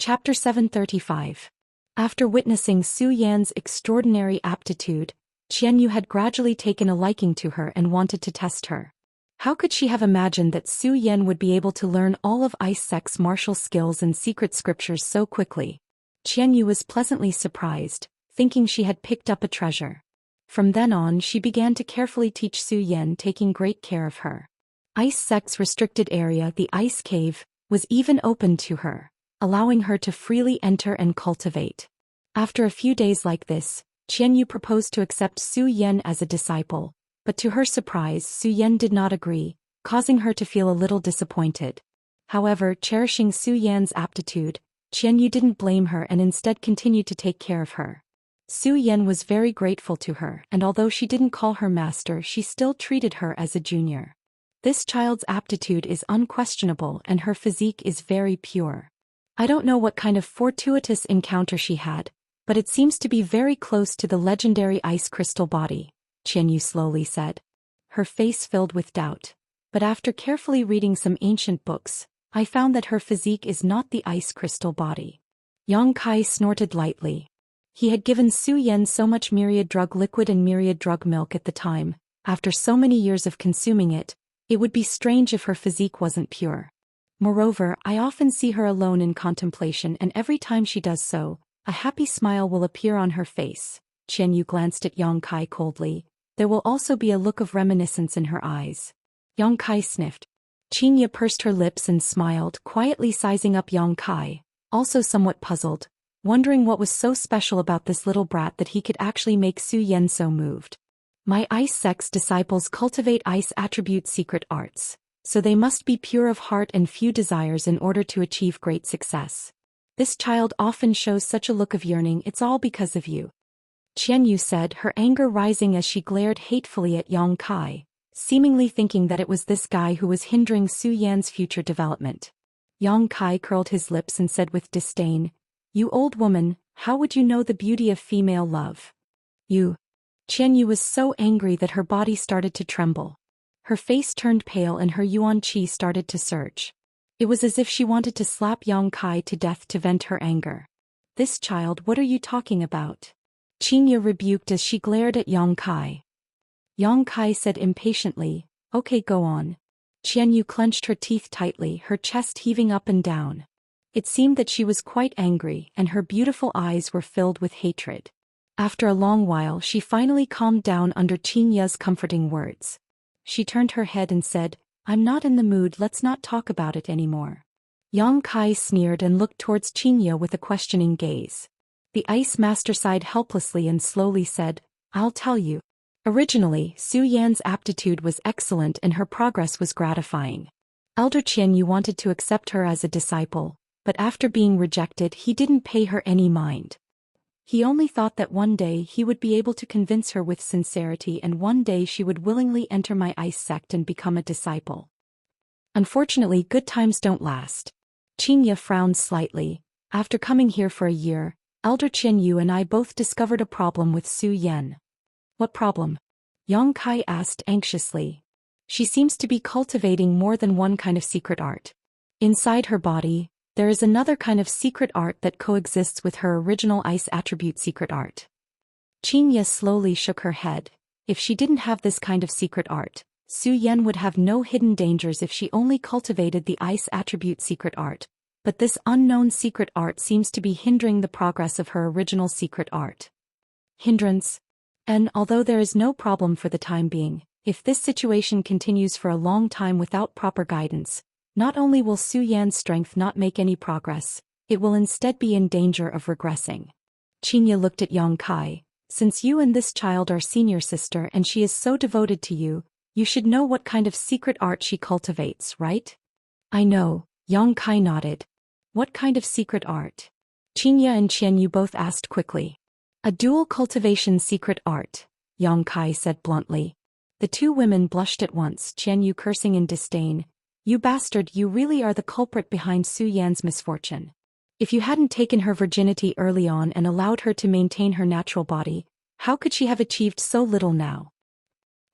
Chapter 735. After witnessing Zhou Xian's extraordinary aptitude, Qianyu had gradually taken a liking to her and wanted to test her. How could she have imagined that Zhou Xian would be able to learn all of Ice Sect's martial skills and secret scriptures so quickly? Qianyu was pleasantly surprised, thinking she had picked up a treasure. From then on she began to carefully teach Zhou Xian, taking great care of her. Ice Sect's restricted area, the Ice Cave, was even opened to her, allowing her to freely enter and cultivate. After a few days like this, Qianyu proposed to accept Zhou Xian as a disciple, but to her surprise Zhou Xian did not agree, causing her to feel a little disappointed. However, cherishing Zhou Xian's aptitude, Qianyu didn't blame her and instead continued to take care of her. Zhou Xian was very grateful to her, and although she didn't call her master, she still treated her as a junior. This child's aptitude is unquestionable and her physique is very pure. I don't know what kind of fortuitous encounter she had, but it seems to be very close to the legendary ice crystal body, Qianyu slowly said. Her face filled with doubt. But after carefully reading some ancient books, I found that her physique is not the ice crystal body. Yang Kai snorted lightly. He had given Zhou Xian so much myriad drug liquid and myriad drug milk at the time. After so many years of consuming it, it would be strange if her physique wasn't pure. Moreover, I often see her alone in contemplation, and every time she does so, a happy smile will appear on her face. Qianyu glanced at Yang Kai coldly. There will also be a look of reminiscence in her eyes. Yang Kai sniffed. Qianyu pursed her lips and smiled, quietly sizing up Yang Kai, also somewhat puzzled, wondering what was so special about this little brat that he could actually make Zhou Xian so moved. My Ice Sect's disciples cultivate ice attribute secret arts, so they must be pure of heart and few desires in order to achieve great success. This child often shows such a look of yearning. It's all because of you, Qianyu said, her anger rising as she glared hatefully at Yang Kai, seemingly thinking that it was this guy who was hindering Zhou Xian's future development. Yang Kai curled his lips and said with disdain, "You old woman, how would you know the beauty of female love? You." Qianyu was so angry that her body started to tremble. Her face turned pale and her yuan qi started to surge. It was as if she wanted to slap Yang Kai to death to vent her anger. "This child, what are you talking about?" Qianyu rebuked as she glared at Yang Kai. Yang Kai said impatiently, "Okay, go on." Qianyu clenched her teeth tightly, her chest heaving up and down. It seemed that she was quite angry and her beautiful eyes were filled with hatred. After a long while she finally calmed down under Qianyu's comforting words. She turned her head and said, "I'm not in the mood, let's not talk about it anymore." Yang Kai sneered and looked towards Qianyu with a questioning gaze. The ice master sighed helplessly and slowly said, "I'll tell you." Originally, Zhou Xian's aptitude was excellent and her progress was gratifying. Elder Qianyu wanted to accept her as a disciple, but after being rejected he didn't pay her any mind. He only thought that one day he would be able to convince her with sincerity and one day she would willingly enter my ice sect and become a disciple. Unfortunately, good times don't last. Qianyu frowned slightly. After coming here for a year, Elder Qianyu and I both discovered a problem with Zhou Xian. What problem? Yang Kai asked anxiously. She seems to be cultivating more than one kind of secret art. Inside her body, there is another kind of secret art that coexists with her original ice attribute secret art. Qianyu slowly shook her head. If she didn't have this kind of secret art, Zhou Xian would have no hidden dangers if she only cultivated the ice attribute secret art. But this unknown secret art seems to be hindering the progress of her original secret art. Hindrance? And although there is no problem for the time being, if this situation continues for a long time without proper guidance, not only will Zhou Xian's strength not make any progress, it will instead be in danger of regressing. Qianyu looked at Yang Kai. Since you and this child are senior sister and she is so devoted to you, you should know what kind of secret art she cultivates, right? I know, Yang Kai nodded. What kind of secret art? Qianyu and Qianyu both asked quickly. A dual cultivation secret art, Yang Kai said bluntly. The two women blushed at once, Qianyu cursing in disdain. You bastard, you really are the culprit behind Zhou Xian's misfortune. If you hadn't taken her virginity early on and allowed her to maintain her natural body, how could she have achieved so little now?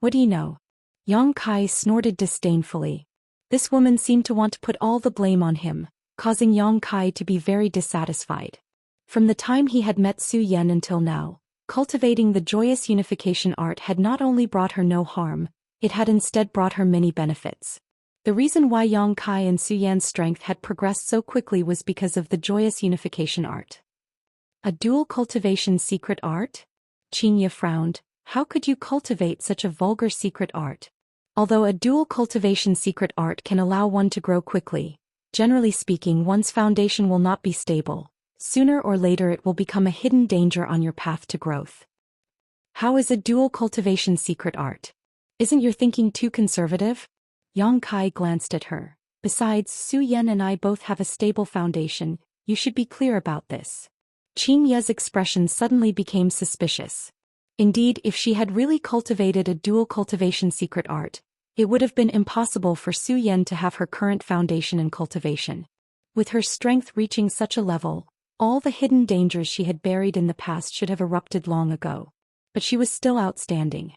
What do you know? Yang Kai snorted disdainfully. This woman seemed to want to put all the blame on him. causing Yang Kai to be very dissatisfied. From the time he had met Su Yan until now, cultivating the joyous unification art had not only brought her no harm, it had instead brought her many benefits. The reason why Yang Kai and Su Yan's strength had progressed so quickly was because of the joyous unification art. A dual cultivation secret art? Xianxia frowned. How could you cultivate such a vulgar secret art? Although a dual cultivation secret art can allow one to grow quickly, generally speaking one's foundation will not be stable. Sooner or later it will become a hidden danger on your path to growth. How is a dual cultivation secret art? Isn't your thinking too conservative? Yang Kai glanced at her. Besides, Su Yan and I both have a stable foundation, you should be clear about this. Xianxia's expression suddenly became suspicious. Indeed, if she had really cultivated a dual cultivation secret art, it would have been impossible for Su Yan to have her current foundation in cultivation. With her strength reaching such a level, all the hidden dangers she had buried in the past should have erupted long ago. But she was still outstanding.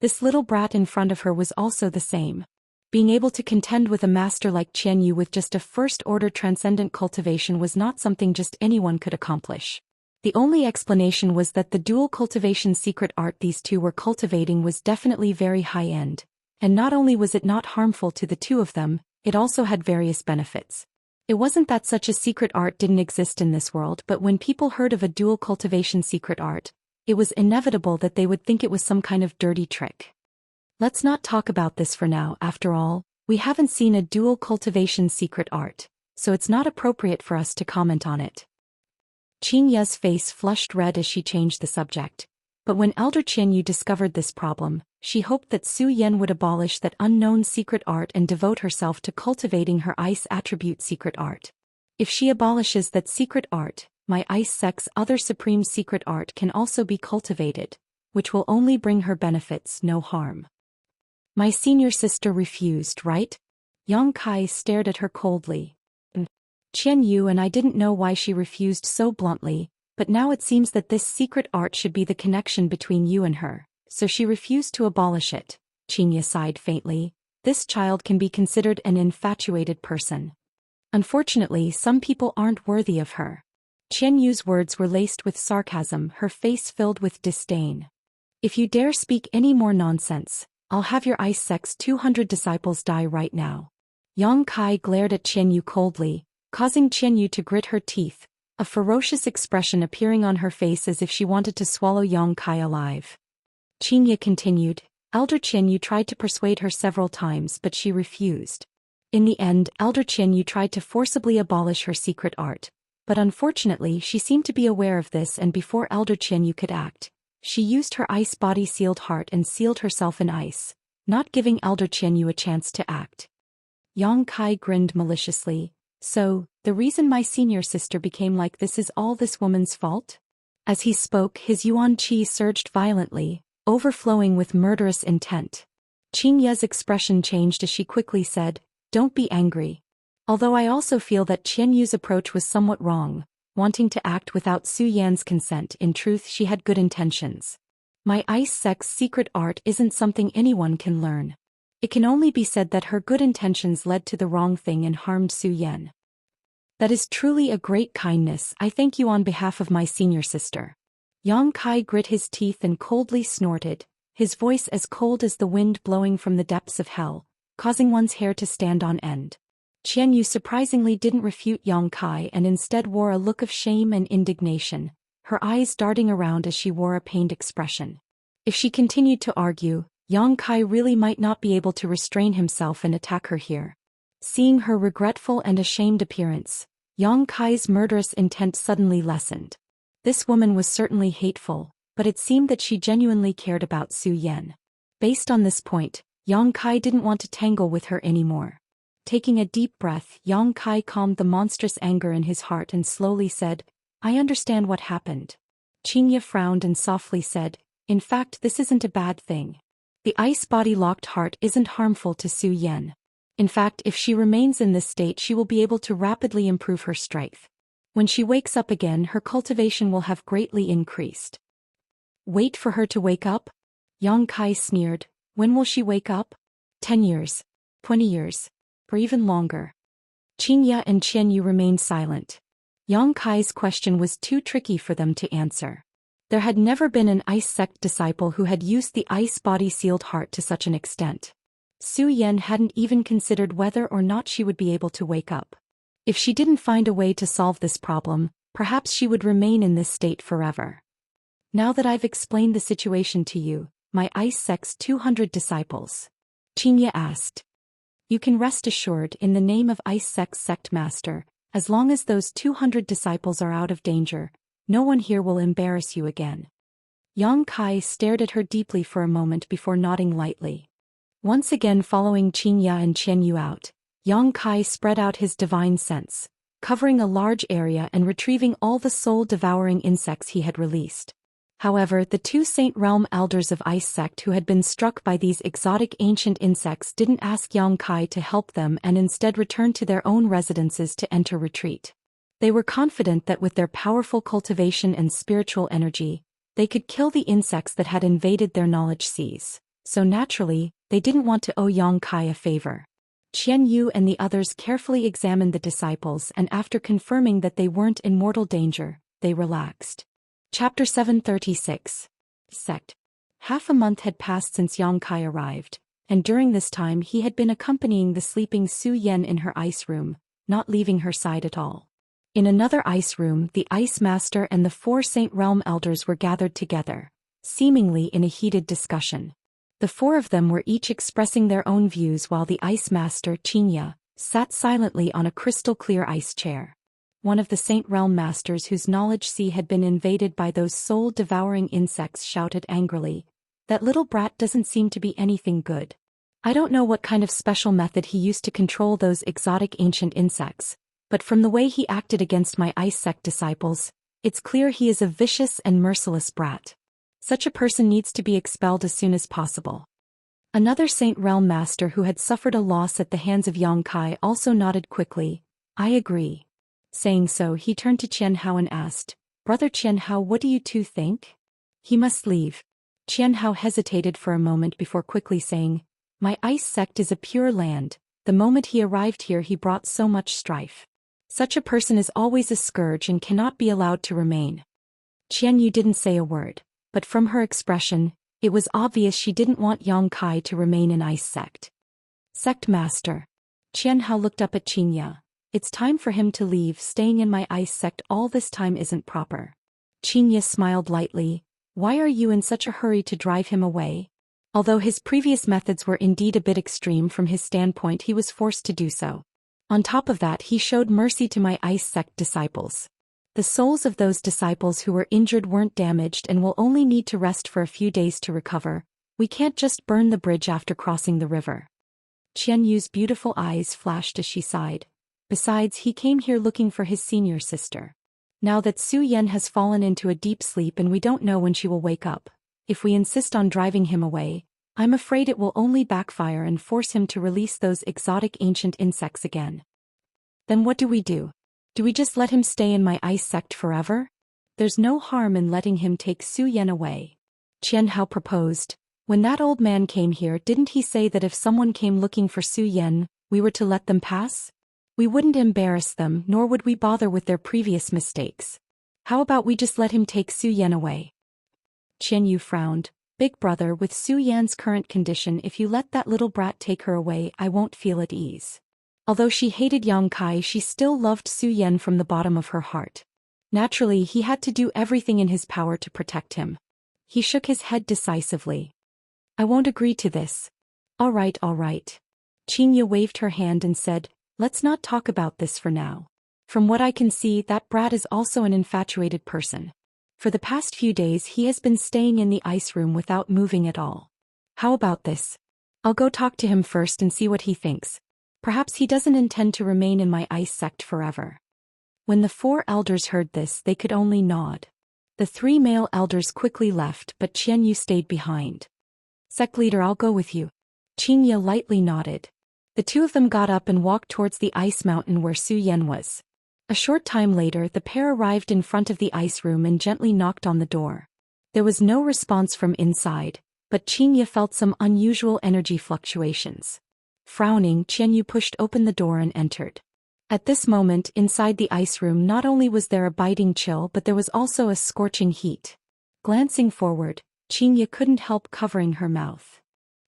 This little brat in front of her was also the same. Being able to contend with a master like Qian Yu with just a first-order transcendent cultivation was not something just anyone could accomplish. The only explanation was that the dual cultivation secret art these two were cultivating was definitely very high-end, and not only was it not harmful to the two of them, it also had various benefits. It wasn't that such a secret art didn't exist in this world, but when people heard of a dual cultivation secret art, it was inevitable that they would think it was some kind of dirty trick. Let's not talk about this for now. After all, we haven't seen a dual cultivation secret art, so it's not appropriate for us to comment on it. Xianxia's face flushed red as she changed the subject, but when Elder Qian Yu discovered this problem, she hoped that Su Yan would abolish that unknown secret art and devote herself to cultivating her ice attribute secret art. If she abolishes that secret art, my ice sex other supreme secret art can also be cultivated, which will only bring her benefits, no harm. My senior sister refused, right? Yang Kai stared at her coldly. Qian Yu and I didn't know why she refused so bluntly, but now it seems that this secret art should be the connection between you and her, so she refused to abolish it. Xianxia sighed faintly. This child can be considered an infatuated person. Unfortunately, some people aren't worthy of her. Qian Yu's words were laced with sarcasm, her face filled with disdain. If you dare speak any more nonsense, I'll have your ice sex 200 disciples die right now. Yang Kai glared at Qian Yu coldly, causing Qian Yu to grit her teeth, a ferocious expression appearing on her face as if she wanted to swallow Yang Kai alive. Xianxia continued. Elder Qian Yu tried to persuade her several times but she refused. In the end, Elder Qian Yu tried to forcibly abolish her secret art, but unfortunately she seemed to be aware of this, and before Elder Qian Yu could act, she used her ice body sealed heart and sealed herself in ice, not giving Elder Qian Yu a chance to act. Yang Kai grinned maliciously. So, the reason my senior sister became like this is all this woman's fault? As he spoke, his yuan qi surged violently, overflowing with murderous intent. Xianxia's expression changed as she quickly said, "Don't be angry. Although I also feel that Qian Yu's approach was somewhat wrong, wanting to act without Su Yan's consent. In truth, she had good intentions. My ice sex secret art isn't something anyone can learn. It can only be said that her good intentions led to the wrong thing and harmed Su Yan. That is truly a great kindness. I thank you on behalf of my senior sister." Yang Kai grit his teeth and coldly snorted, his voice as cold as the wind blowing from the depths of hell, causing one's hair to stand on end. Qian Yu surprisingly didn't refute Yang Kai and instead wore a look of shame and indignation, her eyes darting around as she wore a pained expression. If she continued to argue, Yang Kai really might not be able to restrain himself and attack her here. Seeing her regretful and ashamed appearance, Yang Kai's murderous intent suddenly lessened. This woman was certainly hateful, but it seemed that she genuinely cared about Su Yan. Based on this point, Yang Kai didn't want to tangle with her anymore. Taking a deep breath, Yang Kai calmed the monstrous anger in his heart and slowly said, "I understand what happened." Xianxia frowned and softly said, "In fact, this isn't a bad thing. The ice body locked heart isn't harmful to Su Yan. In fact, if she remains in this state, she will be able to rapidly improve her strength. When she wakes up again, her cultivation will have greatly increased." "Wait for her to wake up?" Yang Kai sneered. "When will she wake up? 10 years? 20 years? Or even longer?" Xianxia and Qianyu remained silent. Yang Kai's question was too tricky for them to answer. There had never been an ice sect disciple who had used the ice body-sealed heart to such an extent. Zhou Xian hadn't even considered whether or not she would be able to wake up. If she didn't find a way to solve this problem, perhaps she would remain in this state forever. Now that I've explained the situation to you, my ice sect's 200 disciples, Xianxia asked. You can rest assured in the name of Ice Sect's sect master, as long as those 200 disciples are out of danger, no one here will embarrass you again. Yang Kai stared at her deeply for a moment before nodding lightly. Once again following Xianxia and Qianyu out, Yang Kai spread out his divine sense, covering a large area and retrieving all the soul-devouring insects he had released. However, the two Saint Realm elders of Ice Sect who had been struck by these exotic ancient insects didn't ask Yang Kai to help them and instead returned to their own residences to enter retreat. They were confident that with their powerful cultivation and spiritual energy, they could kill the insects that had invaded their knowledge seas, so naturally, they didn't want to owe Yang Kai a favor. Qianyu and the others carefully examined the disciples and after confirming that they weren't in mortal danger, they relaxed. Chapter 736. Sect. Half a month had passed since Yang Kai arrived, and during this time he had been accompanying the sleeping Zhou Xian in her ice room, not leaving her side at all. In another ice room, the Ice Master and the 4 Saint Realm elders were gathered together, seemingly in a heated discussion. The 4 of them were each expressing their own views while the Ice Master, Xianxia, sat silently on a crystal-clear ice chair. One of the Saint Realm Masters whose knowledge sea had been invaded by those soul-devouring insects shouted angrily, "That little brat doesn't seem to be anything good. I don't know what kind of special method he used to control those exotic ancient insects, but from the way he acted against my Ice Sect disciples, it's clear he is a vicious and merciless brat. Such a person needs to be expelled as soon as possible." Another Saint Realm Master who had suffered a loss at the hands of Yang Kai also nodded quickly, "I agree." Saying so, he turned to Qianhao and asked, "Brother Qianhao, what do you two think?" "He must leave." Qianhao hesitated for a moment before quickly saying, "My Ice Sect is a pure land. The moment he arrived here he brought so much strife. Such a person is always a scourge and cannot be allowed to remain." Qianyu didn't say a word, but from her expression, it was obvious she didn't want Yang Kai to remain in Ice Sect. "Sect Master." Qianhao looked up at Xianxia. "It's time for him to leave. Staying in my Ice Sect all this time isn't proper." Xianxia smiled lightly. "Why are you in such a hurry to drive him away?" Although his previous methods were indeed a bit extreme from his standpoint, he was forced to do so. On top of that, he showed mercy to my Ice Sect disciples. The souls of those disciples who were injured weren't damaged and will only need to rest for a few days to recover. We can't just burn the bridge after crossing the river. Qianyu's beautiful eyes flashed as she sighed. Besides, he came here looking for his senior sister. Now that Zhou Xian has fallen into a deep sleep and we don't know when she will wake up, if we insist on driving him away, I'm afraid it will only backfire and force him to release those exotic ancient insects again. Then what do we do? Do we just let him stay in my Ice Sect forever? There's no harm in letting him take Zhou Xian away. Qianhao proposed. When that old man came here, didn't he say that if someone came looking for Zhou Xian, we were to let them pass? We wouldn't embarrass them, nor would we bother with their previous mistakes. How about we just let him take Zhou Xian away? Qianyu frowned. Big brother, with Zhou Yan's current condition, if you let that little brat take her away, I won't feel at ease. Although she hated Yang Kai, she still loved Zhou Xian from the bottom of her heart. Naturally, he had to do everything in his power to protect him. He shook his head decisively. I won't agree to this. All right. Xianxia waved her hand and said, let's not talk about this for now. From what I can see, that brat is also an infatuated person. For the past few days he has been staying in the ice room without moving at all. How about this? I'll go talk to him first and see what he thinks. Perhaps he doesn't intend to remain in my Ice Sect forever. When the 4 elders heard this, they could only nod. The 3 male elders quickly left, but Qianyu stayed behind. Sect leader, I'll go with you. Xianxia lightly nodded. The 2 of them got up and walked towards the ice mountain where Zhou Xian was. A short time later, the pair arrived in front of the ice room and gently knocked on the door. There was no response from inside, but Xianxia felt some unusual energy fluctuations. Frowning, Qianyu pushed open the door and entered. At this moment inside the ice room not only was there a biting chill but there was also a scorching heat. Glancing forward, Xianxia couldn't help covering her mouth.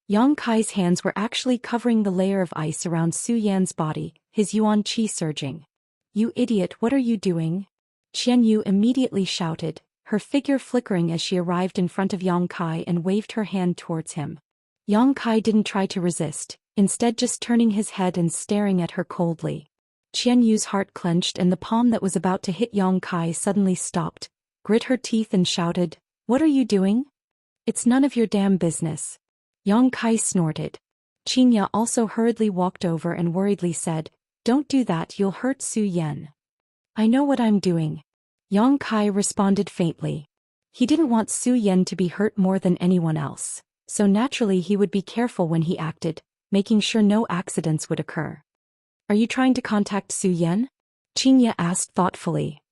Yang Kai's hands were actually covering the layer of ice around Xu Yan's body, his yuan qi surging. "You idiot, what are you doing?" Xianyu immediately shouted, her figure flickering as she arrived in front of Yang Kai and waved her hand towards him. Yang Kai didn't try to resist, instead just turning his head and staring at her coldly. Xianyu's heart clenched and the palm that was about to hit Yang Kai suddenly stopped, grit her teeth and shouted, "What are you doing?" "It's none of your damn business." Yang Kai snorted. Xianxia also hurriedly walked over and worriedly said, "Don't do that, you'll hurt Xu Yan." "I know what I'm doing." Yang Kai responded faintly. He didn't want Xu Yan to be hurt more than anyone else, so naturally he would be careful when he acted, making sure no accidents would occur. "Are you trying to contact Xu Yan?" Xianxia asked thoughtfully.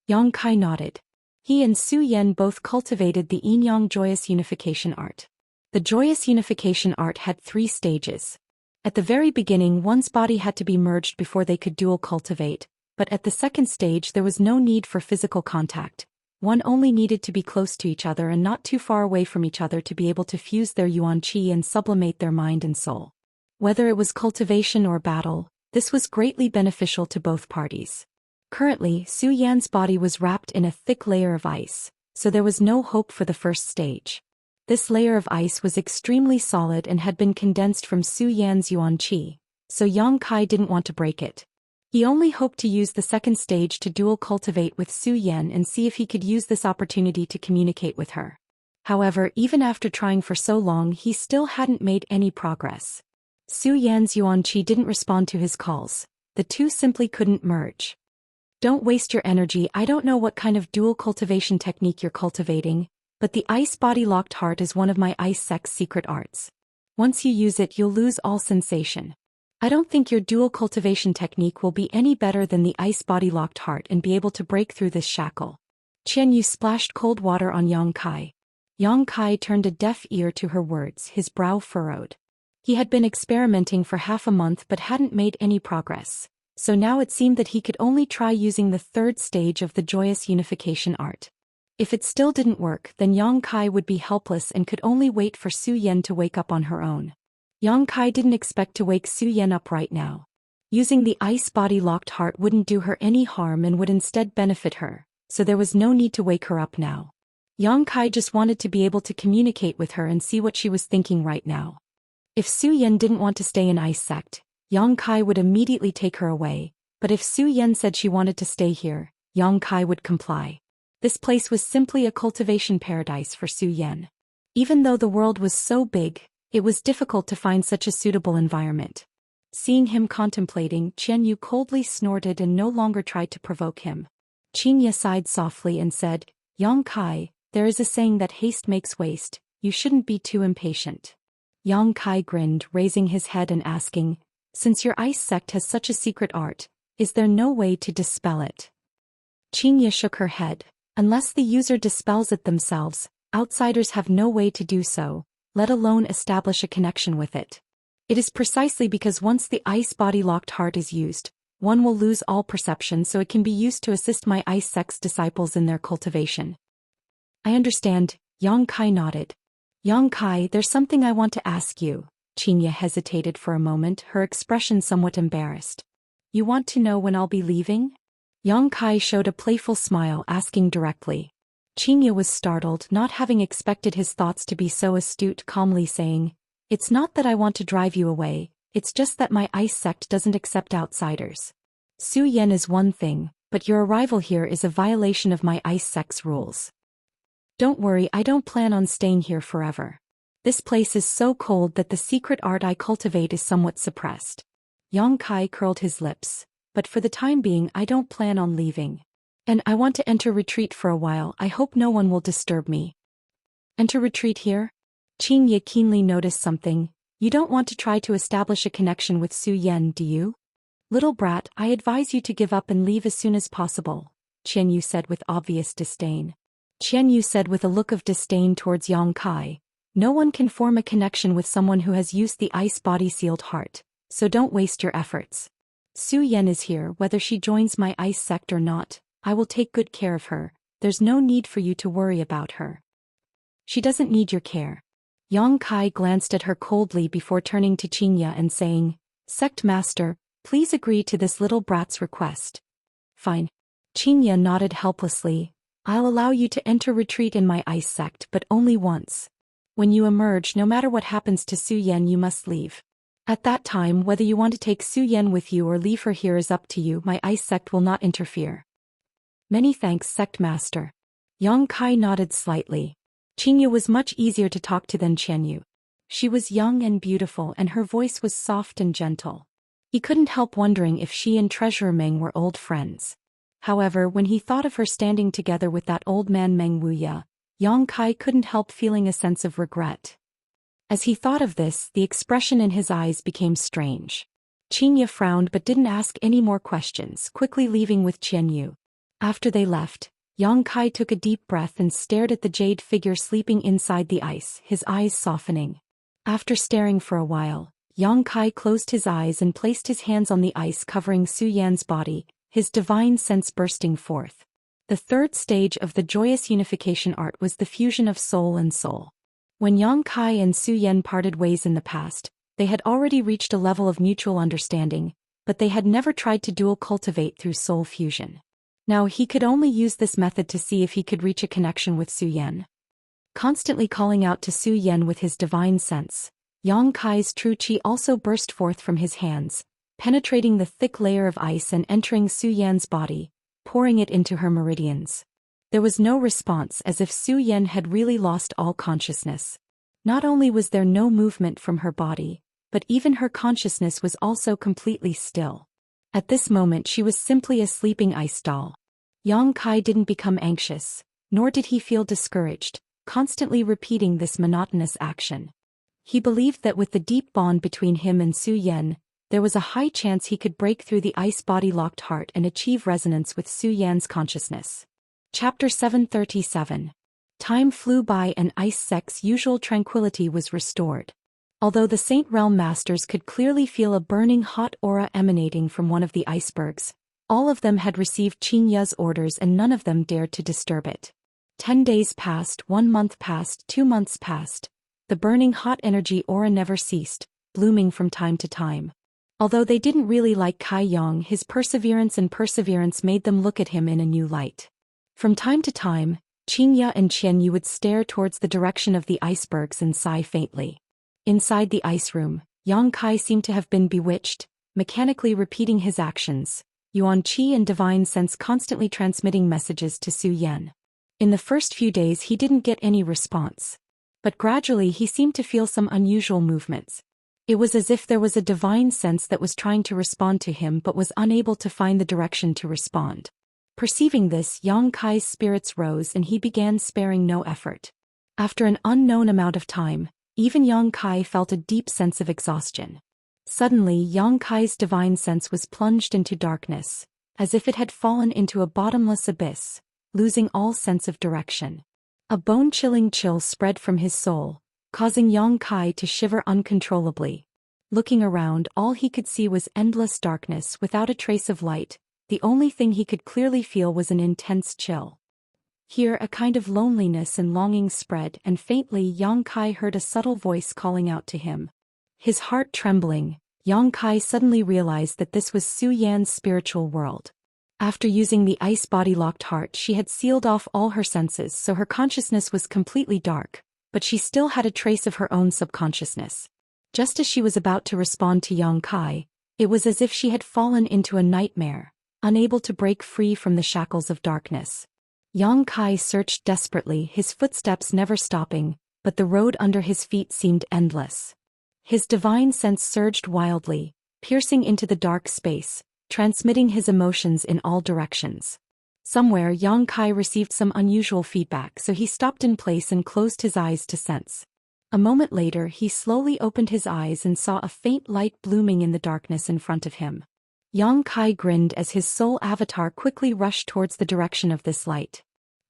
Yang Kai nodded. He and Xu Yan both cultivated the yin-yang joyous unification art. The joyous unification art had 3 stages. At the very beginning one's body had to be merged before they could dual cultivate, but at the second stage there was no need for physical contact. One only needed to be close to each other and not too far away from each other to be able to fuse their yuan qi and sublimate their mind and soul. Whether it was cultivation or battle, this was greatly beneficial to both parties. Currently, Xu Yan's body was wrapped in a thick layer of ice, so there was no hope for the first stage. This layer of ice was extremely solid and had been condensed from Xu Yan's yuan qi, so Yang Kai didn't want to break it. He only hoped to use the second stage to dual cultivate with Xu Yan and see if he could use this opportunity to communicate with her. However, even after trying for so long he still hadn't made any progress. Xu Yan's yuan qi didn't respond to his calls. The two simply couldn't merge. "Don't waste your energy, I don't know what kind of dual cultivation technique you're cultivating, but the ice body locked heart is one of my ice sect's secret arts. Once you use it you'll lose all sensation. I don't think your dual cultivation technique will be any better than the ice body locked heart and be able to break through this shackle." Xianyu splashed cold water on Yang Kai. Yang Kai turned a deaf ear to her words, his brow furrowed. He had been experimenting for half a month but hadn't made any progress, so now it seemed that he could only try using the 3rd stage of the joyous unification art. If it still didn't work, then Yang Kai would be helpless and could only wait for Xu Yan to wake up on her own. Yang Kai didn't expect to wake Xu Yan up right now. Using the ice body locked heart wouldn't do her any harm and would instead benefit her, so there was no need to wake her up now. Yang Kai just wanted to be able to communicate with her and see what she was thinking right now. If Xu Yan didn't want to stay in Ice Sect, Yang Kai would immediately take her away, but if Xu Yan said she wanted to stay here, Yang Kai would comply. This place was simply a cultivation paradise for Xu Yan. Even though the world was so big, it was difficult to find such a suitable environment. Seeing him contemplating, Xianyu coldly snorted and no longer tried to provoke him. Xianxia sighed softly and said, "Yang Kai, there is a saying that haste makes waste, you shouldn't be too impatient." Yang Kai grinned, raising his head and asking, "Since your ice sect has such a secret art, is there no way to dispel it?" Xianxia shook her head. "Unless the user dispels it themselves, outsiders have no way to do so, let alone establish a connection with it. It is precisely because once the ice body locked heart is used, one will lose all perception, so it can be used to assist my ice sect's disciples in their cultivation." "I understand," Yang Kai nodded. "Yang Kai, there's something I want to ask you." Xianxia hesitated for a moment, her expression somewhat embarrassed. "You want to know when I'll be leaving?" Yang Kai showed a playful smile, asking directly. Xianxia was startled, not having expected his thoughts to be so astute, calmly saying, "It's not that I want to drive you away, it's just that my ice sect doesn't accept outsiders. Xu Yan is one thing, but your arrival here is a violation of my ice sect's rules. Don't worry, I don't plan on staying here forever. This place is so cold that the secret art I cultivate is somewhat suppressed." Yang Kai curled his lips. "But for the time being I don't plan on leaving. And I want to enter retreat for a while, I hope no one will disturb me." "Enter retreat here?" Xianxia keenly noticed something. "You don't want to try to establish a connection with Xu Yan, do you?" "Little brat, I advise you to give up and leave as soon as possible," Xianyu said with obvious disdain. Xianyu said with a look of disdain towards Yang Kai, "No one can form a connection with someone who has used the ice body sealed heart, so don't waste your efforts." Su Yan is here, whether she joins my ice sect or not. I will take good care of her. There's no need for you to worry about her. She doesn't need your care. Yang Kai glanced at her coldly before turning to Xianxia and saying, Sect Master, please agree to this little brat's request. Fine. Xianxia nodded helplessly. I'll allow you to enter retreat in my ice sect, but only once. When you emerge, no matter what happens to Su Yan, you must leave. At that time, whether you want to take Su Yan with you or leave her here is up to you. My ice sect will not interfere. Many thanks, Sect Master. Yang Kai nodded slightly. Xianxia was much easier to talk to than Qianyu. She was young and beautiful, and her voice was soft and gentle. He couldn't help wondering if she and Treasurer Meng were old friends. However, when he thought of her standing together with that old man Meng Wuya, Yang Kai couldn't help feeling a sense of regret. As he thought of this, the expression in his eyes became strange. Xianxia frowned but didn't ask any more questions, quickly leaving with Qianyu. After they left, Yang Kai took a deep breath and stared at the jade figure sleeping inside the ice, his eyes softening. After staring for a while, Yang Kai closed his eyes and placed his hands on the ice covering Su Yan's body, his divine sense bursting forth. The third stage of the joyous unification art was the fusion of soul and soul. When Yang Kai and Su Yan parted ways in the past, they had already reached a level of mutual understanding, but they had never tried to dual cultivate through soul fusion. Now he could only use this method to see if he could reach a connection with Su Yan. Constantly calling out to Su Yan with his divine sense, Yang Kai's true qi also burst forth from his hands, penetrating the thick layer of ice and entering Su Yan's body, pouring it into her meridians. There was no response, as if Su Yan had really lost all consciousness. Not only was there no movement from her body, but even her consciousness was also completely still. At this moment she was simply a sleeping ice doll. Yang Kai didn't become anxious, nor did he feel discouraged, constantly repeating this monotonous action. He believed that with the deep bond between him and Su Yan, there was a high chance he could break through the ice-body-locked heart and achieve resonance with Su Yan's consciousness. Chapter 737. Time flew by and Ice Sect's usual tranquility was restored. Although the Saint Realm Masters could clearly feel a burning hot aura emanating from one of the icebergs, all of them had received Xianxia's orders and none of them dared to disturb it. 10 days passed, 1 month passed, 2 months passed. The burning hot energy aura never ceased, blooming from time to time. Although they didn't really like Kai Yang, his perseverance made them look at him in a new light. From time to time, Xianxia and Qianyu would stare towards the direction of the icebergs and sigh faintly. Inside the ice room, Yang Kai seemed to have been bewitched, mechanically repeating his actions, Yuan Qi and divine sense constantly transmitting messages to Su Yan. In the first few days he didn't get any response. But gradually he seemed to feel some unusual movements. It was as if there was a divine sense that was trying to respond to him but was unable to find the direction to respond. Perceiving this, Yang Kai's spirits rose and he began sparing no effort. After an unknown amount of time, even Yang Kai felt a deep sense of exhaustion. Suddenly Yang Kai's divine sense was plunged into darkness, as if it had fallen into a bottomless abyss, losing all sense of direction. A bone-chilling chill spread from his soul, causing Yang Kai to shiver uncontrollably. Looking around, all he could see was endless darkness without a trace of light. The only thing he could clearly feel was an intense chill. Here a kind of loneliness and longing spread, and faintly Yang Kai heard a subtle voice calling out to him. His heart trembling, Yang Kai suddenly realized that this was Su Yan's spiritual world. After using the ice-body-locked heart, she had sealed off all her senses, so her consciousness was completely dark, but she still had a trace of her own subconsciousness. Just as she was about to respond to Yang Kai, it was as if she had fallen into a nightmare, unable to break free from the shackles of darkness. Yang Kai searched desperately, his footsteps never stopping, but the road under his feet seemed endless. His divine sense surged wildly, piercing into the dark space, transmitting his emotions in all directions. Somewhere Yang Kai received some unusual feedback, so he stopped in place and closed his eyes to sense. A moment later he slowly opened his eyes and saw a faint light blooming in the darkness in front of him. Yang Kai grinned as his soul avatar quickly rushed towards the direction of this light.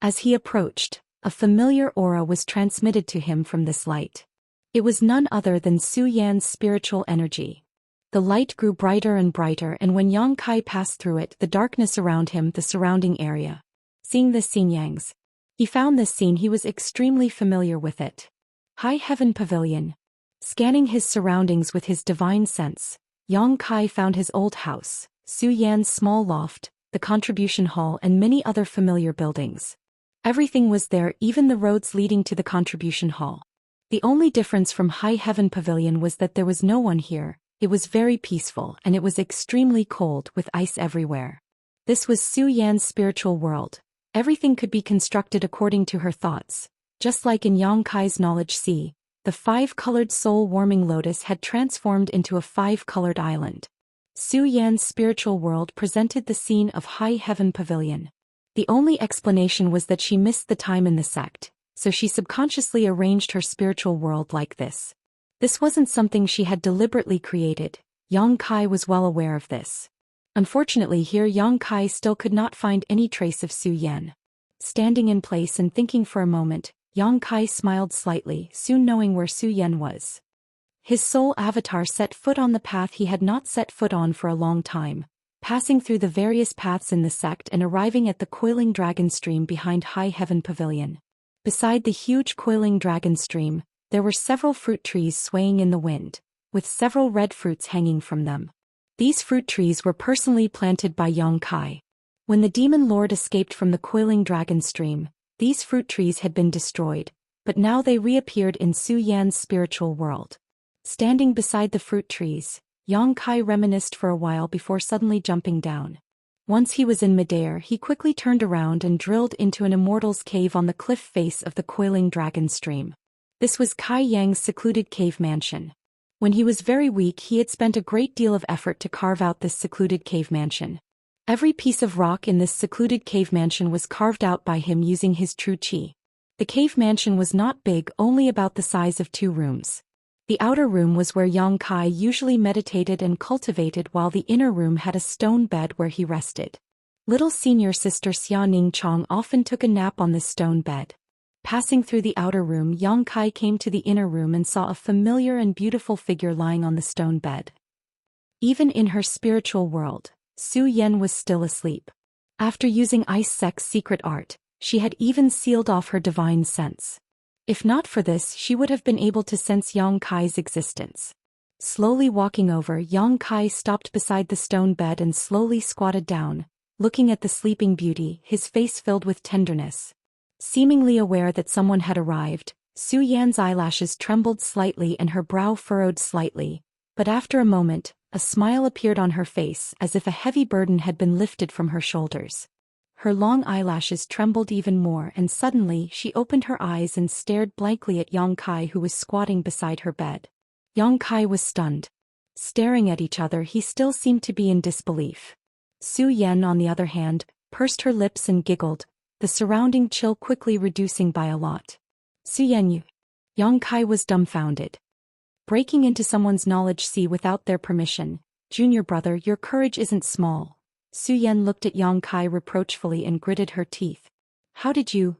As he approached, a familiar aura was transmitted to him from this light. It was none other than Su Yan's spiritual energy. The light grew brighter and brighter, and when Yang Kai passed through it, the darkness around him, the surrounding area. Seeing this scene, he found this scene, he was extremely familiar with it. High Heaven Pavilion. Scanning his surroundings with his divine sense, Yang Kai found his old house, Zhou Xian's small loft, the contribution hall, and many other familiar buildings. Everything was there, even the roads leading to the contribution hall. The only difference from High Heaven Pavilion was that there was no one here. It was very peaceful, and it was extremely cold, with ice everywhere. This was Zhou Xian's spiritual world. Everything could be constructed according to her thoughts. Just like in Yang Kai's knowledge sea, the 5-colored soul-warming lotus had transformed into a 5-colored island. Zhou Xian's spiritual world presented the scene of High Heaven Pavilion. The only explanation was that she missed the time in the sect, so she subconsciously arranged her spiritual world like this. This wasn't something she had deliberately created. Yang Kai was well aware of this. Unfortunately, here Yang Kai still could not find any trace of Zhou Xian. Standing in place and thinking for a moment, Yang Kai smiled slightly, soon knowing where Zhou Xian was. His soul avatar set foot on the path he had not set foot on for a long time, passing through the various paths in the sect and arriving at the coiling dragon stream behind High Heaven Pavilion. Beside the huge coiling dragon stream, there were several fruit trees swaying in the wind, with several red fruits hanging from them. These fruit trees were personally planted by Yang Kai. When the demon lord escaped from the coiling dragon stream, these fruit trees had been destroyed, but now they reappeared in Zhou Xian's spiritual world. Standing beside the fruit trees, Yang Kai reminisced for a while before suddenly jumping down. Once he was in midair, he quickly turned around and drilled into an immortal's cave on the cliff face of the coiling dragon stream. This was Kai Yang's secluded cave mansion. When he was very weak, he had spent a great deal of effort to carve out this secluded cave mansion. Every piece of rock in this secluded cave mansion was carved out by him using his true qi. The cave mansion was not big, only about the size of 2 rooms. The outer room was where Yang Kai usually meditated and cultivated, while the inner room had a stone bed where he rested. Little senior sister Xia Ning Chong often took a nap on this stone bed. Passing through the outer room, Yang Kai came to the inner room and saw a familiar and beautiful figure lying on the stone bed. Even in her spiritual world, Zhou Xian was still asleep. After using Ice Sect's secret art, she had even sealed off her divine sense. If not for this, she would have been able to sense Yang Kai's existence. Slowly walking over, Yang Kai stopped beside the stone bed and slowly squatted down, looking at the sleeping beauty, his face filled with tenderness. Seemingly aware that someone had arrived, Zhou Xian's eyelashes trembled slightly and her brow furrowed slightly, but after a moment, a smile appeared on her face as if a heavy burden had been lifted from her shoulders. Her long eyelashes trembled even more, and suddenly she opened her eyes and stared blankly at Yang Kai, who was squatting beside her bed. Yang Kai was stunned. Staring at each other, he still seemed to be in disbelief. Zhou Xian, on the other hand, pursed her lips and giggled, the surrounding chill quickly reducing by a lot. Zhou Xian, you. Yang Kai was dumbfounded. Breaking into someone's knowledge sea without their permission, junior brother, your courage isn't small. Zhou Xian looked at Yang Kai reproachfully and gritted her teeth. How did you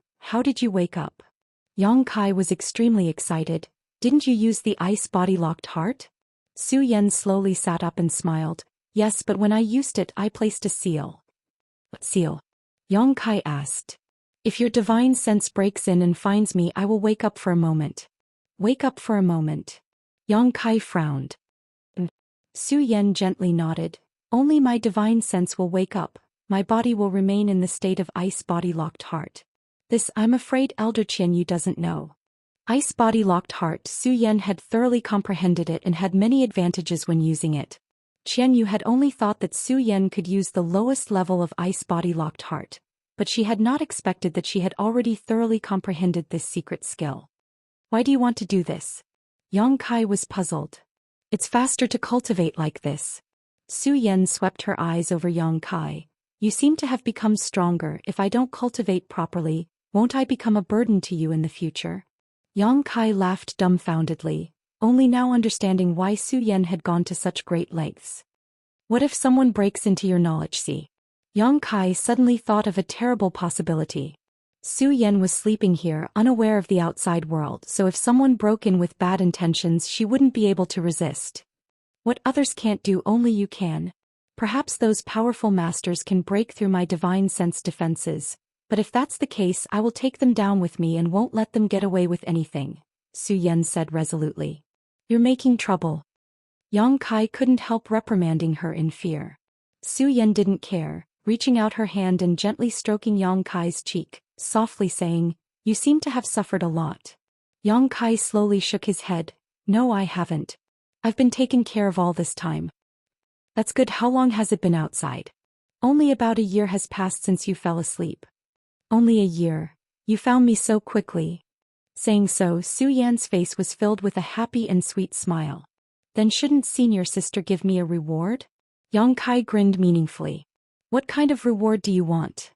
wake up? Yang Kai was extremely excited. Didn't you use the ice body locked heart? Zhou Xian slowly sat up and smiled. Yes, but when I used it, I placed a seal. What seal? Yang Kai asked. If your divine sense breaks in and finds me, I will wake up for a moment. Wake up for a moment. Yang Kai frowned. Zhou Xian gently nodded. Only my divine sense will wake up, my body will remain in the state of ice body locked heart. This, I'm afraid, Elder Qian Yu doesn't know. Ice body locked heart. Zhou Xian had thoroughly comprehended it and had many advantages when using it. Qian Yu had only thought that Zhou Xian could use the lowest level of ice body locked heart, but she had not expected that she had already thoroughly comprehended this secret skill. Why do you want to do this? Yang Kai was puzzled. It's faster to cultivate like this. Zhou Xian swept her eyes over Yang Kai. You seem to have become stronger. If I don't cultivate properly, won't I become a burden to you in the future? Yang Kai laughed dumbfoundedly, only now understanding why Zhou Xian had gone to such great lengths. What if someone breaks into your knowledge sea? Yang Kai suddenly thought of a terrible possibility. Zhou Xian was sleeping here, unaware of the outside world, so if someone broke in with bad intentions, she wouldn't be able to resist. What others can't do only you can. Perhaps those powerful masters can break through my divine sense defenses, but if that's the case I will take them down with me and won't let them get away with anything, Zhou Xian said resolutely. You're making trouble. Yang Kai couldn't help reprimanding her in fear. Zhou Xian didn't care, reaching out her hand and gently stroking Yang Kai's cheek, softly saying, You seem to have suffered a lot. Yang Kai slowly shook his head. No, I haven't. I've been taken care of all this time. That's good. How long has it been outside? Only about a year has passed since you fell asleep. Only a year. You found me so quickly. Saying so, Zhou Xian's face was filled with a happy and sweet smile. Then shouldn't senior sister give me a reward? Yang Kai grinned meaningfully. What kind of reward do you want?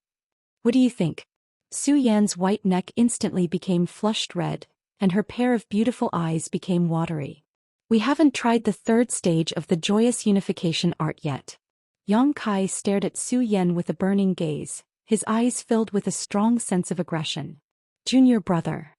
What do you think? Zhou Xian's white neck instantly became flushed red, and her pair of beautiful eyes became watery. We haven't tried the third stage of the joyous unification art yet. Yang Kai stared at Zhou Xian with a burning gaze, his eyes filled with a strong sense of aggression. Junior brother.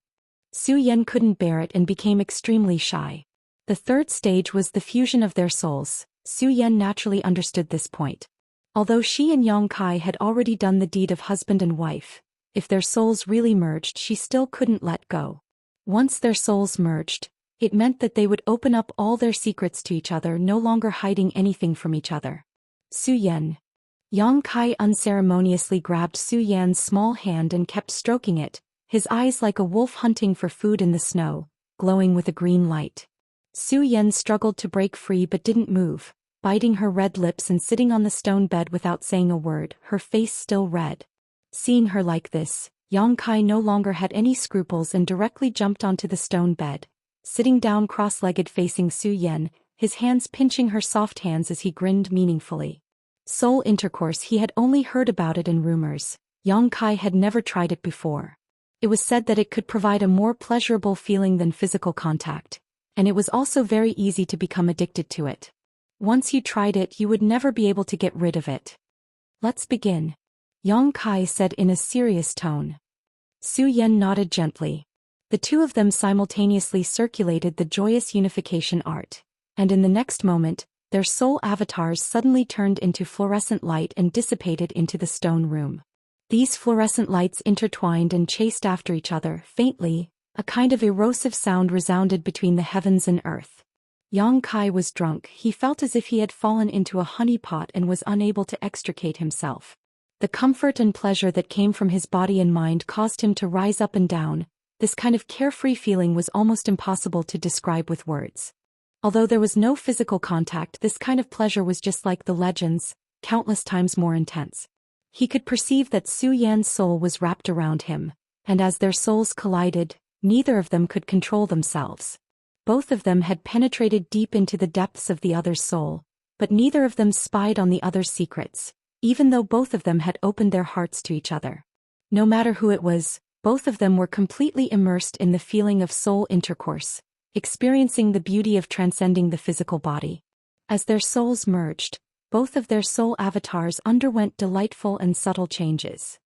Zhou Xian couldn't bear it and became extremely shy. The third stage was the fusion of their souls. Zhou Xian naturally understood this point. Although she and Yang Kai had already done the deed of husband and wife, if their souls really merged she still couldn't let go. Once their souls merged, it meant that they would open up all their secrets to each other, no longer hiding anything from each other. Zhou Xian. Yang Kai unceremoniously grabbed Zhou Xian's small hand and kept stroking it, his eyes like a wolf hunting for food in the snow, glowing with a green light. Zhou Xian struggled to break free but didn't move, biting her red lips and sitting on the stone bed without saying a word, her face still red. Seeing her like this, Yang Kai no longer had any scruples and directly jumped onto the stone bed, sitting down cross-legged facing Zhou Xian, his hands pinching her soft hands as he grinned meaningfully. Soul intercourse, he had only heard about it in rumors. Yang Kai had never tried it before. It was said that it could provide a more pleasurable feeling than physical contact, and it was also very easy to become addicted to it. Once you tried it you would never be able to get rid of it. Let's begin. Yang Kai said in a serious tone. Zhou Xian nodded gently. The two of them simultaneously circulated the joyous unification art, and in the next moment, their soul avatars suddenly turned into fluorescent light and dissipated into the stone room. These fluorescent lights intertwined and chased after each other faintly, a kind of erosive sound resounded between the heavens and earth. Yang Kai was drunk, he felt as if he had fallen into a honeypot and was unable to extricate himself. The comfort and pleasure that came from his body and mind caused him to rise up and down. This kind of carefree feeling was almost impossible to describe with words. Although there was no physical contact, this kind of pleasure was just like the legends, countless times more intense. He could perceive that Zhou Xian's soul was wrapped around him, and as their souls collided, neither of them could control themselves. Both of them had penetrated deep into the depths of the other's soul, but neither of them spied on the other's secrets, even though both of them had opened their hearts to each other. No matter who it was, both of them were completely immersed in the feeling of soul intercourse, experiencing the beauty of transcending the physical body. As their souls merged, both of their soul avatars underwent delightful and subtle changes.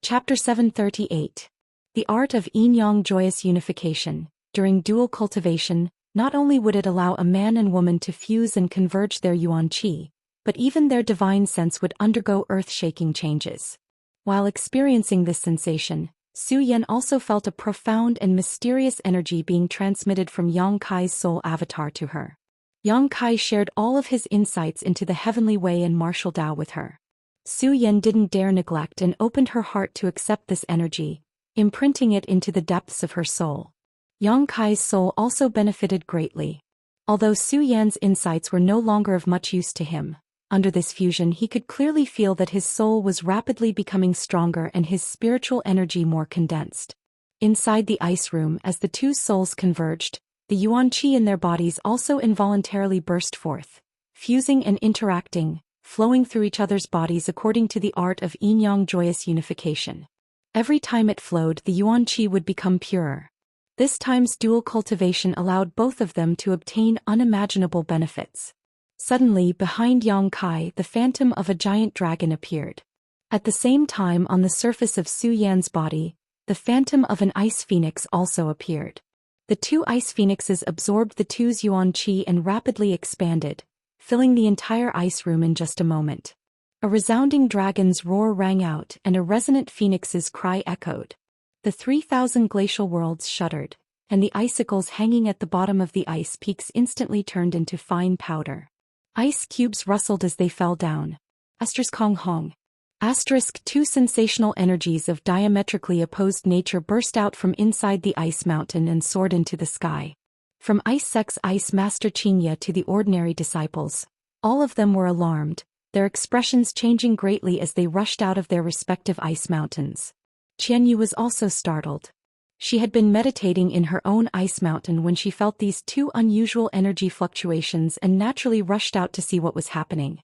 Chapter 738. The Art of Yin-Yang Joyous Unification. During dual cultivation, not only would it allow a man and woman to fuse and converge their yuan qi, but even their divine sense would undergo earth-shaking changes. While experiencing this sensation, Zhou Xian also felt a profound and mysterious energy being transmitted from Yang Kai's soul avatar to her. Yang Kai shared all of his insights into the heavenly way and martial Tao with her. Zhou Xian didn't dare neglect and opened her heart to accept this energy, imprinting it into the depths of her soul. Yang Kai's soul also benefited greatly. Although Zhou Xian's insights were no longer of much use to him, under this fusion he could clearly feel that his soul was rapidly becoming stronger and his spiritual energy more condensed. Inside the ice room, as the two souls converged, the yuan qi in their bodies also involuntarily burst forth, fusing and interacting, flowing through each other's bodies according to the art of yin-yang joyous unification. Every time it flowed, the yuan qi would become purer. This time's dual cultivation allowed both of them to obtain unimaginable benefits. Suddenly, behind Yang Kai, the phantom of a giant dragon appeared. At the same time, on the surface of Zhou Xian's body, the phantom of an ice phoenix also appeared. The two ice phoenixes absorbed the two's yuan qi and rapidly expanded, filling the entire ice room in just a moment. A resounding dragon's roar rang out and a resonant phoenix's cry echoed. The 3,000 glacial worlds shuddered, and the icicles hanging at the bottom of the ice peaks instantly turned into fine powder. Ice cubes rustled as they fell down. Kong Hong. Two sensational energies of diametrically opposed nature burst out from inside the ice mountain and soared into the sky. From Ice Sect's Ice Master Xianxia to the ordinary disciples, all of them were alarmed, their expressions changing greatly as they rushed out of their respective ice mountains. Xianyu was also startled. She had been meditating in her own ice mountain when she felt these two unusual energy fluctuations and naturally rushed out to see what was happening.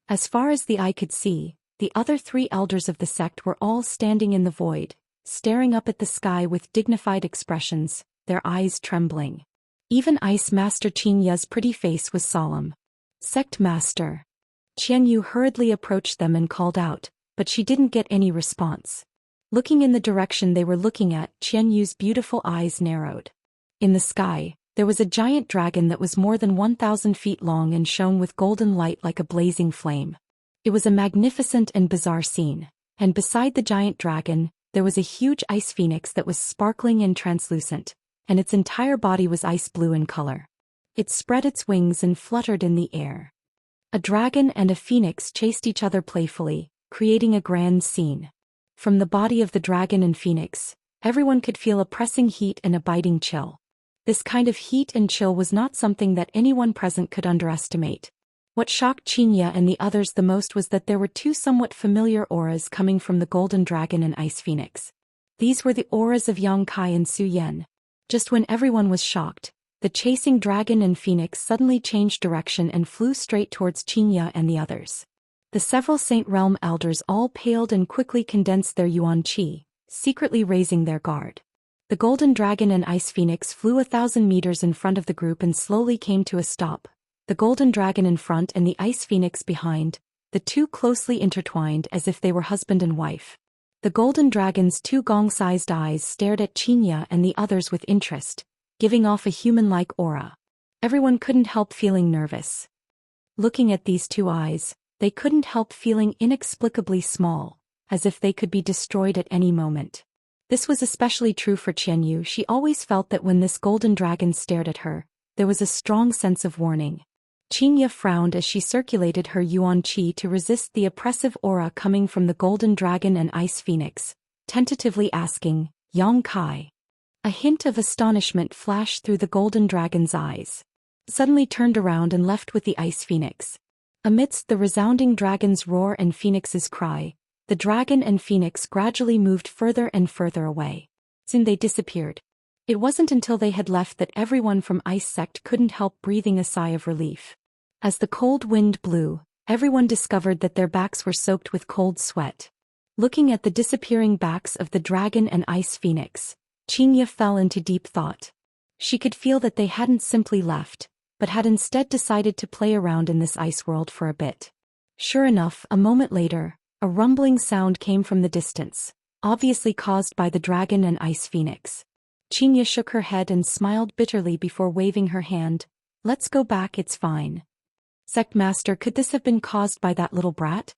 As far as the eye could see, the other 3 elders of the sect were all standing in the void, staring up at the sky with dignified expressions, their eyes trembling. Even Ice Master Xianxia's pretty face was solemn. Sect Master. Xianyu hurriedly approached them and called out, but she didn't get any response. Looking in the direction they were looking at, Xianyu's beautiful eyes narrowed. In the sky, there was a giant dragon that was more than 1,000 feet long and shone with golden light like a blazing flame. It was a magnificent and bizarre scene, and beside the giant dragon, there was a huge ice phoenix that was sparkling and translucent, and its entire body was ice blue in color. It spread its wings and fluttered in the air. A dragon and a phoenix chased each other playfully, creating a grand scene. From the body of the dragon and phoenix, everyone could feel a pressing heat and a biting chill. This kind of heat and chill was not something that anyone present could underestimate. What shocked Xianxia and the others the most was that there were 2 somewhat familiar auras coming from the golden dragon and ice phoenix. These were the auras of Yangkai and Zhou Xian. Just when everyone was shocked, the chasing dragon and phoenix suddenly changed direction and flew straight towards Xianxia and the others. The several Saint Realm elders all paled and quickly condensed their yuan qi, secretly raising their guard. The golden dragon and ice phoenix flew 1,000 meters in front of the group and slowly came to a stop, the golden dragon in front and the ice phoenix behind, the 2 closely intertwined as if they were husband and wife. The golden dragon's 2 gong-sized eyes stared at Xianxia and the others with interest, giving off a human-like aura. Everyone couldn't help feeling nervous. Looking at these 2 eyes, they couldn't help feeling inexplicably small, as if they could be destroyed at any moment. This was especially true for Xianyu. She always felt that when this golden dragon stared at her, there was a strong sense of warning. Xianxia frowned as she circulated her yuan qi to resist the oppressive aura coming from the golden dragon and ice phoenix, tentatively asking, Yang Kai. A hint of astonishment flashed through the golden dragon's eyes. Suddenly turned around and left with the ice phoenix. Amidst the resounding dragon's roar and phoenix's cry, the dragon and phoenix gradually moved further and further away. Soon they disappeared. It wasn't until they had left that everyone from Ice Sect couldn't help breathing a sigh of relief. As the cold wind blew, everyone discovered that their backs were soaked with cold sweat. Looking at the disappearing backs of the dragon and ice phoenix, Xianxia fell into deep thought. She could feel that they hadn't simply left, but had instead decided to play around in this ice world for a bit. Sure enough, a moment later, a rumbling sound came from the distance, obviously caused by the dragon and ice phoenix. Xianxia shook her head and smiled bitterly before waving her hand. Let's go back, it's fine. Sect Master, could this have been caused by that little brat?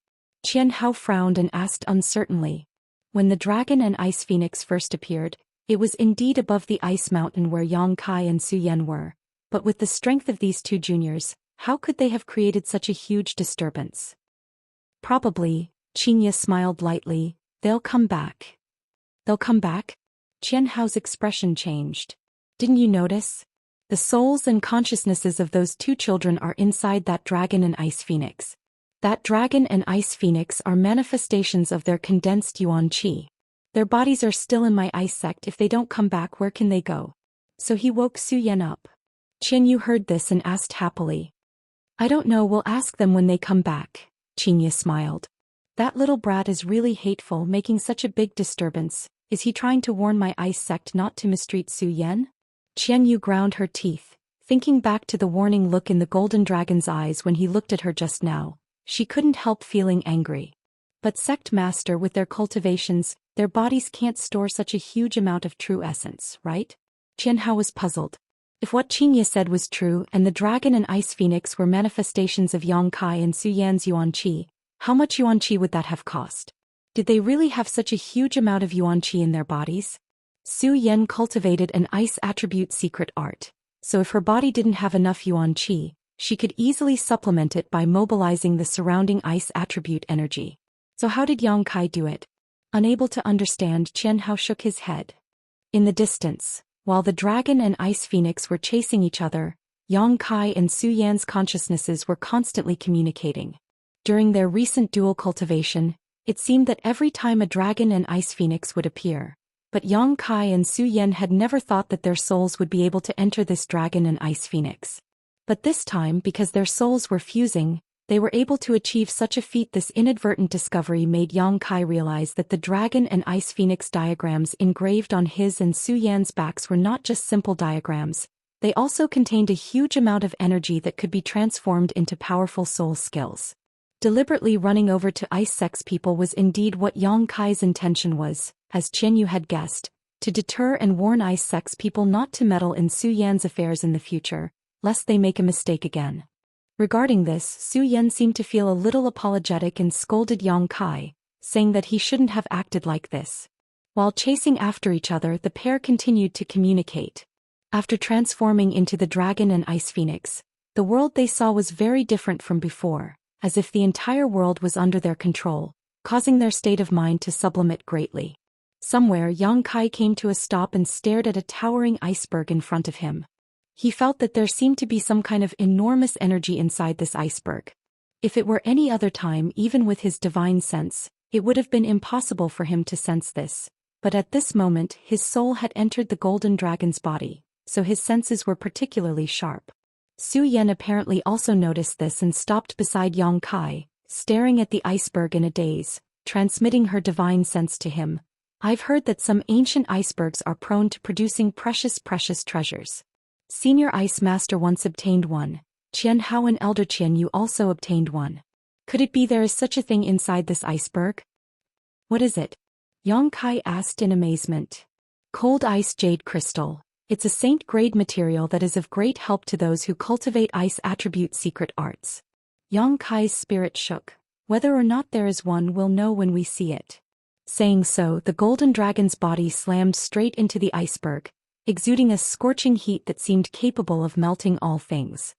Qian Hao frowned and asked uncertainly. When the dragon and ice phoenix first appeared, it was indeed above the ice mountain where Yang Kai and Zhou Xian were, but with the strength of these 2 juniors, how could they have created such a huge disturbance? Probably, Xianxia smiled lightly, they'll come back. They'll come back? Qian Hao's expression changed. Didn't you notice? The souls and consciousnesses of those 2 children are inside that dragon and ice phoenix. That dragon and ice phoenix are manifestations of their condensed yuan qi. Their bodies are still in my ice sect. If they don't come back, where can they go? So he woke Zhou Xian up. Xianyu heard this and asked happily. I don't know, we'll ask them when they come back. Xianxia smiled. That little brat is really hateful, making such a big disturbance. Is he trying to warn my ice sect not to mistreat Zhou Xian? Xianyu ground her teeth, thinking back to the warning look in the golden dragon's eyes when he looked at her just now. She couldn't help feeling angry. But Sect Master, with their cultivations, their bodies can't store such a huge amount of true essence, right? Qian Hao was puzzled. If what Xianxia said was true and the dragon and ice phoenix were manifestations of Yang Kai and Su Yan's yuan qi, how much yuan qi would that have cost? Did they really have such a huge amount of yuan qi in their bodies? Su Yan cultivated an ice attribute secret art, so if her body didn't have enough yuan qi, she could easily supplement it by mobilizing the surrounding ice attribute energy. So how did Yang Kai do it? Unable to understand, Qian Hao shook his head. In the distance, while the dragon and ice phoenix were chasing each other, Yang Kai and Su Yan's consciousnesses were constantly communicating. During their recent dual cultivation, it seemed that every time a dragon and ice phoenix would appear, but Yang Kai and Su Yan had never thought that their souls would be able to enter this dragon and ice phoenix. But this time, because their souls were fusing, they were able to achieve such a feat. This inadvertent discovery made Yang Kai realize that the dragon and ice phoenix diagrams engraved on his and Su Yan's backs were not just simple diagrams, they also contained a huge amount of energy that could be transformed into powerful soul skills. Deliberately running over to ice sex people was indeed what Yang Kai's intention was, as Qianyu had guessed, to deter and warn ice sex people not to meddle in Su Yan's affairs in the future, lest they make a mistake again. Regarding this, Su Yan seemed to feel a little apologetic and scolded Yang Kai, saying that he shouldn't have acted like this. While chasing after each other, the pair continued to communicate. After transforming into the dragon and ice phoenix, the world they saw was very different from before, as if the entire world was under their control, causing their state of mind to sublimate greatly. Somewhere, Yang Kai came to a stop and stared at a towering iceberg in front of him. He felt that there seemed to be some kind of enormous energy inside this iceberg. If it were any other time, even with his divine sense, it would have been impossible for him to sense this. But at this moment, his soul had entered the golden dragon's body, so his senses were particularly sharp. Su Yan apparently also noticed this and stopped beside Yang Kai, staring at the iceberg in a daze, transmitting her divine sense to him. I've heard that some ancient icebergs are prone to producing precious treasures. Senior Ice Master once obtained one. Qian Hao and Elder Qianyu also obtained one. Could it be there is such a thing inside this iceberg? What is it? Yang Kai asked in amazement. Cold ice jade crystal. It's a saint-grade material that is of great help to those who cultivate ice attribute secret arts. Yang Kai's spirit shook. Whether or not there is one, we'll know when we see it. Saying so, the golden dragon's body slammed straight into the iceberg, exuding a scorching heat that seemed capable of melting all things.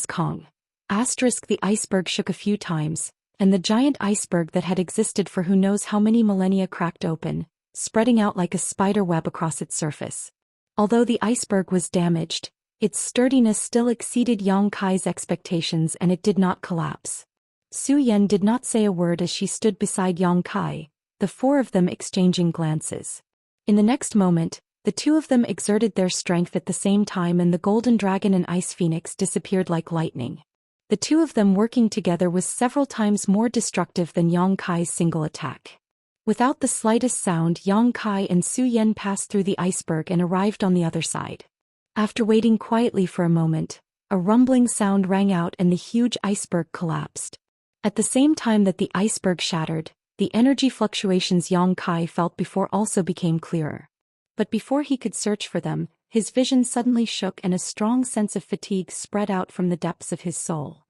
Kong. The iceberg shook a few times, and the giant iceberg that had existed for who knows how many millennia cracked open, spreading out like a spider web across its surface. Although the iceberg was damaged, its sturdiness still exceeded Yang Kai's expectations and it did not collapse. Su Yan did not say a word as she stood beside Yang Kai, the four of them exchanging glances. In the next moment, the two of them exerted their strength at the same time and the golden dragon and ice phoenix disappeared like lightning. The two of them working together was several times more destructive than Yang Kai's single attack. Without the slightest sound, Yang Kai and Su Yan passed through the iceberg and arrived on the other side. After waiting quietly for a moment, a rumbling sound rang out and the huge iceberg collapsed. At the same time that the iceberg shattered, the energy fluctuations Yang Kai felt before also became clearer. But before he could search for them, his vision suddenly shook and a strong sense of fatigue spread out from the depths of his soul.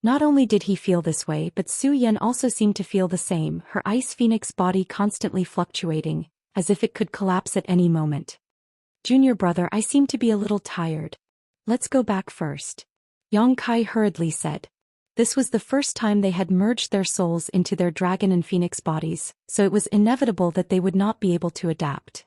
Not only did he feel this way, but Su Yan also seemed to feel the same, her ice phoenix body constantly fluctuating, as if it could collapse at any moment. Junior brother, I seem to be a little tired. Let's go back first. Yang Kai hurriedly said. This was the first time they had merged their souls into their dragon and phoenix bodies, so it was inevitable that they would not be able to adapt.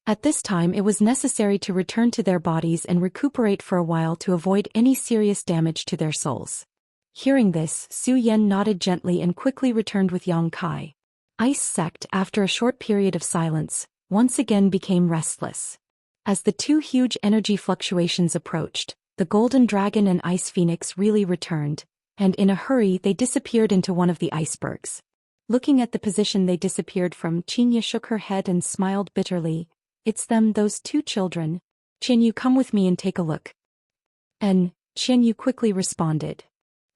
At this time it was necessary to return to their bodies and recuperate for a while to avoid any serious damage to their souls. Hearing this, Su Yan nodded gently and quickly returned with Yang Kai. Ice Sect, after a short period of silence, once again became restless. As the two huge energy fluctuations approached, the golden dragon and ice phoenix really returned, and in a hurry they disappeared into one of the icebergs. Looking at the position they disappeared from, Qianyu shook her head and smiled bitterly. It's them, those two children. Qianyu, come with me and take a look. And Qianyu quickly responded.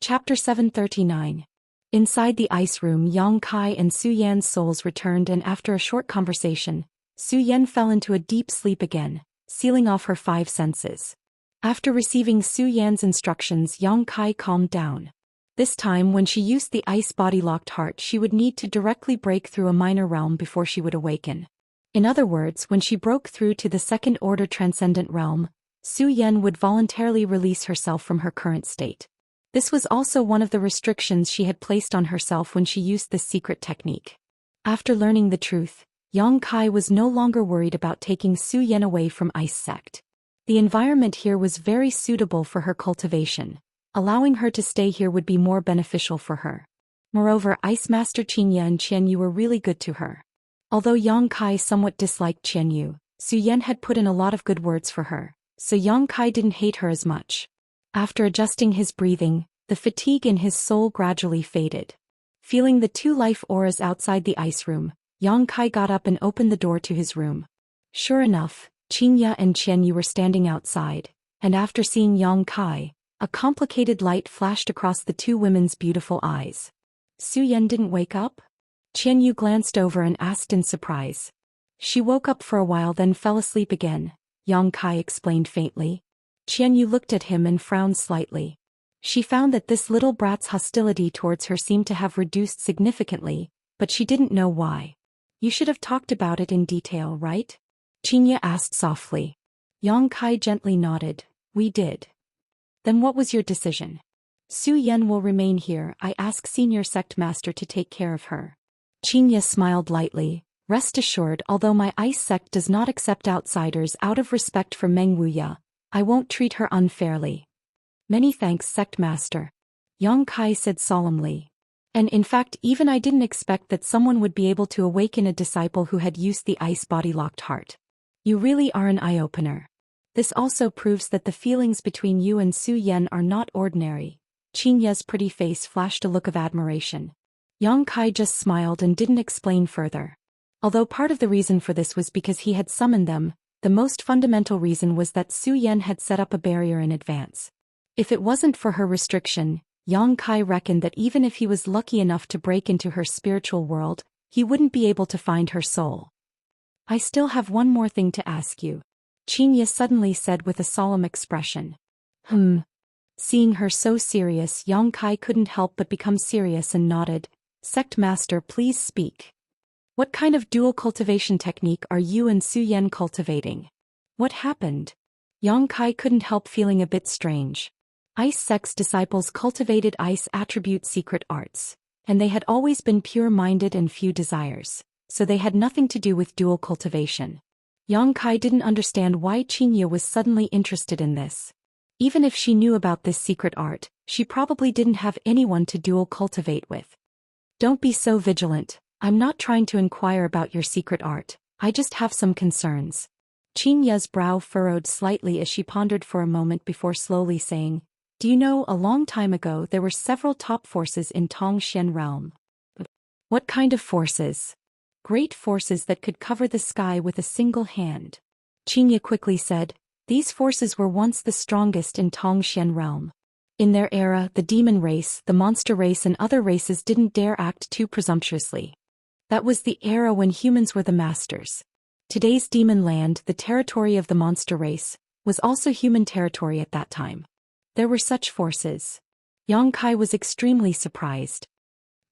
Chapter 739. Inside the ice room, Yang Kai and Su Yan's souls returned and after a short conversation, Su Yan fell into a deep sleep again, sealing off her 5 senses. After receiving Xu Yan's instructions, Yang Kai calmed down. This time when she used the ice body-locked heart, she would need to directly break through a minor realm before she would awaken. In other words, when she broke through to the second-order transcendent realm, Xu Yan would voluntarily release herself from her current state. This was also one of the restrictions she had placed on herself when she used this secret technique. After learning the truth, Yang Kai was no longer worried about taking Xu Yan away from Ice Sect. The environment here was very suitable for her cultivation. Allowing her to stay here would be more beneficial for her. Moreover, Ice Master Xianxia and Qianyu were really good to her. Although Yang Kai somewhat disliked Qianyu, Xu Yan had put in a lot of good words for her, so Yang Kai didn't hate her as much. After adjusting his breathing, the fatigue in his soul gradually faded. Feeling the 2 life auras outside the ice room, Yang Kai got up and opened the door to his room. Sure enough, Xianxia and Qianyu were standing outside, and after seeing Yang Kai, a complicated light flashed across the 2 women's beautiful eyes. Xu Yan didn't wake up? Qianyu glanced over and asked in surprise. She woke up for a while then fell asleep again, Yang Kai explained faintly. Qianyu looked at him and frowned slightly. She found that this little brat's hostility towards her seemed to have reduced significantly, but she didn't know why. You should have talked about it in detail, right? Qianyu asked softly. Yang Kai gently nodded. We did. Then what was your decision? Xu Yan will remain here. I ask Senior Sect Master to take care of her. Qianyu smiled lightly. Rest assured, although my Ice Sect does not accept outsiders out of respect for Meng Wuya, I won't treat her unfairly. Many thanks, Sect Master. Yang Kai said solemnly. And in fact, even I didn't expect that someone would be able to awaken a disciple who had used the ice body-locked heart. You really are an eye-opener. This also proves that the feelings between you and Xu Yan are not ordinary. Qianyu's pretty face flashed a look of admiration. Yang Kai just smiled and didn't explain further. Although part of the reason for this was because he had summoned them, the most fundamental reason was that Xu Yan had set up a barrier in advance. If it wasn't for her restriction, Yang Kai reckoned that even if he was lucky enough to break into her spiritual world, he wouldn't be able to find her soul. I still have one more thing to ask you, Qianyu suddenly said with a solemn expression. Seeing her so serious, Yang Kai couldn't help but become serious and nodded. Sect Master, please speak. What kind of dual cultivation technique are you and Xu Yan cultivating? What happened? Yang Kai couldn't help feeling a bit strange. Ice Sect's disciples cultivated ice attribute secret arts, and they had always been pure-minded and few desires, so they had nothing to do with dual cultivation. Yang Kai didn't understand why Qianyu was suddenly interested in this. Even if she knew about this secret art, she probably didn't have anyone to dual cultivate with. Don't be so vigilant. I'm not trying to inquire about your secret art, I just have some concerns. Qianyu's brow furrowed slightly as she pondered for a moment before slowly saying, Do you know, a long time ago there were several top forces in Tongxian realm. What kind of forces? Great forces that could cover the sky with a single hand. Qianyu quickly said, These forces were once the strongest in Tongxian realm. In their era, the demon race, the monster race and other races didn't dare act too presumptuously. That was the era when humans were the masters. Today's demon land, the territory of the monster race, was also human territory at that time. There were such forces. Yang Kai was extremely surprised.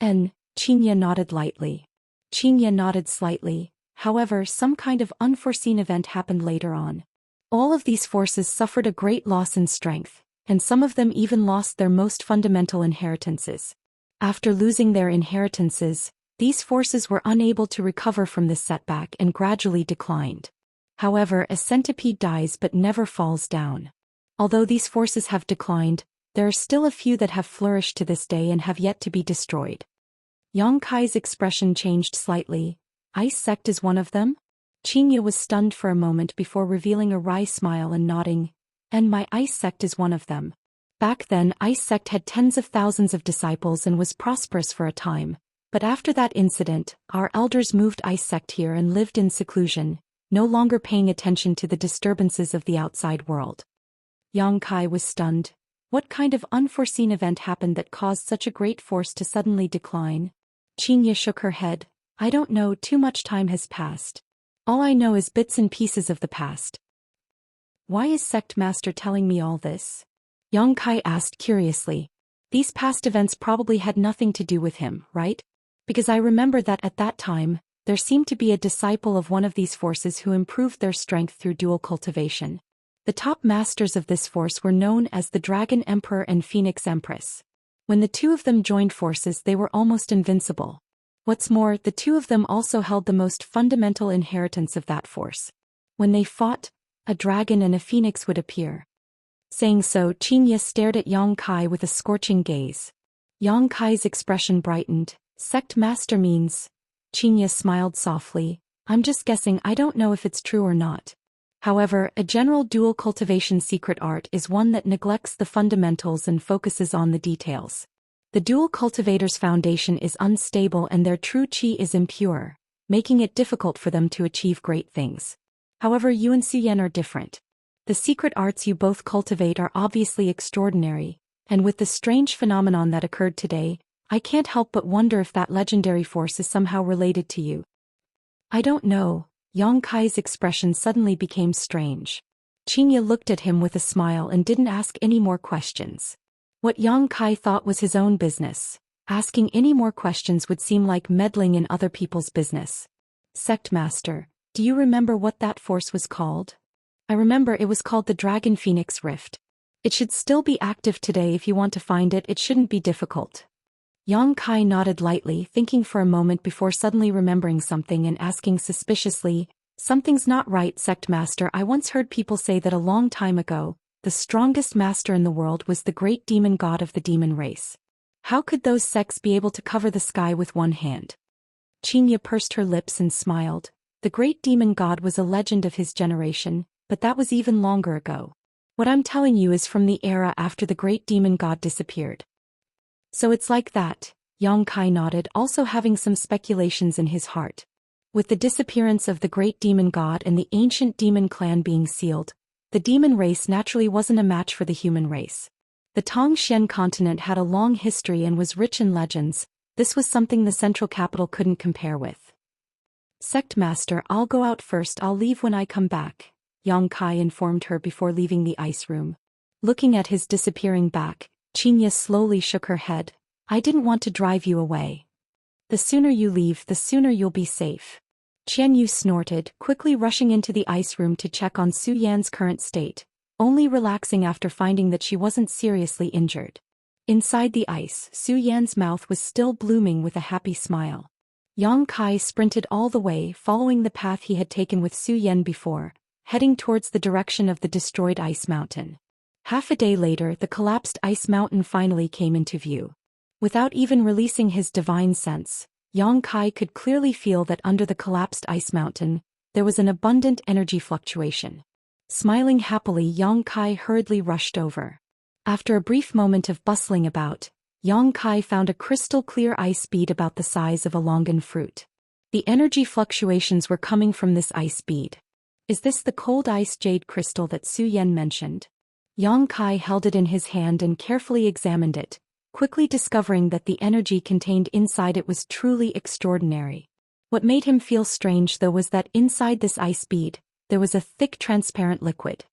Qianyu nodded lightly. Qianyu nodded slightly. However, some kind of unforeseen event happened later on. All of these forces suffered a great loss in strength, and some of them even lost their most fundamental inheritances. After losing their inheritances, these forces were unable to recover from this setback and gradually declined. However, a centipede dies but never falls down. Although these forces have declined, there are still a few that have flourished to this day and have yet to be destroyed. Yang Kai's expression changed slightly. Ice Sect is one of them? Qianyu was stunned for a moment before revealing a wry smile and nodding. And my Ice Sect is one of them. Back then, Ice Sect had tens of thousands of disciples and was prosperous for a time. But after that incident, our elders moved Ice Sect here and lived in seclusion, no longer paying attention to the disturbances of the outside world. Yang Kai was stunned. What kind of unforeseen event happened that caused such a great force to suddenly decline? Qianyu shook her head. I don't know, too much time has passed. All I know is bits and pieces of the past. Why is Sect Master telling me all this? Yang Kai asked curiously. These past events probably had nothing to do with him, right? Because I remember that at that time, there seemed to be a disciple of one of these forces who improved their strength through dual cultivation. The top masters of this force were known as the Dragon Emperor and Phoenix Empress. When the two of them joined forces, they were almost invincible. What's more, the two of them also held the most fundamental inheritance of that force. When they fought, a dragon and a phoenix would appear. Saying so, Xianxia stared at Yang Kai with a scorching gaze. Yang Kai's expression brightened. Sect Master means... Xianxia smiled softly. I'm just guessing, I don't know if it's true or not. However, a general dual cultivation secret art is one that neglects the fundamentals and focuses on the details. The dual cultivator's foundation is unstable and their true qi is impure, making it difficult for them to achieve great things. However, you and Xian are different. The secret arts you both cultivate are obviously extraordinary, and with the strange phenomenon that occurred today, I can't help but wonder if that legendary force is somehow related to you. I don't know. Yang Kai's expression suddenly became strange. Xianxia looked at him with a smile and didn't ask any more questions. What Yang Kai thought was his own business. Asking any more questions would seem like meddling in other people's business. Sect Master, do you remember what that force was called? I remember it was called the Dragon Phoenix Rift. It should still be active today. If you want to find it, it shouldn't be difficult. Yang Kai nodded lightly, thinking for a moment before suddenly remembering something and asking suspiciously, something's not right, Sect Master. I once heard people say that a long time ago, the strongest master in the world was the great demon god of the demon race. How could those sects be able to cover the sky with one hand? Xianxia pursed her lips and smiled. The great demon god was a legend of his generation, but that was even longer ago. What I'm telling you is from the era after the great demon god disappeared. So it's like that, Yang Kai nodded, also having some speculations in his heart. With the disappearance of the great demon god and the ancient demon clan being sealed, the demon race naturally wasn't a match for the human race. The Xian continent had a long history and was rich in legends. This was something the central capital couldn't compare with. Sect Master, I'll go out first. I'll leave when I come back, Yang Kai informed her before leaving the ice room. Looking at his disappearing back, Xianxia slowly shook her head. I didn't want to drive you away. The sooner you leave, the sooner you'll be safe. Qianyu snorted, quickly rushing into the ice room to check on Su Yan's current state, only relaxing after finding that she wasn't seriously injured. Inside the ice, Su Yan's mouth was still blooming with a happy smile. Yang Kai sprinted all the way, following the path he had taken with Su Yan before, heading towards the direction of the destroyed ice mountain. Half a day later, the collapsed ice mountain finally came into view. Without even releasing his divine sense, Yang Kai could clearly feel that under the collapsed ice mountain, there was an abundant energy fluctuation. Smiling happily, Yang Kai hurriedly rushed over. After a brief moment of bustling about, Yang Kai found a crystal-clear ice bead about the size of a longan fruit. The energy fluctuations were coming from this ice bead. Is this the cold ice jade crystal that Su Yan mentioned? Yang Kai held it in his hand and carefully examined it, quickly discovering that the energy contained inside it was truly extraordinary. What made him feel strange though was that inside this ice bead, there was a thick transparent liquid.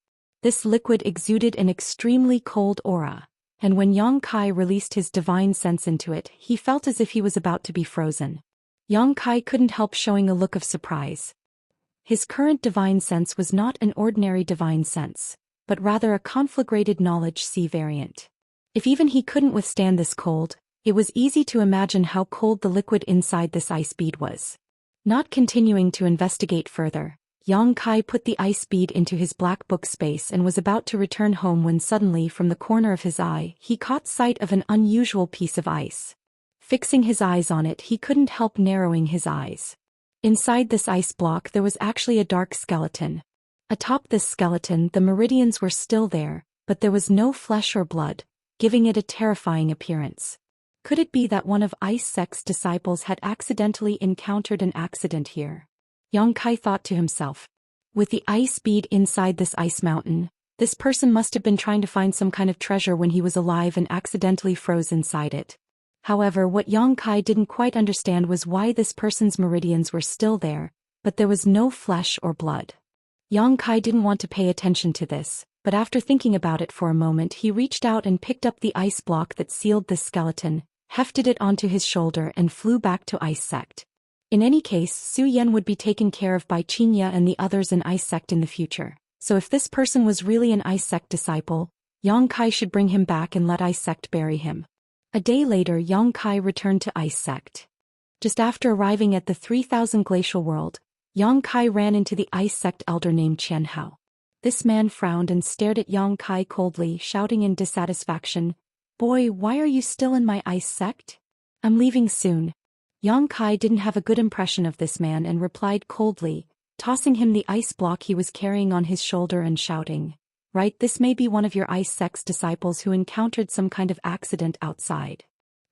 This liquid exuded an extremely cold aura, and when Yang Kai released his divine sense into it, he felt as if he was about to be frozen. Yang Kai couldn't help showing a look of surprise. His current divine sense was not an ordinary divine sense, but rather a conflagrated knowledge C variant. If even he couldn't withstand this cold, it was easy to imagine how cold the liquid inside this ice bead was. Not continuing to investigate further, Yang Kai put the ice bead into his black book space and was about to return home when suddenly from the corner of his eye he caught sight of an unusual piece of ice. Fixing his eyes on it, he couldn't help narrowing his eyes. Inside this ice block there was actually a dark skeleton. Atop this skeleton the meridians were still there, but there was no flesh or blood, giving it a terrifying appearance. Could it be that one of Ice Sect's disciples had accidentally encountered an accident here? Yang Kai thought to himself. With the ice bead inside this ice mountain, this person must have been trying to find some kind of treasure when he was alive and accidentally froze inside it. However, what Yang Kai didn't quite understand was why this person's meridians were still there, but there was no flesh or blood. Yang Kai didn't want to pay attention to this, but after thinking about it for a moment he reached out and picked up the ice block that sealed the skeleton, hefted it onto his shoulder and flew back to Ice Sect. In any case, Zhou Xian would be taken care of by Xianxia and the others in Ice Sect in the future, so if this person was really an Ice Sect disciple, Yang Kai should bring him back and let Ice Sect bury him. A day later Yang Kai returned to Ice Sect. Just after arriving at the 3000 glacial world, Yang Kai ran into the Ice Sect elder named Qian Hao. This man frowned and stared at Yang Kai coldly, shouting in dissatisfaction, "Boy, why are you still in my Ice Sect? I'm leaving soon." Yang Kai didn't have a good impression of this man and replied coldly, tossing him the ice block he was carrying on his shoulder and shouting, "Right, this may be one of your Ice Sect's disciples who encountered some kind of accident outside."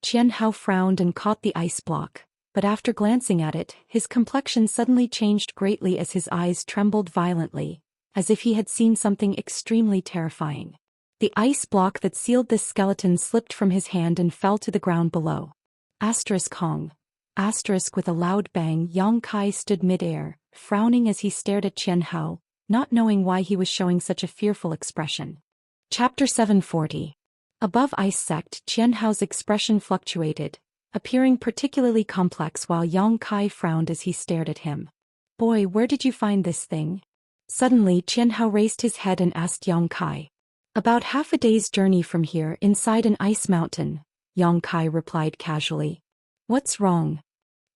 Qian Hao frowned and caught the ice block, but after glancing at it, his complexion suddenly changed greatly as his eyes trembled violently, as if he had seen something extremely terrifying. The ice block that sealed this skeleton slipped from his hand and fell to the ground below. Kong. With a loud bang, Yang Kai stood mid-air, frowning as he stared at Qian Hao, not knowing why he was showing such a fearful expression. Chapter 740. Above Ice Sect, Qian Hao's expression fluctuated, appearing particularly complex while Yang Kai frowned as he stared at him. "Boy, where did you find this thing?" Suddenly Qian Hao raised his head and asked Yang Kai. "About half a day's journey from here, inside an ice mountain," Yang Kai replied casually. "What's wrong?"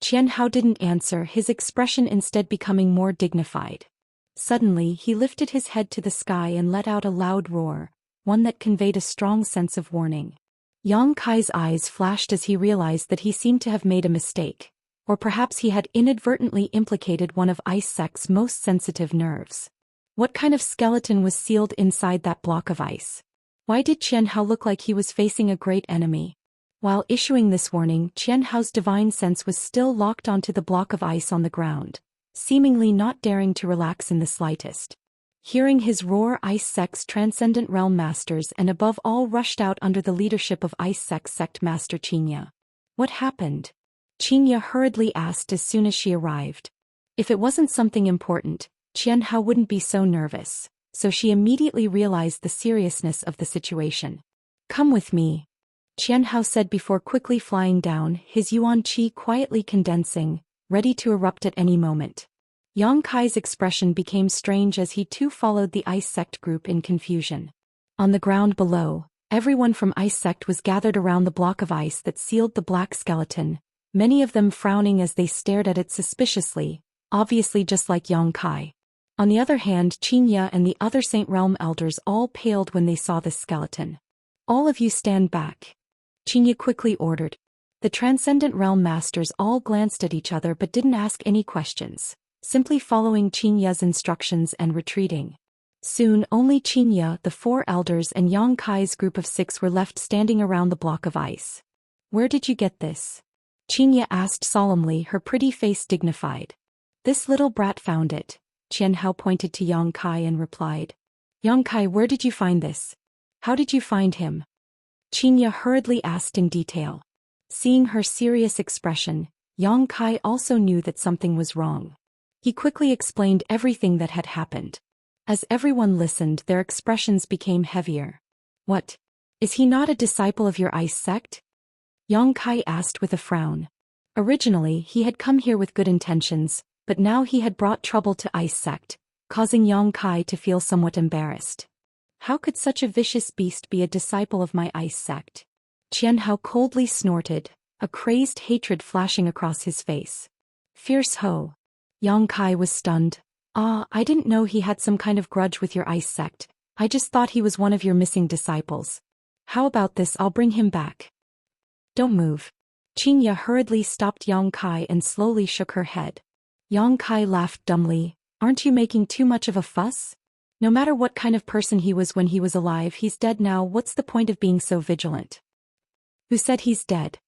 Qian Hao didn't answer, his expression instead becoming more dignified. Suddenly he lifted his head to the sky and let out a loud roar, one that conveyed a strong sense of warning. Yang Kai's eyes flashed as he realized that he seemed to have made a mistake, or perhaps he had inadvertently implicated one of Ice Sect's most sensitive nerves. What kind of skeleton was sealed inside that block of ice? Why did Qian Hao look like he was facing a great enemy? While issuing this warning, Qian Hao's divine sense was still locked onto the block of ice on the ground, seemingly not daring to relax in the slightest. Hearing his roar, Ice Sect's transcendent realm masters and above all rushed out under the leadership of Ice Sect's sect master Xianxia. "What happened?" Xianxia hurriedly asked as soon as she arrived. If it wasn't something important, Qian Hao wouldn't be so nervous, so she immediately realized the seriousness of the situation. "Come with me," Qian Hao said before quickly flying down, his yuan qi quietly condensing, ready to erupt at any moment. Yang Kai's expression became strange as he too followed the Ice Sect group in confusion. On the ground below, everyone from Ice Sect was gathered around the block of ice that sealed the black skeleton, many of them frowning as they stared at it suspiciously, obviously just like Yang Kai. On the other hand, Xianxia and the other Saint Realm elders all paled when they saw this skeleton. "All of you stand back," Xianxia quickly ordered. The Transcendent Realm Masters all glanced at each other but didn't ask any questions, simply following Xianxia's instructions and retreating. Soon only Xianxia, the 4 elders and Yang Kai's group of 6 were left standing around the block of ice. "Where did you get this?" Xianxia asked solemnly, her pretty face dignified. "This little brat found it," Qian Hao pointed to Yang Kai and replied. "Yang Kai, where did you find this? How did you find him?" Xianxia hurriedly asked in detail. Seeing her serious expression, Yang Kai also knew that something was wrong. He quickly explained everything that had happened. As everyone listened, their expressions became heavier. "What? Is he not a disciple of your Ice Sect?" Yang Kai asked with a frown. Originally, he had come here with good intentions, but now he had brought trouble to Ice Sect, causing Yang Kai to feel somewhat embarrassed. "How could such a vicious beast be a disciple of my Ice Sect?" Qian Hao coldly snorted, a crazed hatred flashing across his face. "Fierce Ho." Yang Kai was stunned. I didn't know he had some kind of grudge with your Ice Sect. I just thought he was one of your missing disciples. How about this, I'll bring him back." "Don't move." Xianxia hurriedly stopped Yang Kai and slowly shook her head. Yang Kai laughed dumbly. "Aren't you making too much of a fuss? No matter what kind of person he was when he was alive, he's dead now. What's the point of being so vigilant?" "Who said he's dead?"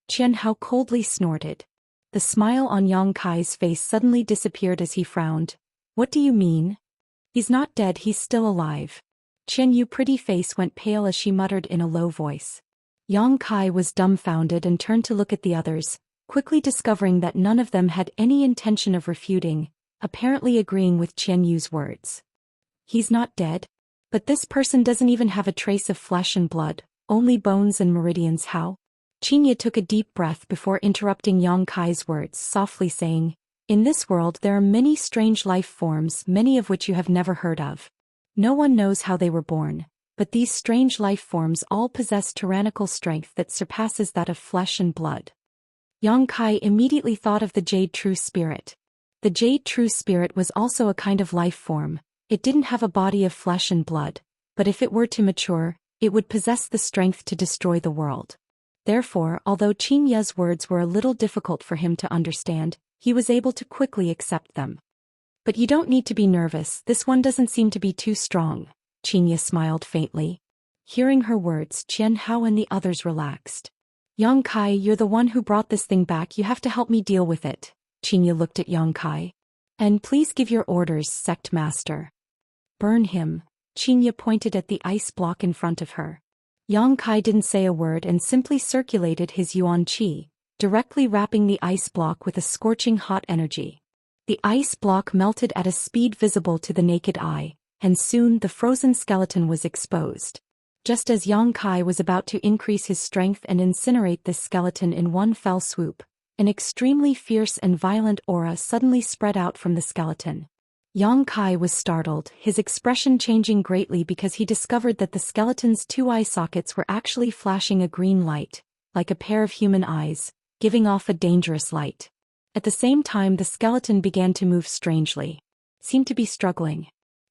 Qian Hao coldly snorted. The smile on Yang Kai's face suddenly disappeared as he frowned. "What do you mean?" "He's not dead, he's still alive." Qian Yu's pretty face went pale as she muttered in a low voice. Yang Kai was dumbfounded and turned to look at the others, quickly discovering that none of them had any intention of refuting, apparently agreeing with Qian Yu's words. He's not dead? But this person doesn't even have a trace of flesh and blood, only bones and meridians. How? Qinya took a deep breath before interrupting Yang Kai's words, softly saying, "In this world there are many strange life forms, many of which you have never heard of. No one knows how they were born, but these strange life forms all possess tyrannical strength that surpasses that of flesh and blood." Yang Kai immediately thought of the Jade True Spirit. The Jade True Spirit was also a kind of life form. It didn't have a body of flesh and blood, but if it were to mature, it would possess the strength to destroy the world. Therefore, although Qin Ye's words were a little difficult for him to understand, he was able to quickly accept them. "But you don't need to be nervous, this one doesn't seem to be too strong," Qin Ye smiled faintly. Hearing her words, Qian Hao and the others relaxed. "Yang Kai, you're the one who brought this thing back, you have to help me deal with it." Qin Ye looked at Yang Kai. "And please give your orders, Sect Master." "Burn him." Qin Ye pointed at the ice block in front of her. Yang Kai didn't say a word and simply circulated his yuan qi, directly wrapping the ice block with a scorching hot energy. The ice block melted at a speed visible to the naked eye, and soon the frozen skeleton was exposed. Just as Yang Kai was about to increase his strength and incinerate this skeleton in one fell swoop, an extremely fierce and violent aura suddenly spread out from the skeleton. Yang Kai was startled, his expression changing greatly because he discovered that the skeleton's two eye sockets were actually flashing a green light, like a pair of human eyes, giving off a dangerous light. At the same time the skeleton began to move strangely. Seemed to be struggling.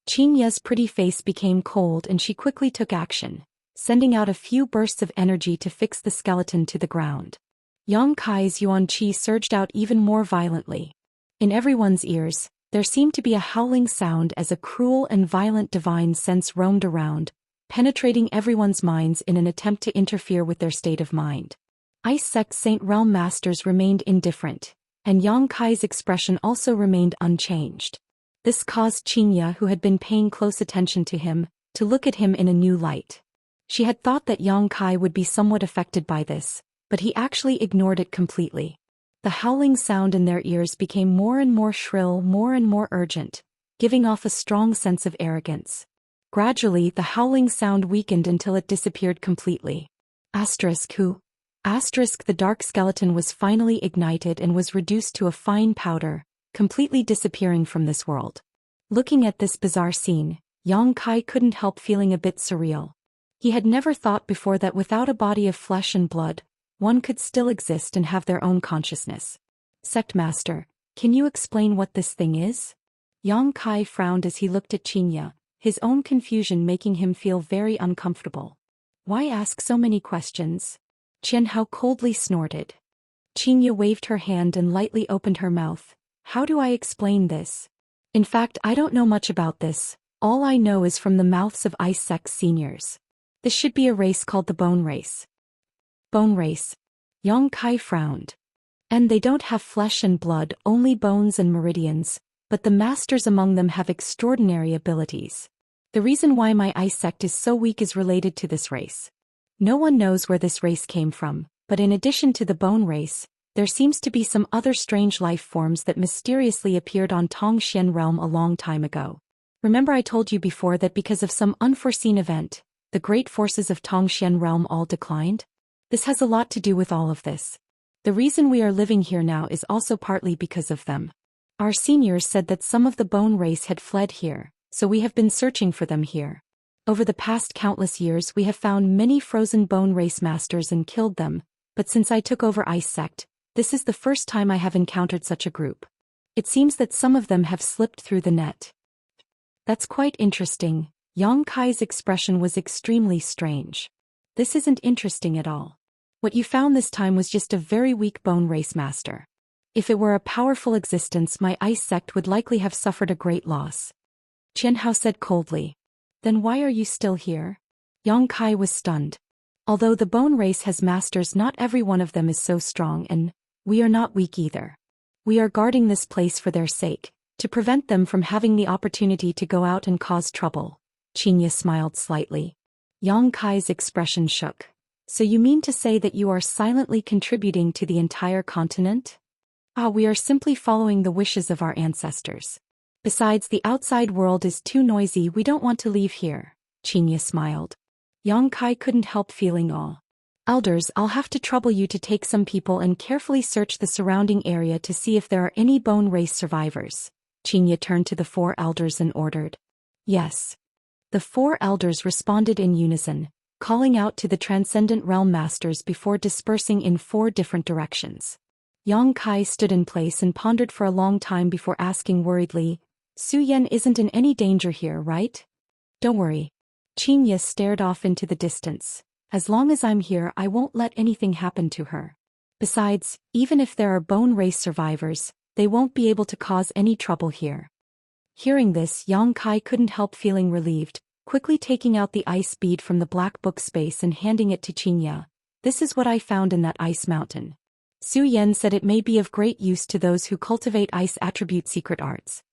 Qin Ye's pretty face became cold and she quickly took action, sending out a few bursts of energy to fix the skeleton to the ground. Yang Kai's yuan qi surged out even more violently. In everyone's ears, there seemed to be a howling sound as a cruel and violent divine sense roamed around, penetrating everyone's minds in an attempt to interfere with their state of mind. Ice Sect Saint Realm Masters remained indifferent, and Yang Kai's expression also remained unchanged. This caused Qinya, who had been paying close attention to him, to look at him in a new light. She had thought that Yang Kai would be somewhat affected by this, but he actually ignored it completely. The howling sound in their ears became more and more shrill, more and more urgent, giving off a strong sense of arrogance. Gradually, the howling sound weakened until it disappeared completely. Who? The dark skeleton was finally ignited and was reduced to a fine powder, completely disappearing from this world. Looking at this bizarre scene, Yang Kai couldn't help feeling a bit surreal. He had never thought before that without a body of flesh and blood, one could still exist and have their own consciousness. "Sect Master, can you explain what this thing is?" Yang Kai frowned as he looked at Qinya, his own confusion making him feel very uncomfortable. "Why ask so many questions?" Qian Hao coldly snorted. Qinya waved her hand and lightly opened her mouth. "How do I explain this? In fact, I don't know much about this, all I know is from the mouths of Ice Sect seniors. This should be a race called the Bone Race." "Bone Race?" Yang Kai frowned. "And they don't have flesh and blood, only bones and meridians, but the masters among them have extraordinary abilities. The reason why my Ice Sect is so weak is related to this race. No one knows where this race came from, but in addition to the Bone Race, there seems to be some other strange life forms that mysteriously appeared on Tongxian Realm a long time ago. Remember I told you before that because of some unforeseen event, the great forces of Tongxian Realm all declined? This has a lot to do with all of this. The reason we are living here now is also partly because of them. Our seniors said that some of the Bone Race had fled here, so we have been searching for them here. Over the past countless years we have found many frozen Bone Race masters and killed them, but since I took over Ice Sect, this is the first time I have encountered such a group. It seems that some of them have slipped through the net." "That's quite interesting." Yang Kai's expression was extremely strange. "This isn't interesting at all. What you found this time was just a very weak Bone Race master. If it were a powerful existence, my Ice Sect would likely have suffered a great loss." Qian Hao said coldly. "Then why are you still here?" Yang Kai was stunned. "Although the Bone Race has masters, not every one of them is so strong, and we are not weak either. We are guarding this place for their sake, to prevent them from having the opportunity to go out and cause trouble." Qinya smiled slightly. Yang Kai's expression shook. "So you mean to say that you are silently contributing to the entire continent?" Ah, we are simply following the wishes of our ancestors. Besides, the outside world is too noisy, we don't want to leave here, Xianxia smiled. Yang Kai couldn't help feeling awe. Elders, I'll have to trouble you to take some people and carefully search the surrounding area to see if there are any bone race survivors. Xianxia turned to the 4 elders and ordered. Yes. The 4 elders responded in unison, calling out to the Transcendent Realm Masters before dispersing in 4 different directions. Yang Kai stood in place and pondered for a long time before asking worriedly, Zhou Xian isn't in any danger here, right? Don't worry. Xianxia stared off into the distance. As long as I'm here, I won't let anything happen to her. Besides, even if there are bone race survivors, they won't be able to cause any trouble here. Hearing this, Yang Kai couldn't help feeling relieved, quickly taking out the ice bead from the black book space and handing it to Xianxia. This is what I found in that ice mountain. Zhou Xian said it may be of great use to those who cultivate ice attribute secret arts.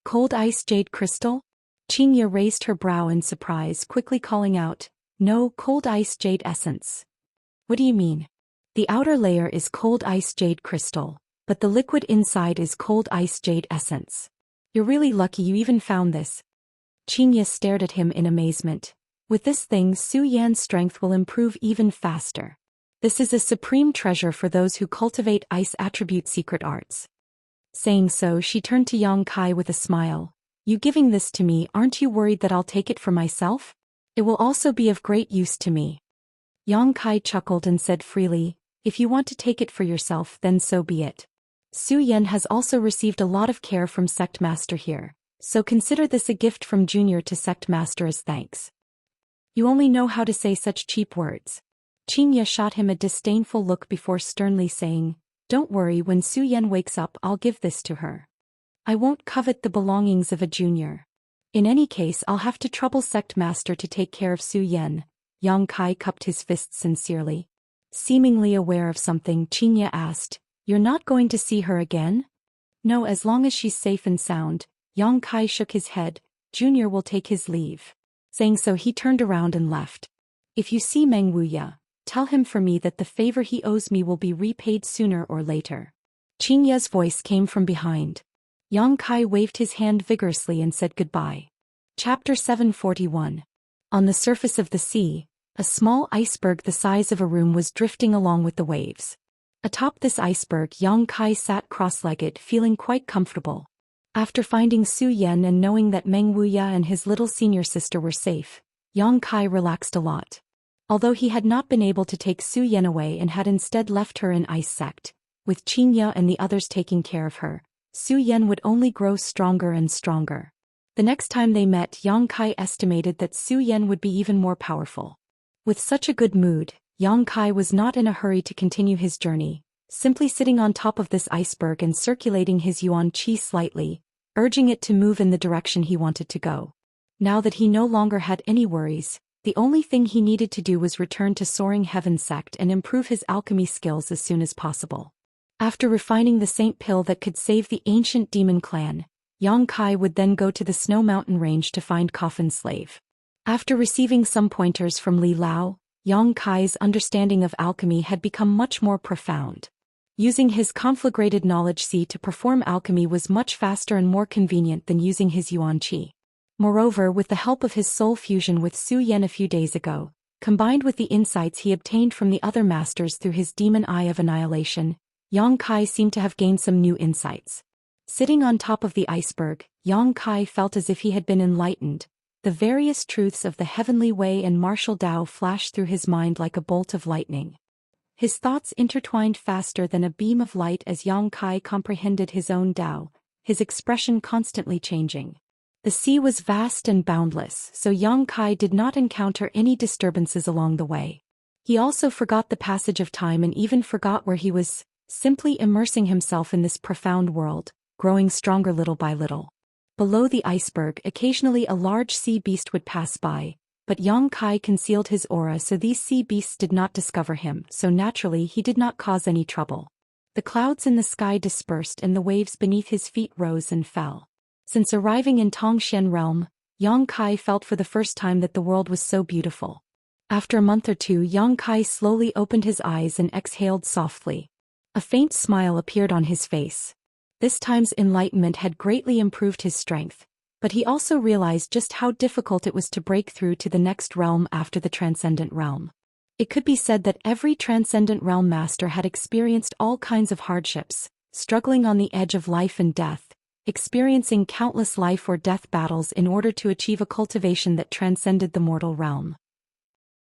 Cold ice jade crystal? Xianxia raised her brow in surprise, quickly calling out, No, cold ice jade essence. What do you mean? The outer layer is cold ice jade crystal, but the liquid inside is cold ice jade essence. You're really lucky you even found this. Xianxia stared at him in amazement. With this thing, Zhou Yan's strength will improve even faster. This is a supreme treasure for those who cultivate ice attribute secret arts. Saying so, she turned to Yang Kai with a smile. You giving this to me, aren't you worried that I'll take it for myself? It will also be of great use to me. Yang Kai chuckled and said freely, If you want to take it for yourself, then so be it. Zhou Xian has also received a lot of care from Sect Master here, so consider this a gift from Junior to Sect Master as thanks. You only know how to say such cheap words. Xianxia shot him a disdainful look before sternly saying, Don't worry, when Zhou Xian wakes up I'll give this to her. I won't covet the belongings of a junior. In any case, I'll have to trouble Sect Master to take care of Zhou Xian. Yang Kai cupped his fists sincerely. Seemingly aware of something, Xianxia asked, You're not going to see her again? No, as long as she's safe and sound. Yang Kai shook his head. Junior will take his leave. Saying so, he turned around and left. If you see Meng Wuya, tell him for me that the favor he owes me will be repaid sooner or later. Xianxia's voice came from behind. Yang Kai waved his hand vigorously and said goodbye. Chapter 741. On the surface of the sea, a small iceberg the size of a room was drifting along with the waves. Atop this iceberg, Yang Kai sat cross-legged, feeling quite comfortable. After finding Zhou Xian and knowing that Meng Wuya and his little senior sister were safe, Yang Kai relaxed a lot. Although he had not been able to take Zhou Xian away and had instead left her in Ice Sect, with Xianxia and the others taking care of her, Zhou Xian would only grow stronger and stronger. The next time they met, Yang Kai estimated that Zhou Xian would be even more powerful. With such a good mood, Yang Kai was not in a hurry to continue his journey, simply sitting on top of this iceberg and circulating his yuan qi slightly, urging it to move in the direction he wanted to go. Now that he no longer had any worries, the only thing he needed to do was return to Soaring Heaven Sect and improve his alchemy skills as soon as possible. After refining the Saint Pill that could save the ancient demon clan, Yang Kai would then go to the Snow Mountain Range to find Coffin Slave. After receiving some pointers from Li Lao, Yang Kai's understanding of alchemy had become much more profound. Using his conflagrated knowledge C to perform alchemy was much faster and more convenient than using his yuan qi. Moreover, with the help of his soul fusion with Zhou Xian a few days ago, combined with the insights he obtained from the other masters through his demon eye of annihilation, Yang Kai seemed to have gained some new insights. Sitting on top of the iceberg, Yang Kai felt as if he had been enlightened. The various truths of the heavenly way and martial Tao flashed through his mind like a bolt of lightning. His thoughts intertwined faster than a beam of light as Yang Kai comprehended his own Tao, his expression constantly changing. The sea was vast and boundless, so Yang Kai did not encounter any disturbances along the way. He also forgot the passage of time and even forgot where he was, simply immersing himself in this profound world, growing stronger little by little. Below the iceberg, occasionally a large sea beast would pass by, but Yang Kai concealed his aura so these sea beasts did not discover him, so naturally he did not cause any trouble. The clouds in the sky dispersed and the waves beneath his feet rose and fell. Since arriving in Tongxian realm, Yang Kai felt for the first time that the world was so beautiful. After a month or two, Yang Kai slowly opened his eyes and exhaled softly. A faint smile appeared on his face. This time's enlightenment had greatly improved his strength, but he also realized just how difficult it was to break through to the next realm after the transcendent realm. It could be said that every transcendent realm master had experienced all kinds of hardships, struggling on the edge of life and death, experiencing countless life or death battles in order to achieve a cultivation that transcended the mortal realm.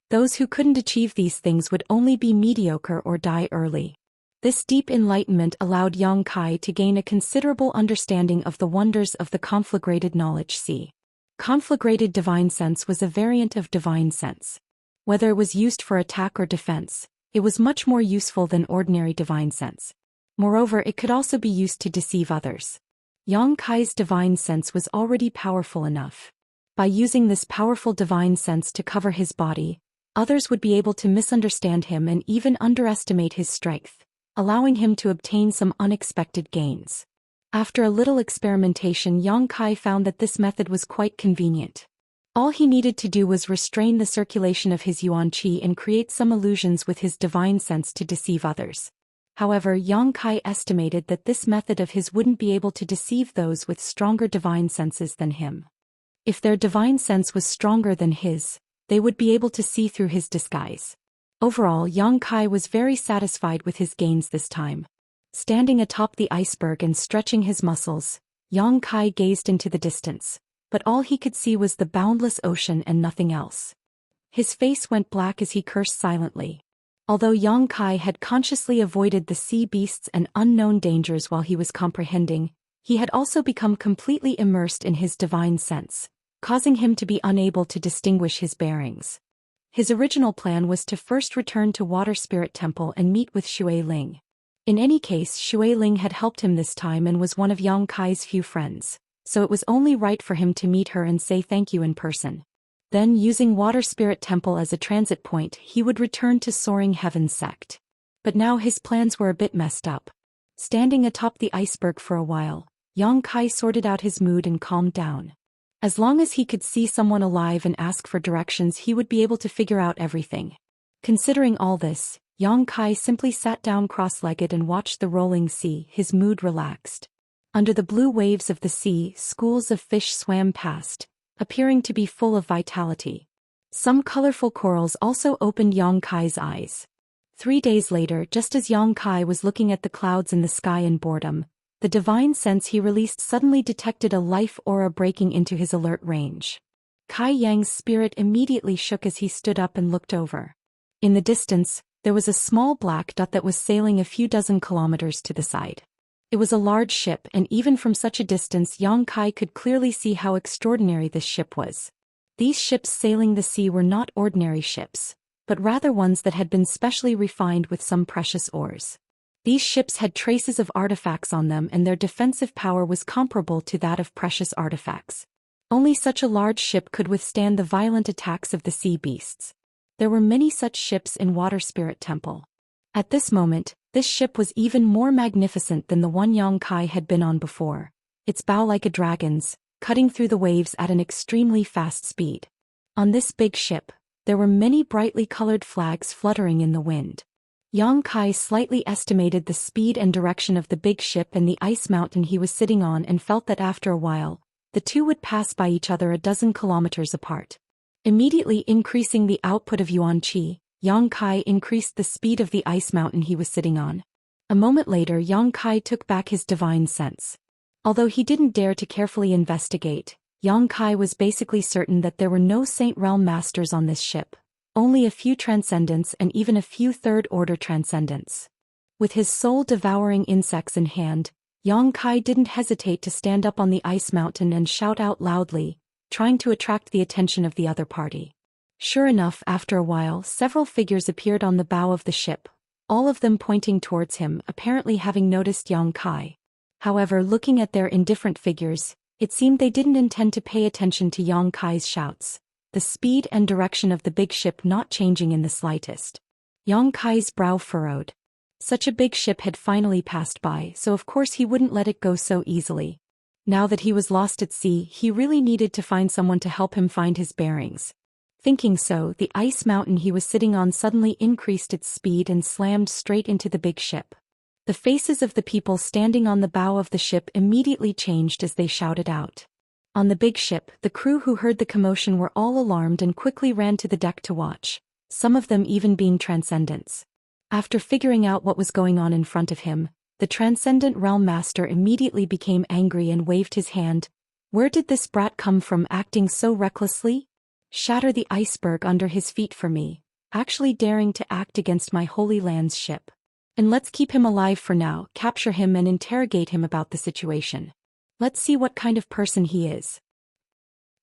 Those who couldn't achieve these things would only be mediocre or die early. This deep enlightenment allowed Yang Kai to gain a considerable understanding of the wonders of the conflagrated knowledge sea. Conflagrated divine sense was a variant of divine sense. Whether it was used for attack or defense, it was much more useful than ordinary divine sense. Moreover, it could also be used to deceive others. Yang Kai's divine sense was already powerful enough. By using this powerful divine sense to cover his body, others would be able to misunderstand him and even underestimate his strength, allowing him to obtain some unexpected gains. After a little experimentation, Yang Kai found that this method was quite convenient. All he needed to do was restrain the circulation of his yuan qi and create some illusions with his divine sense to deceive others. However, Yang Kai estimated that this method of his wouldn't be able to deceive those with stronger divine senses than him. If their divine sense was stronger than his, they would be able to see through his disguise. Overall, Yang Kai was very satisfied with his gains this time. Standing atop the iceberg and stretching his muscles, Yang Kai gazed into the distance, but all he could see was the boundless ocean and nothing else. His face went black as he cursed silently. Although Yang Kai had consciously avoided the sea beasts and unknown dangers while he was comprehending, he had also become completely immersed in his divine sense, causing him to be unable to distinguish his bearings. His original plan was to first return to Water Spirit Temple and meet with Xue Ling. In any case, Xue Ling had helped him this time and was one of Yang Kai's few friends, so it was only right for him to meet her and say thank you in person. Then, using Water Spirit Temple as a transit point, he would return to Soaring Heaven Sect. But now his plans were a bit messed up. Standing atop the iceberg for a while, Yang Kai sorted out his mood and calmed down. As long as he could see someone alive and ask for directions, he would be able to figure out everything. Considering all this, Yang Kai simply sat down cross-legged and watched the rolling sea, his mood relaxed. Under the blue waves of the sea, schools of fish swam past, appearing to be full of vitality. Some colorful corals also opened Yang Kai's eyes. 3 days later, just as Yang Kai was looking at the clouds in the sky in boredom, the divine sense he released suddenly detected a life aura breaking into his alert range. Kai Yang's spirit immediately shook as he stood up and looked over. In the distance, there was a small black dot that was sailing a few dozen kilometers to the side. It was a large ship, and even from such a distance Yang Kai could clearly see how extraordinary this ship was. These ships sailing the sea were not ordinary ships, but rather ones that had been specially refined with some precious ores. These ships had traces of artifacts on them, and their defensive power was comparable to that of precious artifacts. Only such a large ship could withstand the violent attacks of the sea beasts. There were many such ships in Water Spirit Temple. At this moment, this ship was even more magnificent than the one Yang Kai had been on before, its bow like a dragon's, cutting through the waves at an extremely fast speed. On this big ship, there were many brightly colored flags fluttering in the wind. Yang Kai slightly estimated the speed and direction of the big ship and the ice mountain he was sitting on and felt that after a while, the two would pass by each other a dozen kilometers apart. Immediately increasing the output of yuan qi, Yang Kai increased the speed of the ice mountain he was sitting on. A moment later, Yang Kai took back his divine sense. Although he didn't dare to carefully investigate, Yang Kai was basically certain that there were no Saint Realm Masters on this ship, only a few Transcendents and even a few Third-Order Transcendents. With his soul-devouring insects in hand, Yang Kai didn't hesitate to stand up on the ice mountain and shout out loudly, trying to attract the attention of the other party. Sure enough, after a while, several figures appeared on the bow of the ship, all of them pointing towards him, apparently having noticed Yang Kai. However, looking at their indifferent figures, it seemed they didn't intend to pay attention to Yang Kai's shouts, the speed and direction of the big ship not changing in the slightest. Yang Kai's brow furrowed. Such a big ship had finally passed by, so of course he wouldn't let it go so easily. Now that he was lost at sea, he really needed to find someone to help him find his bearings. Thinking so, the ice mountain he was sitting on suddenly increased its speed and slammed straight into the big ship. The faces of the people standing on the bow of the ship immediately changed as they shouted out. On the big ship, the crew who heard the commotion were all alarmed and quickly ran to the deck to watch, some of them even being transcendents. After figuring out what was going on in front of him, the Transcendent Realm Master immediately became angry and waved his hand. Where did this brat come from acting so recklessly? Shatter the iceberg under his feet for me, actually daring to act against my Holy Land's ship. And let's keep him alive for now, capture him and interrogate him about the situation. Let's see what kind of person he is.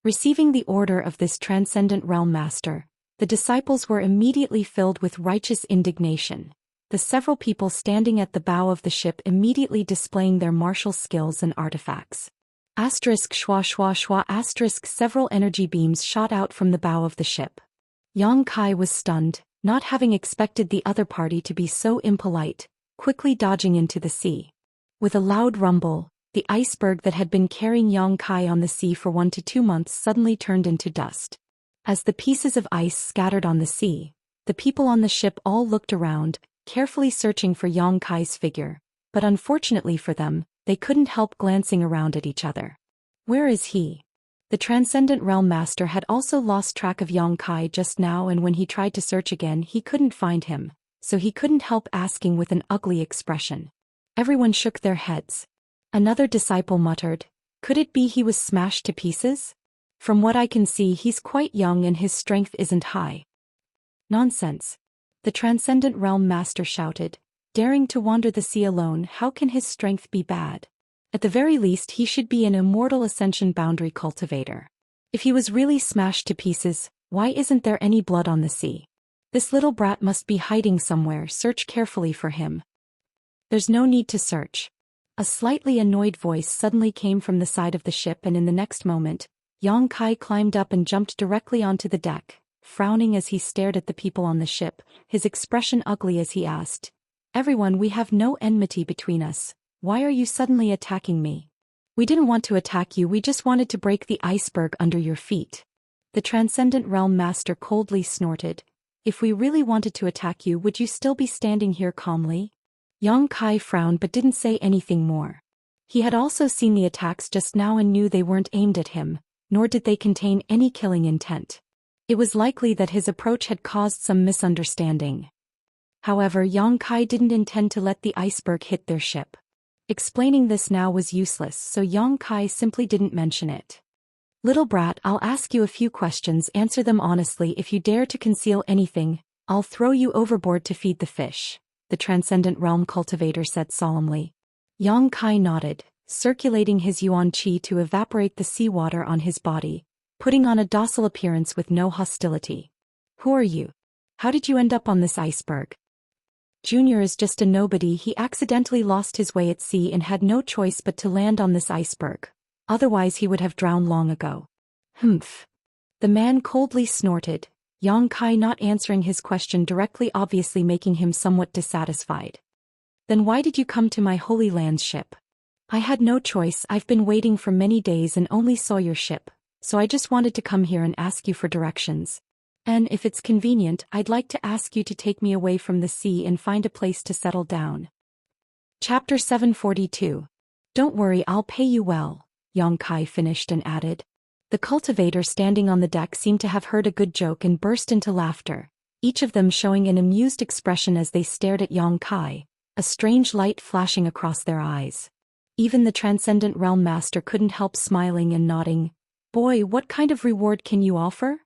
Receiving the order of this Transcendent Realm Master, the disciples were immediately filled with righteous indignation. The several people standing at the bow of the ship immediately displaying their martial skills and artifacts. Asterisk schwa schwa schwa asterisk several energy beams shot out from the bow of the ship. Yang Kai was stunned, not having expected the other party to be so impolite, quickly dodging into the sea. With a loud rumble, the iceberg that had been carrying Yang Kai on the sea for 1 to 2 months suddenly turned into dust. As the pieces of ice scattered on the sea, the people on the ship all looked around, carefully searching for Yang Kai's figure, but unfortunately for them, they couldn't help glancing around at each other. Where is he? The Transcendent Realm Master had also lost track of Yang Kai just now, and when he tried to search again he couldn't find him, so he couldn't help asking with an ugly expression. Everyone shook their heads. Another disciple muttered, "Could it be he was smashed to pieces? From what I can see he's quite young and his strength isn't high." "Nonsense!" the Transcendent Realm Master shouted, "daring to wander the sea alone, how can his strength be bad? At the very least he should be an Immortal Ascension boundary cultivator. If he was really smashed to pieces, why isn't there any blood on the sea? This little brat must be hiding somewhere, search carefully for him." "There's no need to search." A slightly annoyed voice suddenly came from the side of the ship, and in the next moment, Yang Kai climbed up and jumped directly onto the deck, frowning as he stared at the people on the ship, his expression ugly as he asked, "Everyone, we have no enmity between us. Why are you suddenly attacking me?" "We didn't want to attack you, we just wanted to break the iceberg under your feet." The Transcendent Realm Master coldly snorted, "If we really wanted to attack you, would you still be standing here calmly?" Yang Kai frowned but didn't say anything more. He had also seen the attacks just now and knew they weren't aimed at him, nor did they contain any killing intent. It was likely that his approach had caused some misunderstanding. However, Yang Kai didn't intend to let the iceberg hit their ship. Explaining this now was useless, so Yang Kai simply didn't mention it. "Little brat, I'll ask you a few questions, answer them honestly. If you dare to conceal anything, I'll throw you overboard to feed the fish," the Transcendent Realm Cultivator said solemnly. Yang Kai nodded, circulating his yuan qi to evaporate the seawater on his body, putting on a docile appearance with no hostility. "Who are you? How did you end up on this iceberg?" "Junior is just a nobody. He accidentally lost his way at sea and had no choice but to land on this iceberg. Otherwise he would have drowned long ago." "Humph." The man coldly snorted, Yang Kai not answering his question directly, obviously making him somewhat dissatisfied. "Then why did you come to my Holy Land's ship?" "I had no choice. I've been waiting for many days and only saw your ship, so I just wanted to come here and ask you for directions. And if it's convenient, I'd like to ask you to take me away from the sea and find a place to settle down." Chapter 742. "Don't worry, I'll pay you well," Yang Kai finished and added. The cultivator standing on the deck seemed to have heard a good joke and burst into laughter, each of them showing an amused expression as they stared at Yang Kai, a strange light flashing across their eyes. Even the Transcendent Realm Master couldn't help smiling and nodding. "Boy, what kind of reward can you offer?"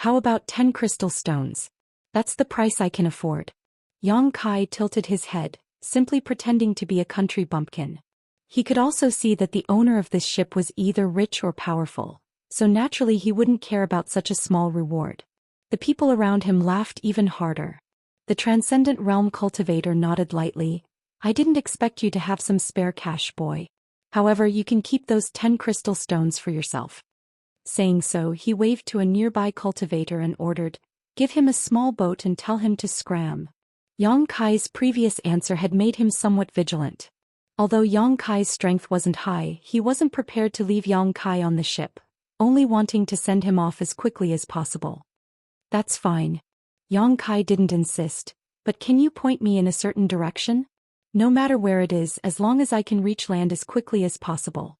"How about 10 crystal stones? That's the price I can afford." Yang Kai tilted his head, simply pretending to be a country bumpkin. He could also see that the owner of this ship was either rich or powerful, so naturally he wouldn't care about such a small reward. The people around him laughed even harder. The Transcendent Realm Cultivator nodded lightly. "I didn't expect you to have some spare cash, boy. However, you can keep those 10 crystal stones for yourself." Saying so, he waved to a nearby cultivator and ordered, "Give him a small boat and tell him to scram." Yang Kai's previous answer had made him somewhat vigilant. Although Yang Kai's strength wasn't high, he wasn't prepared to leave Yang Kai on the ship, only wanting to send him off as quickly as possible. "That's fine." Yang Kai didn't insist, "But can you point me in a certain direction?" No matter where it is, as long as I can reach land as quickly as possible.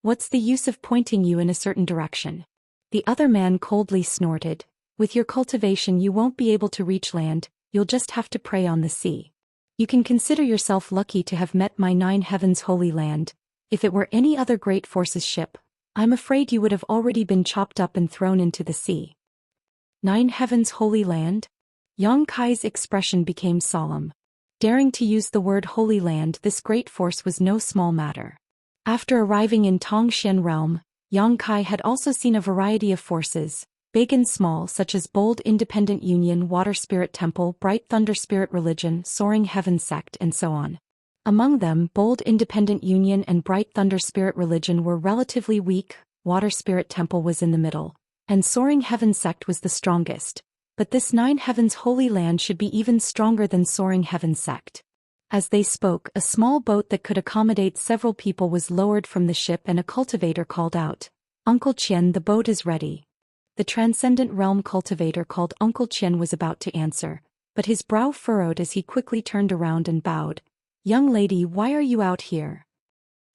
What's the use of pointing you in a certain direction? The other man coldly snorted. With your cultivation you won't be able to reach land, you'll just have to prey on the sea. You can consider yourself lucky to have met my 9 heavens holy land. If it were any other great force's ship, I'm afraid you would have already been chopped up and thrown into the sea. 9 heavens holy land? Yang Kai's expression became solemn. Daring to use the word holy land, this great force was no small matter. After arriving in Zhou Xian realm, Yang Kai had also seen a variety of forces, big and small, such as Bold Independent Union, Water Spirit Temple, Bright Thunder Spirit Religion, Soaring Heaven Sect, and so on. Among them, Bold Independent Union and Bright Thunder Spirit Religion were relatively weak, Water Spirit Temple was in the middle, and Soaring Heaven Sect was the strongest. But this 9 heavens holy land should be even stronger than Soaring Heaven Sect. As they spoke, a small boat that could accommodate several people was lowered from the ship and a cultivator called out, "Uncle Qian, the boat is ready." The Transcendent Realm cultivator called Uncle Qian was about to answer, but his brow furrowed as he quickly turned around and bowed. "Young lady, why are you out here?"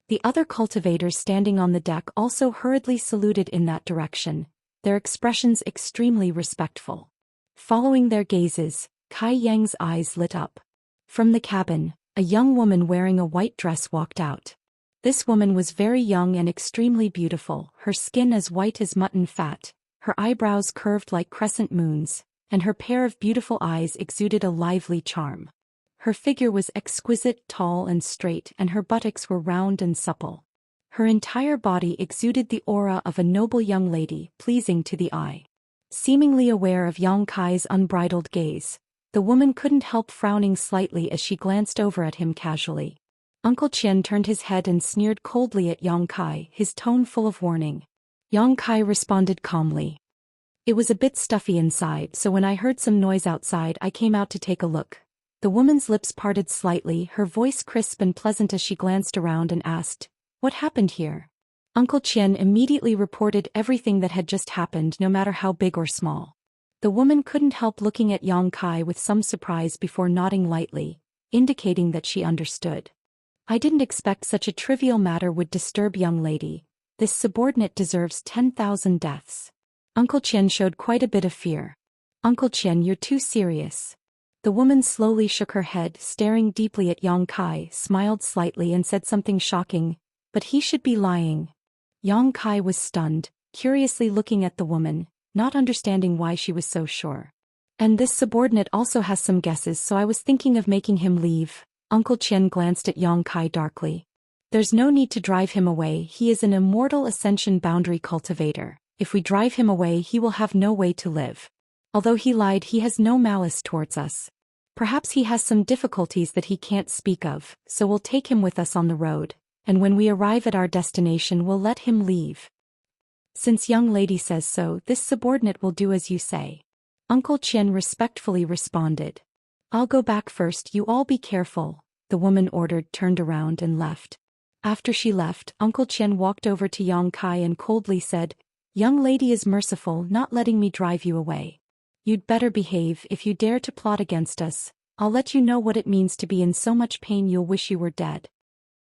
The other cultivators standing on the deck also hurriedly saluted in that direction, their expressions extremely respectful. Following their gazes, Kai Yang's eyes lit up. From the cabin, a young woman wearing a white dress walked out. This woman was very young and extremely beautiful, her skin as white as mutton fat, her eyebrows curved like crescent moons, and her pair of beautiful eyes exuded a lively charm. Her figure was exquisite, tall and straight, and her buttocks were round and supple. Her entire body exuded the aura of a noble young lady, pleasing to the eye. Seemingly aware of Yang Kai's unbridled gaze, the woman couldn't help frowning slightly as she glanced over at him casually. Uncle Qian turned his head and sneered coldly at Yang Kai, his tone full of warning. Yang Kai responded calmly. "It was a bit stuffy inside, so when I heard some noise outside I came out to take a look." The woman's lips parted slightly, her voice crisp and pleasant as she glanced around and asked, "What happened here?" Uncle Qian immediately reported everything that had just happened, no matter how big or small. The woman couldn't help looking at Yang Kai with some surprise before nodding lightly, indicating that she understood. "I didn't expect such a trivial matter would disturb young lady. This subordinate deserves 10,000 deaths." Uncle Qian showed quite a bit of fear. "Uncle Qian, you're too serious." The woman slowly shook her head, staring deeply at Yang Kai, smiled slightly and said something shocking, "But he should be lying." Yang Kai was stunned, curiously looking at the woman, not understanding why she was so sure. "And this subordinate also has some guesses, so I was thinking of making him leave." Uncle Qian glanced at Yang Kai darkly. "There's no need to drive him away, he is an immortal ascension boundary cultivator. If we drive him away he will have no way to live. Although he lied, he has no malice towards us. Perhaps he has some difficulties that he can't speak of, so we'll take him with us on the road, and when we arrive at our destination we'll let him leave." "Since young lady says so, this subordinate will do as you say." Uncle Qian respectfully responded. "I'll go back first, you all be careful," the woman ordered, turned around and left. After she left, Uncle Qian walked over to Yang Kai and coldly said, "Young lady is merciful, not letting me drive you away. You'd better behave. If you dare to plot against us, I'll let you know what it means to be in so much pain you'll wish you were dead."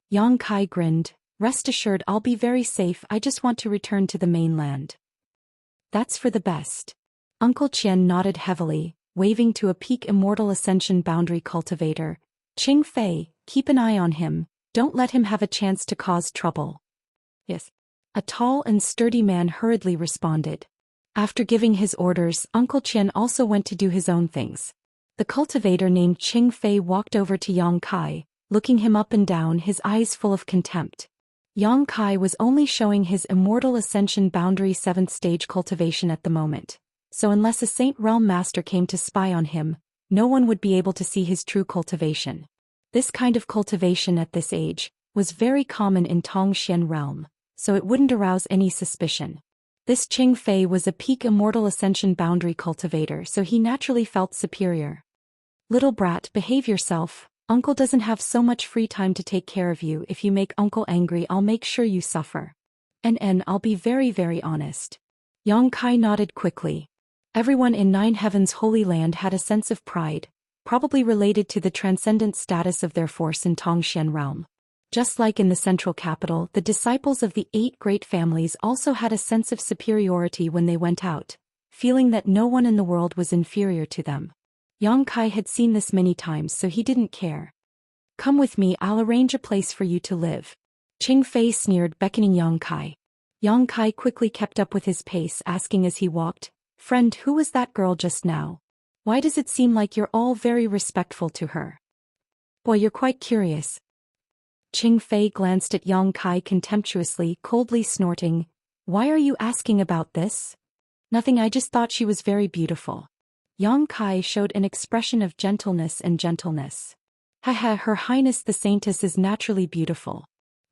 Yang Kai grinned. "Rest assured I'll be very safe, I just want to return to the mainland." "That's for the best." Uncle Qian nodded heavily, waving to a peak Immortal Ascension boundary cultivator. "Qing Fei, keep an eye on him, don't let him have a chance to cause trouble." "Yes." A tall and sturdy man hurriedly responded. After giving his orders, Uncle Qian also went to do his own things. The cultivator named Qing Fei walked over to Yang Kai, looking him up and down, his eyes full of contempt. Yang Kai was only showing his Immortal Ascension boundary 7th stage cultivation at the moment, so unless a Saint Realm Master came to spy on him, no one would be able to see his true cultivation. This kind of cultivation at this age was very common in Zhou Xian realm, so it wouldn't arouse any suspicion. This Qing Fei was a peak Immortal Ascension boundary cultivator, so he naturally felt superior. "Little brat, behave yourself. Uncle doesn't have so much free time to take care of you. If you make Uncle angry I'll make sure you suffer. And I'll be very, very honest." Yang Kai nodded quickly. Everyone in 9 Heavens Holy Land had a sense of pride, probably related to the transcendent status of their force in Tongxian realm. Just like in the central capital, the disciples of the 8 great families also had a sense of superiority when they went out, feeling that no one in the world was inferior to them. Yang Kai had seen this many times, so he didn't care. "Come with me, I'll arrange a place for you to live." Qing Fei sneered, beckoning Yang Kai. Yang Kai quickly kept up with his pace, asking as he walked, "Friend, who was that girl just now? Why does it seem like you're all very respectful to her? Boy, you're quite curious." Qing Fei glanced at Yang Kai contemptuously, coldly snorting, "Why are you asking about this?" "Nothing, I just thought she was very beautiful." Yang Kai showed an expression of gentleness. "Haha, Her Highness the Saintess is naturally beautiful."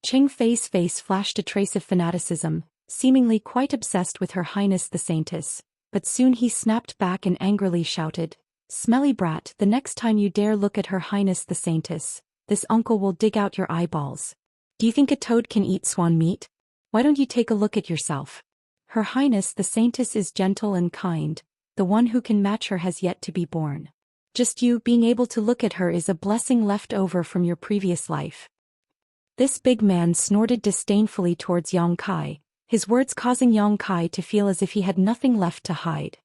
Qing Fei's face flashed a trace of fanaticism, seemingly quite obsessed with Her Highness the Saintess, but soon he snapped back and angrily shouted, "Smelly brat, the next time you dare look at Her Highness the Saintess, this uncle will dig out your eyeballs. Do you think a toad can eat swan meat? Why don't you take a look at yourself? Her Highness the Saintess is gentle and kind, the one who can match her has yet to be born. Just you being able to look at her is a blessing left over from your previous life." This big man snorted disdainfully towards Yang Kai, his words causing Yang Kai to feel as if he had nothing left to hide.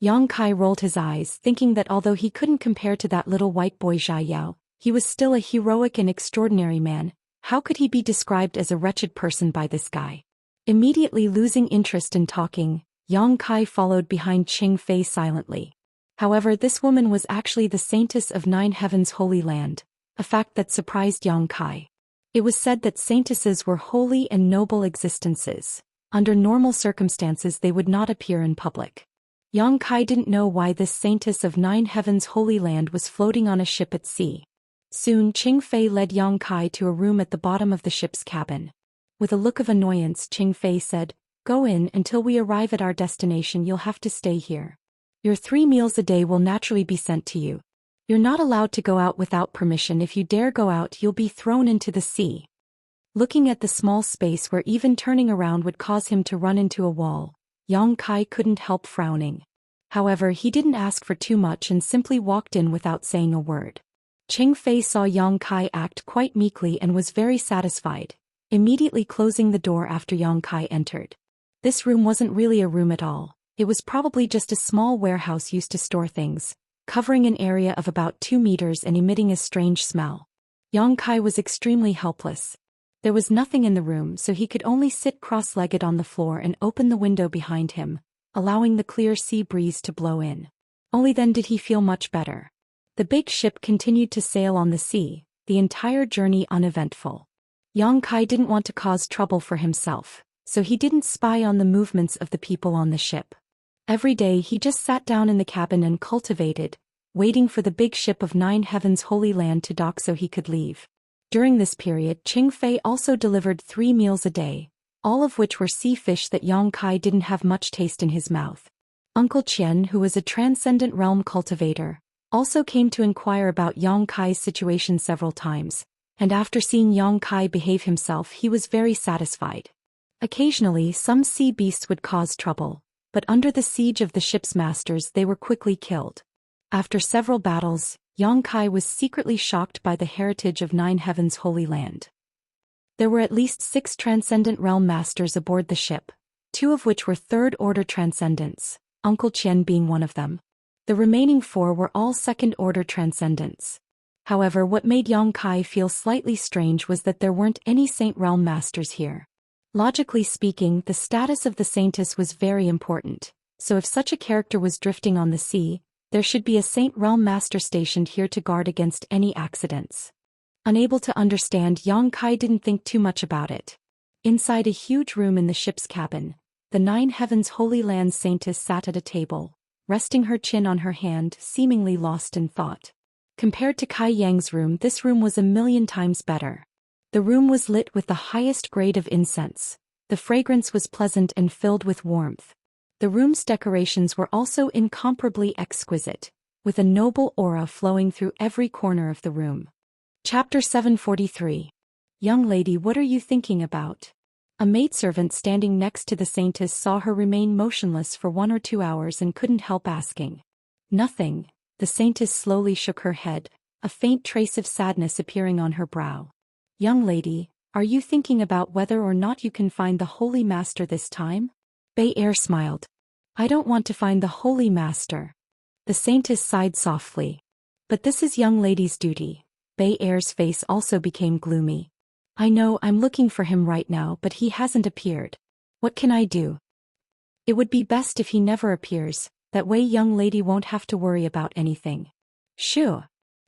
Yang Kai rolled his eyes, thinking that although he couldn't compare to that little white boy Zhao Yao, he was still a heroic and extraordinary man. How could he be described as a wretched person by this guy? Immediately losing interest in talking, Yang Kai followed behind Qing Fei silently. However, this woman was actually the Saintess of 9 Heavens' Holy Land, a fact that surprised Yang Kai. It was said that saintesses were holy and noble existences. Under normal circumstances they would not appear in public. Yang Kai didn't know why this Saintess of 9 Heavens' Holy Land was floating on a ship at sea. Soon Qing Fei led Yang Kai to a room at the bottom of the ship's cabin. With a look of annoyance, Qing Fei said, "Go in, until we arrive at our destination you'll have to stay here. Your 3 meals a day will naturally be sent to you. You're not allowed to go out without permission. If you dare go out you'll be thrown into the sea." Looking at the small space where even turning around would cause him to run into a wall, Yang Kai couldn't help frowning. However, he didn't ask for too much and simply walked in without saying a word. Qing Fei saw Yang Kai act quite meekly and was very satisfied, immediately closing the door after Yang Kai entered. This room wasn't really a room at all. It was probably just a small warehouse used to store things, covering an area of about 2 meters and emitting a strange smell. Yang Kai was extremely helpless. There was nothing in the room, so he could only sit cross-legged on the floor and open the window behind him, allowing the clear sea breeze to blow in. Only then did he feel much better. The big ship continued to sail on the sea, the entire journey uneventful. Yang Kai didn't want to cause trouble for himself, so he didn't spy on the movements of the people on the ship. Every day he just sat down in the cabin and cultivated, waiting for the big ship of 9 Heavens' Holy Land to dock so he could leave. During this period, Qing Fei also delivered 3 meals a day, all of which were sea fish that Yang Kai didn't have much taste in his mouth. Uncle Qian, who was a transcendent realm cultivator, also came to inquire about Yang Kai's situation several times, and after seeing Yang Kai behave himself he was very satisfied. Occasionally some sea beasts would cause trouble, but under the siege of the ship's masters they were quickly killed. After several battles, Yang Kai was secretly shocked by the heritage of 9 Heavens' Holy Land. There were at least 6 transcendent realm masters aboard the ship, 2 of which were third-order transcendents, Uncle Qian being one of them. The remaining 4 were all second-order transcendents. However, what made Yang Kai feel slightly strange was that there weren't any saint realm masters here. Logically speaking, the status of the saintess was very important, so if such a character was drifting on the sea, there should be a saint realm master stationed here to guard against any accidents. Unable to understand, Yang Kai didn't think too much about it. Inside a huge room in the ship's cabin, the 9 Heavens' Holy Land saintess sat at a table, resting her chin on her hand, seemingly lost in thought. Compared to Kai Yang's room, this room was a million times better. The room was lit with the highest grade of incense. The fragrance was pleasant and filled with warmth. The room's decorations were also incomparably exquisite, with a noble aura flowing through every corner of the room. Chapter 743. Young lady, what are you thinking about? A maidservant standing next to the saintess saw her remain motionless for 1 or 2 hours and couldn't help asking. Nothing, The saintess slowly shook her head, a faint trace of sadness appearing on her brow. Young lady, are you thinking about whether or not you can find the Holy Master this time? Bei Er smiled. I don't want to find the Holy Master. The saintess sighed softly. But this is young lady's duty. Bei Er's face also became gloomy. I know I'm looking for him right now, but he hasn't appeared. What can I do? It would be best if he never appears, that way young lady won't have to worry about anything. Shoo!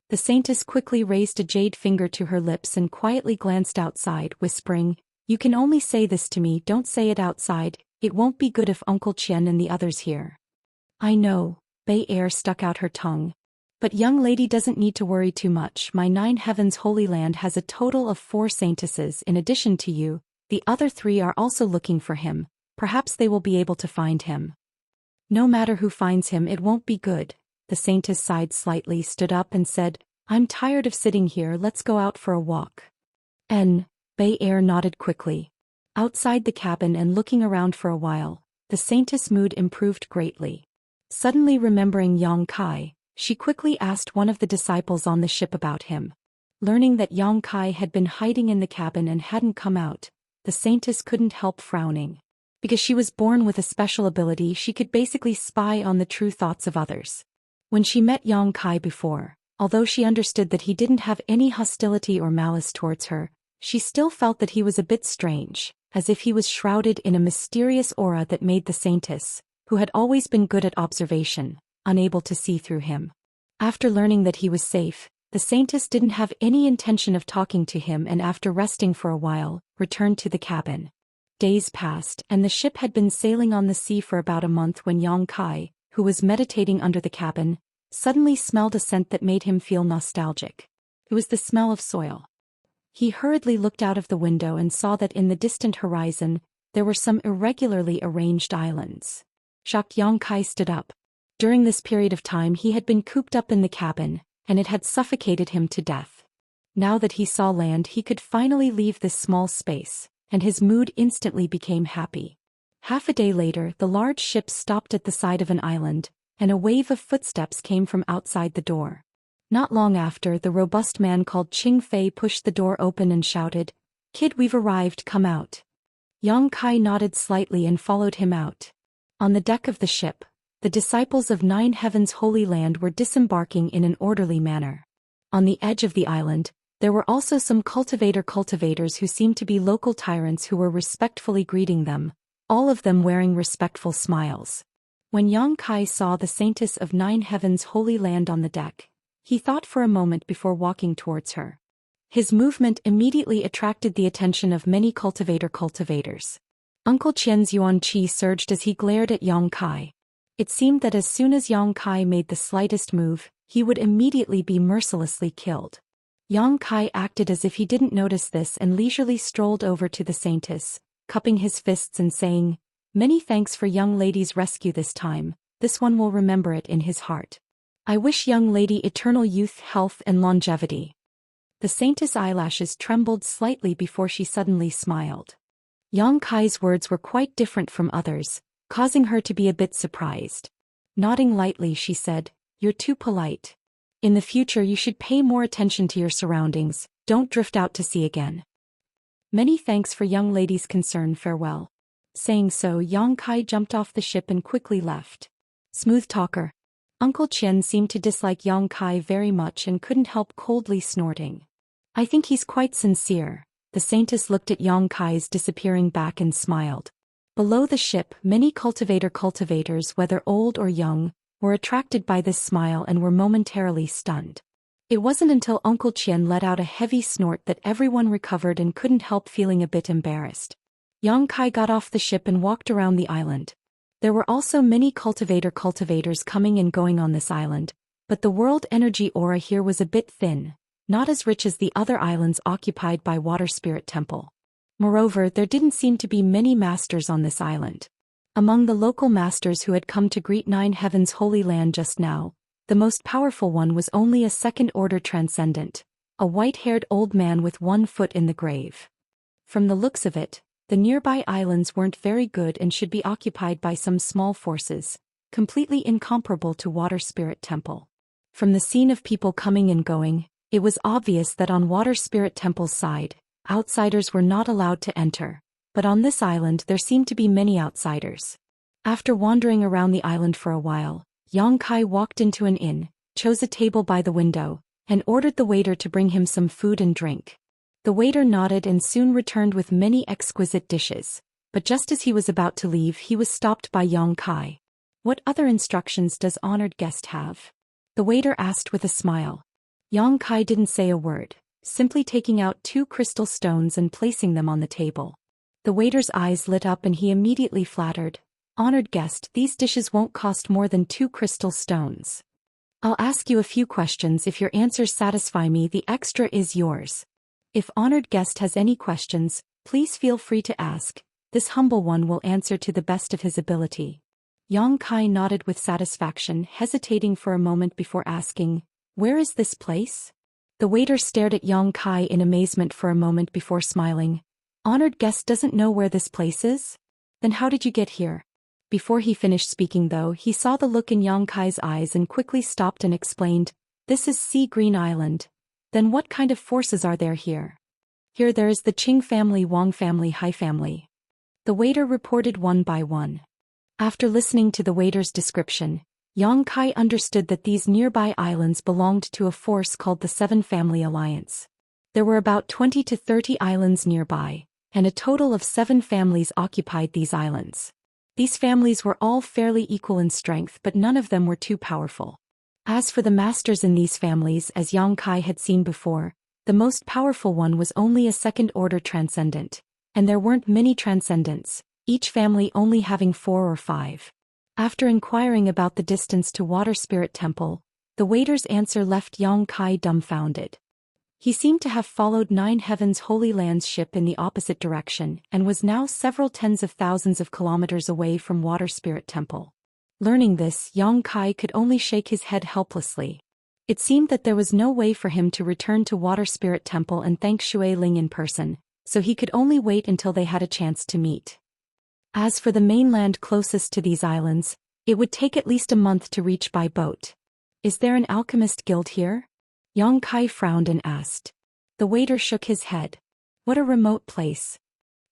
The saintess quickly raised a jade finger to her lips and quietly glanced outside, whispering, You can only say this to me, don't say it outside, it won't be good if Uncle Qian and the others hear. I know, Bei Er stuck out her tongue. But young lady doesn't need to worry too much, my 9 heavens holy land has a total of 4 saintesses in addition to you, the other 3 are also looking for him, perhaps they will be able to find him. No matter who finds him it won't be good. The saintess sighed slightly, stood up and said, I'm tired of sitting here, let's go out for a walk. Bei Er nodded quickly. Outside the cabin and looking around for a while, the saintess' mood improved greatly. Suddenly remembering Yang Kai, she quickly asked one of the disciples on the ship about him. Learning that Yang Kai had been hiding in the cabin and hadn't come out, the saintess couldn't help frowning. Because she was born with a special ability, she could basically spy on the true thoughts of others. When she met Yang Kai before, although she understood that he didn't have any hostility or malice towards her, she still felt that he was a bit strange, as if he was shrouded in a mysterious aura that made the saintess, who had always been good at observation, unable to see through him. After learning that he was safe, the saintess didn't have any intention of talking to him and after resting for a while, returned to the cabin. Days passed and the ship had been sailing on the sea for about a month when Yang Kai, who was meditating under the cabin, suddenly smelled a scent that made him feel nostalgic. It was the smell of soil. He hurriedly looked out of the window and saw that in the distant horizon, there were some irregularly arranged islands. Shocked, Yang Kai stood up. During this period of time he had been cooped up in the cabin, and it had suffocated him to death. Now that he saw land he could finally leave this small space, and his mood instantly became happy. Half a day later the large ship stopped at the side of an island, and a wave of footsteps came from outside the door. Not long after, the robust man called Qing Fei pushed the door open and shouted, Kid, we've arrived, come out. Yang Kai nodded slightly and followed him out. On the deck of the ship, the disciples of 9 heavens holy land were disembarking in an orderly manner. On the edge of the island, there were also some cultivators who seemed to be local tyrants who were respectfully greeting them, all of them wearing respectful smiles. When Yang Kai saw the saintess of 9 heavens holy land on the deck, he thought for a moment before walking towards her. His movement immediately attracted the attention of many cultivators. Uncle Qian's yuan qi surged as he glared at Yang Kai. It seemed that as soon as Yang Kai made the slightest move, he would immediately be mercilessly killed. Yang Kai acted as if he didn't notice this and leisurely strolled over to the saintess, cupping his fists and saying, Many thanks for young lady's rescue this time, this one will remember it in his heart. I wish young lady eternal youth, health and longevity. The saintess' eyelashes trembled slightly before she suddenly smiled. Yang Kai's words were quite different from others, causing her to be a bit surprised. Nodding lightly she said, You're too polite. In the future you should pay more attention to your surroundings, don't drift out to sea again. Many thanks for young lady's concern, farewell. Saying so, Yang Kai jumped off the ship and quickly left. Smooth talker. Uncle Qian seemed to dislike Yang Kai very much and couldn't help coldly snorting. I think he's quite sincere. The saintess looked at Yang Kai's disappearing back and smiled. Below the ship, many cultivators, whether old or young, were attracted by this smile and were momentarily stunned. It wasn't until Uncle Qian let out a heavy snort that everyone recovered and couldn't help feeling a bit embarrassed. Yang Kai got off the ship and walked around the island. There were also many cultivators coming and going on this island, but the world energy aura here was a bit thin, not as rich as the other islands occupied by Water Spirit Temple. Moreover, there didn't seem to be many masters on this island. Among the local masters who had come to greet 9 heavens holy land just now, the most powerful one was only a second-order transcendent, a white-haired old man with 1 foot in the grave. From the looks of it, the nearby islands weren't very good and should be occupied by some small forces, completely incomparable to Water Spirit Temple. From the scene of people coming and going, it was obvious that on Water Spirit Temple's side, outsiders were not allowed to enter, but on this island there seemed to be many outsiders. After wandering around the island for a while, Yang Kai walked into an inn, chose a table by the window, and ordered the waiter to bring him some food and drink. The waiter nodded and soon returned with many exquisite dishes, but just as he was about to leave he was stopped by Yang Kai. "What other instructions does honored guest have?" the waiter asked with a smile. Yang Kai didn't say a word, simply taking out 2 crystal stones and placing them on the table. The waiter's eyes lit up and he immediately flattered, "Honored guest, these dishes won't cost more than 2 crystal stones. I'll ask you a few questions. If your answers satisfy me, the extra is yours. If honored guest has any questions, please feel free to ask. This humble one will answer to the best of his ability." Yang Kai nodded with satisfaction, hesitating for a moment before asking, "Where is this place?" The waiter stared at Yang Kai in amazement for a moment before smiling. "Honored guest doesn't know where this place is? Then how did you get here?" Before he finished speaking though, he saw the look in Yang Kai's eyes and quickly stopped and explained, "This is Sea Green Island. Then what kind of forces are there here?" "Here there is the Qing family, Wang family, Hai family." The waiter reported one by one. After listening to the waiter's description, Yang Kai understood that these nearby islands belonged to a force called the Seven Family Alliance. There were about 20 to 30 islands nearby, and a total of 7 families occupied these islands. These families were all fairly equal in strength, but none of them were too powerful. As for the masters in these families, as Yang Kai had seen before, the most powerful one was only a second-order transcendent, and there weren't many transcendents, each family only having 4 or 5. After inquiring about the distance to Water Spirit Temple, the waiter's answer left Yang Kai dumbfounded. He seemed to have followed 9 Heavens Holy Land's ship in the opposite direction and was now several tens of thousands of kilometers away from Water Spirit Temple. Learning this, Yang Kai could only shake his head helplessly. It seemed that there was no way for him to return to Water Spirit Temple and thank Shui Ling in person, so he could only wait until they had a chance to meet. As for the mainland closest to these islands, it would take at least a month to reach by boat. "Is there an alchemist guild here?" Yang Kai frowned and asked. The waiter shook his head. "What a remote place."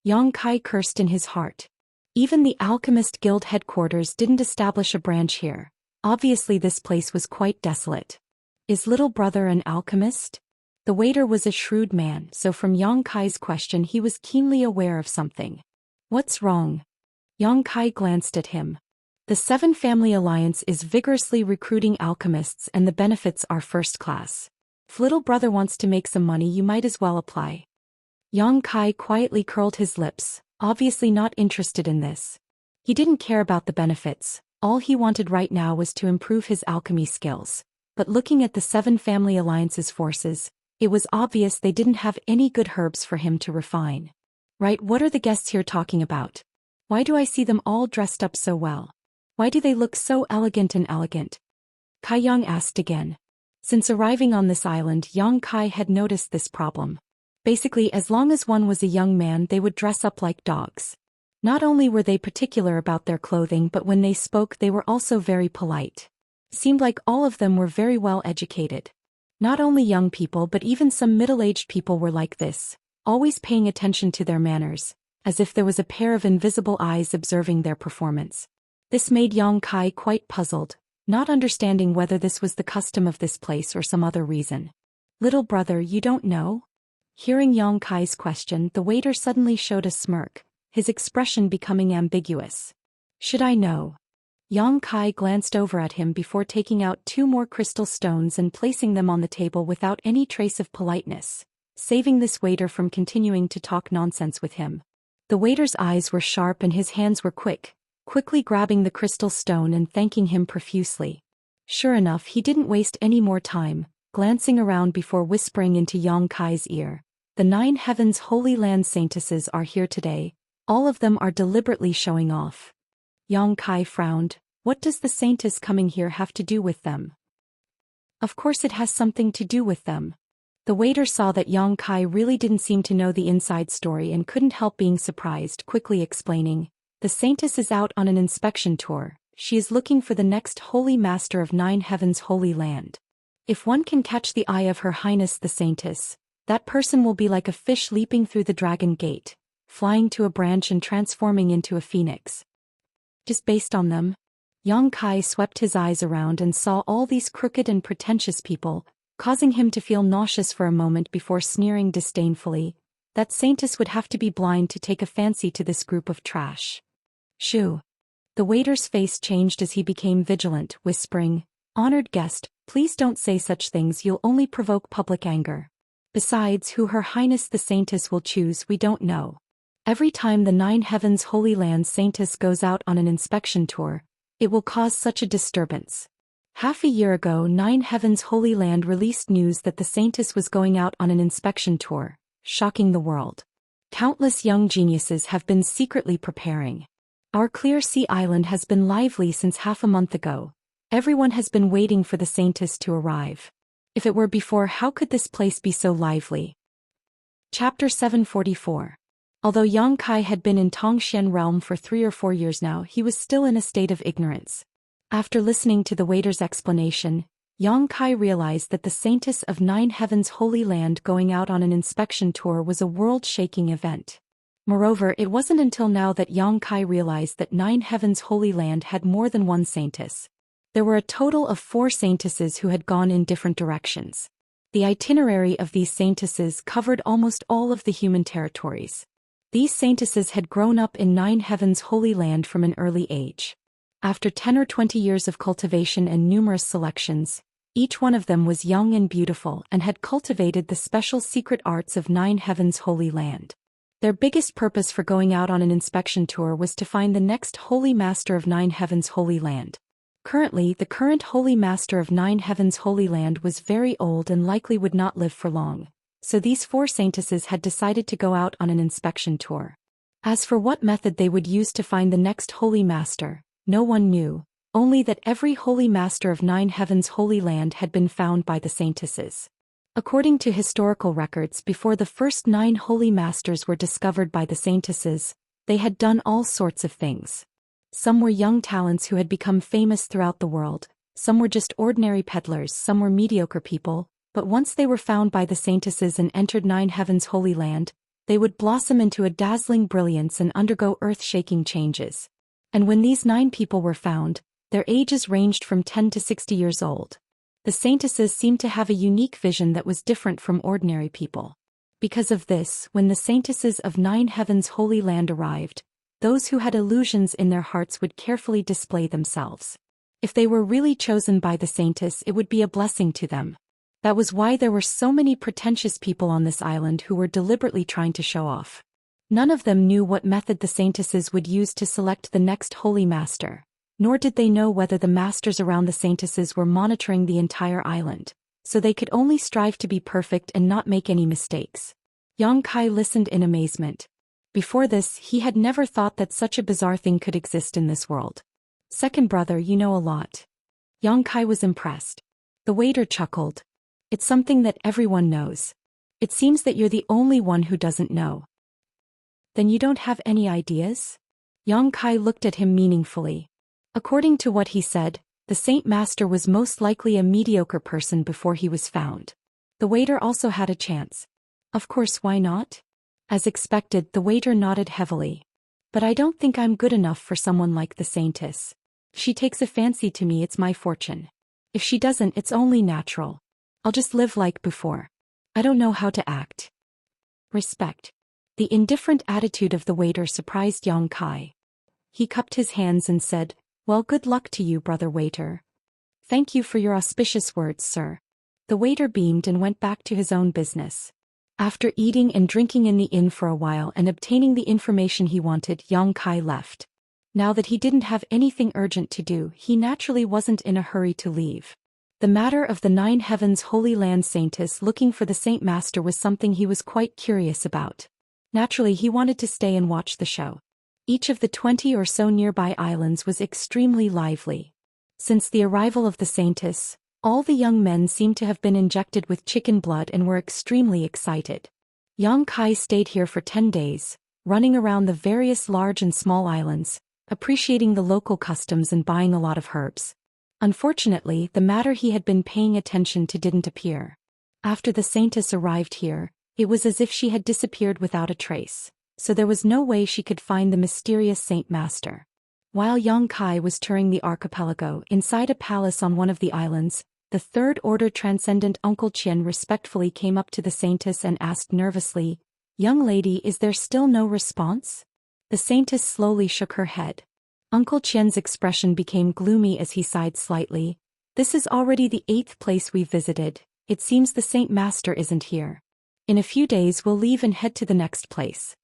Yang Kai cursed in his heart. Even the Alchemist Guild headquarters didn't establish a branch here. Obviously this place was quite desolate. "Is little brother an alchemist?" The waiter was a shrewd man, so from Yang Kai's question he was keenly aware of something. "What's wrong?" Yang Kai glanced at him. "The Seven Family Alliance is vigorously recruiting alchemists and the benefits are first class. If little brother wants to make some money, you might as well apply." Yang Kai quietly curled his lips, obviously not interested in this. He didn't care about the benefits, all he wanted right now was to improve his alchemy skills. But looking at the Seven Family Alliance's forces, it was obvious they didn't have any good herbs for him to refine. "Right, what are the guests here talking about? Why do I see them all dressed up so well? Why do they look so elegant and elegant?" Kai Yang asked again. Since arriving on this island, Yang Kai had noticed this problem. Basically, as long as one was a young man, they would dress up like dogs. Not only were they particular about their clothing, but when they spoke they were also very polite. Seemed like all of them were very well educated. Not only young people but even some middle-aged people were like this, always paying attention to their manners, as if there was a pair of invisible eyes observing their performance. This made Yang Kai quite puzzled, not understanding whether this was the custom of this place or some other reason. "Little brother, you don't know?" Hearing Yang Kai's question, the waiter suddenly showed a smirk, his expression becoming ambiguous. "Should I know?" Yang Kai glanced over at him before taking out 2 more crystal stones and placing them on the table without any trace of politeness, saving this waiter from continuing to talk nonsense with him. The waiter's eyes were sharp and his hands were quickly grabbing the crystal stone and thanking him profusely. Sure enough, he didn't waste any more time, glancing around before whispering into Yang Kai's ear, "The 9 Heavens Holy Land Saintesses are here today, all of them are deliberately showing off." Yang Kai frowned. What does the saintess coming here have to do with them? Of course it has something to do with them. The waiter saw that Yang Kai really didn't seem to know the inside story and couldn't help being surprised, quickly explaining, "The saintess is out on an inspection tour. She is looking for the next holy master of 9 Heavens Holy Land. If one can catch the eye of Her Highness the Saintess, that person will be like a fish leaping through the dragon gate, flying to a branch and transforming into a phoenix. Just based on them, Yang Kai swept his eyes around and saw all these crooked and pretentious people, causing him to feel nauseous for a moment before sneering disdainfully, that Saintess would have to be blind to take a fancy to this group of trash. Shoo. The waiter's face changed as he became vigilant, whispering, "Honored guest, please don't say such things, you'll only provoke public anger. Besides, who Her Highness the Saintess will choose we don't know. Every time the Nine Heavens Holy Land Saintess goes out on an inspection tour, it will cause such a disturbance. Half a year ago, Nine Heavens Holy Land released news that the Saintess was going out on an inspection tour, shocking the world. Countless young geniuses have been secretly preparing. Our Clear Sea Island has been lively since half a month ago. Everyone has been waiting for the Saintess to arrive. If it were before, how could this place be so lively?" Chapter 744. Although Yang Kai had been in Tongxian realm for 3 or 4 years now, he was still in a state of ignorance. After listening to the waiter's explanation, Yang Kai realized that the Saintess of Nine Heavens Holy Land going out on an inspection tour was a world-shaking event. Moreover, it wasn't until now that Yang Kai realized that Nine Heavens Holy Land had more than one Saintess. There were a total of 4 Saintesses who had gone in different directions. The itinerary of these Saintesses covered almost all of the human territories. These Saintesses had grown up in Nine Heavens Holy Land from an early age. After 10 or 20 years of cultivation and numerous selections, each one of them was young and beautiful and had cultivated the special secret arts of Nine Heavens Holy Land. Their biggest purpose for going out on an inspection tour was to find the next Holy Master of Nine Heavens Holy Land. Currently, the current Holy Master of Nine Heavens Holy Land was very old and likely would not live for long, so these 4 Saintesses had decided to go out on an inspection tour. As for what method they would use to find the next Holy Master, no one knew, only that every Holy Master of Nine Heavens Holy Land had been found by the Saintesses. According to historical records, before the first 9 Holy Masters were discovered by the Saintesses, they had done all sorts of things. Some were young talents who had become famous throughout the world, some were just ordinary peddlers, some were mediocre people, but once they were found by the Saintesses and entered Nine Heavens Holy Land, they would blossom into a dazzling brilliance and undergo earth-shaking changes. And when these 9 people were found, their ages ranged from 10 to 60 years old. The Saintesses seemed to have a unique vision that was different from ordinary people. Because of this, when the Saintesses of Nine Heavens Holy Land arrived, those who had illusions in their hearts would carefully display themselves. If they were really chosen by the Saintess, it would be a blessing to them. That was why there were so many pretentious people on this island who were deliberately trying to show off. None of them knew what method the Saintesses would use to select the next Holy Master, nor did they know whether the masters around the Saintesses were monitoring the entire island, so they could only strive to be perfect and not make any mistakes. Yang Kai listened in amazement. Before this, he had never thought that such a bizarre thing could exist in this world. "Second brother, you know a lot." Yang Kai was impressed. The waiter chuckled. "It's something that everyone knows. It seems that you're the only one who doesn't know." "Then you don't have any ideas?" Yang Kai looked at him meaningfully. According to what he said, the Saint Master was most likely a mediocre person before he was found. The waiter also had a chance. "Of course, why not?" As expected, the waiter nodded heavily. "But I don't think I'm good enough for someone like the Saintess. If she takes a fancy to me, it's my fortune. If she doesn't, it's only natural. I'll just live like before. I don't know how to act." Respect. The indifferent attitude of the waiter surprised Yang Kai. He cupped his hands and said, "Well, good luck to you, brother waiter." "Thank you for your auspicious words, sir." The waiter beamed and went back to his own business. After eating and drinking in the inn for a while and obtaining the information he wanted, Yang Kai left. Now that he didn't have anything urgent to do, he naturally wasn't in a hurry to leave. The matter of the Nine Heavens Holy Land Saintess looking for the Saint Master was something he was quite curious about. Naturally, he wanted to stay and watch the show. Each of the 20 or so nearby islands was extremely lively. Since the arrival of the Saintess, all the young men seemed to have been injected with chicken blood and were extremely excited. Yang Kai stayed here for 10 days, running around the various large and small islands, appreciating the local customs and buying a lot of herbs. Unfortunately, the matter he had been paying attention to didn't appear. After the Saintess arrived here, it was as if she had disappeared without a trace, so there was no way she could find the mysterious Saint Master. While Yang Kai was touring the archipelago inside a palace on one of the islands, the Third Order Transcendent Uncle Qian respectfully came up to the Saintess and asked nervously, "Young lady, is there still no response?" The Saintess slowly shook her head. Uncle Qian's expression became gloomy as he sighed slightly. "This is already the 8th place we've visited. It seems the Saint Master isn't here. In a few days we'll leave and head to the next place."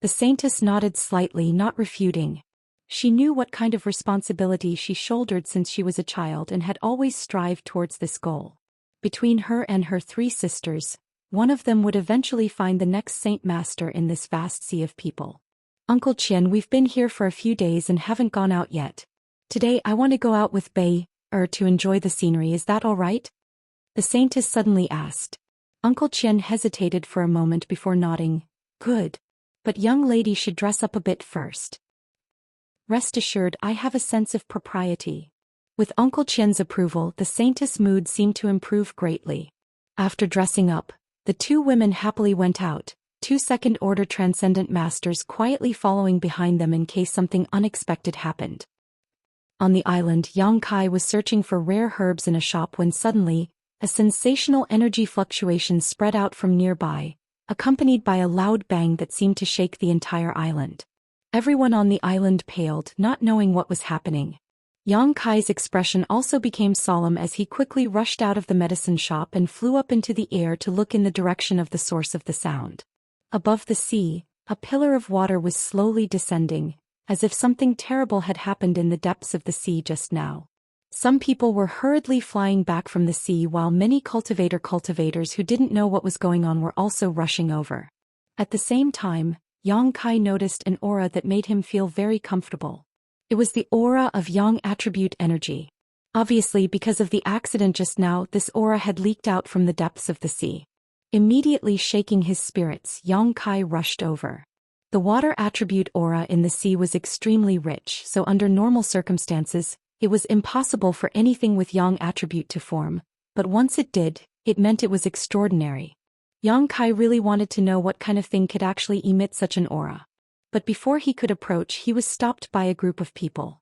The Saintess nodded slightly, not refuting. She knew what kind of responsibility she shouldered since she was a child and had always strived towards this goal. Between her and her 3 sisters, one of them would eventually find the next Saint Master in this vast sea of people. "Uncle Qian, we've been here for a few days and haven't gone out yet. Today I want to go out with Bei, to enjoy the scenery, is that all right?" The Saintess suddenly asked. Uncle Qian hesitated for a moment before nodding. "Good. But young lady should dress up a bit first." "Rest assured, I have a sense of propriety." With Uncle Qian's approval, the Saintess' mood seemed to improve greatly. After dressing up, the 2 women happily went out, 2 Second-Order Transcendent Masters quietly following behind them in case something unexpected happened. On the island, Yang Kai was searching for rare herbs in a shop when suddenly, a sensational energy fluctuation spread out from nearby, accompanied by a loud bang that seemed to shake the entire island. Everyone on the island paled, not knowing what was happening. Yang Kai's expression also became solemn as he quickly rushed out of the medicine shop and flew up into the air to look in the direction of the source of the sound. Above the sea, a pillar of water was slowly descending, as if something terrible had happened in the depths of the sea just now. Some people were hurriedly flying back from the sea while many cultivators who didn't know what was going on were also rushing over. At the same time, Yang Kai noticed an aura that made him feel very comfortable. It was the aura of Yang attribute energy. Obviously, because of the accident just now, this aura had leaked out from the depths of the sea. Immediately shaking his spirits, Yang Kai rushed over. The water attribute aura in the sea was extremely rich, so under normal circumstances, it was impossible for anything with Yang attribute to form, but once it did, it meant it was extraordinary. Yang Kai really wanted to know what kind of thing could actually emit such an aura. But before he could approach, he was stopped by a group of people.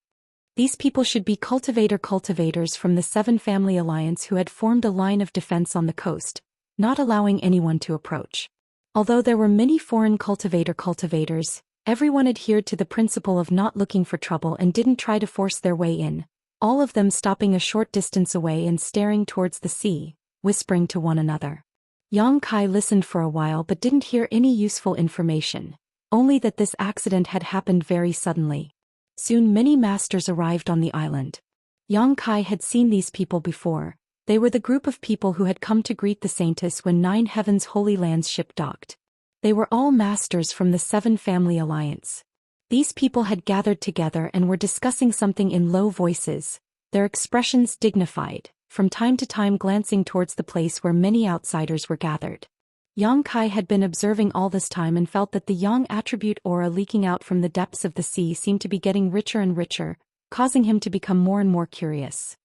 These people should be cultivators from the 7 Family Alliance who had formed a line of defense on the coast, not allowing anyone to approach. Although there were many foreign cultivators, everyone adhered to the principle of not looking for trouble and didn't try to force their way in, all of them stopping a short distance away and staring towards the sea, whispering to one another. Yang Kai listened for a while but didn't hear any useful information, only that this accident had happened very suddenly. Soon many masters arrived on the island. Yang Kai had seen these people before. They were the group of people who had come to greet the Saintess when 9 Heavens Holy Lands ship docked. They were all masters from the 7 Family Alliance. These people had gathered together and were discussing something in low voices, their expressions dignified, from time to time glancing towards the place where many outsiders were gathered. Yang Kai had been observing all this time and felt that the Yang attribute aura leaking out from the depths of the sea seemed to be getting richer and richer, causing him to become more and more curious.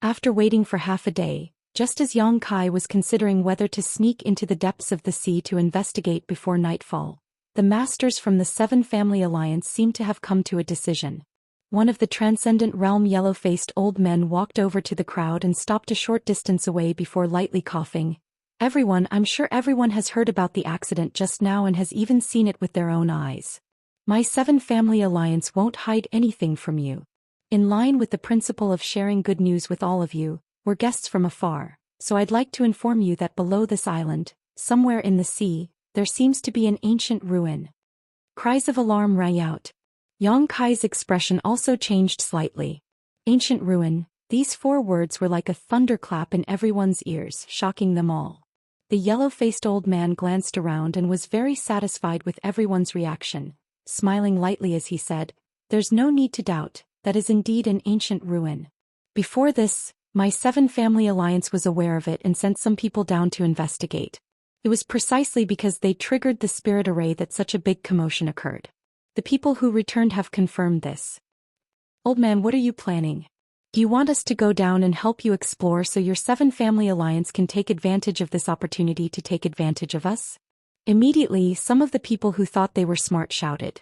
After waiting for half a day, just as Yang Kai was considering whether to sneak into the depths of the sea to investigate before nightfall, the masters from the 7 Family Alliance seemed to have come to a decision. One of the Transcendent Realm yellow-faced old men walked over to the crowd and stopped a short distance away before lightly coughing. I'm sure everyone has heard about the accident just now and has even seen it with their own eyes. My 7 Family Alliance won't hide anything from you. In line with the principle of sharing good news with all of you, we're guests from afar, so I'd like to inform you that below this island, somewhere in the sea, there seems to be an ancient ruin. Cries of alarm rang out. Yang Kai's expression also changed slightly. Ancient ruin, these 4 words were like a thunderclap in everyone's ears, shocking them all. The yellow-faced old man glanced around and was very satisfied with everyone's reaction, smiling lightly as he said, "There's no need to doubt, that is indeed an ancient ruin. Before this, my 7 Family Alliance was aware of it and sent some people down to investigate. It was precisely because they triggered the spirit array that such a big commotion occurred. The people who returned have confirmed this." "Old man, what are you planning?" Do you want us to go down and help you explore so your seven family alliance can take advantage of this opportunity to take advantage of us? Immediately, some of the people who thought they were smart shouted.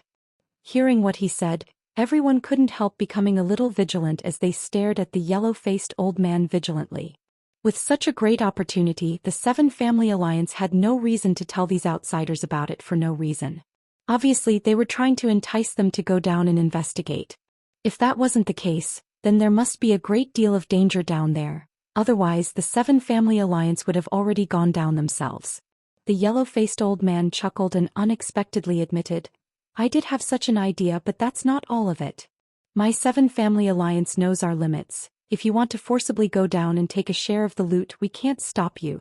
Hearing what he said, everyone couldn't help becoming a little vigilant as they stared at the yellow-faced old man vigilantly. With such a great opportunity, the Seven Family Alliance had no reason to tell these outsiders about it for no reason. Obviously, they were trying to entice them to go down and investigate. If that wasn't the case, then there must be a great deal of danger down there, otherwise the Seven Family Alliance would have already gone down themselves. The yellow-faced old man chuckled and unexpectedly admitted, I did have such an idea, but that's not all of it. My Seven Family Alliance knows our limits. If you want to forcibly go down and take a share of the loot, we can't stop you.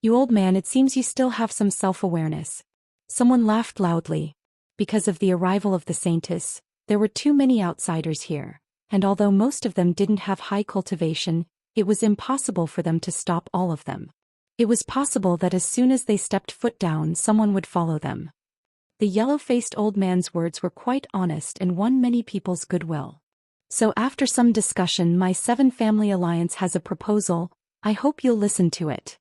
You old man, it seems you still have some self-awareness. Someone laughed loudly. Because of the arrival of the Saintess, there were too many outsiders here, and although most of them didn't have high cultivation, it was impossible for them to stop all of them. It was possible that as soon as they stepped foot down, someone would follow them. The yellow-faced old man's words were quite honest and won many people's goodwill. So after some discussion, my Seven Family Alliance has a proposal. I hope you'll listen to it.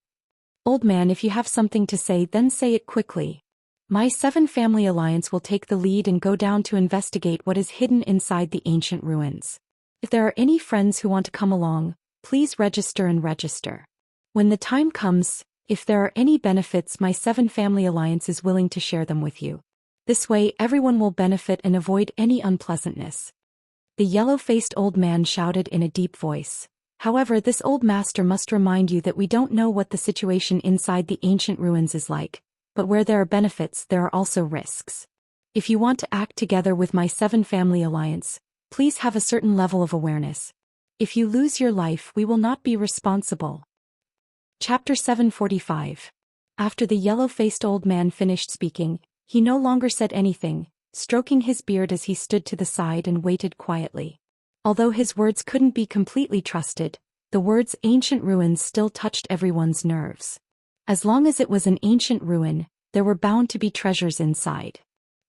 Old man, if you have something to say, then say it quickly. My Seven Family Alliance will take the lead and go down to investigate what is hidden inside the ancient ruins. If there are any friends who want to come along, please register and register. When the time comes, if there are any benefits, my Seven Family Alliance is willing to share them with you. This way, everyone will benefit and avoid any unpleasantness. The yellow-faced old man shouted in a deep voice. However, this old master must remind you that we don't know what the situation inside the ancient ruins is like. But where there are benefits, there are also risks. If you want to act together with my Seven Family Alliance, please have a certain level of awareness. If you lose your life, we will not be responsible. Chapter 745. After the yellow-faced old man finished speaking, he no longer said anything, stroking his beard as he stood to the side and waited quietly. Although his words couldn't be completely trusted, the words ancient ruins still touched everyone's nerves. As long as it was an ancient ruin, there were bound to be treasures inside.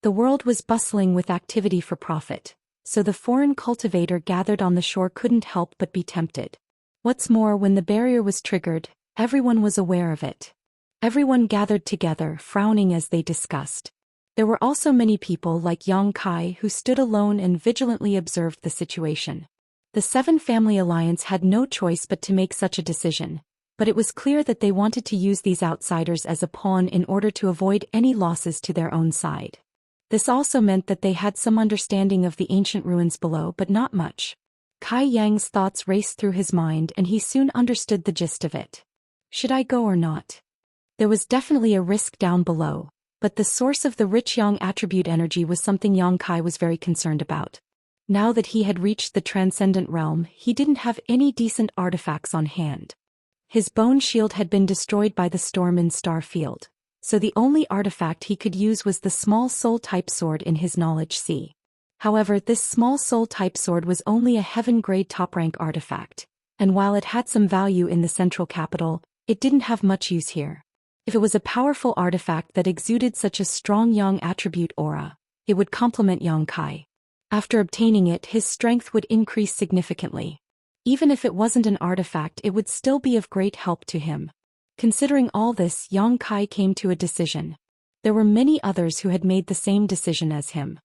The world was bustling with activity for profit, so the foreign cultivator gathered on the shore couldn't help but be tempted. What's more, when the barrier was triggered, everyone was aware of it. Everyone gathered together, frowning as they discussed. There were also many people like Yang Kai who stood alone and vigilantly observed the situation. The Seven Family Alliance had no choice but to make such a decision. But it was clear that they wanted to use these outsiders as a pawn in order to avoid any losses to their own side. This also meant that they had some understanding of the ancient ruins below, but not much. Kai Yang's thoughts raced through his mind and he soon understood the gist of it. Should I go or not? There was definitely a risk down below, but the source of the rich Yang attribute energy was something Yang Kai was very concerned about. Now that he had reached the transcendent realm, he didn't have any decent artifacts on hand. His bone shield had been destroyed by the storm in Star Field, so the only artifact he could use was the small soul-type sword in his knowledge sea. However, this small soul-type sword was only a heaven-grade top-rank artifact, and while it had some value in the central capital, it didn't have much use here. If it was a powerful artifact that exuded such a strong Yang attribute aura, it would complement Yang Kai. After obtaining it, his strength would increase significantly. Even if it wasn't an artifact, it would still be of great help to him. Considering all this, Yang Kai came to a decision. There were many others who had made the same decision as him.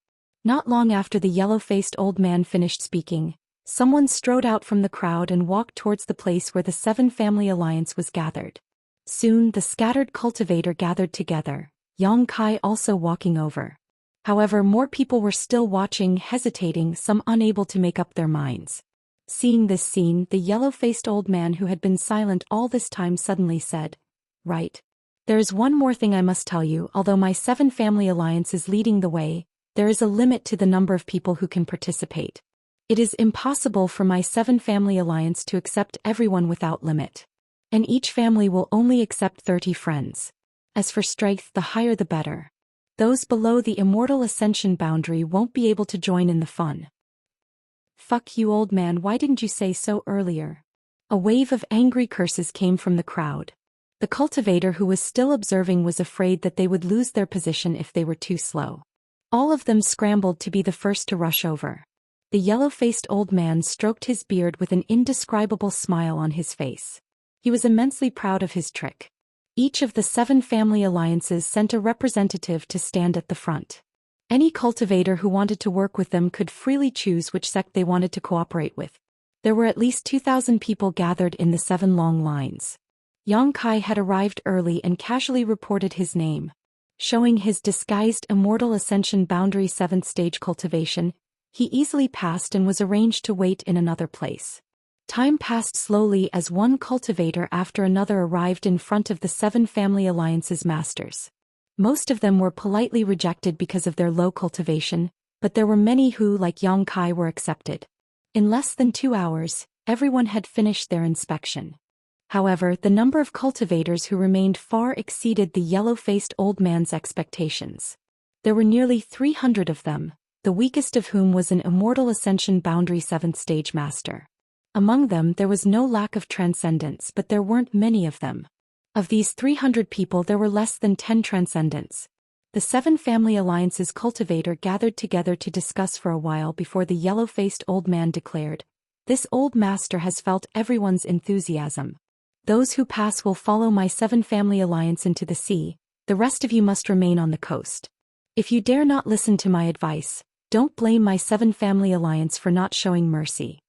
Not long after the yellow-faced old man finished speaking, someone strode out from the crowd and walked towards the place where the Seven Family Alliance was gathered. Soon, the scattered cultivator gathered together, Yang Kai also walking over. However, more people were still watching, hesitating, some unable to make up their minds. Seeing this scene, the yellow-faced old man who had been silent all this time suddenly said, Right. There is one more thing I must tell you. Although my Seven Family Alliance is leading the way, there is a limit to the number of people who can participate. It is impossible for my Seven Family Alliance to accept everyone without limit. And each family will only accept 30 friends. As for strength, the higher the better. Those below the immortal ascension boundary won't be able to join in the fun. Fuck you, old man, why didn't you say so earlier? A wave of angry curses came from the crowd. The cultivator who was still observing was afraid that they would lose their position if they were too slow. All of them scrambled to be the first to rush over. The yellow-faced old man stroked his beard with an indescribable smile on his face. He was immensely proud of his trick. Each of the 7 family alliances sent a representative to stand at the front. Any cultivator who wanted to work with them could freely choose which sect they wanted to cooperate with. There were at least 2,000 people gathered in the 7 long lines. Yang Kai had arrived early and casually reported his name. Showing his disguised Immortal Ascension boundary 7th stage cultivation, he easily passed and was arranged to wait in another place. Time passed slowly as one cultivator after another arrived in front of the 7 family alliances masters. Most of them were politely rejected because of their low cultivation, but there were many who, like Yang Kai, were accepted. In less than 2 hours, everyone had finished their inspection. However, the number of cultivators who remained far exceeded the yellow-faced old man's expectations. There were nearly 300 of them, the weakest of whom was an Immortal Ascension boundary 7th stage master. Among them there was no lack of transcendence, but there weren't many of them. Of these 300 people there were less than 10 transcendents. The 7 family alliances cultivator gathered together to discuss for a while before the yellow-faced old man declared, "This old master has felt everyone's enthusiasm. Those who pass will follow my 7 family alliance into the sea, the rest of you must remain on the coast. If you dare not listen to my advice, don't blame my 7 family alliance for not showing mercy."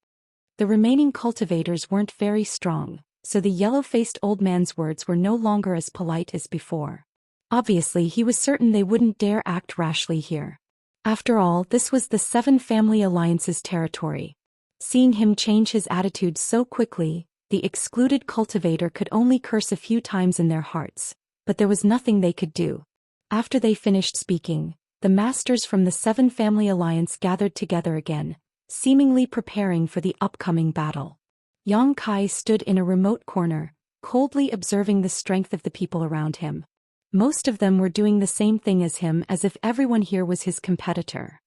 The remaining cultivators weren't very strong, so the yellow-faced old man's words were no longer as polite as before. Obviously, he was certain they wouldn't dare act rashly here. After all, this was the 7 family alliances' territory. Seeing him change his attitude so quickly, the excluded cultivator could only curse a few times in their hearts, but there was nothing they could do. After they finished speaking, the masters from the 7 family alliance gathered together again, seemingly preparing for the upcoming battle. Yang Kai stood in a remote corner, coldly observing the strength of the people around him. Most of them were doing the same thing as him, as if everyone here was his competitor.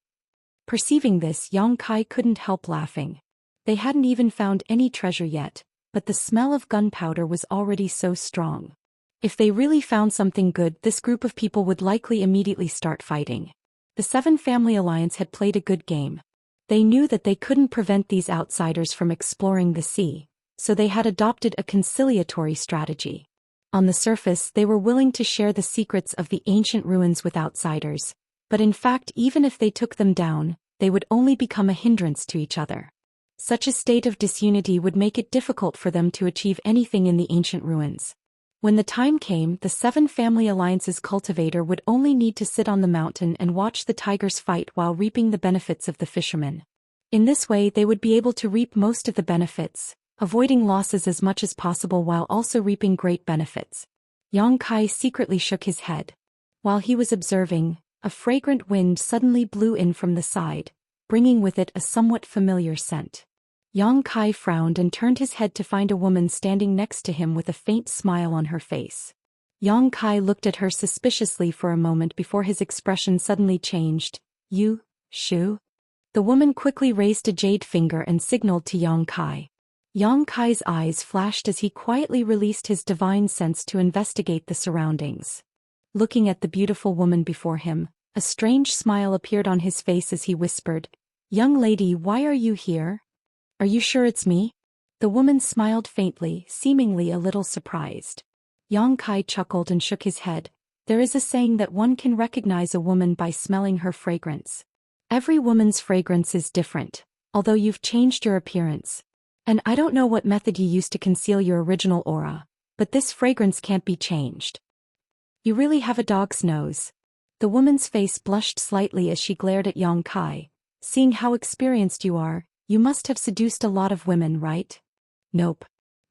Perceiving this, Yang Kai couldn't help laughing. They hadn't even found any treasure yet, but the smell of gunpowder was already so strong. If they really found something good, this group of people would likely immediately start fighting. The 7 family alliance had played a good game. They knew that they couldn't prevent these outsiders from exploring the sea, so they had adopted a conciliatory strategy. On the surface, they were willing to share the secrets of the ancient ruins with outsiders, but in fact, even if they took them down, they would only become a hindrance to each other. Such a state of disunity would make it difficult for them to achieve anything in the ancient ruins. When the time came, the 7 family alliances cultivator would only need to sit on the mountain and watch the tigers fight while reaping the benefits of the fishermen. In this way, they would be able to reap most of the benefits, avoiding losses as much as possible while also reaping great benefits. Yang Kai secretly shook his head. While he was observing, a fragrant wind suddenly blew in from the side, bringing with it a somewhat familiar scent. Yang Kai frowned and turned his head to find a woman standing next to him with a faint smile on her face. Yang Kai looked at her suspiciously for a moment before his expression suddenly changed. "You, Shu?" The woman quickly raised a jade finger and signaled to Yang Kai. Yang Kai's eyes flashed as he quietly released his divine sense to investigate the surroundings. Looking at the beautiful woman before him, a strange smile appeared on his face as he whispered, "Young lady, why are you here? Are you sure it's me?" The woman smiled faintly, seemingly a little surprised. Yang Kai chuckled and shook his head. "There is a saying that one can recognize a woman by smelling her fragrance. Every woman's fragrance is different, although you've changed your appearance. And I don't know what method you used to conceal your original aura, but this fragrance can't be changed. You really have a dog's nose." The woman's face blushed slightly as she glared at Yang Kai. "Seeing how experienced you are, you must have seduced a lot of women, right?" "Nope."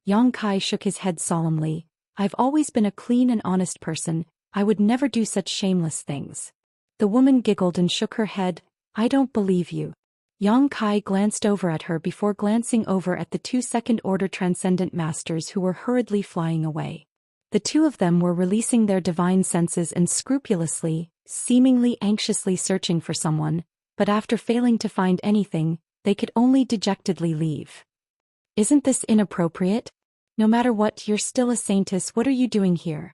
Yang Kai shook his head solemnly. "I've always been a clean and honest person. I would never do such shameless things." The woman giggled and shook her head. "I don't believe you." Yang Kai glanced over at her before glancing over at the 2 second-order transcendent masters who were hurriedly flying away. The 2 of them were releasing their divine senses and scrupulously, seemingly anxiously searching for someone, but after failing to find anything, they could only dejectedly leave. "Isn't this inappropriate? No matter what, you're still a saintess. What are you doing here?"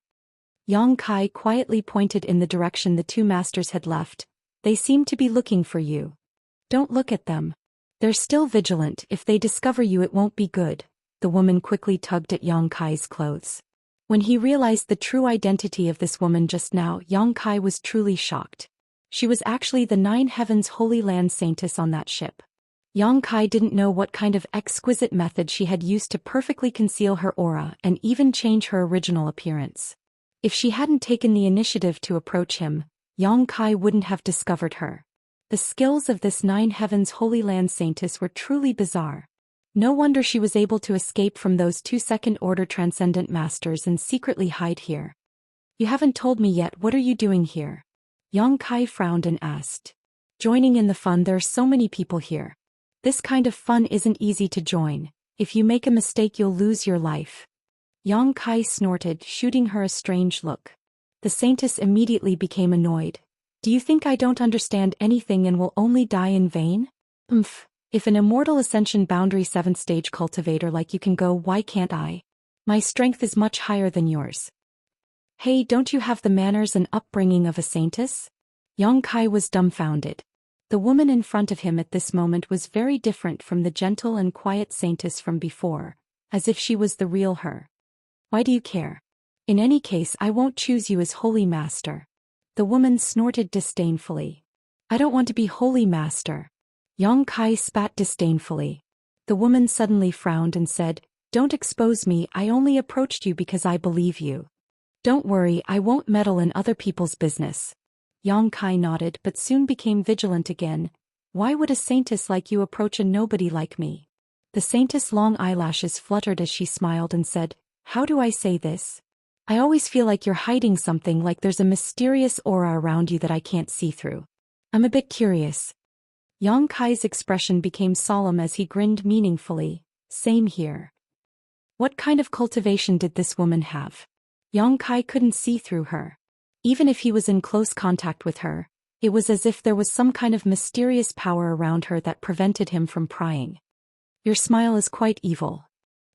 Yang Kai quietly pointed in the direction the 2 masters had left. "They seem to be looking for you. Don't look at them." They're still vigilant. If they discover you, it won't be good. The woman quickly tugged at Yang Kai's clothes. When he realized the true identity of this woman just now, Yang Kai was truly shocked. She was actually the Nine Heavens Holy Land Saintess on that ship. Yang Kai didn't know what kind of exquisite method she had used to perfectly conceal her aura and even change her original appearance. If she hadn't taken the initiative to approach him, Yang Kai wouldn't have discovered her. The skills of this Nine Heavens Holy Land Saintess were truly bizarre. No wonder she was able to escape from those 2 second-order Transcendent Masters and secretly hide here. You haven't told me yet, what are you doing here? Yang Kai frowned and asked. Joining in the fun. There are so many people here. This kind of fun isn't easy to join. If you make a mistake, you'll lose your life. Yang Kai snorted, shooting her a strange look. The Saintess immediately became annoyed. Do you think I don't understand anything and will only die in vain? If an Immortal Ascension Boundary 7th Stage cultivator like you can go, why can't I? My strength is much higher than yours. Hey, don't you have the manners and upbringing of a Saintess? Yang Kai was dumbfounded. The woman in front of him at this moment was very different from the gentle and quiet Saintess from before, as if she was the real her. Why do you care? In any case, I won't choose you as Holy Master. The woman snorted disdainfully. I don't want to be Holy Master. Yang Kai spat disdainfully. The woman suddenly frowned and said, Don't expose me, I only approached you because I believe you. Don't worry, I won't meddle in other people's business. Yang Kai nodded but soon became vigilant again. Why would a Saintess like you approach a nobody like me? The Saintess' long eyelashes fluttered as she smiled and said, How do I say this? I always feel like you're hiding something, like there's a mysterious aura around you that I can't see through. I'm a bit curious. Yang Kai's expression became solemn as he grinned meaningfully. Same here. What kind of cultivation did this woman have? Yang Kai couldn't see through her. Even if he was in close contact with her, it was as if there was some kind of mysterious power around her that prevented him from prying. Your smile is quite evil.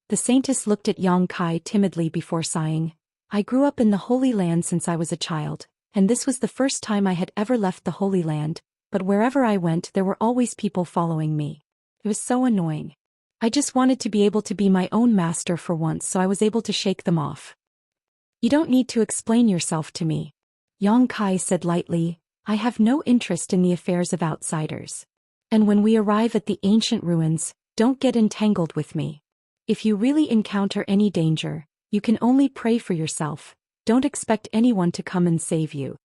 The Saintess looked at Yang Kai timidly before sighing. I grew up in the Holy Land since I was a child, and this was the first time I had ever left the Holy Land. But wherever I went, there were always people following me. It was so annoying. I just wanted to be able to be my own master for once, so I was able to shake them off. You don't need to explain yourself to me. Yang Kai said lightly, I have no interest in the affairs of outsiders. And when we arrive at the ancient ruins, don't get entangled with me. If you really encounter any danger, you can only pray for yourself. Don't expect anyone to come and save you.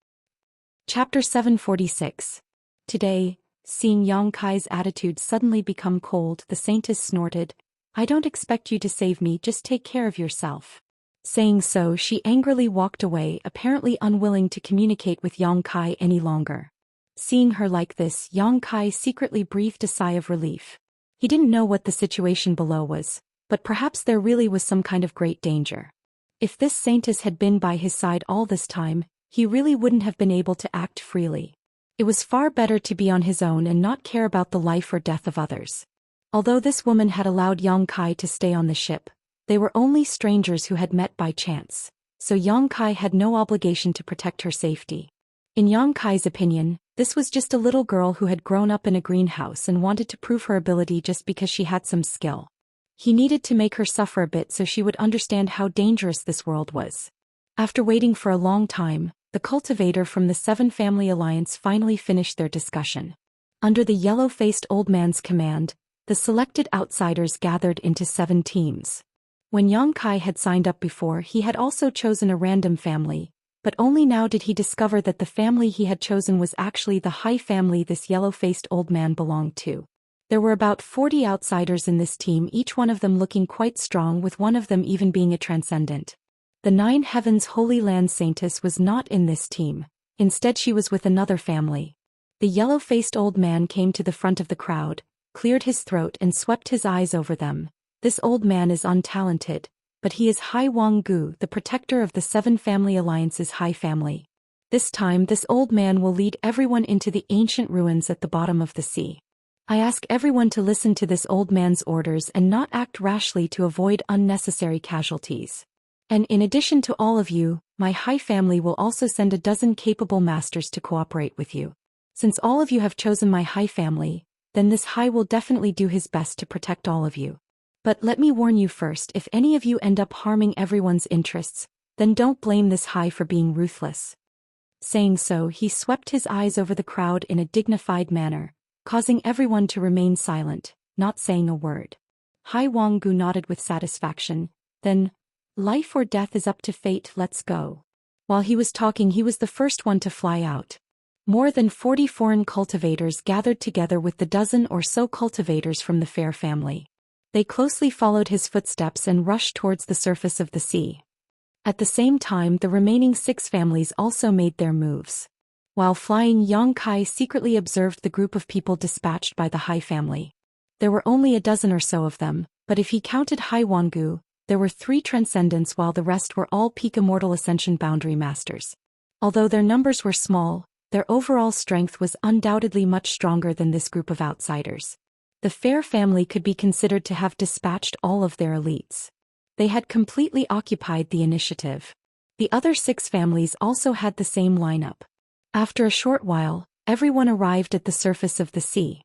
Chapter 746. Today, seeing Yang Kai's attitude suddenly become cold, the Saintess snorted, I don't expect you to save me, just take care of yourself. Saying so, she angrily walked away, apparently unwilling to communicate with Yang Kai any longer. Seeing her like this, Yang Kai secretly breathed a sigh of relief. He didn't know what the situation below was, but perhaps there really was some kind of great danger. If this Saintess had been by his side all this time, he really wouldn't have been able to act freely. It was far better to be on his own and not care about the life or death of others. Although this woman had allowed Yang Kai to stay on the ship, they were only strangers who had met by chance, so Yang Kai had no obligation to protect her safety. In Yang Kai's opinion, this was just a little girl who had grown up in a greenhouse and wanted to prove her ability just because she had some skill. He needed to make her suffer a bit so she would understand how dangerous this world was. After waiting for a long time, the cultivator from the Seven Family Alliance finally finished their discussion. Under the yellow-faced old man's command, the selected outsiders gathered into 7 teams. When Yang Kai had signed up before, he had also chosen a random family, but only now did he discover that the family he had chosen was actually the high family this yellow-faced old man belonged to. There were about 40 outsiders in this team, each one of them looking quite strong, with one of them even being a transcendent. The Nine Heavens Holy Land Saintess was not in this team. Instead, she was with another family. The yellow-faced old man came to the front of the crowd, cleared his throat and swept his eyes over them. This old man is untalented, but he is Hai Wang Gu, the protector of the Seven Family Alliance's High Family. This time, this old man will lead everyone into the ancient ruins at the bottom of the sea. I ask everyone to listen to this old man's orders and not act rashly to avoid unnecessary casualties. And in addition to all of you, my High Family will also send a dozen capable masters to cooperate with you. Since all of you have chosen my High Family, then this Hai will definitely do his best to protect all of you. But let me warn you first, if any of you end up harming everyone's interests, then don't blame this Hai for being ruthless." Saying so, he swept his eyes over the crowd in a dignified manner, causing everyone to remain silent, not saying a word. Hai Wanggu nodded with satisfaction, then, "Life or death is up to fate, let's go." While he was talking, he was the first one to fly out. More than 40 foreign cultivators gathered together with the dozen or so cultivators from the Fair family. They closely followed his footsteps and rushed towards the surface of the sea. At the same time, the remaining 6 families also made their moves. While flying, Yang Kai secretly observed the group of people dispatched by the Hai family. There were only a dozen or so of them, but if he counted Hai Wanggu, there were 3 Transcendents while the rest were all peak Immortal Ascension Boundary Masters. Although their numbers were small, their overall strength was undoubtedly much stronger than this group of outsiders. The Fair family could be considered to have dispatched all of their elites. They had completely occupied the initiative. The other 6 families also had the same lineup. After a short while, everyone arrived at the surface of the sea.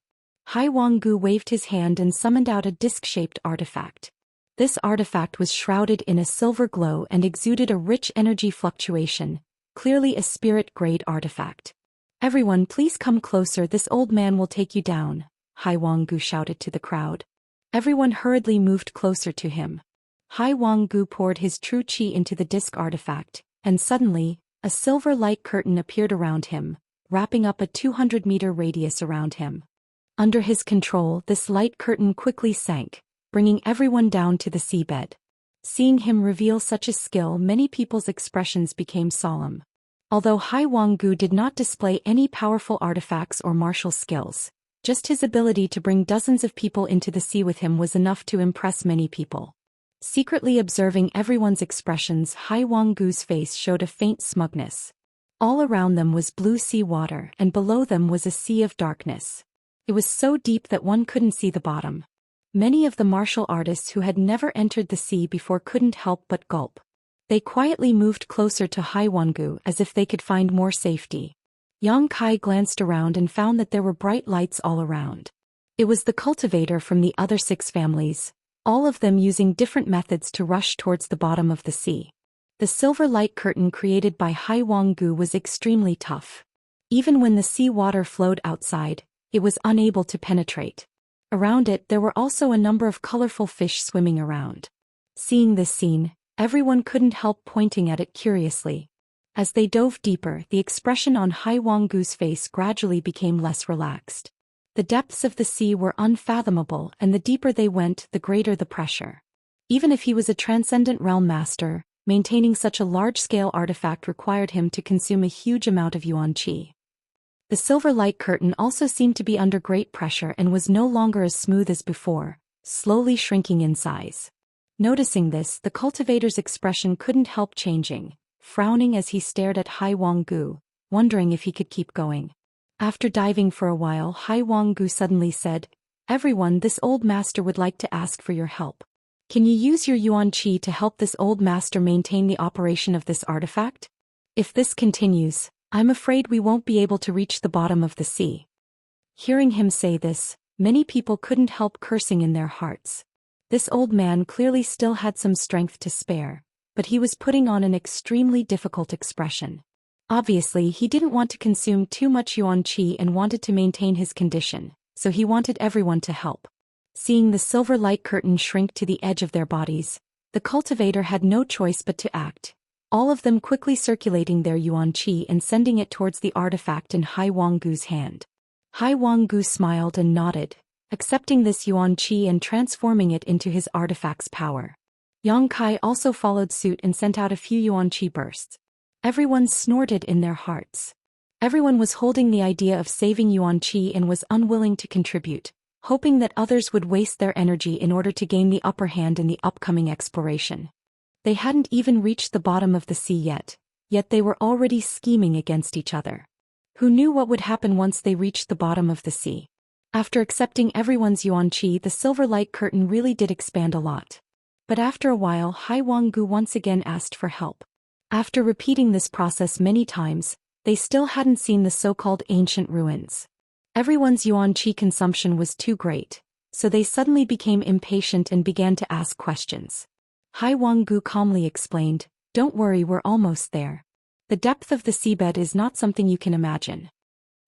Hai Wanggu waved his hand and summoned out a disc-shaped artifact. This artifact was shrouded in a silver glow and exuded a rich energy fluctuation, clearly a spirit-grade artifact. "Everyone, please come closer, this old man will take you down," Hai Wanggu shouted to the crowd. Everyone hurriedly moved closer to him. Hai Wanggu poured his true qi into the disc artifact, and suddenly, a silver light curtain appeared around him, wrapping up a 200-meter radius around him. Under his control, this light curtain quickly sank, bringing everyone down to the seabed. Seeing him reveal such a skill, many people's expressions became solemn. Although Hai Wanggu did not display any powerful artifacts or martial skills, just his ability to bring dozens of people into the sea with him was enough to impress many people. Secretly observing everyone's expressions, Hai Wanggu's face showed a faint smugness. All around them was blue sea water, and below them was a sea of darkness. It was so deep that one couldn't see the bottom. Many of the martial artists who had never entered the sea before couldn't help but gulp. They quietly moved closer to Hai Wanggu as if they could find more safety. Yang Kai glanced around and found that there were bright lights all around. It was the cultivator from the other 6 families, all of them using different methods to rush towards the bottom of the sea. The silver light curtain created by Hai Wanggu was extremely tough. Even when the sea water flowed outside, it was unable to penetrate. Around it there were also a number of colorful fish swimming around. Seeing this scene, everyone couldn't help pointing at it curiously. As they dove deeper, the expression on Hai Wanggu's face gradually became less relaxed. The depths of the sea were unfathomable, and the deeper they went, the greater the pressure. Even if he was a transcendent realm master, maintaining such a large-scale artifact required him to consume a huge amount of yuan qi. The silver light curtain also seemed to be under great pressure and was no longer as smooth as before, slowly shrinking in size. Noticing this, the cultivator's expression couldn't help changing, frowning as he stared at Hai Wanggu, wondering if he could keep going. After diving for a while, Hai Wanggu suddenly said, "Everyone, this old master would like to ask for your help. Can you use your yuan qi to help this old master maintain the operation of this artifact? If this continues, I'm afraid we won't be able to reach the bottom of the sea." Hearing him say this, many people couldn't help cursing in their hearts. This old man clearly still had some strength to spare, but he was putting on an extremely difficult expression. Obviously, he didn't want to consume too much yuan qi and wanted to maintain his condition, so he wanted everyone to help. Seeing the silver light curtain shrink to the edge of their bodies, the cultivator had no choice but to act, all of them quickly circulating their yuan qi and sending it towards the artifact in Hai Wanggu's hand. Hai Wanggu smiled and nodded, accepting this yuan qi and transforming it into his artifact's power. Yang Kai also followed suit and sent out a few yuan qi bursts. Everyone snorted in their hearts. Everyone was holding the idea of saving yuan qi and was unwilling to contribute, hoping that others would waste their energy in order to gain the upper hand in the upcoming exploration. They hadn't even reached the bottom of the sea yet they were already scheming against each other. Who knew what would happen once they reached the bottom of the sea? After accepting everyone's yuan qi, the silver light curtain really did expand a lot. But after a while, Hai Wanggu once again asked for help. After repeating this process many times, they still hadn't seen the so-called ancient ruins. Everyone's yuan qi consumption was too great, so they suddenly became impatient and began to ask questions. Hai Wanggu calmly explained, "Don't worry, we're almost there. The depth of the seabed is not something you can imagine."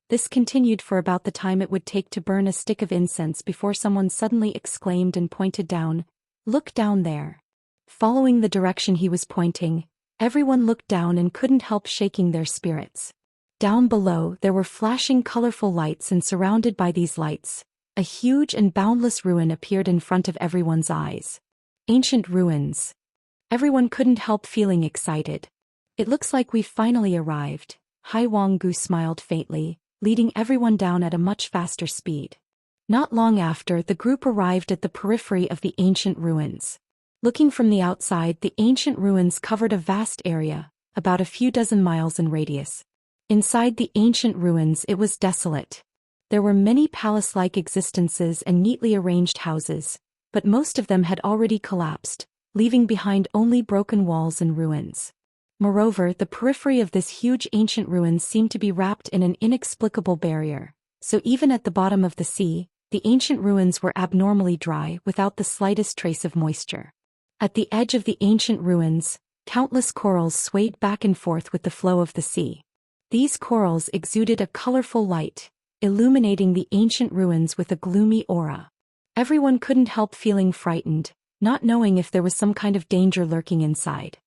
This continued for about the time it would take to burn a stick of incense before someone suddenly exclaimed and pointed down, "Look down there." Following the direction he was pointing, everyone looked down and couldn't help shaking their spirits. Down below there were flashing colorful lights, and surrounded by these lights, a huge and boundless ruin appeared in front of everyone's eyes. Ancient ruins. Everyone couldn't help feeling excited. "It looks like we've finally arrived," Hai Wanggu smiled faintly, leading everyone down at a much faster speed. Not long after, the group arrived at the periphery of the ancient ruins. Looking from the outside, the ancient ruins covered a vast area, about a few dozen miles in radius. Inside the ancient ruins it was desolate. There were many palace-like existences and neatly arranged houses, but most of them had already collapsed, leaving behind only broken walls and ruins. Moreover, the periphery of this huge ancient ruins seemed to be wrapped in an inexplicable barrier, so even at the bottom of the sea, the ancient ruins were abnormally dry without the slightest trace of moisture. At the edge of the ancient ruins, countless corals swayed back and forth with the flow of the sea. These corals exuded a colorful light, illuminating the ancient ruins with a gloomy aura. Everyone couldn't help feeling frightened, not knowing if there was some kind of danger lurking inside.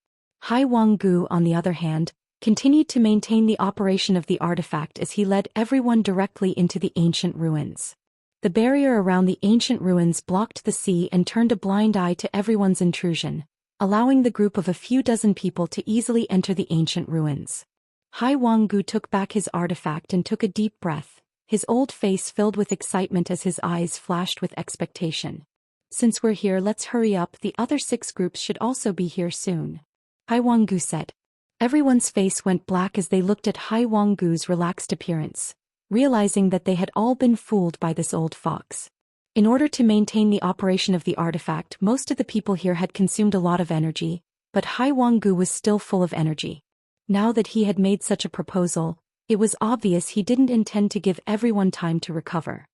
Hai Wanggu, on the other hand, continued to maintain the operation of the artifact as he led everyone directly into the ancient ruins. The barrier around the ancient ruins blocked the sea and turned a blind eye to everyone's intrusion, allowing the group of a few dozen people to easily enter the ancient ruins. Hai Wanggu took back his artifact and took a deep breath, his old face filled with excitement as his eyes flashed with expectation. "Since we're here, let's hurry up, the other 6 groups should also be here soon," Hai Wanggu said. Everyone's face went black as they looked at Hai Wanggu's relaxed appearance, realizing that they had all been fooled by this old fox. In order to maintain the operation of the artifact, most of the people here had consumed a lot of energy, but Hai Wanggu was still full of energy. Now that he had made such a proposal, it was obvious he didn't intend to give everyone time to recover.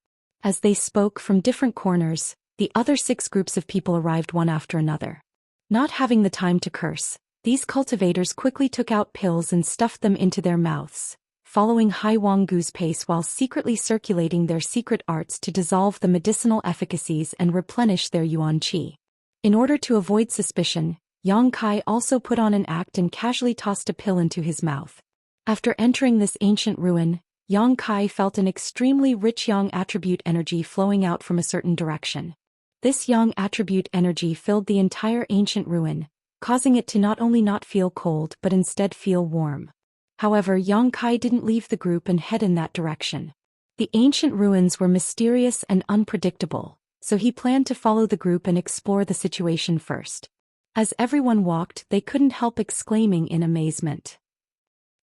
As they spoke from different corners, the other 6 groups of people arrived one after another. Not having the time to curse, these cultivators quickly took out pills and stuffed them into their mouths, following Hai Wanggu's pace while secretly circulating their secret arts to dissolve the medicinal efficacies and replenish their yuan qi. In order to avoid suspicion, Yang Kai also put on an act and casually tossed a pill into his mouth. After entering this ancient ruin, Yang Kai felt an extremely rich yang attribute energy flowing out from a certain direction. This yang attribute energy filled the entire ancient ruin, causing it to not only not feel cold but instead feel warm. However, Yang Kai didn't leave the group and head in that direction. The ancient ruins were mysterious and unpredictable, so he planned to follow the group and explore the situation first. As everyone walked, they couldn't help exclaiming in amazement.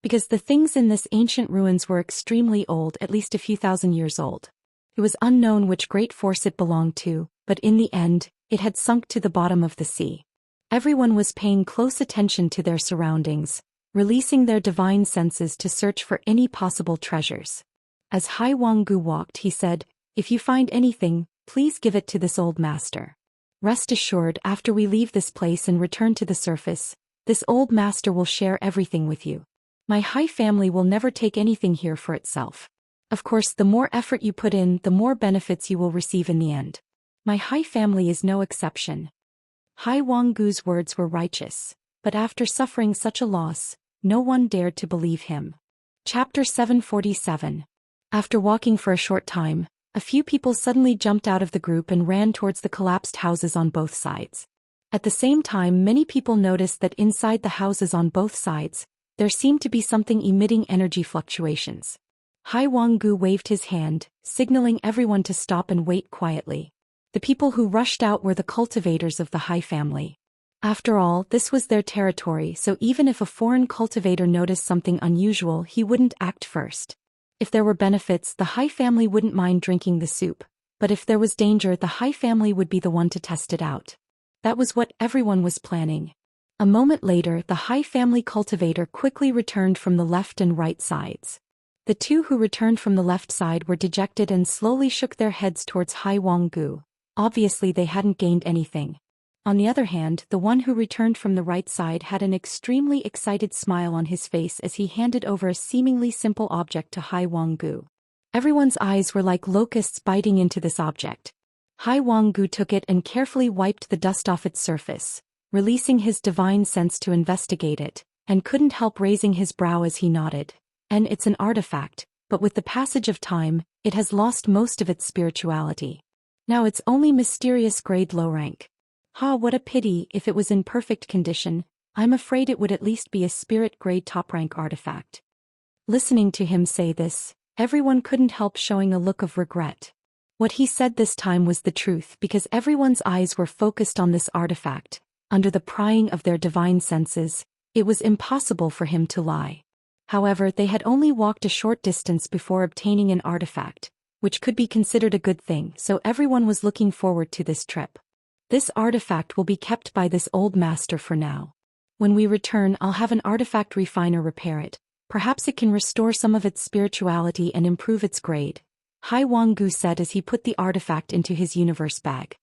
Because the things in this ancient ruins were extremely old, at least a few thousand years old. It was unknown which great force it belonged to, but in the end, it had sunk to the bottom of the sea. Everyone was paying close attention to their surroundings, releasing their divine senses to search for any possible treasures. As Hai Wanggu walked, he said, "If you find anything, please give it to this old master. Rest assured, after we leave this place and return to the surface, this old master will share everything with you. My Hai family will never take anything here for itself. Of course, the more effort you put in, the more benefits you will receive in the end. My Hai family is no exception." Hai Wanggu's words were righteous, but after suffering such a loss, no one dared to believe him. Chapter 747. After walking for a short time, a few people suddenly jumped out of the group and ran towards the collapsed houses on both sides. At the same time, many people noticed that inside the houses on both sides, there seemed to be something emitting energy fluctuations. Hai Wanggu waved his hand, signaling everyone to stop and wait quietly. The people who rushed out were the cultivators of the Hai family. After all, this was their territory, so even if a foreign cultivator noticed something unusual, he wouldn't act first. If there were benefits, the Hai family wouldn't mind drinking the soup, but if there was danger, the Hai family would be the one to test it out. That was what everyone was planning. A moment later, the Hai family cultivator quickly returned from the left and right sides. The two who returned from the left side were dejected and slowly shook their heads towards Hai Wang-gu. Obviously they hadn't gained anything. On the other hand, the one who returned from the right side had an extremely excited smile on his face as he handed over a seemingly simple object to Hai Wang-gu. Everyone's eyes were like locusts biting into this object. Hai Wang-gu took it and carefully wiped the dust off its surface, releasing his divine sense to investigate it, and couldn't help raising his brow as he nodded. And it's an artifact, but with the passage of time, it has lost most of its spirituality. Now it's only mysterious grade low rank. What a pity. If it was in perfect condition, I'm afraid it would at least be a spirit grade top rank artifact. Listening to him say this, everyone couldn't help showing a look of regret. What he said this time was the truth because everyone's eyes were focused on this artifact. Under the prying of their divine senses, it was impossible for him to lie. However, they had only walked a short distance before obtaining an artifact, which could be considered a good thing, so everyone was looking forward to this trip. This artifact will be kept by this old master for now. When we return, I'll have an artifact refiner repair it. Perhaps it can restore some of its spirituality and improve its grade, Hai Wang-gu said as he put the artifact into his universe bag.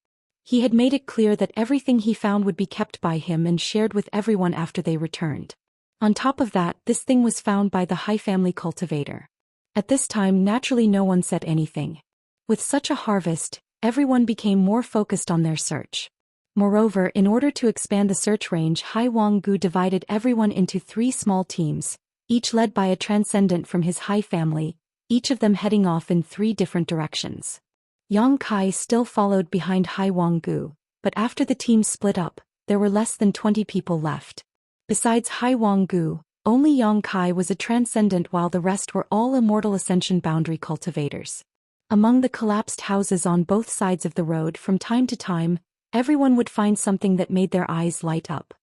He had made it clear that everything he found would be kept by him and shared with everyone after they returned. On top of that, this thing was found by the Hai family cultivator. At this time, naturally no one said anything. With such a harvest, everyone became more focused on their search. Moreover, in order to expand the search range, Hai Wang-gu divided everyone into 3 small teams, each led by a transcendent from his Hai family, each of them heading off in 3 different directions. Yang Kai still followed behind Hai Wang-gu, but after the teams split up, there were less than 20 people left. Besides Hai Wang-gu, only Yang Kai was a transcendent while the rest were all Immortal Ascension boundary cultivators. Among the collapsed houses on both sides of the road from time to time, everyone would find something that made their eyes light up.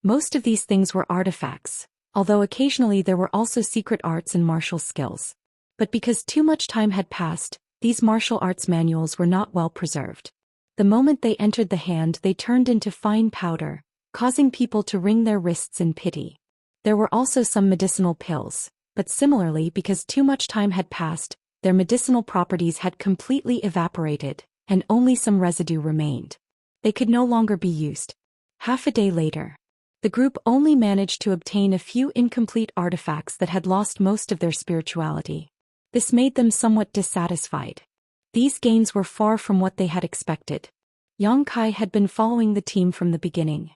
Most of these things were artifacts, although occasionally there were also secret arts and martial skills. But because too much time had passed, these martial arts manuals were not well preserved. The moment they entered the hand, they turned into fine powder, causing people to wring their wrists in pity. There were also some medicinal pills, but similarly, because too much time had passed, their medicinal properties had completely evaporated, and only some residue remained. They could no longer be used. Half a day later, the group only managed to obtain a few incomplete artifacts that had lost most of their spirituality. This made them somewhat dissatisfied. These gains were far from what they had expected. Yang Kai had been following the team from the beginning,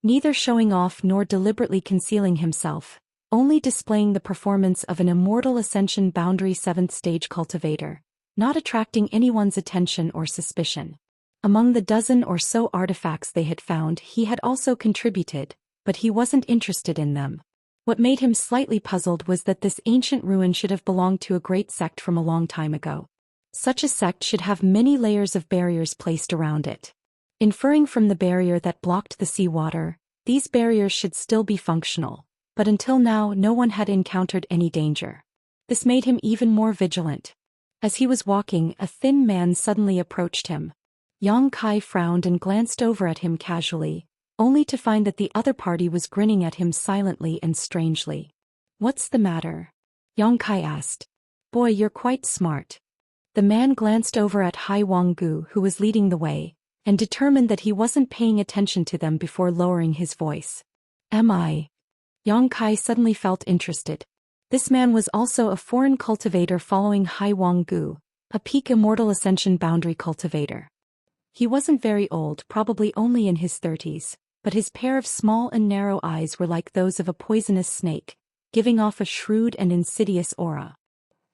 neither showing off nor deliberately concealing himself, only displaying the performance of an Immortal Ascension Boundary 7th stage cultivator, not attracting anyone's attention or suspicion. Among the dozen or so artifacts they had found, he had also contributed, but he wasn't interested in them. What made him slightly puzzled was that this ancient ruin should have belonged to a great sect from a long time ago. Such a sect should have many layers of barriers placed around it. Inferring from the barrier that blocked the seawater, these barriers should still be functional, but until now no one had encountered any danger. This made him even more vigilant. As he was walking, a thin man suddenly approached him. Yang Kai frowned and glanced over at him casually, only to find that the other party was grinning at him silently and strangely. "What's the matter?" Yang Kai asked. "Boy, you're quite smart." The man glanced over at Hai Wang-gu, who was leading the way, and determined that he wasn't paying attention to them before lowering his voice. "Am I?" Yang Kai suddenly felt interested. This man was also a foreign cultivator following Hai Wang-gu, a peak Immortal Ascension boundary cultivator. He wasn't very old, probably only in his 30s, but his pair of small and narrow eyes were like those of a poisonous snake, giving off a shrewd and insidious aura.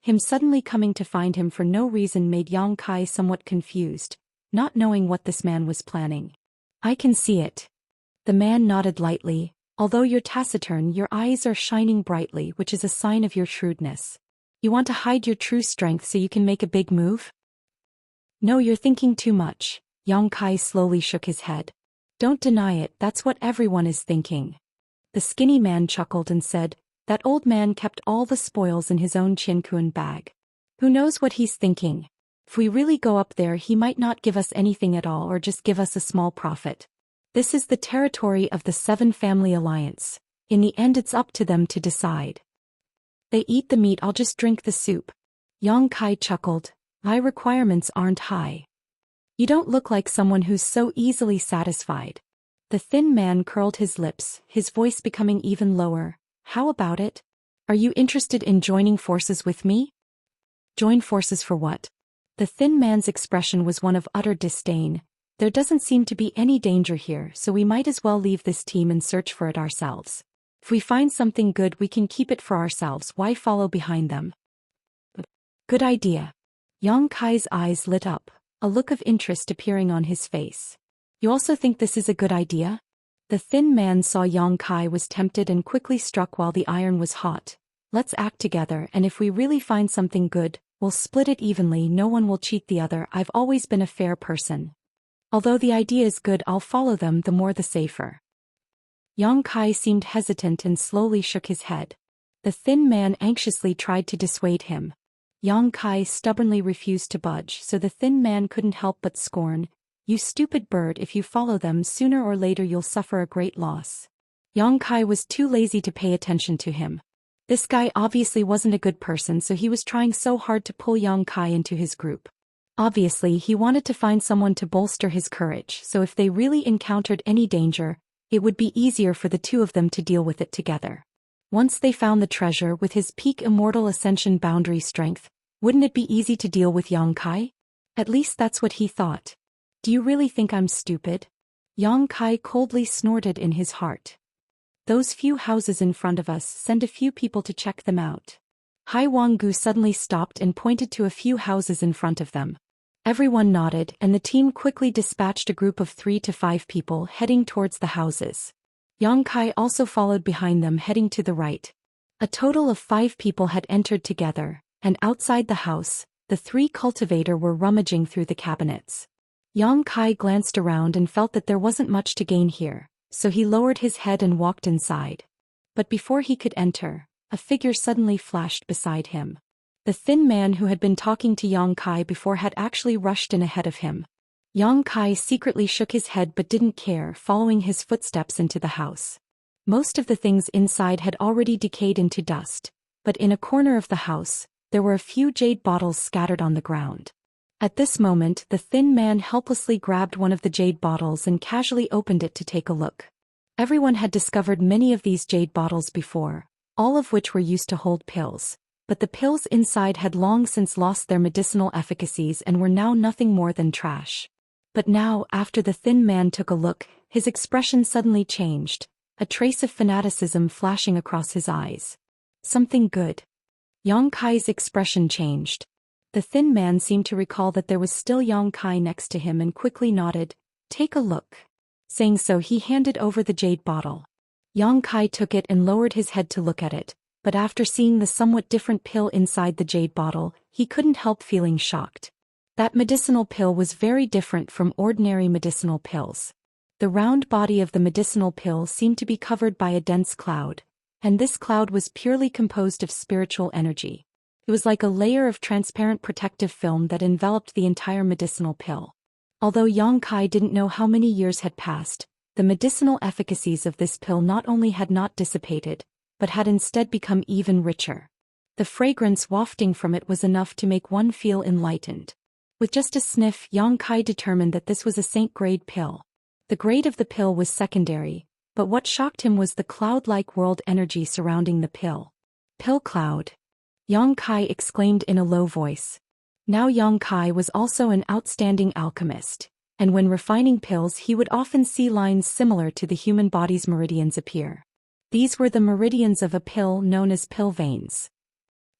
Him suddenly coming to find him for no reason made Yang Kai somewhat confused, not knowing what this man was planning. "I can see it." The man nodded lightly. "Although you're taciturn, your eyes are shining brightly, which is a sign of your shrewdness. You want to hide your true strength so you can make a big move?" "No, you're thinking too much." Yang Kai slowly shook his head. "Don't deny it, that's what everyone is thinking." The skinny man chuckled and said, "That old man kept all the spoils in his own Qianquan bag. Who knows what he's thinking? If we really go up there, he might not give us anything at all or just give us a small profit. This is the territory of the 7 Family Alliance. In the end, it's up to them to decide." They eat the meat, I'll just drink the soup. Yang Kai chuckled. My requirements aren't high. You don't look like someone who's so easily satisfied. The thin man curled his lips, his voice becoming even lower. How about it? Are you interested in joining forces with me? Join forces for what? The thin man's expression was one of utter disdain. There doesn't seem to be any danger here, so we might as well leave this team and search for it ourselves. If we find something good, we can keep it for ourselves. Why follow behind them? Good idea. Yang Kai's eyes lit up, a look of interest appearing on his face. You also think this is a good idea? The thin man saw Yang Kai was tempted and quickly struck while the iron was hot. Let's act together, and if we really find something good, we'll split it evenly. No one will cheat the other. I've always been a fair person. Although the idea is good, I'll follow them, the more the safer. Yang Kai seemed hesitant and slowly shook his head. The thin man anxiously tried to dissuade him. Yang Kai stubbornly refused to budge, so the thin man couldn't help but scorn. You stupid bird, if you follow them, sooner or later you'll suffer a great loss. Yang Kai was too lazy to pay attention to him. This guy obviously wasn't a good person, so he was trying so hard to pull Yang Kai into his group. Obviously, he wanted to find someone to bolster his courage, so if they really encountered any danger, it would be easier for the two of them to deal with it together. Once they found the treasure with his peak Immortal Ascension boundary strength, wouldn't it be easy to deal with Yang Kai? At least that's what he thought. Do you really think I'm stupid? Yang Kai coldly snorted in his heart. Those few houses in front of us, send a few people to check them out. Hai Wanggu suddenly stopped and pointed to a few houses in front of them. Everyone nodded, and the team quickly dispatched a group of 3 to 5 people heading towards the houses. Yang Kai also followed behind them, heading to the right. A total of 5 people had entered together, and outside the house, the 3 cultivator were rummaging through the cabinets. Yang Kai glanced around and felt that there wasn't much to gain here, so he lowered his head and walked inside. But before he could enter, a figure suddenly flashed beside him. The thin man who had been talking to Yang Kai before had actually rushed in ahead of him. Yang Kai secretly shook his head but didn't care, following his footsteps into the house. Most of the things inside had already decayed into dust, but in a corner of the house, there were a few jade bottles scattered on the ground. At this moment, the thin man helplessly grabbed one of the jade bottles and casually opened it to take a look. Everyone had discovered many of these jade bottles before, all of which were used to hold pills, but the pills inside had long since lost their medicinal efficacies and were now nothing more than trash. But now, after the thin man took a look, his expression suddenly changed, a trace of fanaticism flashing across his eyes. Something good. Yang Kai's expression changed. The thin man seemed to recall that there was still Yang Kai next to him and quickly nodded. Take a look. Saying so, he handed over the jade bottle. Yang Kai took it and lowered his head to look at it, but after seeing the somewhat different pill inside the jade bottle, he couldn't help feeling shocked. That medicinal pill was very different from ordinary medicinal pills. The round body of the medicinal pill seemed to be covered by a dense cloud, and this cloud was purely composed of spiritual energy. It was like a layer of transparent protective film that enveloped the entire medicinal pill. Although Yang Kai didn't know how many years had passed, the medicinal efficacies of this pill not only had not dissipated, but had instead become even richer. The fragrance wafting from it was enough to make one feel enlightened. With just a sniff, Yang Kai determined that this was a saint-grade pill. The grade of the pill was secondary, but what shocked him was the cloud-like world energy surrounding the pill. Pill cloud. Yang Kai exclaimed in a low voice. Now Yang Kai was also an outstanding alchemist, and when refining pills he would often see lines similar to the human body's meridians appear. These were the meridians of a pill known as pill veins.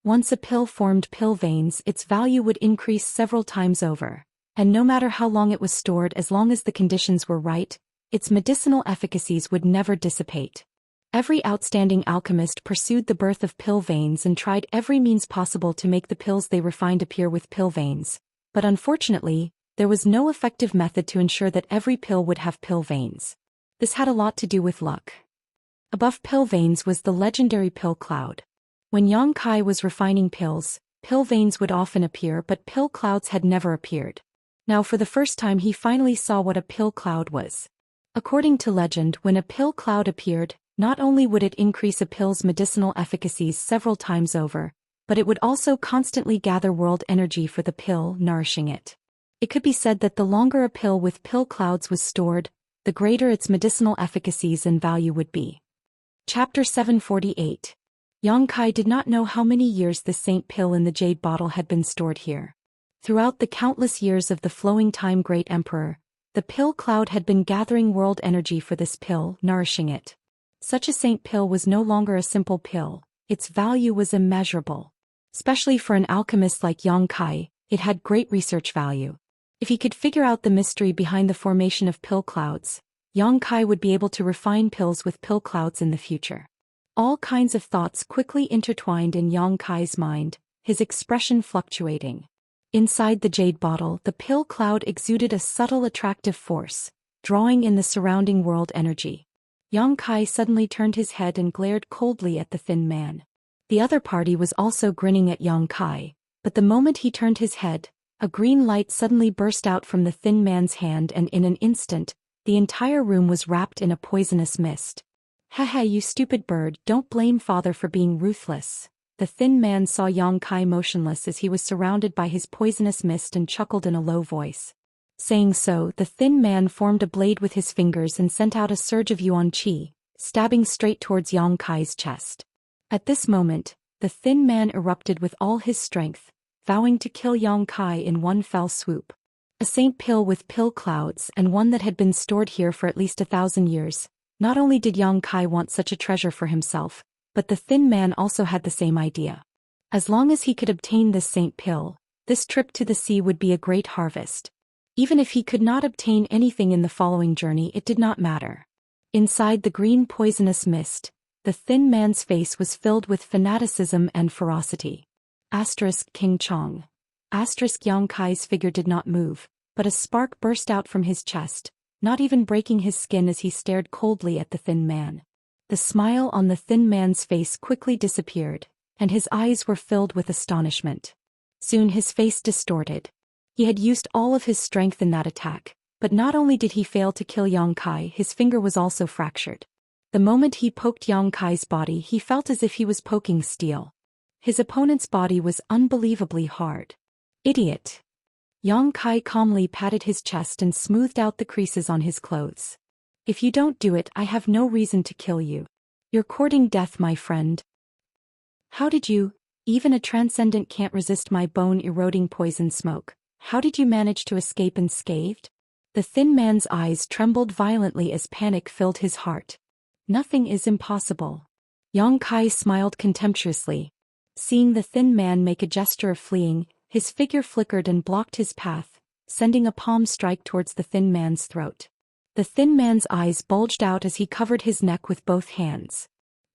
Once a pill formed pill veins, its value would increase several times over, and no matter how long it was stored, as long as the conditions were right, its medicinal efficacies would never dissipate. Every outstanding alchemist pursued the birth of pill veins and tried every means possible to make the pills they refined appear with pill veins, but unfortunately, there was no effective method to ensure that every pill would have pill veins. This had a lot to do with luck. Above pill veins was the legendary pill cloud. When Yang Kai was refining pills, pill veins would often appear, but pill clouds had never appeared. Now for the first time he finally saw what a pill cloud was. According to legend, when a pill cloud appeared, Not only would it increase a pill's medicinal efficacies several times over, but it would also constantly gather world energy for the pill, nourishing it. It could be said that the longer a pill with pill clouds was stored, the greater its medicinal efficacies and value would be. Chapter 748. Yang Kai did not know how many years the saint pill in the jade bottle had been stored here. Throughout the countless years of the flowing time Great Emperor, the pill cloud had been gathering world energy for this pill, nourishing it. Such a saint pill was no longer a simple pill, its value was immeasurable. Especially for an alchemist like Yang Kai, it had great research value. If he could figure out the mystery behind the formation of pill clouds, Yang Kai would be able to refine pills with pill clouds in the future. All kinds of thoughts quickly intertwined in Yang Kai's mind, his expression fluctuating. Inside the jade bottle, the pill cloud exuded a subtle attractive force, drawing in the surrounding world energy. Yang Kai suddenly turned his head and glared coldly at the thin man. The other party was also grinning at Yang Kai, but the moment he turned his head, a green light suddenly burst out from the thin man's hand and in an instant, the entire room was wrapped in a poisonous mist. Haha, you stupid bird, don't blame father for being ruthless. The thin man saw Yang Kai motionless as he was surrounded by his poisonous mist and chuckled in a low voice. Saying so, the thin man formed a blade with his fingers and sent out a surge of yuan qi, stabbing straight towards Yang Kai's chest. At this moment, the thin man erupted with all his strength, vowing to kill Yang Kai in one fell swoop. A saint pill with pill clouds and one that had been stored here for at least 1,000 years. Not only did Yang Kai want such a treasure for himself, but the thin man also had the same idea. As long as he could obtain this saint pill, this trip to the sea would be a great harvest. Even if he could not obtain anything in the following journey, it did not matter. Inside the green poisonous mist, the thin man's face was filled with fanaticism and ferocity. King Chong. Yang Kai's figure did not move, but a spark burst out from his chest, not even breaking his skin as he stared coldly at the thin man. The smile on the thin man's face quickly disappeared, and his eyes were filled with astonishment. Soon his face distorted. He had used all of his strength in that attack, but not only did he fail to kill Yang Kai, his finger was also fractured. The moment he poked Yang Kai's body, he felt as if he was poking steel. His opponent's body was unbelievably hard. Idiot! Yang Kai calmly patted his chest and smoothed out the creases on his clothes. If you don't do it, I have no reason to kill you. You're courting death, my friend. How did you? Even a transcendent can't resist my bone-eroding poison smoke. How did you manage to escape unscathed? The thin man's eyes trembled violently as panic filled his heart. Nothing is impossible. Yang Kai smiled contemptuously. Seeing the thin man make a gesture of fleeing, his figure flickered and blocked his path, sending a palm strike towards the thin man's throat. The thin man's eyes bulged out as he covered his neck with both hands.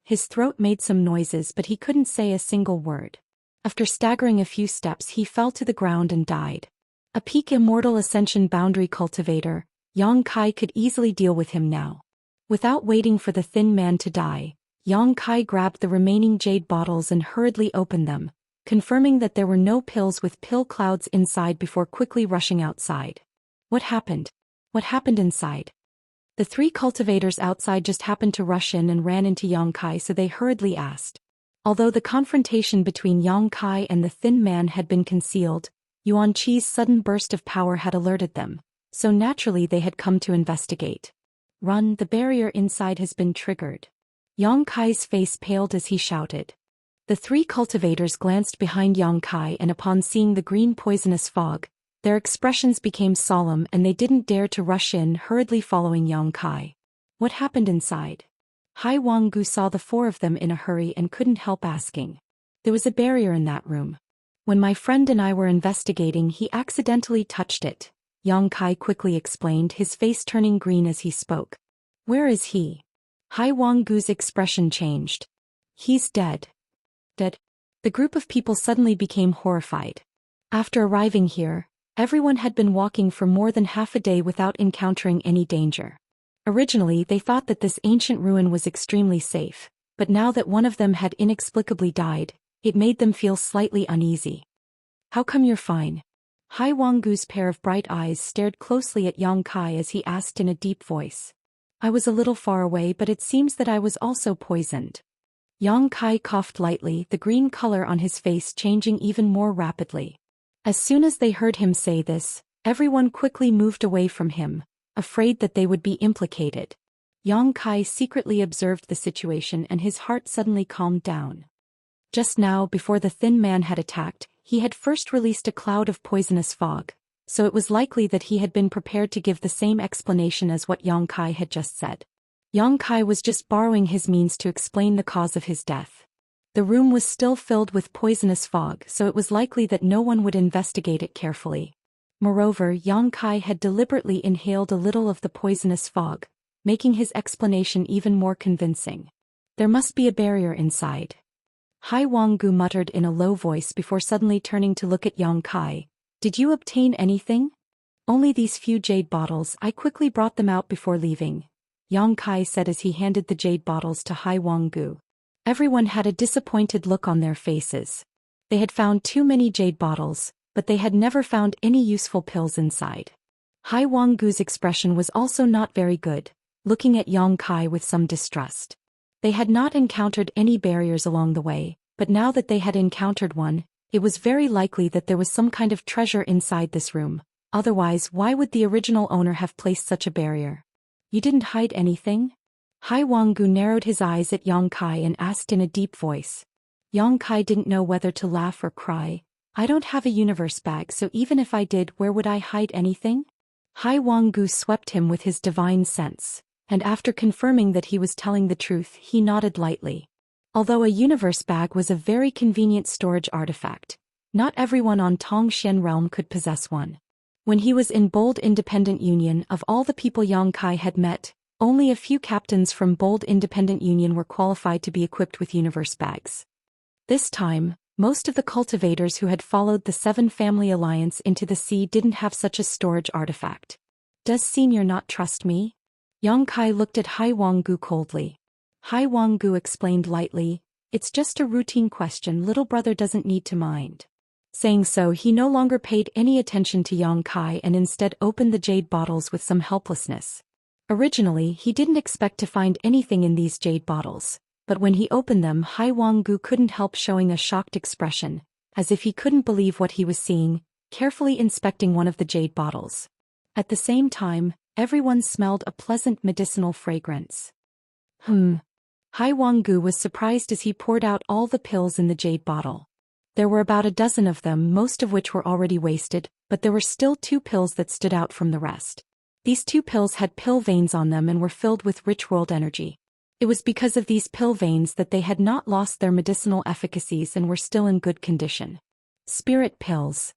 His throat made some noises, but he couldn't say a single word. After staggering a few steps, he fell to the ground and died. A peak Immortal Ascension boundary cultivator, Yang Kai could easily deal with him now. Without waiting for the thin man to die, Yang Kai grabbed the remaining jade bottles and hurriedly opened them, confirming that there were no pills with pill clouds inside before quickly rushing outside. What happened? What happened inside? The three cultivators outside just happened to rush in and ran into Yang Kai, so they hurriedly asked. Although the confrontation between Yang Kai and the thin man had been concealed, Yuan Qi's sudden burst of power had alerted them, so naturally they had come to investigate. Run, the barrier inside has been triggered. Yang Kai's face paled as he shouted. The three cultivators glanced behind Yang Kai, and upon seeing the green poisonous fog, their expressions became solemn and they didn't dare to rush in, hurriedly following Yang Kai. What happened inside? Hai Wanggu saw the four of them in a hurry and couldn't help asking. There was a barrier in that room. When my friend and I were investigating, he accidentally touched it, Yang Kai quickly explained, his face turning green as he spoke. Where is he? Hai Wanggu's expression changed. He's dead. Dead? The group of people suddenly became horrified. After arriving here, everyone had been walking for more than half a day without encountering any danger. Originally, they thought that this ancient ruin was extremely safe, but now that one of them had inexplicably died, it made them feel slightly uneasy. How come you're fine? Hai Wanggu's pair of bright eyes stared closely at Yang Kai as he asked in a deep voice. I was a little far away, but it seems that I was also poisoned. Yang Kai coughed lightly, the green color on his face changing even more rapidly. As soon as they heard him say this, everyone quickly moved away from him, afraid that they would be implicated. Yang Kai secretly observed the situation and his heart suddenly calmed down. Just now, before the thin man had attacked, he had first released a cloud of poisonous fog, so it was likely that he had been prepared to give the same explanation as what Yang Kai had just said. Yang Kai was just borrowing his means to explain the cause of his death. The room was still filled with poisonous fog, so it was likely that no one would investigate it carefully. Moreover, Yang Kai had deliberately inhaled a little of the poisonous fog, making his explanation even more convincing. There must be a barrier inside. Hai Wanggu muttered in a low voice before suddenly turning to look at Yang Kai. Did you obtain anything? Only these few jade bottles. I quickly brought them out before leaving, Yang Kai said as he handed the jade bottles to Hai Wanggu. Everyone had a disappointed look on their faces. They had found too many jade bottles, but they had never found any useful pills inside. Hai Wanggu's expression was also not very good, looking at Yang Kai with some distrust. They had not encountered any barriers along the way, but now that they had encountered one, it was very likely that there was some kind of treasure inside this room. Otherwise, why would the original owner have placed such a barrier? You didn't hide anything? Hai Wanggu narrowed his eyes at Yang Kai and asked in a deep voice. Yang Kai didn't know whether to laugh or cry. I don't have a universe bag, so even if I did, where would I hide anything? Hai Wanggu swept him with his divine sense, and after confirming that he was telling the truth, he nodded lightly. Although a universe bag was a very convenient storage artifact, not everyone on Tongxian realm could possess one. When he was in Bold Independent Union, of all the people Yang Kai had met, only a few captains from Bold Independent Union were qualified to be equipped with universe bags. This time, most of the cultivators who had followed the Seven Family Alliance into the sea didn't have such a storage artifact. Does Senior not trust me? Yang Kai looked at Hai Wanggu coldly. Hai Wanggu explained lightly, it's just a routine question, little brother doesn't need to mind. Saying so, he no longer paid any attention to Yang Kai and instead opened the jade bottles with some helplessness. Originally, he didn't expect to find anything in these jade bottles, but when he opened them, Hai Wanggu couldn't help showing a shocked expression, as if he couldn't believe what he was seeing, carefully inspecting one of the jade bottles. At the same time, everyone smelled a pleasant medicinal fragrance. Hai Wanggu was surprised as he poured out all the pills in the jade bottle. There were about a dozen of them, most of which were already wasted, but there were still 2 pills that stood out from the rest. These 2 pills had pill veins on them and were filled with rich world energy. It was because of these pill veins that they had not lost their medicinal efficacies and were still in good condition. Spirit pills!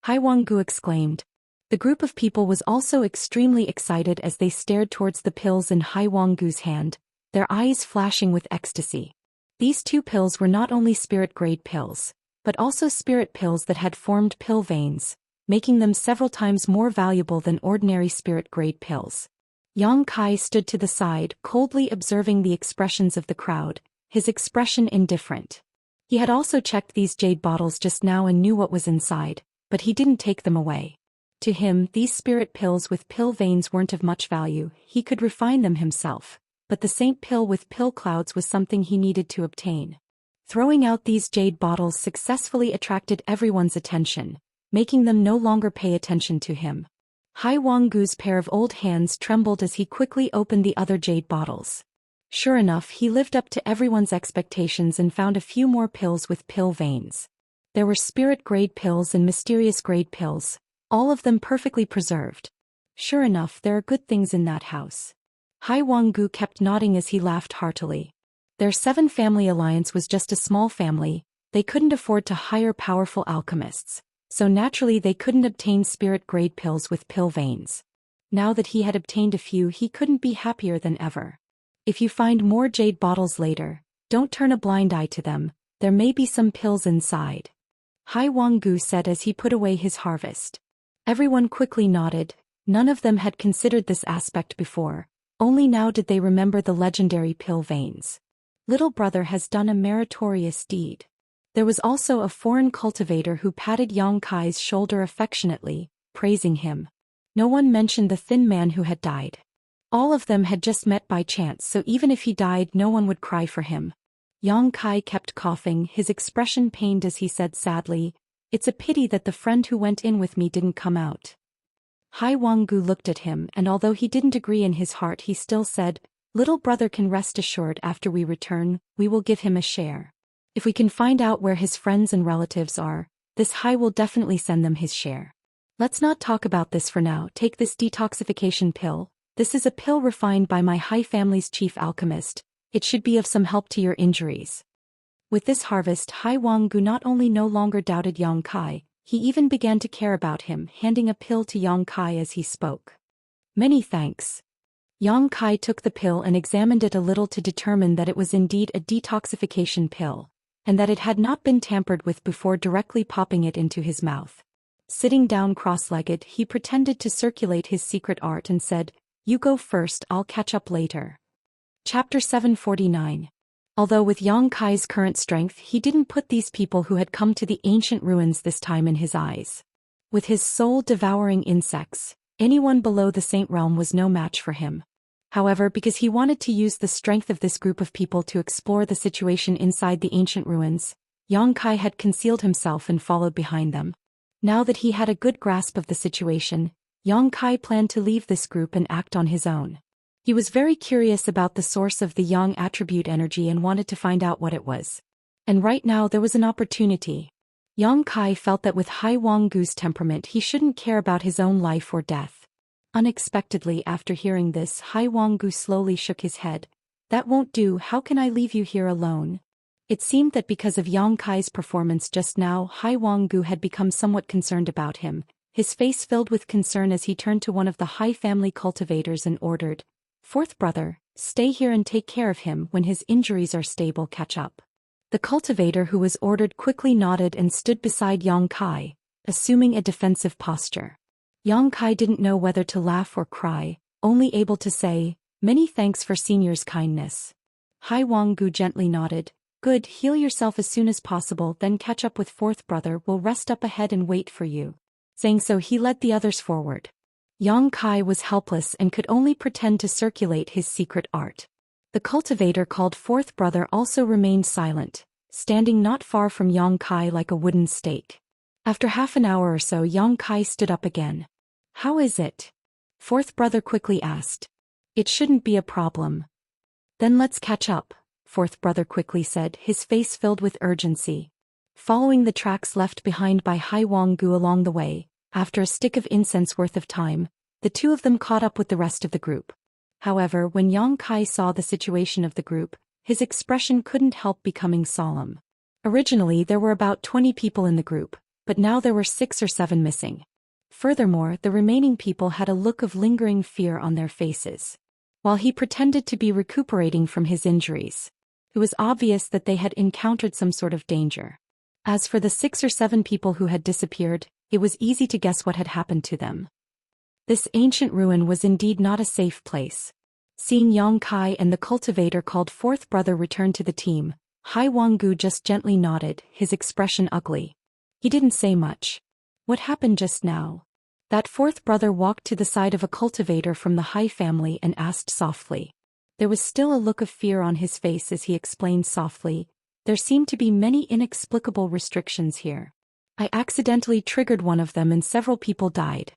Hai Wanggu exclaimed. The group of people was also extremely excited as they stared towards the pills in Hai Wanggu's hand, their eyes flashing with ecstasy. These 2 pills were not only spirit-grade pills, but also spirit pills that had formed pill veins, making them several times more valuable than ordinary spirit-grade pills. Yang Kai stood to the side, coldly observing the expressions of the crowd, his expression indifferent. He had also checked these jade bottles just now and knew what was inside, but he didn't take them away. To him, these spirit pills with pill veins weren't of much value, he could refine them himself, but the saint pill with pill clouds was something he needed to obtain. Throwing out these jade bottles successfully attracted everyone's attention, making them no longer pay attention to him. Hai Wanggu's pair of old hands trembled as he quickly opened the other jade bottles. Sure enough, he lived up to everyone's expectations and found a few more pills with pill veins. There were spirit-grade pills and mysterious-grade pills, all of them perfectly preserved. Sure enough, there are good things in that house. Hai Wanggu kept nodding as he laughed heartily. Their 7 family alliance was just a small family, they couldn't afford to hire powerful alchemists, so naturally they couldn't obtain spirit-grade pills with pill veins. Now that he had obtained a few, he couldn't be happier than ever. If you find more jade bottles later, don't turn a blind eye to them, there may be some pills inside. Hai Wanggu said as he put away his harvest. Everyone quickly nodded, none of them had considered this aspect before, only now did they remember the legendary pill veins. Little brother has done a meritorious deed. There was also a foreign cultivator who patted Yang Kai's shoulder affectionately, praising him. No one mentioned the thin man who had died. All of them had just met by chance, so even if he died no one would cry for him. Yang Kai kept coughing, his expression pained as he said sadly, "It's a pity that the friend who went in with me didn't come out." Hai Wanggu looked at him, and although he didn't agree in his heart, he still said, "Little brother can rest assured after we return, we will give him a share. If we can find out where his friends and relatives are, this Hai will definitely send them his share. Let's not talk about this for now. Take this detoxification pill. This is a pill refined by my Hai family's chief alchemist. It should be of some help to your injuries." With this harvest, Hai Wanggu not only no longer doubted Yang Kai, he even began to care about him, handing a pill to Yang Kai as he spoke. "Many thanks." Yang Kai took the pill and examined it a little to determine that it was indeed a detoxification pill, and that it had not been tampered with before directly popping it into his mouth. Sitting down cross-legged, he pretended to circulate his secret art and said, "You go first, I'll catch up later." Chapter 749. Although with Yang Kai's current strength he didn't put these people who had come to the ancient ruins this time in his eyes. With his soul-devouring insects, anyone below the Saint Realm was no match for him. However, because he wanted to use the strength of this group of people to explore the situation inside the ancient ruins, Yang Kai had concealed himself and followed behind them. Now that he had a good grasp of the situation, Yang Kai planned to leave this group and act on his own. He was very curious about the source of the Yang attribute energy and wanted to find out what it was. And right now there was an opportunity. Yang Kai felt that with Hai Wanggu's temperament he shouldn't care about his own life or death. Unexpectedly, after hearing this, Hai Wanggu slowly shook his head. "That won't do. How can I leave you here alone?" It seemed that because of Yang Kai's performance just now, Hai Wanggu had become somewhat concerned about him. His face filled with concern as he turned to one of the Hai family cultivators and ordered, "Fourth brother, stay here and take care of him. When his injuries are stable, catch up." The cultivator who was ordered quickly nodded and stood beside Yang Kai, assuming a defensive posture. Yang Kai didn't know whether to laugh or cry, only able to say, "Many thanks for senior's kindness." Hai Wanggu gently nodded. "Good, heal yourself as soon as possible, then catch up with fourth brother. We'll rest up ahead and wait for you." Saying so, he led the others forward. Yang Kai was helpless and could only pretend to circulate his secret art. The cultivator called fourth brother also remained silent, standing not far from Yang Kai like a wooden stake. After half an hour or so, Yang Kai stood up again. "How is it?" Fourth brother quickly asked. "It shouldn't be a problem." "Then let's catch up," fourth brother quickly said, his face filled with urgency. Following the tracks left behind by Hai Wanggu along the way, after a stick of incense worth of time, the two of them caught up with the rest of the group. However, when Yang Kai saw the situation of the group, his expression couldn't help becoming solemn. Originally there were about 20 people in the group, but now there were 6 or 7 missing. Furthermore, the remaining people had a look of lingering fear on their faces. While he pretended to be recuperating from his injuries, it was obvious that they had encountered some sort of danger. As for the 6 or 7 people who had disappeared, it was easy to guess what had happened to them. This ancient ruin was indeed not a safe place. Seeing Yang Kai and the cultivator called fourth brother return to the team, Hai Wanggu just gently nodded, his expression ugly. He didn't say much. "What happened just now?" That fourth brother walked to the side of a cultivator from the Hai family and asked softly. There was still a look of fear on his face as he explained softly, "There seem to be many inexplicable restrictions here. I accidentally triggered one of them and several people died."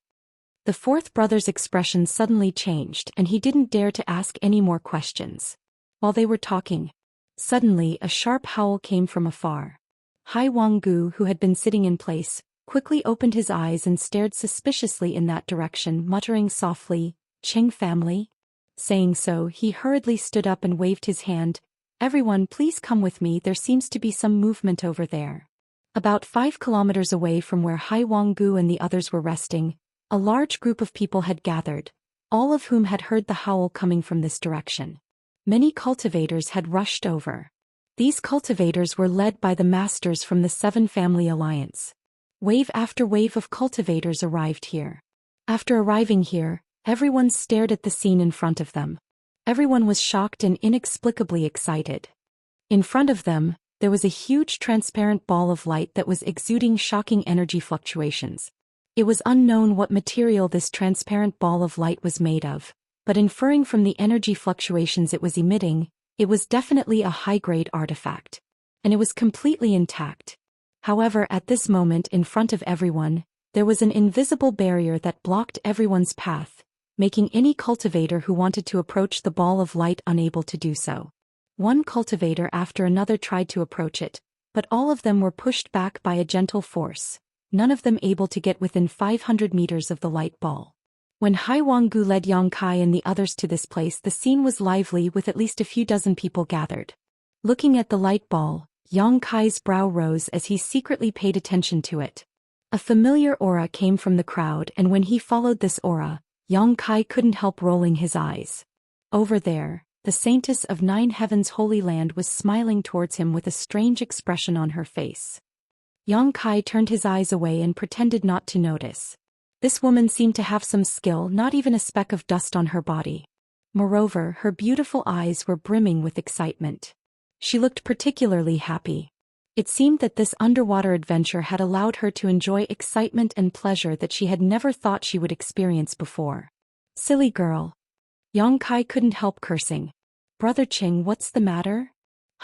The fourth brother's expression suddenly changed and he didn't dare to ask any more questions. While they were talking, suddenly a sharp howl came from afar. Hai Wanggu, who had been sitting in place, quickly opened his eyes and stared suspiciously in that direction, muttering softly, "Qing family?" Saying so, he hurriedly stood up and waved his hand. "Everyone, please come with me, there seems to be some movement over there." About 5 kilometers away from where Hai Wanggu and the others were resting, a large group of people had gathered, all of whom had heard the howl coming from this direction. Many cultivators had rushed over. These cultivators were led by the masters from the 7 Family Alliance. Wave after wave of cultivators arrived here. After arriving here, everyone stared at the scene in front of them. Everyone was shocked and inexplicably excited. In front of them, there was a huge transparent ball of light that was exuding shocking energy fluctuations. It was unknown what material this transparent ball of light was made of, but inferring from the energy fluctuations it was emitting, it was definitely a high-grade artifact. And it was completely intact. However, at this moment in front of everyone, there was an invisible barrier that blocked everyone's path, making any cultivator who wanted to approach the ball of light unable to do so. One cultivator after another tried to approach it, but all of them were pushed back by a gentle force, none of them able to get within 500 meters of the light ball. When Hai Wanggu led Yang Kai and the others to this place, the scene was lively with at least a few dozen people gathered. Looking at the light ball, Yang Kai's brow rose as he secretly paid attention to it. A familiar aura came from the crowd, and when he followed this aura, Yang Kai couldn't help rolling his eyes. Over there, the Saintess of Nine Heavens Holy Land was smiling towards him with a strange expression on her face. Yang Kai turned his eyes away and pretended not to notice. This woman seemed to have some skill, not even a speck of dust on her body. Moreover, her beautiful eyes were brimming with excitement. She looked particularly happy. It seemed that this underwater adventure had allowed her to enjoy excitement and pleasure that she had never thought she would experience before. Silly girl. Yang Kai couldn't help cursing. Brother Qing, what's the matter?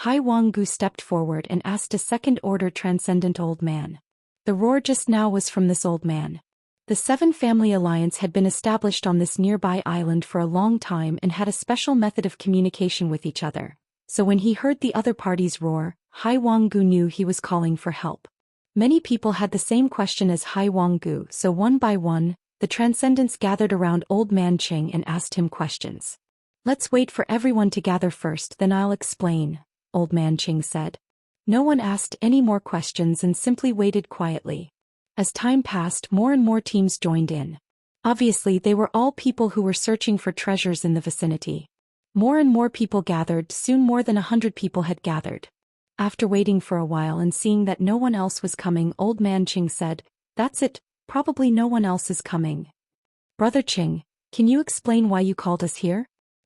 Hai Wanggu stepped forward and asked a second-order transcendent old man. The roar just now was from this old man. The Seven Family Alliance had been established on this nearby island for a long time and had a special method of communication with each other. So when he heard the other party's roar, Hai Wanggu knew he was calling for help. Many people had the same question as Hai Wanggu, so one by one, the transcendents gathered around Old Man Qing and asked him questions. Let's wait for everyone to gather first, then I'll explain, Old Man Qing said. No one asked any more questions and simply waited quietly. As time passed, more and more teams joined in. Obviously, they were all people who were searching for treasures in the vicinity. More and more people gathered, soon more than 100 people had gathered. After waiting for a while and seeing that no one else was coming, Old Man Qing said, "That's it, probably no one else is coming. Brother Qing, can you explain why you called us here?"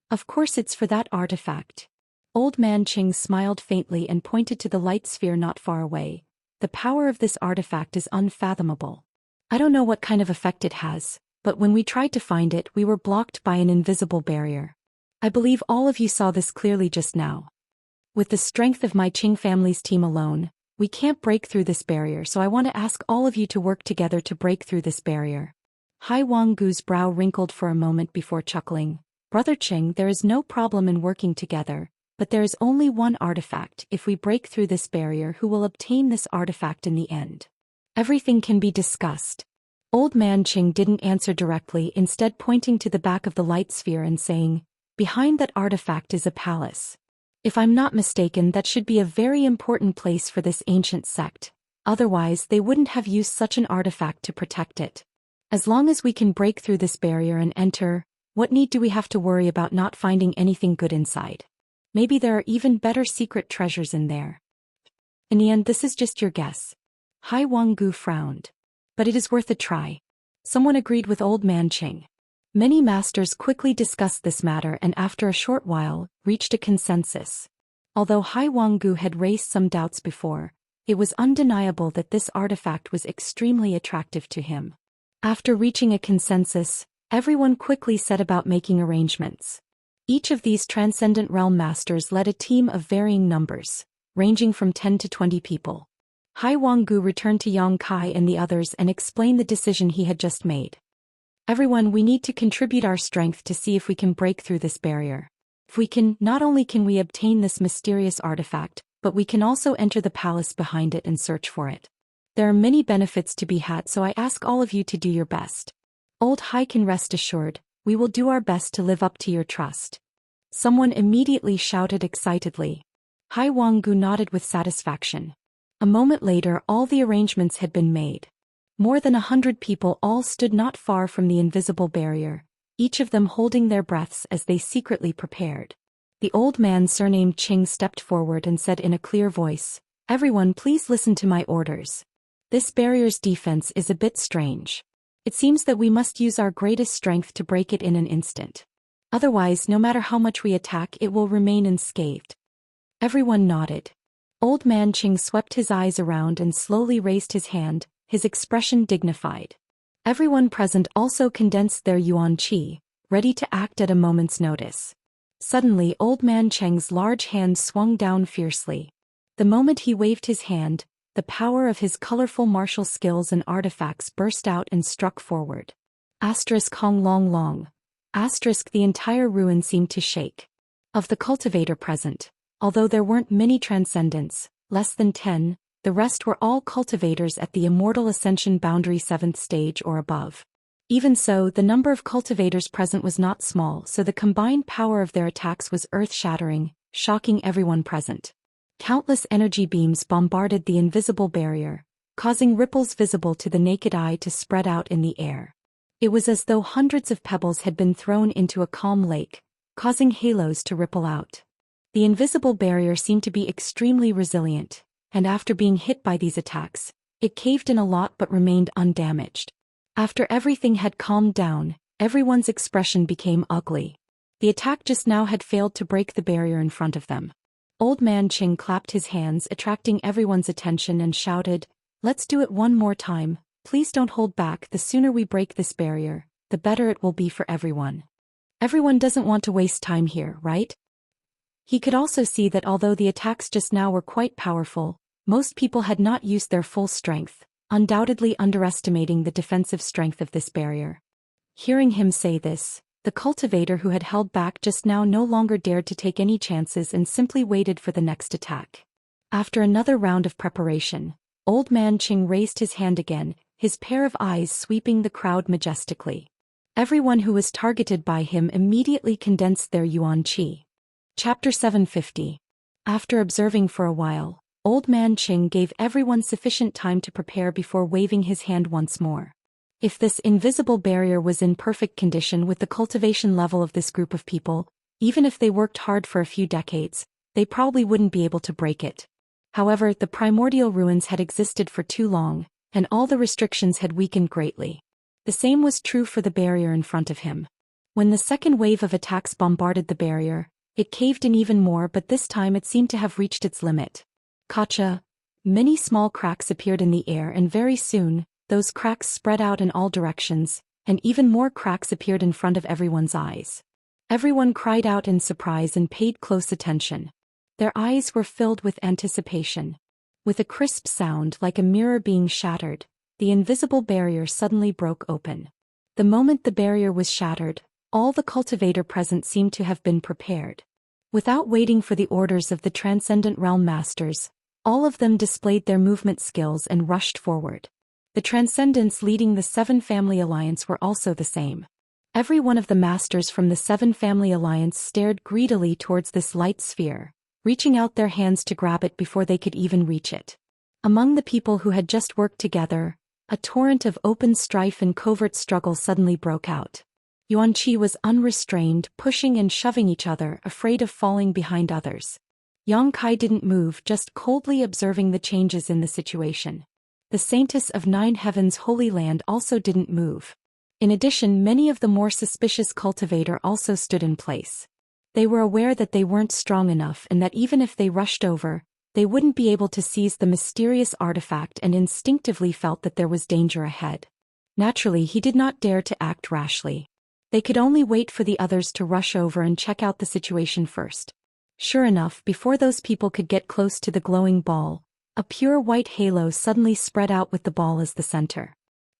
"Of course, it's for that artifact." Old Man Qing smiled faintly and pointed to the light sphere not far away. "The power of this artifact is unfathomable. I don't know what kind of effect it has, but when we tried to find it, we were blocked by an invisible barrier. I believe all of you saw this clearly just now. With the strength of my Qing family's team alone, we can't break through this barrier, so I want to ask all of you to work together to break through this barrier." Hai Wanggu's brow wrinkled for a moment before chuckling. "Brother Qing, there is no problem in working together, but there is only one artifact. If we break through this barrier, who will obtain this artifact in the end? Everything can be discussed." Old Man Qing didn't answer directly, instead pointing to the back of the light sphere and saying, "Behind that artifact is a palace. If I'm not mistaken, that should be a very important place for this ancient sect. Otherwise, they wouldn't have used such an artifact to protect it. As long as we can break through this barrier and enter, what need do we have to worry about not finding anything good inside? Maybe there are even better secret treasures in there." "In the end, this is just your guess." Hai Wanggu frowned. "But it is worth a try." Someone agreed with Old Man Qing. Many masters quickly discussed this matter and after a short while, reached a consensus. Although Hai Wanggu had raised some doubts before, it was undeniable that this artifact was extremely attractive to him. After reaching a consensus, everyone quickly set about making arrangements. Each of these Transcendent Realm Masters led a team of varying numbers, ranging from 10 to 20 people. Hai Wanggu returned to Yang Kai and the others and explained the decision he had just made. "Everyone, we need to contribute our strength to see if we can break through this barrier. If we can, not only can we obtain this mysterious artifact, but we can also enter the palace behind it and search for it. There are many benefits to be had, so I ask all of you to do your best. Old Hai can rest assured, we will do our best to live up to your trust." Someone immediately shouted excitedly. Hai Wanggu nodded with satisfaction. A moment later, all the arrangements had been made. More than 100 people all stood not far from the invisible barrier, each of them holding their breaths as they secretly prepared. The old man surnamed Qing stepped forward and said in a clear voice, "Everyone, please listen to my orders. This barrier's defense is a bit strange. It seems that we must use our greatest strength to break it in an instant. Otherwise, no matter how much we attack, it will remain unscathed." Everyone nodded. Old Man Qing swept his eyes around and slowly raised his hand, his expression dignified. Everyone present also condensed their yuan qi, ready to act at a moment's notice. Suddenly, Old Man Cheng's large hand swung down fiercely. The moment he waved his hand, the power of his colorful martial skills and artifacts burst out and struck forward. Hong long long. The entire ruin seemed to shake. Of the cultivator present, although there weren't many transcendents, less than 10, the rest were all cultivators at the Immortal Ascension boundary 7th stage or above. Even so, the number of cultivators present was not small, so the combined power of their attacks was earth-shattering, shocking everyone present. Countless energy beams bombarded the invisible barrier, causing ripples visible to the naked eye to spread out in the air. It was as though hundreds of pebbles had been thrown into a calm lake, causing halos to ripple out. The invisible barrier seemed to be extremely resilient, and after being hit by these attacks, it caved in a lot but remained undamaged. After everything had calmed down, everyone's expression became ugly. The attack just now had failed to break the barrier in front of them. Old Man Qing clapped his hands, attracting everyone's attention, and shouted, "Let's do it one more time. Please don't hold back. The sooner we break this barrier, the better it will be for everyone. Everyone doesn't want to waste time here, right?" He could also see that although the attacks just now were quite powerful, most people had not used their full strength, undoubtedly underestimating the defensive strength of this barrier. Hearing him say this, the cultivator who had held back just now no longer dared to take any chances and simply waited for the next attack. After another round of preparation, Old Man Qing raised his hand again, his pair of eyes sweeping the crowd majestically. Everyone who was targeted by him immediately condensed their yuan qi. Chapter 750. After observing for a while, Old Man Qing gave everyone sufficient time to prepare before waving his hand once more. If this invisible barrier was in perfect condition with the cultivation level of this group of people, even if they worked hard for a few decades, they probably wouldn't be able to break it. However, the primordial ruins had existed for too long, and all the restrictions had weakened greatly. The same was true for the barrier in front of him. When the second wave of attacks bombarded the barrier, it caved in even more, but this time it seemed to have reached its limit. Gotcha! Many small cracks appeared in the air, and very soon, those cracks spread out in all directions, and even more cracks appeared in front of everyone's eyes. Everyone cried out in surprise and paid close attention. Their eyes were filled with anticipation. With a crisp sound like a mirror being shattered, the invisible barrier suddenly broke open. The moment the barrier was shattered, all the cultivator present seemed to have been prepared. Without waiting for the orders of the Transcendent Realm Masters, all of them displayed their movement skills and rushed forward. The Transcendents leading the Seven Family Alliance were also the same. Every one of the masters from the Seven Family Alliance stared greedily towards this light sphere, reaching out their hands to grab it before they could even reach it. Among the people who had just worked together, a torrent of open strife and covert struggle suddenly broke out. Yuan Qi was unrestrained, pushing and shoving each other, afraid of falling behind others. Yang Kai didn't move, just coldly observing the changes in the situation. The Saintess of Nine Heavens Holy Land also didn't move. In addition, many of the more suspicious cultivator also stood in place. They were aware that they weren't strong enough and that even if they rushed over, they wouldn't be able to seize the mysterious artifact, and instinctively felt that there was danger ahead. Naturally, he did not dare to act rashly. They could only wait for the others to rush over and check out the situation first. Sure enough, before those people could get close to the glowing ball, a pure white halo suddenly spread out with the ball as the center.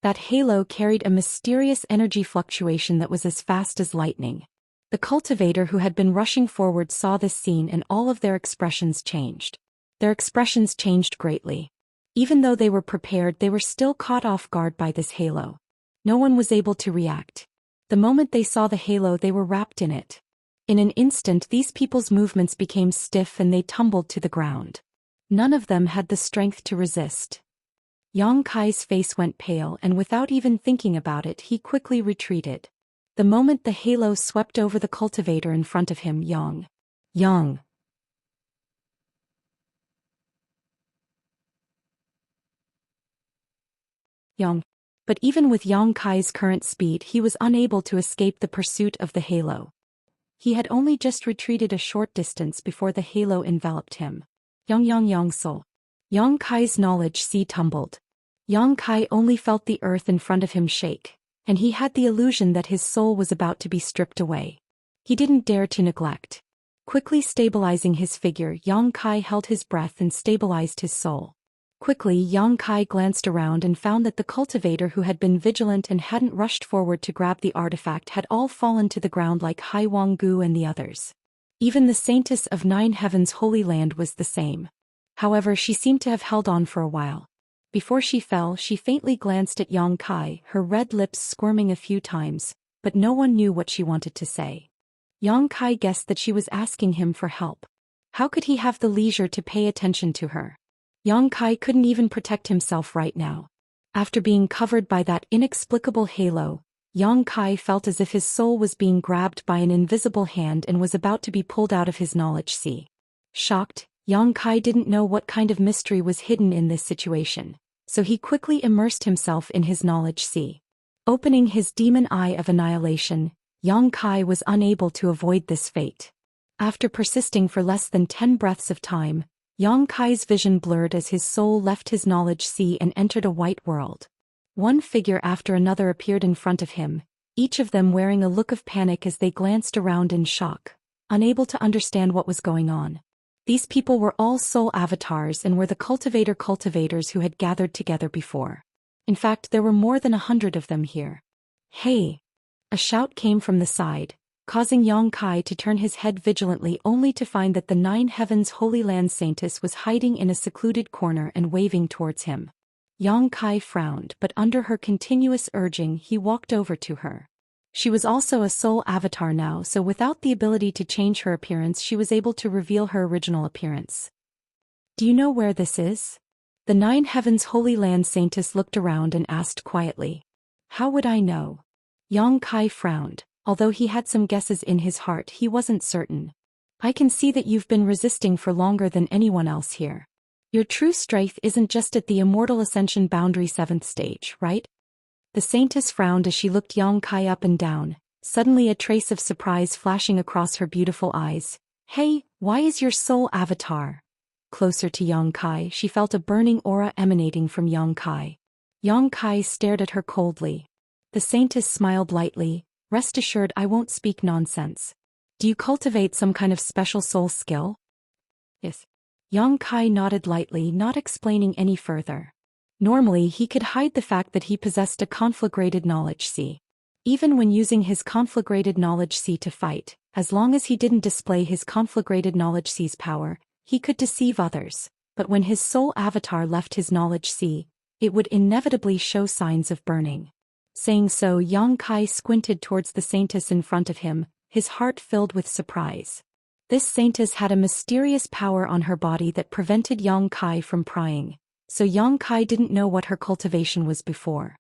That halo carried a mysterious energy fluctuation that was as fast as lightning. The cultivator who had been rushing forward saw this scene, and all of their expressions changed. Their expressions changed greatly. Even though they were prepared, they were still caught off guard by this halo. No one was able to react. The moment they saw the halo, they were wrapped in it. In an instant, these people's movements became stiff and they tumbled to the ground. None of them had the strength to resist. Yang Kai's face went pale, and without even thinking about it, he quickly retreated. The moment the halo swept over the cultivator in front of him, Yang. But even with Yang Kai's current speed, he was unable to escape the pursuit of the halo. He had only just retreated a short distance before the halo enveloped him. Yang Kai's knowledge sea tumbled. Yang Kai only felt the earth in front of him shake, and he had the illusion that his soul was about to be stripped away. He didn't dare to neglect. Quickly stabilizing his figure, Yang Kai held his breath and stabilized his soul. Quickly, Yang Kai glanced around and found that the cultivator who had been vigilant and hadn't rushed forward to grab the artifact had all fallen to the ground like Hai Wanggu and the others. Even the Saintess of Nine Heavens Holy Land was the same. However, she seemed to have held on for a while. Before she fell, she faintly glanced at Yang Kai, her red lips squirming a few times, but no one knew what she wanted to say. Yang Kai guessed that she was asking him for help. How could he have the leisure to pay attention to her? Yang Kai couldn't even protect himself right now. After being covered by that inexplicable halo, Yang Kai felt as if his soul was being grabbed by an invisible hand and was about to be pulled out of his knowledge sea. Shocked, Yang Kai didn't know what kind of mystery was hidden in this situation, so he quickly immersed himself in his knowledge sea. Opening his demon eye of annihilation, Yang Kai was unable to avoid this fate. After persisting for less than 10 breaths of time, Yang Kai's vision blurred as his soul left his knowledge sea and entered a white world. One figure after another appeared in front of him, each of them wearing a look of panic as they glanced around in shock, unable to understand what was going on. These people were all soul avatars and were the cultivators who had gathered together before. In fact, there were more than 100 of them here. "Hey!" A shout came from the side, causing Yang Kai to turn his head vigilantly only to find that the Nine Heavens Holy Land Saintess was hiding in a secluded corner and waving towards him. Yang Kai frowned, but under her continuous urging he walked over to her. She was also a soul avatar now, so without the ability to change her appearance she was able to reveal her original appearance. "Do you know where this is?" The Nine Heavens Holy Land Saintess looked around and asked quietly. "How would I know?" Yang Kai frowned. Although he had some guesses in his heart, he wasn't certain. "I can see that you've been resisting for longer than anyone else here. Your true strength isn't just at the Immortal Ascension boundary 7th stage, right?" The Saintess frowned as she looked Yang Kai up and down, suddenly a trace of surprise flashing across her beautiful eyes. "Hey, why is your soul avatar?" Closer to Yang Kai, she felt a burning aura emanating from Yang Kai. Yang Kai stared at her coldly. The Saintess smiled lightly. "Rest assured, I won't speak nonsense. Do you cultivate some kind of special soul skill?" "Yes." Yang Kai nodded lightly, not explaining any further. Normally he could hide the fact that he possessed a conflagrated knowledge sea. Even when using his conflagrated knowledge sea to fight, as long as he didn't display his conflagrated knowledge sea's power, he could deceive others, but when his soul avatar left his knowledge sea, it would inevitably show signs of burning. Saying so, Yang Kai squinted towards the Saintess in front of him, his heart filled with surprise. This Saintess had a mysterious power on her body that prevented Yang Kai from prying, so Yang Kai didn't know what her cultivation was before.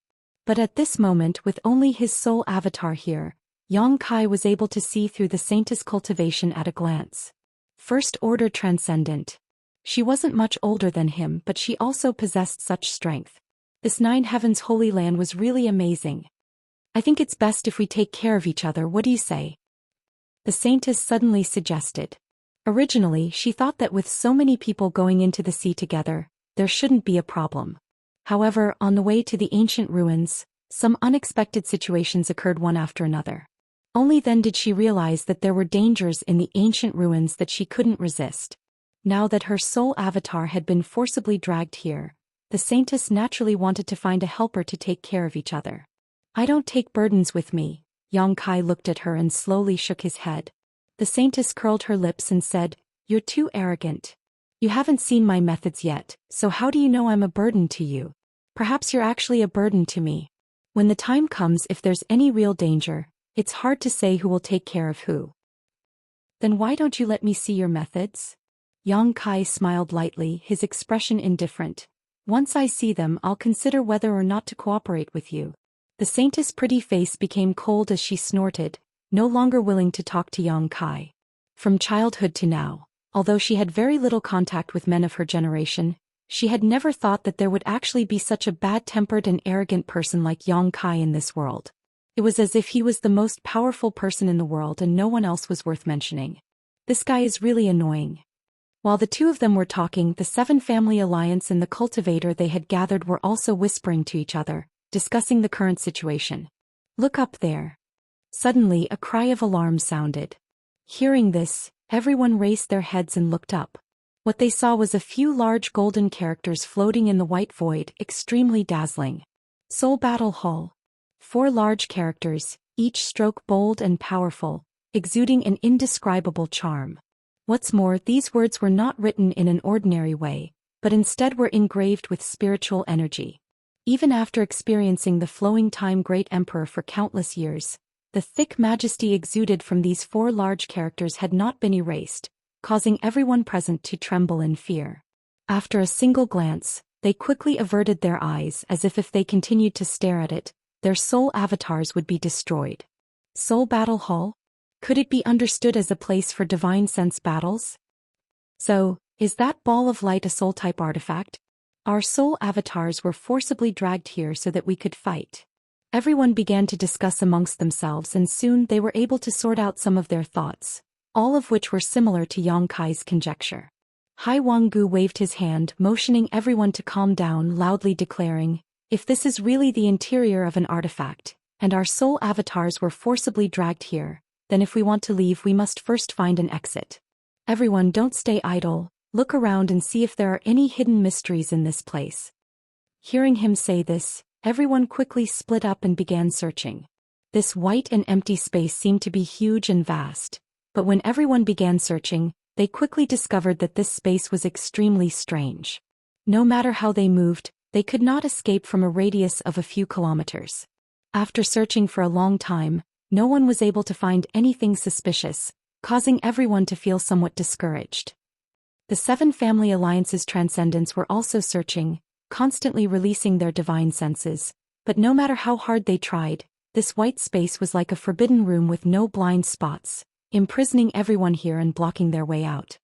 But at this moment, with only his soul avatar here, Yang Kai was able to see through the Saintess' cultivation at a glance. First Order Transcendent. She wasn't much older than him, but she also possessed such strength. This Nine Heavens Holy Land was really amazing. "I think it's best if we take care of each other, what do you say?" The Saintess suddenly suggested. Originally, she thought that with so many people going into the sea together, there shouldn't be a problem. However, on the way to the ancient ruins, some unexpected situations occurred one after another. Only then did she realize that there were dangers in the ancient ruins that she couldn't resist. Now that her soul avatar had been forcibly dragged here, the Saintess naturally wanted to find a helper to take care of each other. "I don't take burdens with me." Yang Kai looked at her and slowly shook his head. The Saintess curled her lips and said, "You're too arrogant. You haven't seen my methods yet, so how do you know I'm a burden to you? Perhaps you're actually a burden to me. When the time comes, if there's any real danger, it's hard to say who will take care of who." "Then why don't you let me see your methods?" Yang Kai smiled lightly, his expression indifferent. "Once I see them, I'll consider whether or not to cooperate with you." The Saintess' pretty face became cold as she snorted, no longer willing to talk to Yang Kai. From childhood to now, although she had very little contact with men of her generation, she had never thought that there would actually be such a bad-tempered and arrogant person like Yang Kai in this world. It was as if he was the most powerful person in the world and no one else was worth mentioning. This guy is really annoying. While the two of them were talking, the Seven Family Alliance and the cultivator they had gathered were also whispering to each other, discussing the current situation. Look up there. Suddenly a cry of alarm sounded. Hearing this, everyone raised their heads and looked up. What they saw was a few large golden characters floating in the white void, extremely dazzling. Soul Battle Hall. 4 large characters, each stroke bold and powerful, exuding an indescribable charm. What's more, these words were not written in an ordinary way, but instead were engraved with spiritual energy. Even after experiencing the flowing time Great Emperor for countless years, the thick majesty exuded from these 4 large characters had not been erased, causing everyone present to tremble in fear. After a single glance, they quickly averted their eyes as if they continued to stare at it, their soul avatars would be destroyed. Soul Battle Hall? Could it be understood as a place for divine sense battles? So, is that ball of light a soul-type artifact? Our soul avatars were forcibly dragged here so that we could fight. Everyone began to discuss amongst themselves, and soon they were able to sort out some of their thoughts, all of which were similar to Yang Kai's conjecture. Hai Wanggu waved his hand, motioning everyone to calm down, loudly declaring, "If this is really the interior of an artifact, and our soul avatars were forcibly dragged here, then if we want to leave we must first find an exit. Everyone, don't stay idle, look around and see if there are any hidden mysteries in this place." Hearing him say this, everyone quickly split up and began searching. This white and empty space seemed to be huge and vast, but when everyone began searching, they quickly discovered that this space was extremely strange. No matter how they moved, they could not escape from a radius of a few kilometers. After searching for a long time, no one was able to find anything suspicious, causing everyone to feel somewhat discouraged. The 7 family alliances transcendents were also searching, constantly releasing their divine senses, but no matter how hard they tried, this white space was like a forbidden room with no blind spots, imprisoning everyone here and blocking their way out.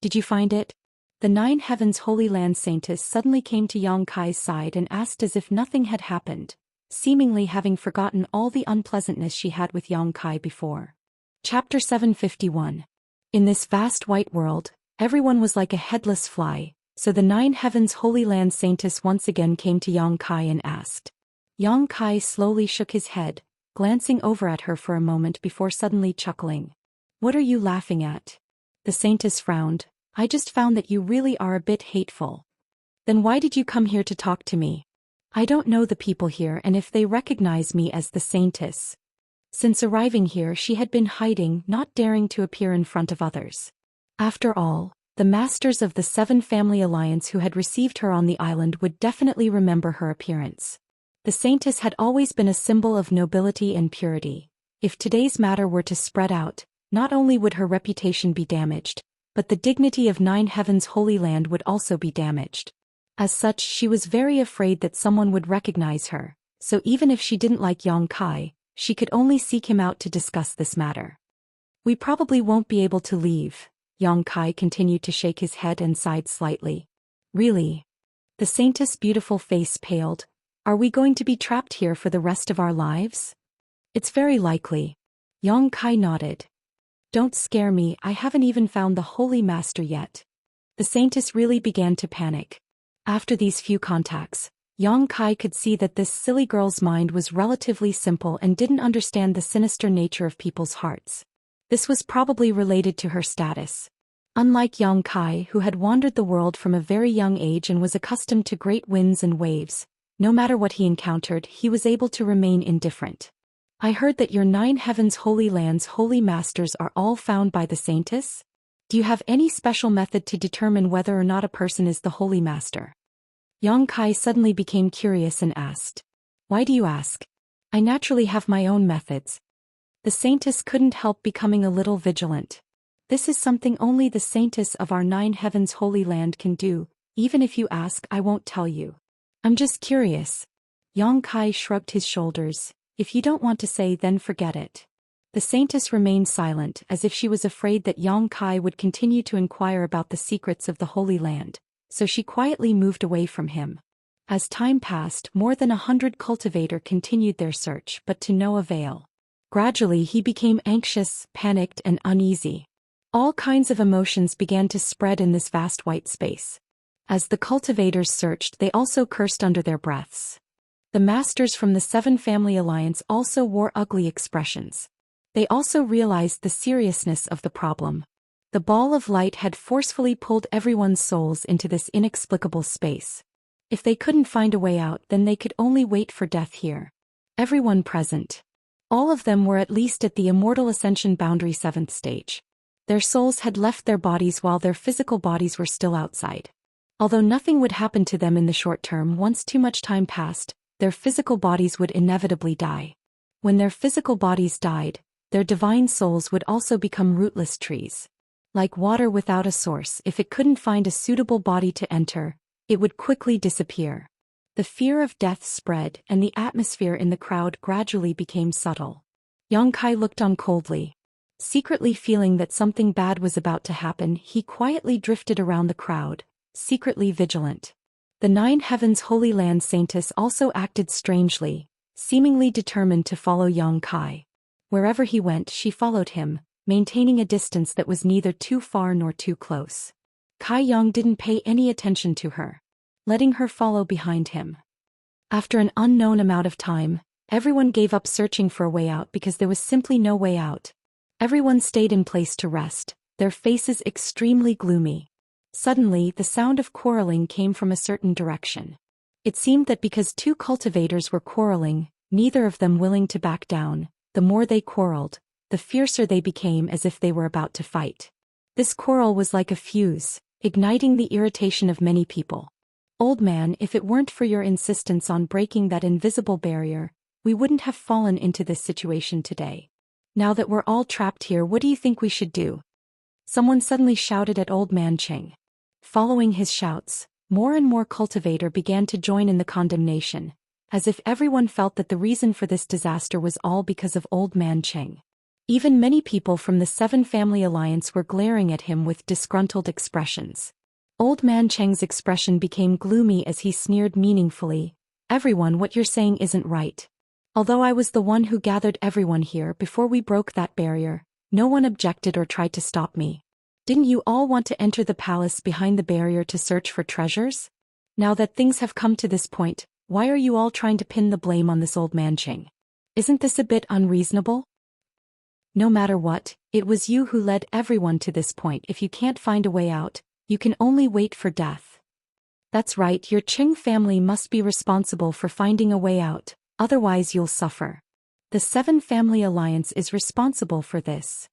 Did you find it? The 9 Heavens Holy Land Saintess suddenly came to Yang Kai's side and asked as if nothing had happened, seemingly having forgotten all the unpleasantness she had with Yang Kai before. Chapter 751. In this vast white world, everyone was like a headless fly, so the 9 Heavens Holy Land Saintess once again came to Yang Kai and asked. Yang Kai slowly shook his head, glancing over at her for a moment before suddenly chuckling. "What are you laughing at?" The Saintess frowned. "I just found that you really are a bit hateful." "Then why did you come here to talk to me?" "I don't know the people here and if they recognize me as the Saintess." Since arriving here she had been hiding, not daring to appear in front of others. After all, the masters of the 7 family alliance who had received her on the island would definitely remember her appearance. The Saintess had always been a symbol of nobility and purity. If today's matter were to spread out, not only would her reputation be damaged, but the dignity of 9 Heavens Holy Land would also be damaged. As such, she was very afraid that someone would recognize her, so even if she didn't like Yang Kai, she could only seek him out to discuss this matter. "We probably won't be able to leave." Yang Kai continued to shake his head and sighed slightly. "Really?" The Saintess' beautiful face paled. "Are we going to be trapped here for the rest of our lives?" "It's very likely." Yang Kai nodded. "Don't scare me, I haven't even found the Holy Master yet." The Saintess really began to panic. After these few contacts, Yang Kai could see that this silly girl's mind was relatively simple and didn't understand the sinister nature of people's hearts. This was probably related to her status. Unlike Yang Kai, who had wandered the world from a very young age and was accustomed to great winds and waves, no matter what he encountered, he was able to remain indifferent. "I heard that your 9 Heavens Holy Land's holy masters are all found by the Saintess? Do you have any special method to determine whether or not a person is the Holy Master?" Yang Kai suddenly became curious and asked. "Why do you ask?" "I naturally have my own methods." The Saintess couldn't help becoming a little vigilant. "This is something only the Saintess of our 9 Heavens Holy Land can do. Even if you ask, I won't tell you. I'm just curious." Yang Kai shrugged his shoulders. "If you don't want to say, then forget it." The Saintess remained silent, as if she was afraid that Yang Kai would continue to inquire about the secrets of the Holy Land, so she quietly moved away from him. As time passed, more than 100 cultivators continued their search, but to no avail. Gradually he became anxious, panicked, and uneasy. All kinds of emotions began to spread in this vast white space. As the cultivators searched, they also cursed under their breaths. The masters from the Seven Family Alliance also wore ugly expressions. They also realized the seriousness of the problem. The ball of light had forcefully pulled everyone's souls into this inexplicable space. If they couldn't find a way out, then they could only wait for death here. Everyone present. All of them were at least at the Immortal Ascension Boundary 7th stage. Their souls had left their bodies while their physical bodies were still outside. Although nothing would happen to them in the short term, once too much time passed, their physical bodies would inevitably die. When their physical bodies died, their divine souls would also become rootless trees. Like water without a source, if it couldn't find a suitable body to enter, it would quickly disappear. The fear of death spread, and the atmosphere in the crowd gradually became subtle. Yang Kai looked on coldly. Secretly feeling that something bad was about to happen, he quietly drifted around the crowd, secretly vigilant. The 9 Heavens Holy Land Saintess also acted strangely, seemingly determined to follow Yang Kai. Wherever he went, she followed him, maintaining a distance that was neither too far nor too close. Kai Yang didn't pay any attention to her, letting her follow behind him. After an unknown amount of time, everyone gave up searching for a way out because there was simply no way out. Everyone stayed in place to rest, their faces extremely gloomy. Suddenly, the sound of quarreling came from a certain direction. It seemed that because 2 cultivators were quarreling, neither of them willing to back down, the more they quarreled, the fiercer they became, as if they were about to fight. This quarrel was like a fuse, igniting the irritation of many people. Old man, if it weren't for your insistence on breaking that invisible barrier, we wouldn't have fallen into this situation today. Now that we're all trapped here, what do you think we should do? Someone suddenly shouted at Old Man Cheng. Following his shouts, more and more cultivator began to join in the condemnation, as if everyone felt that the reason for this disaster was all because of Old Man Cheng. Even many people from the 7 Family Alliance were glaring at him with disgruntled expressions. Old Man Cheng's expression became gloomy as he sneered meaningfully. Everyone, what you're saying isn't right. Although I was the one who gathered everyone here before we broke that barrier, no one objected or tried to stop me. Didn't you all want to enter the palace behind the barrier to search for treasures? Now that things have come to this point, why are you all trying to pin the blame on this Old Man Cheng? Isn't this a bit unreasonable? No matter what, it was you who led everyone to this point. If you can't find a way out, you can only wait for death. That's right, your Cheng family must be responsible for finding a way out, otherwise you'll suffer. The 7 Family Alliance is responsible for this.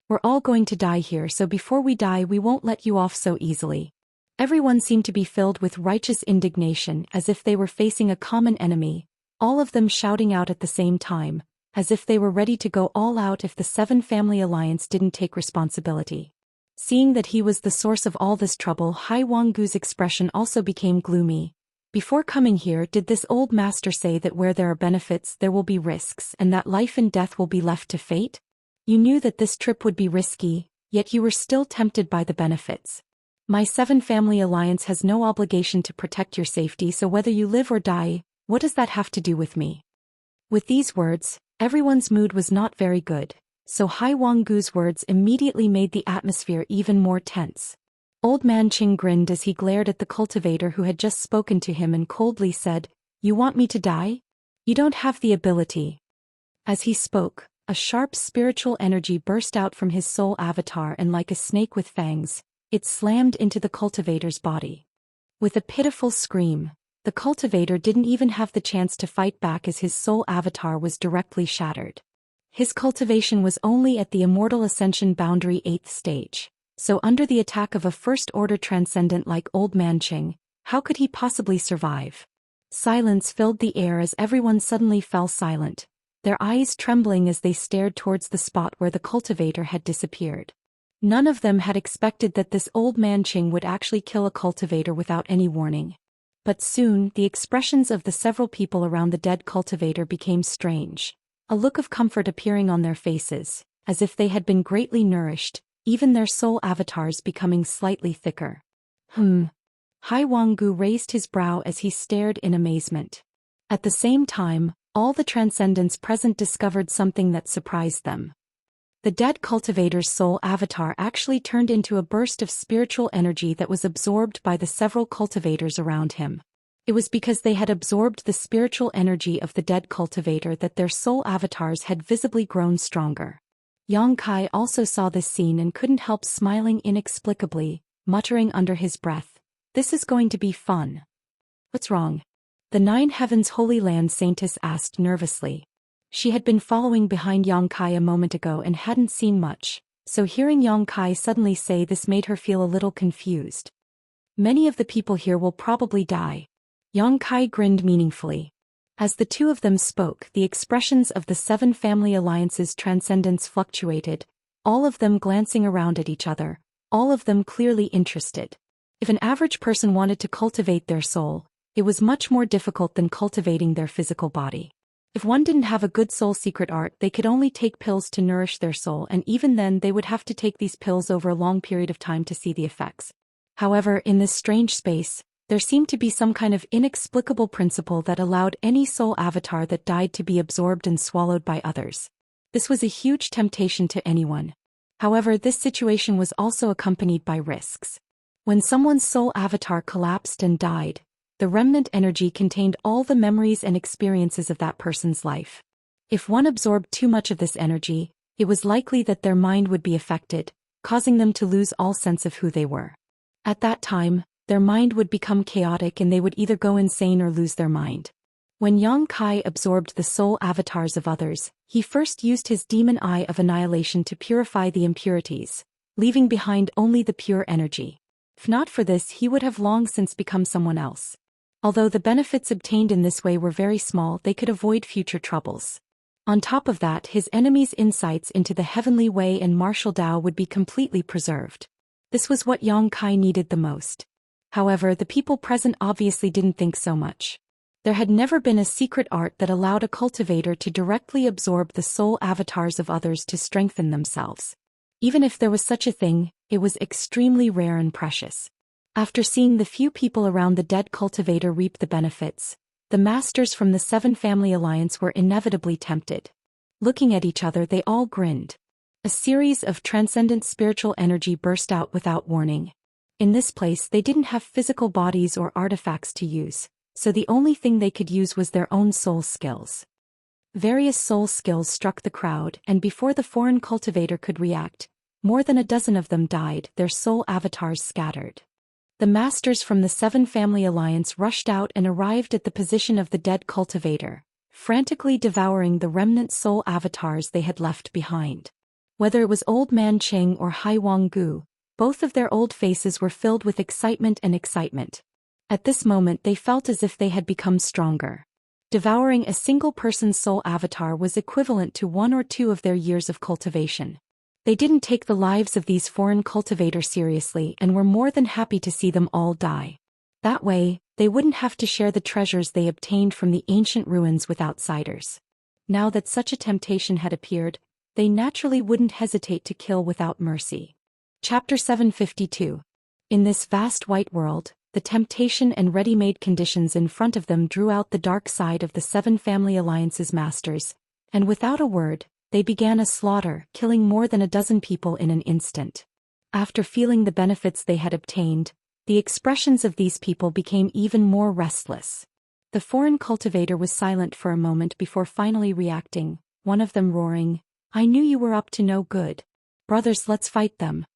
We're all going to die here, so before we die we won't let you off so easily. Everyone seemed to be filled with righteous indignation, as if they were facing a common enemy, all of them shouting out at the same time, as if they were ready to go all out if the 7 Family Alliance didn't take responsibility. Seeing that he was the source of all this trouble, Hai Wanggu's expression also became gloomy. Before coming here, did this old master say that where there are benefits there will be risks, and that life and death will be left to fate? You knew that this trip would be risky, yet you were still tempted by the benefits. My 7 Family Alliance has no obligation to protect your safety, so whether you live or die, what does that have to do with me? With these words, everyone's mood was not very good, so Hai Wanggu's words immediately made the atmosphere even more tense. Old Man Cheng grinned as he glared at the cultivator who had just spoken to him and coldly said, "You want me to die? You don't have the ability." As he spoke, a sharp spiritual energy burst out from his soul avatar, and like a snake with fangs, it slammed into the cultivator's body. With a pitiful scream, the cultivator didn't even have the chance to fight back as his soul avatar was directly shattered. His cultivation was only at the Immortal Ascension Boundary 8th stage, so under the attack of a first-order transcendent like Old Man Cheng, how could he possibly survive? Silence filled the air as everyone suddenly fell silent, their eyes trembling as they stared towards the spot where the cultivator had disappeared. None of them had expected that this Old Man Cheng would actually kill a cultivator without any warning. But soon, the expressions of the several people around the dead cultivator became strange, a look of comfort appearing on their faces, as if they had been greatly nourished, even their soul avatars becoming slightly thicker. Hai Wanggu raised his brow as he stared in amazement. At the same time, all the transcendents present discovered something that surprised them. The dead cultivator's soul avatar actually turned into a burst of spiritual energy that was absorbed by the several cultivators around him. It was because they had absorbed the spiritual energy of the dead cultivator that their soul avatars had visibly grown stronger. Yang Kai also saw this scene and couldn't help smiling inexplicably, muttering under his breath, "This is going to be fun." "What's wrong?" the Nine Heavens Holy Land Saintess asked nervously. She had been following behind Yang Kai a moment ago and hadn't seen much, so hearing Yang Kai suddenly say this made her feel a little confused. "Many of the people here will probably die." Yang Kai grinned meaningfully. As the two of them spoke, the expressions of the Seven Family Alliance's transcendence fluctuated, all of them glancing around at each other, all of them clearly interested. If an average person wanted to cultivate their soul, it was much more difficult than cultivating their physical body. If one didn't have a good soul secret art, they could only take pills to nourish their soul, and even then they would have to take these pills over a long period of time to see the effects. However, in this strange space, there seemed to be some kind of inexplicable principle that allowed any soul avatar that died to be absorbed and swallowed by others. This was a huge temptation to anyone. However, this situation was also accompanied by risks. When someone's soul avatar collapsed and died, the remnant energy contained all the memories and experiences of that person's life. If one absorbed too much of this energy, it was likely that their mind would be affected, causing them to lose all sense of who they were. At that time, their mind would become chaotic and they would either go insane or lose their mind. When Yang Kai absorbed the soul avatars of others, he first used his demon eye of annihilation to purify the impurities, leaving behind only the pure energy. If not for this, he would have long since become someone else. Although the benefits obtained in this way were very small, they could avoid future troubles. On top of that, his enemies' insights into the heavenly way and martial Dao would be completely preserved. This was what Yang Kai needed the most. However, the people present obviously didn't think so much. There had never been a secret art that allowed a cultivator to directly absorb the soul avatars of others to strengthen themselves. Even if there was such a thing, it was extremely rare and precious. After seeing the few people around the dead cultivator reap the benefits, the masters from the Seven Family Alliance were inevitably tempted. Looking at each other, they all grinned. A series of transcendent spiritual energy burst out without warning. In this place, they didn't have physical bodies or artifacts to use, so the only thing they could use was their own soul skills. Various soul skills struck the crowd, and before the foreign cultivator could react, more than a dozen of them died, their soul avatars scattered. The masters from the Seven Family Alliance rushed out and arrived at the position of the dead cultivator, frantically devouring the remnant soul avatars they had left behind. Whether it was Old Man Cheng or Hai Wang Gu, both of their old faces were filled with excitement and excitement. At this moment they felt as if they had become stronger. Devouring a single person's soul avatar was equivalent to 1 or 2 of their years of cultivation. They didn't take the lives of these foreign cultivators seriously and were more than happy to see them all die. That way, they wouldn't have to share the treasures they obtained from the ancient ruins with outsiders. Now that such a temptation had appeared, they naturally wouldn't hesitate to kill without mercy. Chapter 752. In this vast white world, the temptation and ready-made conditions in front of them drew out the dark side of the Seven Family Alliance's masters, and without a word, they began a slaughter, killing more than a dozen people in an instant. After feeling the benefits they had obtained, the expressions of these people became even more restless. The foreign cultivator was silent for a moment before finally reacting, one of them roaring, "I knew you were up to no good. Brothers, let's fight them."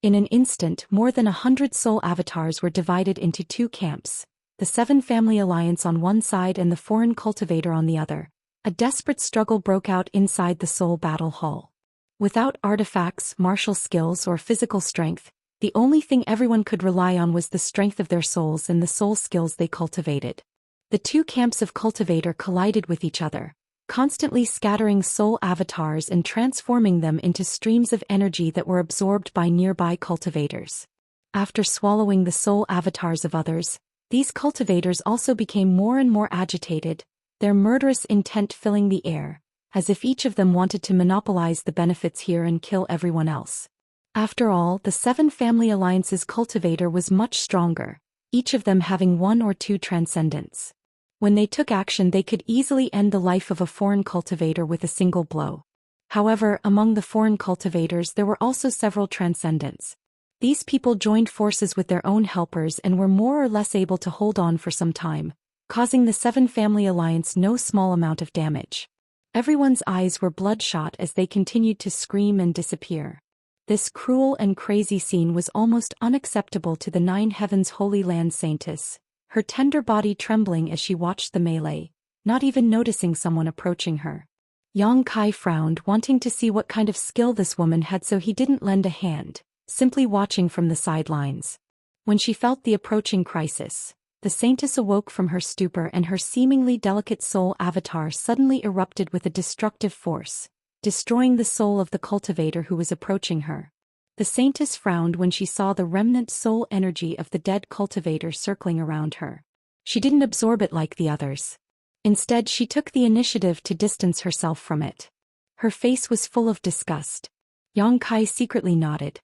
In an instant, more than 100 soul avatars were divided into 2 camps, the Seven Family Alliance on one side and the foreign cultivator on the other. A desperate struggle broke out inside the soul battle hall. Without artifacts, martial skills, or physical strength, the only thing everyone could rely on was the strength of their souls and the soul skills they cultivated. The 2 camps of cultivator collided with each other, constantly scattering soul avatars and transforming them into streams of energy that were absorbed by nearby cultivators. After swallowing the soul avatars of others, these cultivators also became more and more agitated, their murderous intent filling the air, as if each of them wanted to monopolize the benefits here and kill everyone else. After all, the Seven Family Alliance's cultivator was much stronger, each of them having 1 or 2 transcendents. When they took action, they could easily end the life of a foreign cultivator with a single blow. However, among the foreign cultivators there were also several transcendents. These people joined forces with their own helpers and were more or less able to hold on for some time, causing the Seven Family Alliance no small amount of damage. Everyone's eyes were bloodshot as they continued to scream and disappear. This cruel and crazy scene was almost unacceptable to the Nine Heavens Holy Land Saintess, her tender body trembling as she watched the melee, not even noticing someone approaching her. Yang Kai frowned, wanting to see what kind of skill this woman had, so he didn't lend a hand, simply watching from the sidelines. When she felt the approaching crisis, the saintess awoke from her stupor and her seemingly delicate soul avatar suddenly erupted with a destructive force, destroying the soul of the cultivator who was approaching her. The saintess frowned when she saw the remnant soul energy of the dead cultivator circling around her. She didn't absorb it like the others. Instead, she took the initiative to distance herself from it. Her face was full of disgust. Yang Kai secretly nodded.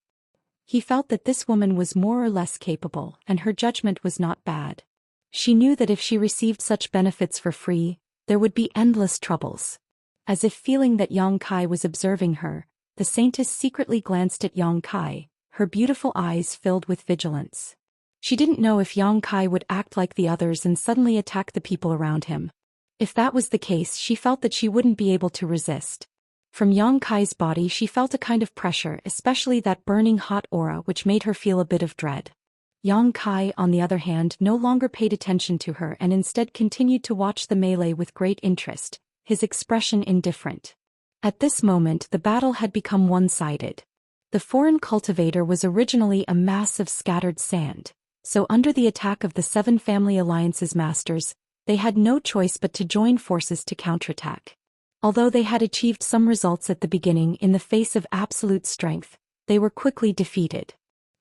He felt that this woman was more or less capable, and her judgment was not bad. She knew that if she received such benefits for free, there would be endless troubles. As if feeling that Yang Kai was observing her, the saintess secretly glanced at Yang Kai, her beautiful eyes filled with vigilance. She didn't know if Yang Kai would act like the others and suddenly attack the people around him. If that was the case, she felt that she wouldn't be able to resist. From Yang Kai's body she felt a kind of pressure, especially that burning hot aura which made her feel a bit of dread. Yang Kai, on the other hand, no longer paid attention to her and instead continued to watch the melee with great interest, his expression indifferent. At this moment the battle had become one-sided. The foreign cultivator was originally a mass of scattered sand, so under the attack of the Seven Family Alliance's masters, they had no choice but to join forces to counterattack. Although they had achieved some results at the beginning in the face of absolute strength, they were quickly defeated.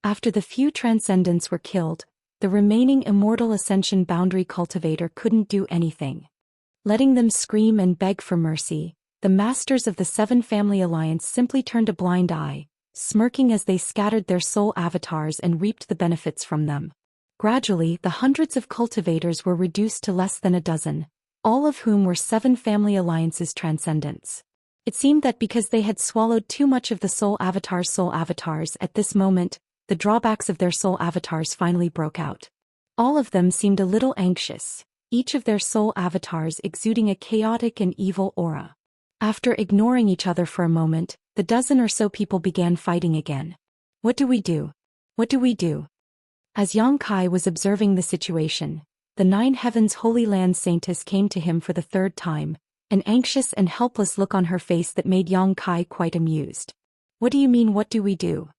After the few transcendents were killed, the remaining Immortal Ascension Boundary Cultivator couldn't do anything. Letting them scream and beg for mercy, the masters of the Seven Family Alliance simply turned a blind eye, smirking as they scattered their soul avatars and reaped the benefits from them. Gradually, the hundreds of cultivators were reduced to less than a dozen, all of whom were Seven Family Alliance's transcendents. It seemed that because they had swallowed too much of the soul avatars at this moment, the drawbacks of their soul avatars finally broke out. All of them seemed a little anxious, each of their soul avatars exuding a chaotic and evil aura. After ignoring each other for a moment, the dozen or so people began fighting again. What do we do? What do we do? As Yang Kai was observing the situation, the Nine Heavens Holy Land Saintess came to him for the third time, an anxious and helpless look on her face that made Yang Kai quite amused. What do you mean, what do we do?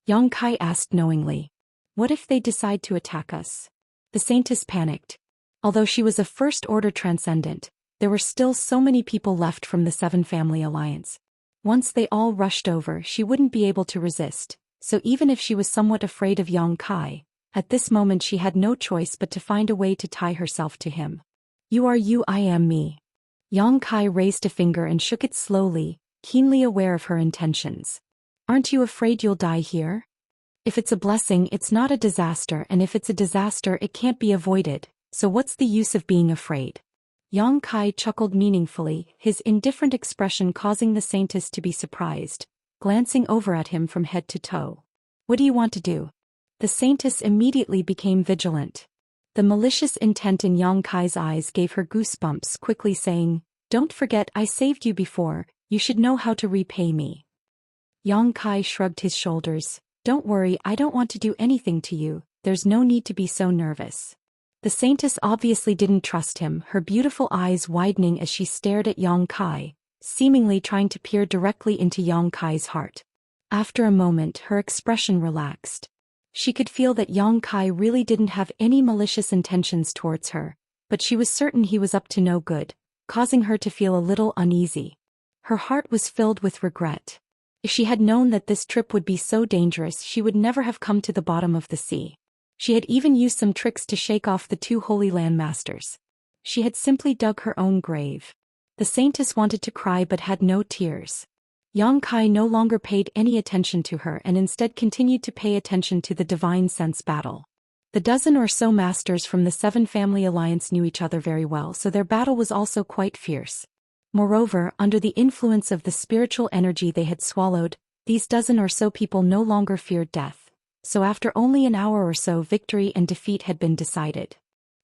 Yang Kai asked knowingly. What if they decide to attack us? The Saintess panicked. Although she was a first-order transcendent, there were still so many people left from the Seven Family Alliance. Once they all rushed over, she wouldn't be able to resist, so even if she was somewhat afraid of Yang Kai, at this moment she had no choice but to find a way to tie herself to him. You are you, I am me. Yang Kai raised a finger and shook it slowly, keenly aware of her intentions. Aren't you afraid you'll die here? If it's a blessing, it's not a disaster, and if it's a disaster, it can't be avoided, so what's the use of being afraid? Yang Kai chuckled meaningfully, his indifferent expression causing the Saintess to be surprised, glancing over at him from head to toe. What do you want to do? The Saintess immediately became vigilant. The malicious intent in Yang Kai's eyes gave her goosebumps, quickly saying, Don't forget I saved you before, you should know how to repay me. Yang Kai shrugged his shoulders. Don't worry, I don't want to do anything to you, there's no need to be so nervous. The Saintess obviously didn't trust him, her beautiful eyes widening as she stared at Yang Kai, seemingly trying to peer directly into Yang Kai's heart. After a moment, her expression relaxed. She could feel that Yang Kai really didn't have any malicious intentions towards her, but she was certain he was up to no good, causing her to feel a little uneasy. Her heart was filled with regret. If she had known that this trip would be so dangerous, she would never have come to the bottom of the sea. She had even used some tricks to shake off the two Holy Land Masters. She had simply dug her own grave. The Saintess wanted to cry but had no tears. Yang Kai no longer paid any attention to her and instead continued to pay attention to the Divine Sense battle. The dozen or so masters from the Seven Family Alliance knew each other very well, so their battle was also quite fierce. Moreover, under the influence of the spiritual energy they had swallowed, these dozen or so people no longer feared death. so after only an hour or so victory and defeat had been decided.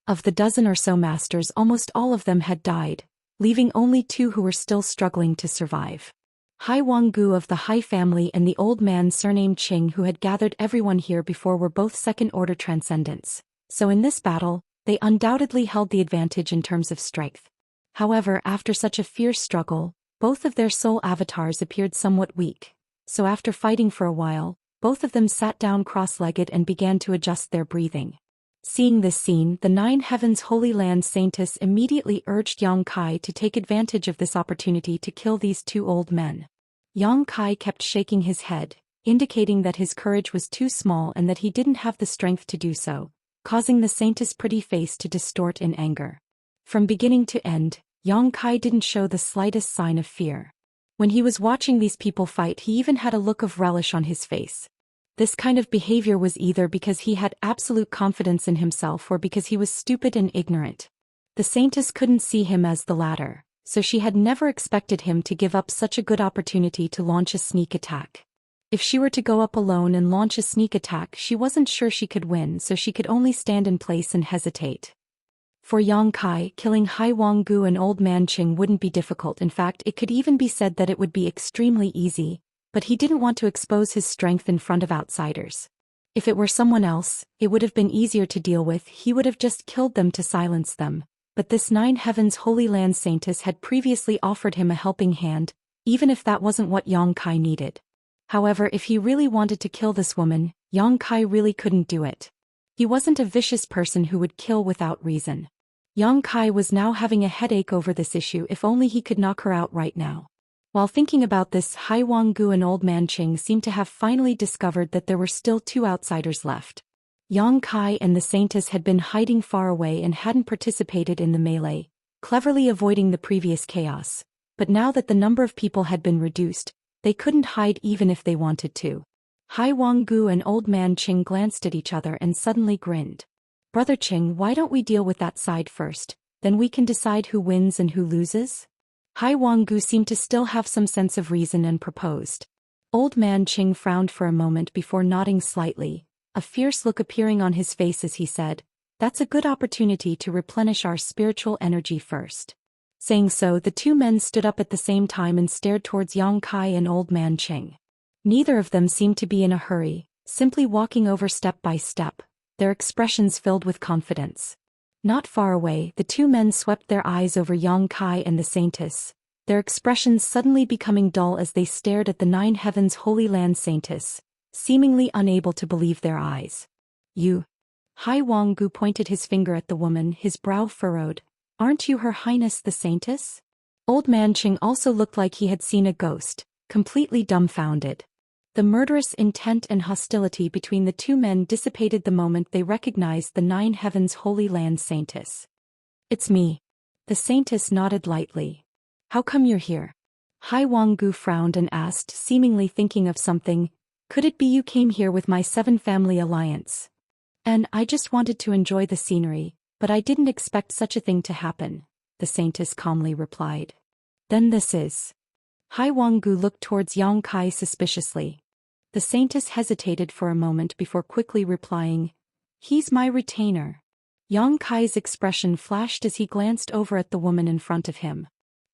Of the dozen or so masters, almost all of them had died, leaving only 2 who were still struggling to survive. Hai Wanggu of the Hai family and the old man surnamed Qing who had gathered everyone here before were both second-order transcendents, so in this battle, they undoubtedly held the advantage in terms of strength. However, after such a fierce struggle, both of their soul avatars appeared somewhat weak, so after fighting for a while, both of them sat down cross-legged and began to adjust their breathing. Seeing this scene, the 9 Heavens Holy Land Saintess immediately urged Yang Kai to take advantage of this opportunity to kill these 2 old men. Yang Kai kept shaking his head, indicating that his courage was too small and that he didn't have the strength to do so, causing the Saintess' pretty face to distort in anger. From beginning to end, Yang Kai didn't show the slightest sign of fear. When he was watching these people fight, he even had a look of relish on his face. This kind of behavior was either because he had absolute confidence in himself or because he was stupid and ignorant. The Saintess couldn't see him as the latter, so she had never expected him to give up such a good opportunity to launch a sneak attack. If she were to go up alone and launch a sneak attack, she wasn't sure she could win, so she could only stand in place and hesitate. For Yang Kai, killing Hai Wanggu and Old Man Qing wouldn't be difficult. In fact, it could even be said that it would be extremely easy, but he didn't want to expose his strength in front of outsiders. If it were someone else, it would have been easier to deal with. He would have just killed them to silence them, but this 9 Heavens Holy Land Saintess had previously offered him a helping hand, even if that wasn't what Yang Kai needed. However, if he really wanted to kill this woman, Yang Kai really couldn't do it. He wasn't a vicious person who would kill without reason. Yang Kai was now having a headache over this issue. If only he could knock her out right now. While thinking about this, Hai Wanggu and Old Man Qing seemed to have finally discovered that there were still 2 outsiders left. Yang Kai and the Saintess had been hiding far away and hadn't participated in the melee, cleverly avoiding the previous chaos, but now that the number of people had been reduced, they couldn't hide even if they wanted to. Hai Wanggu and Old Man Qing glanced at each other and suddenly grinned. "Brother Qing, why don't we deal with that side first, then we can decide who wins and who loses?" Hai Wanggu seemed to still have some sense of reason and proposed. Old Man Qing frowned for a moment before nodding slightly, a fierce look appearing on his face as he said, "That's a good opportunity to replenish our spiritual energy first." Saying so, the 2 men stood up at the same time and stared towards Yang Kai and Old Man Qing. Neither of them seemed to be in a hurry, simply walking over step by step, their expressions filled with confidence. Not far away, the 2 men swept their eyes over Yang Kai and the Saintess, their expressions suddenly becoming dull as they stared at the 9 Heavens Holy Land Saintess, seemingly unable to believe their eyes. "You?" Hai Wanggu pointed his finger at the woman, his brow furrowed. "Aren't you Her Highness the Saintess?" Old Man Qing also looked like he had seen a ghost, completely dumbfounded. The murderous intent and hostility between the 2 men dissipated the moment they recognized the 9 Heavens Holy Land Saintess. "It's me." The Saintess nodded lightly. "How come you're here?" Hai Wanggu frowned and asked, seemingly thinking of something, "Could it be you came here with my 7 family alliance?" "And I just wanted to enjoy the scenery, but I didn't expect such a thing to happen," the Saintess calmly replied. "Then this is..." Hai Wanggu looked towards Yang Kai suspiciously. The Saintess hesitated for a moment before quickly replying, "He's my retainer." Yang Kai's expression flashed as he glanced over at the woman in front of him.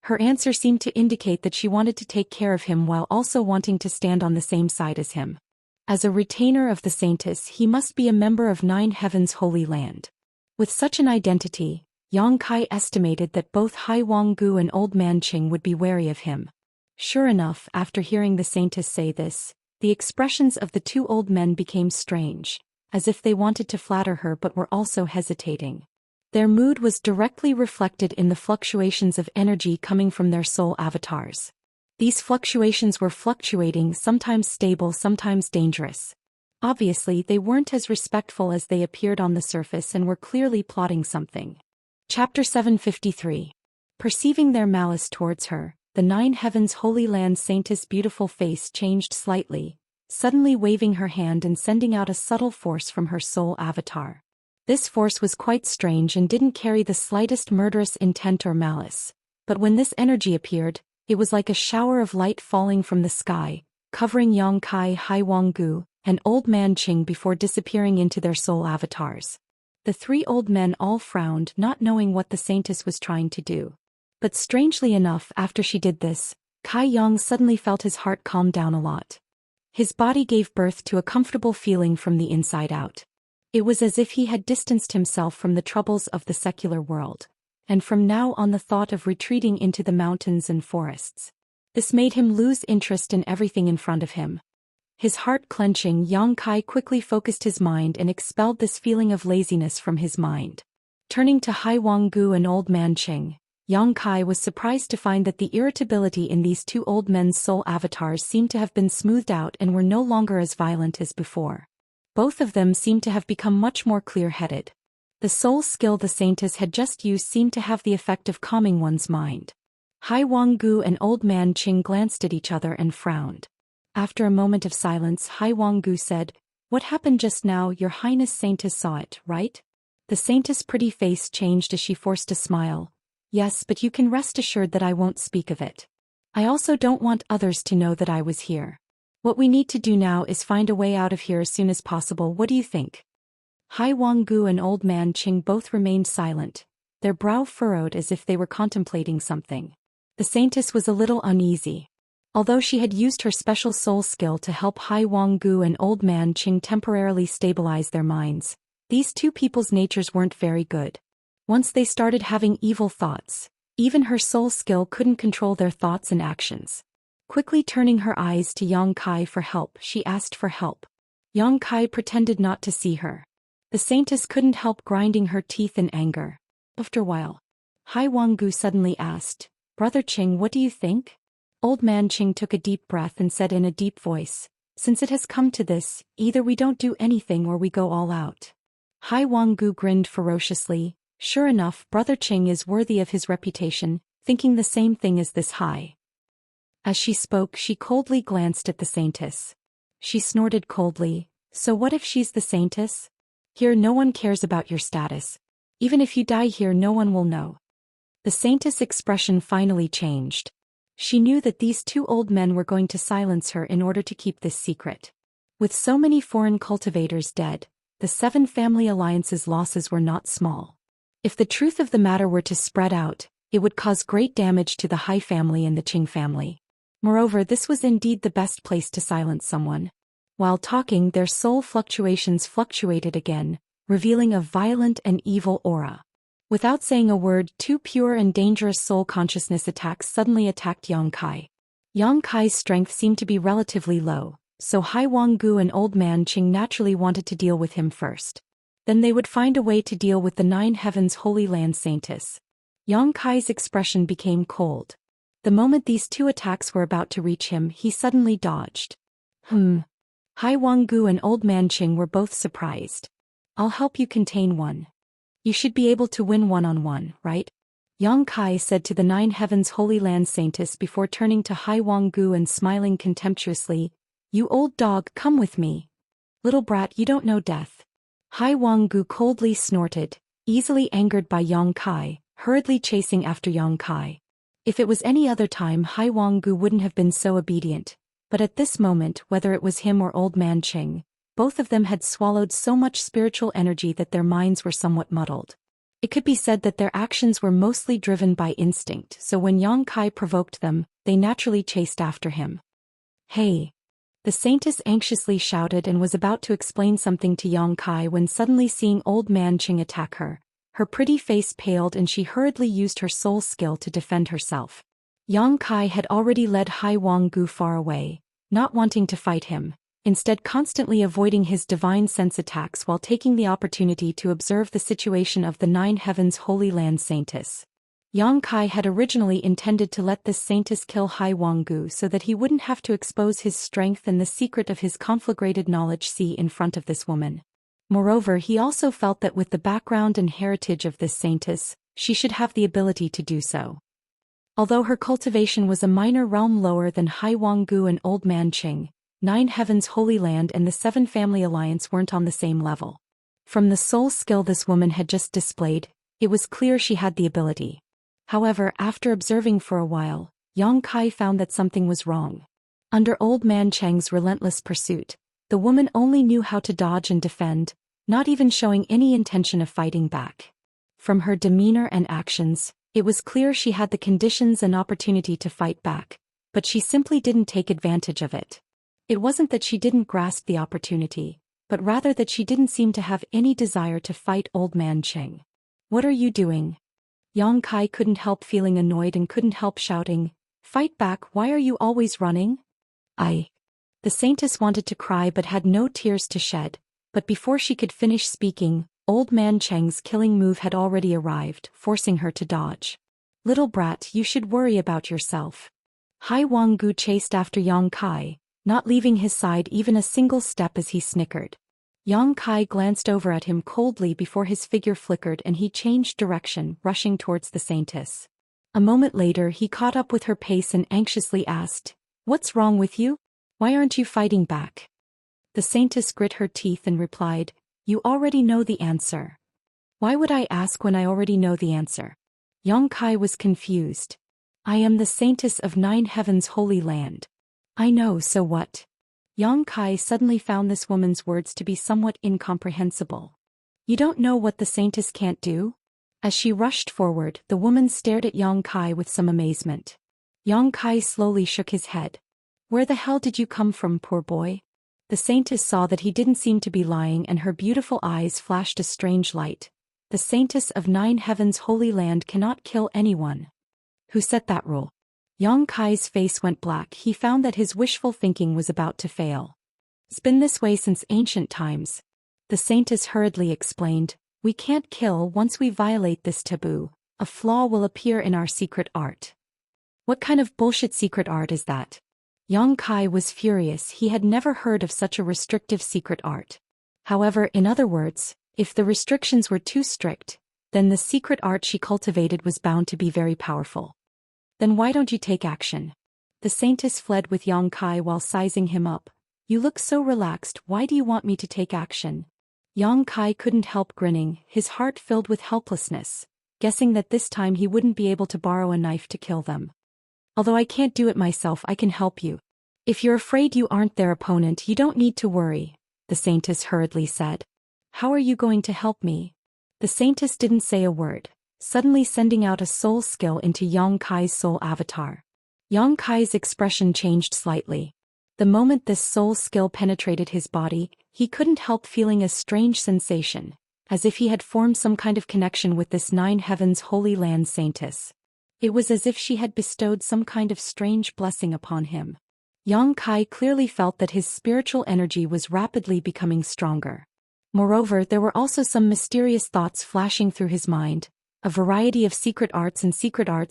Her answer seemed to indicate that she wanted to take care of him while also wanting to stand on the same side as him. As a retainer of the Saintess, he must be a member of 9 Heavens Holy Land. With such an identity, Yang Kai estimated that both Hai Wanggu and Old Man Qing would be wary of him. Sure enough, after hearing the Saintess say this, the expressions of the 2 old men became strange, as if they wanted to flatter her but were also hesitating. Their mood was directly reflected in the fluctuations of energy coming from their soul avatars. These fluctuations were fluctuating, sometimes stable, sometimes dangerous. Obviously, they weren't as respectful as they appeared on the surface and were clearly plotting something. Chapter 753. Perceiving their malice towards her, the 9 Heavens Holy Land Saintess' beautiful face changed slightly, suddenly waving her hand and sending out a subtle force from her soul avatar. This force was quite strange and didn't carry the slightest murderous intent or malice, but when this energy appeared, it was like a shower of light falling from the sky, covering Yang Kai, Hai Wanggu, and Old Man Qing before disappearing into their soul avatars. The three old men all frowned, not knowing what the saintess was trying to do. But strangely enough, after she did this, Kai Yang suddenly felt his heart calm down a lot. His body gave birth to a comfortable feeling from the inside out. It was as if he had distanced himself from the troubles of the secular world, and from now on the thought of retreating into the mountains and forests. This made him lose interest in everything in front of him. His heart clenching, Yang Kai quickly focused his mind and expelled this feeling of laziness from his mind. Turning to Hai Wanggu and Old Man Qing, Yang Kai was surprised to find that the irritability in these two old men's soul avatars seemed to have been smoothed out and were no longer as violent as before. Both of them seemed to have become much more clear-headed. The soul skill the saintess had just used seemed to have the effect of calming one's mind. Hai Wanggu and Old Man Qing glanced at each other and frowned. After a moment of silence, Hai Wanggu said, "What happened just now? Your Highness Saintess saw it, right?" The saintess' pretty face changed as she forced a smile. "Yes, but you can rest assured that I won't speak of it. I also don't want others to know that I was here. What we need to do now is find a way out of here as soon as possible. What do you think?" Hai Wanggu and Old Man Qing both remained silent, their brow furrowed as if they were contemplating something. The saintess was a little uneasy. Although she had used her special soul skill to help Hai Wanggu and Old Man Qing temporarily stabilize their minds, these two people's natures weren't very good. Once they started having evil thoughts, even her soul skill couldn't control their thoughts and actions. Quickly turning her eyes to Yang Kai for help, she asked for help. Yang Kai pretended not to see her. The saintess couldn't help grinding her teeth in anger. After a while, Hai Wanggu suddenly asked, "Brother Qing, what do you think?" Old Man Qing took a deep breath and said in a deep voice, "Since it has come to this, either we don't do anything or we go all out." Hai Wanggu grinned ferociously. Sure enough, Brother Qing is worthy of his reputation, thinking the same thing as this Hai. As she spoke, she coldly glanced at the saintess. She snorted coldly, "So what if she's the saintess? Here no one cares about your status. Even if you die here no one will know." The saintess' expression finally changed. She knew that these two old men were going to silence her in order to keep this secret. With so many foreign cultivators dead, the 7 family alliances' losses were not small. If the truth of the matter were to spread out, it would cause great damage to the Hai family and the Qing family. Moreover, this was indeed the best place to silence someone. While talking, their soul fluctuations fluctuated again, revealing a violent and evil aura. Without saying a word, 2 pure and dangerous soul consciousness attacks suddenly attacked Yang Kai. Yang Kai's strength seemed to be relatively low, so Hai Wanggu and Old Man Qing naturally wanted to deal with him first. Then they would find a way to deal with the 9 Heavens Holy Land Saintess. Yang Kai's expression became cold. The moment these 2 attacks were about to reach him, he suddenly dodged. Hai Wanggu and Old Man Qing were both surprised. "I'll help you contain one. You should be able to win one-on-one, right?" Yang Kai said to the 9 Heavens Holy Land Saintess before turning to Hai Wanggu and smiling contemptuously. "You old dog, come with me. Little brat, you don't know death." Hai Wanggu coldly snorted, easily angered by Yang Kai, hurriedly chasing after Yang Kai. If it was any other time, Hai Wanggu wouldn't have been so obedient, but at this moment, whether it was him or Old Man Qing, both of them had swallowed so much spiritual energy that their minds were somewhat muddled. It could be said that their actions were mostly driven by instinct, so when Yang Kai provoked them, they naturally chased after him. "Hey!" The saintess anxiously shouted and was about to explain something to Yang Kai when suddenly seeing Old Man Qing attack her, her pretty face paled and she hurriedly used her soul skill to defend herself. Yang Kai had already led Hai Wanggu far away, not wanting to fight him, instead constantly avoiding his divine sense attacks while taking the opportunity to observe the situation of the 9 Heavens Holy Land Saintess. Yang Kai had originally intended to let this saintess kill Hai Wanggu so that he wouldn't have to expose his strength and the secret of his conflagrated knowledge in front of this woman. Moreover, he also felt that with the background and heritage of this saintess, she should have the ability to do so. Although her cultivation was a minor realm lower than Hai Wanggu and Old Man Qing, 9 Heavens Holy Land and the 7 Family Alliance weren't on the same level. From the soul skill this woman had just displayed, it was clear she had the ability. However, after observing for a while, Yang Kai found that something was wrong. Under Old Man Cheng's relentless pursuit, The woman only knew how to dodge and defend, not even showing any intention of fighting back. From her demeanor and actions, it was clear she had the conditions and opportunity to fight back, but she simply didn't take advantage of it. It wasn't that she didn't grasp the opportunity, but rather that she didn't seem to have any desire to fight Old Man Cheng. "What are you doing?" Yang Kai couldn't help feeling annoyed and couldn't help shouting, "Fight back, why are you always running?" The saintess wanted to cry but had no tears to shed, but before she could finish speaking, Old Man Cheng's killing move had already arrived, forcing her to dodge. "Little brat, you should worry about yourself." Hai Wanggu chased after Yang Kai, not leaving his side even a single step as he snickered. Yang Kai glanced over at him coldly before his figure flickered and he changed direction, rushing towards the saintess. A moment later he caught up with her pace and anxiously asked, "What's wrong with you? Why aren't you fighting back?" The saintess grit her teeth and replied, "You already know the answer." "Why would I ask when I already know the answer?" Yang Kai was confused. "I am the saintess of 9 Heavens Holy Land." "I know, so what?" Yang Kai suddenly found this woman's words to be somewhat incomprehensible. "You don't know what the saintess can't do?" As she rushed forward, the woman stared at Yang Kai with some amazement. Yang Kai slowly shook his head. "Where the hell did you come from, poor boy?" The saintess saw that he didn't seem to be lying and her beautiful eyes flashed a strange light. "The saintess of 9 Heavens Holy Land cannot kill anyone." "Who set that rule?" Yang Kai's face went black. He found that his wishful thinking was about to fail. "It's been this way since ancient times." The saintess hurriedly explained, "We can't kill once we violate this taboo. A flaw will appear in our secret art." "What kind of bullshit secret art is that?" Yang Kai was furious. He had never heard of such a restrictive secret art. However, in other words, if the restrictions were too strict, then the secret art she cultivated was bound to be very powerful. "Then why don't you take action?" The saintess fled with Yang Kai while sizing him up. "You look so relaxed, why do you want me to take action?" Yang Kai couldn't help grinning, his heart filled with helplessness, guessing that this time he wouldn't be able to borrow a knife to kill them. "Although I can't do it myself, I can help you. If you're afraid you aren't their opponent, you don't need to worry," the saintess hurriedly said. "How are you going to help me?" The saintess didn't say a word, suddenly sending out a soul skill into Yang Kai's soul avatar. Yang Kai's expression changed slightly. The moment this soul skill penetrated his body, he couldn't help feeling a strange sensation, as if he had formed some kind of connection with this 9 Heavens Holy Land saintess. It was as if she had bestowed some kind of strange blessing upon him. Yang Kai clearly felt that his spiritual energy was rapidly becoming stronger. Moreover, there were also some mysterious thoughts flashing through his mind, a variety of secret arts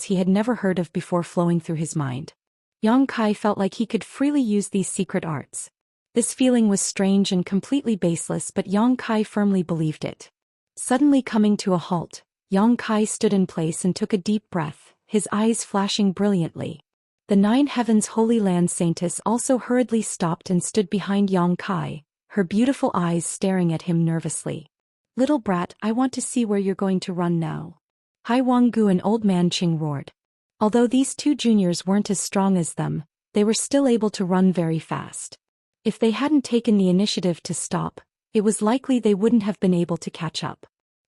he had never heard of before flowing through his mind. Yang Kai felt like he could freely use these secret arts. This feeling was strange and completely baseless, but Yang Kai firmly believed it. Suddenly coming to a halt, Yang Kai stood in place and took a deep breath, his eyes flashing brilliantly. The 9 Heavens Holy Land saintess also hurriedly stopped and stood behind Yang Kai, her beautiful eyes staring at him nervously. "Little brat, I want to see where you're going to run now." Hai Wanggu and Old Man Ching roared. Although these two juniors weren't as strong as them, they were still able to run very fast. If they hadn't taken the initiative to stop, it was likely they wouldn't have been able to catch up.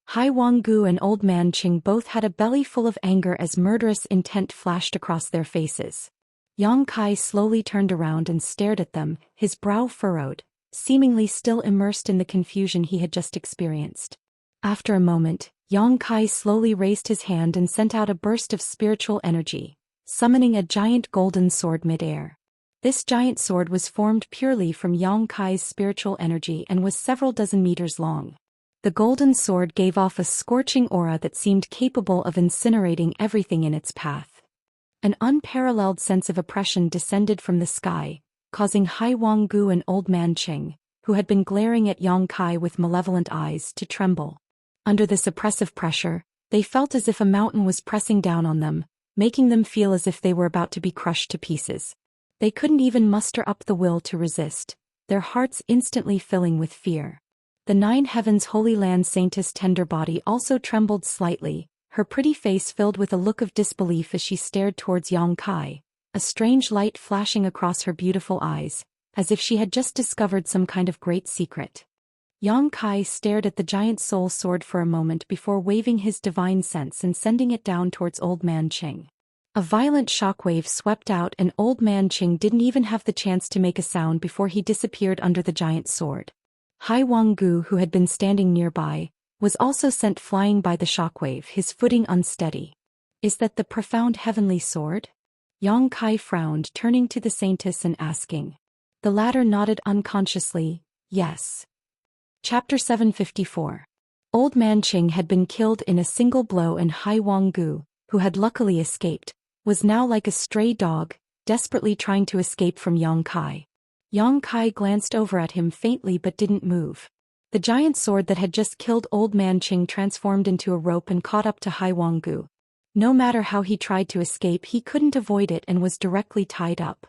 Hai Wanggu and Old Man Ching both had a belly full of anger as murderous intent flashed across their faces. Yang Kai slowly turned around and stared at them, his brow furrowed, seemingly still immersed in the confusion he had just experienced. After a moment, Yang Kai slowly raised his hand and sent out a burst of spiritual energy, summoning a giant golden sword mid-air. This giant sword was formed purely from Yang Kai's spiritual energy and was several dozen meters long. The golden sword gave off a scorching aura that seemed capable of incinerating everything in its path. An unparalleled sense of oppression descended from the sky, causing Hai Wanggu and Old Man Ching, who had been glaring at Yang Kai with malevolent eyes, to tremble. Under this oppressive pressure, they felt as if a mountain was pressing down on them, making them feel as if they were about to be crushed to pieces. They couldn't even muster up the will to resist, their hearts instantly filling with fear. The 9 Heavens Holy Land saintess' tender body also trembled slightly, her pretty face filled with a look of disbelief as she stared towards Yang Kai, a strange light flashing across her beautiful eyes, as if she had just discovered some kind of great secret. Yang Kai stared at the giant soul sword for a moment before waving his divine sense and sending it down towards Old Man Qing. A violent shockwave swept out and Old Man Qing didn't even have the chance to make a sound before he disappeared under the giant sword. Hai Wanggu, who had been standing nearby, was also sent flying by the shockwave, his footing unsteady. Is that the profound heavenly sword? Yang Kai frowned, turning to the saintess and asking. The latter nodded unconsciously, yes. Chapter 754. Old Man Qing had been killed in a single blow and Hai Wanggu, who had luckily escaped, was now like a stray dog, desperately trying to escape from Yang Kai. Yang Kai glanced over at him faintly but didn't move. The giant sword that had just killed Old Man Qing transformed into a rope and caught up to Hai Wanggu. No matter how he tried to escape, he couldn't avoid it and was directly tied up.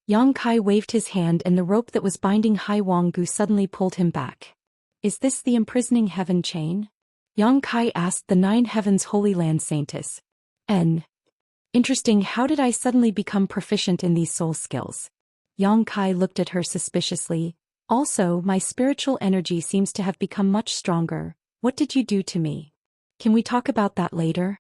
Yang Kai waved his hand and the rope that was binding Hai Wanggu suddenly pulled him back. Is this the imprisoning heaven chain? Yang Kai asked the Nine Heavens Holy Land saintess. Interesting, how did I suddenly become proficient in these soul skills? Yang Kai looked at her suspiciously. Also, my spiritual energy seems to have become much stronger. What did you do to me? Can we talk about that later?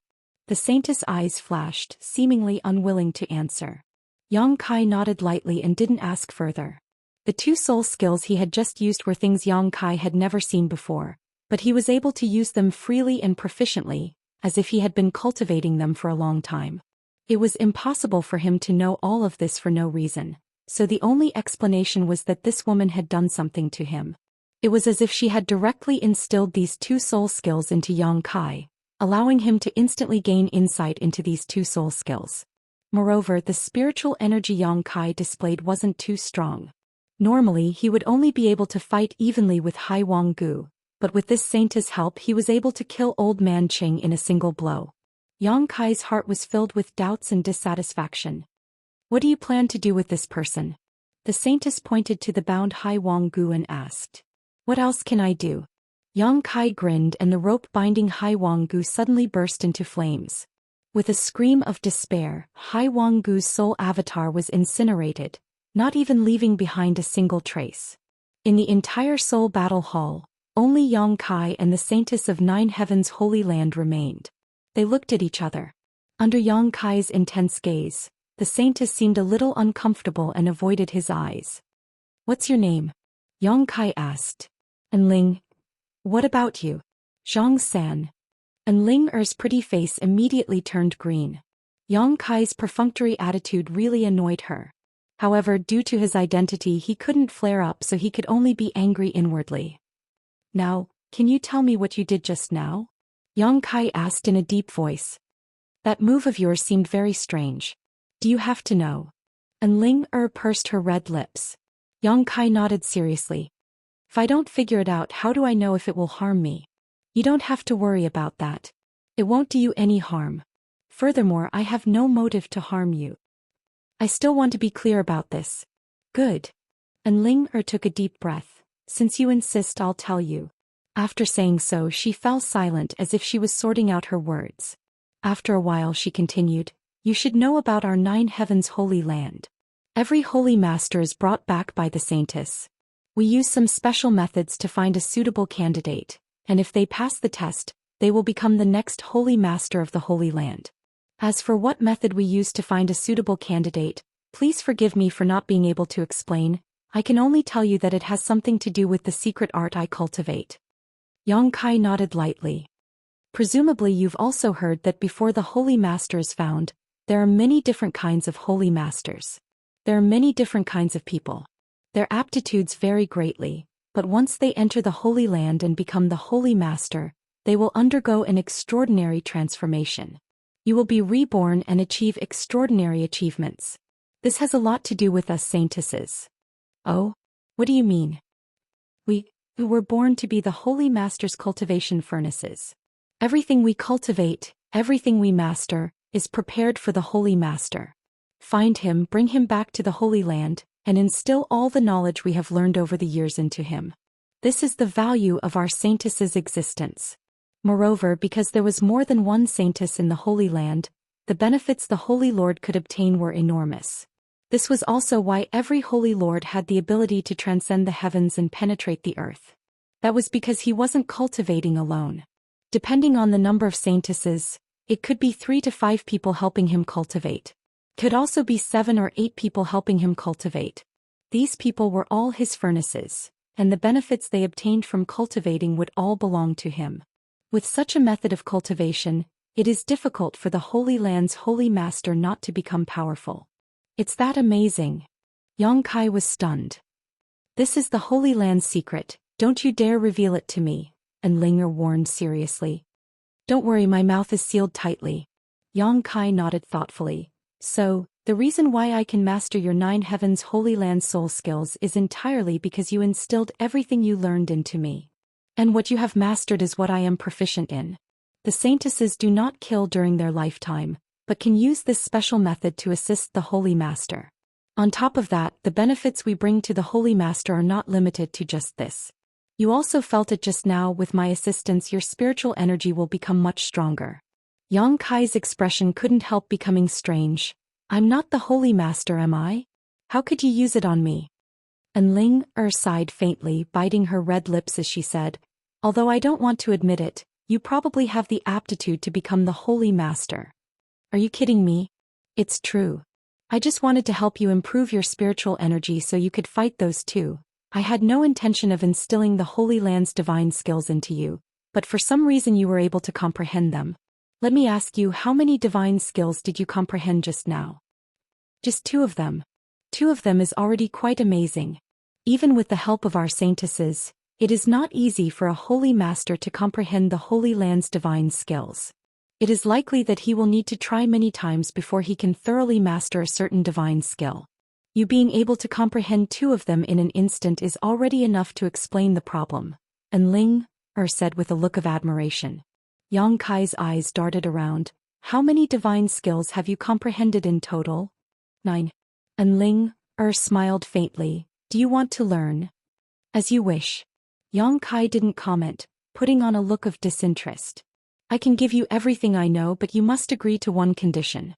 The saintess' eyes flashed, seemingly unwilling to answer. Yang Kai nodded lightly and didn't ask further. The two soul skills he had just used were things Yang Kai had never seen before, but he was able to use them freely and proficiently, as if he had been cultivating them for a long time. It was impossible for him to know all of this for no reason, so the only explanation was that this woman had done something to him. It was as if she had directly instilled these two soul skills into Yang Kai, allowing him to instantly gain insight into these two soul skills. Moreover, the spiritual energy Yang Kai displayed wasn't too strong. Normally he would only be able to fight evenly with Hai Wanggu, but with this saintess' help he was able to kill Old Man Qing in a single blow. Yang Kai's heart was filled with doubts and dissatisfaction. What do you plan to do with this person? The saintess pointed to the bound Hai Wanggu and asked. What else can I do? Yang Kai grinned and the rope binding Hai Wanggu suddenly burst into flames. With a scream of despair, Hai Wanggu's soul avatar was incinerated, not even leaving behind a single trace. In the entire soul battle hall, only Yang Kai and the saintess of Nine Heavens Holy Land remained. They looked at each other. Under Yang Kai's intense gaze, the saintess seemed a little uncomfortable and avoided his eyes. What's your name? Yang Kai asked. And Ling. What about you? Zhang San. And Ling Er's pretty face immediately turned green. Yang Kai's perfunctory attitude really annoyed her. However, due to his identity he couldn't flare up, so he could only be angry inwardly. Now, can you tell me what you did just now? Yang Kai asked in a deep voice. That move of yours seemed very strange. Do you have to know? And Ling Er pursed her red lips. Yang Kai nodded seriously. If I don't figure it out, how do I know if it will harm me? You don't have to worry about that. It won't do you any harm. Furthermore, I have no motive to harm you. I still want to be clear about this. Good. And Ling Er took a deep breath. Since you insist, I'll tell you. After saying so, she fell silent as if she was sorting out her words. After a while she continued, You should know about our Nine Heavens Holy Land. Every holy master is brought back by the saintess. We use some special methods to find a suitable candidate, and if they pass the test, they will become the next holy master of the Holy Land. As for what method we use to find a suitable candidate, please forgive me for not being able to explain. I can only tell you that it has something to do with the secret art I cultivate. Yang Kai nodded lightly. Presumably you've also heard that before the holy master is found, there are many different kinds of holy masters. There are many different kinds of people. Their aptitudes vary greatly, but once they enter the Holy Land and become the holy master, they will undergo an extraordinary transformation. You will be reborn and achieve extraordinary achievements. This has a lot to do with us saintesses. Oh? What do you mean? We were born to be the Holy Master's cultivation furnaces. Everything we cultivate, everything we master, is prepared for the Holy Master. Find him, bring him back to the Holy Land, and instill all the knowledge we have learned over the years into him. This is the value of our saintess's existence. Moreover, because there was more than one saintess in the Holy Land, the benefits the Holy Lord could obtain were enormous. This was also why every holy lord had the ability to transcend the heavens and penetrate the earth. That was because he wasn't cultivating alone. Depending on the number of saintesses, it could be 3 to 5 people helping him cultivate. Could also be 7 or 8 people helping him cultivate. These people were all his furnaces, and the benefits they obtained from cultivating would all belong to him. With such a method of cultivation, it is difficult for the Holy Land's holy master not to become powerful. It's that amazing. Yang Kai was stunned. This is the Holy Land's secret, don't you dare reveal it to me, and Linger warned seriously. Don't worry, my mouth is sealed tightly. Yang Kai nodded thoughtfully. So, the reason why I can master your 9 heavens Holy Land soul skills is entirely because you instilled everything you learned into me. And what you have mastered is what I am proficient in. The saintesses do not kill during their lifetime, but can use this special method to assist the Holy Master. On top of that, the benefits we bring to the Holy Master are not limited to just this. You also felt it just now. With my assistance, your spiritual energy will become much stronger. Yang Kai's expression couldn't help becoming strange. I'm not the Holy Master, am I? How could you use it on me? And Ling sighed faintly, biting her red lips as she said, although I don't want to admit it, you probably have the aptitude to become the Holy Master. Are you kidding me? It's true. I just wanted to help you improve your spiritual energy so you could fight those two. I had no intention of instilling the Holy Land's divine skills into you, but for some reason you were able to comprehend them. Let me ask you, how many divine skills did you comprehend just now? Just 2 of them. 2 of them is already quite amazing. Even with the help of our saintesses, it is not easy for a holy master to comprehend the Holy Land's divine skills. It is likely that he will need to try many times before he can thoroughly master a certain divine skill. You being able to comprehend 2 of them in an instant is already enough to explain the problem, and Ling said with a look of admiration. Yang Kai's eyes darted around. How many divine skills have you comprehended in total? 9. And Ling smiled faintly. Do you want to learn? As you wish. Yang Kai didn't comment, putting on a look of disinterest. I can give you everything I know, but you must agree to one condition.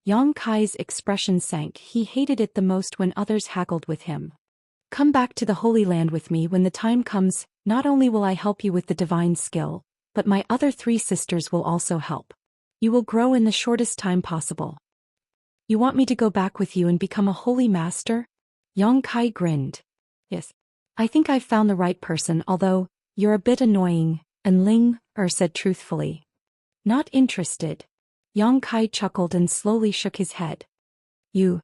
Yang Kai's expression sank. He hated it the most when others haggled with him. Come back to the Holy Land with me when the time comes. Not only will I help you with the divine skill, but my other 3 sisters will also help. You will grow in the shortest time possible. You want me to go back with you and become a holy master? Yang Kai grinned. Yes. I think I've found the right person, although you're a bit annoying, and Ling said truthfully. Not interested. Yang Kai chuckled and slowly shook his head. You.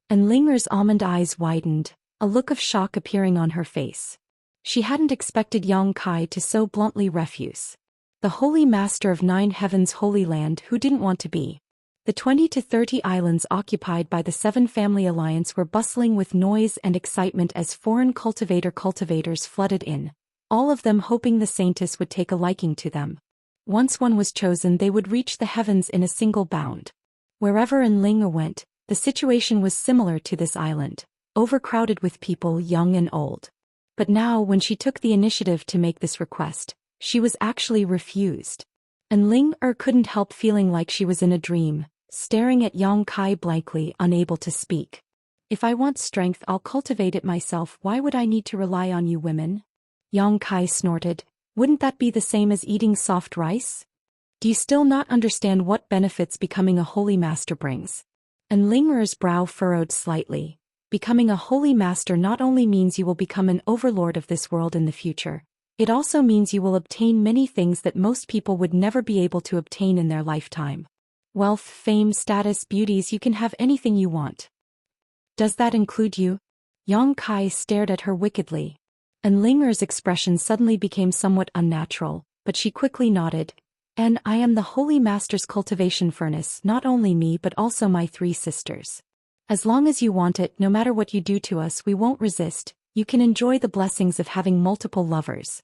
And Linger's almond eyes widened, a look of shock appearing on her face. She hadn't expected Yang Kai to so bluntly refuse. The Holy Master of 9 Heavens Holy Land, who didn't want to be? The 20 to 30 islands occupied by the 7 Family Alliance were bustling with noise and excitement as foreign cultivators flooded in, all of them hoping the Saintess would take a liking to them. Once one was chosen, they would reach the heavens in a single bound. Wherever Linger went, the situation was similar to this island, overcrowded with people young and old. But now, when she took the initiative to make this request, she was actually refused. And Linger couldn't help feeling like she was in a dream, staring at Yang Kai blankly, unable to speak. If I want strength, I'll cultivate it myself. Why would I need to rely on you women? Yang Kai snorted. Wouldn't that be the same as eating soft rice? Do you still not understand what benefits becoming a holy master brings? And Linger's brow furrowed slightly. Becoming a holy master not only means you will become an overlord of this world in the future, it also means you will obtain many things that most people would never be able to obtain in their lifetime. Wealth, fame, status, beauties, you can have anything you want. Does that include you? Yang Kai stared at her wickedly. And Linger's expression suddenly became somewhat unnatural, but she quickly nodded. And I am the Holy Master's cultivation furnace, not only me but also my 3 sisters. As long as you want it, no matter what you do to us, we won't resist. You can enjoy the blessings of having multiple lovers.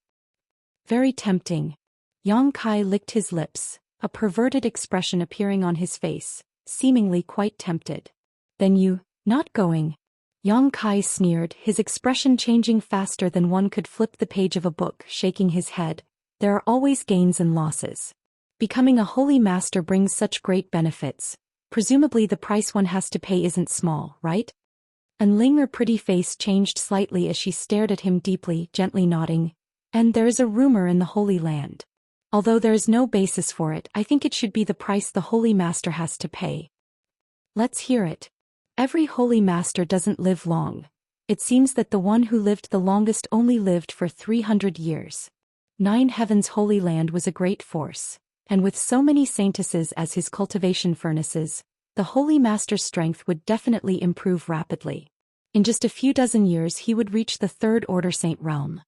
Very tempting. Yang Kai licked his lips, a perverted expression appearing on his face, seemingly quite tempted. Then you, not going? Yang Kai sneered, his expression changing faster than one could flip the page of a book, shaking his head. There are always gains and losses. Becoming a holy master brings such great benefits. Presumably the price one has to pay isn't small, right? And Ling, her pretty face changed slightly as she stared at him deeply, gently nodding. And there is a rumor in the Holy Land. Although there is no basis for it, I think it should be the price the Holy Master has to pay. Let's hear it. Every Holy Master doesn't live long. It seems that the one who lived the longest only lived for 300 years. 9 Heavens Holy Land was a great force, and with so many saintesses as his cultivation furnaces, the Holy Master's strength would definitely improve rapidly. In just a few dozen years he would reach the Third Order Saint Realm.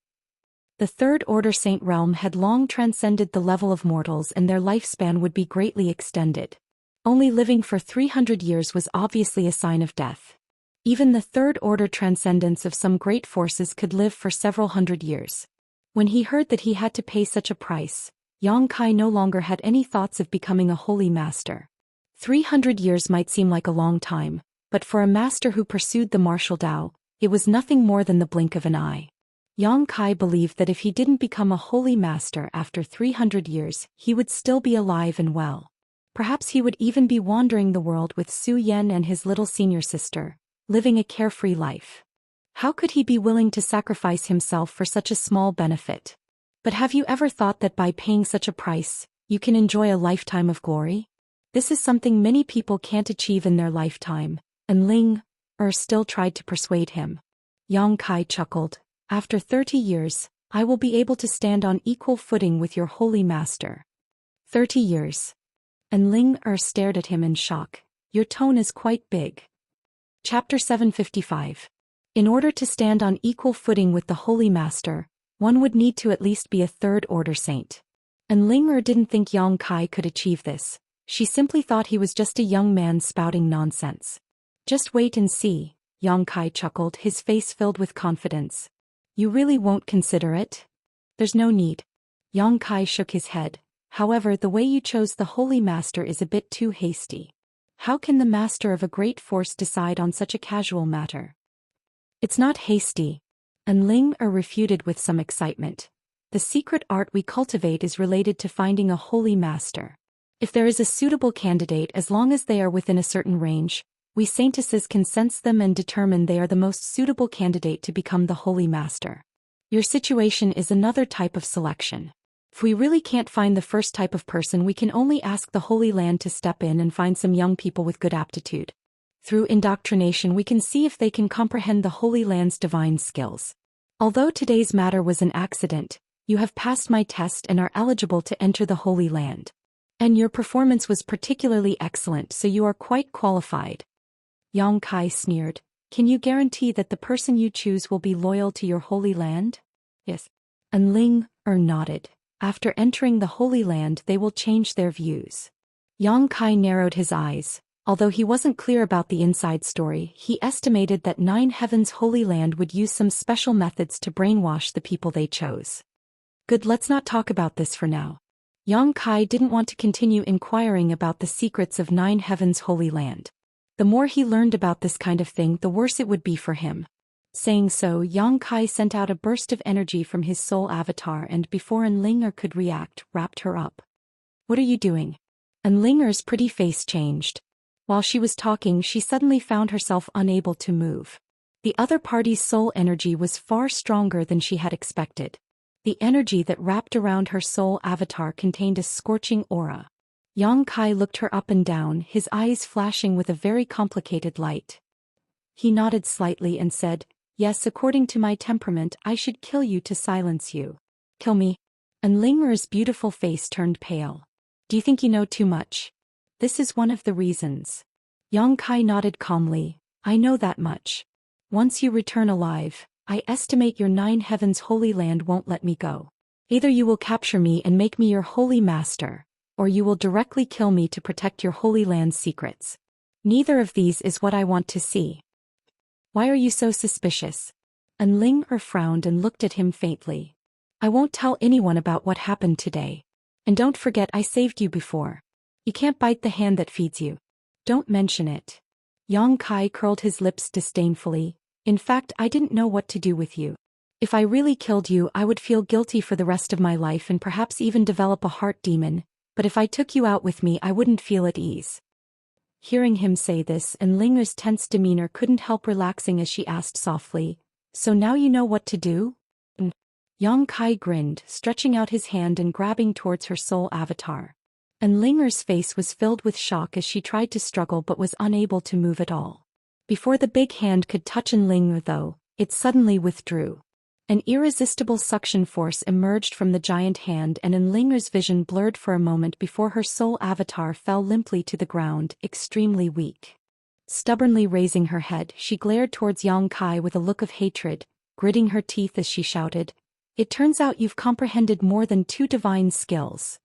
The Third Order Saint Realm had long transcended the level of mortals and their lifespan would be greatly extended. Only living for 300 years was obviously a sign of death. Even the Third Order transcendents of some great forces could live for several hundred years. When he heard that he had to pay such a price, Yang Kai no longer had any thoughts of becoming a holy master. 300 years might seem like a long time, but for a master who pursued the martial Tao, it was nothing more than the blink of an eye. Yang Kai believed that if he didn't become a holy master after 300 years, he would still be alive and well. Perhaps he would even be wandering the world with Zhou Xian and his little senior sister, living a carefree life. How could he be willing to sacrifice himself for such a small benefit? But have you ever thought that by paying such a price, you can enjoy a lifetime of glory? This is something many people can't achieve in their lifetime, and Ling still tried to persuade him. Yang Kai chuckled. After 30 years, I will be able to stand on equal footing with your holy master. 30 years. And Ling stared at him in shock. Your tone is quite big. Chapter 755. In order to stand on equal footing with the Holy Master, one would need to at least be a Third Order Saint. And Ling didn't think Yang Kai could achieve this. She simply thought he was just a young man spouting nonsense. Just wait and see, Yang Kai chuckled, his face filled with confidence. You really won't consider it? There's no need. Yang Kai shook his head. However, the way you chose the Holy Master is a bit too hasty. How can the master of a great force decide on such a casual matter? It's not hasty. And Ling refuted with some excitement. The secret art we cultivate is related to finding a holy master. If there is a suitable candidate, as long as they are within a certain range, we saintesses can sense them and determine they are the most suitable candidate to become the holy master. Your situation is another type of selection. If we really can't find the first type of person, we can only ask the Holy Land to step in and find some young people with good aptitude. Through indoctrination we can see if they can comprehend the Holy Land's divine skills. Although today's matter was an accident, you have passed my test and are eligible to enter the Holy Land. And your performance was particularly excellent, so you are quite qualified. Yang Kai sneered. Can you guarantee that the person you choose will be loyal to your Holy Land? Yes. And Ling nodded. After entering the Holy Land they will change their views. Yang Kai narrowed his eyes. Although he wasn't clear about the inside story, he estimated that 9 Heavens Holy Land would use some special methods to brainwash the people they chose. Good, let's not talk about this for now. Yang Kai didn't want to continue inquiring about the secrets of 9 Heavens Holy Land. The more he learned about this kind of thing, the worse it would be for him. Saying so, Yang Kai sent out a burst of energy from his soul avatar and before Enlinger could react, wrapped her up. What are you doing? Enlinger's pretty face changed. While she was talking, she suddenly found herself unable to move. The other party's soul energy was far stronger than she had expected. The energy that wrapped around her soul avatar contained a scorching aura. Yang Kai looked her up and down, his eyes flashing with a very complicated light. He nodded slightly and said, Yes, according to my temperament, I should kill you to silence you. Kill me? Enlinger's beautiful face turned pale. Do you think you know too much? This is one of the reasons. Yang Kai nodded calmly. I know that much. Once you return alive, I estimate your 9 Heavens Holy Land won't let me go. Either you will capture me and make me your holy master, or you will directly kill me to protect your Holy Land's secrets. Neither of these is what I want to see. Why are you so suspicious? Enlinger frowned and looked at him faintly. I won't tell anyone about what happened today. And don't forget I saved you before. You can't bite the hand that feeds you. Don't mention it. Yang Kai curled his lips disdainfully. In fact, I didn't know what to do with you. If I really killed you, I would feel guilty for the rest of my life and perhaps even develop a heart demon, but if I took you out with me, I wouldn't feel at ease. Hearing him say this, and Linger's tense demeanor couldn't help relaxing as she asked softly, "So now you know what to do?" Yang Kai grinned, stretching out his hand and grabbing towards her soul avatar. And Linger's face was filled with shock as she tried to struggle but was unable to move at all. Before the big hand could touch Linger though, it suddenly withdrew. An irresistible suction force emerged from the giant hand, and Linger's vision blurred for a moment before her soul avatar fell limply to the ground, extremely weak. Stubbornly raising her head, she glared towards Yang Kai with a look of hatred, gritting her teeth as she shouted, "It turns out you've comprehended more than 2 divine skills."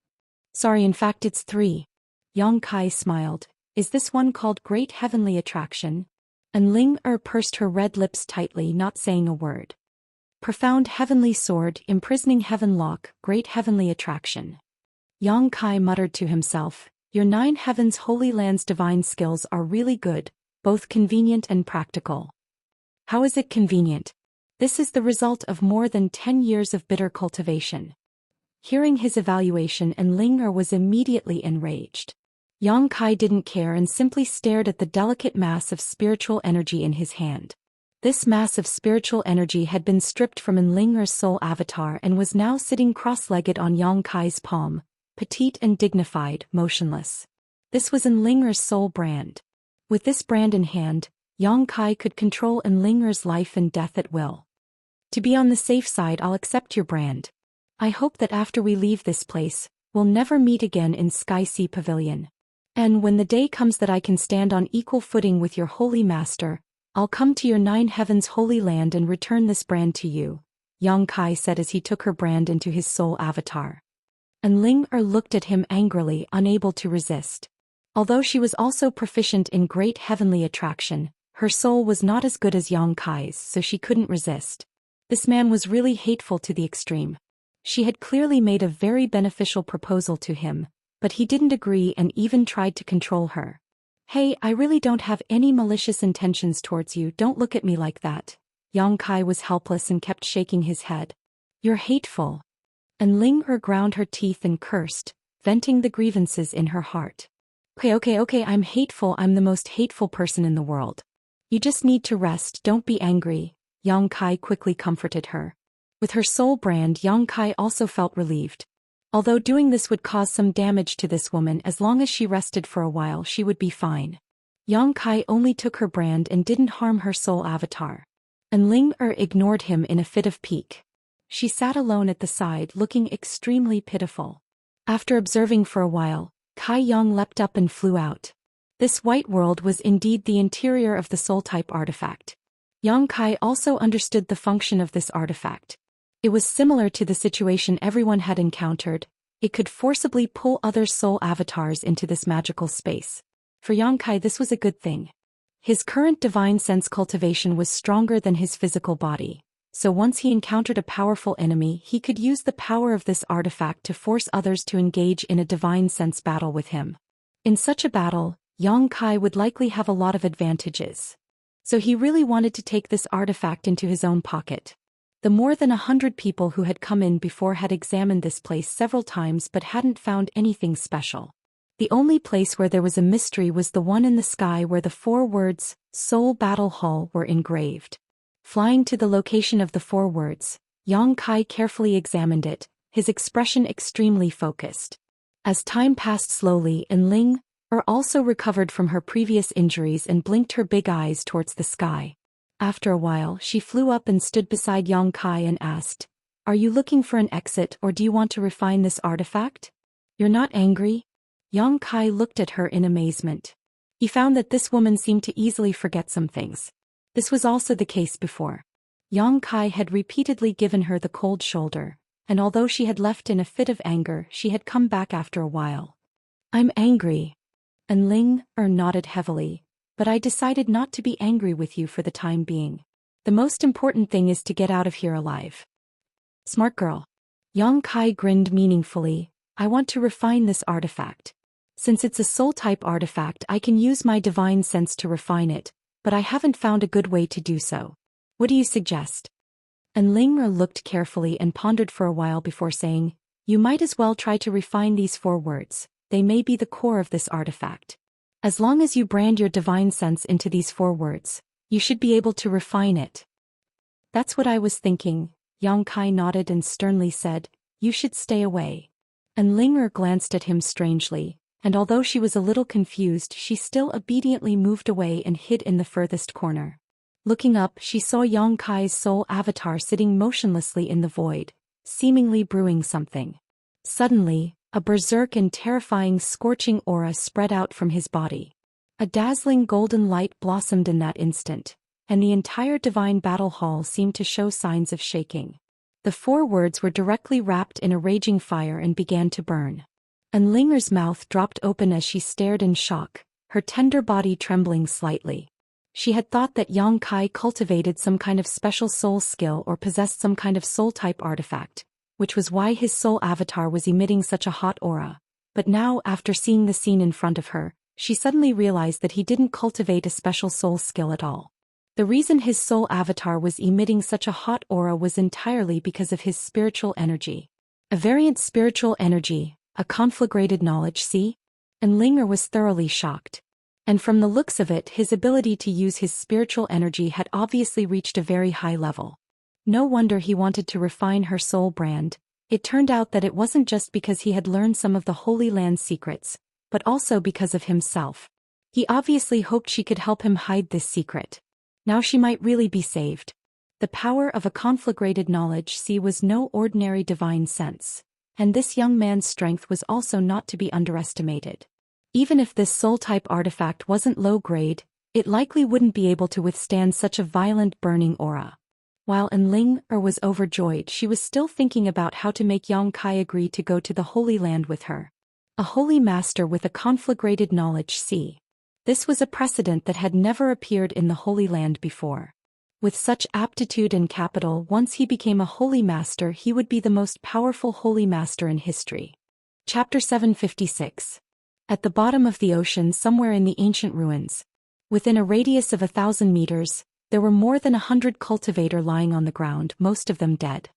"Sorry, in fact it's 3. Yang Kai smiled. "Is this one called Great Heavenly Attraction?" And Linger pursed her red lips tightly, not saying a word. "Profound Heavenly Sword, Imprisoning Heaven Lock, Great Heavenly Attraction." Yang Kai muttered to himself, "Your 9 Heavens Holy Land's divine skills are really good, both convenient and practical." "How is it convenient?" "This is the result of more than 10 years of bitter cultivation." Hearing his evaluation, and Linger was immediately enraged. Yang Kai didn't care and simply stared at the delicate mass of spiritual energy in his hand. This mass of spiritual energy had been stripped from Linger's soul avatar and was now sitting cross-legged on Yang Kai's palm, petite and dignified, motionless. This was Linger's soul brand. With this brand in hand, Yang Kai could control Linger's life and death at will. "To be on the safe side, I'll accept your brand. I hope that after we leave this place, we'll never meet again in Sky Sea Pavilion. And when the day comes that I can stand on equal footing with your holy master, I'll come to your 9 Heavens Holy Land and return this brand to you," Yang Kai said as he took her brand into his soul avatar. And Linger looked at him angrily, unable to resist. Although she was also proficient in Great Heavenly Attraction, her soul was not as good as Yang Kai's, so she couldn't resist. This man was really hateful to the extreme. She had clearly made a very beneficial proposal to him, but he didn't agree and even tried to control her. "Hey, I really don't have any malicious intentions towards you, don't look at me like that." Yang Kai was helpless and kept shaking his head. "You're hateful." And Linger ground her teeth and cursed, venting the grievances in her heart. Okay, I'm hateful, I'm the most hateful person in the world. You just need to rest, don't be angry," Yang Kai quickly comforted her. With her soul brand, Yang Kai also felt relieved. Although doing this would cause some damage to this woman, as long as she rested for a while she would be fine. Yang Kai only took her brand and didn't harm her soul avatar. And Linger ignored him in a fit of pique. She sat alone at the side looking extremely pitiful. After observing for a while, Kai Yang leapt up and flew out. This white world was indeed the interior of the soul-type artifact. Yang Kai also understood the function of this artifact. It was similar to the situation everyone had encountered. It could forcibly pull other soul avatars into this magical space. For Yang Kai, this was a good thing. His current divine sense cultivation was stronger than his physical body, so once he encountered a powerful enemy, he could use the power of this artifact to force others to engage in a divine sense battle with him. In such a battle, Yang Kai would likely have a lot of advantages. So he really wanted to take this artifact into his own pocket. The more than 100 people who had come in before had examined this place several times but hadn't found anything special. The only place where there was a mystery was the one in the sky where the 4 words, Soul Battle Hall, were engraved. Flying to the location of the 4 words, Yang Kai carefully examined it, his expression extremely focused. As time passed slowly, and Linger also recovered from her previous injuries and blinked her big eyes towards the sky. After a while, she flew up and stood beside Yang Kai and asked, "Are you looking for an exit or do you want to refine this artifact? You're not angry?" Yang Kai looked at her in amazement. He found that this woman seemed to easily forget some things. This was also the case before. Yang Kai had repeatedly given her the cold shoulder, and although she had left in a fit of anger, she had come back after a while. "I'm angry." And Linger nodded heavily. "But I decided not to be angry with you for the time being. The most important thing is to get out of here alive." "Smart girl." Yang Kai grinned meaningfully. "I want to refine this artifact. Since it's a soul-type artifact, I can use my divine sense to refine it, but I haven't found a good way to do so. What do you suggest?" And Linger looked carefully and pondered for a while before saying, "You might as well try to refine these 4 words. They may be the core of this artifact." As long as you brand your divine sense into these 4 words, you should be able to refine it. That's what I was thinking, Yang Kai nodded and sternly said, you should stay away. And Ling glanced at him strangely, and although she was a little confused, she still obediently moved away and hid in the furthest corner. Looking up, she saw Yang Kai's soul avatar sitting motionlessly in the void, seemingly brewing something. Suddenly, a berserk and terrifying scorching aura spread out from his body. A dazzling golden light blossomed in that instant, and the entire divine battle hall seemed to show signs of shaking. The 4 words were directly wrapped in a raging fire and began to burn. And Linger's mouth dropped open as she stared in shock, her tender body trembling slightly. She had thought that Yang Kai cultivated some kind of special soul skill or possessed some kind of soul-type artifact, which was why his soul avatar was emitting such a hot aura. But now, after seeing the scene in front of her, she suddenly realized that he didn't cultivate a special soul skill at all. The reason his soul avatar was emitting such a hot aura was entirely because of his spiritual energy. A variant spiritual energy, a conflagrated knowledge, see? And Linger was thoroughly shocked. And from the looks of it, his ability to use his spiritual energy had obviously reached a very high level. No wonder he wanted to refine her soul brand. It turned out that it wasn't just because he had learned some of the Holy Land secrets, but also because of himself. He obviously hoped she could help him hide this secret. Now she might really be saved. The power of a conflagrated knowledge was no ordinary divine sense, and this young man's strength was also not to be underestimated. Even if this soul-type artifact wasn't low-grade, it likely wouldn't be able to withstand such a violent burning aura. While Enling was overjoyed, she was still thinking about how to make Yang Kai agree to go to the Holy Land with her. A holy master with a conflagrated knowledge. This was a precedent that had never appeared in the Holy Land before. With such aptitude and capital, once he became a holy master, he would be the most powerful holy master in history. Chapter 756. At the bottom of the ocean, somewhere in the ancient ruins, within a radius of 1,000 meters, there were more than 100 cultivators lying on the ground, most of them dead.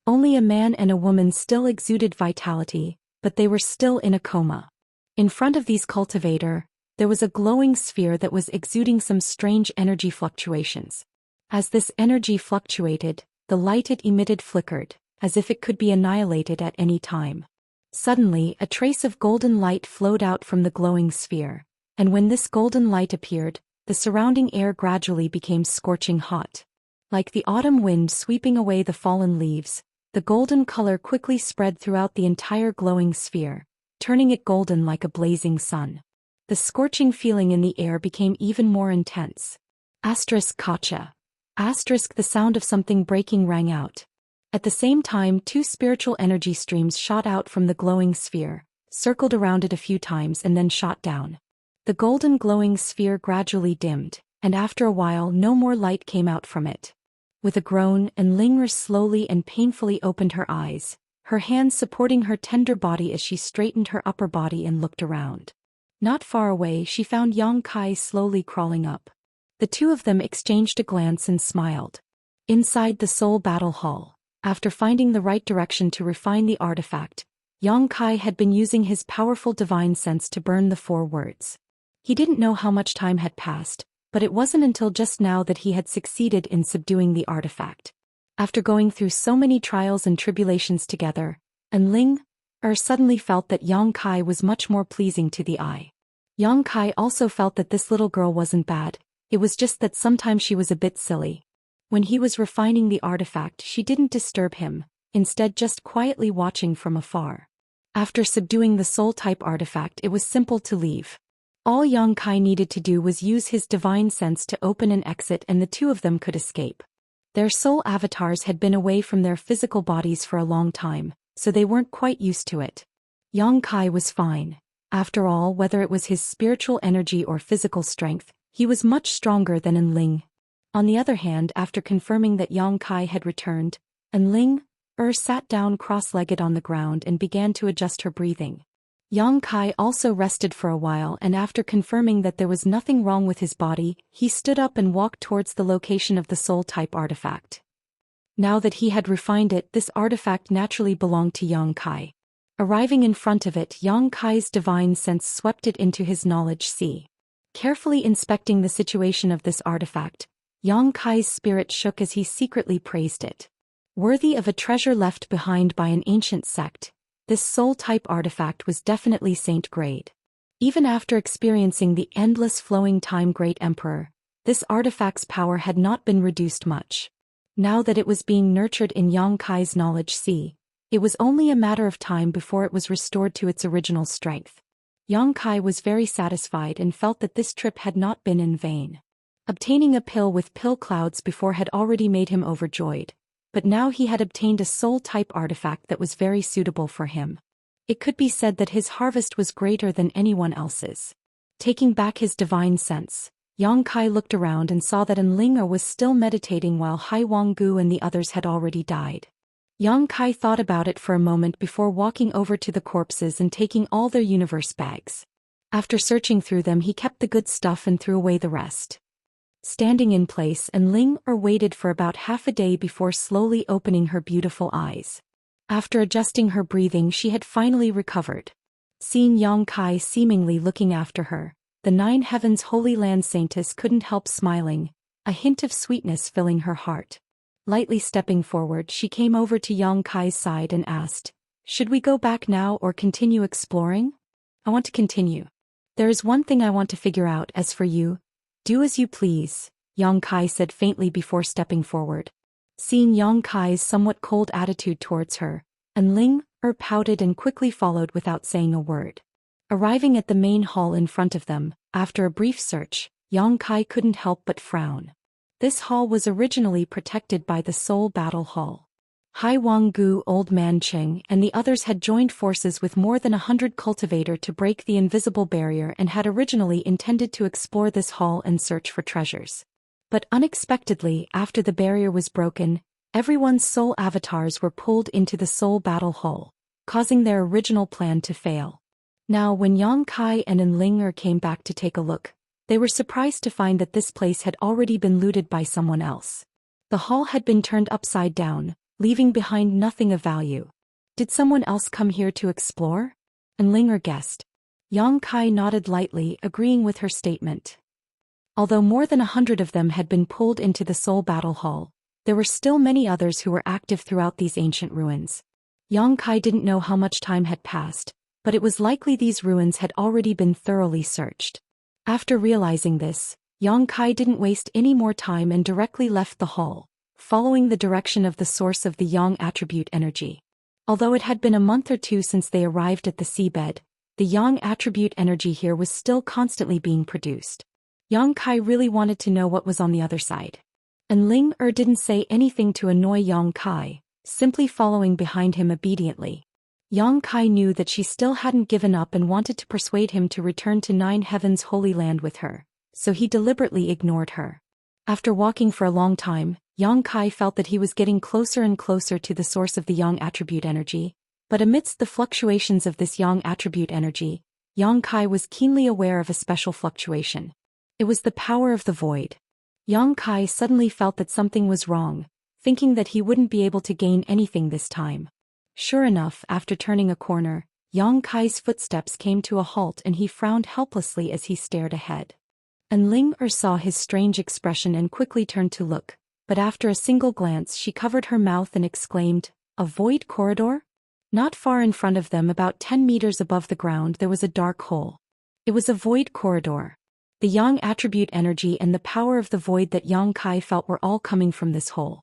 Only a man and a woman still exuded vitality, but they were still in a coma. In front of these cultivators, there was a glowing sphere that was exuding some strange energy fluctuations. As this energy fluctuated, the light it emitted flickered, as if it could be annihilated at any time. Suddenly, a trace of golden light flowed out from the glowing sphere, and when this golden light appeared, the surrounding air gradually became scorching hot. Like the autumn wind sweeping away the fallen leaves, the golden color quickly spread throughout the entire glowing sphere, turning it golden like a blazing sun. The scorching feeling in the air became even more intense. Kacha. The sound of something breaking rang out. At the same time, 2 spiritual energy streams shot out from the glowing sphere, circled around it a few times and then shot down. The golden glowing sphere gradually dimmed, and after a while no more light came out from it. With a groan, Enling slowly and painfully opened her eyes, her hands supporting her tender body as she straightened her upper body and looked around. Not far away, she found Yang Kai slowly crawling up. The 2 of them exchanged a glance and smiled. Inside the Soul Battle Hall, after finding the right direction to refine the artifact, Yang Kai had been using his powerful divine sense to burn the 4 words. He didn't know how much time had passed, but it wasn't until just now that he had succeeded in subduing the artifact. After going through so many trials and tribulations together, Enling suddenly felt that Yang Kai was much more pleasing to the eye. Yang Kai also felt that this little girl wasn't bad, it was just that sometimes she was a bit silly. When he was refining the artifact, she didn't disturb him, instead just quietly watching from afar. After subduing the soul-type artifact, it was simple to leave. All Yang Kai needed to do was use his divine sense to open an exit and the 2 of them could escape. Their soul avatars had been away from their physical bodies for a long time, so they weren't quite used to it. Yang Kai was fine. After all, whether it was his spiritual energy or physical strength, he was much stronger than Enling. On the other hand, after confirming that Yang Kai had returned, Enling sat down cross-legged on the ground and began to adjust her breathing. Yang Kai also rested for a while, and after confirming that there was nothing wrong with his body, he stood up and walked towards the location of the soul-type artifact. Now that he had refined it, this artifact naturally belonged to Yang Kai. Arriving in front of it, Yang Kai's divine sense swept it into his knowledge sea. Carefully inspecting the situation of this artifact, Yang Kai's spirit shook as he secretly praised it. Worthy of a treasure left behind by an ancient sect, this soul-type artifact was definitely saint grade. Even after experiencing the endless flowing time Great Emperor, this artifact's power had not been reduced much. Now that it was being nurtured in Yang Kai's knowledge sea, it was only a matter of time before it was restored to its original strength. Yang Kai was very satisfied and felt that this trip had not been in vain. Obtaining a pill with pill clouds before had already made him overjoyed, but now he had obtained a soul-type artifact that was very suitable for him. It could be said that his harvest was greater than anyone else's. Taking back his divine sense, Yang Kai looked around and saw that Enling'er was still meditating while Hai Wanggu and the others had already died. Yang Kai thought about it for a moment before walking over to the corpses and taking all their universe bags. After searching through them, he kept the good stuff and threw away the rest. Standing in place, Enling'er waited for about half a day before slowly opening her beautiful eyes. After adjusting her breathing, she had finally recovered. Seeing Yang Kai seemingly looking after her, the Nine Heavens Holy Land Saintess couldn't help smiling, a hint of sweetness filling her heart. Lightly stepping forward, she came over to Yang Kai's side and asked, "Should we go back now or continue exploring?" "I want to continue. There is one thing I want to figure out. As for you, do as you please," Yang Kai said faintly before stepping forward. Seeing Yang Kai's somewhat cold attitude towards her, Enling'er pouted and quickly followed without saying a word. Arriving at the main hall in front of them, after a brief search, Yang Kai couldn't help but frown. This hall was originally protected by the Soul Battle Hall. Hai Wanggu, Old Man Cheng, and the others had joined forces with more than 100 cultivator to break the invisible barrier and had originally intended to explore this hall and search for treasures. But unexpectedly, after the barrier was broken, everyone's soul avatars were pulled into the Soul Battle Hall, causing their original plan to fail. Now when Yang Kai and Enling'er came back to take a look, they were surprised to find that this place had already been looted by someone else. The hall had been turned upside down, leaving behind nothing of value. Did someone else come here to explore? Enling'er guessed. Yang Kai nodded lightly, agreeing with her statement. Although more than 100 of them had been pulled into the Soul Battle Hall, there were still many others who were active throughout these ancient ruins. Yang Kai didn't know how much time had passed, but it was likely these ruins had already been thoroughly searched. After realizing this, Yang Kai didn't waste any more time and directly left the hall, following the direction of the source of the Yang attribute energy. Although it had been a month or two since they arrived at the seabed, the Yang attribute energy here was still constantly being produced. Yang Kai really wanted to know what was on the other side. Enling'er didn't say anything to annoy Yang Kai, simply following behind him obediently. Yang Kai knew that she still hadn't given up and wanted to persuade him to return to Nine Heavens Holy Land with her, so he deliberately ignored her. After walking for a long time, Yang Kai felt that he was getting closer and closer to the source of the Yang attribute energy, but amidst the fluctuations of this Yang attribute energy, Yang Kai was keenly aware of a special fluctuation. It was the power of the void. Yang Kai suddenly felt that something was wrong, thinking that he wouldn't be able to gain anything this time. Sure enough, after turning a corner, Yang Kai's footsteps came to a halt and he frowned helplessly as he stared ahead. Enling'er saw his strange expression and quickly turned to look, but after a single glance she covered her mouth and exclaimed, "A void corridor?" Not far in front of them, about 10 meters above the ground, there was a dark hole. It was a void corridor. The Yang attribute energy and the power of the void that Yang Kai felt were all coming from this hole.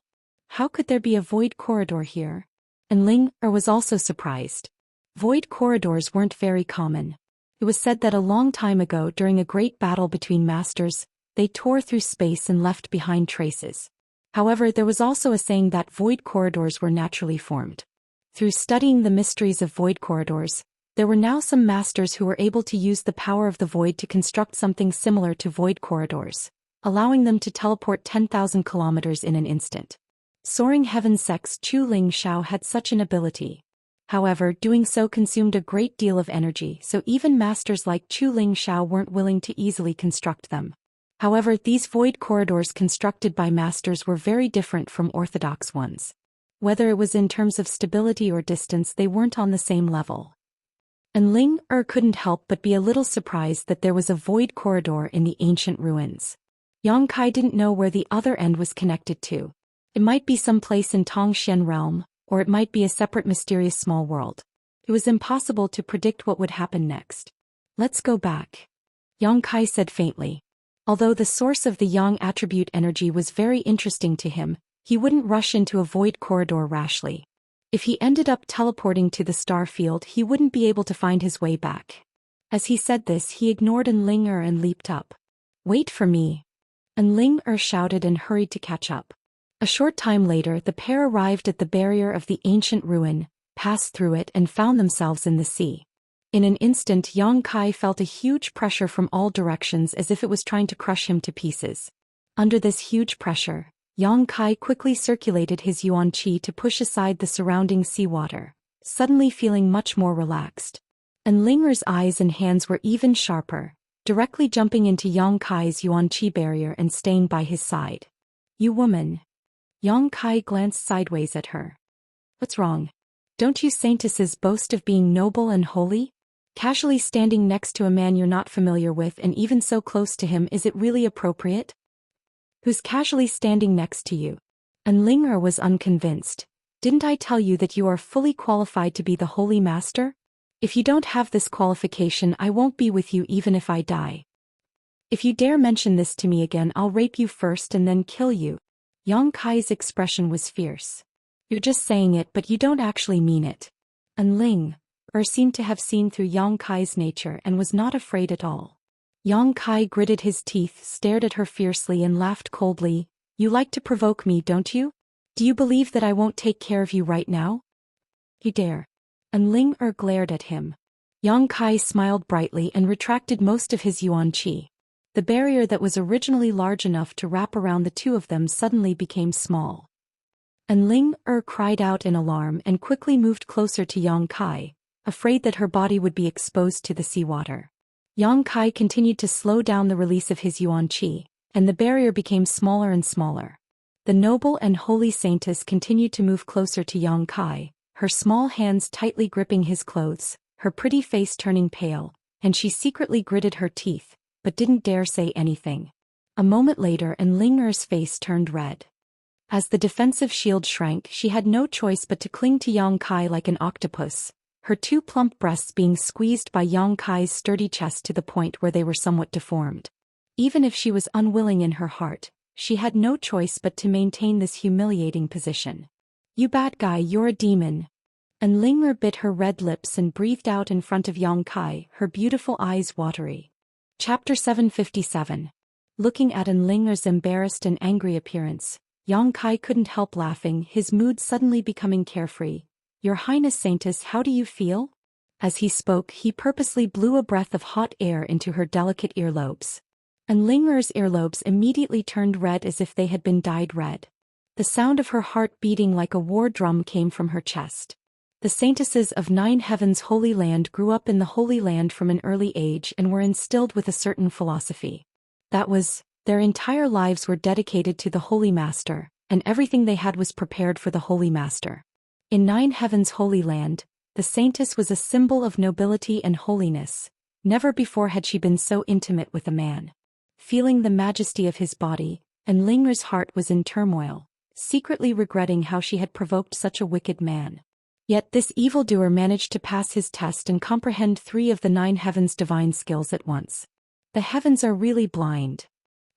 How could there be a void corridor here? Enling'er was also surprised. Void corridors weren't very common. It was said that a long time ago, during a great battle between masters, they tore through space and left behind traces. However, there was also a saying that void corridors were naturally formed. Through studying the mysteries of void corridors, there were now some masters who were able to use the power of the void to construct something similar to void corridors, allowing them to teleport 10,000 kilometers in an instant. Soaring Heaven Sect's Chu Ling Xiao had such an ability. However, doing so consumed a great deal of energy, so even masters like Chu Ling Xiao weren't willing to easily construct them. However, these void corridors constructed by masters were very different from orthodox ones. Whether it was in terms of stability or distance, they weren't on the same level. And Ling couldn't help but be a little surprised that there was a void corridor in the ancient ruins. Yang Kai didn't know where the other end was connected to. It might be some place in Tong Xian realm, or it might be a separate mysterious small world. It was impossible to predict what would happen next. Let's go back, Yang Kai said faintly. Although the source of the Yang attribute energy was very interesting to him, he wouldn't rush into a void corridor rashly. If he ended up teleporting to the star field, he wouldn't be able to find his way back. As he said this, he ignored Ling and leaped up. Wait for me. Ling shouted and hurried to catch up. A short time later, the pair arrived at the barrier of the ancient ruin, passed through it and found themselves in the sea. In an instant, Yang Kai felt a huge pressure from all directions as if it was trying to crush him to pieces. Under this huge pressure, Yang Kai quickly circulated his yuan qi to push aside the surrounding seawater, suddenly feeling much more relaxed. And Ling's eyes and hands were even sharper, directly jumping into Yang Kai's yuan qi barrier and staying by his side. You woman. Yang Kai glanced sideways at her. What's wrong? Don't you saintesses boast of being noble and holy? Casually standing next to a man you're not familiar with and even so close to him, is it really appropriate? Who's casually standing next to you? And Ling was unconvinced. Didn't I tell you that you are fully qualified to be the Holy Master? If you don't have this qualification, I won't be with you even if I die. If you dare mention this to me again, I'll rape you first and then kill you. Yang Kai's expression was fierce. You're just saying it, but you don't actually mean it. And Ling seemed to have seen through Yang Kai's nature and was not afraid at all. Yang Kai gritted his teeth, stared at her fiercely and laughed coldly. You like to provoke me, don't you? Do you believe that I won't take care of you right now? You dare. And Ling glared at him. Yang Kai smiled brightly and retracted most of his yuan qi. The barrier that was originally large enough to wrap around the two of them suddenly became small. And Ling cried out in alarm and quickly moved closer to Yang Kai, afraid that her body would be exposed to the seawater. Yang Kai continued to slow down the release of his yuan qi, and the barrier became smaller and smaller. The noble and holy saintess continued to move closer to Yang Kai, her small hands tightly gripping his clothes, her pretty face turning pale, and she secretly gritted her teeth, but didn't dare say anything. A moment later, and Ling's face turned red. As the defensive shield shrank, she had no choice but to cling to Yang Kai like an octopus, her two plump breasts being squeezed by Yang Kai's sturdy chest to the point where they were somewhat deformed. Even if she was unwilling in her heart, she had no choice but to maintain this humiliating position. You bad guy, you're a demon. And Ling bit her red lips and breathed out in front of Yang Kai, her beautiful eyes watery. Chapter 757. Looking at Ling's embarrassed and angry appearance, Yang Kai couldn't help laughing, his mood suddenly becoming carefree. Your Highness Saintess, how do you feel? As he spoke, he purposely blew a breath of hot air into her delicate earlobes. And Ling's earlobes immediately turned red as if they had been dyed red. The sound of her heart beating like a war drum came from her chest. The saintesses of 9 Heavens Holy Land grew up in the Holy Land from an early age and were instilled with a certain philosophy. That was, their entire lives were dedicated to the Holy Master, and everything they had was prepared for the Holy Master. In 9 Heavens Holy Land, the saintess was a symbol of nobility and holiness. Never before had she been so intimate with a man. Feeling the majesty of his body, and Ling's heart was in turmoil, secretly regretting how she had provoked such a wicked man. Yet this evildoer managed to pass his test and comprehend 3 of the 9 Heavens' divine skills at once. The heavens are really blind.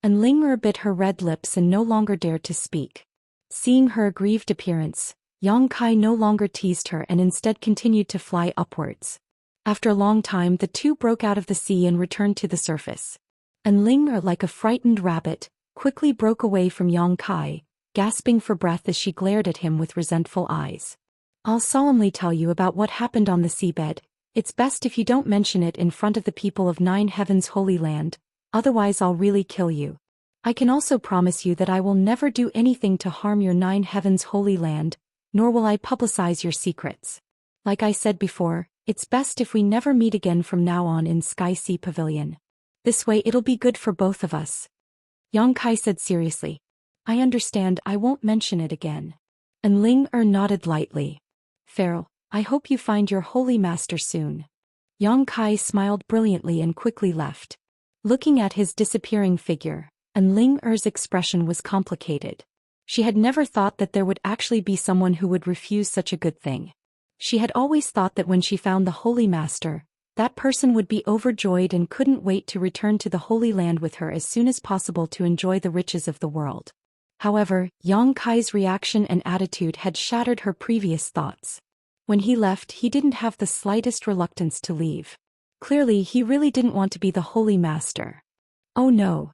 And Ling bit her red lips and no longer dared to speak. Seeing her aggrieved appearance, Yang Kai no longer teased her and instead continued to fly upwards. After a long time, the two broke out of the sea and returned to the surface. And Ling, like a frightened rabbit, quickly broke away from Yang Kai, gasping for breath as she glared at him with resentful eyes. I'll solemnly tell you about what happened on the seabed. It's best if you don't mention it in front of the people of 9 Heavens Holy Land, otherwise I'll really kill you. I can also promise you that I will never do anything to harm your 9 Heavens Holy Land, nor will I publicize your secrets. Like I said before, it's best if we never meet again from now on in Sky Sea Pavilion. This way it'll be good for both of us. Yang Kai said seriously. I understand, I won't mention it again. And Ling nodded lightly. Farewell, I hope you find your holy master soon. Yang Kai smiled brilliantly and quickly left. Looking at his disappearing figure, and Ling Er's expression was complicated. She had never thought that there would actually be someone who would refuse such a good thing. She had always thought that when she found the Holy Master, that person would be overjoyed and couldn't wait to return to the Holy Land with her as soon as possible to enjoy the riches of the world. However, Yang Kai's reaction and attitude had shattered her previous thoughts. When he left, he didn't have the slightest reluctance to leave. Clearly, he really didn't want to be the Holy Master. Oh no.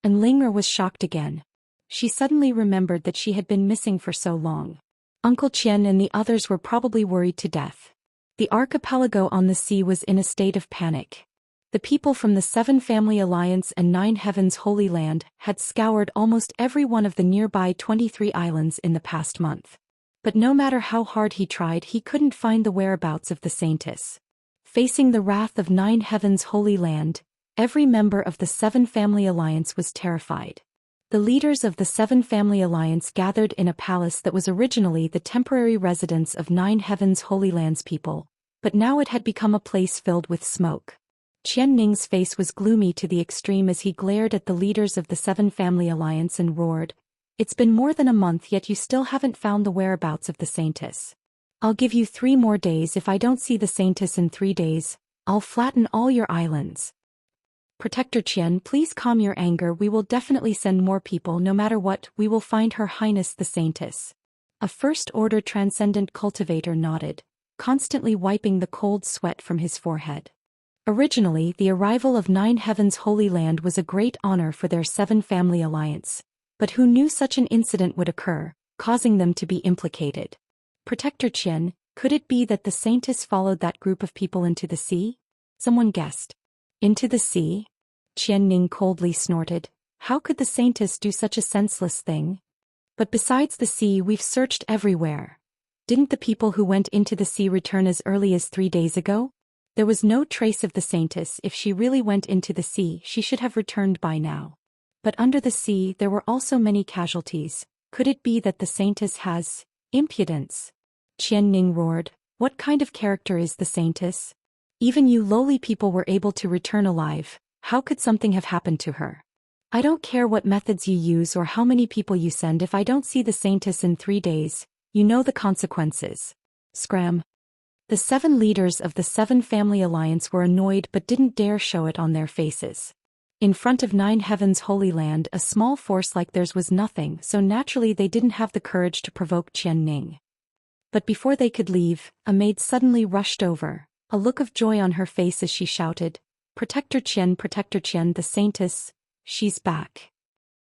And Ling Er was shocked again. She suddenly remembered that she had been missing for so long. Uncle Qian and the others were probably worried to death. The archipelago on the sea was in a state of panic. The people from the Seven Family Alliance and Nine Heavens Holy Land had scoured almost every one of the nearby 23 islands in the past month. But no matter how hard he tried, he couldn't find the whereabouts of the Saintess. Facing the wrath of Nine Heavens Holy Land, every member of the Seven Family Alliance was terrified. The leaders of the Seven Family Alliance gathered in a palace that was originally the temporary residence of Nine Heavens Holy Land's people, but now it had become a place filled with smoke. Qian Ning's face was gloomy to the extreme as he glared at the leaders of the Seven Family Alliance and roared, "It's been more than a month yet you still haven't found the whereabouts of the Saintess. I'll give you 3 more days. If I don't see the Saintess in 3 days, I'll flatten all your islands." "Protector Qian, please calm your anger. We will definitely send more people. No matter what, we will find Her Highness the Saintess." A first-order transcendent cultivator nodded, constantly wiping the cold sweat from his forehead. Originally, the arrival of Nine Heavens Holy Land was a great honor for their Seven Family Alliance, but who knew such an incident would occur, causing them to be implicated? "Protector Qian, could it be that the Saintess followed that group of people into the sea?" someone guessed. "Into the sea?" Qian Ning coldly snorted. "How could the Saintess do such a senseless thing? But besides the sea, we've searched everywhere. Didn't the people who went into the sea return as early as 3 days ago? There was no trace of the Saintess. If she really went into the sea, she should have returned by now. But under the sea, there were also many casualties. Could it be that the Saintess has impudence?" Qian Ning roared. "What kind of character is the Saintess? Even you lowly people were able to return alive. How could something have happened to her? I don't care what methods you use or how many people you send. If I don't see the Saintess in 3 days, you know the consequences." Scram. The 7 leaders of the Seven Family Alliance were annoyed but didn't dare show it on their faces. In front of Nine Heavens Holy Land, a small force like theirs was nothing, so naturally they didn't have the courage to provoke Qian Ning. But before they could leave, a maid suddenly rushed over, a look of joy on her face as she shouted, Protector Qian, the Saintess, she's back."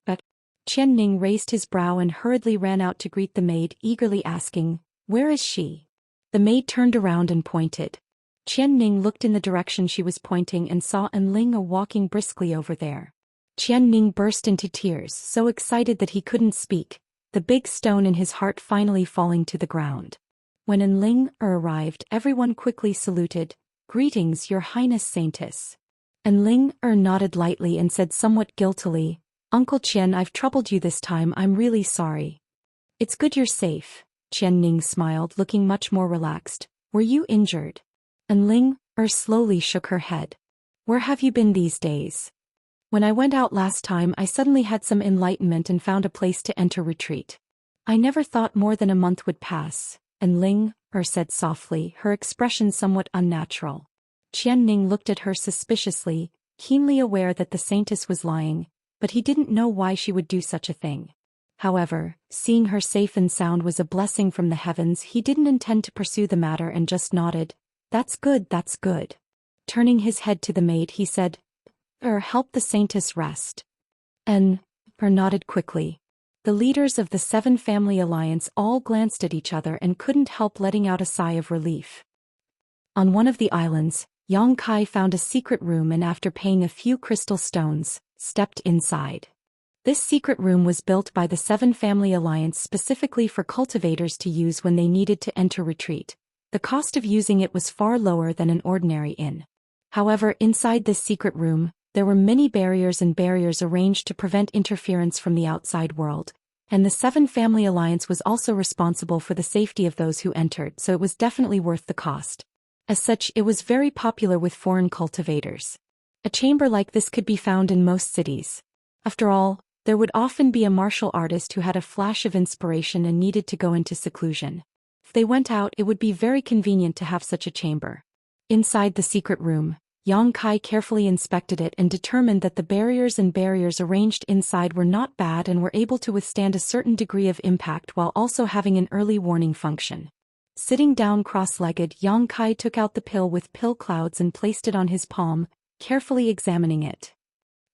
But Qian Ning raised his brow and hurriedly ran out to greet the maid, eagerly asking, "Where is she?" The maid turned around and pointed. Qian Ning looked in the direction she was pointing and saw Enling walking briskly over there. Qian Ning burst into tears, so excited that he couldn't speak, the big stone in his heart finally falling to the ground. When Enling arrived, everyone quickly saluted, "Greetings, Your Highness Saintess." Enling nodded lightly and said somewhat guiltily, "Uncle Qian, I've troubled you this time. I'm really sorry." "It's good you're safe." Qian Ning smiled, looking much more relaxed. "Were you injured?" Enling slowly shook her head. "Where have you been these days?" "When I went out last time, I suddenly had some enlightenment and found a place to enter retreat. I never thought more than a month would pass," Enling said softly, her expression somewhat unnatural. Qian Ning looked at her suspiciously, keenly aware that the Saintess was lying, but he didn't know why she would do such a thing. However, seeing her safe and sound was a blessing from the heavens. He didn't intend to pursue the matter and just nodded. That's good. Turning his head to the maid, he said, help the Saintess rest." And nodded quickly. The leaders of the Seven Family Alliance all glanced at each other and couldn't help letting out a sigh of relief. On one of the islands, Yang Kai found a secret room and after paying a few crystal stones, stepped inside. This secret room was built by the Seven Family Alliance specifically for cultivators to use when they needed to enter retreat. The cost of using it was far lower than an ordinary inn. However, inside this secret room, there were many barriers arranged to prevent interference from the outside world, and the Seven Family Alliance was also responsible for the safety of those who entered, so it was definitely worth the cost. As such, it was very popular with foreign cultivators. A chamber like this could be found in most cities. After all, there would often be a martial artist who had a flash of inspiration and needed to go into seclusion. If they went out, it would be very convenient to have such a chamber. Inside the secret room, Yang Kai carefully inspected it and determined that the barriers arranged inside were not bad and were able to withstand a certain degree of impact while also having an early warning function. Sitting down cross-legged, Yang Kai took out the pill with pill clouds and placed it on his palm, carefully examining it.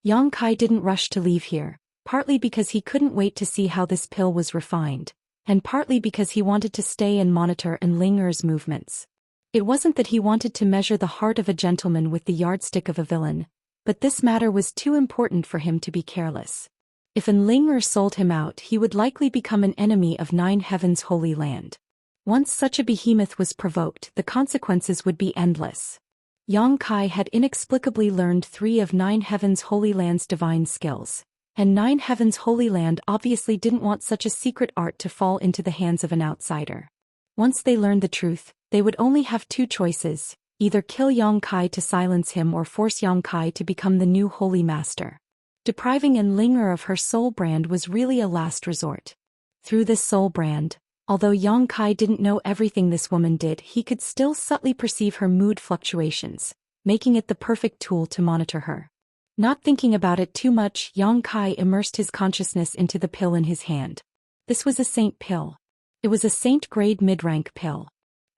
Yang Kai didn't rush to leave here, partly because he couldn't wait to see how this pill was refined, and partly because he wanted to stay and monitor Immerse's movements. It wasn't that he wanted to measure the heart of a gentleman with the yardstick of a villain, but this matter was too important for him to be careless. If Immerse sold him out, he would likely become an enemy of Nine Heaven's Holy Land. Once such a behemoth was provoked, the consequences would be endless. Yang Kai had inexplicably learned 3 of Nine Heaven's Holy Land's divine skills, and Nine Heaven's Holy Land obviously didn't want such a secret art to fall into the hands of an outsider. Once they learned the truth, they would only have 2 choices, either kill Yang Kai to silence him or force Yang Kai to become the new Holy Master. Depriving Immerse of her soul brand was really a last resort. Through this soul brand, although Yang Kai didn't know everything this woman did, he could still subtly perceive her mood fluctuations, making it the perfect tool to monitor her. Not thinking about it too much, Yang Kai immersed his consciousness into the pill in his hand. This was a saint pill. It was a saint-grade mid-rank pill.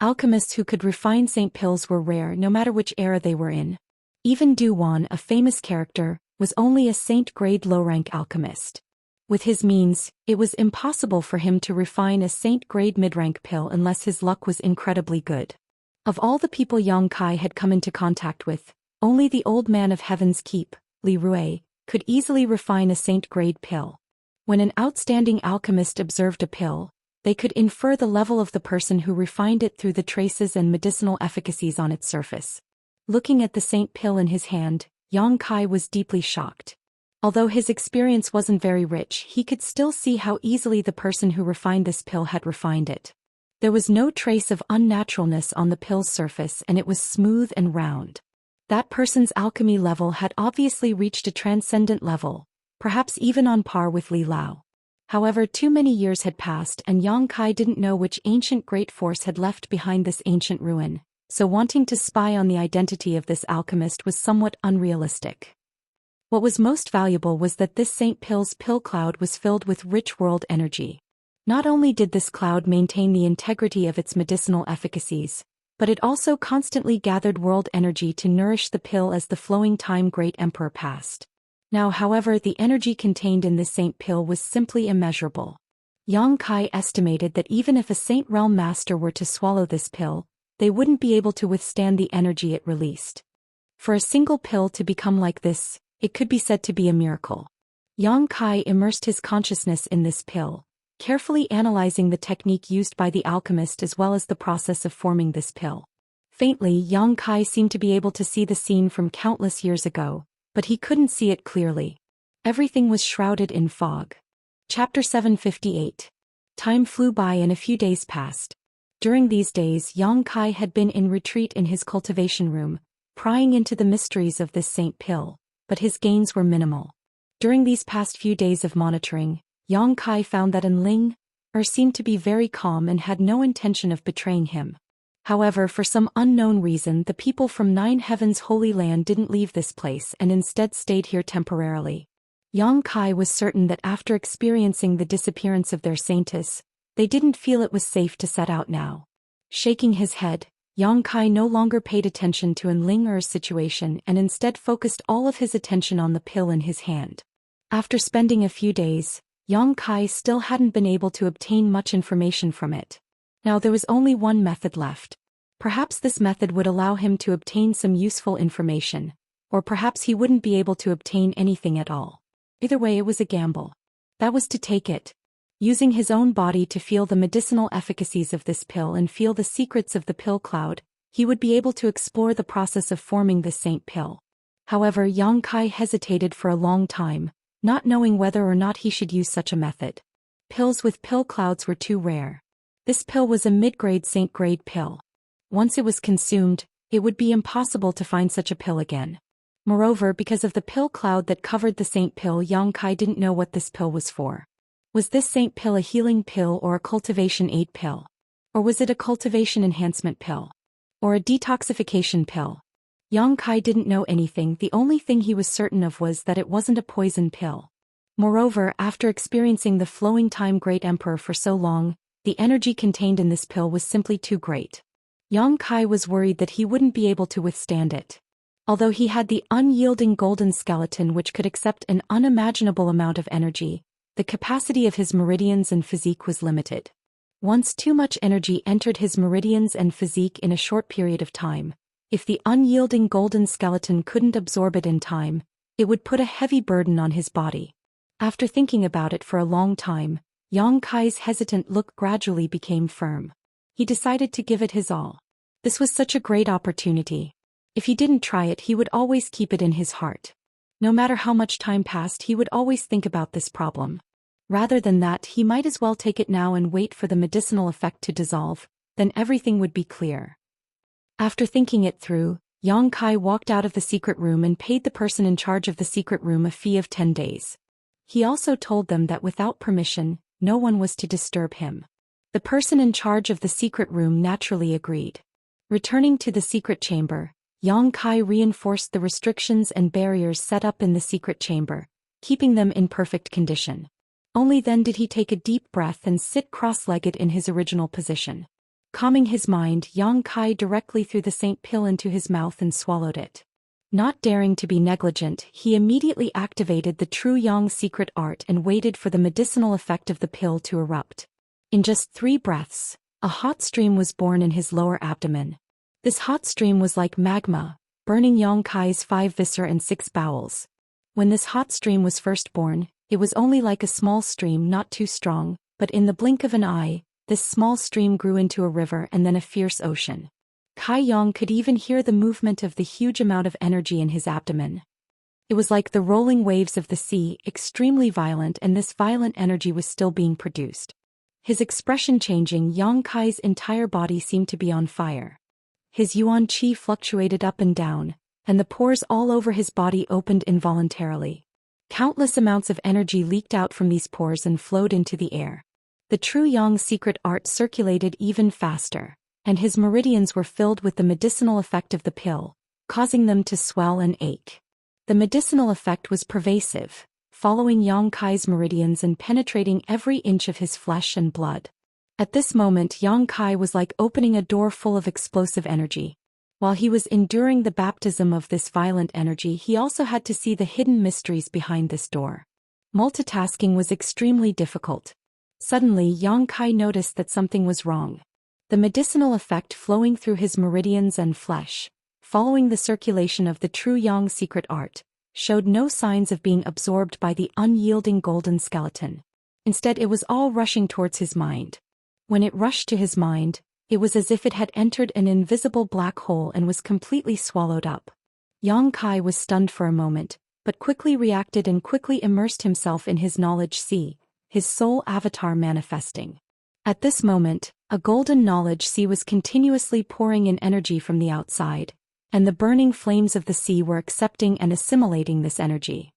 Alchemists who could refine saint pills were rare no matter which era they were in. Even Du Wan, a famous character, was only a saint-grade low-rank alchemist. With his means, it was impossible for him to refine a saint-grade mid-rank pill unless his luck was incredibly good. Of all the people Yang Kai had come into contact with, only the old man of Heaven's Keep, Li Rui, could easily refine a saint-grade pill. When an outstanding alchemist observed a pill, they could infer the level of the person who refined it through the traces and medicinal efficacies on its surface. Looking at the saint pill in his hand, Yang Kai was deeply shocked. Although his experience wasn't very rich, he could still see how easily the person who refined this pill had refined it. There was no trace of unnaturalness on the pill's surface and it was smooth and round. That person's alchemy level had obviously reached a transcendent level, perhaps even on par with Li Lao. However, too many years had passed and Yang Kai didn't know which ancient great force had left behind this ancient ruin, so wanting to spy on the identity of this alchemist was somewhat unrealistic. What was most valuable was that this Saint Pill's pill cloud was filled with rich world energy. Not only did this cloud maintain the integrity of its medicinal efficacies, but it also constantly gathered world energy to nourish the pill as the flowing time great emperor passed. Now, however, the energy contained in this saint pill was simply immeasurable. Yang Kai estimated that even if a Saint Realm Master were to swallow this pill, they wouldn't be able to withstand the energy it released. For a single pill to become like this, it could be said to be a miracle. Yang Kai immersed his consciousness in this pill, carefully analyzing the technique used by the alchemist as well as the process of forming this pill. Faintly, Yang Kai seemed to be able to see the scene from countless years ago, but he couldn't see it clearly. Everything was shrouded in fog. Chapter 758. Time flew by and a few days passed. During these days, Yang Kai had been in retreat in his cultivation room, prying into the mysteries of this saint pill, but his gains were minimal. During these past few days of monitoring, Yang Kai found that Immerse seemed to be very calm and had no intention of betraying him. However, for some unknown reason, the people from Nine Heaven's Holy Land didn't leave this place and instead stayed here temporarily. Yang Kai was certain that after experiencing the disappearance of their saintess, they didn't feel it was safe to set out now. Shaking his head, Yang Kai no longer paid attention to Immerse's situation and instead focused all of his attention on the pill in his hand. After spending a few days, Yang Kai still hadn't been able to obtain much information from it. Now there was only one method left. Perhaps this method would allow him to obtain some useful information, or perhaps he wouldn't be able to obtain anything at all. Either way, it was a gamble. That was to take it. Using his own body to feel the medicinal efficacies of this pill and feel the secrets of the pill cloud, he would be able to explore the process of forming this saint pill. However, Yang Kai hesitated for a long time, not knowing whether or not he should use such a method. Pills with pill clouds were too rare. This pill was a mid-grade saint-grade pill. Once it was consumed, it would be impossible to find such a pill again. Moreover, because of the pill cloud that covered the saint pill, Yang Kai didn't know what this pill was for. Was this saint pill a healing pill or a cultivation aid pill? Or was it a cultivation enhancement pill? Or a detoxification pill? Yang Kai didn't know anything. The only thing he was certain of was that it wasn't a poison pill. Moreover, after experiencing the flowing time Great Emperor for so long, the energy contained in this pill was simply too great. Yang Kai was worried that he wouldn't be able to withstand it. Although he had the unyielding golden skeleton which could accept an unimaginable amount of energy, the capacity of his meridians and physique was limited. Once too much energy entered his meridians and physique in a short period of time, if the unyielding golden skeleton couldn't absorb it in time, it would put a heavy burden on his body. After thinking about it for a long time, Yang Kai's hesitant look gradually became firm. He decided to give it his all. This was such a great opportunity. If he didn't try it, he would always keep it in his heart. No matter how much time passed, he would always think about this problem. Rather than that, he might as well take it now and wait for the medicinal effect to dissolve, then everything would be clear. After thinking it through, Yang Kai walked out of the secret room and paid the person in charge of the secret room a fee of 10 days. He also told them that without permission, no one was to disturb him. The person in charge of the secret room naturally agreed. Returning to the secret chamber, Yang Kai reinforced the restrictions and barriers set up in the secret chamber, keeping them in perfect condition. Only then did he take a deep breath and sit cross-legged in his original position. Calming his mind, Yang Kai directly threw the saint pill into his mouth and swallowed it. Not daring to be negligent, he immediately activated the true Yang secret art and waited for the medicinal effect of the pill to erupt. In just 3 breaths, a hot stream was born in his lower abdomen. This hot stream was like magma, burning Yang Kai's 5 viscera and 6 bowels. When this hot stream was first born, it was only like a small stream, not too strong, but in the blink of an eye, this small stream grew into a river and then a fierce ocean. Kai Yang could even hear the movement of the huge amount of energy in his abdomen. It was like the rolling waves of the sea, extremely violent, and this violent energy was still being produced. His expression changing, Yang Kai's entire body seemed to be on fire. His yuan qi fluctuated up and down, and the pores all over his body opened involuntarily. Countless amounts of energy leaked out from these pores and flowed into the air. The true Yang secret art circulated even faster, and his meridians were filled with the medicinal effect of the pill, causing them to swell and ache. The medicinal effect was pervasive, following Yang Kai's meridians and penetrating every inch of his flesh and blood. At this moment, Yang Kai was like opening a door full of explosive energy. While he was enduring the baptism of this violent energy, he also had to see the hidden mysteries behind this door. Multitasking was extremely difficult. Suddenly, Yang Kai noticed that something was wrong. The medicinal effect flowing through his meridians and flesh, following the circulation of the true Yang secret art, showed no signs of being absorbed by the unyielding golden skeleton. Instead, it was all rushing towards his mind. When it rushed to his mind, it was as if it had entered an invisible black hole and was completely swallowed up. Yang Kai was stunned for a moment, but quickly reacted and quickly immersed himself in his knowledge sea, his soul avatar manifesting. At this moment, a golden knowledge sea was continuously pouring in energy from the outside, and the burning flames of the sea were accepting and assimilating this energy.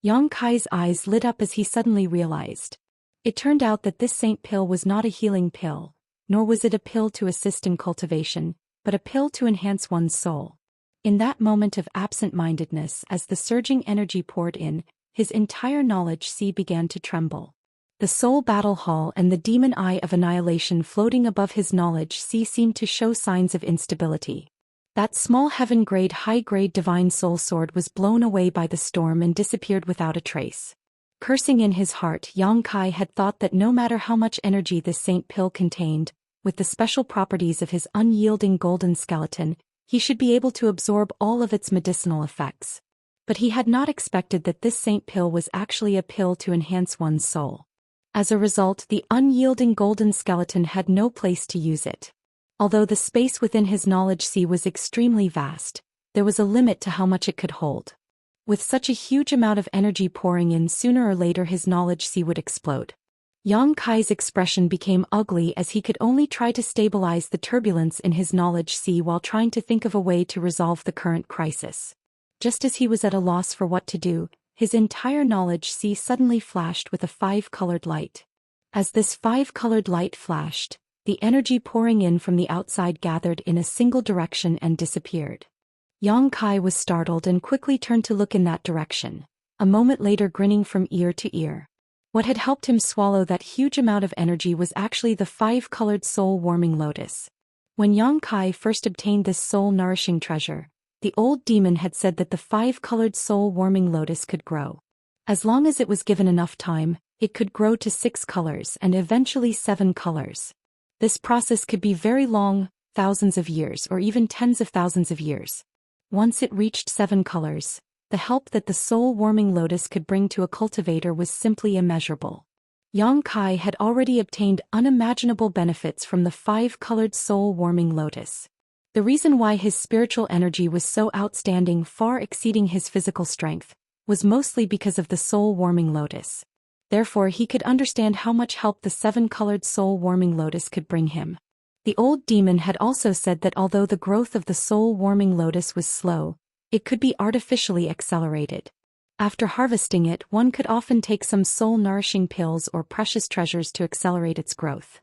Yang Kai's eyes lit up as he suddenly realized. It turned out that this saint pill was not a healing pill, nor was it a pill to assist in cultivation, but a pill to enhance one's soul. In that moment of absent-mindedness, as the surging energy poured in, his entire knowledge sea began to tremble. The soul battle hall and the demon eye of annihilation floating above his knowledge sea seemed to show signs of instability. That small heaven-grade, high-grade divine soul sword was blown away by the storm and disappeared without a trace. Cursing in his heart, Yang Kai had thought that no matter how much energy this saint pill contained, with the special properties of his unyielding golden skeleton, he should be able to absorb all of its medicinal effects. But he had not expected that this saint pill was actually a pill to enhance one's soul. As a result, the unyielding golden skeleton had no place to use it. Although the space within his knowledge sea was extremely vast, there was a limit to how much it could hold. With such a huge amount of energy pouring in, sooner or later his knowledge sea would explode. Yang Kai's expression became ugly as he could only try to stabilize the turbulence in his knowledge sea while trying to think of a way to resolve the current crisis. Just as he was at a loss for what to do, his entire knowledge sea suddenly flashed with a 5-colored light. As this 5-colored light flashed, the energy pouring in from the outside gathered in a single direction and disappeared. Yang Kai was startled and quickly turned to look in that direction, a moment later grinning from ear to ear. What had helped him swallow that huge amount of energy was actually the 5-colored soul-warming lotus. When Yang Kai first obtained this soul-nourishing treasure, the old demon had said that the 5-colored soul-warming lotus could grow. As long as it was given enough time, it could grow to 6 colors and eventually 7 colors. This process could be very long, thousands of years or even tens of thousands of years. Once it reached 7 colors, the help that the soul-warming lotus could bring to a cultivator was simply immeasurable. Yang Kai had already obtained unimaginable benefits from the 5-colored soul-warming lotus. The reason why his spiritual energy was so outstanding, far exceeding his physical strength, was mostly because of the soul-warming lotus. Therefore he could understand how much help the 7-colored soul-warming lotus could bring him. The old demon had also said that although the growth of the soul-warming lotus was slow, it could be artificially accelerated. After harvesting it, one could often take some soul-nourishing pills or precious treasures to accelerate its growth.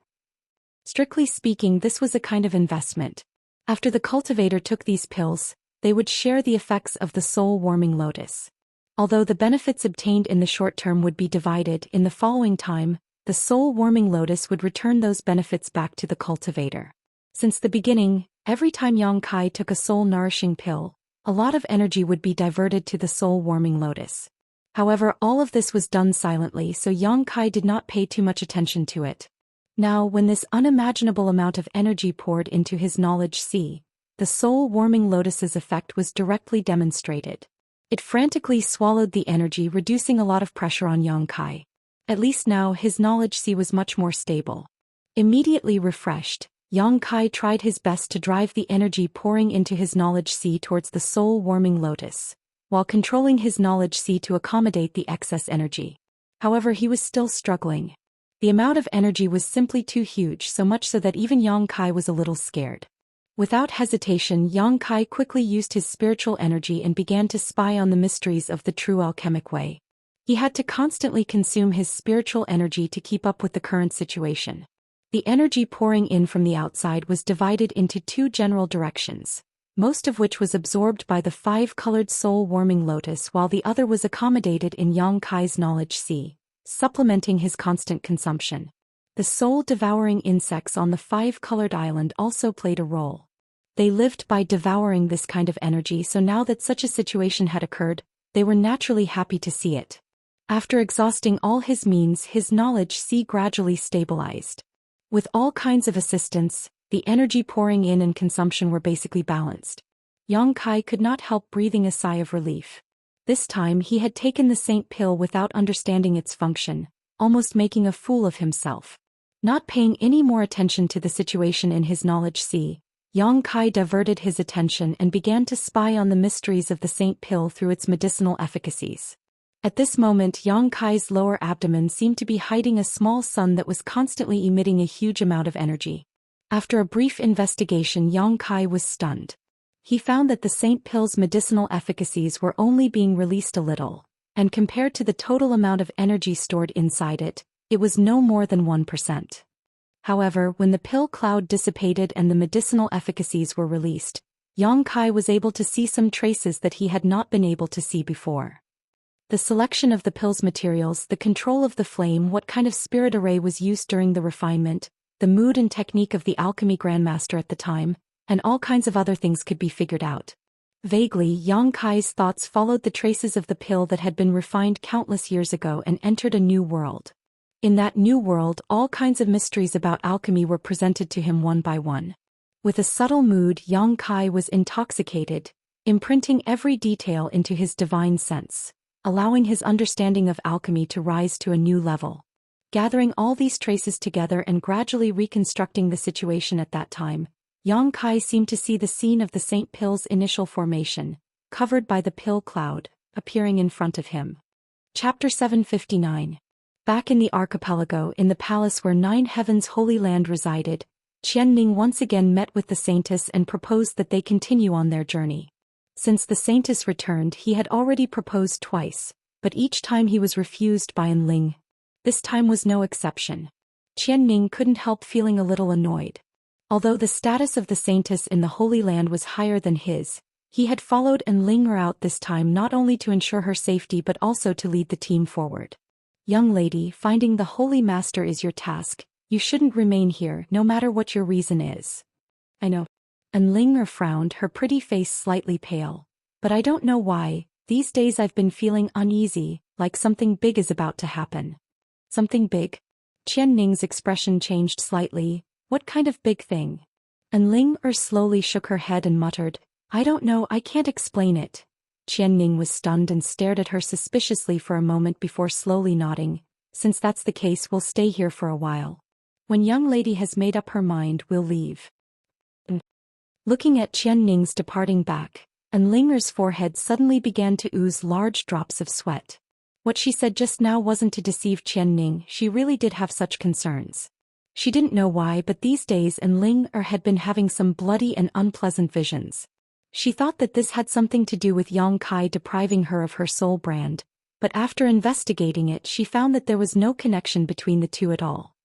Strictly speaking, this was a kind of investment. After the cultivator took these pills, they would share the effects of the soul-warming lotus. Although the benefits obtained in the short term would be divided, in the following time, the soul-warming lotus would return those benefits back to the cultivator. Since the beginning, every time Yang Kai took a soul-nourishing pill, a lot of energy would be diverted to the soul-warming lotus. However, all of this was done silently, so Yang Kai did not pay too much attention to it. Now, when this unimaginable amount of energy poured into his knowledge sea, the soul-warming lotus's effect was directly demonstrated. It frantically swallowed the energy, reducing a lot of pressure on Yang Kai. At least now his knowledge sea was much more stable. Immediately refreshed, Yang Kai tried his best to drive the energy pouring into his knowledge sea towards the soul-warming lotus, while controlling his knowledge sea to accommodate the excess energy. However, he was still struggling. The amount of energy was simply too huge, so much so that even Yang Kai was a little scared. Without hesitation, Yang Kai quickly used his spiritual energy and began to spy on the mysteries of the true alchemic way. He had to constantly consume his spiritual energy to keep up with the current situation. The energy pouring in from the outside was divided into 2 general directions, most of which was absorbed by the 5-colored soul-warming lotus, while the other was accommodated in Yang Kai's knowledge sea, supplementing his constant consumption. The soul-devouring insects on the 5-colored island also played a role. They lived by devouring this kind of energy, so now that such a situation had occurred, they were naturally happy to see it. After exhausting all his means, his knowledge sea gradually stabilized. With all kinds of assistance, the energy pouring in and consumption were basically balanced. Yang Kai could not help breathing a sigh of relief. This time he had taken the saint pill without understanding its function, almost making a fool of himself. Not paying any more attention to the situation in his knowledge sea, Yang Kai diverted his attention and began to spy on the mysteries of the saint pill through its medicinal efficacies. At this moment, Yang Kai's lower abdomen seemed to be hiding a small sun that was constantly emitting a huge amount of energy. After a brief investigation, Yang Kai was stunned. He found that the saint pill's medicinal efficacies were only being released a little, and compared to the total amount of energy stored inside it, it was no more than 1%. However, when the pill cloud dissipated and the medicinal efficacies were released, Yang Kai was able to see some traces that he had not been able to see before. The selection of the pill's materials, the control of the flame, what kind of spirit array was used during the refinement, the mood and technique of the alchemy grandmaster at the time, and all kinds of other things could be figured out. Vaguely, Yang Kai's thoughts followed the traces of the pill that had been refined countless years ago and entered a new world. In that new world, all kinds of mysteries about alchemy were presented to him one by one. With a subtle mood, Yang Kai was intoxicated, imprinting every detail into his divine sense, allowing his understanding of alchemy to rise to a new level. Gathering all these traces together and gradually reconstructing the situation at that time, Yang Kai seemed to see the scene of the Saint Pill's initial formation, covered by the pill cloud, appearing in front of him. Chapter 759. Back in the archipelago in the palace where 9 Heavens Holy Land resided, Qianning once again met with the Saintess and proposed that they continue on their journey. Since the Saintess returned he had already proposed twice, but each time he was refused by Enling. This time was no exception. Qianning couldn't help feeling a little annoyed. Although the status of the Saintess in the Holy Land was higher than his, he had followed Enling out this time not only to ensure her safety but also to lead the team forward. Young lady, finding the Holy Master is your task. You shouldn't remain here, no matter what your reason is. I know. Enling frowned, her pretty face slightly pale. But I don't know why, these days I've been feeling uneasy, like something big is about to happen. Something big? Qianning's expression changed slightly. What kind of big thing? Enling slowly shook her head and muttered, I don't know, I can't explain it. Qianning was stunned and stared at her suspiciously for a moment before slowly nodding. Since that's the case, we'll stay here for a while. When young lady has made up her mind, we'll leave. Looking at Qianning's departing back, Enlinger's forehead suddenly began to ooze large drops of sweat. What she said just now wasn't to deceive Qianning, she really did have such concerns. She didn't know why, but these days Enlinger had been having some bloody and unpleasant visions. She thought that this had something to do with Yang Kai depriving her of her soul brand, but after investigating it she found that there was no connection between the two at all.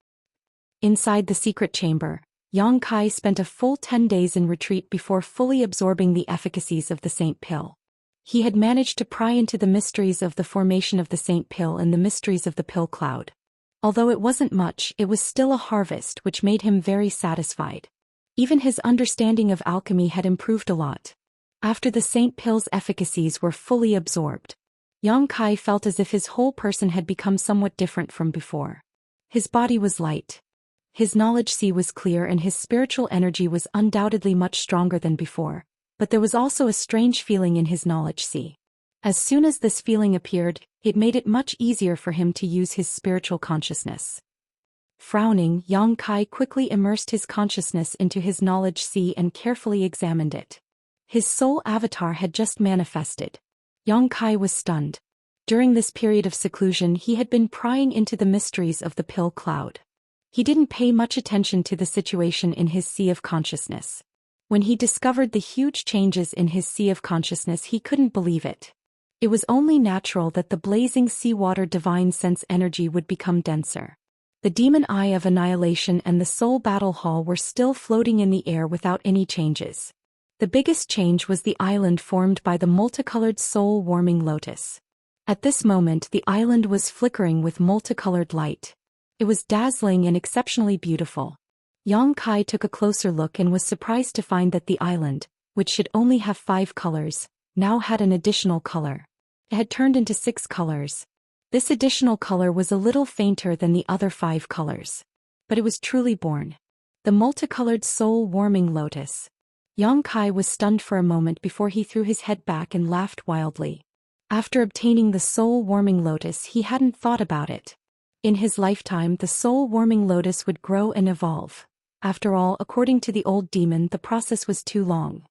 Inside the secret chamber, Yang Kai spent a full 10 days in retreat before fully absorbing the efficacies of the Saint Pill. He had managed to pry into the mysteries of the formation of the Saint Pill and the mysteries of the Pill Cloud. Although it wasn't much, it was still a harvest which made him very satisfied. Even his understanding of alchemy had improved a lot. After the Saint Pill's efficacies were fully absorbed, Yang Kai felt as if his whole person had become somewhat different from before. His body was light. His knowledge sea was clear and his spiritual energy was undoubtedly much stronger than before, but there was also a strange feeling in his knowledge sea. As soon as this feeling appeared, it made it much easier for him to use his spiritual consciousness. Frowning, Yang Kai quickly immersed his consciousness into his knowledge sea and carefully examined it. His soul avatar had just manifested. Yang Kai was stunned. During this period of seclusion he had been prying into the mysteries of the Pill Cloud. He didn't pay much attention to the situation in his sea of consciousness. When he discovered the huge changes in his sea of consciousness he couldn't believe it. It was only natural that the blazing seawater divine sense energy would become denser. The demon eye of annihilation and the soul battle hall were still floating in the air without any changes. The biggest change was the island formed by the multicolored soul-warming lotus. At this moment the island was flickering with multicolored light. It was dazzling and exceptionally beautiful. Yang Kai took a closer look and was surprised to find that the island, which should only have 5 colors, now had an additional color. It had turned into 6 colors. This additional color was a little fainter than the other 5 colors. But it was truly born. The multicolored soul-warming lotus. Yang Kai was stunned for a moment before he threw his head back and laughed wildly. After obtaining the soul-warming lotus he hadn't thought about it. In his lifetime the soul-warming lotus would grow and evolve. After all, according to the old demon, the process was too long.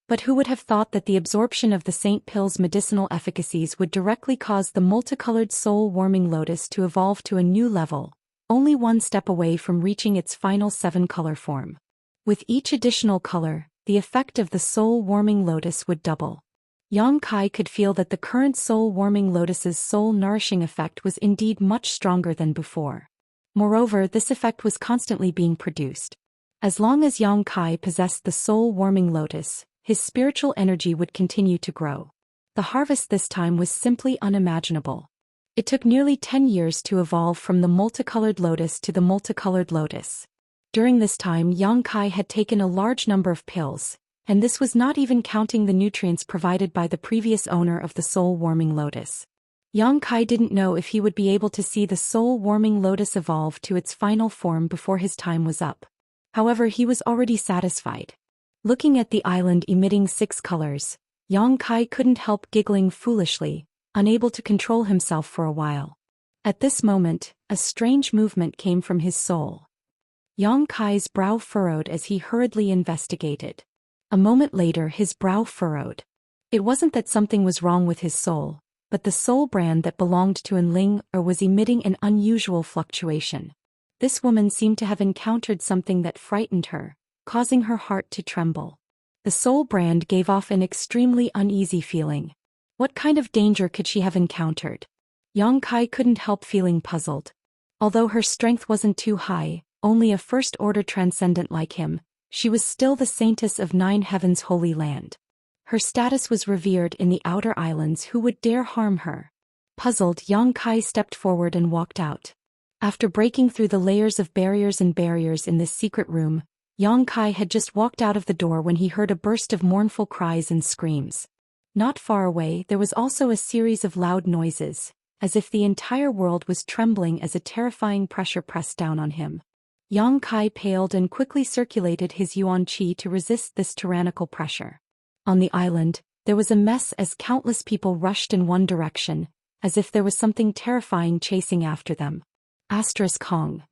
But who would have thought that the absorption of the Saint Pill's medicinal efficacies would directly cause the multicolored soul-warming lotus to evolve to a new level, only one step away from reaching its final 7-color form. With each additional color, the effect of the soul-warming lotus would double. Yang Kai could feel that the current soul-warming lotus's soul-nourishing effect was indeed much stronger than before. Moreover, this effect was constantly being produced. As long as Yang Kai possessed the soul-warming lotus, his spiritual energy would continue to grow. The harvest this time was simply unimaginable. It took nearly 10 years to evolve from the multicolored lotus to the multicolored lotus. During this time Yang Kai had taken a large number of pills, and this was not even counting the nutrients provided by the previous owner of the soul-warming lotus. Yang Kai didn't know if he would be able to see the soul-warming lotus evolve to its final form before his time was up. However, he was already satisfied. Looking at the island emitting 6 colors, Yang Kai couldn't help giggling foolishly, unable to control himself for a while. At this moment, a strange movement came from his soul. Yang Kai's brow furrowed as he hurriedly investigated. A moment later his brow furrowed. It wasn't that something was wrong with his soul, but the soul brand that belonged to Enling was emitting an unusual fluctuation. This woman seemed to have encountered something that frightened her, causing her heart to tremble. The soul brand gave off an extremely uneasy feeling. What kind of danger could she have encountered? Yang Kai couldn't help feeling puzzled. Although her strength wasn't too high, only a first-order transcendent like him, she was still the saintess of 9 heavens' holy land. Her status was revered in the outer islands. Who would dare harm her? Puzzled, Yang Kai stepped forward and walked out. After breaking through the layers of barriers in this secret room, Yang Kai had just walked out of the door when he heard a burst of mournful cries and screams. Not far away there was also a series of loud noises, as if the entire world was trembling as a terrifying pressure pressed down on him. Yang Kai paled and quickly circulated his yuan qi to resist this tyrannical pressure. On the island, there was a mess as countless people rushed in one direction, as if there was something terrifying chasing after them. Hong.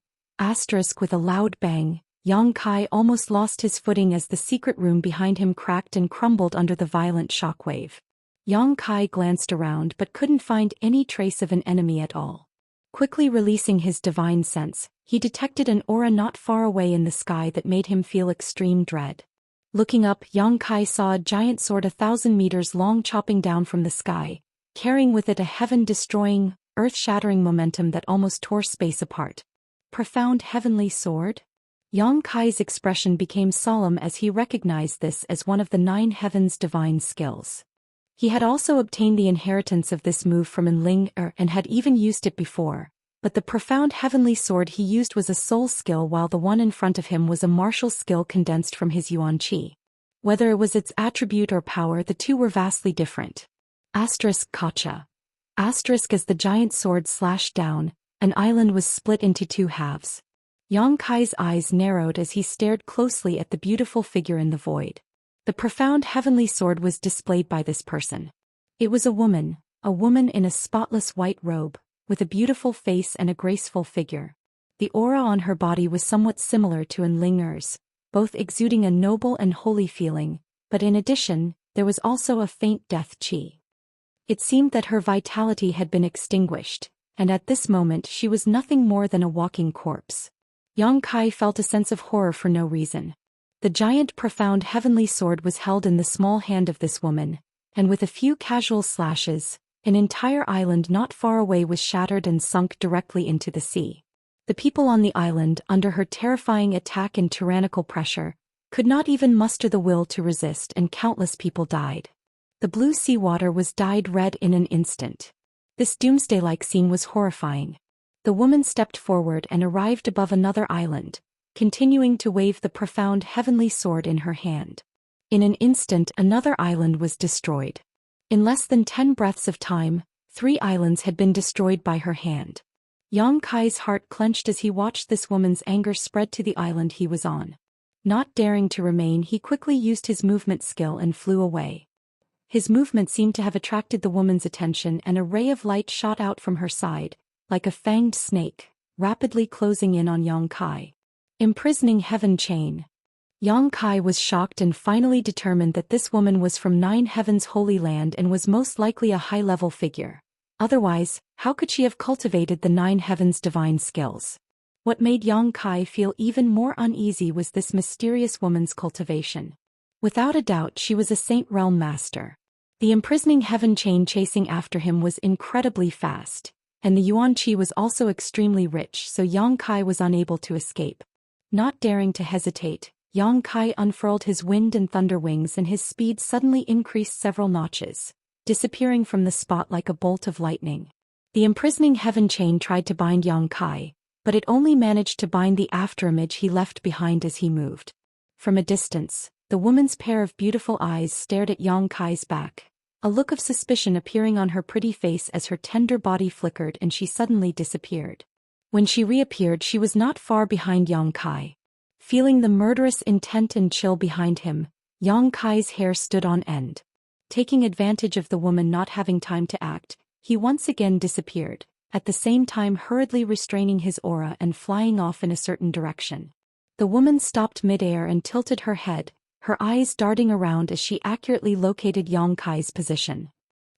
With a loud bang, Yang Kai almost lost his footing as the secret room behind him cracked and crumbled under the violent shockwave. Yang Kai glanced around but couldn't find any trace of an enemy at all. Quickly releasing his divine sense, he detected an aura not far away in the sky that made him feel extreme dread. Looking up, Yang Kai saw a giant sword 1,000 meters long chopping down from the sky, carrying with it a heaven-destroying, earth-shattering momentum that almost tore space apart. Profound heavenly sword? Yang Kai's expression became solemn as he recognized this as one of the 9 heavens' divine skills. He had also obtained the inheritance of this move from Enling and had even used it before, but the profound heavenly sword he used was a soul skill while the one in front of him was a martial skill condensed from his yuan qi. Whether it was its attribute or power, the two were vastly different. Kacha. As the giant sword slashed down, an island was split into 2 halves. Yang Kai's eyes narrowed as he stared closely at the beautiful figure in the void. The profound heavenly sword was displayed by this person. It was a woman in a spotless white robe, with a beautiful face and a graceful figure. The aura on her body was somewhat similar to Enlinger's, both exuding a noble and holy feeling, but in addition, there was also a faint death qi. It seemed that her vitality had been extinguished, and at this moment she was nothing more than a walking corpse. Yang Kai felt a sense of horror for no reason. The giant profound heavenly sword was held in the small hand of this woman, and with a few casual slashes, an entire island not far away was shattered and sunk directly into the sea. The people on the island, under her terrifying attack and tyrannical pressure, could not even muster the will to resist, and countless people died. The blue seawater was dyed red in an instant. This doomsday-like scene was horrifying. The woman stepped forward and arrived above another island, continuing to wave the profound heavenly sword in her hand. In an instant another island was destroyed. In less than 10 breaths of time, 3 islands had been destroyed by her hand. Yang Kai's heart clenched as he watched this woman's anger spread to the island he was on. Not daring to remain, he quickly used his movement skill and flew away. His movement seemed to have attracted the woman's attention, and a ray of light shot out from her side, like a fanged snake, rapidly closing in on Yang Kai. Imprisoning heaven chain. Yang Kai was shocked and finally determined that this woman was from 9 heavens' holy land and was most likely a high-level figure. Otherwise, how could she have cultivated the 9 heavens' divine skills? What made Yang Kai feel even more uneasy was this mysterious woman's cultivation. Without a doubt, she was a Saint Realm master. The imprisoning heaven chain chasing after him was incredibly fast, and the yuan qi was also extremely rich, so Yang Kai was unable to escape. Not daring to hesitate, Yang Kai unfurled his wind and thunder wings, and his speed suddenly increased several notches, disappearing from the spot like a bolt of lightning. The imprisoning heaven chain tried to bind Yang Kai, but it only managed to bind the afterimage he left behind as he moved. From a distance, the woman's pair of beautiful eyes stared at Yang Kai's back, a look of suspicion appearing on her pretty face as her tender body flickered and she suddenly disappeared. When she reappeared, she was not far behind Yang Kai. Feeling the murderous intent and chill behind him, Yang Kai's hair stood on end. Taking advantage of the woman not having time to act, he once again disappeared, at the same time hurriedly restraining his aura and flying off in a certain direction. The woman stopped mid-air and tilted her head, her eyes darting around as she accurately located Yang Kai's position.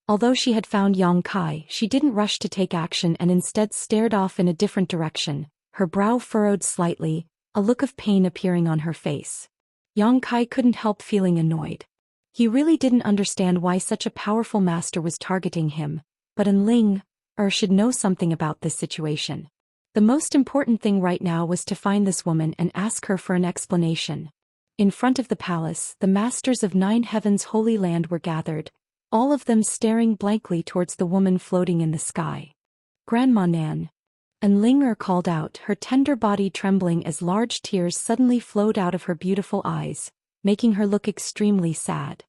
Although she had found Yang Kai, she didn't rush to take action and instead stared off in a different direction, her brow furrowed slightly, a look of pain appearing on her face. Yang Kai couldn't help feeling annoyed. He really didn't understand why such a powerful master was targeting him, but Enling should know something about this situation. The most important thing right now was to find this woman and ask her for an explanation. In front of the palace, the masters of 9 Heavens' Holy Land were gathered, all of them staring blankly towards the woman floating in the sky. Grandma Nan. Enling called out, her tender body trembling as large tears suddenly flowed out of her beautiful eyes, making her look extremely sad.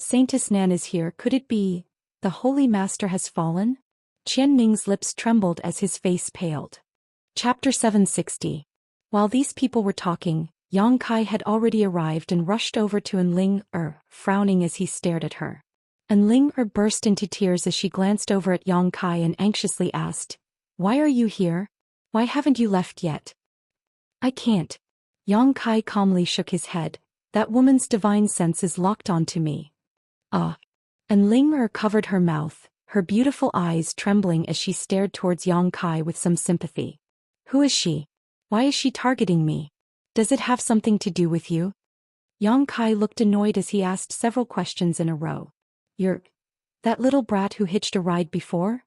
Saintess Nan is here, could it be? The Holy Master has fallen? Qianning's lips trembled as his face paled. Chapter 760. While these people were talking, Yang Kai had already arrived and rushed over to Enling, frowning as he stared at her. Enling burst into tears as she glanced over at Yang Kai and anxiously asked, "Why are you here? Why haven't you left yet?" "I can't." Yang Kai calmly shook his head. "That woman's divine sense is locked onto me." Enling covered her mouth, her beautiful eyes trembling as she stared towards Yang Kai with some sympathy. "Who is she? Why is she targeting me? Does it have something to do with you?" Yang Kai looked annoyed as he asked several questions in a row. "You're that little brat who hitched a ride before?"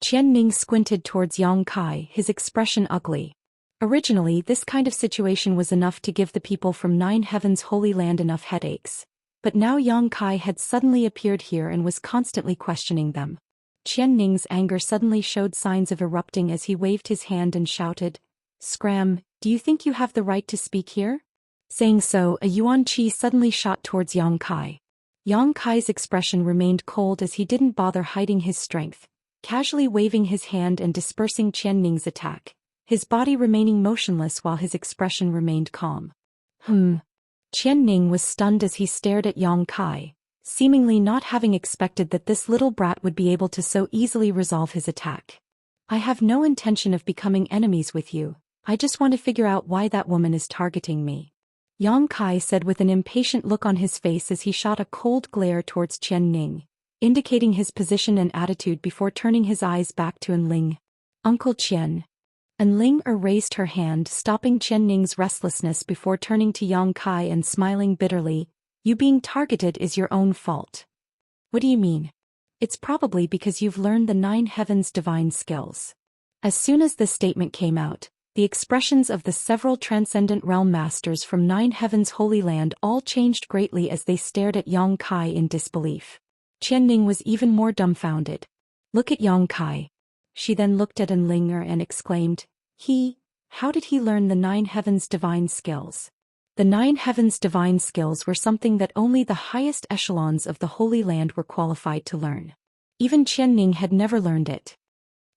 Qianning squinted towards Yang Kai, his expression ugly. Originally, this kind of situation was enough to give the people from 9 Heavens' Holy Land enough headaches. But now Yang Kai had suddenly appeared here and was constantly questioning them. Qianning's anger suddenly showed signs of erupting as he waved his hand and shouted, "Scram, do you think you have the right to speak here?" Saying so, a yuan qi suddenly shot towards Yang Kai. Yang Kai's expression remained cold as he didn't bother hiding his strength, casually waving his hand and dispersing Qianning's attack, his body remaining motionless while his expression remained calm. Qianning was stunned as he stared at Yang Kai, seemingly not having expected that this little brat would be able to so easily resolve his attack. "I have no intention of becoming enemies with you, I just want to figure out why that woman is targeting me," Yang Kai said with an impatient look on his face as he shot a cold glare towards Qianning, indicating his position and attitude before turning his eyes back to Enling. "Uncle Qian." Enling raised her hand, stopping Qianning's restlessness before turning to Yang Kai and smiling bitterly. "You being targeted is your own fault." "What do you mean?" "It's probably because you've learned the 9 Heavens' divine skills." As soon as this statement came out, the expressions of the several transcendent realm masters from 9 Heavens' Holy Land all changed greatly as they stared at Yang Kai in disbelief. Qianning was even more dumbfounded. "Look at Yang Kai." She then looked at Enling and exclaimed, How did he learn the 9 Heavens' divine skills?" The 9 Heavens' divine skills were something that only the highest echelons of the Holy Land were qualified to learn. Even Qianning had never learned it.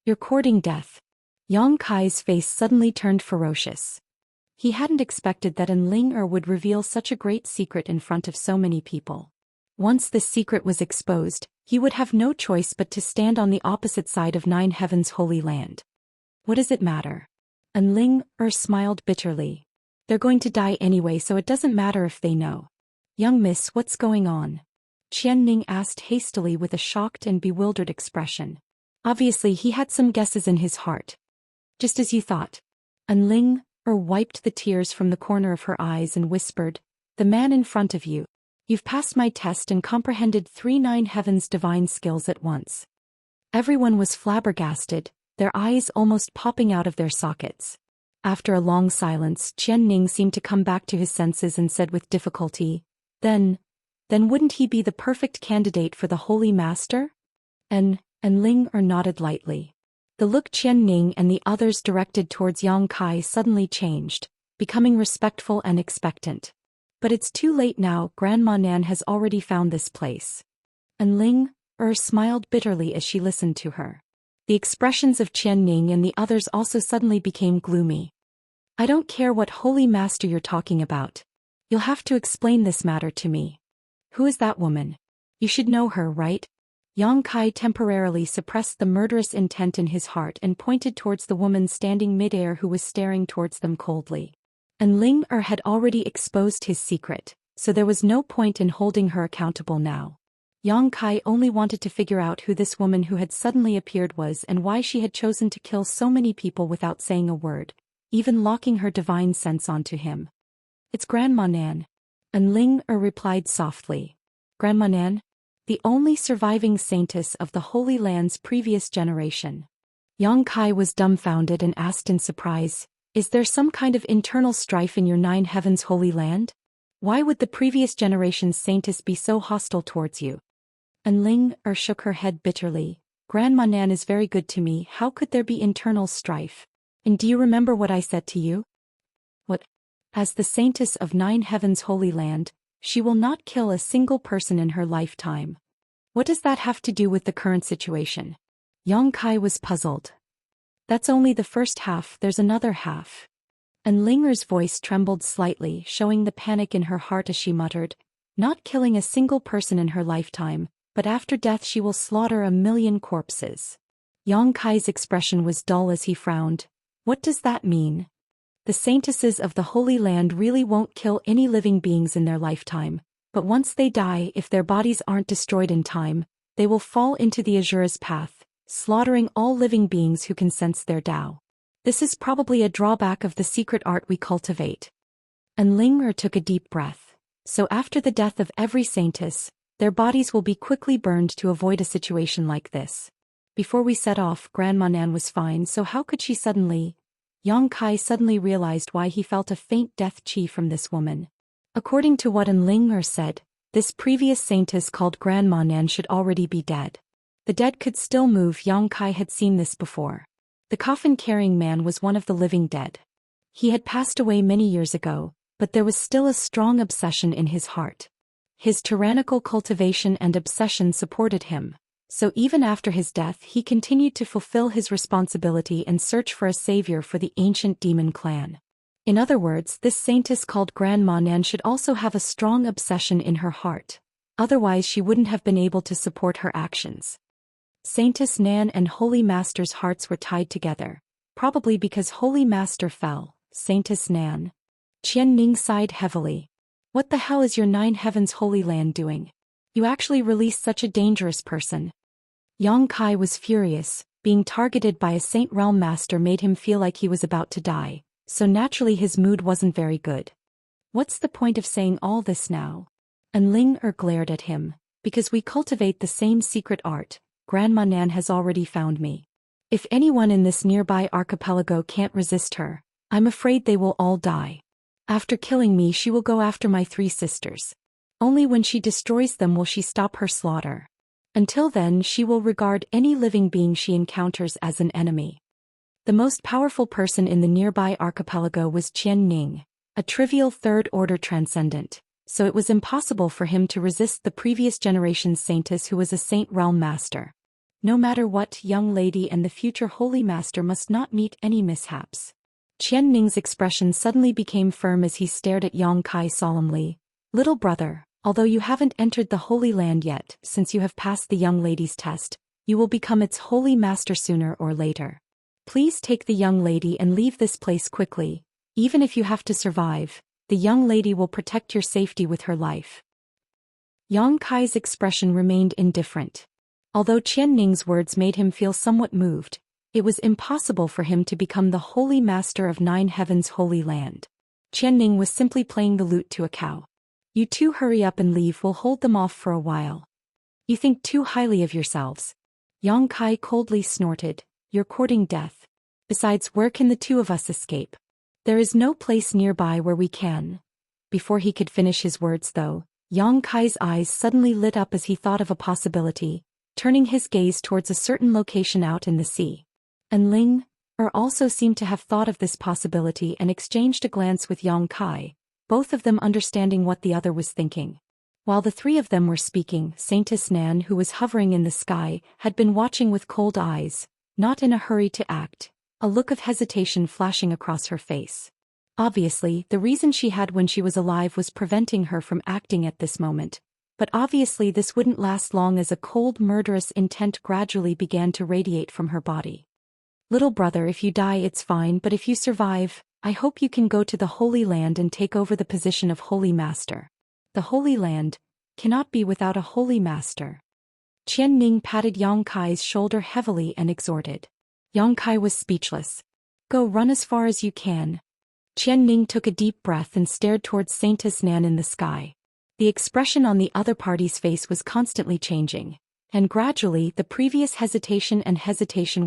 "You're courting death." Yang Kai's face suddenly turned ferocious. He hadn't expected that Enling would reveal such a great secret in front of so many people. Once this secret was exposed, he would have no choice but to stand on the opposite side of 9 Heavens' Holy Land. "What does it matter?" Enling smiled bitterly. "They're going to die anyway, so it doesn't matter if they know." "Young miss, what's going on?" Qianning asked hastily with a shocked and bewildered expression. Obviously he had some guesses in his heart. "Just as you thought." Enling wiped the tears from the corner of her eyes and whispered, "The man in front of you. You've passed my test and comprehended 3 9 Heavens' divine skills at once." Everyone was flabbergasted, their eyes almost popping out of their sockets. After a long silence, Qianning seemed to come back to his senses and said with difficulty, Then wouldn't he be the perfect candidate for the Holy Master?" Enling nodded lightly. The look Qianning and the others directed towards Yang Kai suddenly changed, becoming respectful and expectant. "But it's too late now, Grandma Nan has already found this place." Enling smiled bitterly as she listened to her. The expressions of Qianning and the others also suddenly became gloomy. "I don't care what Holy Master you're talking about. You'll have to explain this matter to me. Who is that woman? You should know her, right?" Yang Kai temporarily suppressed the murderous intent in his heart and pointed towards the woman standing mid-air who was staring towards them coldly. Enling had already exposed his secret, so there was no point in holding her accountable now. Yang Kai only wanted to figure out who this woman who had suddenly appeared was and why she had chosen to kill so many people without saying a word, even locking her divine sense onto him. It's Grandma Nan. And Ling replied softly. Grandma Nan? The only surviving saintess of the Holy Land's previous generation. Yang Kai was dumbfounded and asked in surprise, is there some kind of internal strife in your Nine Heavens Holy Land? Why would the previous generation's saintess be so hostile towards you? And Ling shook her head bitterly. Grandma Nan is very good to me, how could there be internal strife? And do you remember what I said to you? What? As the saintess of Nine Heavens Holy Land, she will not kill a single person in her lifetime. What does that have to do with the current situation? Yang Kai was puzzled. That's only the first half, there's another half. And Linger's voice trembled slightly, showing the panic in her heart as she muttered, not killing a single person in her lifetime, but after death she will slaughter 1,000,000 corpses. Yang Kai's expression was dull as he frowned. What does that mean? The saintesses of the Holy Land really won't kill any living beings in their lifetime, but once they die, if their bodies aren't destroyed in time, they will fall into the Azura's path, slaughtering all living beings who can sense their Tao. This is probably a drawback of the secret art we cultivate. And Linger took a deep breath. So after the death of every saintess, their bodies will be quickly burned to avoid a situation like this. Before we set off, Grandma Nan was fine, so how could she suddenly... Yang Kai suddenly realized why he felt a faint death chi from this woman. According to what An Linger said, this previous saintess called Grandma Nan should already be dead. The dead could still move. Yang Kai had seen this before. The coffin-carrying man was one of the living dead. He had passed away many years ago, but there was still a strong obsession in his heart. His tyrannical cultivation and obsession supported him, so even after his death he continued to fulfill his responsibility and search for a savior for the ancient demon clan. In other words, this saintess called Grandma Nan should also have a strong obsession in her heart. Otherwise she wouldn't have been able to support her actions. Saintess Nan and Holy Master's hearts were tied together, probably because Holy Master fell. Saintess Nan. Qian Ning sighed heavily. What the hell is your Nine Heavens Holy Land doing? You actually released such a dangerous person. Yang Kai was furious. Being targeted by a Saint Realm Master made him feel like he was about to die, so naturally his mood wasn't very good. What's the point of saying all this now? And Ling glared at him. Because we cultivate the same secret art, Grandma Nan has already found me. If anyone in this nearby archipelago can't resist her, I'm afraid they will all die. After killing me she will go after my 3 sisters. Only when she destroys them will she stop her slaughter. Until then she will regard any living being she encounters as an enemy. The most powerful person in the nearby archipelago was Qian Ning, a trivial third-order transcendent, so it was impossible for him to resist the previous generation's saintess who was a Saint Realm Master. No matter what, young lady and the future Holy Master must not meet any mishaps. Qian Ning's expression suddenly became firm as he stared at Yang Kai solemnly. Little brother, although you haven't entered the Holy Land yet, since you have passed the young lady's test, you will become its Holy Master sooner or later. Please take the young lady and leave this place quickly. Even if you have to survive, the young lady will protect your safety with her life. Yang Kai's expression remained indifferent. Although Qian Ning's words made him feel somewhat moved, it was impossible for him to become the Holy Master of Nine Heavens Holy Land. Qian Ning was simply playing the lute to a cow. You two hurry up and leave, we'll hold them off for a while. You think too highly of yourselves. Yang Kai coldly snorted, you're courting death. Besides, where can the 2 of us escape? There is no place nearby where we can. Before he could finish his words though, Yang Kai's eyes suddenly lit up as he thought of a possibility, turning his gaze towards a certain location out in the sea. And Ling also seemed to have thought of this possibility and exchanged a glance with Yang Kai, both of them understanding what the other was thinking. While the 3 of them were speaking, Saintess Nan, who was hovering in the sky, had been watching with cold eyes, not in a hurry to act, a look of hesitation flashing across her face. Obviously, the reason she had when she was alive was preventing her from acting at this moment, but obviously this wouldn't last long as a cold murderous intent gradually began to radiate from her body. Little brother, if you die it's fine, but if you survive, I hope you can go to the Holy Land and take over the position of Holy Master. The Holy Land, cannot be without a holy master. Qian Ning patted Yang Kai's shoulder heavily and exhorted. Yang Kai was speechless. Go run as far as you can. Qian Ning took a deep breath and stared towards Saintess Nan in the sky. The expression on the other party's face was constantly changing, and gradually the previous hesitation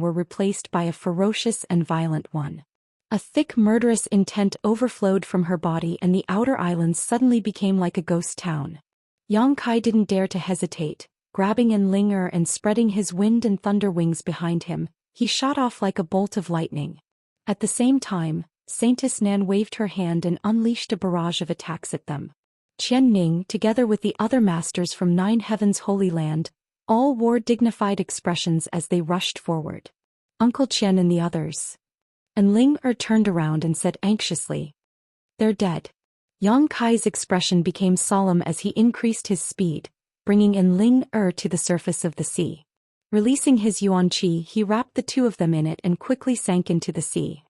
were replaced by a ferocious and violent one. A thick murderous intent overflowed from her body and the outer islands suddenly became like a ghost town. Yang Kai didn't dare to hesitate. Grabbing Enlinger and spreading his wind and thunder wings behind him, he shot off like a bolt of lightning. At the same time, Saintess Nan waved her hand and unleashed a barrage of attacks at them. Qian Ning, together with the other masters from Nine Heavens' Holy Land, all wore dignified expressions as they rushed forward. Uncle Qian and the others. Enlinger turned around and said anxiously, "They're dead." Yang Kai's expression became solemn as he increased his speed, bringing Enlinger to the surface of the sea. Releasing his yuan qi, he wrapped the two of them in it and quickly sank into the sea.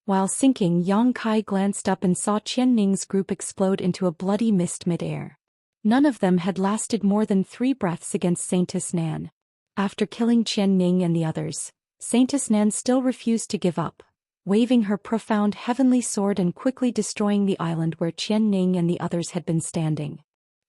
While sinking, Yang Kai glanced up and saw Qian Ning's group explode into a bloody mist mid-air. None of them had lasted more than 3 breaths against Saintess Nan. After killing Qian Ning and the others, Saintess Nan still refused to give up, waving her profound heavenly sword and quickly destroying the island where Qian Ning and the others had been standing.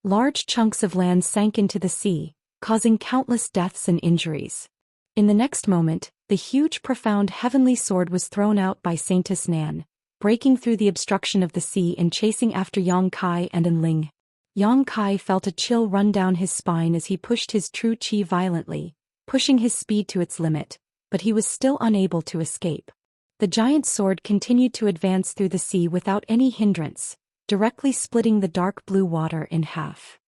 Large chunks of land sank into the sea, causing countless deaths and injuries. In the next moment, the huge profound heavenly sword was thrown out by Saintess Nan, breaking through the obstruction of the sea and chasing after Yang Kai and Enling. Yang Kai felt a chill run down his spine as he pushed his true qi violently, pushing his speed to its limit, but he was still unable to escape. The giant sword continued to advance through the sea without any hindrance, directly splitting the dark blue water in half.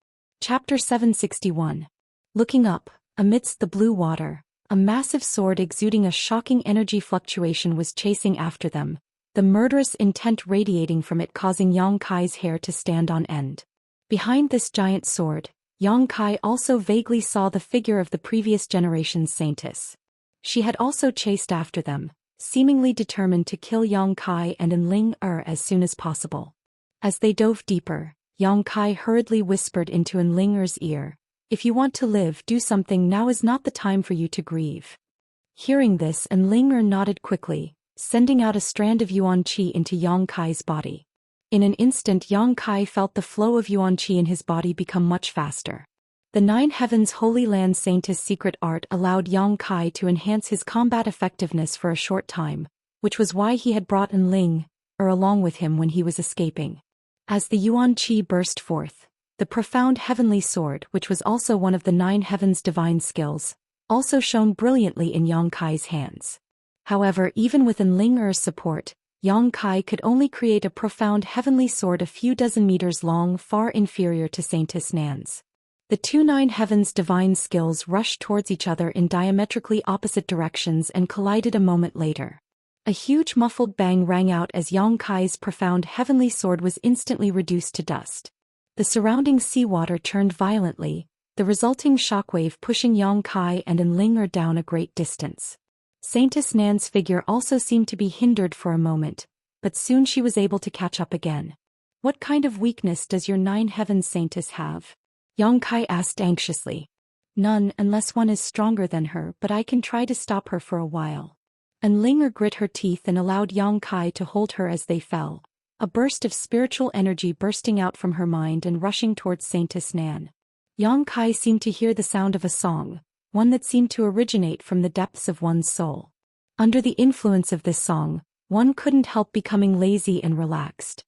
Chapter 761. Looking up, amidst the blue water, a massive sword exuding a shocking energy fluctuation was chasing after them, the murderous intent radiating from it causing Yang Kai's hair to stand on end. Behind this giant sword, Yang Kai also vaguely saw the figure of the previous generation's saintess. She had also chased after them, seemingly determined to kill Yang Kai and Enlinger as soon as possible. As they dove deeper, Yang Kai hurriedly whispered into Enlinger's ear, "If you want to live, do something. Now is not the time for you to grieve." Hearing this, Enlinger nodded quickly, sending out a strand of yuan qi into Yang Kai's body. In an instant, Yang Kai felt the flow of yuan qi in his body become much faster. The Nine Heavens Holy Land Saintess' secret art allowed Yang Kai to enhance his combat effectiveness for a short time, which was why he had brought Enlinger along with him when he was escaping. As the yuan qi burst forth, the profound heavenly sword, which was also one of the Nine Heavens' divine skills, also shone brilliantly in Yang Kai's hands. However, even with Enlinger's support, Yang Kai could only create a profound heavenly sword a few dozen meters long, far inferior to Saintess Nan's. The two Nine Heavens' divine skills rushed towards each other in diametrically opposite directions and collided a moment later. A huge muffled bang rang out as Yang Kai's profound heavenly sword was instantly reduced to dust. The surrounding seawater churned violently, the resulting shockwave pushing Yang Kai and Enlinger down a great distance. Saintess Nan's figure also seemed to be hindered for a moment, but soon she was able to catch up again. "What kind of weakness does your Nine Heavens Saintess have?" Yang Kai asked anxiously. "None, unless one is stronger than her, but I can try to stop her for a while." Enlinger grit her teeth and allowed Yang Kai to hold her as they fell, a burst of spiritual energy bursting out from her mind and rushing towards Saintess Nan. Yang Kai seemed to hear the sound of a song, one that seemed to originate from the depths of one's soul. Under the influence of this song, one couldn't help becoming lazy and relaxed.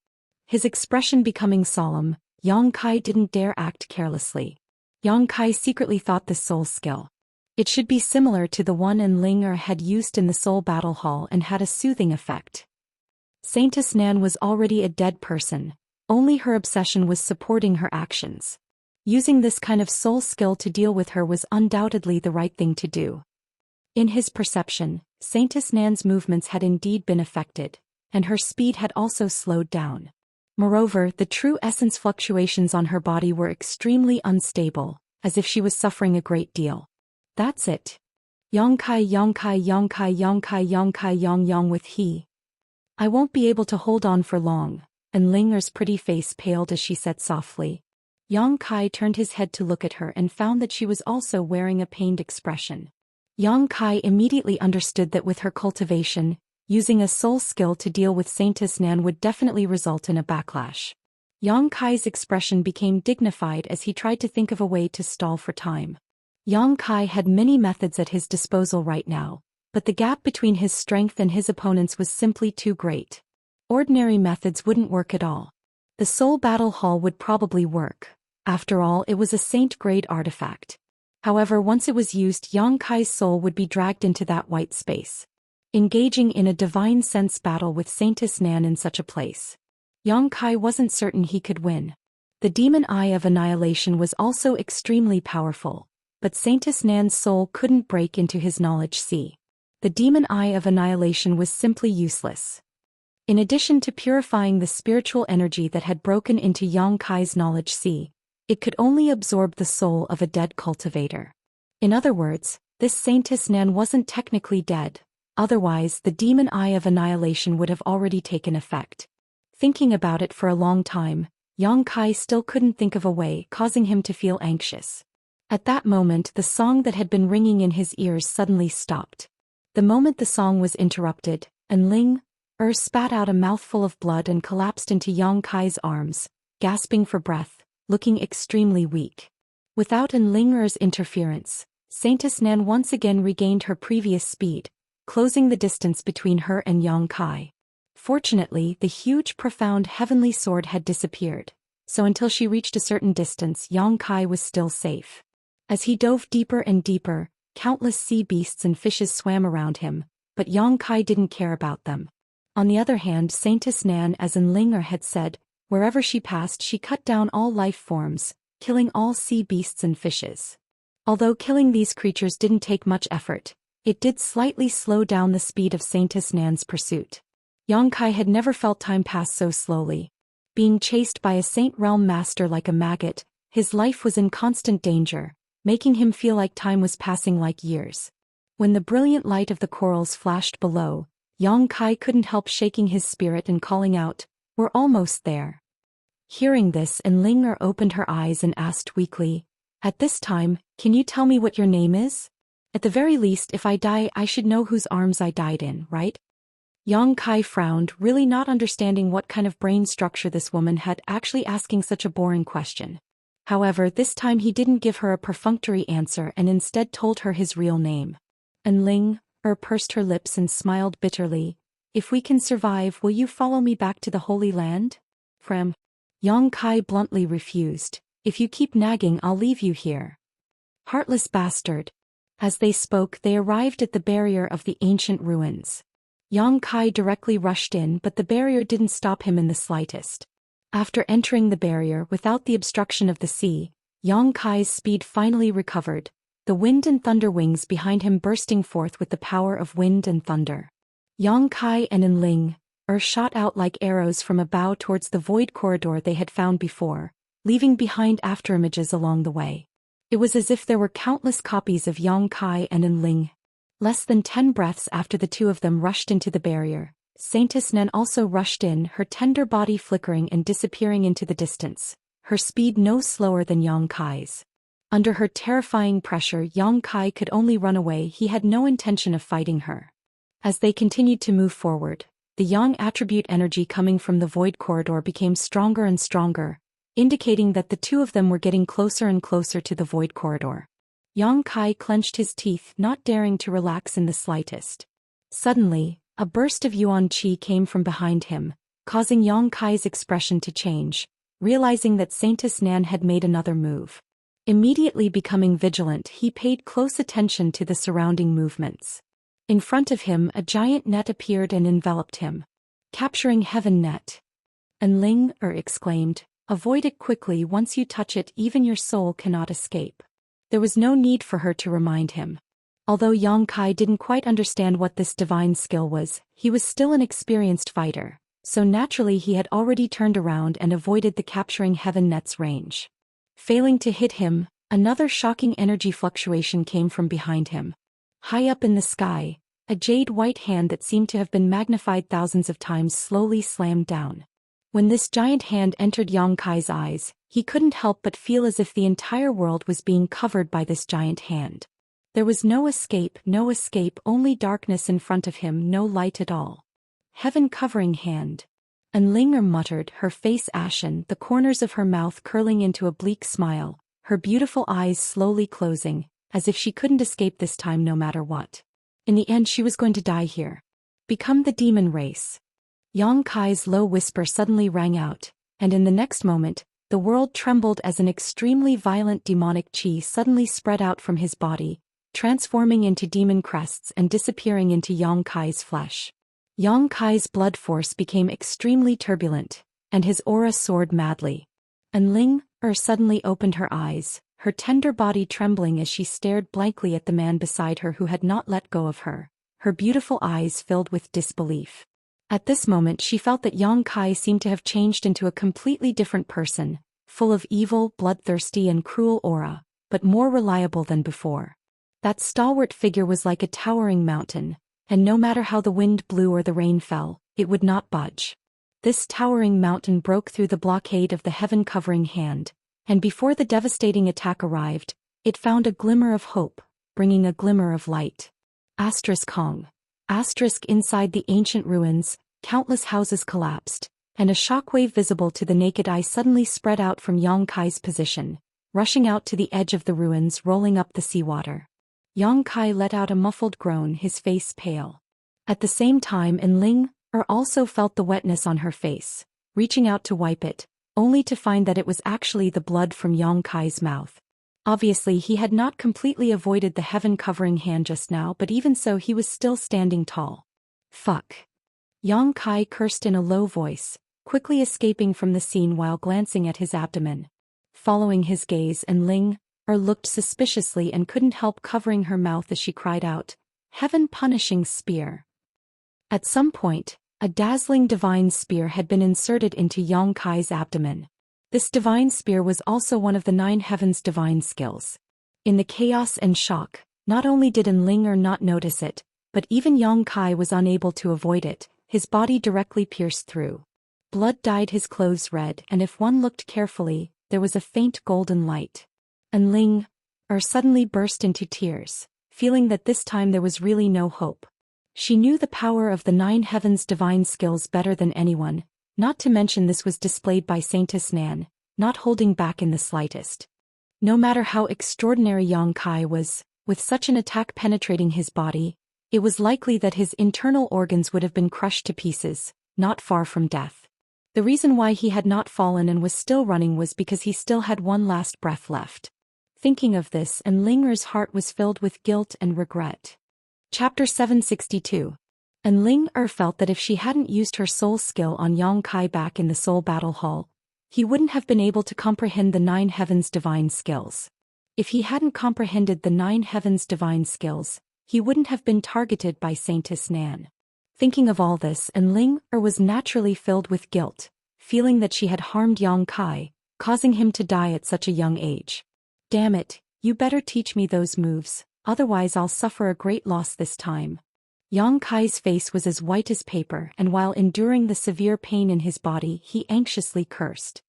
His expression becoming solemn, Yang Kai didn't dare act carelessly. Yang Kai secretly thought this soul skill. It should be similar to the one Enlinger had used in the Soul Battle Hall and had a soothing effect. Saintess Nan was already a dead person, only her obsession was supporting her actions. Using this kind of soul skill to deal with her was undoubtedly the right thing to do. In his perception, Saintess Nan's movements had indeed been affected, and her speed had also slowed down. Moreover, the true essence fluctuations on her body were extremely unstable, as if she was suffering a great deal. "That's it. Yang Kai, Yang Kai, Yang Kai, Yang Kai, Yang Kai, Yang with he. I won't be able to hold on for long." Enlinger's pretty face paled as she said softly. Yang Kai turned his head to look at her and found that she was also wearing a pained expression. Yang Kai immediately understood that with her cultivation, using a soul skill to deal with Saintess Nan would definitely result in a backlash. Yang Kai's expression became dignified as he tried to think of a way to stall for time. Yang Kai had many methods at his disposal right now, but the gap between his strength and his opponents was simply too great. Ordinary methods wouldn't work at all. The Soul Battle Hall would probably work. After all, it was a saint-grade artifact. However, once it was used, Yang Kai's soul would be dragged into that white space. Engaging in a divine sense battle with Saintess Nan in such a place, Yang Kai wasn't certain he could win. The Demon Eye of Annihilation was also extremely powerful, but Saintess Nan's soul couldn't break into his knowledge sea. The Demon Eye of Annihilation was simply useless. In addition to purifying the spiritual energy that had broken into Yang Kai's knowledge sea, it could only absorb the soul of a dead cultivator. In other words, this Saintess Nan wasn't technically dead, otherwise the Demon Eye of Annihilation would have already taken effect. Thinking about it for a long time, Yang Kai still couldn't think of a way, causing him to feel anxious. At that moment, the song that had been ringing in his ears suddenly stopped. The moment the song was interrupted, Enling spat out a mouthful of blood and collapsed into Yang Kai's arms, gasping for breath, looking extremely weak. Without Enlinger's interference, Saintess Nan once again regained her previous speed, closing the distance between her and Yang Kai. Fortunately, the huge profound heavenly sword had disappeared, so until she reached a certain distance, Yang Kai was still safe. As he dove deeper and deeper, countless sea beasts and fishes swam around him, but Yang Kai didn't care about them. On the other hand, Saintess Nan, as Enlinger had said, wherever she passed she cut down all life forms, killing all sea beasts and fishes. Although killing these creatures didn't take much effort, it did slightly slow down the speed of Saintess Nan's pursuit. Yang Kai had never felt time pass so slowly. Being chased by a Saint Realm master like a maggot, his life was in constant danger, making him feel like time was passing like years. When the brilliant light of the corals flashed below, Yang Kai couldn't help shaking his spirit and calling out, "We're almost there." Hearing this, Enlinger opened her eyes and asked weakly, "At this time, can you tell me what your name is? At the very least, if I die, I should know whose arms I died in, right?" Yang Kai frowned, really not understanding what kind of brain structure this woman had, actually asking such a boring question. However, this time he didn't give her a perfunctory answer and instead told her his real name. Enling pursed her lips and smiled bitterly. "If we can survive, will you follow me back to the Holy Land?" Yang Kai bluntly refused. "If you keep nagging, I'll leave you here." "Heartless bastard." As they spoke, they arrived at the barrier of the ancient ruins. Yang Kai directly rushed in, but the barrier didn't stop him in the slightest. After entering the barrier without the obstruction of the sea, Yang Kai's speed finally recovered, the wind and thunder wings behind him bursting forth with the power of wind and thunder. Yang Kai and Enling shot out like arrows from a bow towards the void corridor they had found before, leaving behind afterimages along the way. It was as if there were countless copies of Yang Kai and Enling. Less than 10 breaths after the two of them rushed into the barrier, Saintess Nan also rushed in, her tender body flickering and disappearing into the distance, her speed no slower than Yang Kai's. Under her terrifying pressure, Yang Kai could only run away. He had no intention of fighting her. As they continued to move forward, the Yang attribute energy coming from the void corridor became stronger and stronger, indicating that the two of them were getting closer and closer to the void corridor. Yang Kai clenched his teeth, not daring to relax in the slightest. Suddenly, a burst of yuan qi came from behind him, causing Yang Kai's expression to change, realizing that Saintess Nan had made another move. Immediately becoming vigilant, he paid close attention to the surrounding movements. In front of him, a giant net appeared and enveloped him. "Capturing heaven net." Enling exclaimed, "Avoid it quickly. Once you touch it, even your soul cannot escape." There was no need for her to remind him. Although Yang Kai didn't quite understand what this divine skill was, he was still an experienced fighter, so naturally he had already turned around and avoided the capturing heaven net's range. Failing to hit him, another shocking energy fluctuation came from behind him. High up in the sky, a jade white hand that seemed to have been magnified thousands of times slowly slammed down. When this giant hand entered Yang Kai's eyes, he couldn't help but feel as if the entire world was being covered by this giant hand. There was no escape, only darkness in front of him, no light at all. Heaven-covering hand. Enlinger muttered, her face ashen, the corners of her mouth curling into a bleak smile, her beautiful eyes slowly closing, as if she couldn't escape this time no matter what. In the end she was going to die here. Become the demon race. Yang Kai's low whisper suddenly rang out, and in the next moment, the world trembled as an extremely violent demonic chi suddenly spread out from his body, transforming into demon crests and disappearing into Yang Kai's flesh. Yang Kai's blood force became extremely turbulent, and his aura soared madly. Enlinger suddenly opened her eyes, her tender body trembling as she stared blankly at the man beside her who had not let go of her, her beautiful eyes filled with disbelief. At this moment she felt that Yang Kai seemed to have changed into a completely different person, full of evil, bloodthirsty and cruel aura, but more reliable than before. That stalwart figure was like a towering mountain, and no matter how the wind blew or the rain fell, it would not budge. This towering mountain broke through the blockade of the heaven-covering hand, and before the devastating attack arrived, it found a glimmer of hope, bringing a glimmer of light. Hong. Inside the ancient ruins, countless houses collapsed, and a shockwave visible to the naked eye suddenly spread out from Yang Kai's position, rushing out to the edge of the ruins, rolling up the seawater. Yang Kai let out a muffled groan, his face pale. At the same time Enlinger also felt the wetness on her face, reaching out to wipe it, only to find that it was actually the blood from Yang Kai's mouth. Obviously he had not completely avoided the heaven-covering hand just now, but even so he was still standing tall. Fuck. Yang Kai cursed in a low voice, quickly escaping from the scene while glancing at his abdomen. Following his gaze, Enlinger looked suspiciously and couldn't help covering her mouth as she cried out, "Heaven-punishing spear." At some point, a dazzling divine spear had been inserted into Yang Kai's abdomen. This divine spear was also one of the 9 heavens' divine skills. In the chaos and shock, not only did Enlinger not notice it, but even Yang Kai was unable to avoid it, his body directly pierced through. Blood dyed his clothes red, and if one looked carefully, there was a faint golden light. Enlinger suddenly burst into tears, feeling that this time there was really no hope. She knew the power of the 9 heavens' divine skills better than anyone, not to mention this was displayed by Saintess Nan, not holding back in the slightest. No matter how extraordinary Yang Kai was, with such an attack penetrating his body, it was likely that his internal organs would have been crushed to pieces, not far from death. The reason why he had not fallen and was still running was because he still had one last breath left. Thinking of this, Enlinger's heart was filled with guilt and regret. Chapter 762. Enlinger felt that if she hadn't used her soul skill on Yang Kai back in the Soul Battle Hall, he wouldn't have been able to comprehend the 9 heavens' divine skills. If he hadn't comprehended the 9 heavens' divine skills, he wouldn't have been targeted by Saintess Nan. Thinking of all this, Enlinger was naturally filled with guilt, feeling that she had harmed Yang Kai, causing him to die at such a young age. Damn it, you better teach me those moves, otherwise I'll suffer a great loss this time. Yang Kai's face was as white as paper, and while enduring the severe pain in his body, he anxiously cursed.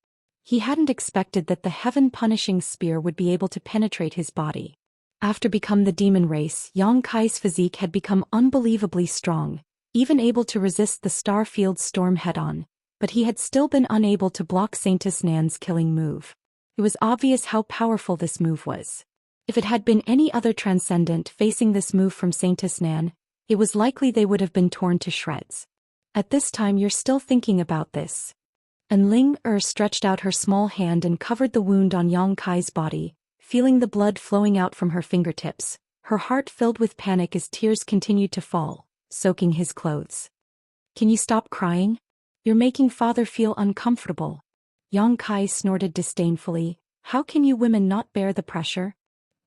He hadn't expected that the heaven-punishing spear would be able to penetrate his body. After becoming the demon race, Yang Kai's physique had become unbelievably strong, even able to resist the Starfield storm head-on, but he had still been unable to block Saintess Nan's killing move. It was obvious how powerful this move was. If it had been any other transcendent facing this move from Saintess Nan, it was likely they would have been torn to shreds. At this time you're still thinking about this. Enlinger stretched out her small hand and covered the wound on Yang Kai's body, feeling the blood flowing out from her fingertips, her heart filled with panic as tears continued to fall, soaking his clothes. Can you stop crying? You're making father feel uncomfortable. Yang Kai snorted disdainfully. How can you women not bear the pressure?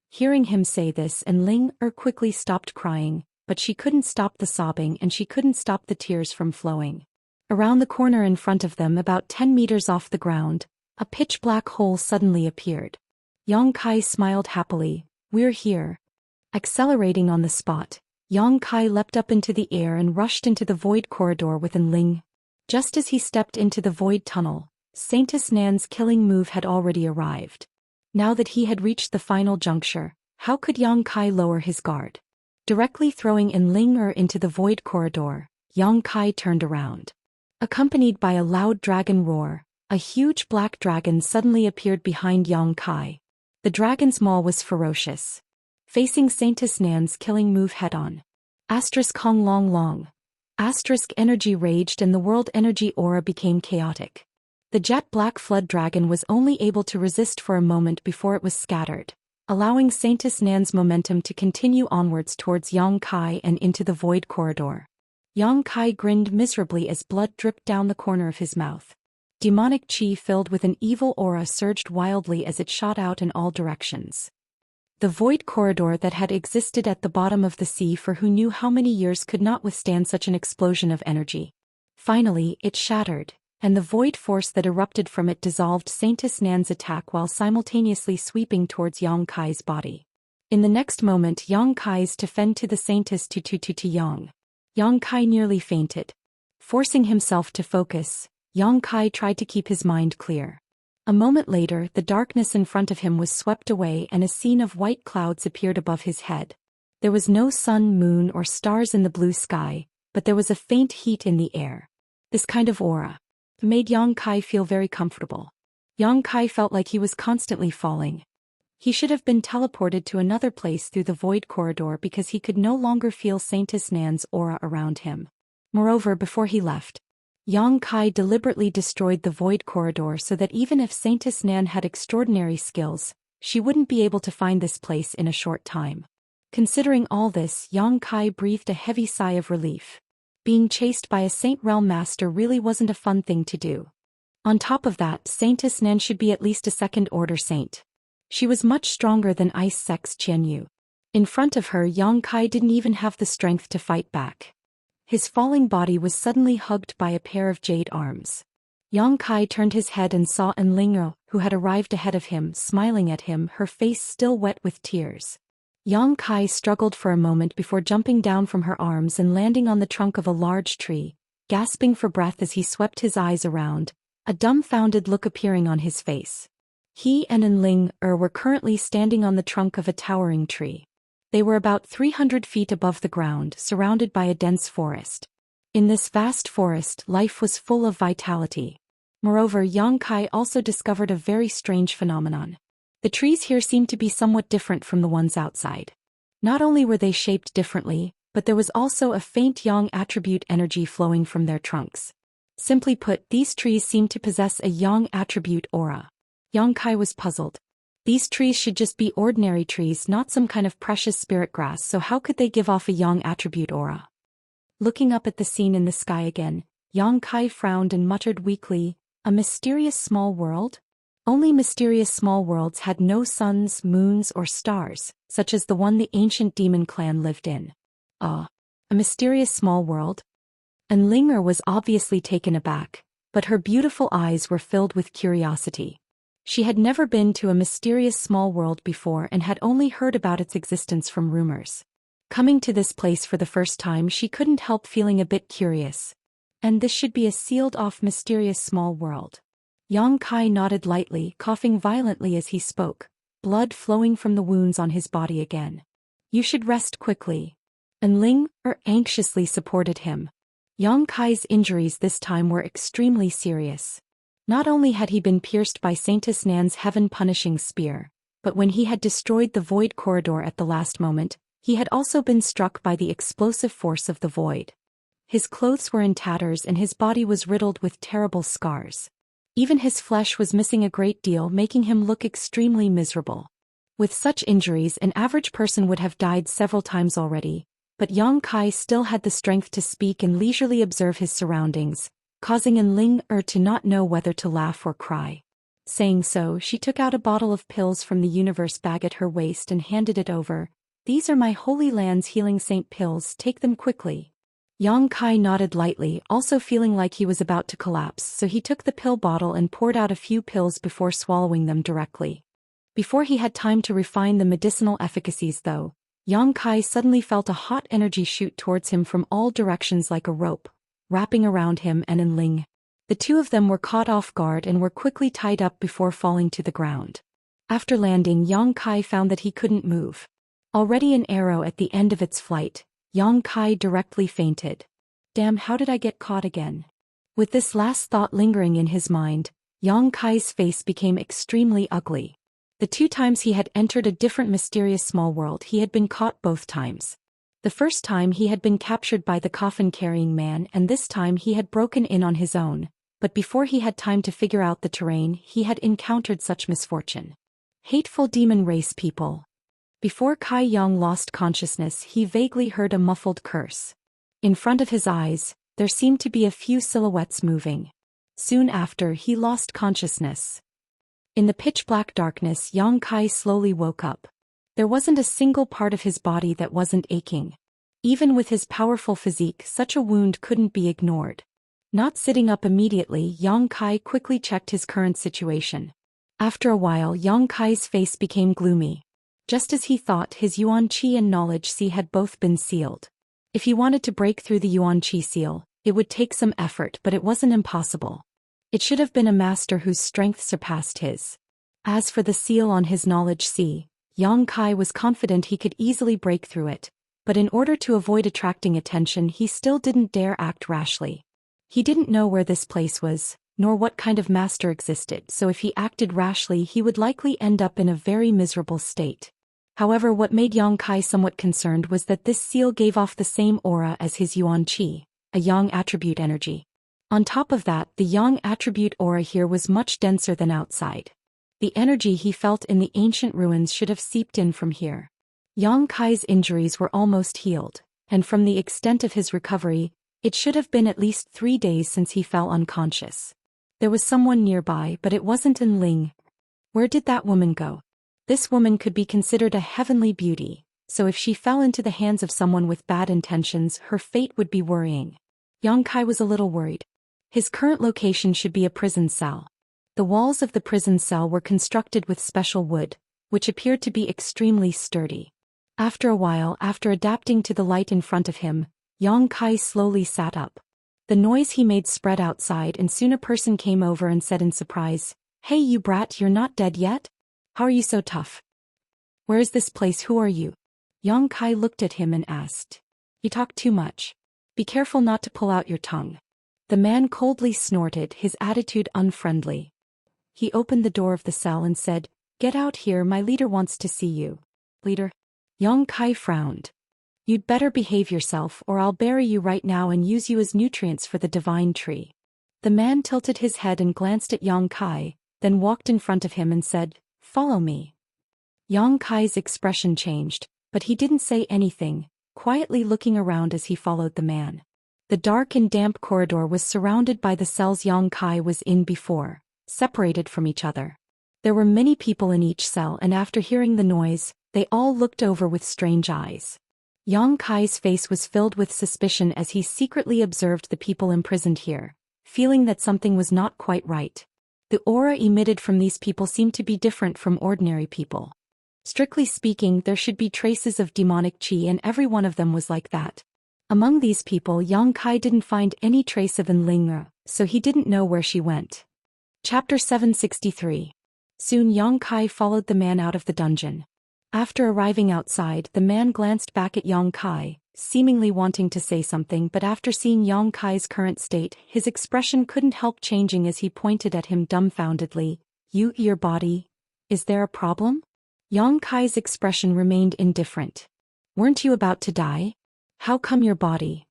Hearing him say this, Enlinger quickly stopped crying, but she couldn't stop the sobbing and she couldn't stop the tears from flowing. Around the corner in front of them, about 10 meters off the ground, a pitch-black hole suddenly appeared. Yang Kai smiled happily. We're here. Accelerating on the spot, Yang Kai leapt up into the air and rushed into the void corridor with Enlinger. Just as he stepped into the void tunnel, Saintess Nan's killing move had already arrived. Now that he had reached the final juncture, how could Yang Kai lower his guard? Directly throwing Enling into the void corridor, Yang Kai turned around. Accompanied by a loud dragon roar, a huge black dragon suddenly appeared behind Yang Kai. The dragon's maw was ferocious. Facing Saintess Nan's killing move head-on. Hong long long. Energy raged and the world energy aura became chaotic. The jet black flood dragon was only able to resist for a moment before it was scattered, allowing Saintess Nan's momentum to continue onwards towards Yang Kai and into the void corridor. Yang Kai grinned miserably as blood dripped down the corner of his mouth. Demonic chi filled with an evil aura surged wildly as it shot out in all directions. The void corridor that had existed at the bottom of the sea for who knew how many years could not withstand such an explosion of energy. Finally, it shattered, and the void force that erupted from it dissolved Saintess Nan's attack while simultaneously sweeping towards Yang Kai's body. In the next moment, Yang Kai's to fend to the Saintess to Yang. Yang Kai nearly fainted. Forcing himself to focus, Yang Kai tried to keep his mind clear. A moment later, the darkness in front of him was swept away and a scene of white clouds appeared above his head. There was no sun, moon, or stars in the blue sky, but there was a faint heat in the air. This kind of aura made Yang Kai feel very comfortable. Yang Kai felt like he was constantly falling. He should have been teleported to another place through the void corridor because he could no longer feel Saintess Nan's aura around him. Moreover, before he left, Yang Kai deliberately destroyed the void corridor so that even if Saintess Nan had extraordinary skills, she wouldn't be able to find this place in a short time. Considering all this, Yang Kai breathed a heavy sigh of relief. Being chased by a Saint Realm Master really wasn't a fun thing to do. On top of that, Saintess Nan should be at least a second-order saint. She was much stronger than Ice Sex Qianyu. In front of her, Yang Kai didn't even have the strength to fight back. His falling body was suddenly hugged by a pair of jade arms. Yang Kai turned his head and saw Enling, who had arrived ahead of him, smiling at him, her face still wet with tears. Yang Kai struggled for a moment before jumping down from her arms and landing on the trunk of a large tree, gasping for breath as he swept his eyes around, a dumbfounded look appearing on his face. He and Enling were currently standing on the trunk of a towering tree. They were about 300 feet above the ground, surrounded by a dense forest. In this vast forest, life was full of vitality. Moreover, Yang Kai also discovered a very strange phenomenon. The trees here seemed to be somewhat different from the ones outside. Not only were they shaped differently, but there was also a faint yang attribute energy flowing from their trunks. Simply put, these trees seemed to possess a yang attribute aura. Yang Kai was puzzled. These trees should just be ordinary trees, not some kind of precious spirit grass, so how could they give off a yang attribute aura? Looking up at the scene in the sky again, Yang Kai frowned and muttered weakly, "A mysterious small world?" Only mysterious small worlds had no suns, moons, or stars, such as the one the ancient demon clan lived in. A mysterious small world? And Linger was obviously taken aback, but her beautiful eyes were filled with curiosity. She had never been to a mysterious small world before and had only heard about its existence from rumors. Coming to this place for the first time, she couldn't help feeling a bit curious. And this should be a sealed-off mysterious small world. Yang Kai nodded lightly, coughing violently as he spoke, blood flowing from the wounds on his body again. "You should rest quickly." And Ling anxiously supported him. Yang Kai's injuries this time were extremely serious. Not only had he been pierced by Saintess Nan's heaven-punishing spear, but when he had destroyed the void corridor at the last moment, he had also been struck by the explosive force of the void. His clothes were in tatters and his body was riddled with terrible scars. Even his flesh was missing a great deal, making him look extremely miserable. With such injuries, an average person would have died several times already, but Yang Kai still had the strength to speak and leisurely observe his surroundings, causing Enling to not know whether to laugh or cry. Saying so, she took out a bottle of pills from the universe bag at her waist and handed it over. "These are my Holy Land's healing saint pills, take them quickly." Yang Kai nodded lightly, also feeling like he was about to collapse, so he took the pill bottle and poured out a few pills before swallowing them directly. Before he had time to refine the medicinal efficacies though, Yang Kai suddenly felt a hot energy shoot towards him from all directions like a rope, wrapping around him and Enling. The two of them were caught off guard and were quickly tied up before falling to the ground. After landing, Yang Kai found that he couldn't move. Already an arrow at the end of its flight, Yang Kai directly fainted. Damn, how did I get caught again? With this last thought lingering in his mind, Yang Kai's face became extremely ugly. The 2 times he had entered a different mysterious small world, he had been caught both times. The first time he had been captured by the coffin-carrying man, and this time he had broken in on his own, but before he had time to figure out the terrain, he had encountered such misfortune. Hateful demon race people. Before Kai Yang lost consciousness, he vaguely heard a muffled curse. In front of his eyes, there seemed to be a few silhouettes moving. Soon after, he lost consciousness. In the pitch-black darkness, Yang Kai slowly woke up. There wasn't a single part of his body that wasn't aching. Even with his powerful physique, such a wound couldn't be ignored. Not sitting up immediately, Yang Kai quickly checked his current situation. After a while, Yang Kai's face became gloomy. Just as he thought, his Yuan Qi and Knowledge Sea had both been sealed. If he wanted to break through the Yuan Qi seal, it would take some effort, but it wasn't impossible. It should have been a master whose strength surpassed his. As for the seal on his Knowledge Sea, Yang Kai was confident he could easily break through it, but in order to avoid attracting attention, he still didn't dare act rashly. He didn't know where this place was, nor what kind of master existed, so if he acted rashly he would likely end up in a very miserable state. However, what made Yang Kai somewhat concerned was that this seal gave off the same aura as his Yuan Qi, a Yang attribute energy. On top of that, the Yang attribute aura here was much denser than outside. The energy he felt in the ancient ruins should have seeped in from here. Yang Kai's injuries were almost healed, and from the extent of his recovery, it should have been at least 3 days since he fell unconscious. There was someone nearby, but it wasn't Enling. Where did that woman go? This woman could be considered a heavenly beauty, so if she fell into the hands of someone with bad intentions, her fate would be worrying. Yang Kai was a little worried. His current location should be a prison cell. The walls of the prison cell were constructed with special wood, which appeared to be extremely sturdy. After a while, after adapting to the light in front of him, Yang Kai slowly sat up. The noise he made spread outside, and soon a person came over and said in surprise, "Hey you brat, you're not dead yet? How are you so tough? Where is this place? Who are you?" Yang Kai looked at him and asked. "You talk too much. Be careful not to pull out your tongue." The man coldly snorted, his attitude unfriendly. He opened the door of the cell and said, "Get out here, my leader wants to see you." "Leader?" Yang Kai frowned. "You'd better behave yourself or I'll bury you right now and use you as nutrients for the divine tree." The man tilted his head and glanced at Yang Kai, then walked in front of him and said, "Follow me." Yang Kai's expression changed, but he didn't say anything, quietly looking around as he followed the man. The dark and damp corridor was surrounded by the cells Yang Kai was in before, separated from each other. There were many people in each cell, and after hearing the noise, they all looked over with strange eyes. Yang Kai's face was filled with suspicion as he secretly observed the people imprisoned here, feeling that something was not quite right. The aura emitted from these people seemed to be different from ordinary people. Strictly speaking, there should be traces of demonic qi, and every one of them was like that. Among these people, Yang Kai didn't find any trace of Enling, so he didn't know where she went. Chapter 763. Soon Yang Kai followed the man out of the dungeon. After arriving outside, the man glanced back at Yang Kai, seemingly wanting to say something, but after seeing Yang Kai's current state, his expression couldn't help changing as he pointed at him dumbfoundedly. Your body? Is there a problem?" Yang Kai's expression remained indifferent. "Weren't you about to die? How come your body?"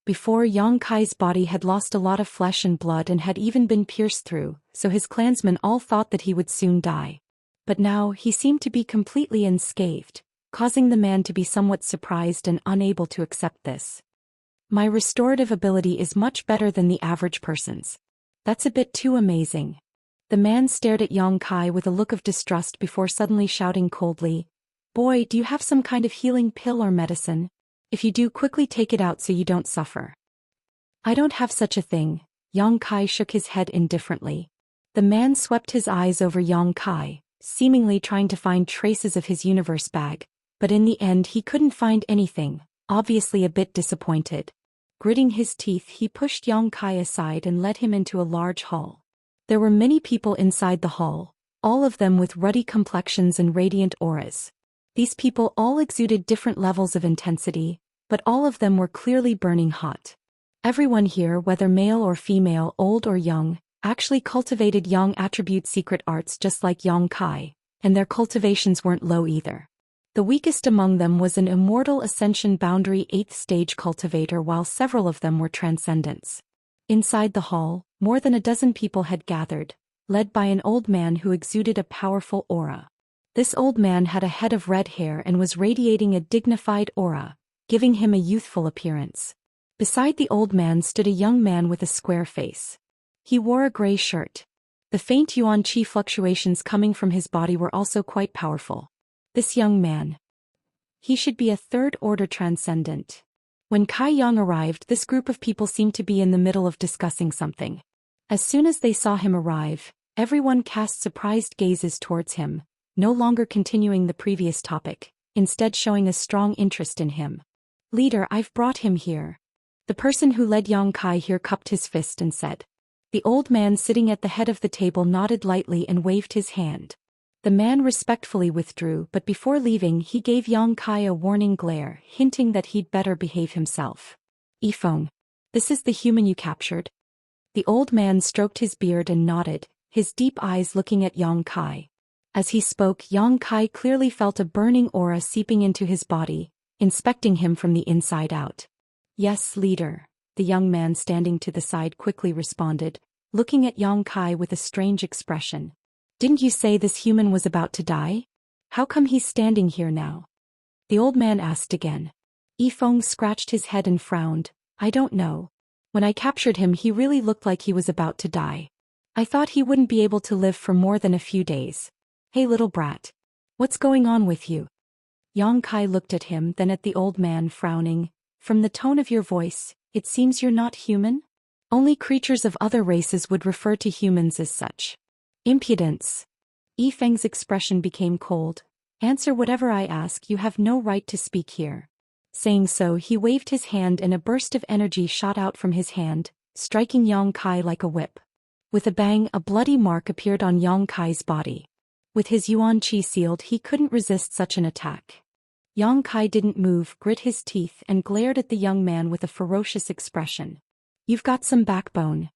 Before, Yang Kai's body had lost a lot of flesh and blood and had even been pierced through, so his clansmen all thought that he would soon die. But now, he seemed to be completely unscathed, causing the man to be somewhat surprised and unable to accept this. "My restorative ability is much better than the average person's. That's a bit too amazing." The man stared at Yang Kai with a look of distrust before suddenly shouting coldly, "Boy, do you have some kind of healing pill or medicine? If you do, quickly take it out so you don't suffer." "I don't have such a thing." Yang Kai shook his head indifferently. The man swept his eyes over Yang Kai, seemingly trying to find traces of his universe bag, but in the end he couldn't find anything, obviously a bit disappointed. Gritting his teeth, he pushed Yang Kai aside and led him into a large hall. There were many people inside the hall, all of them with ruddy complexions and radiant auras. These people all exuded different levels of intensity, but all of them were clearly burning hot. Everyone here, whether male or female, old or young, actually cultivated Yang attribute secret arts just like Yang Kai, and their cultivations weren't low either. The weakest among them was an Immortal Ascension Boundary 8th stage cultivator, while several of them were transcendents. Inside the hall, more than a dozen people had gathered, led by an old man who exuded a powerful aura. This old man had a head of red hair and was radiating a dignified aura, giving him a youthful appearance. Beside the old man stood a young man with a square face. He wore a gray shirt. The faint yuan qi fluctuations coming from his body were also quite powerful. This young man. He should be a third-order transcendent. When Kai Yang arrived, this group of people seemed to be in the middle of discussing something. As soon as they saw him arrive, everyone cast surprised gazes towards him, no longer continuing the previous topic, instead showing a strong interest in him. "Leader, I've brought him here." The person who led Yang Kai here cupped his fist and said. The old man sitting at the head of the table nodded lightly and waved his hand. The man respectfully withdrew, but before leaving he gave Yang Kai a warning glare, hinting that he'd better behave himself. "Yifeng, this is the human you captured?" The old man stroked his beard and nodded, his deep eyes looking at Yang Kai. As he spoke, Yang Kai clearly felt a burning aura seeping into his body, inspecting him from the inside out. "Yes, leader," the young man standing to the side quickly responded, looking at Yang Kai with a strange expression. "Didn't you say this human was about to die? How come he's standing here now?" The old man asked again. Yifeng scratched his head and frowned. "I don't know. When I captured him he really looked like he was about to die. I thought he wouldn't be able to live for more than a few days. Hey little brat. What's going on with you?" Yang Kai looked at him, then at the old man, frowning. "From the tone of your voice, it seems you're not human? Only creatures of other races would refer to humans as such." "Impudence." Yifeng's expression became cold. "Answer whatever I ask, you have no right to speak here." Saying so, he waved his hand and a burst of energy shot out from his hand, striking Yang Kai like a whip. With a bang, a bloody mark appeared on Yang Kai's body. With his yuan qi sealed, he couldn't resist such an attack. Yang Kai didn't move, grit his teeth, and glared at the young man with a ferocious expression. "You've got some backbone."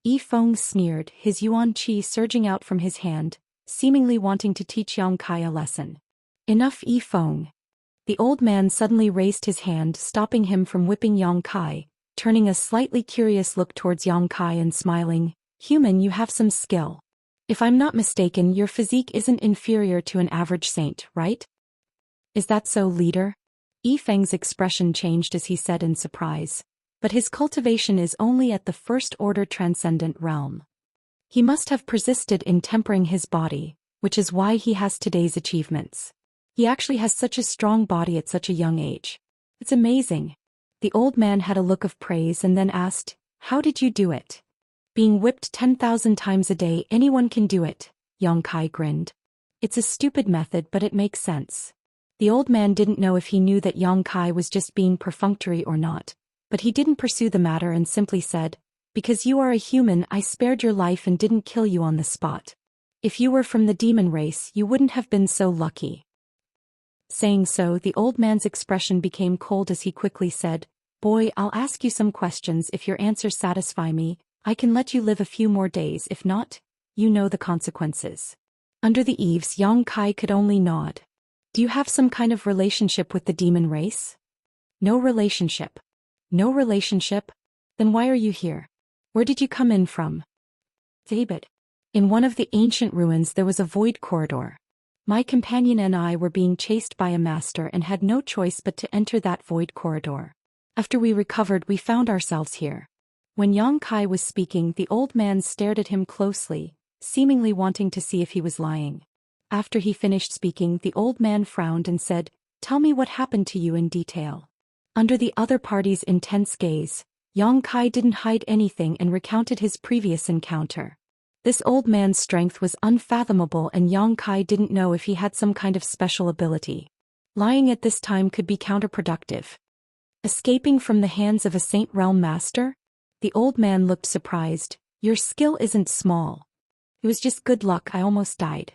Yifeng sneered, his yuan qi surging out from his hand, seemingly wanting to teach Yang Kai a lesson. "Enough, Yifeng." The old man suddenly raised his hand, stopping him from whipping Yang Kai, turning a slightly curious look towards Yang Kai and smiling. "Human, you have some skill. If I'm not mistaken, your physique isn't inferior to an average saint, right?" "Is that so, leader?" Yifeng's expression changed as he said in surprise. "But his cultivation is only at the first-order transcendent realm. He must have persisted in tempering his body, which is why he has today's achievements. He actually has such a strong body at such a young age. It's amazing." The old man had a look of praise and then asked, "How did you do it?" "Being whipped 10,000 times a day, anyone can do it," Yang Kai grinned. "It's a stupid method, but it makes sense." The old man didn't know if he knew that Yang Kai was just being perfunctory or not, but he didn't pursue the matter and simply said, "Because you are a human, I spared your life and didn't kill you on the spot. If you were from the demon race, you wouldn't have been so lucky." Saying so, the old man's expression became cold as he quickly said, "Boy, I'll ask you some questions. If your answers satisfy me, I can let you live a few more days. If not, you know the consequences." Under the eaves, Yang Kai could only nod. "Do you have some kind of relationship with the demon race?" "No relationship." "No relationship? Then why are you here? Where did you come in from?" "David. In one of the ancient ruins there was a void corridor. My companion and I were being chased by a master and had no choice but to enter that void corridor. After we recovered, we found ourselves here." When Yang Kai was speaking, the old man stared at him closely, seemingly wanting to see if he was lying. After he finished speaking, the old man frowned and said, "Tell me what happened to you in detail." Under the other party's intense gaze, Yang Kai didn't hide anything and recounted his previous encounter. This old man's strength was unfathomable, and Yang Kai didn't know if he had some kind of special ability. Lying at this time could be counterproductive. Escaping from the hands of a Saint Realm master? The old man looked surprised. Your skill isn't small. It was just good luck, I almost died.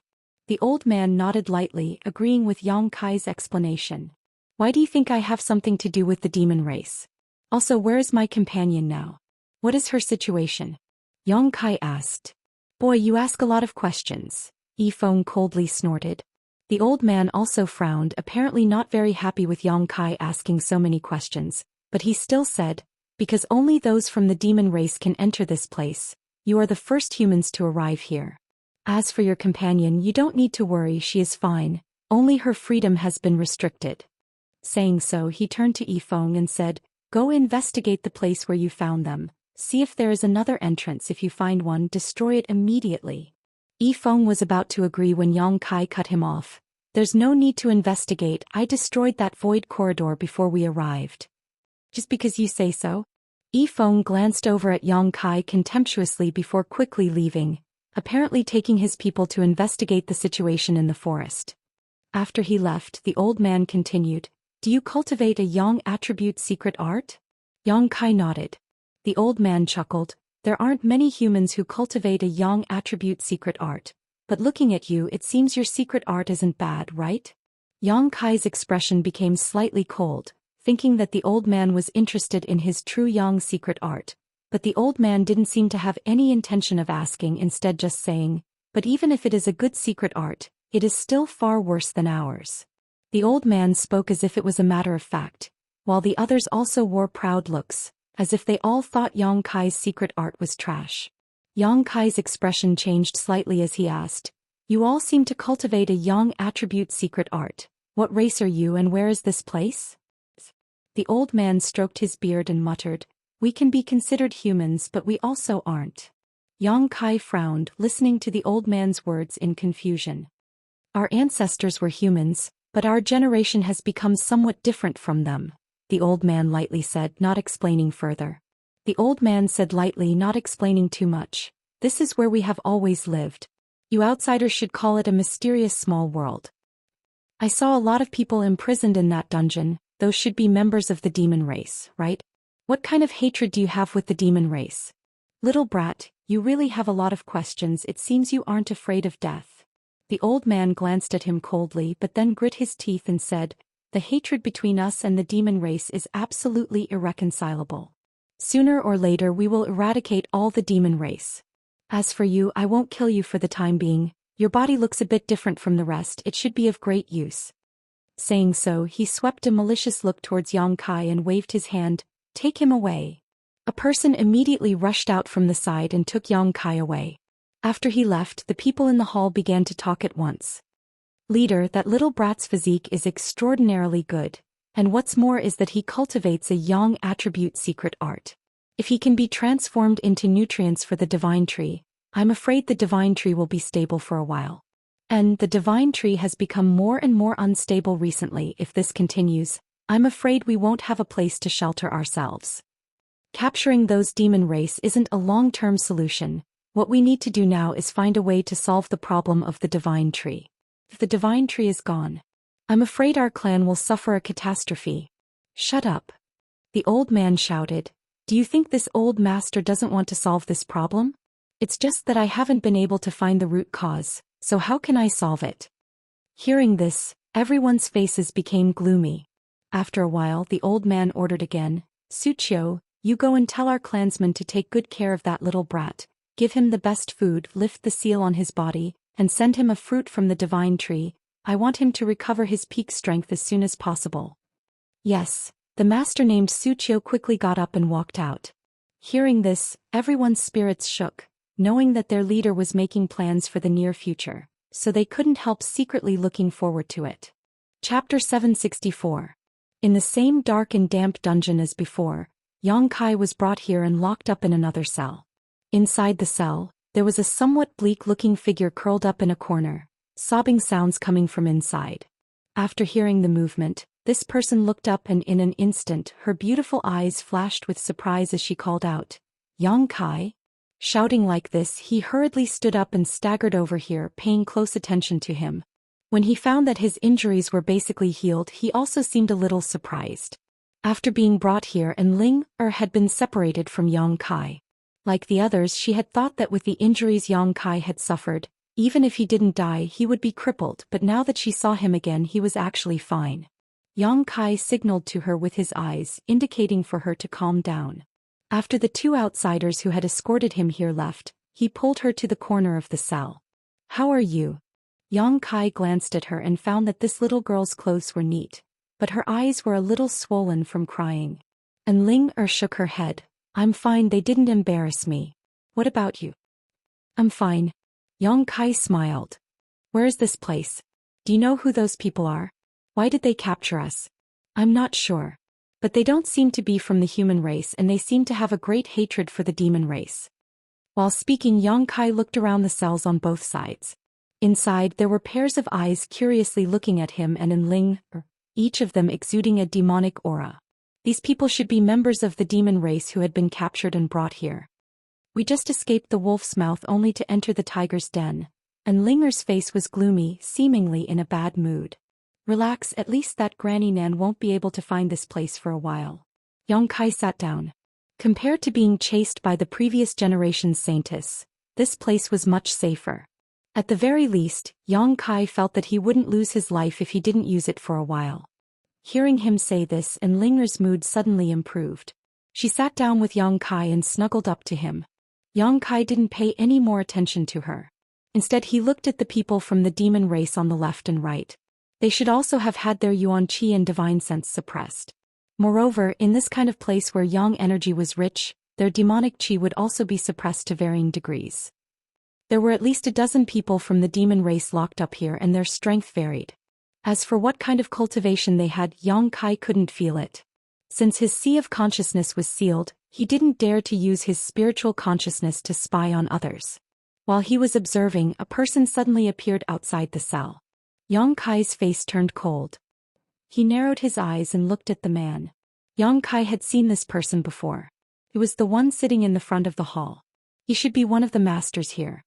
The old man nodded lightly, agreeing with Yang Kai's explanation. Why do you think I have something to do with the demon race? Also, where is my companion now? What is her situation? Yang Kai asked. Boy, you ask a lot of questions. Yifeng coldly snorted. The old man also frowned, apparently not very happy with Yang Kai asking so many questions, but he still said, because only those from the demon race can enter this place. You are the first humans to arrive here. As for your companion, you don't need to worry, she is fine, only her freedom has been restricted. Saying so, he turned to Yifeng and said, go investigate the place where you found them, see if there is another entrance. If you find one, destroy it immediately. Yifeng was about to agree when Yang Kai cut him off. There's no need to investigate, I destroyed that void corridor before we arrived. Just because you say so? Yifeng glanced over at Yang Kai contemptuously before quickly leaving, apparently taking his people to investigate the situation in the forest. After he left, the old man continued, do you cultivate a Yang attribute secret art? Yang Kai nodded. The old man chuckled, there aren't many humans who cultivate a Yang attribute secret art, but looking at you it seems your secret art isn't bad, right? Yang Kai's expression became slightly cold, thinking that the old man was interested in his true Yang secret art, but the old man didn't seem to have any intention of asking, instead just saying, but even if it is a good secret art, it is still far worse than ours. The old man spoke as if it was a matter of fact, while the others also wore proud looks, as if they all thought Yang Kai's secret art was trash. Yang Kai's expression changed slightly as he asked, you all seem to cultivate a Yang attribute secret art. What race are you and where is this place? The old man stroked his beard and muttered, we can be considered humans but we also aren't. Yang Kai frowned, listening to the old man's words in confusion. Our ancestors were humans, but our generation has become somewhat different from them, the old man lightly said, not explaining further. The old man said lightly, not explaining too much, this is where we have always lived. You outsiders should call it a mysterious small world. I saw a lot of people imprisoned in that dungeon. Those should be members of the demon race, right? What kind of hatred do you have with the demon race? Little brat, you really have a lot of questions. It seems you aren't afraid of death. The old man glanced at him coldly but then grit his teeth and said, the hatred between us and the demon race is absolutely irreconcilable. Sooner or later we will eradicate all the demon race. As for you, I won't kill you for the time being. Your body looks a bit different from the rest, it should be of great use. Saying so, he swept a malicious look towards Yang Kai and waved his hand, take him away. A person immediately rushed out from the side and took Yang Kai away. After he left, the people in the hall began to talk at once. Leader, that little brat's physique is extraordinarily good, and what's more is that he cultivates a Yang attribute secret art. If he can be transformed into nutrients for the divine tree, I'm afraid the divine tree will be stable for a while. And the divine tree has become more and more unstable recently. If this continues, I'm afraid we won't have a place to shelter ourselves. Capturing those demon race isn't a long-term solution. What we need to do now is find a way to solve the problem of the divine tree. If the divine tree is gone, I'm afraid our clan will suffer a catastrophe. Shut up. The old man shouted. Do you think this old master doesn't want to solve this problem? It's just that I haven't been able to find the root cause. So how can I solve it? Hearing this, everyone's faces became gloomy. After a while, the old man ordered again, Suchio, you go and tell our clansmen to take good care of that little brat, give him the best food, lift the seal on his body, and send him a fruit from the divine tree. I want him to recover his peak strength as soon as possible. Yes, the master named Suchio quickly got up and walked out. Hearing this, everyone's spirits shook, knowing that their leader was making plans for the near future, so they couldn't help secretly looking forward to it. Chapter 764. In the same dark and damp dungeon as before, Yang Kai was brought here and locked up in another cell. Inside the cell, there was a somewhat bleak-looking figure curled up in a corner, sobbing sounds coming from inside. After hearing the movement, this person looked up and in an instant her beautiful eyes flashed with surprise as she called out, Yang Kai? Shouting like this, he hurriedly stood up and staggered over here, paying close attention to him. When he found that his injuries were basically healed, he also seemed a little surprised. After being brought here, and Ling had been separated from Yang Kai. Like the others, she had thought that with the injuries Yang Kai had suffered, even if he didn't die he would be crippled, but now that she saw him again he was actually fine. Yang Kai signaled to her with his eyes, indicating for her to calm down. After the two outsiders who had escorted him here left, he pulled her to the corner of the cell. "How are you?" Yang Kai glanced at her and found that this little girl's clothes were neat, but her eyes were a little swollen from crying. And Ling shook her head. "I'm fine, they didn't embarrass me. What about you?" "I'm fine." Yang Kai smiled. "Where is this place? Do you know who those people are? Why did they capture us?" "I'm not sure. But they don't seem to be from the human race and they seem to have a great hatred for the demon race." While speaking, Yang Kai looked around the cells on both sides. Inside there were pairs of eyes curiously looking at him and in Ling, each of them exuding a demonic aura. These people should be members of the demon race who had been captured and brought here. "We just escaped the wolf's mouth only to enter the tiger's den," and Linger's face was gloomy, seemingly in a bad mood. "Relax, at least that Granny Nan won't be able to find this place for a while." Yang Kai sat down. Compared to being chased by the previous generation's saintess, this place was much safer. At the very least, Yang Kai felt that he wouldn't lose his life if he didn't use it for a while. Hearing him say this, and Linger's mood suddenly improved. She sat down with Yang Kai and snuggled up to him. Yang Kai didn't pay any more attention to her. Instead he looked at the people from the demon race on the left and right. They should also have had their yuan qi and divine sense suppressed. Moreover, in this kind of place where yang energy was rich, their demonic qi would also be suppressed to varying degrees. There were at least a dozen people from the demon race locked up here and their strength varied. As for what kind of cultivation they had, Yang Kai couldn't feel it. Since his sea of consciousness was sealed, he didn't dare to use his spiritual consciousness to spy on others. While he was observing, a person suddenly appeared outside the cell. Yang Kai's face turned cold. He narrowed his eyes and looked at the man. Yang Kai had seen this person before. It was the one sitting in the front of the hall. He should be one of the masters here.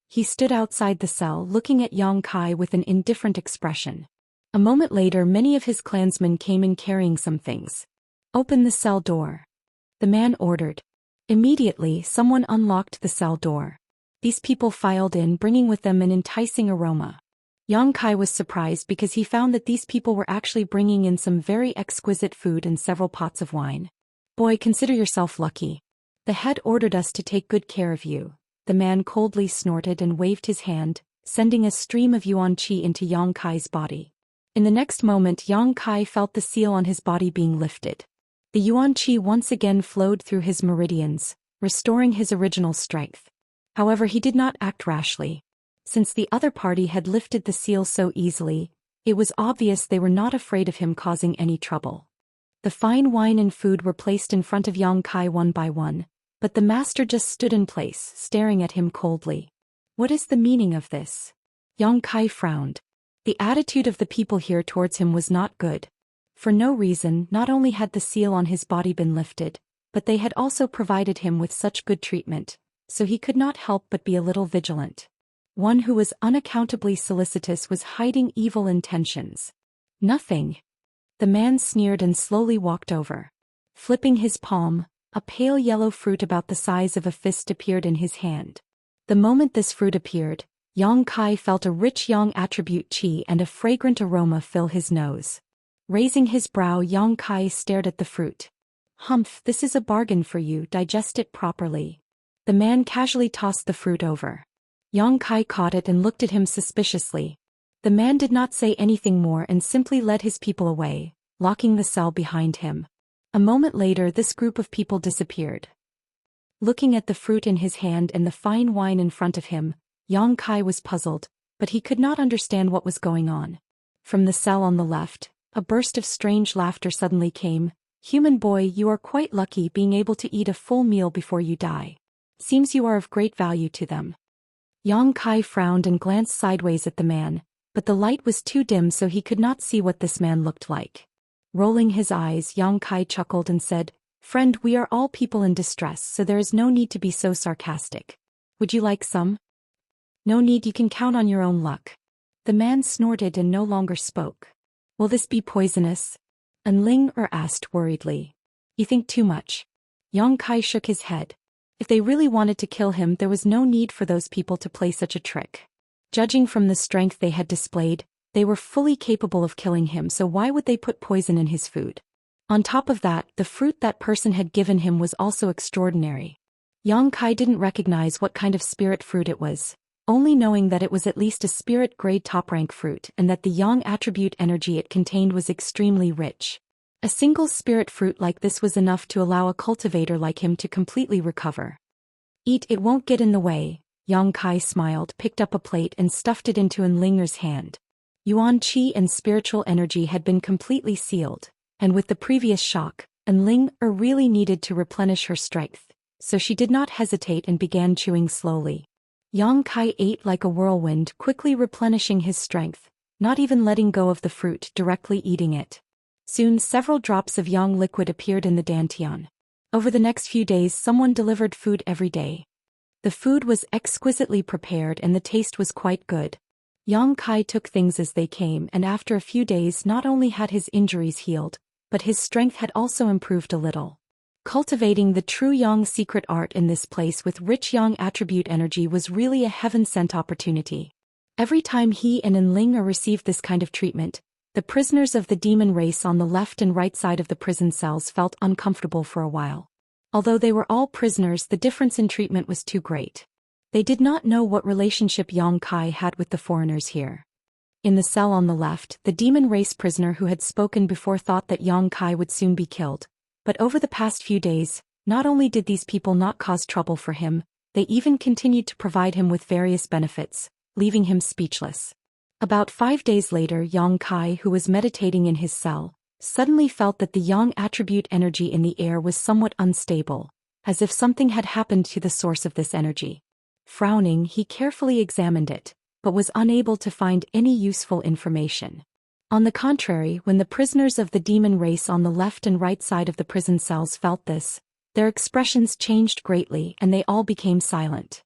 He stood outside the cell looking at Yang Kai with an indifferent expression. A moment later many of his clansmen came in carrying some things. "Open the cell door," the man ordered. Immediately someone unlocked the cell door. These people filed in, bringing with them an enticing aroma. Yang Kai was surprised because he found that these people were actually bringing in some very exquisite food and several pots of wine. "Boy, consider yourself lucky. The head ordered us to take good care of you." The man coldly snorted and waved his hand, sending a stream of yuan qi into Yang Kai's body. In the next moment Yang Kai felt the seal on his body being lifted. The yuan qi once again flowed through his meridians, restoring his original strength. However, he did not act rashly. Since the other party had lifted the seal so easily, it was obvious they were not afraid of him causing any trouble. The fine wine and food were placed in front of Yang Kai one by one, but the master just stood in place, staring at him coldly. What is the meaning of this? Yang Kai frowned. The attitude of the people here towards him was not good. For no reason, not only had the seal on his body been lifted, but they had also provided him with such good treatment, so he could not help but be a little vigilant. One who was unaccountably solicitous was hiding evil intentions. "Nothing." The man sneered and slowly walked over. Flipping his palm, a pale yellow fruit about the size of a fist appeared in his hand. The moment this fruit appeared, Yang Kai felt a rich yang attribute qi and a fragrant aroma fill his nose. Raising his brow, Yang Kai stared at the fruit. "Humph, this is a bargain for you, digest it properly." The man casually tossed the fruit over. Yang Kai caught it and looked at him suspiciously. The man did not say anything more and simply led his people away, locking the cell behind him. A moment later this group of people disappeared. Looking at the fruit in his hand and the fine wine in front of him, Yang Kai was puzzled, but he could not understand what was going on. From the cell on the left, a burst of strange laughter suddenly came. "Human boy, you are quite lucky being able to eat a full meal before you die. Seems you are of great value to them." Yang Kai frowned and glanced sideways at the man, but the light was too dim so he could not see what this man looked like. Rolling his eyes, Yang Kai chuckled and said, "Friend, we are all people in distress, so there is no need to be so sarcastic. Would you like some?" "No need, you can count on your own luck." The man snorted and no longer spoke. "Will this be poisonous?" And Ling asked worriedly. You think too much. Yang Kai shook his head. If they really wanted to kill him, there was no need for those people to play such a trick. Judging from the strength they had displayed, they were fully capable of killing him, so why would they put poison in his food? On top of that, the fruit that person had given him was also extraordinary. Yang Kai didn't recognize what kind of spirit fruit it was, only knowing that it was at least a spirit-grade top-rank fruit and that the yang attribute energy it contained was extremely rich. A single spirit fruit like this was enough to allow a cultivator like him to completely recover. Eat, it won't get in the way. Yang Kai smiled, picked up a plate and stuffed it into Enlinger's hand. Yuan Qi and spiritual energy had been completely sealed, and with the previous shock, Enlinger really needed to replenish her strength, so she did not hesitate and began chewing slowly. Yang Kai ate like a whirlwind, quickly replenishing his strength, not even letting go of the fruit, directly eating it. Soon several drops of yang liquid appeared in the dantian. Over the next few days someone delivered food every day. The food was exquisitely prepared and the taste was quite good. Yang Kai took things as they came, and after a few days not only had his injuries healed, but his strength had also improved a little. Cultivating the true yang secret art in this place with rich yang attribute energy was really a heaven-sent opportunity. Every time he and Enlinger received this kind of treatment, the prisoners of the demon race on the left and right side of the prison cells felt uncomfortable for a while. Although they were all prisoners, the difference in treatment was too great. They did not know what relationship Yang Kai had with the foreigners here. In the cell on the left, the demon race prisoner who had spoken before thought that Yang Kai would soon be killed, but over the past few days, not only did these people not cause trouble for him, they even continued to provide him with various benefits, leaving him speechless. About 5 days later, Yang Kai, who was meditating in his cell, suddenly felt that the yang attribute energy in the air was somewhat unstable, as if something had happened to the source of this energy. Frowning, he carefully examined it, but was unable to find any useful information. On the contrary, when the prisoners of the demon race on the left and right side of the prison cells felt this, their expressions changed greatly and they all became silent.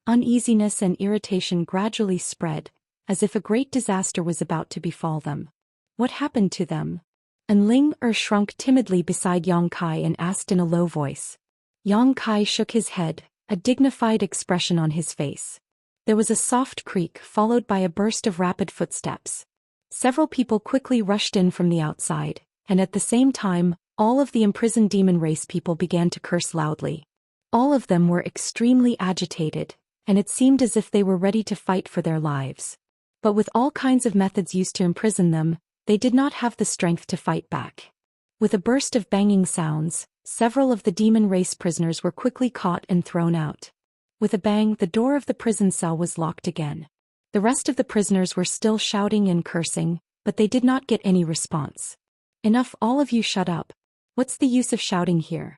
Uneasiness and irritation gradually spread, as if a great disaster was about to befall them. What happened to them? Enlinger shrunk timidly beside Yang Kai and asked in a low voice. Yang Kai shook his head, a dignified expression on his face. There was a soft creak followed by a burst of rapid footsteps. Several people quickly rushed in from the outside, and at the same time, all of the imprisoned demon race people began to curse loudly. All of them were extremely agitated, and it seemed as if they were ready to fight for their lives. But with all kinds of methods used to imprison them, they did not have the strength to fight back. With a burst of banging sounds, several of the demon race prisoners were quickly caught and thrown out. With a bang, the door of the prison cell was locked again. The rest of the prisoners were still shouting and cursing, but they did not get any response. Enough, all of you shut up. What's the use of shouting here?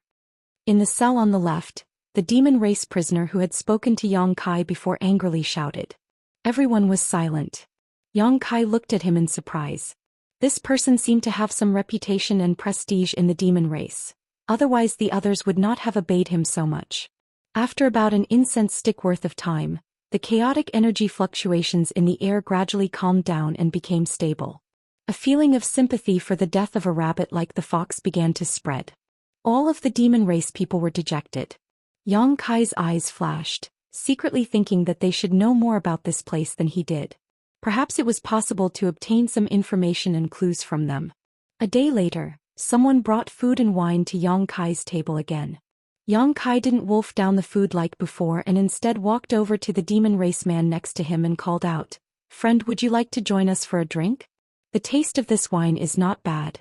In the cell on the left, the demon race prisoner who had spoken to Yang Kai before angrily shouted. Everyone was silent. Yang Kai looked at him in surprise. This person seemed to have some reputation and prestige in the demon race. Otherwise the others would not have obeyed him so much. After about an incense stick worth of time, the chaotic energy fluctuations in the air gradually calmed down and became stable. A feeling of sympathy for the death of a rabbit like the fox began to spread. All of the demon race people were dejected. Yang Kai's eyes flashed, secretly thinking that they should know more about this place than he did. Perhaps it was possible to obtain some information and clues from them. A day later, someone brought food and wine to Yang Kai's table again. Yang Kai didn't wolf down the food like before and instead walked over to the demon race man next to him and called out, "Friend, would you like to join us for a drink? The taste of this wine is not bad."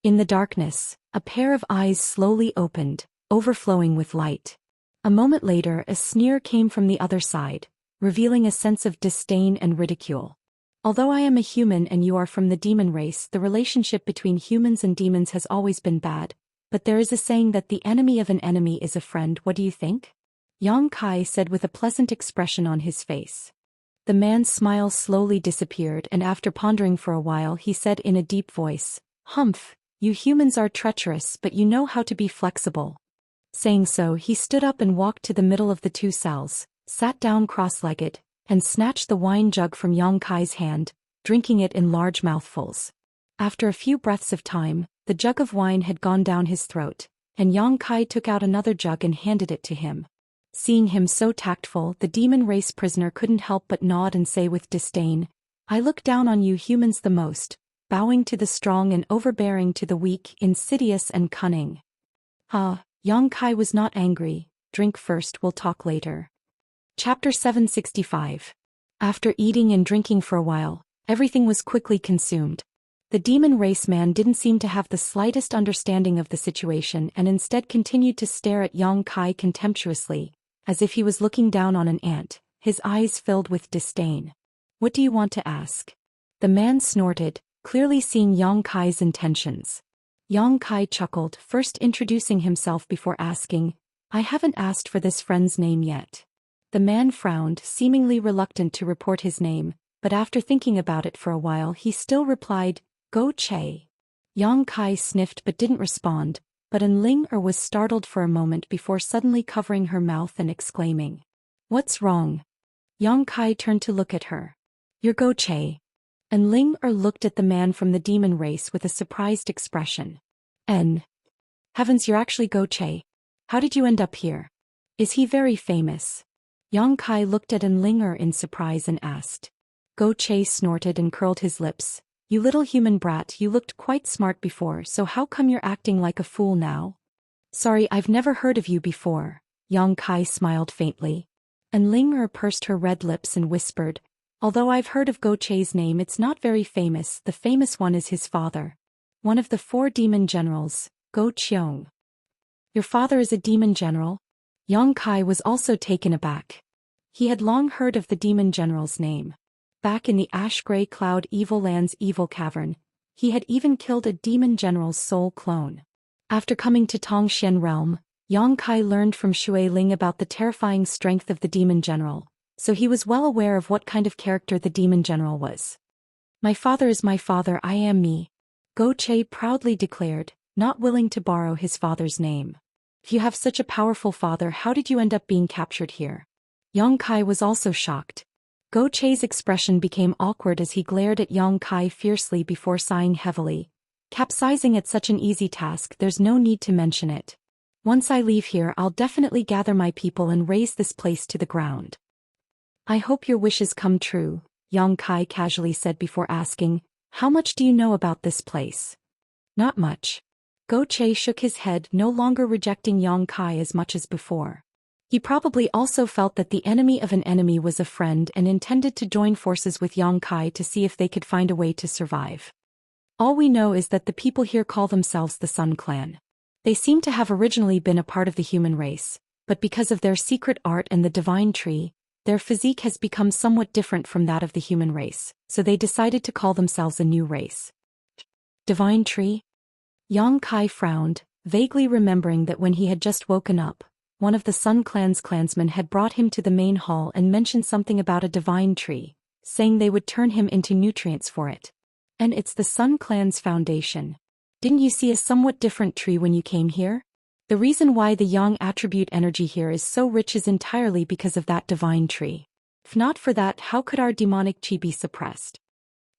In the darkness, a pair of eyes slowly opened, overflowing with light. A moment later, a sneer came from the other side, revealing a sense of disdain and ridicule. Although I am a human and you are from the demon race, the relationship between humans and demons has always been bad, but there is a saying that the enemy of an enemy is a friend. What do you think? Yang Kai said with a pleasant expression on his face. The man's smile slowly disappeared and after pondering for a while he said in a deep voice, "Humph, you humans are treacherous but you know how to be flexible." Saying so, he stood up and walked to the middle of the two cells, sat down cross-legged, and snatched the wine jug from Yang Kai's hand, drinking it in large mouthfuls. After a few breaths of time, the jug of wine had gone down his throat, and Yang Kai took out another jug and handed it to him. Seeing him so tactful, the demon race prisoner couldn't help but nod and say with disdain, "I look down on you humans the most, bowing to the strong and overbearing to the weak, insidious and cunning." Yang Kai was not angry. Drink first, we'll talk later. Chapter 765. After eating and drinking for a while, everything was quickly consumed. The demon race man didn't seem to have the slightest understanding of the situation and instead continued to stare at Yang Kai contemptuously, as if he was looking down on an ant, his eyes filled with disdain. "What do you want to ask?" The man snorted, clearly seeing Yang Kai's intentions. Yang Kai chuckled, first introducing himself before asking, "I haven't asked for this friend's name yet." The man frowned, seemingly reluctant to report his name, but after thinking about it for a while he still replied, "Go Che." Yang Kai sniffed but didn't respond, but Enling was startled for a moment before suddenly covering her mouth and exclaiming, "What's wrong?" Yang Kai turned to look at her. "You're Go Che." Enling looked at the man from the demon race with a surprised expression. Heavens, you're actually Go Che. How did you end up here? Is he very famous?" Yang Kai looked at Enling in surprise and asked. Go Che snorted and curled his lips. "You little human brat, you looked quite smart before, so how come you're acting like a fool now?" "Sorry, I've never heard of you before." Yang Kai smiled faintly. Enling pursed her red lips and whispered, "Although I've heard of Go Che's name, it's not very famous. The famous one is his father. One of the 4 demon generals, Go Qiong." "Your father is a demon general?" Yang Kai was also taken aback. He had long heard of the demon general's name. Back in the ash-gray cloud Evil Land's evil cavern, he had even killed a demon general's soul clone. After coming to Tongxian realm, Yang Kai learned from Shui Ling about the terrifying strength of the demon general, so he was well aware of what kind of character the demon general was. "My father is my father, I am me," Go Che proudly declared, not willing to borrow his father's name. "If you have such a powerful father, how did you end up being captured here?" Yang Kai was also shocked. Go Che's expression became awkward as he glared at Yang Kai fiercely before sighing heavily. "Capsizing at such an easy task, there's no need to mention it. Once I leave here, I'll definitely gather my people and raze this place to the ground." "I hope your wishes come true," Yang Kai casually said before asking, "How much do you know about this place?" "Not much." Go Che shook his head, no longer rejecting Yang Kai as much as before. He probably also felt that the enemy of an enemy was a friend and intended to join forces with Yang Kai to see if they could find a way to survive. "All we know is that the people here call themselves the Sun Clan. They seem to have originally been a part of the human race, but because of their secret art and the divine tree, their physique has become somewhat different from that of the human race, so they decided to call themselves a new race." "Divine tree?" Yang Kai frowned, vaguely remembering that when he had just woken up, one of the Sun Clan's clansmen had brought him to the main hall and mentioned something about a divine tree, saying they would turn him into nutrients for it. "And it's the Sun Clan's foundation. Didn't you see a somewhat different tree when you came here? The reason why the yang attribute energy here is so rich is entirely because of that divine tree. If not for that, how could our demonic chi be suppressed?"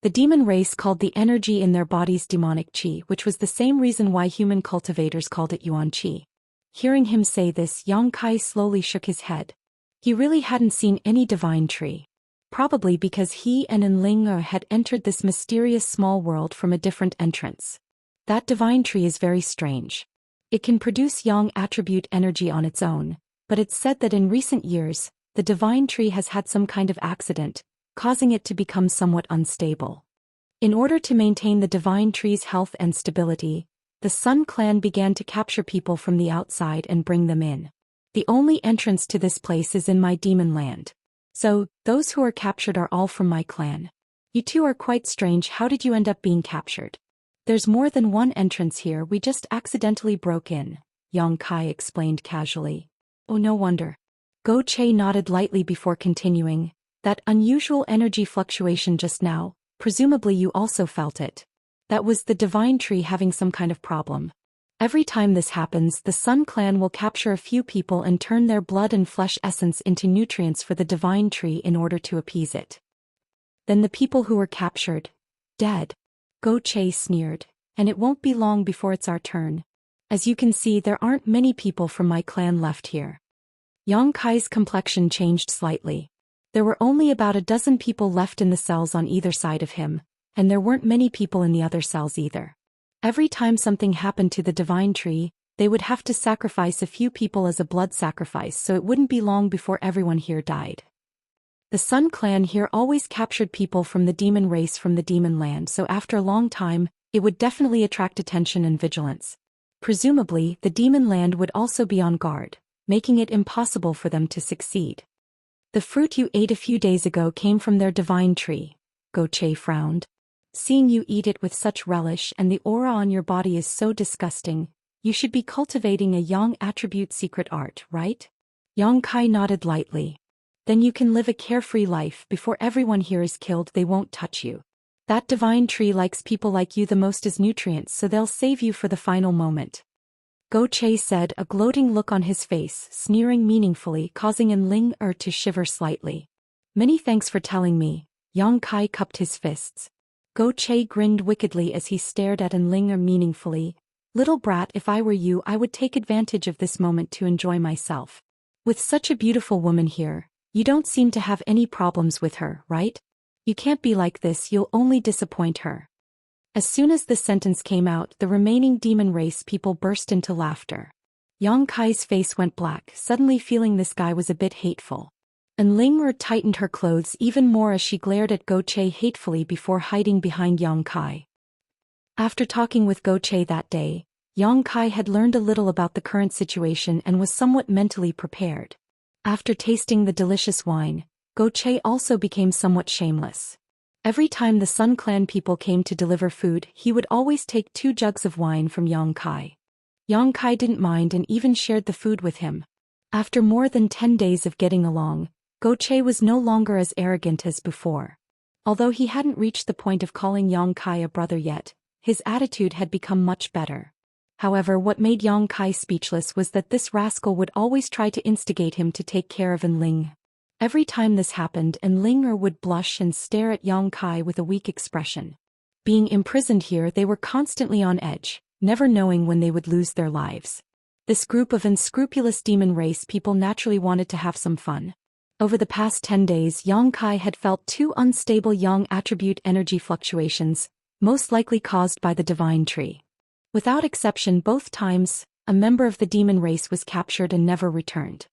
The demon race called the energy in their bodies demonic chi, which was the same reason why human cultivators called it yuan chi. Hearing him say this, Yang Kai slowly shook his head. He really hadn't seen any divine tree. Probably because he and Enling had entered this mysterious small world from a different entrance. That divine tree is very strange. It can produce yang attribute energy on its own, but it's said that in recent years, the divine tree has had some kind of accident, causing it to become somewhat unstable. In order to maintain the divine tree's health and stability, the Sun Clan began to capture people from the outside and bring them in. The only entrance to this place is in my demon land. So, those who are captured are all from my clan. You two are quite strange. How did you end up being captured? There's more than one entrance here, we just accidentally broke in, Yang Kai explained casually. Oh, no wonder. Go Che nodded lightly before continuing. That unusual energy fluctuation just now, presumably you also felt it. That was the divine tree having some kind of problem. Every time this happens, the Sun Clan will capture a few people and turn their blood and flesh essence into nutrients for the divine tree in order to appease it. Then the people who were captured, dead. Go Che sneered. And it won't be long before it's our turn. As you can see, there aren't many people from my clan left here. Yang Kai's complexion changed slightly. There were only about a dozen people left in the cells on either side of him, and there weren't many people in the other cells either. Every time something happened to the divine tree, they would have to sacrifice a few people as a blood sacrifice, so it wouldn't be long before everyone here died. The Sun clan here always captured people from the demon race from the demon land, so after a long time, it would definitely attract attention and vigilance. Presumably, the demon land would also be on guard, making it impossible for them to succeed. The fruit you ate a few days ago came from their divine tree. Go Che frowned. Seeing you eat it with such relish and the aura on your body is so disgusting, you should be cultivating a Yang attribute secret art, right? Yang Kai nodded lightly. Then you can live a carefree life. Before everyone here is killed, they won't touch you. That divine tree likes people like you the most as nutrients, so they'll save you for the final moment. Go Che said, a gloating look on his face, sneering meaningfully, causing Enling to shiver slightly. Many thanks for telling me. Yang Kai cupped his fists. Go Che grinned wickedly as he stared at Enling meaningfully. Little brat, if I were you, I would take advantage of this moment to enjoy myself. With such a beautiful woman here, you don't seem to have any problems with her, right? You can't be like this, you'll only disappoint her. As soon as this sentence came out, the remaining demon race people burst into laughter. Yang Kai's face went black, suddenly feeling this guy was a bit hateful. And Ling tightened her clothes even more as she glared at Go Che hatefully before hiding behind Yang Kai. After talking with Go Che that day, Yang Kai had learned a little about the current situation and was somewhat mentally prepared. After tasting the delicious wine, Go Che also became somewhat shameless. Every time the Sun Clan people came to deliver food, he would always take 2 jugs of wine from Yang Kai. Yang Kai didn't mind and even shared the food with him. After more than 10 days of getting along, Go Che was no longer as arrogant as before. Although he hadn't reached the point of calling Yang Kai a brother yet, his attitude had become much better. However, what made Yang Kai speechless was that this rascal would always try to instigate him to take care of Enling. Every time this happened, Enling would blush and stare at Yang Kai with a weak expression. Being imprisoned here, they were constantly on edge, never knowing when they would lose their lives. This group of unscrupulous demon race people naturally wanted to have some fun. Over the past 10 days, Yang Kai had felt 2 unstable Yang attribute energy fluctuations, most likely caused by the divine tree. Without exception, both times, a member of the demon race was captured and never returned.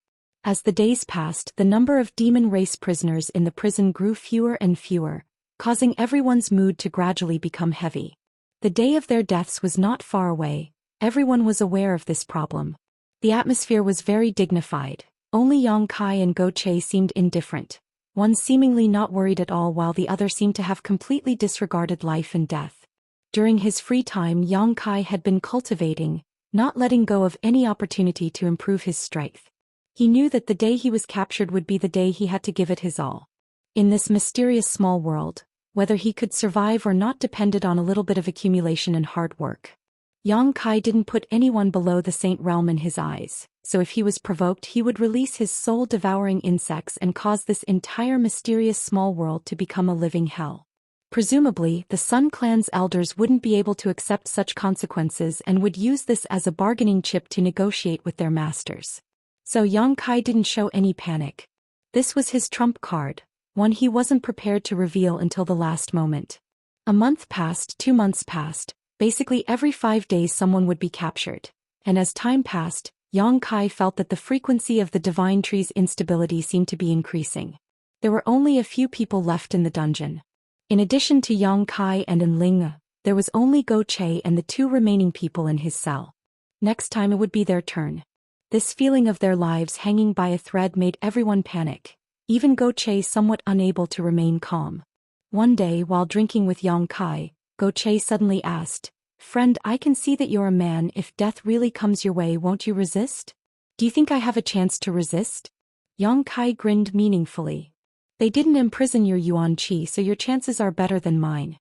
As the days passed, the number of demon race prisoners in the prison grew fewer and fewer, causing everyone's mood to gradually become heavy. The day of their deaths was not far away. Everyone was aware of this problem. The atmosphere was very dignified. Only Yang Kai and Go Che seemed indifferent, one seemingly not worried at all while the other seemed to have completely disregarded life and death. During his free time, Yang Kai had been cultivating, not letting go of any opportunity to improve his strength. He knew that the day he was captured would be the day he had to give it his all. In this mysterious small world, whether he could survive or not depended on a little bit of accumulation and hard work. Yang Kai didn't put anyone below the saint realm in his eyes, so if he was provoked he would release his soul-devouring insects and cause this entire mysterious small world to become a living hell. Presumably, the Sun Clan's elders wouldn't be able to accept such consequences and would use this as a bargaining chip to negotiate with their masters. So Yang Kai didn't show any panic. This was his trump card, one he wasn't prepared to reveal until the last moment. A month passed, 2 months passed, basically every 5 days someone would be captured, and as time passed, Yang Kai felt that the frequency of the divine tree's instability seemed to be increasing. There were only a few people left in the dungeon. In addition to Yang Kai and Enling, there was only Go Che and the 2 remaining people in his cell. Next time it would be their turn. This feeling of their lives hanging by a thread made everyone panic, even Go Che somewhat unable to remain calm. One day, while drinking with Yang Kai, Go Che suddenly asked, "Friend, I can see that you're a man. If death really comes your way, won't you resist? Do you think I have a chance to resist?" Yang Kai grinned meaningfully. "They didn't imprison your Yuan Qi, so your chances are better than mine.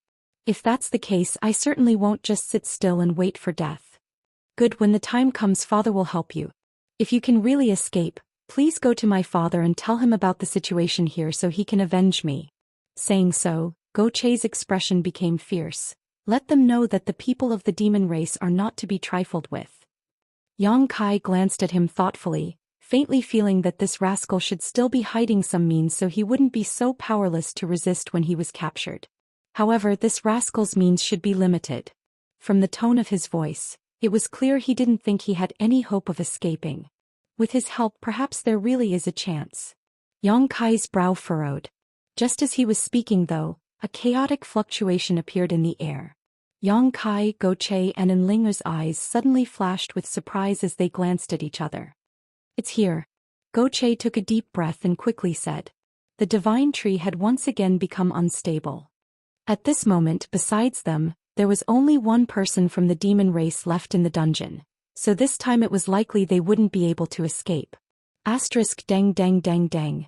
If that's the case, I certainly won't just sit still and wait for death. Good, when the time comes, Father will help you. If you can really escape, please go to my father and tell him about the situation here so he can avenge me." Saying so, Go Che's expression became fierce. Let them know that the people of the demon race are not to be trifled with. Yang Kai glanced at him thoughtfully, faintly feeling that this rascal should still be hiding some means so he wouldn't be so powerless to resist when he was captured. However, this rascal's means should be limited. From the tone of his voice, it was clear he didn't think he had any hope of escaping. With his help, perhaps there really is a chance. Yang Kai's brow furrowed. Just as he was speaking though, a chaotic fluctuation appeared in the air. Yang Kai, Goche and Enling's eyes suddenly flashed with surprise as they glanced at each other. It's here. Goche took a deep breath and quickly said. The divine tree had once again become unstable. At this moment, besides them, there was only one person from the demon race left in the dungeon, so this time it was likely they wouldn't be able to escape. Asterisk dang dang dang dang.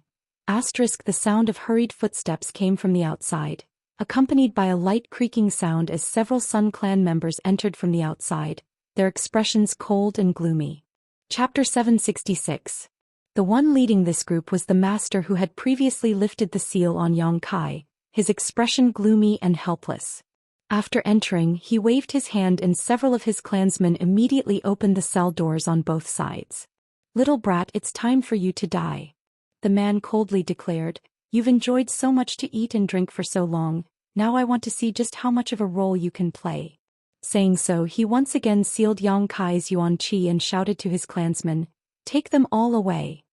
Asterisk the sound of hurried footsteps came from the outside, accompanied by a light creaking sound as several Sun Clan members entered from the outside, their expressions cold and gloomy. Chapter 766. The one leading this group was the master who had previously lifted the seal on Yang Kai, his expression gloomy and helpless. After entering, he waved his hand and several of his clansmen immediately opened the cell doors on both sides. Little brat, it's time for you to die. The man coldly declared, you've enjoyed so much to eat and drink for so long, now I want to see just how much of a role you can play. Saying so, he once again sealed Yang Kai's yuan qi and shouted to his clansmen, take them all away.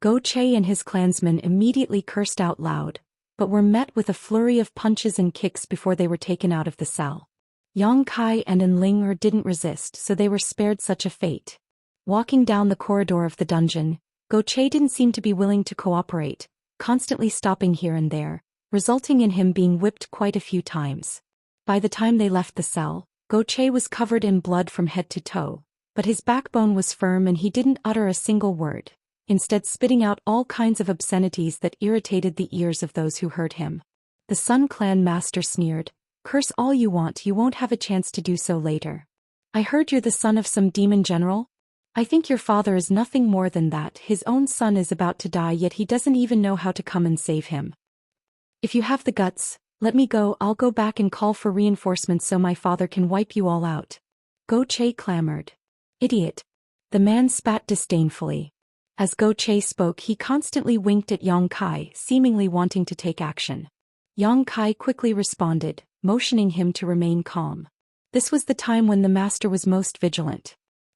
Goche and his clansmen immediately cursed out loud, but were met with a flurry of punches and kicks before they were taken out of the cell. Yang Kai and Enling didn't resist, so they were spared such a fate. Walking down the corridor of the dungeon, Goche didn't seem to be willing to cooperate, constantly stopping here and there, resulting in him being whipped quite a few times. By the time they left the cell, Goche was covered in blood from head to toe, but his backbone was firm and he didn't utter a single word, instead spitting out all kinds of obscenities that irritated the ears of those who heard him. The Sun Clan master sneered, curse all you want, you won't have a chance to do so later. I heard you're the son of some demon general? I think your father is nothing more than that. His own son is about to die, yet he doesn't even know how to come and save him. If you have the guts, let me go. I'll go back and call for reinforcements so my father can wipe you all out. Goche clamored. Idiot. The man spat disdainfully. As Goche spoke, he constantly winked at Yang Kai, seemingly wanting to take action. Yang Kai quickly responded, motioning him to remain calm. This was the time when the master was most vigilant.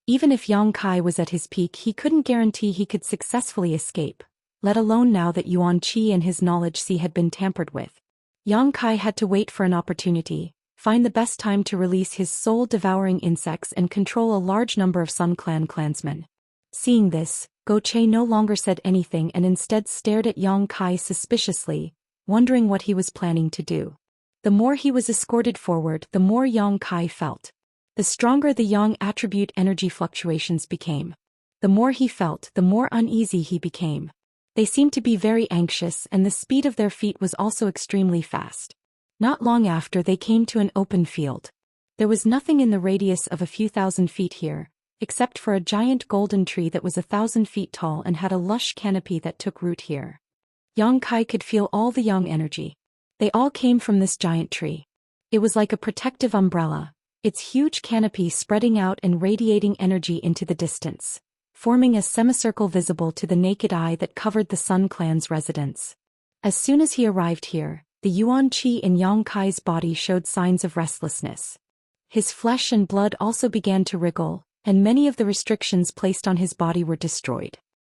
Even if Yang Kai was at his peak, he couldn't guarantee he could successfully escape, let alone now that Yuan Qi and his knowledge sea had been tampered with. Yang Kai had to wait for an opportunity, find the best time to release his soul-devouring insects and control a large number of Sun Clan clansmen. Seeing this, Goche no longer said anything and instead stared at Yang Kai suspiciously, wondering what he was planning to do. The more he was escorted forward, the more Yang Kai felt. The stronger the Yang attribute energy fluctuations became. The more he felt, the more uneasy he became. They seemed to be very anxious, and the speed of their feet was also extremely fast. Not long after, they came to an open field. There was nothing in the radius of a few thousand feet here, except for a giant golden tree that was 1,000 feet tall and had a lush canopy that took root here. Yang Kai could feel all the Yang energy. They all came from this giant tree. It was like a protective umbrella, its huge canopy spreading out and radiating energy into the distance, forming a semicircle visible to the naked eye that covered the Sun Clan's residence. As soon as he arrived here, the Yuan Qi in Yang Kai's body showed signs of restlessness. His flesh and blood also began to wriggle, and many of the restrictions placed on his body were destroyed.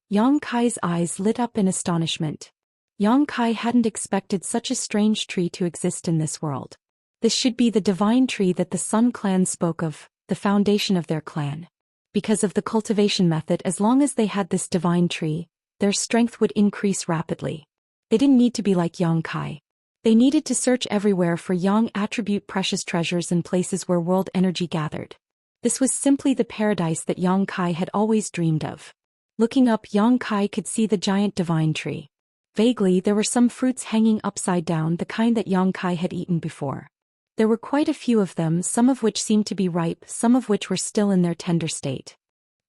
Yang Kai's eyes lit up in astonishment. Yang Kai hadn't expected such a strange tree to exist in this world. This should be the divine tree that the Sun Clan spoke of, the foundation of their clan. Because of the cultivation method, as long as they had this divine tree, their strength would increase rapidly. They didn't need to be like Yang Kai. They needed to search everywhere for Yang attribute precious treasures in places where world energy gathered. This was simply the paradise that Yang Kai had always dreamed of. Looking up, Yang Kai could see the giant divine tree. Vaguely, there were some fruits hanging upside down, the kind that Yang Kai had eaten before. There were quite a few of them, some of which seemed to be ripe, some of which were still in their tender state.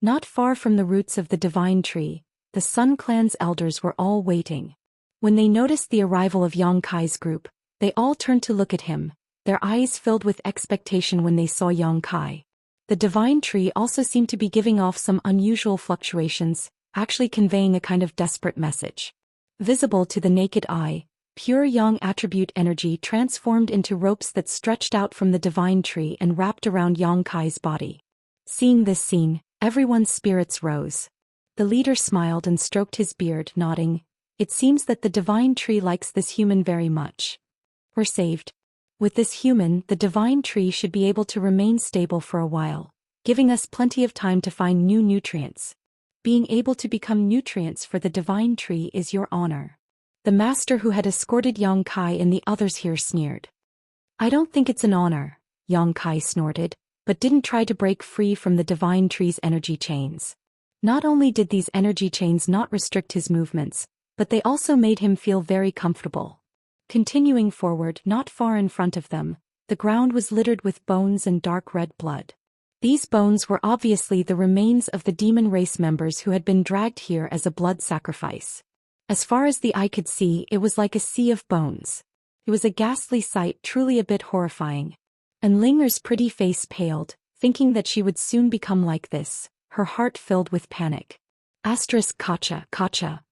Not far from the roots of the divine tree, the Sun Clan's elders were all waiting. When they noticed the arrival of Yang Kai's group, they all turned to look at him, their eyes filled with expectation when they saw Yang Kai. The divine tree also seemed to be giving off some unusual fluctuations, actually conveying a kind of desperate message. Visible to the naked eye, pure yang attribute energy transformed into ropes that stretched out from the divine tree and wrapped around Yang Kai's body. Seeing this scene, everyone's spirits rose. The leader smiled and stroked his beard, nodding. It seems that the divine tree likes this human very much. We're saved. With this human, the divine tree should be able to remain stable for a while, giving us plenty of time to find new nutrients. Being able to become nutrients for the divine tree is your honor. The master who had escorted Yang Kai and the others here sneered. I don't think it's an honor, Yang Kai snorted, but didn't try to break free from the divine tree's energy chains. Not only did these energy chains not restrict his movements, but they also made him feel very comfortable. Continuing forward, not far in front of them, the ground was littered with bones and dark red blood. These bones were obviously the remains of the demon race members who had been dragged here as a blood sacrifice. As far as the eye could see, it was like a sea of bones. It was a ghastly sight, truly a bit horrifying. And Linger's pretty face paled, thinking that she would soon become like this, her heart filled with panic. Kacha.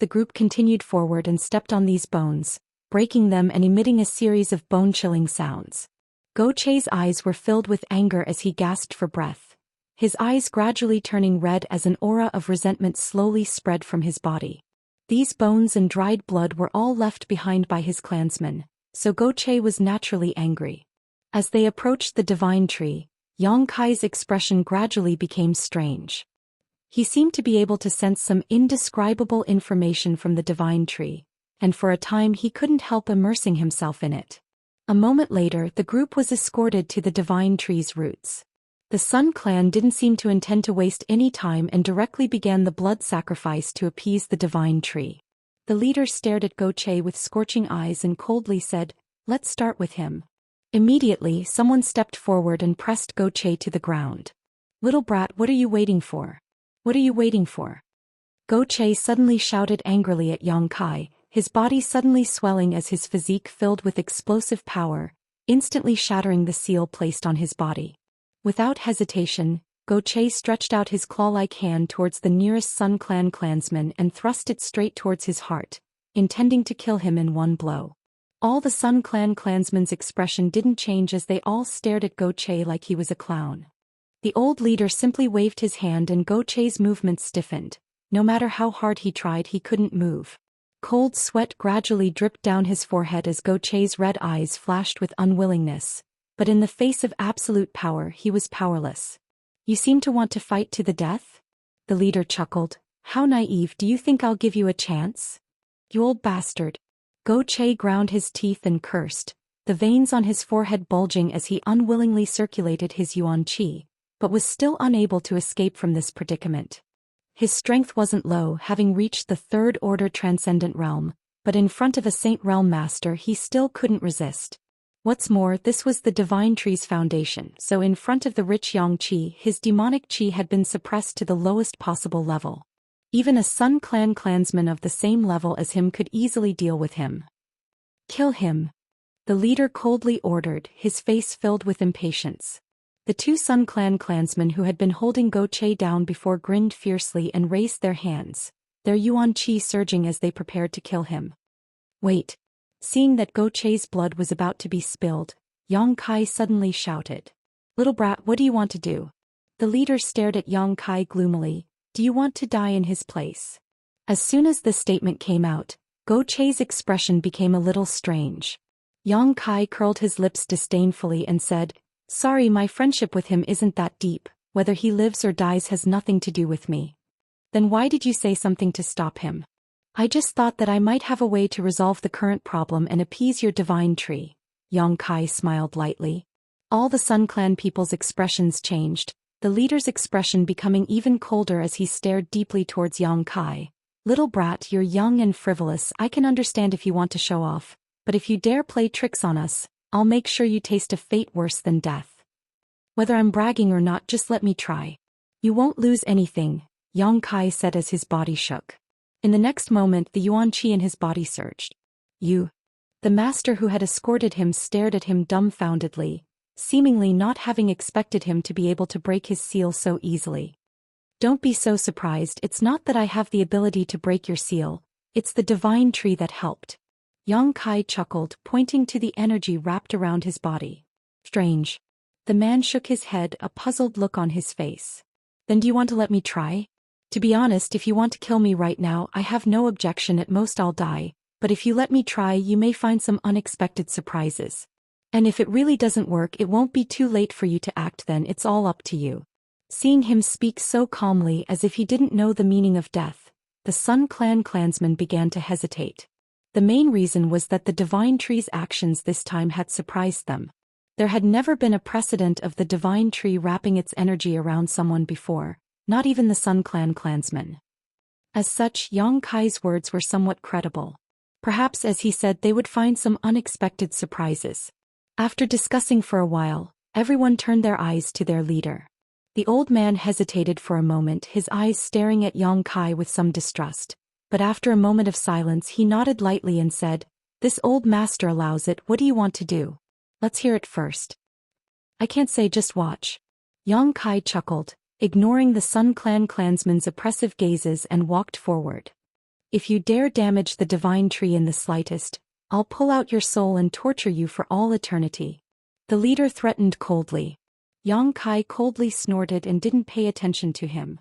The group continued forward and stepped on these bones, breaking them and emitting a series of bone-chilling sounds. Go Che's eyes were filled with anger as he gasped for breath, his eyes gradually turning red as an aura of resentment slowly spread from his body. These bones and dried blood were all left behind by his clansmen, so Go Che was naturally angry. As they approached the divine tree, Yang Kai's expression gradually became strange. He seemed to be able to sense some indescribable information from the divine tree, and for a time he couldn't help immersing himself in it. A moment later, the group was escorted to the divine tree's roots. The Sun clan didn't seem to intend to waste any time and directly began the blood sacrifice to appease the divine tree. The leader stared at Go Che with scorching eyes and coldly said, "Let's start with him." Immediately, someone stepped forward and pressed Go Che to the ground. "Little brat, what are you waiting for? What are you waiting for?" Go Che suddenly shouted angrily at Yang Kai, his body suddenly swelling as his physique filled with explosive power, instantly shattering the seal placed on his body. Without hesitation, Go Che stretched out his claw-like hand towards the nearest Sun Clan clansman and thrust it straight towards his heart, intending to kill him in one blow. All the Sun Clan clansmen's expression didn't change as they all stared at Go Che like he was a clown. The old leader simply waved his hand and Go Che's movements stiffened. No matter how hard he tried, he couldn't move. Cold sweat gradually dripped down his forehead as Go Che's red eyes flashed with unwillingness, but in the face of absolute power he was powerless. "You seem to want to fight to the death?" The leader chuckled. "How naive, do you think I'll give you a chance? You old bastard." Go Che ground his teeth and cursed, the veins on his forehead bulging as he unwillingly circulated his yuan qi, but was still unable to escape from this predicament. His strength wasn't low, having reached the third-order transcendent realm, but in front of a Saint Realm Master he still couldn't resist. What's more, this was the Divine Tree's foundation, so in front of the rich Yang Qi his demonic Qi had been suppressed to the lowest possible level. Even a Sun Clan clansman of the same level as him could easily deal with him. "Kill him," the leader coldly ordered, his face filled with impatience. The two Sun Clan clansmen who had been holding Go Che down before grinned fiercely and raised their hands, their yuan qi surging as they prepared to kill him. "Wait." Seeing that Go Che's blood was about to be spilled, Yang Kai suddenly shouted. "Little brat, what do you want to do?" The leader stared at Yang Kai gloomily. "Do you want to die in his place?" As soon as this statement came out, Go Che's expression became a little strange. Yang Kai curled his lips disdainfully and said, "Sorry, my friendship with him isn't that deep. Whether he lives or dies has nothing to do with me." "Then why did you say something to stop him?" "I just thought that I might have a way to resolve the current problem and appease your divine tree." Yang Kai smiled lightly. All the Sun Clan people's expressions changed, the leader's expression becoming even colder as he stared deeply towards Yang Kai. "Little brat, you're young and frivolous. I can understand if you want to show off, but if you dare play tricks on us, I'll make sure you taste a fate worse than death. Whether I'm bragging or not, just let me try." "You won't lose anything," Yang Kai said as his body shook. In the next moment the yuan qi in his body surged. You The master who had escorted him stared at him dumbfoundedly, seemingly not having expected him to be able to break his seal so easily. Don't be so surprised, it's not that I have the ability to break your seal, it's the divine tree that helped. Yang Kai chuckled, pointing to the energy wrapped around his body. Strange. The man shook his head, a puzzled look on his face. Then do you want to let me try? To be honest, if you want to kill me right now, I have no objection, at most I'll die, but if you let me try, you may find some unexpected surprises. And if it really doesn't work, it won't be too late for you to act, then it's all up to you. Seeing him speak so calmly as if he didn't know the meaning of death, the Sun Clan clansmen began to hesitate. The main reason was that the divine tree's actions this time had surprised them. There had never been a precedent of the divine tree wrapping its energy around someone before, not even the Sun Clan clansmen. As such, Yang Kai's words were somewhat credible. Perhaps, as he said, they would find some unexpected surprises. After discussing for a while, everyone turned their eyes to their leader. The old man hesitated for a moment, his eyes staring at Yang Kai with some distrust, but after a moment of silence he nodded lightly and said, "This old master allows it, what do you want to do? Let's hear it first." "I can't say, just watch." Yang Kai chuckled, ignoring the Sun Clan clansmen's oppressive gazes, and walked forward. "If you dare damage the divine tree in the slightest, I'll pull out your soul and torture you for all eternity," the leader threatened coldly. Yang Kai coldly snorted and didn't pay attention to him.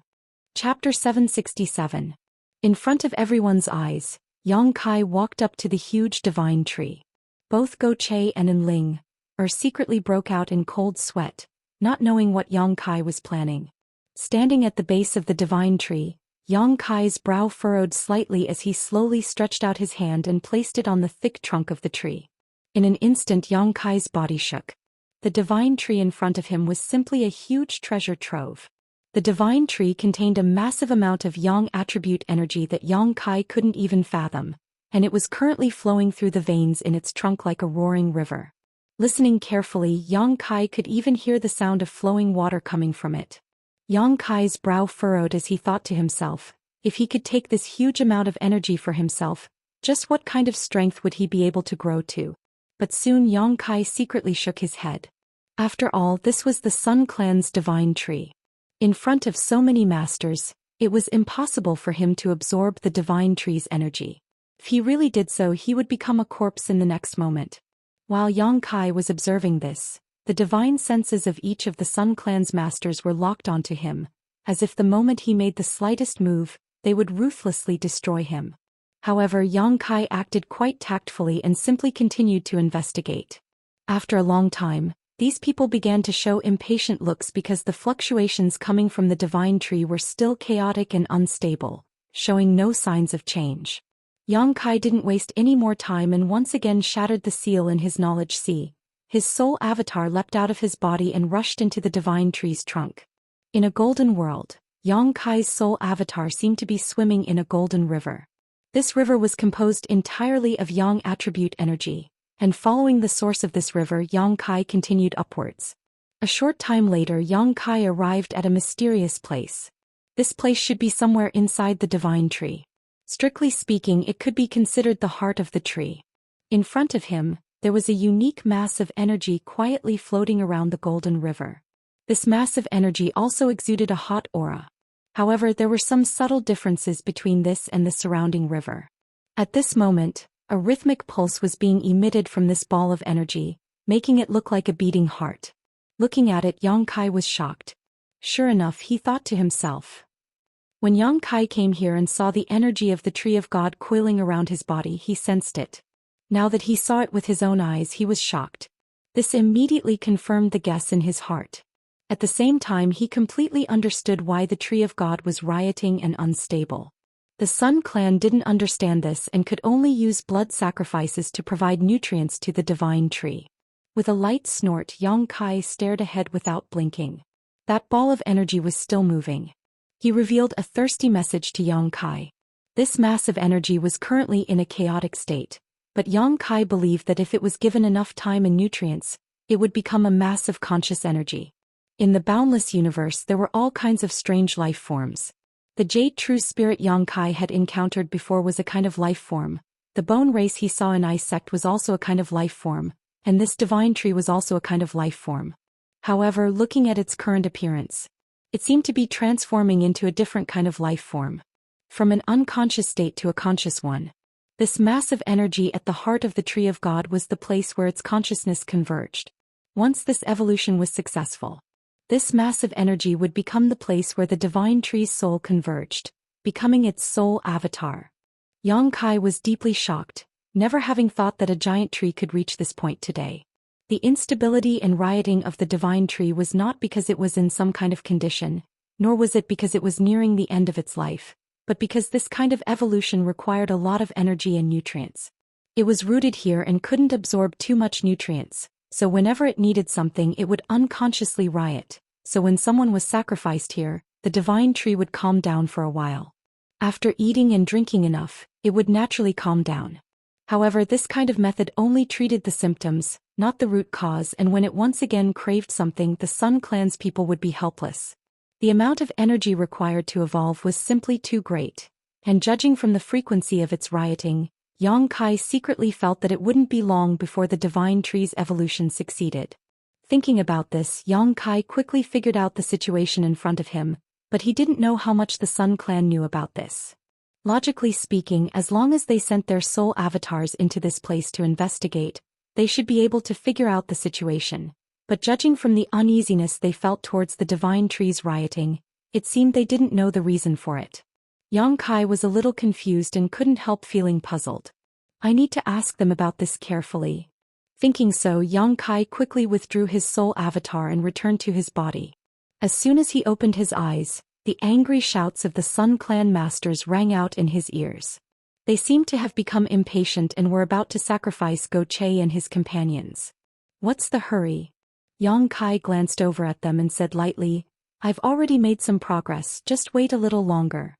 Chapter 767. In front of everyone's eyes, Yang Kai walked up to the huge divine tree. Both Go Che and Enling secretly broke out in cold sweat, not knowing what Yang Kai was planning. Standing at the base of the divine tree, Yang Kai's brow furrowed slightly as he slowly stretched out his hand and placed it on the thick trunk of the tree. In an instant, Yang Kai's body shook. The divine tree in front of him was simply a huge treasure trove. The divine tree contained a massive amount of Yang attribute energy that Yang Kai couldn't even fathom, and it was currently flowing through the veins in its trunk like a roaring river. Listening carefully, Yang Kai could even hear the sound of flowing water coming from it. Yang Kai's brow furrowed as he thought to himself, if he could take this huge amount of energy for himself, just what kind of strength would he be able to grow to? But soon Yang Kai secretly shook his head. After all, this was the Sun Clan's divine tree. In front of so many masters, it was impossible for him to absorb the divine tree's energy. If he really did so, he would become a corpse in the next moment. While Yang Kai was observing this, the divine senses of each of the Sun Clan's masters were locked onto him, as if the moment he made the slightest move, they would ruthlessly destroy him. However, Yang Kai acted quite tactfully and simply continued to investigate. After a long time, these people began to show impatient looks because the fluctuations coming from the divine tree were still chaotic and unstable, showing no signs of change. Yang Kai didn't waste any more time and once again shattered the seal in his knowledge sea. His soul avatar leapt out of his body and rushed into the divine tree's trunk. In a golden world, Yang Kai's soul avatar seemed to be swimming in a golden river. This river was composed entirely of Yang attribute energy, and following the source of this river, Yang Kai continued upwards. A short time later, Yang Kai arrived at a mysterious place. This place should be somewhere inside the divine tree. Strictly speaking, it could be considered the heart of the tree. In front of him, there was a unique mass of energy quietly floating around the golden river. This massive energy also exuded a hot aura. However, there were some subtle differences between this and the surrounding river. At this moment, a rhythmic pulse was being emitted from this ball of energy, making it look like a beating heart. Looking at it, Yang Kai was shocked. Sure enough, he thought to himself. When Yang Kai came here and saw the energy of the Tree of God coiling around his body, he sensed it. Now that he saw it with his own eyes, he was shocked. This immediately confirmed the guess in his heart. At the same time, he completely understood why the Tree of God was rioting and unstable. The Sun Clan didn't understand this and could only use blood sacrifices to provide nutrients to the divine tree. With a light snort, Yang Kai stared ahead without blinking. That ball of energy was still moving. He revealed a thirsty message to Yang Kai. This massive energy was currently in a chaotic state, but Yang Kai believed that if it was given enough time and nutrients, it would become a massive conscious energy. In the boundless universe, there were all kinds of strange life forms. The Jade True Spirit Yang Kai had encountered before was a kind of life form, The bone race he saw in Ice Sect was also a kind of life form, and this divine tree was also a kind of life form. However, looking at its current appearance, it seemed to be transforming into a different kind of life form. From an unconscious state to a conscious one. This massive energy at the heart of the Tree of God was the place where its consciousness converged. Once this evolution was successful, this massive energy would become the place where the divine tree's soul converged, becoming its soul avatar. Yang Kai was deeply shocked, never having thought that a giant tree could reach this point today. The instability and rioting of the divine tree was not because it was in some kind of condition, nor was it because it was nearing the end of its life, but because this kind of evolution required a lot of energy and nutrients. It was rooted here and couldn't absorb too much nutrients, so whenever it needed something it would unconsciously riot, so when someone was sacrificed here, the divine tree would calm down for a while. After eating and drinking enough, it would naturally calm down. However, this kind of method only treated the symptoms, not the root cause, and when it once again craved something, the Sun Clan's people would be helpless. The amount of energy required to evolve was simply too great, and judging from the frequency of its rioting, Yang Kai secretly felt that it wouldn't be long before the divine tree's evolution succeeded. Thinking about this, Yang Kai quickly figured out the situation in front of him, but he didn't know how much the Sun Clan knew about this. Logically speaking, as long as they sent their soul avatars into this place to investigate, they should be able to figure out the situation. But judging from the uneasiness they felt towards the divine tree's rioting, it seemed they didn't know the reason for it. Yang Kai was a little confused and couldn't help feeling puzzled. I need to ask them about this carefully. Thinking so, Yang Kai quickly withdrew his soul avatar and returned to his body. As soon as he opened his eyes, the angry shouts of the Sun Clan masters rang out in his ears. They seemed to have become impatient and were about to sacrifice Go Che and his companions. What's the hurry? Yang Kai glanced over at them and said lightly, I've already made some progress, just wait a little longer.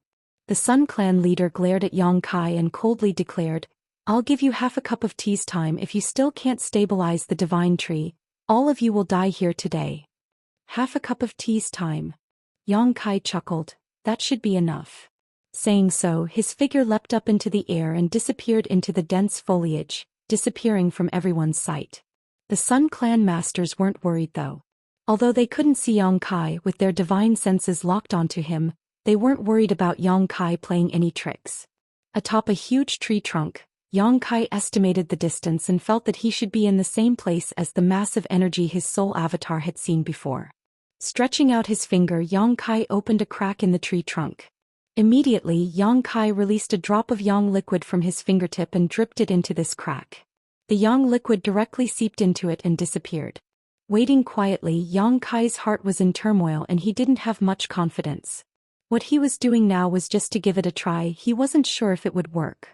The Sun Clan leader glared at Yang Kai and coldly declared, I'll give you half a cup of tea's time if you still can't stabilize the divine tree. All of you will die here today. Half a cup of tea's time. Yang Kai chuckled, that should be enough. Saying so, his figure leapt up into the air and disappeared into the dense foliage, disappearing from everyone's sight. The Sun Clan masters weren't worried though. Although they couldn't see Yang Kai with their divine senses locked onto him, they weren't worried about Yang Kai playing any tricks. Atop a huge tree trunk, Yang Kai estimated the distance and felt that he should be in the same place as the massive energy his soul avatar had seen before. Stretching out his finger, Yang Kai opened a crack in the tree trunk. Immediately, Yang Kai released a drop of yang liquid from his fingertip and dripped it into this crack. The yang liquid directly seeped into it and disappeared. Waiting quietly, Yang Kai's heart was in turmoil and he didn't have much confidence. What he was doing now was just to give it a try. He wasn't sure if it would work.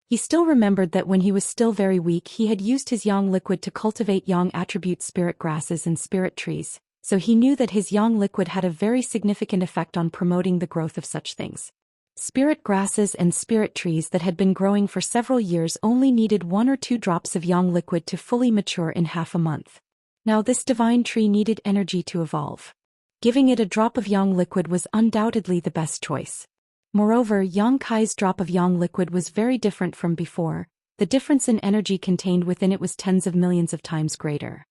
He still remembered that when he was still very weak he had used his yang liquid to cultivate yang attribute spirit grasses and spirit trees, so he knew that his yang liquid had a very significant effect on promoting the growth of such things. Spirit grasses and spirit trees that had been growing for several years only needed 1 or 2 drops of yang liquid to fully mature in half a month. Now this divine tree needed energy to evolve. Giving it a drop of yang liquid was undoubtedly the best choice. Moreover, Yang Kai's drop of yang liquid was very different from before. The difference in energy contained within it was tens of millions of times greater.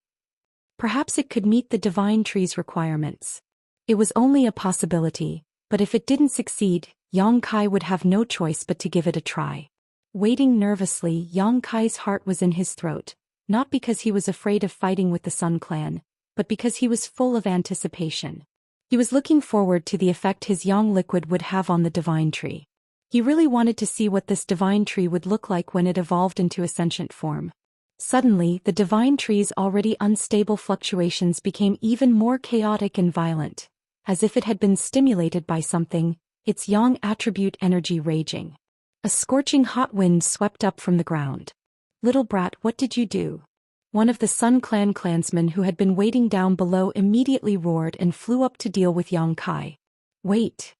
Perhaps it could meet the divine tree's requirements. It was only a possibility, but if it didn't succeed, Yang Kai would have no choice but to give it a try. Waiting nervously, Yang Kai's heart was in his throat, not because he was afraid of fighting with the Sun Clan, but because he was full of anticipation. He was looking forward to the effect his yang liquid would have on the divine tree. He really wanted to see what this divine tree would look like when it evolved into a sentient form. Suddenly, the divine tree's already unstable fluctuations became even more chaotic and violent, as if it had been stimulated by something, its yang attribute energy raging. A scorching hot wind swept up from the ground. Little brat, what did you do? One of the Sun Clan clansmen who had been waiting down below immediately roared and flew up to deal with Yang Kai. Wait!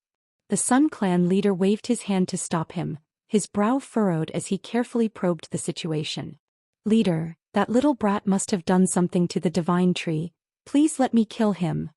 The Sun Clan leader waved his hand to stop him, his brow furrowed as he carefully probed the situation. Leader, that little brat must have done something to the divine tree. Please let me kill him.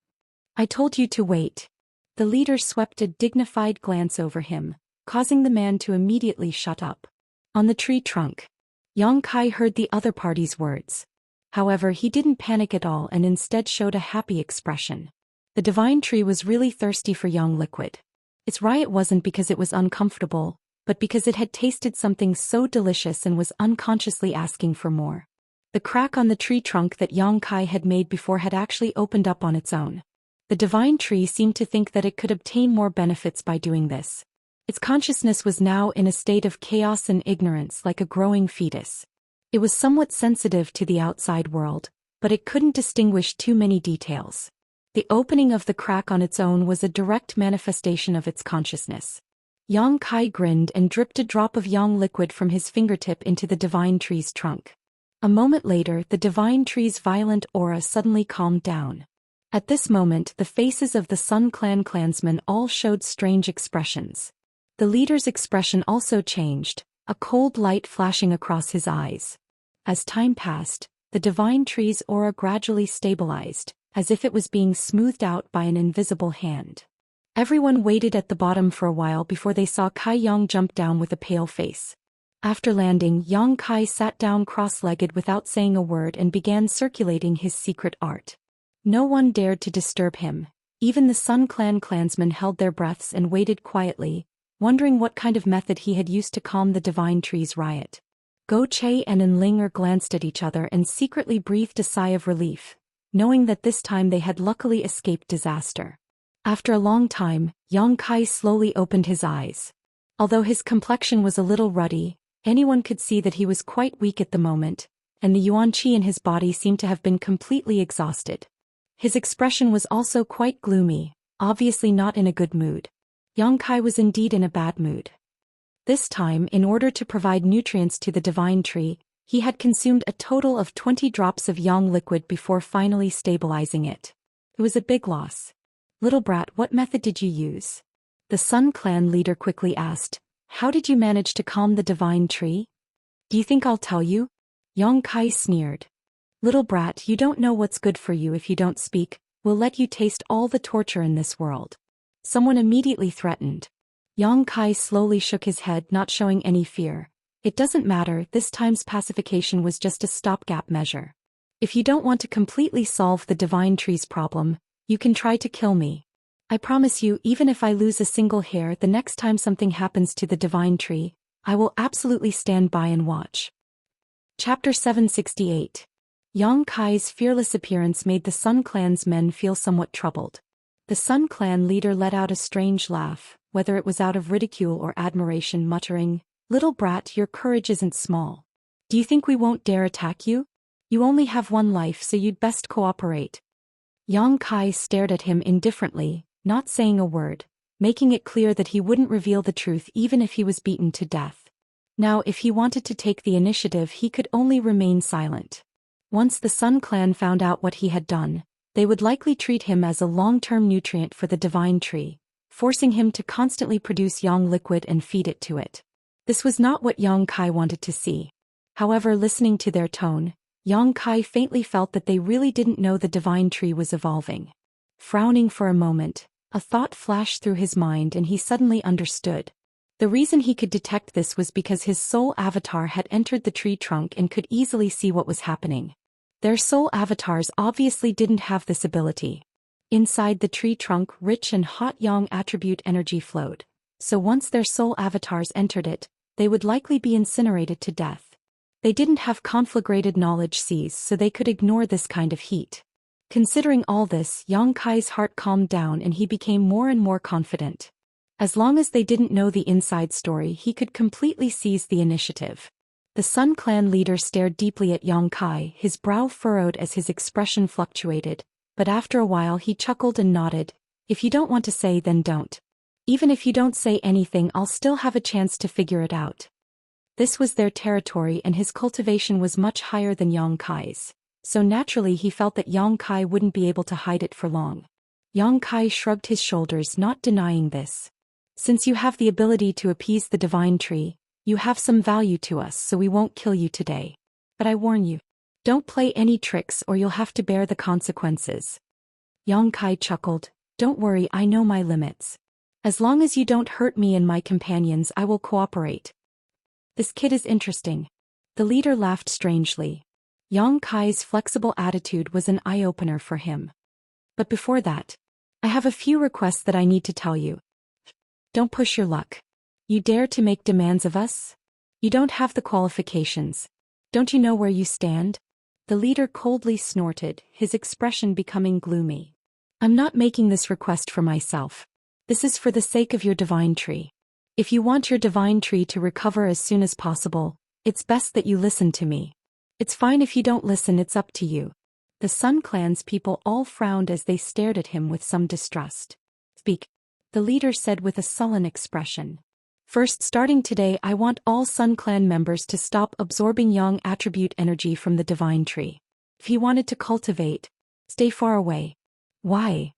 I told you to wait. The leader swept a dignified glance over him, causing the man to immediately shut up. On the tree trunk. Yang Kai heard the other party's words. However, he didn't panic at all and instead showed a happy expression. The divine tree was really thirsty for young liquid. Its riot wasn't because it was uncomfortable, but because it had tasted something so delicious and was unconsciously asking for more. The crack on the tree trunk that Yang Kai had made before had actually opened up on its own. The divine tree seemed to think that it could obtain more benefits by doing this. Its consciousness was now in a state of chaos and ignorance like a growing fetus. It was somewhat sensitive to the outside world, but it couldn't distinguish too many details. The opening of the crack on its own was a direct manifestation of its consciousness. Yang Kai grinned and dripped a drop of yang liquid from his fingertip into the divine tree's trunk. A moment later, the divine tree's violent aura suddenly calmed down. At this moment, the faces of the Sun Clan clansmen all showed strange expressions. The leader's expression also changed, a cold light flashing across his eyes. As time passed, the divine tree's aura gradually stabilized, as if it was being smoothed out by an invisible hand. Everyone waited at the bottom for a while before they saw Kai Yang jump down with a pale face. After landing, Yang Kai sat down cross-legged without saying a word and began circulating his secret art. No one dared to disturb him. Even the Sun Clan clansmen held their breaths and waited quietly, wondering what kind of method he had used to calm the divine tree's riot. Go Che and Enlinger glanced at each other and secretly breathed a sigh of relief, knowing that this time they had luckily escaped disaster. After a long time, Yang Kai slowly opened his eyes. Although his complexion was a little ruddy, anyone could see that he was quite weak at the moment, and the yuan qi in his body seemed to have been completely exhausted. His expression was also quite gloomy, obviously not in a good mood. Yang Kai was indeed in a bad mood. This time, in order to provide nutrients to the divine tree, he had consumed a total of 20 drops of yang liquid before finally stabilizing it. It was a big loss. Little brat, what method did you use? The Sun Clan leader quickly asked. How did you manage to calm the divine tree? Do you think I'll tell you? Yang Kai sneered. Little brat, you don't know what's good for you if you don't speak. We'll let you taste all the torture in this world. Someone immediately threatened. Yang Kai slowly shook his head, not showing any fear. It doesn't matter, this time's pacification was just a stopgap measure. If you don't want to completely solve the divine tree's problem, you can try to kill me. I promise you, even if I lose a single hair the next time something happens to the divine tree, I will absolutely stand by and watch. Chapter 768. Yang Kai's fearless appearance made the Sun Clan's men feel somewhat troubled. The Sun Clan leader let out a strange laugh, whether it was out of ridicule or admiration, muttering, Little brat, your courage isn't small. Do you think we won't dare attack you? You only have one life, so you'd best cooperate. Yang Kai stared at him indifferently, not saying a word, making it clear that he wouldn't reveal the truth even if he was beaten to death. Now, if he wanted to take the initiative, he could only remain silent. Once the Sun Clan found out what he had done, they would likely treat him as a long-term nutrient for the divine tree, forcing him to constantly produce yang liquid and feed it to it. This was not what Yang Kai wanted to see. However, listening to their tone, Yang Kai faintly felt that they really didn't know the divine tree was evolving. Frowning for a moment, a thought flashed through his mind and he suddenly understood. The reason he could detect this was because his soul avatar had entered the tree trunk and could easily see what was happening. Their soul avatars obviously didn't have this ability. Inside the tree trunk, rich and hot yang attribute energy flowed, so once their soul avatars entered it, they would likely be incinerated to death. They didn't have conflagrated knowledge seas, so they could ignore this kind of heat. Considering all this, Yang Kai's heart calmed down and he became more and more confident. As long as they didn't know the inside story, he could completely seize the initiative. The Sun Clan leader stared deeply at Yang Kai, his brow furrowed as his expression fluctuated, but after a while he chuckled and nodded. If you don't want to say, then don't. Even if you don't say anything, I'll still have a chance to figure it out. This was their territory and his cultivation was much higher than Yang Kai's, so naturally he felt that Yang Kai wouldn't be able to hide it for long. Yang Kai shrugged his shoulders, not denying this. Since you have the ability to appease the divine tree, you have some value to us, so we won't kill you today. But I warn you, don't play any tricks or you'll have to bear the consequences. Yang Kai chuckled, don't worry, I know my limits. As long as you don't hurt me and my companions, I will cooperate. This kid is interesting. The leader laughed strangely. Yang Kai's flexible attitude was an eye-opener for him. But before that, I have a few requests that I need to tell you. Don't push your luck. You dare to make demands of us? You don't have the qualifications. Don't you know where you stand? The leader coldly snorted, his expression becoming gloomy. I'm not making this request for myself. This is for the sake of your divine tree. If you want your divine tree to recover as soon as possible, it's best that you listen to me. It's fine if you don't listen, it's up to you. The Sun Clan's people all frowned as they stared at him with some distrust. Speak, the leader said with a sullen expression. First, starting today, I want all Sun Clan members to stop absorbing Yang attribute energy from the divine tree. If he wanted to cultivate, stay far away. Why?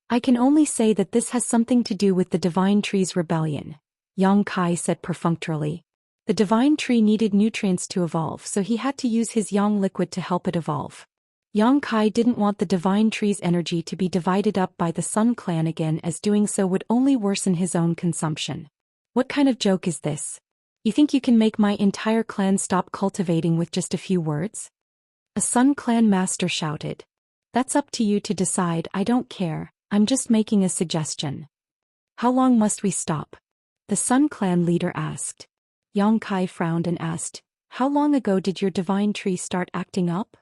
I can only say that this has something to do with the divine tree's rebellion, Yang Kai said perfunctorily. The divine tree needed nutrients to evolve, so he had to use his Yang liquid to help it evolve. Yang Kai didn't want the divine tree's energy to be divided up by the Sun Clan again, as doing so would only worsen his own consumption. What kind of joke is this? You think you can make my entire clan stop cultivating with just a few words? A Sun Clan master shouted. That's up to you to decide, I don't care, I'm just making a suggestion. How long must we stop? The Sun Clan leader asked. Yang Kai frowned and asked, how long ago did your divine tree start acting up?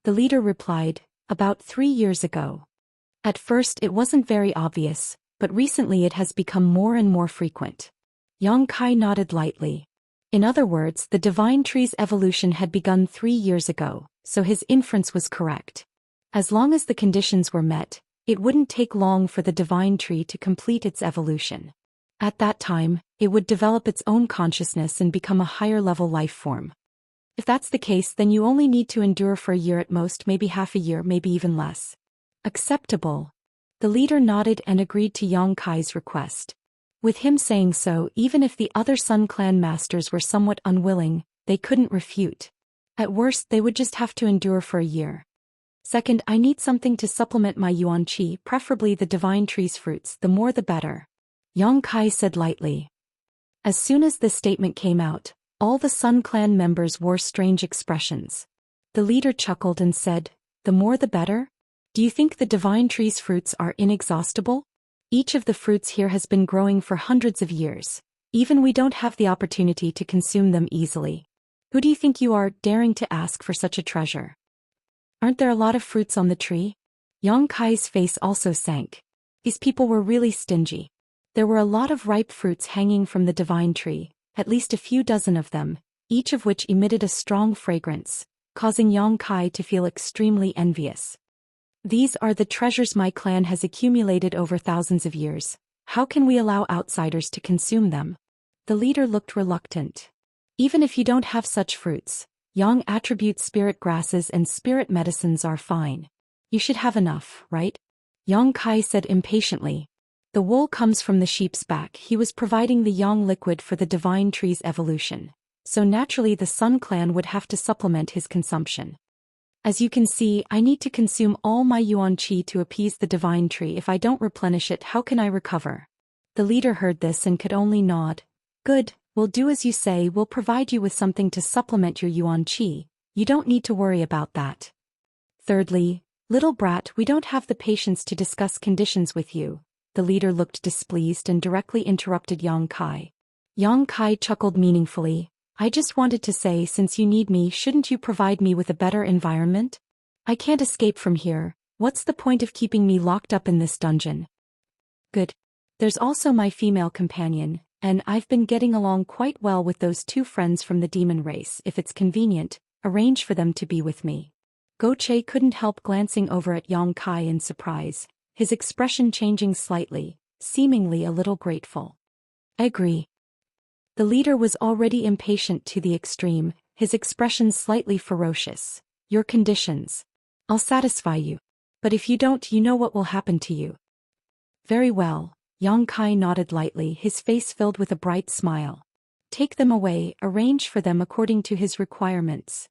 The leader replied, about 3 years ago. At first it wasn't very obvious, but recently it has become more and more frequent. Yang Kai nodded lightly. In other words, the divine tree's evolution had begun 3 years ago, so his inference was correct. As long as the conditions were met, it wouldn't take long for the divine tree to complete its evolution. At that time, it would develop its own consciousness and become a higher-level life form. If that's the case, then you only need to endure for a year at most, maybe half a year, maybe even less. Acceptable. The leader nodded and agreed to Yang Kai's request. With him saying so, even if the other Sun Clan masters were somewhat unwilling, they couldn't refute. At worst, they would just have to endure for a year. Second, I need something to supplement my yuan qi, preferably the divine tree's fruits, the more the better. Yang Kai said lightly. As soon as this statement came out, all the Sun Clan members wore strange expressions. The leader chuckled and said, the more the better? Do you think the divine tree's fruits are inexhaustible? Each of the fruits here has been growing for hundreds of years. Even we don't have the opportunity to consume them easily. Who do you think you are, daring to ask for such a treasure? Aren't there a lot of fruits on the tree? Yang Kai's face also sank. These people were really stingy. There were a lot of ripe fruits hanging from the divine tree, at least a few dozen of them, each of which emitted a strong fragrance, causing Yang Kai to feel extremely envious. These are the treasures my clan has accumulated over thousands of years. How can we allow outsiders to consume them? The leader looked reluctant. Even if you don't have such fruits, Yang attribute spirit grasses and spirit medicines are fine. You should have enough, right? Yang Kai said impatiently. The wool comes from the sheep's back. He was providing the Yang liquid for the divine tree's evolution, so naturally the Sun Clan would have to supplement his consumption. As you can see, I need to consume all my yuan qi to appease the divine tree. If I don't replenish it, how can I recover? The leader heard this and could only nod. Good, we'll do as you say. We'll provide you with something to supplement your yuan qi. You don't need to worry about that. Thirdly, little brat, we don't have the patience to discuss conditions with you. The leader looked displeased and directly interrupted Yang Kai. Yang Kai chuckled meaningfully. I just wanted to say, since you need me, shouldn't you provide me with a better environment? I can't escape from here. What's the point of keeping me locked up in this dungeon? Good. There's also my female companion, and I've been getting along quite well with those 2 friends from the demon race. If it's convenient, arrange for them to be with me. Goche couldn't help glancing over at Yang Kai in surprise, his expression changing slightly, seemingly a little grateful. I agree. The leader was already impatient to the extreme, his expression slightly ferocious. Your conditions. I'll satisfy you. But if you don't, you know what will happen to you. Very well, Yang Kai nodded lightly, his face filled with a bright smile. Take them away, arrange for them according to his requirements.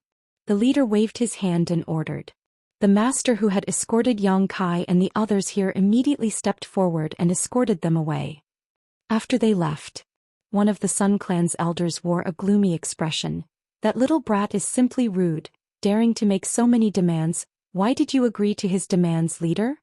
The leader waved his hand and ordered. The master who had escorted Yang Kai and the others here immediately stepped forward and escorted them away. After they left, one of the Sun Clan's elders wore a gloomy expression. That little brat is simply rude, daring to make so many demands. Why did you agree to his demands, leader?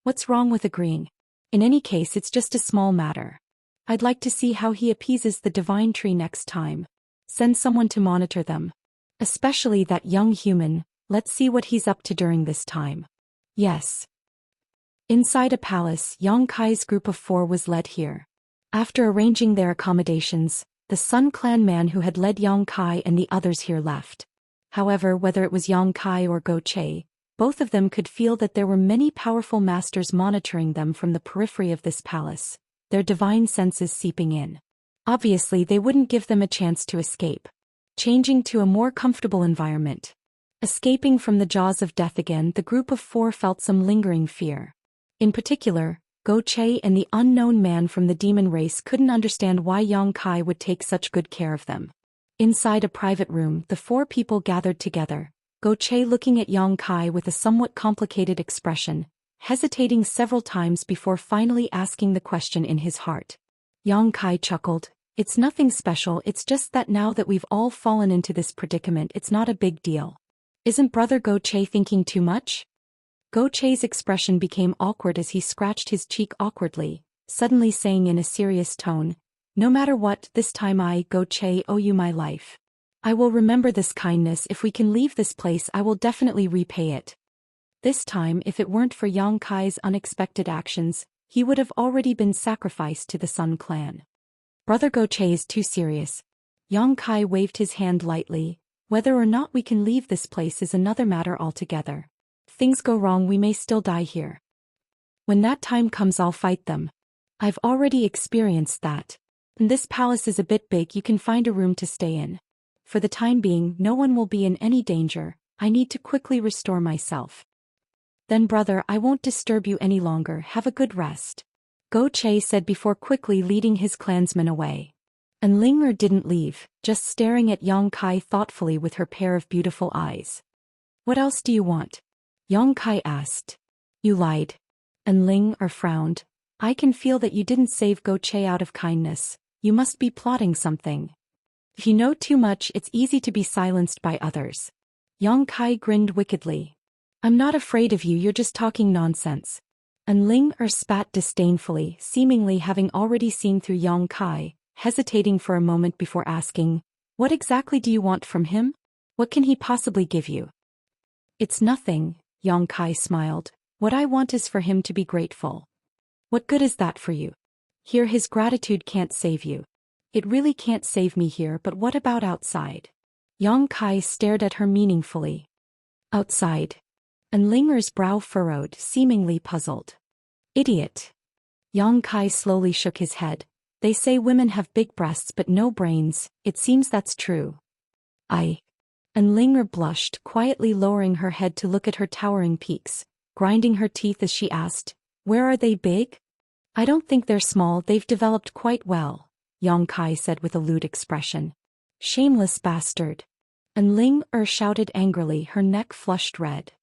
What's wrong with agreeing? In any case, it's just a small matter. I'd like to see how he appeases the divine tree next time. Send someone to monitor them. Especially that young human, let's see what he's up to during this time. Yes. Inside a palace, Yang Kai's group of 4 was led here. After arranging their accommodations, the Sun Clan man who had led Yang Kai and the others here left. However, whether it was Yang Kai or Go Che, both of them could feel that there were many powerful masters monitoring them from the periphery of this palace, their divine senses seeping in. Obviously, they wouldn't give them a chance to escape. Changing to a more comfortable environment. Escaping from the jaws of death again, the group of 4 felt some lingering fear. In particular, Go Che and the unknown man from the demon race couldn't understand why Yang Kai would take such good care of them. Inside a private room, the 4 people gathered together, Go Che looking at Yang Kai with a somewhat complicated expression, hesitating several times before finally asking the question in his heart. Yang Kai chuckled, "It's nothing special, it's just that now that we've all fallen into this predicament, it's not a big deal. Isn't Brother Go Che thinking too much?" Go Che's expression became awkward as he scratched his cheek awkwardly, suddenly saying in a serious tone, "No matter what, this time I, Go Che, owe you my life. I will remember this kindness. If we can leave this place, I will definitely repay it." This time, if it weren't for Yang Kai's unexpected actions, he would have already been sacrificed to the Sun Clan. Brother Go Che is too serious. Yang Kai waved his hand lightly. Whether or not we can leave this place is another matter altogether. If things go wrong, we may still die here. When that time comes, I'll fight them. I've already experienced that. And this palace is a bit big, you can find a room to stay in. For the time being, no one will be in any danger. I need to quickly restore myself. Then brother, I won't disturb you any longer, have a good rest. Go Che said before quickly leading his clansmen away. And Ling didn't leave, just staring at Yang Kai thoughtfully with her pair of beautiful eyes. What else do you want? Yang Kai asked. You lied. And Ling frowned. I can feel that you didn't save Go Che out of kindness. You must be plotting something. If you know too much, it's easy to be silenced by others. Yang Kai grinned wickedly. I'm not afraid of you, you're just talking nonsense. And Ling spat disdainfully, seemingly having already seen through Yang Kai, hesitating for a moment before asking, what exactly do you want from him? What can he possibly give you? It's nothing, Yang Kai smiled. What I want is for him to be grateful. What good is that for you? Here his gratitude can't save you. It really can't save me here, but what about outside? Yang Kai stared at her meaningfully. Outside. And Linger's brow furrowed, seemingly puzzled. Idiot. Yang Kai slowly shook his head. They say women have big breasts but no brains, it seems that's true. And Linger blushed, quietly lowering her head to look at her towering peaks, grinding her teeth as she asked, where are they big? I don't think they're small, they've developed quite well, Yang Kai said with a lewd expression. Shameless bastard. And Ling shouted angrily, her neck flushed red.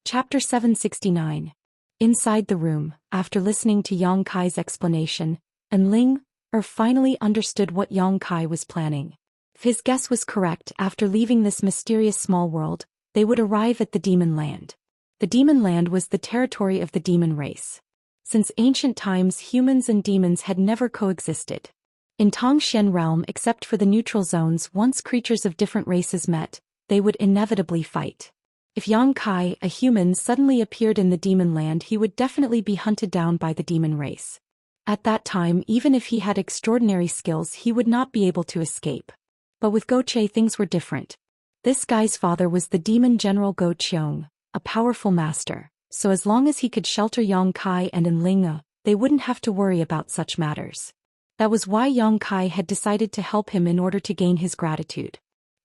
Chapter 769. Inside the room, after listening to Yang Kai's explanation, and Ling finally understood what Yang Kai was planning. If his guess was correct, after leaving this mysterious small world, they would arrive at the Demon Land. The Demon Land was the territory of the demon race. Since ancient times, humans and demons had never coexisted. In Tongxian realm, except for the neutral zones, once creatures of different races met, they would inevitably fight. If Yang Kai, a human, suddenly appeared in the Demon Land, he would definitely be hunted down by the demon race. At that time, even if he had extraordinary skills, he would not be able to escape. But with Go Che things were different. This guy's father was the demon general Go Cheong, a powerful master, so as long as he could shelter Yang Kai and Enlinga, they wouldn't have to worry about such matters. That was why Yang Kai had decided to help him in order to gain his gratitude.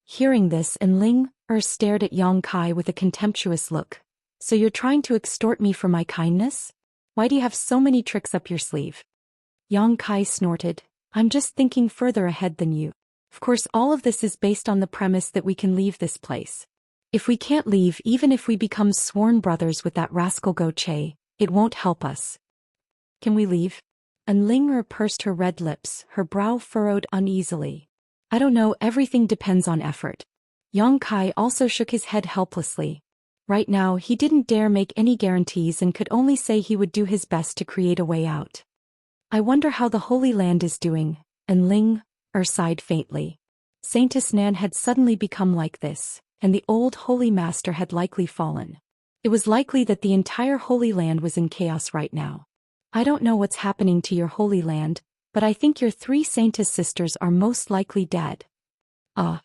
Hearing this, Enling stared at Yang Kai with a contemptuous look. So you're trying to extort me for my kindness? Why do you have so many tricks up your sleeve? Yang Kai snorted. I'm just thinking further ahead than you. Of course, all of this is based on the premise that we can leave this place. If we can't leave, even if we become sworn brothers with that rascal Go Che, it won't help us. Can we leave? And Ling pursed her red lips, her brow furrowed uneasily. I don't know, everything depends on effort. Yang Kai also shook his head helplessly. Right now he didn't dare make any guarantees and could only say he would do his best to create a way out. I wonder how the Holy Land is doing, and Ling sighed faintly. Saintess Nan had suddenly become like this, and the old Holy Master had likely fallen. It was likely that the entire Holy Land was in chaos right now. I don't know what's happening to your Holy Land, but I think your 3 Saintess sisters are most likely dead. Ah.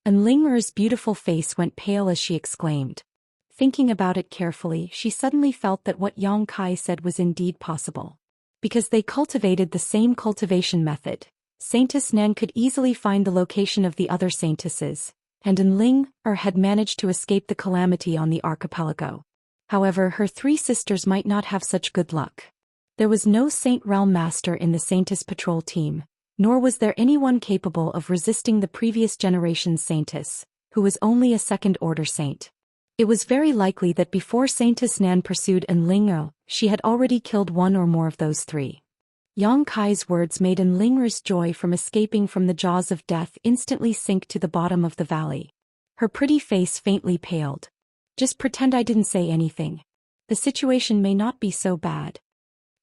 And Ling beautiful face went pale as she exclaimed. Thinking about it carefully, she suddenly felt that what Yang Kai said was indeed possible. Because they cultivated the same cultivation method, Saintess Nan could easily find the location of the other saintesses, and Ling had managed to escape the calamity on the archipelago. However, her 3 sisters might not have such good luck. There was no Saint Realm Master in the Saintess Patrol team, nor was there anyone capable of resisting the previous generation's Saintess, who was only a second-order saint. It was very likely that before Saintess Nan pursued Ling, she had already killed one or more of those 3. Yang Kai's words made Ling's joy from escaping from the jaws of death instantly sink to the bottom of the valley. Her pretty face faintly paled. Just pretend I didn't say anything. The situation may not be so bad.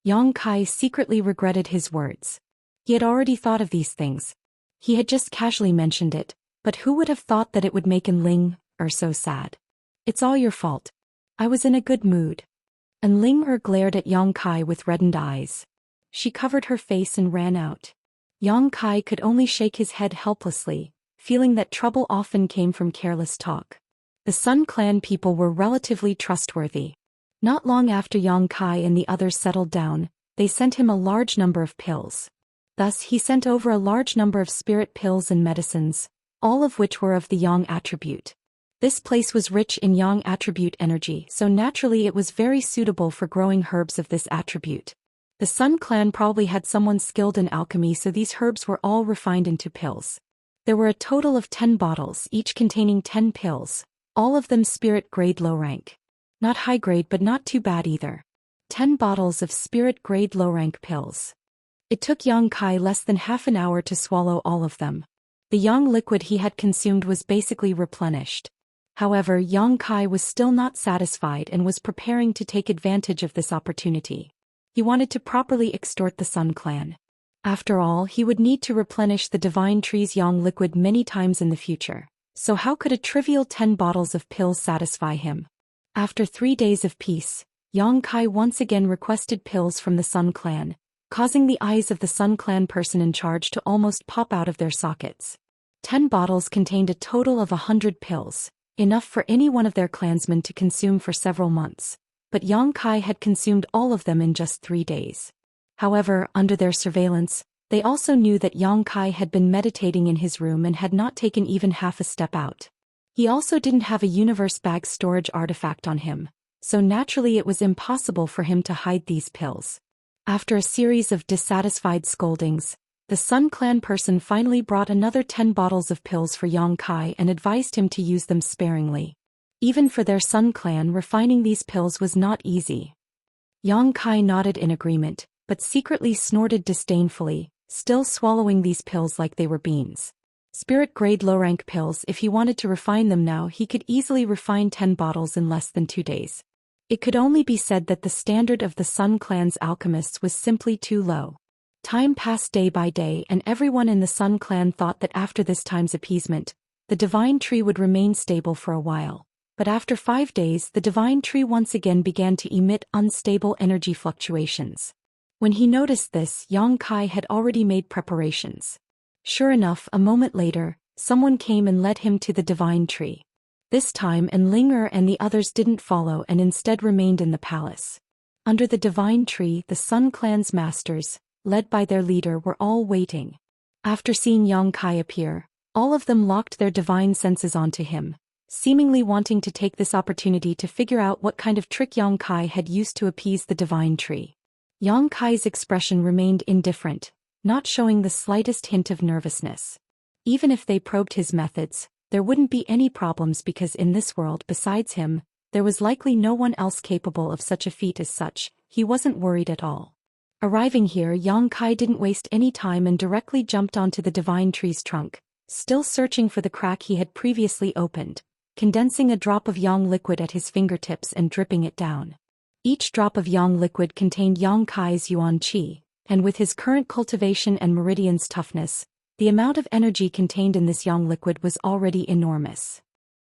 Yang Kai secretly regretted his words. He had already thought of these things. He had just casually mentioned it, but who would have thought that it would make Ling so sad? It's all your fault. I was in a good mood. And Ling glared at Yang Kai with reddened eyes. She covered her face and ran out. Yang Kai could only shake his head helplessly, feeling that trouble often came from careless talk. The Sun Clan people were relatively trustworthy. Not long after Yang Kai and the others settled down, they sent him a large number of pills. Thus he sent over a large number of spirit pills and medicines, all of which were of the Yang attribute. This place was rich in Yang attribute energy, so naturally it was very suitable for growing herbs of this attribute. The Sun Clan probably had someone skilled in alchemy, so these herbs were all refined into pills. There were a total of 10 bottles, each containing 10 pills, all of them spirit grade low rank. Not high grade but not too bad either. 10 bottles of spirit grade low rank pills. It took Yang Kai less than half an hour to swallow all of them. The Yang liquid he had consumed was basically replenished. However, Yang Kai was still not satisfied and was preparing to take advantage of this opportunity. He wanted to properly extort the Sun Clan. After all, he would need to replenish the Divine Tree's Yang liquid many times in the future. So how could a trivial 10 bottles of pills satisfy him? After 3 days of peace, Yang Kai once again requested pills from the Sun Clan, causing the eyes of the Sun Clan person in charge to almost pop out of their sockets. 10 bottles contained a total of 100 pills, enough for any one of their clansmen to consume for several months, but Yang Kai had consumed all of them in just 3 days. However, under their surveillance, they also knew that Yang Kai had been meditating in his room and had not taken even half a step out. He also didn't have a universe bag storage artifact on him, so naturally it was impossible for him to hide these pills. After a series of dissatisfied scoldings, the Sun Clan person finally brought another 10 bottles of pills for Yang Kai and advised him to use them sparingly. Even for their Sun Clan, refining these pills was not easy. Yang Kai nodded in agreement, but secretly snorted disdainfully, still swallowing these pills like they were beans. Spirit-grade low-rank pills. If he wanted to refine them now, he could easily refine 10 bottles in less than 2 days. It could only be said that the standard of the Sun Clan's alchemists was simply too low. Time passed day by day, and everyone in the Sun Clan thought that after this time's appeasement, the Divine Tree would remain stable for a while. But after 5 days, the Divine Tree once again began to emit unstable energy fluctuations. When he noticed this, Yang Kai had already made preparations. Sure enough, a moment later, someone came and led him to the Divine Tree. This time Ling and the others didn't follow and instead remained in the palace. Under the Divine Tree, the Sun Clan's masters, led by their leader, were all waiting. After seeing Yang Kai appear, all of them locked their divine senses onto him, seemingly wanting to take this opportunity to figure out what kind of trick Yang Kai had used to appease the Divine Tree. Yang Kai's expression remained indifferent, not showing the slightest hint of nervousness. Even if they probed his methods, there wouldn't be any problems because in this world besides him, there was likely no one else capable of such a feat as such. He wasn't worried at all. Arriving here, Yang Kai didn't waste any time and directly jumped onto the divine tree's trunk, still searching for the crack he had previously opened, condensing a drop of yang liquid at his fingertips and dripping it down. Each drop of yang liquid contained Yang Kai's yuan qi, and with his current cultivation and meridian's toughness, the amount of energy contained in this yang liquid was already enormous.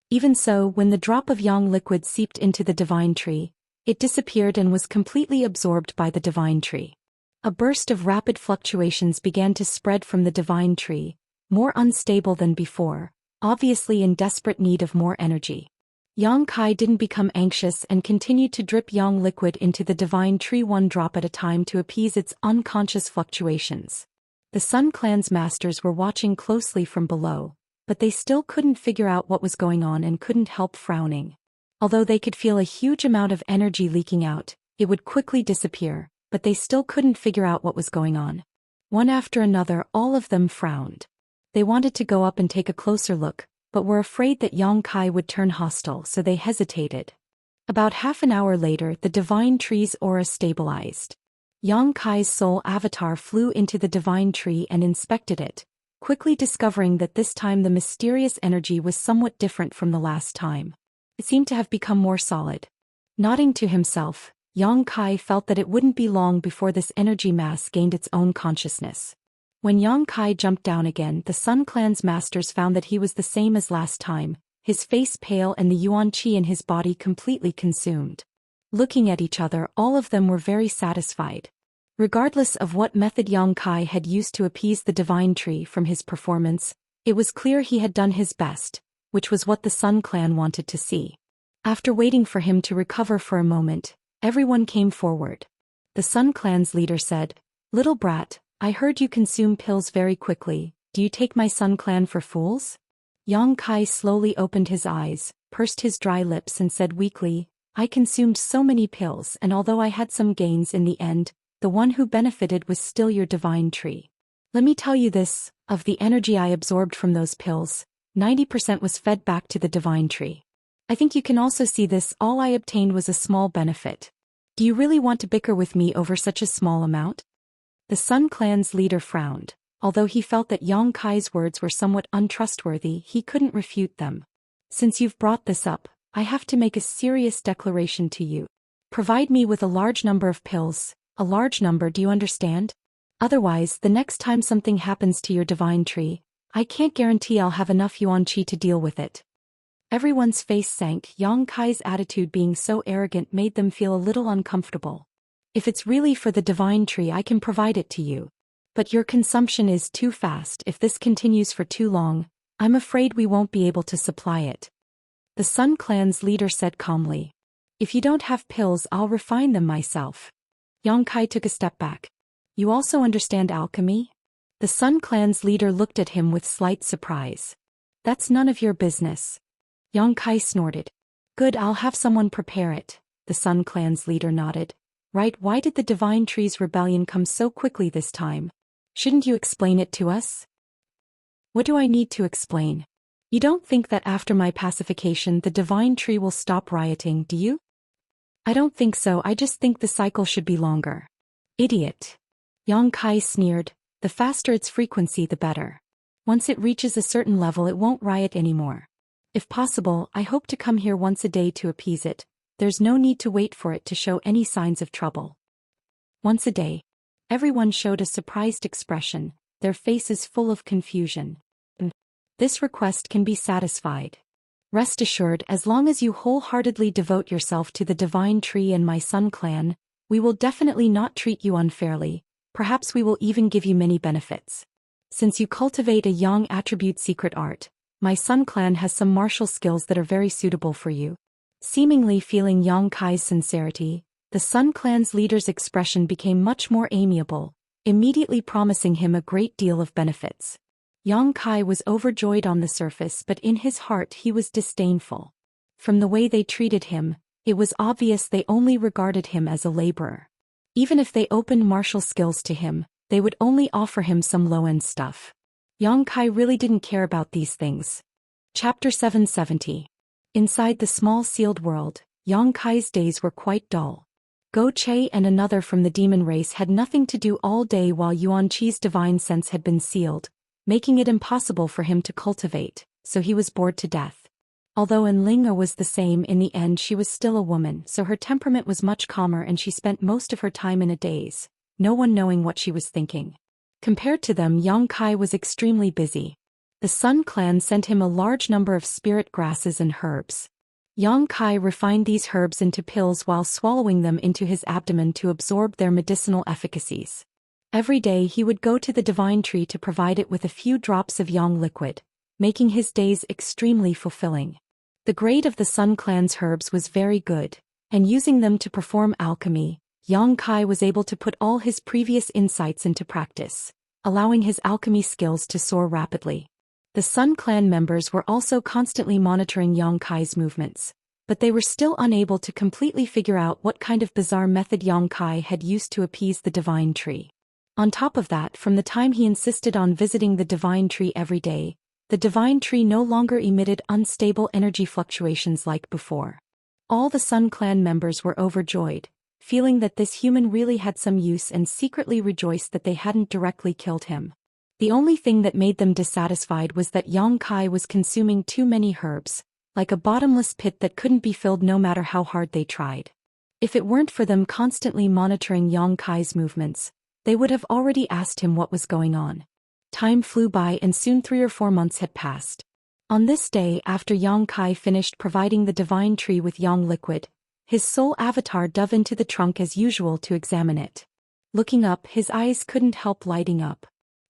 Even so, when the drop of yang liquid seeped into the divine tree, it disappeared and was completely absorbed by the divine tree. A burst of rapid fluctuations began to spread from the divine tree, more unstable than before, obviously in desperate need of more energy. Yang Kai didn't become anxious and continued to drip yang liquid into the divine tree one drop at a time to appease its unconscious fluctuations. The Sun Clan's masters were watching closely from below, but they still couldn't figure out what was going on and couldn't help frowning. Although they could feel a huge amount of energy leaking out, it would quickly disappear, but they still couldn't figure out what was going on. One after another, all of them frowned. They wanted to go up and take a closer look, but were afraid that Yang Kai would turn hostile, so they hesitated. About half an hour later, the divine tree's aura stabilized. Yang Kai's soul avatar flew into the divine tree and inspected it, quickly discovering that this time the mysterious energy was somewhat different from the last time. It seemed to have become more solid. Nodding to himself, Yang Kai felt that it wouldn't be long before this energy mass gained its own consciousness. When Yang Kai jumped down again, the Sun Clan's masters found that he was the same as last time, his face pale and the yuan qi in his body completely consumed. Looking at each other, all of them were very satisfied. Regardless of what method Yang Kai had used to appease the divine tree from his performance, it was clear he had done his best, which was what the Sun Clan wanted to see. After waiting for him to recover for a moment, everyone came forward. The Sun Clan's leader said, "Little brat, I heard you consume pills very quickly. Do you take my Sun Clan for fools?" Yang Kai slowly opened his eyes, pursed his dry lips and said weakly, "I consumed so many pills, and although I had some gains in the end, the one who benefited was still your divine tree. Let me tell you this, of the energy I absorbed from those pills, 90% was fed back to the divine tree. I think you can also see this, all I obtained was a small benefit. Do you really want to bicker with me over such a small amount?" The Sun Clan's leader frowned. Although he felt that Yang Kai's words were somewhat untrustworthy, he couldn't refute them. "Since you've brought this up, I have to make a serious declaration to you. Provide me with a large number of pills, a large number, do you understand? Otherwise, the next time something happens to your divine tree, I can't guarantee I'll have enough yuan qi to deal with it." Everyone's face sank. Yang Kai's attitude being so arrogant made them feel a little uncomfortable. "If it's really for the divine tree, I can provide it to you. But your consumption is too fast. If this continues for too long, I'm afraid we won't be able to supply it." The Sun Clan's leader said calmly, "If you don't have pills, I'll refine them myself." Yang Kai took a step back. "You also understand alchemy?" The Sun Clan's leader looked at him with slight surprise. "That's none of your business." Yang Kai snorted. "Good, I'll have someone prepare it." The Sun Clan's leader nodded. "Right, why did the divine tree's rebellion come so quickly this time? Shouldn't you explain it to us?" "What do I need to explain? You don't think that after my pacification the divine tree will stop rioting, do you?" "I don't think so, I just think the cycle should be longer." "Idiot." Yang Kai sneered. "The faster its frequency the better. Once it reaches a certain level it won't riot anymore. If possible, I hope to come here once a day to appease it. There's no need to wait for it to show any signs of trouble." Once a day. Everyone showed a surprised expression, their faces full of confusion. "This request can be satisfied. Rest assured, as long as you wholeheartedly devote yourself to the divine tree and my Sun Clan, we will definitely not treat you unfairly, perhaps we will even give you many benefits. Since you cultivate a yang attribute secret art, my Sun Clan has some martial skills that are very suitable for you." Seemingly feeling Yang Kai's sincerity, the Sun Clan's leader's expression became much more amiable, immediately promising him a great deal of benefits. Yang Kai was overjoyed on the surface, but in his heart he was disdainful. From the way they treated him, it was obvious they only regarded him as a laborer. Even if they opened martial skills to him, they would only offer him some low-end stuff. Yang Kai really didn't care about these things. Chapter 770. Inside the small sealed world, Yang Kai's days were quite dull. Go Che and another from the demon race had nothing to do all day while Yuanqi's divine sense had been sealed, making it impossible for him to cultivate, so he was bored to death. Although Enling'er was the same, in the end she was still a woman, so her temperament was much calmer and she spent most of her time in a daze, no one knowing what she was thinking. Compared to them, Yang Kai was extremely busy. The Sun Clan sent him a large number of spirit grasses and herbs. Yang Kai refined these herbs into pills while swallowing them into his abdomen to absorb their medicinal efficacies. Every day he would go to the divine tree to provide it with a few drops of yang liquid, making his days extremely fulfilling. The grade of the Sun Clan's herbs was very good, and using them to perform alchemy, Yang Kai was able to put all his previous insights into practice, allowing his alchemy skills to soar rapidly. The Sun Clan members were also constantly monitoring Yang Kai's movements, but they were still unable to completely figure out what kind of bizarre method Yang Kai had used to appease the divine tree. On top of that, from the time he insisted on visiting the divine tree every day, the divine tree no longer emitted unstable energy fluctuations like before. All the Sun Clan members were overjoyed, feeling that this human really had some use, and secretly rejoiced that they hadn't directly killed him. The only thing that made them dissatisfied was that Yang Kai was consuming too many herbs, like a bottomless pit that couldn't be filled no matter how hard they tried. If it weren't for them constantly monitoring Yang Kai's movements, they would have already asked him what was going on. Time flew by and soon 3 or 4 months had passed. On this day, after Yang Kai finished providing the divine tree with yang liquid, his soul avatar dove into the trunk as usual to examine it. Looking up, his eyes couldn't help lighting up.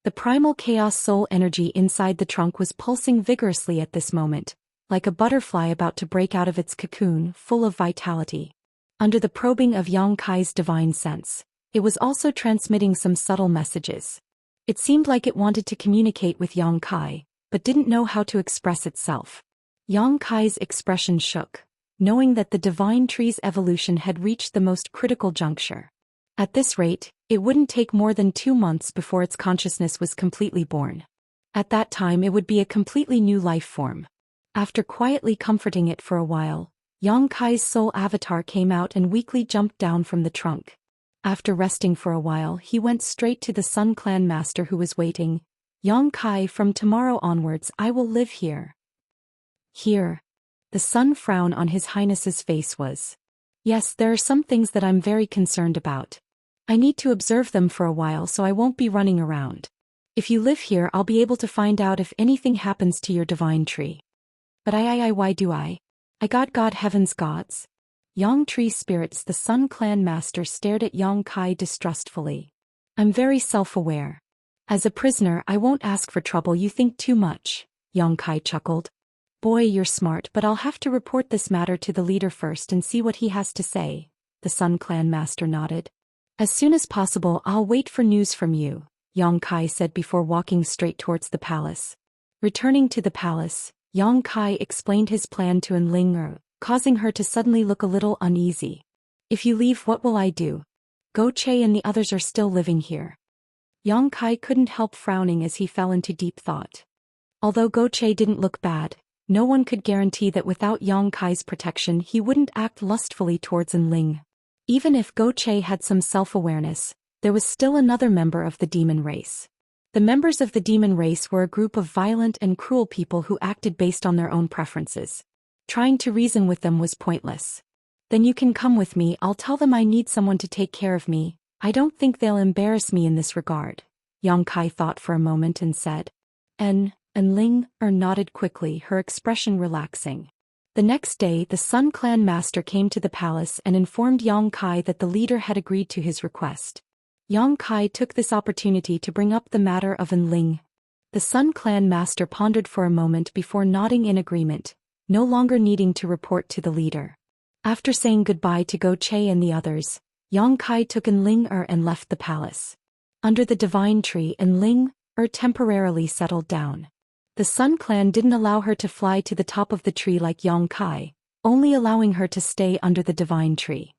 The primal chaos soul energy inside the trunk was pulsing vigorously at this moment, like a butterfly about to break out of its cocoon, full of vitality. Under the probing of Yang Kai's divine sense, it was also transmitting some subtle messages. It seemed like it wanted to communicate with Yang Kai, but didn't know how to express itself. Yang Kai's expression shook, knowing that the divine tree's evolution had reached the most critical juncture. At this rate, it wouldn't take more than 2 months before its consciousness was completely born. At that time it would be a completely new life form. After quietly comforting it for a while, Yang Kai's soul avatar came out and weakly jumped down from the trunk. After resting for a while, he went straight to the Sun Clan master who was waiting. Yang Kai, from tomorrow onwards I will live here. Here. The sun frown on His Highness's face was. Yes, there are some things that I'm very concerned about. I need to observe them for a while so I won't be running around. If you live here I'll be able to find out if anything happens to your divine tree. But why do I? God heavens gods. Yang Tree Spirits, the Sun Clan master stared at Yang Kai distrustfully. I'm very self-aware. As a prisoner I won't ask for trouble, you think too much, Yang Kai chuckled. Boy, you're smart, but I'll have to report this matter to the leader first and see what he has to say, the Sun Clan master nodded. As soon as possible I'll wait for news from you, Yang Kai said before walking straight towards the palace. Returning to the palace, Yang Kai explained his plan to Enling'er, causing her to suddenly look a little uneasy. If you leave, what will I do? Go Che and the others are still living here. Yang Kai couldn't help frowning as he fell into deep thought. Although Go Che didn't look bad, no one could guarantee that without Yang Kai's protection he wouldn't act lustfully towards Enling. Even if Go Che had some self-awareness, there was still another member of the demon race. The members of the demon race were a group of violent and cruel people who acted based on their own preferences. Trying to reason with them was pointless. Then you can come with me, I'll tell them I need someone to take care of me. I don't think they'll embarrass me in this regard. Yang Kai thought for a moment and said. Enling'er nodded quickly, her expression relaxing. The next day the Sun Clan master came to the palace and informed Yang Kai that the leader had agreed to his request. Yang Kai took this opportunity to bring up the matter of Enling. The Sun Clan master pondered for a moment before nodding in agreement, no longer needing to report to the leader. After saying goodbye to Go Che and the others, Yang Kai took Enling'er and left the palace. Under the divine tree, Enling'er temporarily settled down. The Sun Clan didn't allow her to fly to the top of the tree like Yang Kai, only allowing her to stay under the divine tree.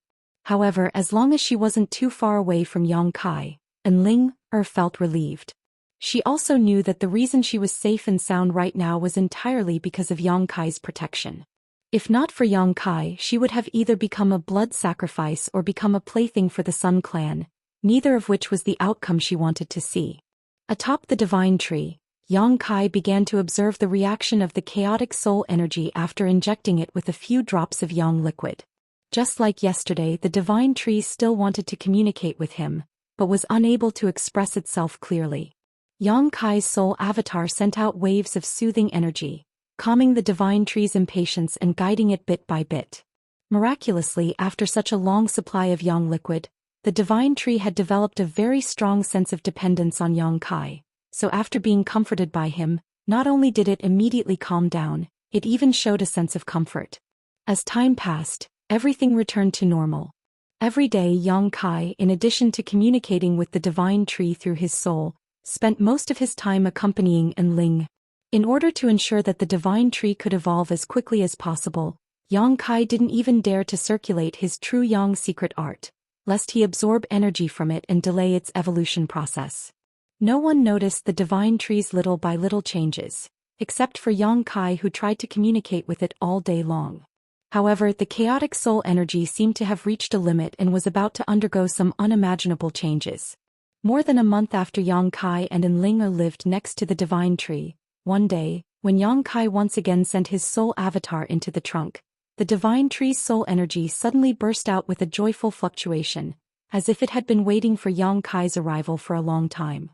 However, as long as she wasn't too far away from Yang Kai, Enling'er felt relieved. She also knew that the reason she was safe and sound right now was entirely because of Yang Kai's protection. If not for Yang Kai, she would have either become a blood sacrifice or become a plaything for the Sun Clan, neither of which was the outcome she wanted to see. Atop the divine tree, Yang Kai began to observe the reaction of the chaotic soul energy after injecting it with a few drops of yang liquid. Just like yesterday, the divine tree still wanted to communicate with him, but was unable to express itself clearly. Yang Kai's soul avatar sent out waves of soothing energy, calming the divine tree's impatience and guiding it bit by bit. Miraculously, after such a long supply of yang liquid, the divine tree had developed a very strong sense of dependence on Yang Kai, so after being comforted by him, not only did it immediately calm down, it even showed a sense of comfort. As time passed, everything returned to normal. Every day Yang Kai, in addition to communicating with the divine tree through his soul, spent most of his time accompanying Ling. In order to ensure that the divine tree could evolve as quickly as possible, Yang Kai didn't even dare to circulate his true yang secret art, lest he absorb energy from it and delay its evolution process. No one noticed the divine tree's little by little changes, except for Yang Kai, who tried to communicate with it all day long. However, the chaotic soul energy seemed to have reached a limit and was about to undergo some unimaginable changes. More than a month after Yang Kai and Ling lived next to the divine tree, one day, when Yang Kai once again sent his soul avatar into the trunk, the divine tree's soul energy suddenly burst out with a joyful fluctuation, as if it had been waiting for Yang Kai's arrival for a long time.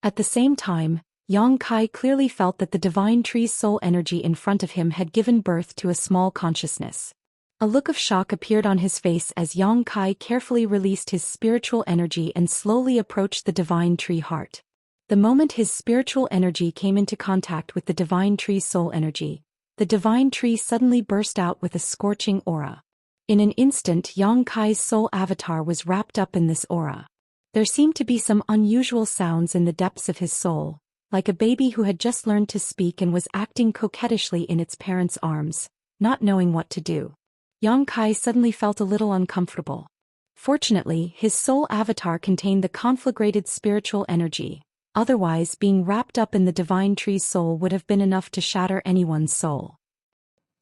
At the same time, Yang Kai clearly felt that the divine tree's soul energy in front of him had given birth to a small consciousness. A look of shock appeared on his face as Yang Kai carefully released his spiritual energy and slowly approached the divine tree heart. The moment his spiritual energy came into contact with the divine tree's soul energy, the divine tree suddenly burst out with a scorching aura. In an instant, Yang Kai's soul avatar was wrapped up in this aura. There seemed to be some unusual sounds in the depths of his soul, like a baby who had just learned to speak and was acting coquettishly in its parents' arms, not knowing what to do. Yang Kai suddenly felt a little uncomfortable. Fortunately, his soul avatar contained the conflagrated spiritual energy, otherwise being wrapped up in the divine tree's soul would have been enough to shatter anyone's soul.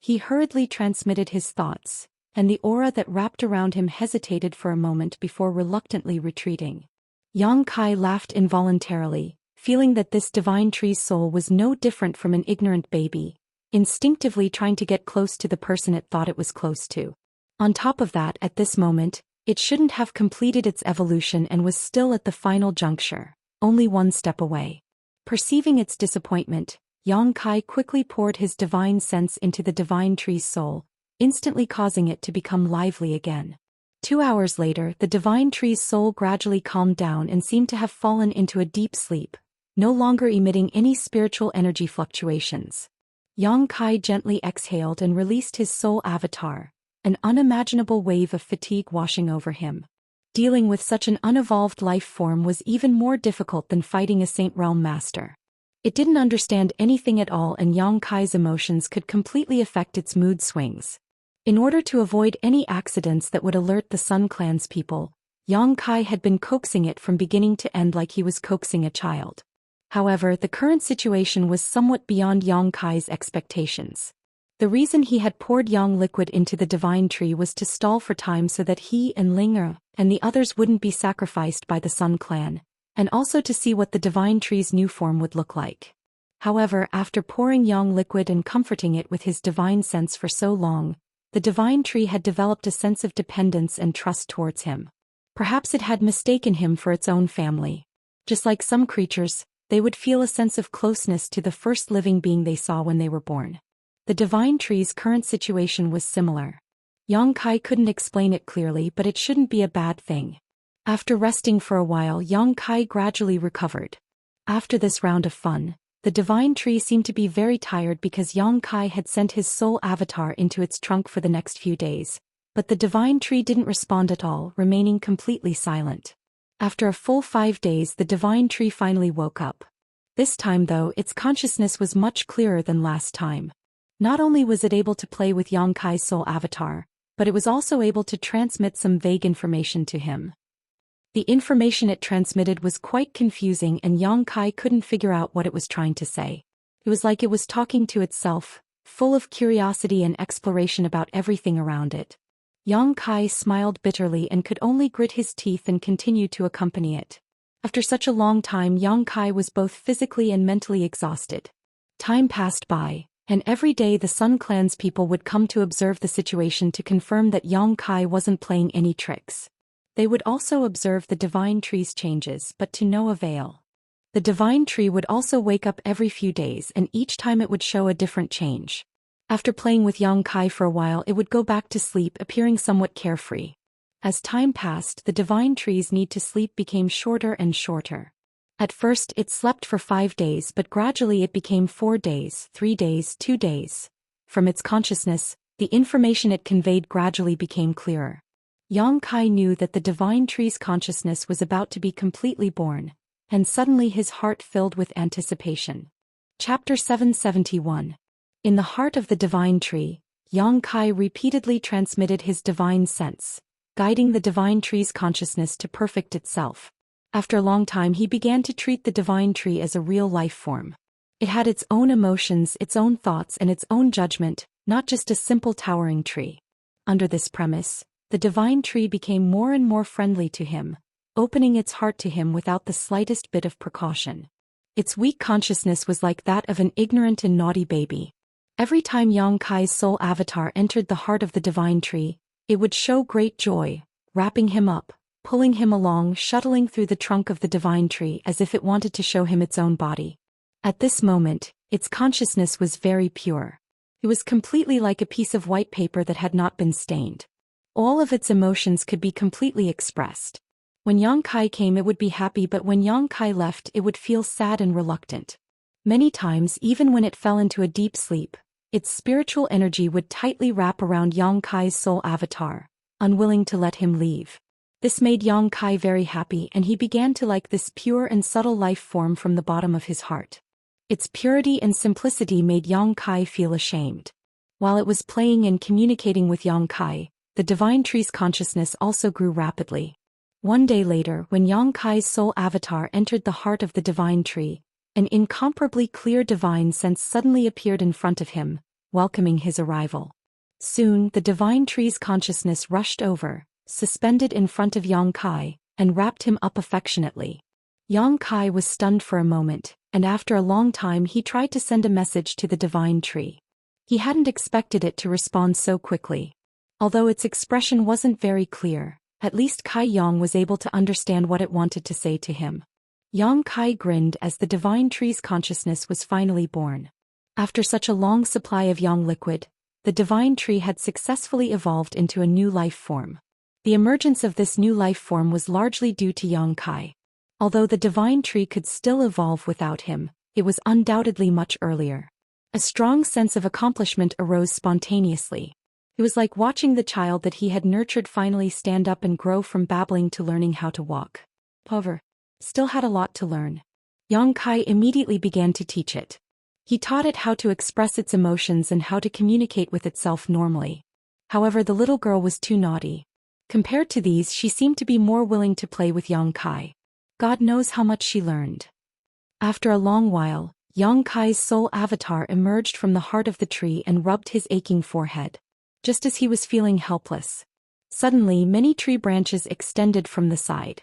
He hurriedly transmitted his thoughts, and the aura that wrapped around him hesitated for a moment before reluctantly retreating. Yang Kai laughed involuntarily, feeling that this divine tree's soul was no different from an ignorant baby, instinctively trying to get close to the person it thought it was close to. On top of that, at this moment, it shouldn't have completed its evolution and was still at the final juncture, only one step away. Perceiving its disappointment, Yang Kai quickly poured his divine sense into the divine tree's soul, instantly causing it to become lively again. 2 hours later, the divine tree's soul gradually calmed down and seemed to have fallen into a deep sleep, no longer emitting any spiritual energy fluctuations. Yang Kai gently exhaled and released his soul avatar, an unimaginable wave of fatigue washing over him. Dealing with such an unevolved life form was even more difficult than fighting a Saint Realm master. It didn't understand anything at all, and Yang Kai's emotions could completely affect its mood swings. In order to avoid any accidents that would alert the Sun Clan's people, Yang Kai had been coaxing it from beginning to end like he was coaxing a child. However, the current situation was somewhat beyond Yang Kai's expectations. The reason he had poured yang liquid into the divine tree was to stall for time so that he and Ling and the others wouldn't be sacrificed by the Sun Clan, and also to see what the divine tree's new form would look like. However, after pouring yang liquid and comforting it with his divine sense for so long, the divine tree had developed a sense of dependence and trust towards him. Perhaps it had mistaken him for its own family. Just like some creatures, they would feel a sense of closeness to the first living being they saw when they were born. The divine tree's current situation was similar. Yang Kai couldn't explain it clearly, but it shouldn't be a bad thing. After resting for a while, Yang Kai gradually recovered. After this round of fun, the divine tree seemed to be very tired because Yang Kai had sent his soul avatar into its trunk for the next few days, but the divine tree didn't respond at all, remaining completely silent. After a full 5 days, the divine tree finally woke up. This time though, its consciousness was much clearer than last time. Not only was it able to play with Yang Kai's soul avatar, but it was also able to transmit some vague information to him. The information it transmitted was quite confusing, and Yang Kai couldn't figure out what it was trying to say. It was like it was talking to itself, full of curiosity and exploration about everything around it. Yang Kai smiled bitterly and could only grit his teeth and continue to accompany it. After such a long time, Yang Kai was both physically and mentally exhausted. Time passed by, and every day the Sun Clan's people would come to observe the situation to confirm that Yang Kai wasn't playing any tricks. They would also observe the divine tree's changes, but to no avail. The divine tree would also wake up every few days, and each time it would show a different change. After playing with Yang Kai for a while, it would go back to sleep, appearing somewhat carefree. As time passed, the divine tree's need to sleep became shorter and shorter. At first it slept for 5 days, but gradually it became 4 days, 3 days, 2 days. From its consciousness, the information it conveyed gradually became clearer. Yang Kai knew that the divine tree's consciousness was about to be completely born, and suddenly his heart filled with anticipation. Chapter 771. In the heart of the divine tree, Yang Kai repeatedly transmitted his divine sense, guiding the divine tree's consciousness to perfect itself. After a long time, he began to treat the divine tree as a real life form. It had its own emotions, its own thoughts, and its own judgment, not just a simple towering tree. Under this premise, the divine tree became more and more friendly to him, opening its heart to him without the slightest bit of precaution. Its weak consciousness was like that of an ignorant and naughty baby. Every time Yang Kai's soul avatar entered the heart of the divine tree, it would show great joy, wrapping him up, pulling him along, shuttling through the trunk of the divine tree as if it wanted to show him its own body. At this moment, its consciousness was very pure. It was completely like a piece of white paper that had not been stained. All of its emotions could be completely expressed. When Yang Kai came, it would be happy, but when Yang Kai left, it would feel sad and reluctant. Many times, even when it fell into a deep sleep, its spiritual energy would tightly wrap around Yang Kai's soul avatar, unwilling to let him leave. This made Yang Kai very happy, and he began to like this pure and subtle life form from the bottom of his heart. Its purity and simplicity made Yang Kai feel ashamed. While it was playing and communicating with Yang Kai, the divine tree's consciousness also grew rapidly. One day later, when Yang Kai's soul avatar entered the heart of the divine tree, an incomparably clear divine sense suddenly appeared in front of him, welcoming his arrival. Soon, the divine tree's consciousness rushed over, suspended in front of Yang Kai, and wrapped him up affectionately. Yang Kai was stunned for a moment, and after a long time he tried to send a message to the divine tree. He hadn't expected it to respond so quickly. Although its expression wasn't very clear, at least Kai Yang was able to understand what it wanted to say to him. Yang Kai grinned as the divine tree's consciousness was finally born. After such a long supply of Yang liquid, the divine tree had successfully evolved into a new life form. The emergence of this new life form was largely due to Yang Kai. Although the divine tree could still evolve without him, it was undoubtedly much earlier. A strong sense of accomplishment arose spontaneously. It was like watching the child that he had nurtured finally stand up and grow from babbling to learning how to walk. However, still had a lot to learn. Yang Kai immediately began to teach it. He taught it how to express its emotions and how to communicate with itself normally. However, the little girl was too naughty. Compared to these, she seemed to be more willing to play with Yang Kai. God knows how much she learned. After a long while, Yang Kai's soul avatar emerged from the heart of the tree and rubbed his aching forehead. Just as he was feeling helpless, suddenly many tree branches extended from the side.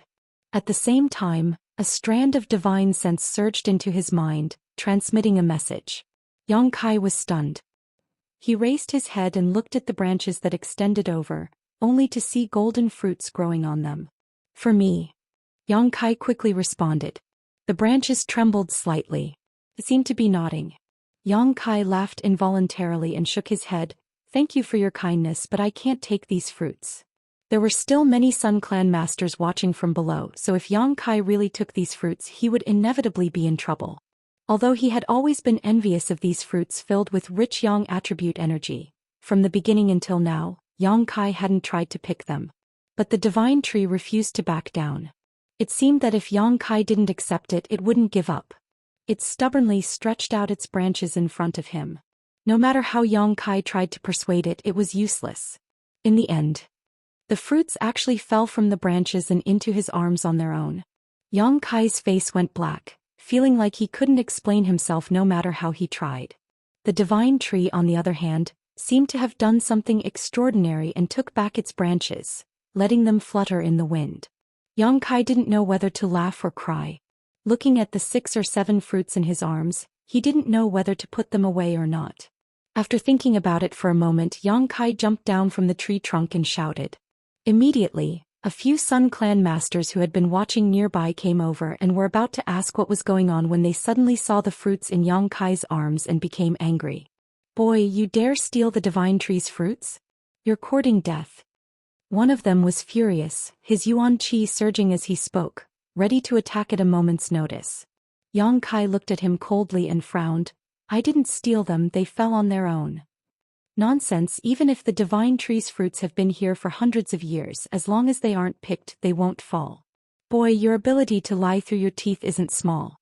At the same time, a strand of divine sense surged into his mind, transmitting a message. Yang Kai was stunned. He raised his head and looked at the branches that extended over, only to see golden fruits growing on them. For me. Yang Kai quickly responded. The branches trembled slightly. It seemed to be nodding. Yang Kai laughed involuntarily and shook his head. Thank you for your kindness, but I can't take these fruits. There were still many Sun Clan masters watching from below, so if Yang Kai really took these fruits, he would inevitably be in trouble. Although he had always been envious of these fruits filled with rich Yang attribute energy, from the beginning until now, Yang Kai hadn't tried to pick them. But the divine tree refused to back down. It seemed that if Yang Kai didn't accept it, it wouldn't give up. It stubbornly stretched out its branches in front of him. No matter how Yang Kai tried to persuade it, it was useless. In the end, the fruits actually fell from the branches and into his arms on their own. Yang Kai's face went black, feeling like he couldn't explain himself no matter how he tried. The divine tree, on the other hand, seemed to have done something extraordinary and took back its branches, letting them flutter in the wind. Yang Kai didn't know whether to laugh or cry. Looking at the 6 or 7 fruits in his arms, he didn't know whether to put them away or not. After thinking about it for a moment, Yang Kai jumped down from the tree trunk and shouted. Immediately, a few Sun Clan masters who had been watching nearby came over and were about to ask what was going on when they suddenly saw the fruits in Yang Kai's arms and became angry. "Boy, you dare steal the divine tree's fruits? You're courting death." One of them was furious, his yuan qi surging as he spoke, ready to attack at a moment's notice. Yang Kai looked at him coldly and frowned. "I didn't steal them, they fell on their own." "Nonsense, even if the divine tree's fruits have been here for hundreds of years, as long as they aren't picked, they won't fall. Boy, your ability to lie through your teeth isn't small."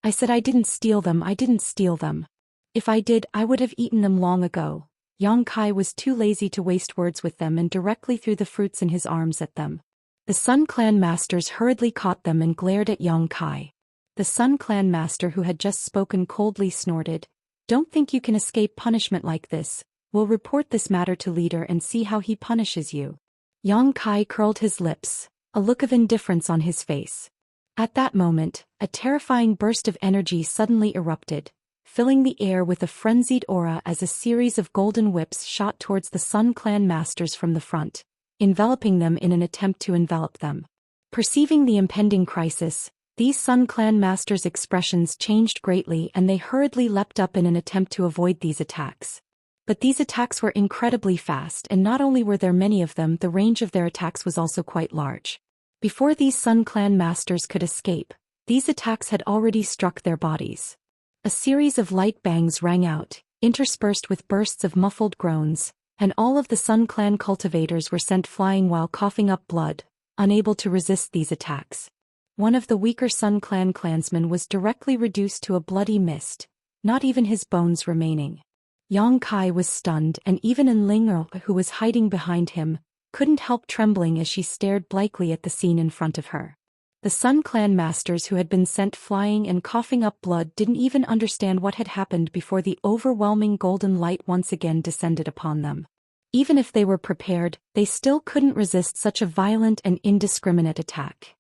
"I said I didn't steal them, I didn't steal them. If I did, I would have eaten them long ago." Yang Kai was too lazy to waste words with them and directly threw the fruits in his arms at them. The Sun Clan masters hurriedly caught them and glared at Yang Kai. The Sun Clan master who had just spoken coldly snorted. "Don't think you can escape punishment like this. We'll report this matter to leader and see how he punishes you." Yang Kai curled his lips, a look of indifference on his face. At that moment, a terrifying burst of energy suddenly erupted, filling the air with a frenzied aura as a series of golden whips shot towards the Sun Clan masters from the front, enveloping them in an attempt to envelop them. Perceiving the impending crisis, these Sun Clan masters' expressions changed greatly and they hurriedly leapt up in an attempt to avoid these attacks. But these attacks were incredibly fast, and not only were there many of them, the range of their attacks was also quite large. Before these Sun Clan masters could escape, these attacks had already struck their bodies. A series of light bangs rang out, interspersed with bursts of muffled groans, and all of the Sun Clan cultivators were sent flying while coughing up blood, unable to resist these attacks. One of the weaker Sun Clan clansmen was directly reduced to a bloody mist, not even his bones remaining. Yang Kai was stunned, and even Enlinger, who was hiding behind him, couldn't help trembling as she stared blankly at the scene in front of her. The Sun Clan masters who had been sent flying and coughing up blood didn't even understand what had happened before the overwhelming golden light once again descended upon them. Even if they were prepared, they still couldn't resist such a violent and indiscriminate attack.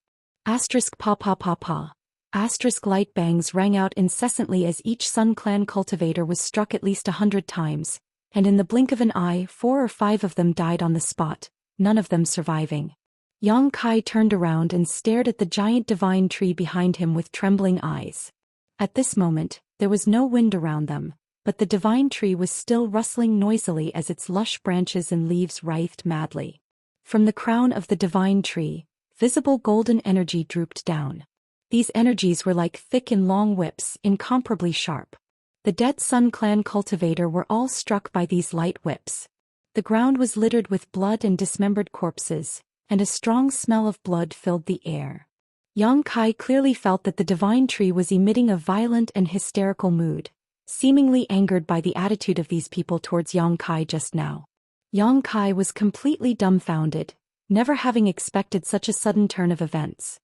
Asterisk pa pa pa pa. Asterisk light bangs rang out incessantly as each Sun Clan cultivator was struck at least 100 times, and in the blink of an eye 4 or 5 of them died on the spot, none of them surviving. Yang Kai turned around and stared at the giant divine tree behind him with trembling eyes. At this moment, there was no wind around them, but the divine tree was still rustling noisily as its lush branches and leaves writhed madly. From the crown of the divine tree, visible golden energy drooped down. These energies were like thick and long whips, incomparably sharp. The dead Sun Clan cultivator were all struck by these light whips. The ground was littered with blood and dismembered corpses, and a strong smell of blood filled the air. Yang Kai clearly felt that the divine tree was emitting a violent and hysterical mood, seemingly angered by the attitude of these people towards Yang Kai just now. Yang Kai was completely dumbfounded, never having expected such a sudden turn of events.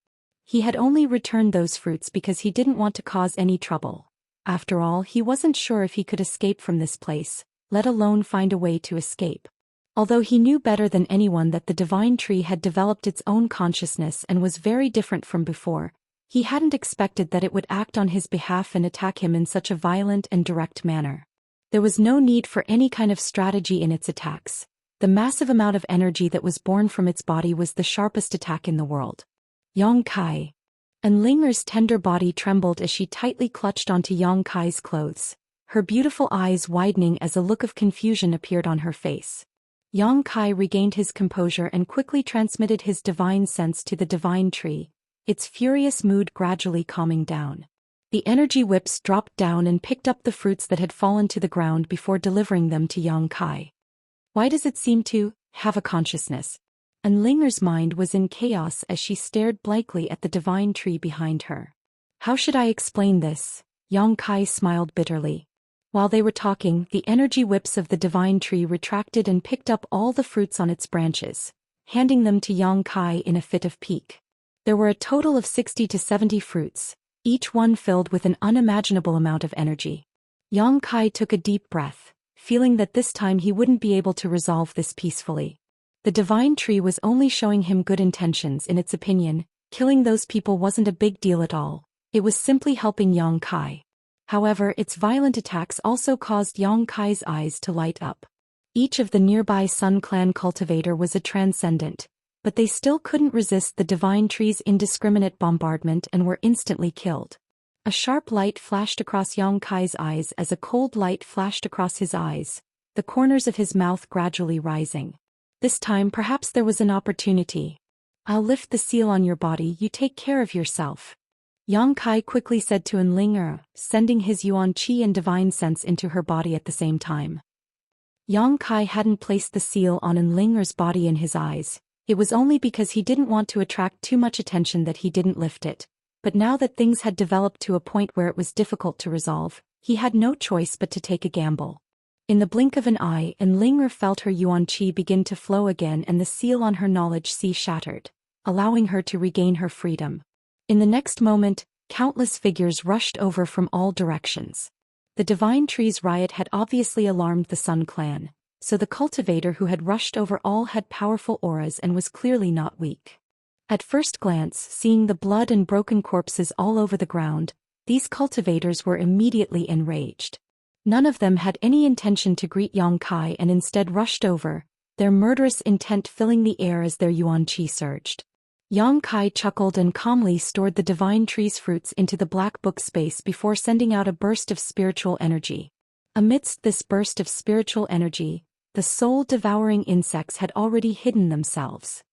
He had only returned those fruits because he didn't want to cause any trouble. After all, he wasn't sure if he could escape from this place, let alone find a way to escape. Although he knew better than anyone that the divine tree had developed its own consciousness and was very different from before, he hadn't expected that it would act on his behalf and attack him in such a violent and direct manner. There was no need for any kind of strategy in its attacks. The massive amount of energy that was born from its body was the sharpest attack in the world. Yang Kai. And Linger's tender body trembled as she tightly clutched onto Yang Kai's clothes, her beautiful eyes widening as a look of confusion appeared on her face. Yang Kai regained his composure and quickly transmitted his divine sense to the divine tree, its furious mood gradually calming down. The energy whips dropped down and picked up the fruits that had fallen to the ground before delivering them to Yang Kai. Why does it seem to have a consciousness? And Linger's mind was in chaos as she stared blankly at the divine tree behind her. How should I explain this? Yang Kai smiled bitterly. While they were talking, the energy whips of the divine tree retracted and picked up all the fruits on its branches, handing them to Yang Kai in a fit of pique. There were a total of 60 to 70 fruits, each one filled with an unimaginable amount of energy. Yang Kai took a deep breath, feeling that this time he wouldn't be able to resolve this peacefully. The divine tree was only showing him good intentions in its opinion. Killing those people wasn't a big deal at all. It was simply helping Yang Kai. However, its violent attacks also caused Yang Kai's eyes to light up. Each of the nearby Sun Clan cultivator was a transcendent, but they still couldn't resist the divine tree's indiscriminate bombardment and were instantly killed. A sharp light flashed across Yang Kai's eyes as a cold light flashed across his eyes, the corners of his mouth gradually rising. This time perhaps there was an opportunity. "I'll lift the seal on your body, you take care of yourself," Yang Kai quickly said to Enlinger, sending his yuan qi and divine sense into her body at the same time. Yang Kai hadn't placed the seal on Enlinger's body in his eyes. It was only because he didn't want to attract too much attention that he didn't lift it. But now that things had developed to a point where it was difficult to resolve, he had no choice but to take a gamble. In the blink of an eye, Enlinger felt her yuan qi begin to flow again and the seal on her knowledge sea shattered, allowing her to regain her freedom. In the next moment, countless figures rushed over from all directions. The divine tree's riot had obviously alarmed the Sun Clan, so the cultivator who had rushed over all had powerful auras and was clearly not weak. At first glance, seeing the blood and broken corpses all over the ground, these cultivators were immediately enraged. None of them had any intention to greet Yang Kai and instead rushed over, their murderous intent filling the air as their yuan qi surged. Yang Kai chuckled and calmly stored the divine tree's fruits into the black book space before sending out a burst of spiritual energy. Amidst this burst of spiritual energy, the soul-devouring insects had already hidden themselves.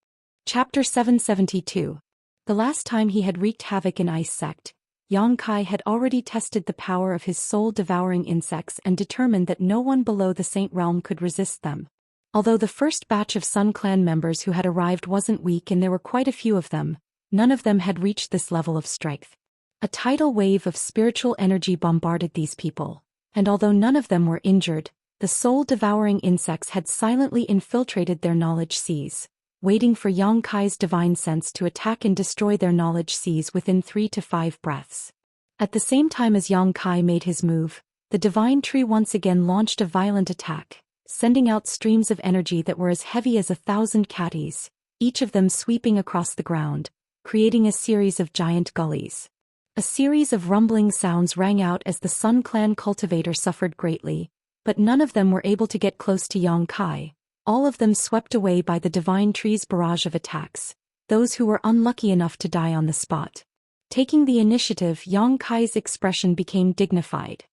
Chapter 772. The last time he had wreaked havoc in Ice Sect, Yang Kai had already tested the power of his soul-devouring insects and determined that no one below the Saint Realm could resist them. Although the first batch of Sun Clan members who had arrived wasn't weak and there were quite a few of them, none of them had reached this level of strength. A tidal wave of spiritual energy bombarded these people, and although none of them were injured, the soul-devouring insects had silently infiltrated their knowledge seas, waiting for Yang Kai's divine sense to attack and destroy their knowledge seas within 3 to 5 breaths. At the same time as Yang Kai made his move, the divine tree once again launched a violent attack, sending out streams of energy that were as heavy as 1,000 catties, each of them sweeping across the ground, creating a series of giant gullies. A series of rumbling sounds rang out as the Sun Clan cultivator suffered greatly, but none of them were able to get close to Yang Kai, all of them swept away by the divine tree's barrage of attacks, those who were unlucky enough to die on the spot. Taking the initiative, Yang Kai's expression became dignified.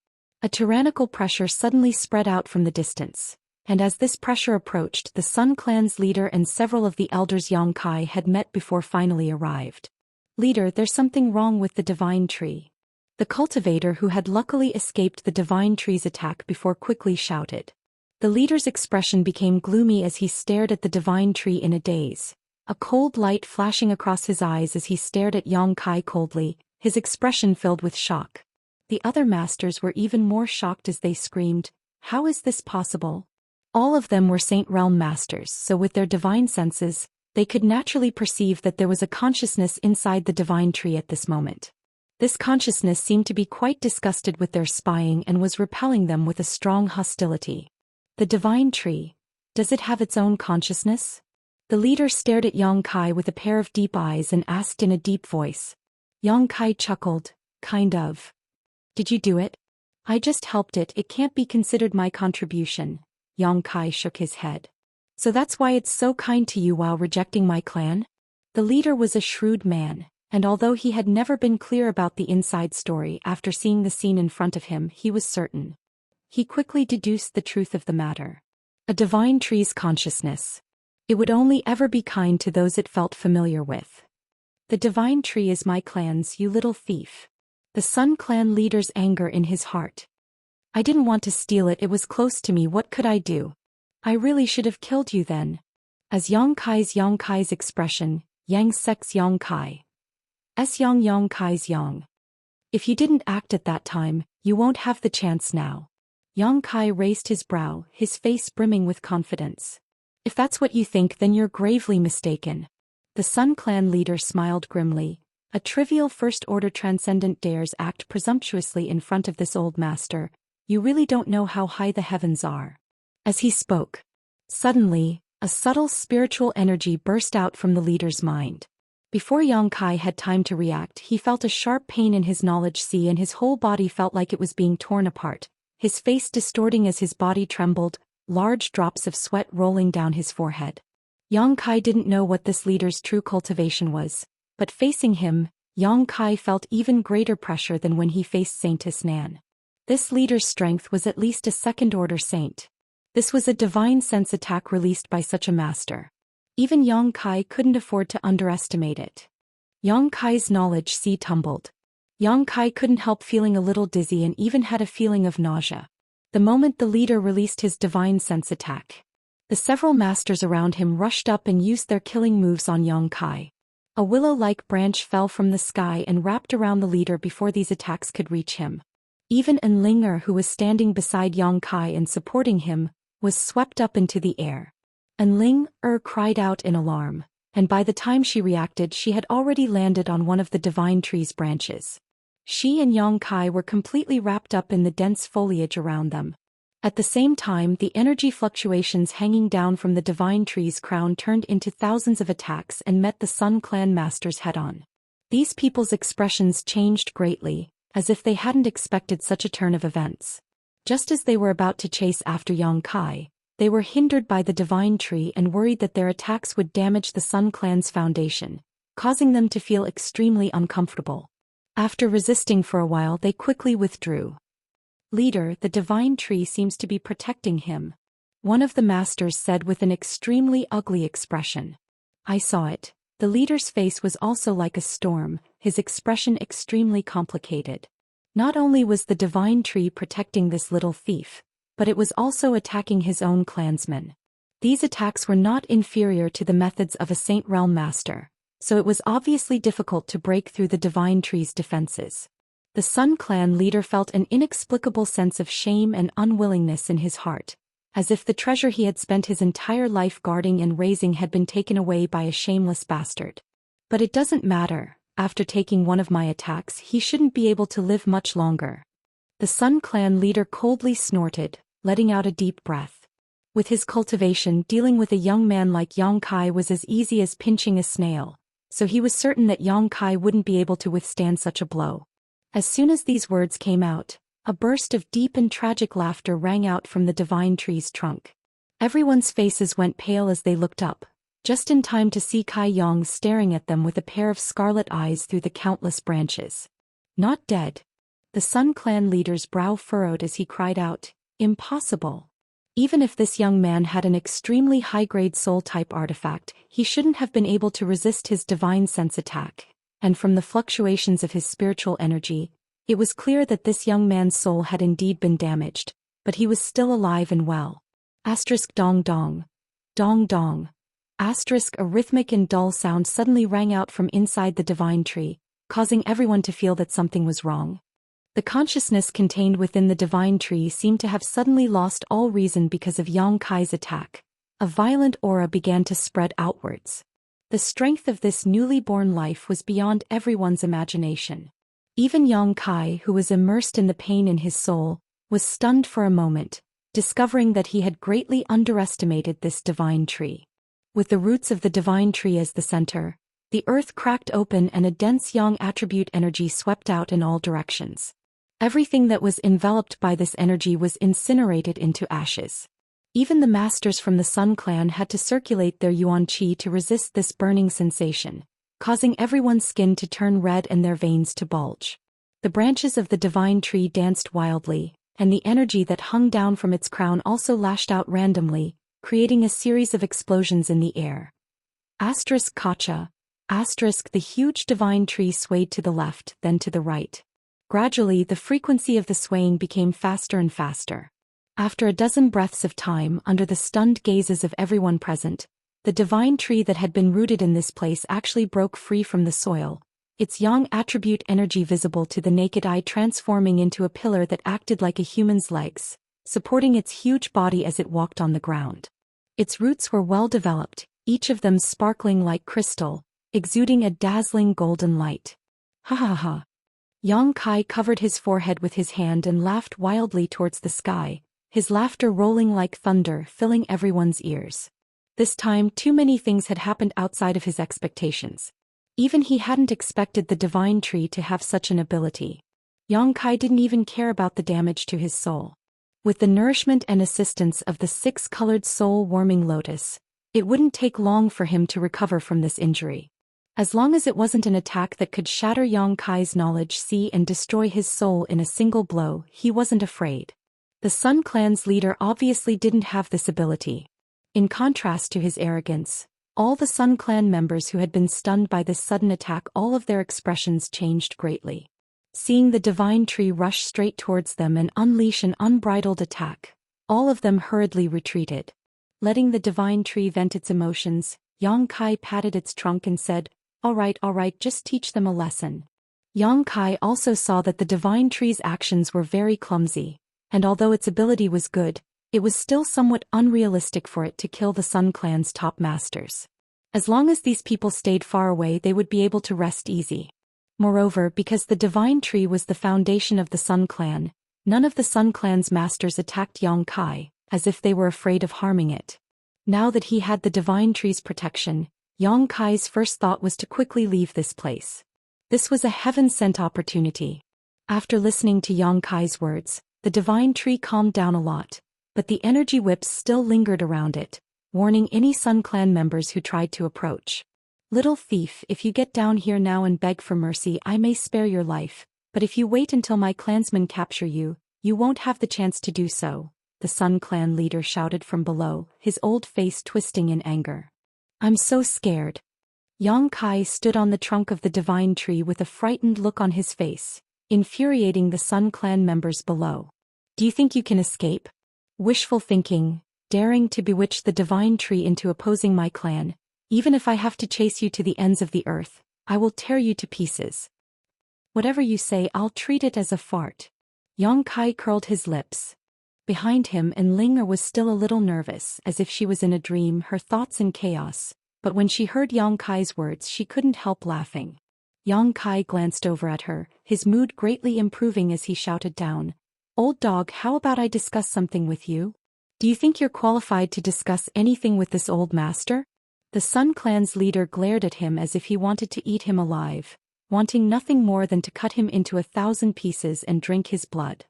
A tyrannical pressure suddenly spread out from the distance. And as this pressure approached, the Sun Clan's leader and several of the elders Yang Kai had met before finally arrived. "Leader, there's something wrong with the divine tree." The cultivator who had luckily escaped the divine tree's attack before quickly shouted. The leader's expression became gloomy as he stared at the divine tree in a daze, a cold light flashing across his eyes as he stared at Yang Kai coldly, his expression filled with shock. The other masters were even more shocked as they screamed, "How is this possible?" All of them were Saint Realm masters, so with their divine senses, they could naturally perceive that there was a consciousness inside the divine tree at this moment. This consciousness seemed to be quite disgusted with their spying and was repelling them with a strong hostility. The divine tree, does it have its own consciousness? The leader stared at Yang Kai with a pair of deep eyes and asked in a deep voice. Yang Kai chuckled, "Kind of. Did you do it?" "I just helped it, it can't be considered my contribution." Yang Kai shook his head. "So that's why it's so kind to you while rejecting my clan?" The leader was a shrewd man, and although he had never been clear about the inside story after seeing the scene in front of him, he was certain. He quickly deduced the truth of the matter. A divine tree's consciousness. It would only ever be kind to those it felt familiar with. "The divine tree is my clan's, you little thief." The Sun Clan leader's anger in his heart. "I didn't want to steal it, it was close to me, what could I do? I really should have killed you then." As Yang Kai's expression, Yang Sek's Yang Kai. Yang Kai's Yang. "If you didn't act at that time, you won't have the chance now." Yang Kai raised his brow, his face brimming with confidence. "If that's what you think, then you're gravely mistaken." The Sun Clan leader smiled grimly. A trivial first-order transcendent dares act presumptuously in front of this old master, You really don't know how high the heavens are. As he spoke, suddenly, a subtle spiritual energy burst out from the leader's mind. Before Yang Kai had time to react, he felt a sharp pain in his knowledge sea and his whole body felt like it was being torn apart, his face distorting as his body trembled, large drops of sweat rolling down his forehead. Yang Kai didn't know what this leader's true cultivation was, but facing him, Yang Kai felt even greater pressure than when he faced Saintess Nan. This leader's strength was at least a second-order saint. This was a divine sense attack released by such a master. Even Yang Kai couldn't afford to underestimate it. Yang Kai's knowledge sea tumbled. Yang Kai couldn't help feeling a little dizzy and even had a feeling of nausea. The moment the leader released his divine sense attack, the several masters around him rushed up and used their killing moves on Yang Kai. A willow-like branch fell from the sky and wrapped around the leader before these attacks could reach him. Even Enlinger, who was standing beside Yang Kai and supporting him, was swept up into the air. Enlinger cried out in alarm, and by the time she reacted she had already landed on one of the divine tree's branches. She and Yang Kai were completely wrapped up in the dense foliage around them. At the same time, the energy fluctuations hanging down from the divine tree's crown turned into thousands of attacks and met the Sun Clan masters head-on. These people's expressions changed greatly, as if they hadn't expected such a turn of events. Just as they were about to chase after Yang Kai, they were hindered by the divine tree and worried that their attacks would damage the Sun Clan's foundation, causing them to feel extremely uncomfortable. After resisting for a while, they quickly withdrew. "Leader, the divine tree seems to be protecting him," one of the masters said with an extremely ugly expression. I saw it. The leader's face was also like a storm, his expression extremely complicated. Not only was the divine tree protecting this little thief, but it was also attacking his own clansmen. These attacks were not inferior to the methods of a Saint Realm master, so it was obviously difficult to break through the divine tree's defenses. The Sun Clan leader felt an inexplicable sense of shame and unwillingness in his heart, as if the treasure he had spent his entire life guarding and raising had been taken away by a shameless bastard. But it doesn't matter. After taking one of my attacks, he shouldn't be able to live much longer. The Sun Clan leader coldly snorted, letting out a deep breath. With his cultivation, dealing with a young man like Yang Kai was as easy as pinching a snail, so he was certain that Yang Kai wouldn't be able to withstand such a blow. As soon as these words came out, a burst of deep and tragic laughter rang out from the divine tree's trunk. Everyone's faces went pale as they looked up, just in time to see Kai Yang staring at them with a pair of scarlet eyes through the countless branches. Not dead. The Sun Clan leader's brow furrowed as he cried out, "Impossible." Even if this young man had an extremely high-grade soul-type artifact, he shouldn't have been able to resist his divine sense attack, and from the fluctuations of his spiritual energy, it was clear that this young man's soul had indeed been damaged, but he was still alive and well. Dong dong. Dong dong. A rhythmic and dull sound suddenly rang out from inside the divine tree, causing everyone to feel that something was wrong. The consciousness contained within the divine tree seemed to have suddenly lost all reason because of Yang Kai's attack. A violent aura began to spread outwards. The strength of this newly born life was beyond everyone's imagination. Even Yang Kai, who was immersed in the pain in his soul, was stunned for a moment, discovering that he had greatly underestimated this divine tree. With the roots of the divine tree as the center, the earth cracked open and a dense yang attribute energy swept out in all directions. Everything that was enveloped by this energy was incinerated into ashes. Even the masters from the Sun Clan had to circulate their yuan qi to resist this burning sensation, causing everyone's skin to turn red and their veins to bulge. The branches of the divine tree danced wildly, and the energy that hung down from its crown also lashed out randomly, creating a series of explosions in the air. Kacha. The huge divine tree swayed to the left, then to the right. Gradually, the frequency of the swaying became faster and faster. After a dozen breaths of time, under the stunned gazes of everyone present, the divine tree that had been rooted in this place actually broke free from the soil, its yang attribute energy visible to the naked eye transforming into a pillar that acted like a human's legs, supporting its huge body as it walked on the ground. Its roots were well developed, each of them sparkling like crystal, exuding a dazzling golden light. Ha ha ha. Yang Kai covered his forehead with his hand and laughed wildly towards the sky, his laughter rolling like thunder, filling everyone's ears. This time, too many things had happened outside of his expectations. Even he hadn't expected the divine tree to have such an ability. Yang Kai didn't even care about the damage to his soul. With the nourishment and assistance of the six-colored soul-warming lotus, it wouldn't take long for him to recover from this injury. As long as it wasn't an attack that could shatter Yang Kai's knowledge sea and destroy his soul in a single blow, he wasn't afraid. The Sun Clan's leader obviously didn't have this ability. In contrast to his arrogance, all the Sun Clan members who had been stunned by this sudden attack, all of their expressions changed greatly. Seeing the divine tree rush straight towards them and unleash an unbridled attack, all of them hurriedly retreated. Letting the divine tree vent its emotions, Yang Kai patted its trunk and said, all right, just teach them a lesson." Yang Kai also saw that the divine tree's actions were very clumsy, and although its ability was good, it was still somewhat unrealistic for it to kill the Sun Clan's top masters. As long as these people stayed far away, they would be able to rest easy. Moreover, because the divine tree was the foundation of the Sun Clan, none of the Sun Clan's masters attacked Yang Kai, as if they were afraid of harming it. Now that he had the divine tree's protection, Yang Kai's first thought was to quickly leave this place. This was a heaven-sent opportunity. After listening to Yang Kai's words, the divine tree calmed down a lot, but the energy whips still lingered around it, warning any Sun Clan members who tried to approach. "Little thief, if you get down here now and beg for mercy, I may spare your life, but if you wait until my clansmen capture you, you won't have the chance to do so," the Sun Clan leader shouted from below, his old face twisting in anger. "I'm so scared." Yang Kai stood on the trunk of the divine tree with a frightened look on his face, infuriating the Sun Clan members below. "Do you think you can escape? Wishful thinking, daring to bewitch the divine tree into opposing my clan. Even if I have to chase you to the ends of the earth, I will tear you to pieces. Whatever you say, I'll treat it as a fart." Yang Kai curled his lips. Behind him, Enlinger was still a little nervous, as if she was in a dream, her thoughts in chaos, but when she heard Yang Kai's words she couldn't help laughing. Yang Kai glanced over at her, his mood greatly improving as he shouted down, "Old dog, how about I discuss something with you? Do you think you're qualified to discuss anything with this old master?" The Sun Clan's leader glared at him as if he wanted to eat him alive, wanting nothing more than to cut him into 1,000 pieces and drink his blood.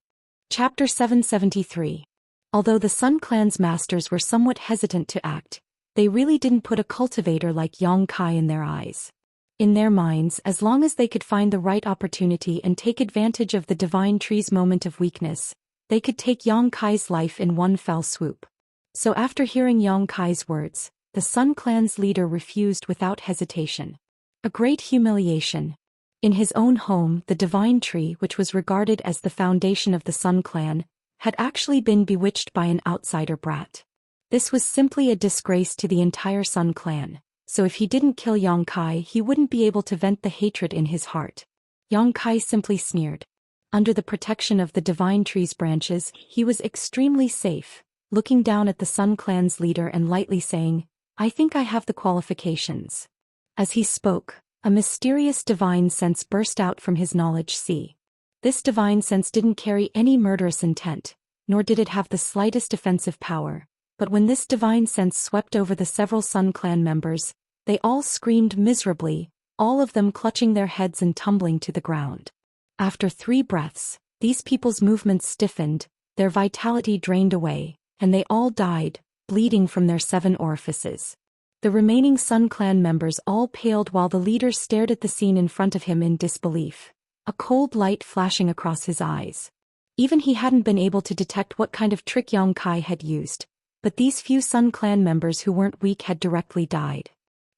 Chapter 773. Although the Sun Clan's masters were somewhat hesitant to act, they really didn't put a cultivator like Yang Kai in their eyes. In their minds, as long as they could find the right opportunity and take advantage of the divine tree's moment of weakness, they could take Yang Kai's life in one fell swoop. So after hearing Yang Kai's words, the Sun Clan's leader refused without hesitation. A great humiliation. In his own home, the divine tree, which was regarded as the foundation of the Sun Clan, had actually been bewitched by an outsider brat. This was simply a disgrace to the entire Sun Clan, so if he didn't kill Yang Kai, he wouldn't be able to vent the hatred in his heart. Yang Kai simply sneered. Under the protection of the divine tree's branches, he was extremely safe, looking down at the Sun Clan's leader and lightly saying, "I think I have the qualifications." As he spoke, a mysterious divine sense burst out from his knowledge sea. This divine sense didn't carry any murderous intent, nor did it have the slightest offensive power, but when this divine sense swept over the several Sun Clan members, they all screamed miserably, all of them clutching their heads and tumbling to the ground. After 3 breaths, these people's movements stiffened, their vitality drained away, and they all died, bleeding from their 7 orifices. The remaining Sun Clan members all paled while the leader stared at the scene in front of him in disbelief, a cold light flashing across his eyes. Even he hadn't been able to detect what kind of trick Yang Kai had used, but these few Sun Clan members who weren't weak had directly died.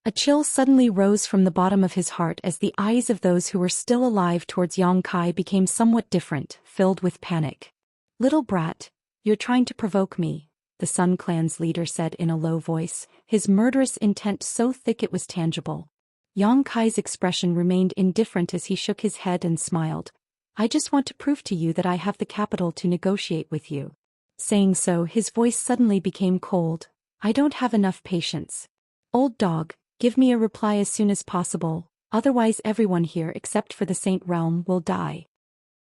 A chill suddenly rose from the bottom of his heart as the eyes of those who were still alive towards Yang Kai became somewhat different, filled with panic. "Little brat, you're trying to provoke me," the Sun Clan's leader said in a low voice, his murderous intent so thick it was tangible. Yang Kai's expression remained indifferent as he shook his head and smiled. "I just want to prove to you that I have the capital to negotiate with you." Saying so, his voice suddenly became cold. "I don't have enough patience. Old dog, give me a reply as soon as possible, otherwise everyone here except for the Saint Realm will die.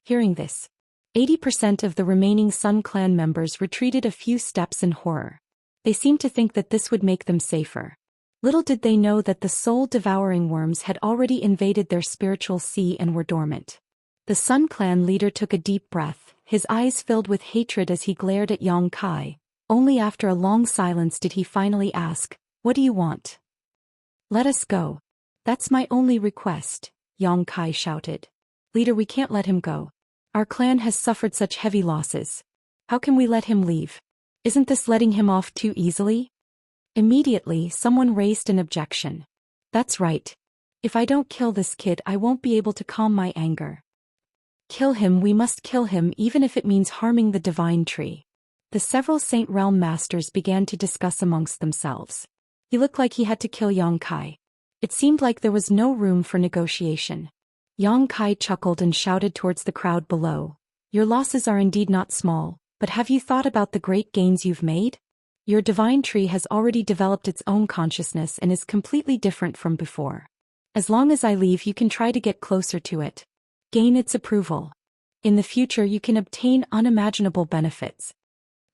Hearing this, 80% of the remaining Sun Clan members retreated a few steps in horror. They seemed to think that this would make them safer. Little did they know that the soul-devouring worms had already invaded their spiritual sea and were dormant. The Sun Clan leader took a deep breath, his eyes filled with hatred as he glared at Yang Kai. Only after a long silence did he finally ask, "What do you want?" "Let us go. That's my only request," Yang Kai shouted. "Leader, we can't let him go. Our clan has suffered such heavy losses. How can we let him leave? Isn't this letting him off too easily?" Immediately, someone raised an objection. "That's right. If I don't kill this kid, I won't be able to calm my anger. Kill him, we must kill him, even if it means harming the divine tree." The several Saint Realm masters began to discuss amongst themselves. He looked like he had to kill Yang Kai. It seemed like there was no room for negotiation. Yang Kai chuckled and shouted towards the crowd below. "Your losses are indeed not small, but have you thought about the great gains you've made? Your divine tree has already developed its own consciousness and is completely different from before. As long as I leave, you can try to get closer to it. Gain its approval. In the future you can obtain unimaginable benefits."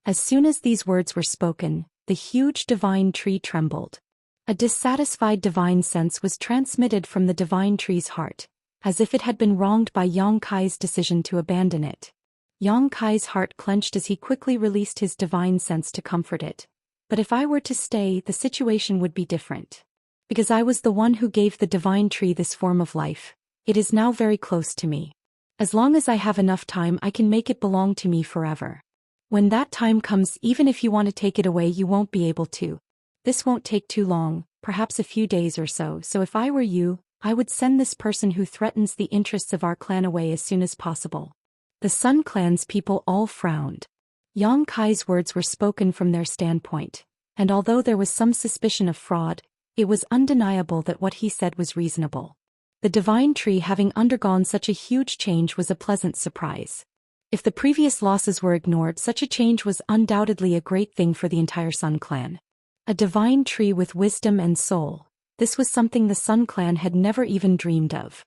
As soon as these words were spoken, the huge divine tree trembled. A dissatisfied divine sense was transmitted from the divine tree's heart, as if it had been wronged by Yang Kai's decision to abandon it. Yang Kai's heart clenched as he quickly released his divine sense to comfort it. "But if I were to stay, the situation would be different. Because I was the one who gave the divine tree this form of life, it is now very close to me. As long as I have enough time, I can make it belong to me forever. When that time comes, even if you want to take it away, you won't be able to. This won't take too long, perhaps a few days or so. So if I were you, I would send this person who threatens the interests of our clan away as soon as possible." The Sun Clan's people all frowned. Yang Kai's words were spoken from their standpoint, and although there was some suspicion of fraud, it was undeniable that what he said was reasonable. The divine tree having undergone such a huge change was a pleasant surprise. If the previous losses were ignored, such a change was undoubtedly a great thing for the entire Sun Clan. A divine tree with wisdom and soul. This was something the Sun Clan had never even dreamed of.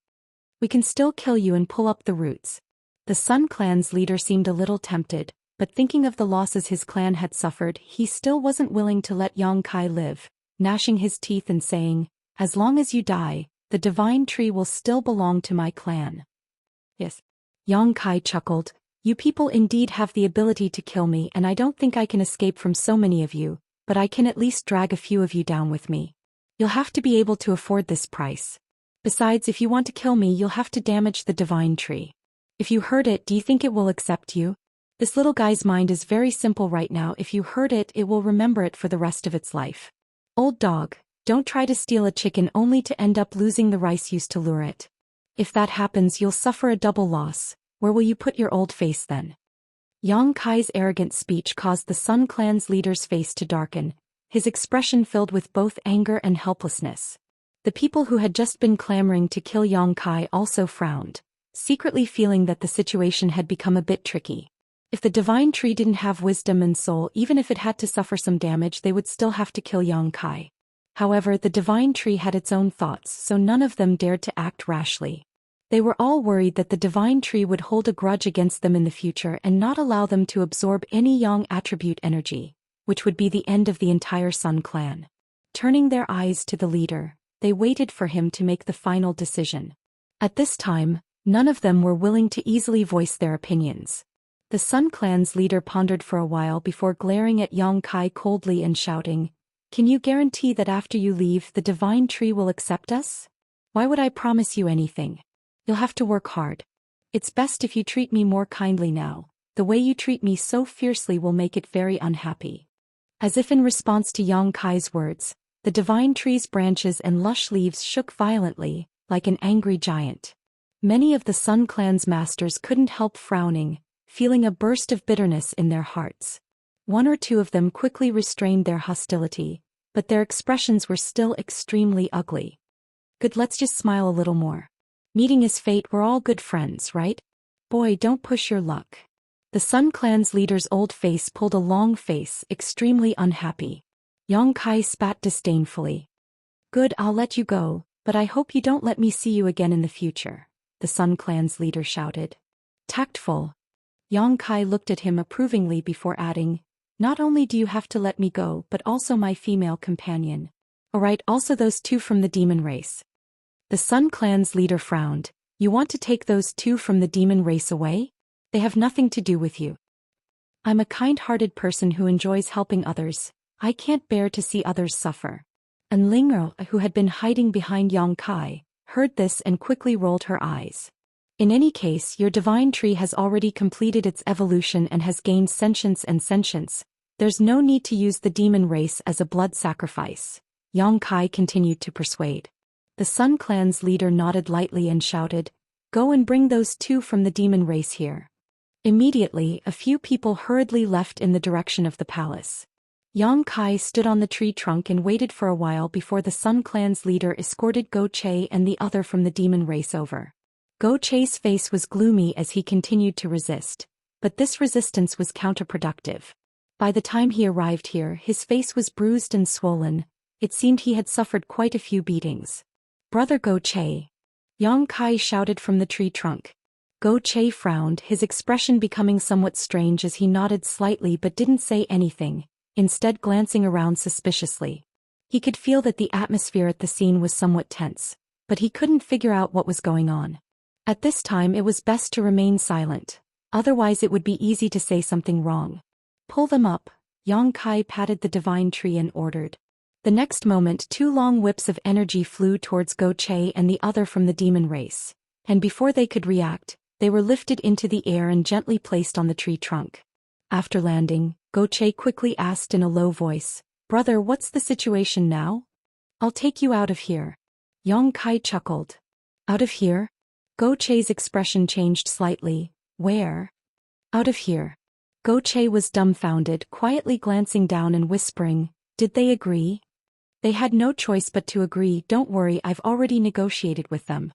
"We can still kill you and pull up the roots." The Sun Clan's leader seemed a little tempted, but thinking of the losses his clan had suffered, he still wasn't willing to let Yang Kai live, gnashing his teeth and saying, "As long as you die, the divine tree will still belong to my clan." "Yes." Yang Kai chuckled. "You people indeed have the ability to kill me, and I don't think I can escape from so many of you, but I can at least drag a few of you down with me. You'll have to be able to afford this price. Besides, if you want to kill me, you'll have to damage the divine tree. If you hurt it, do you think it will accept you? This little guy's mind is very simple right now. If you hurt it, it will remember it for the rest of its life. Old dog, don't try to steal a chicken only to end up losing the rice used to lure it. If that happens, you'll suffer a double loss. Where will you put your old face then?" Yang Kai's arrogant speech caused the Sun Clan's leader's face to darken, his expression filled with both anger and helplessness. The people who had just been clamoring to kill Yang Kai also frowned, secretly feeling that the situation had become a bit tricky. If the divine tree didn't have wisdom and soul, even if it had to suffer some damage, they would still have to kill Yang Kai. However, the divine tree had its own thoughts, so none of them dared to act rashly. They were all worried that the divine tree would hold a grudge against them in the future and not allow them to absorb any Yang attribute energy, which would be the end of the entire Sun Clan. Turning their eyes to the leader, they waited for him to make the final decision. At this time, none of them were willing to easily voice their opinions. The Sun Clan's leader pondered for a while before glaring at Yang Kai coldly and shouting, "Can you guarantee that after you leave, the divine tree will accept us? Why would I promise you anything? You'll have to work hard. It's best if you treat me more kindly now. The way you treat me so fiercely will make it very unhappy." As if in response to Yang Kai's words, the divine tree's branches and lush leaves shook violently, like an angry giant. Many of the Sun Clan's masters couldn't help frowning, feeling a burst of bitterness in their hearts. One or two of them quickly restrained their hostility, but their expressions were still extremely ugly. "Good, let's just smile a little more. Meeting is fate, we're all good friends, right? Boy, don't push your luck." The Sun Clan's leader's old face pulled a long face, extremely unhappy. Yang Kai spat disdainfully. "Good, I'll let you go, But I hope you don't let me see you again in the future, the Sun Clan's leader shouted. Tactful. Yang Kai looked at him approvingly before adding, not only do you have to let me go but also my female companion. Alright, also those two from the demon race. The Sun Clan's leader frowned. You want to take those two from the demon race away? They have nothing to do with you. I'm a kind-hearted person who enjoys helping others. I can't bear to see others suffer. And Ling'er, who had been hiding behind Yang Kai, heard this and quickly rolled her eyes. In any case, your divine tree has already completed its evolution and has gained sentience and sentience. There's no need to use the demon race as a blood sacrifice. Yang Kai continued to persuade. The Sun Clan's leader nodded lightly and shouted, go and bring those two from the demon race here. Immediately, a few people hurriedly left in the direction of the palace. Yang Kai stood on the tree trunk and waited for a while before the Sun Clan's leader escorted Go Che and the other from the demon race over. Go Che's face was gloomy as he continued to resist, but this resistance was counterproductive. By the time he arrived here, his face was bruised and swollen. It seemed he had suffered quite a few beatings. Brother Go Che. Yang Kai shouted from the tree trunk. Go Che frowned, his expression becoming somewhat strange as he nodded slightly but didn't say anything, instead glancing around suspiciously. He could feel that the atmosphere at the scene was somewhat tense, but he couldn't figure out what was going on. At this time it was best to remain silent, otherwise it would be easy to say something wrong. Pull them up, Yang Kai patted the divine tree and ordered. The next moment 2 long whips of energy flew towards Go Che and the other from the demon race, and before they could react, they were lifted into the air and gently placed on the tree trunk. After landing, Go Che quickly asked in a low voice, brother, what's the situation now? I'll take you out of here. Yang Kai chuckled. Out of here? Go Che's expression changed slightly. Where? Out of here. Go Che was dumbfounded, quietly glancing down and whispering, did they agree? They had no choice but to agree. Don't worry, I've already negotiated with them.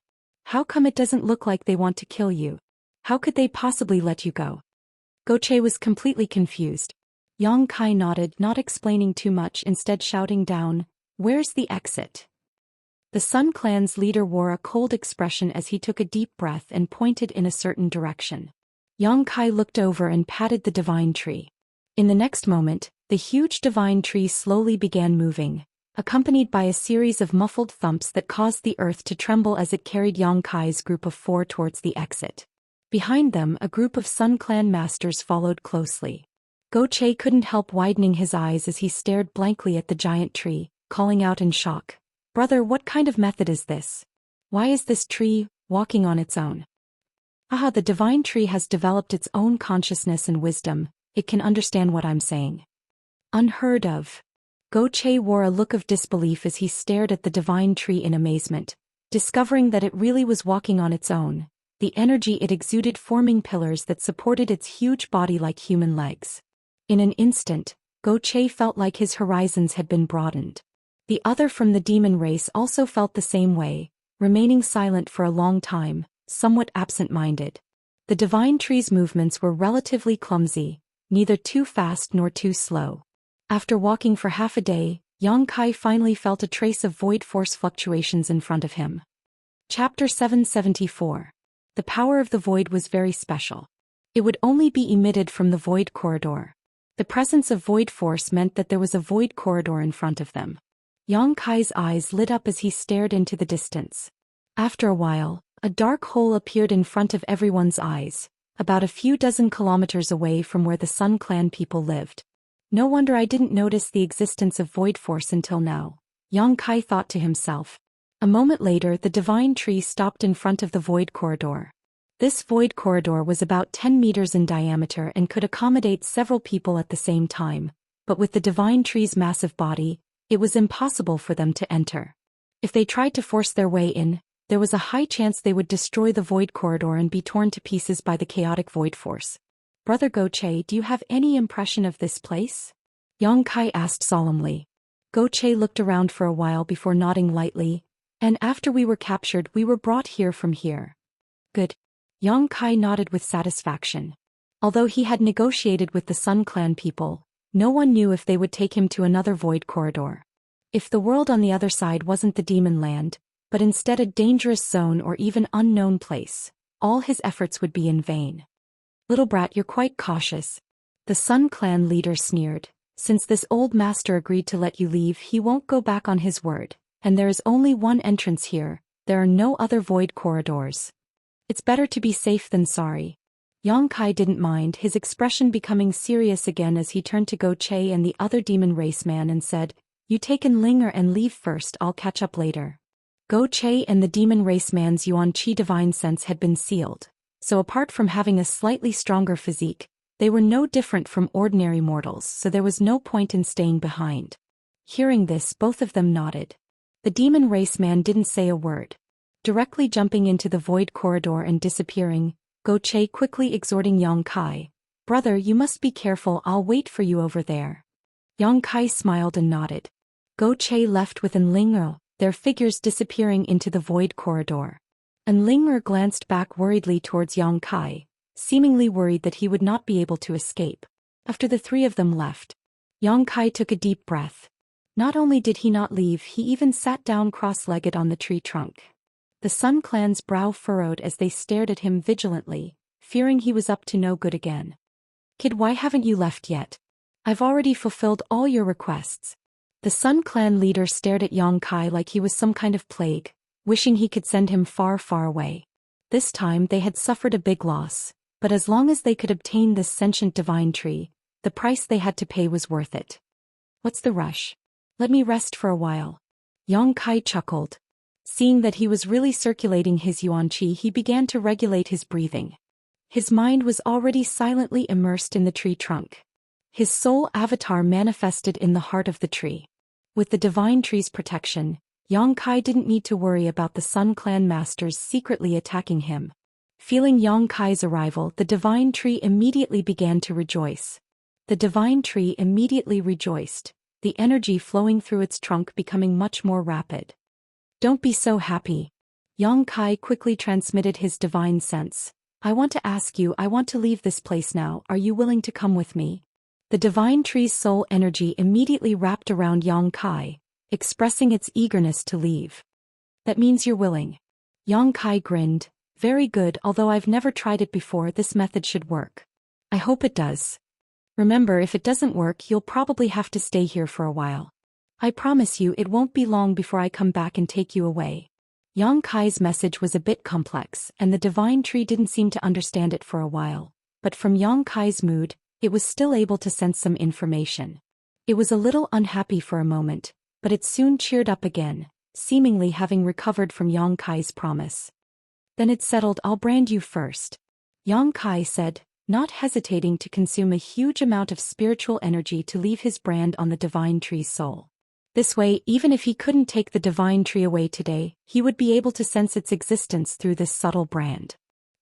How come it doesn't look like they want to kill you? How could they possibly let you go? Go Che was completely confused. Yang Kai nodded, not explaining too much, instead shouting down, where's the exit? The Sun Clan's leader wore a cold expression as he took a deep breath and pointed in a certain direction. Yang Kai looked over and patted the divine tree. In the next moment, the huge divine tree slowly began moving, accompanied by a series of muffled thumps that caused the earth to tremble as it carried Yang Kai's group of 4 towards the exit. Behind them, a group of Sun Clan masters followed closely. Go Che couldn't help widening his eyes as he stared blankly at the giant tree, calling out in shock, brother, what kind of method is this? Why is this tree walking on its own? Ah, the divine tree has developed its own consciousness and wisdom. It can understand what I'm saying. Unheard of. Go Che wore a look of disbelief as he stared at the divine tree in amazement, discovering that it really was walking on its own, the energy it exuded forming pillars that supported its huge body like human legs. In an instant, Go Che felt like his horizons had been broadened. The other from the demon race also felt the same way, remaining silent for a long time, somewhat absent-minded. The divine tree's movements were relatively clumsy, neither too fast nor too slow. After walking for half a day, Yang Kai finally felt a trace of void force fluctuations in front of him. Chapter 774. The power of the void was very special. It would only be emitted from the void corridor. The presence of void force meant that there was a void corridor in front of them. Yang Kai's eyes lit up as he stared into the distance. After a while, a dark hole appeared in front of everyone's eyes, about a few dozen kilometers away from where the Sun Clan people lived. No wonder I didn't notice the existence of void force until now, Yang Kai thought to himself. A moment later, the divine tree stopped in front of the void corridor. This void corridor was about 10 meters in diameter and could accommodate several people at the same time, but with the divine tree's massive body, it was impossible for them to enter. If they tried to force their way in, there was a high chance they would destroy the void corridor and be torn to pieces by the chaotic void force. Brother Go Che, do you have any impression of this place? Yang Kai asked solemnly. Go Che looked around for a while before nodding lightly, and after we were captured we were brought here from here. Good. Yang Kai nodded with satisfaction. Although he had negotiated with the Sun Clan people, no one knew if they would take him to another void corridor. If the world on the other side wasn't the demon land, but instead a dangerous zone or even unknown place, all his efforts would be in vain. Little brat, you're quite cautious. The Sun Clan leader sneered. Since this old master agreed to let you leave, he won't go back on his word, and there is only one entrance here, there are no other void corridors. It's better to be safe than sorry. Yang Kai didn't mind, his expression becoming serious again as he turned to Go Che and the other demon raceman and said, You take and linger and leave first, I'll catch up later. Go Che and the demon raceman's Yuan Qi divine sense had been sealed, so apart from having a slightly stronger physique, they were no different from ordinary mortals, so there was no point in staying behind. Hearing this, both of them nodded. The demon raceman didn't say a word. Directly jumping into the void corridor and disappearing, Go Che quickly exhorting Yang Kai, Brother, you must be careful, I'll wait for you over there. Yang Kai smiled and nodded. Go Che left with Enling'er, their figures disappearing into the void corridor. Enling'er glanced back worriedly towards Yang Kai, seemingly worried that he would not be able to escape. After the three of them left, Yang Kai took a deep breath. Not only did he not leave, he even sat down cross-legged on the tree trunk. The Sun Clan's brow furrowed as they stared at him vigilantly, fearing he was up to no good again. Kid, why haven't you left yet? I've already fulfilled all your requests. The Sun Clan leader stared at Yang Kai like he was some kind of plague, wishing he could send him far, far away. This time they had suffered a big loss, but as long as they could obtain this sentient divine tree, the price they had to pay was worth it. What's the rush? Let me rest for a while. Yang Kai chuckled. Seeing that he was really circulating his Yuan Qi, he began to regulate his breathing. His mind was already silently immersed in the tree trunk. His soul avatar manifested in the heart of the tree. With the divine tree's protection, Yang Kai didn't need to worry about the Sun Clan masters secretly attacking him. Feeling Yang Kai's arrival, the divine tree immediately began to rejoice. The divine tree immediately rejoiced, the energy flowing through its trunk becoming much more rapid. Don't be so happy. Yang Kai quickly transmitted his divine sense. I want to ask you, I want to leave this place now, are you willing to come with me? The divine tree's soul energy immediately wrapped around Yang Kai, expressing its eagerness to leave. That means you're willing. Yang Kai grinned. Very good, although I've never tried it before, this method should work. I hope it does. Remember, if it doesn't work, you'll probably have to stay here for a while. I promise you it won't be long before I come back and take you away. Yang Kai's message was a bit complex, and the divine tree didn't seem to understand it for a while, but from Yang Kai's mood, it was still able to sense some information. It was a little unhappy for a moment, but it soon cheered up again, seemingly having recovered from Yang Kai's promise. Then it settled, I'll brand you first. Yang Kai said, not hesitating to consume a huge amount of spiritual energy to leave his brand on the divine tree's soul. This way, even if he couldn't take the divine tree away today, he would be able to sense its existence through this subtle brand.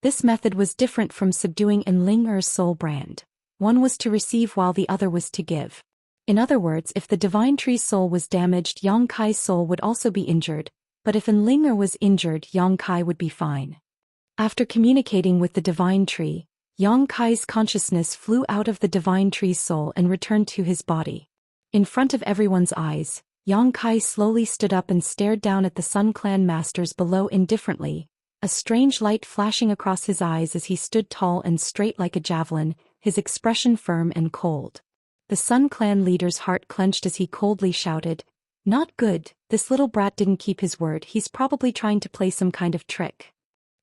This method was different from subduing Enling'er's soul brand. One was to receive while the other was to give. In other words, if the divine tree's soul was damaged, Yang Kai's soul would also be injured, but if Enling'er was injured, Yang Kai would be fine. After communicating with the divine tree, Yang Kai's consciousness flew out of the divine tree's soul and returned to his body. In front of everyone's eyes, Yang Kai slowly stood up and stared down at the Sun Clan masters below indifferently, a strange light flashing across his eyes as he stood tall and straight like a javelin, his expression firm and cold. The Sun Clan leader's heart clenched as he coldly shouted, Not good, this little brat didn't keep his word, he's probably trying to play some kind of trick.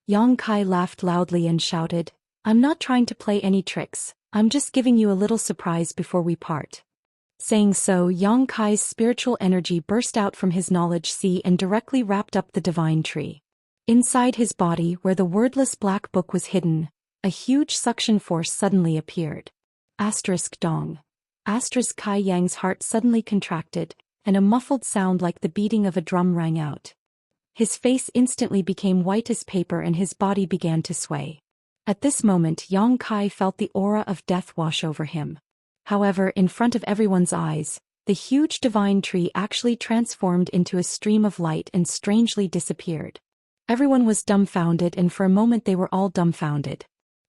Yang Kai laughed loudly and shouted, I'm not trying to play any tricks, I'm just giving you a little surprise before we part. Saying so, Yang Kai's spiritual energy burst out from his knowledge sea and directly wrapped up the divine tree. Inside his body, where the wordless black book was hidden, a huge suction force suddenly appeared. Dong. Kai Yang's heart suddenly contracted, and a muffled sound like the beating of a drum rang out. His face instantly became white as paper and his body began to sway. At this moment, Yang Kai felt the aura of death wash over him. However, in front of everyone's eyes, the huge divine tree actually transformed into a stream of light and strangely disappeared. Everyone was dumbfounded, and for a moment they were all dumbfounded.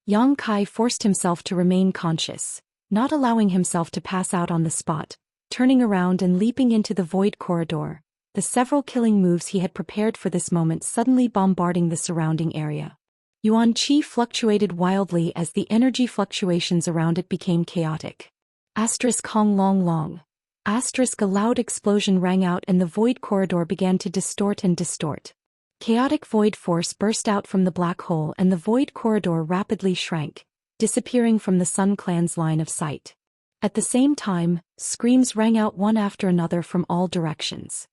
Yang Kai forced himself to remain conscious, not allowing himself to pass out on the spot, turning around and leaping into the void corridor, the several killing moves he had prepared for this moment suddenly bombarding the surrounding area. Yuan Qi fluctuated wildly as the energy fluctuations around it became chaotic. Hong long long. A loud explosion rang out and the void corridor began to distort and distort. Chaotic void force burst out from the black hole and the void corridor rapidly shrank, disappearing from the Sun Clan's line of sight. At the same time, screams rang out one after another from all directions.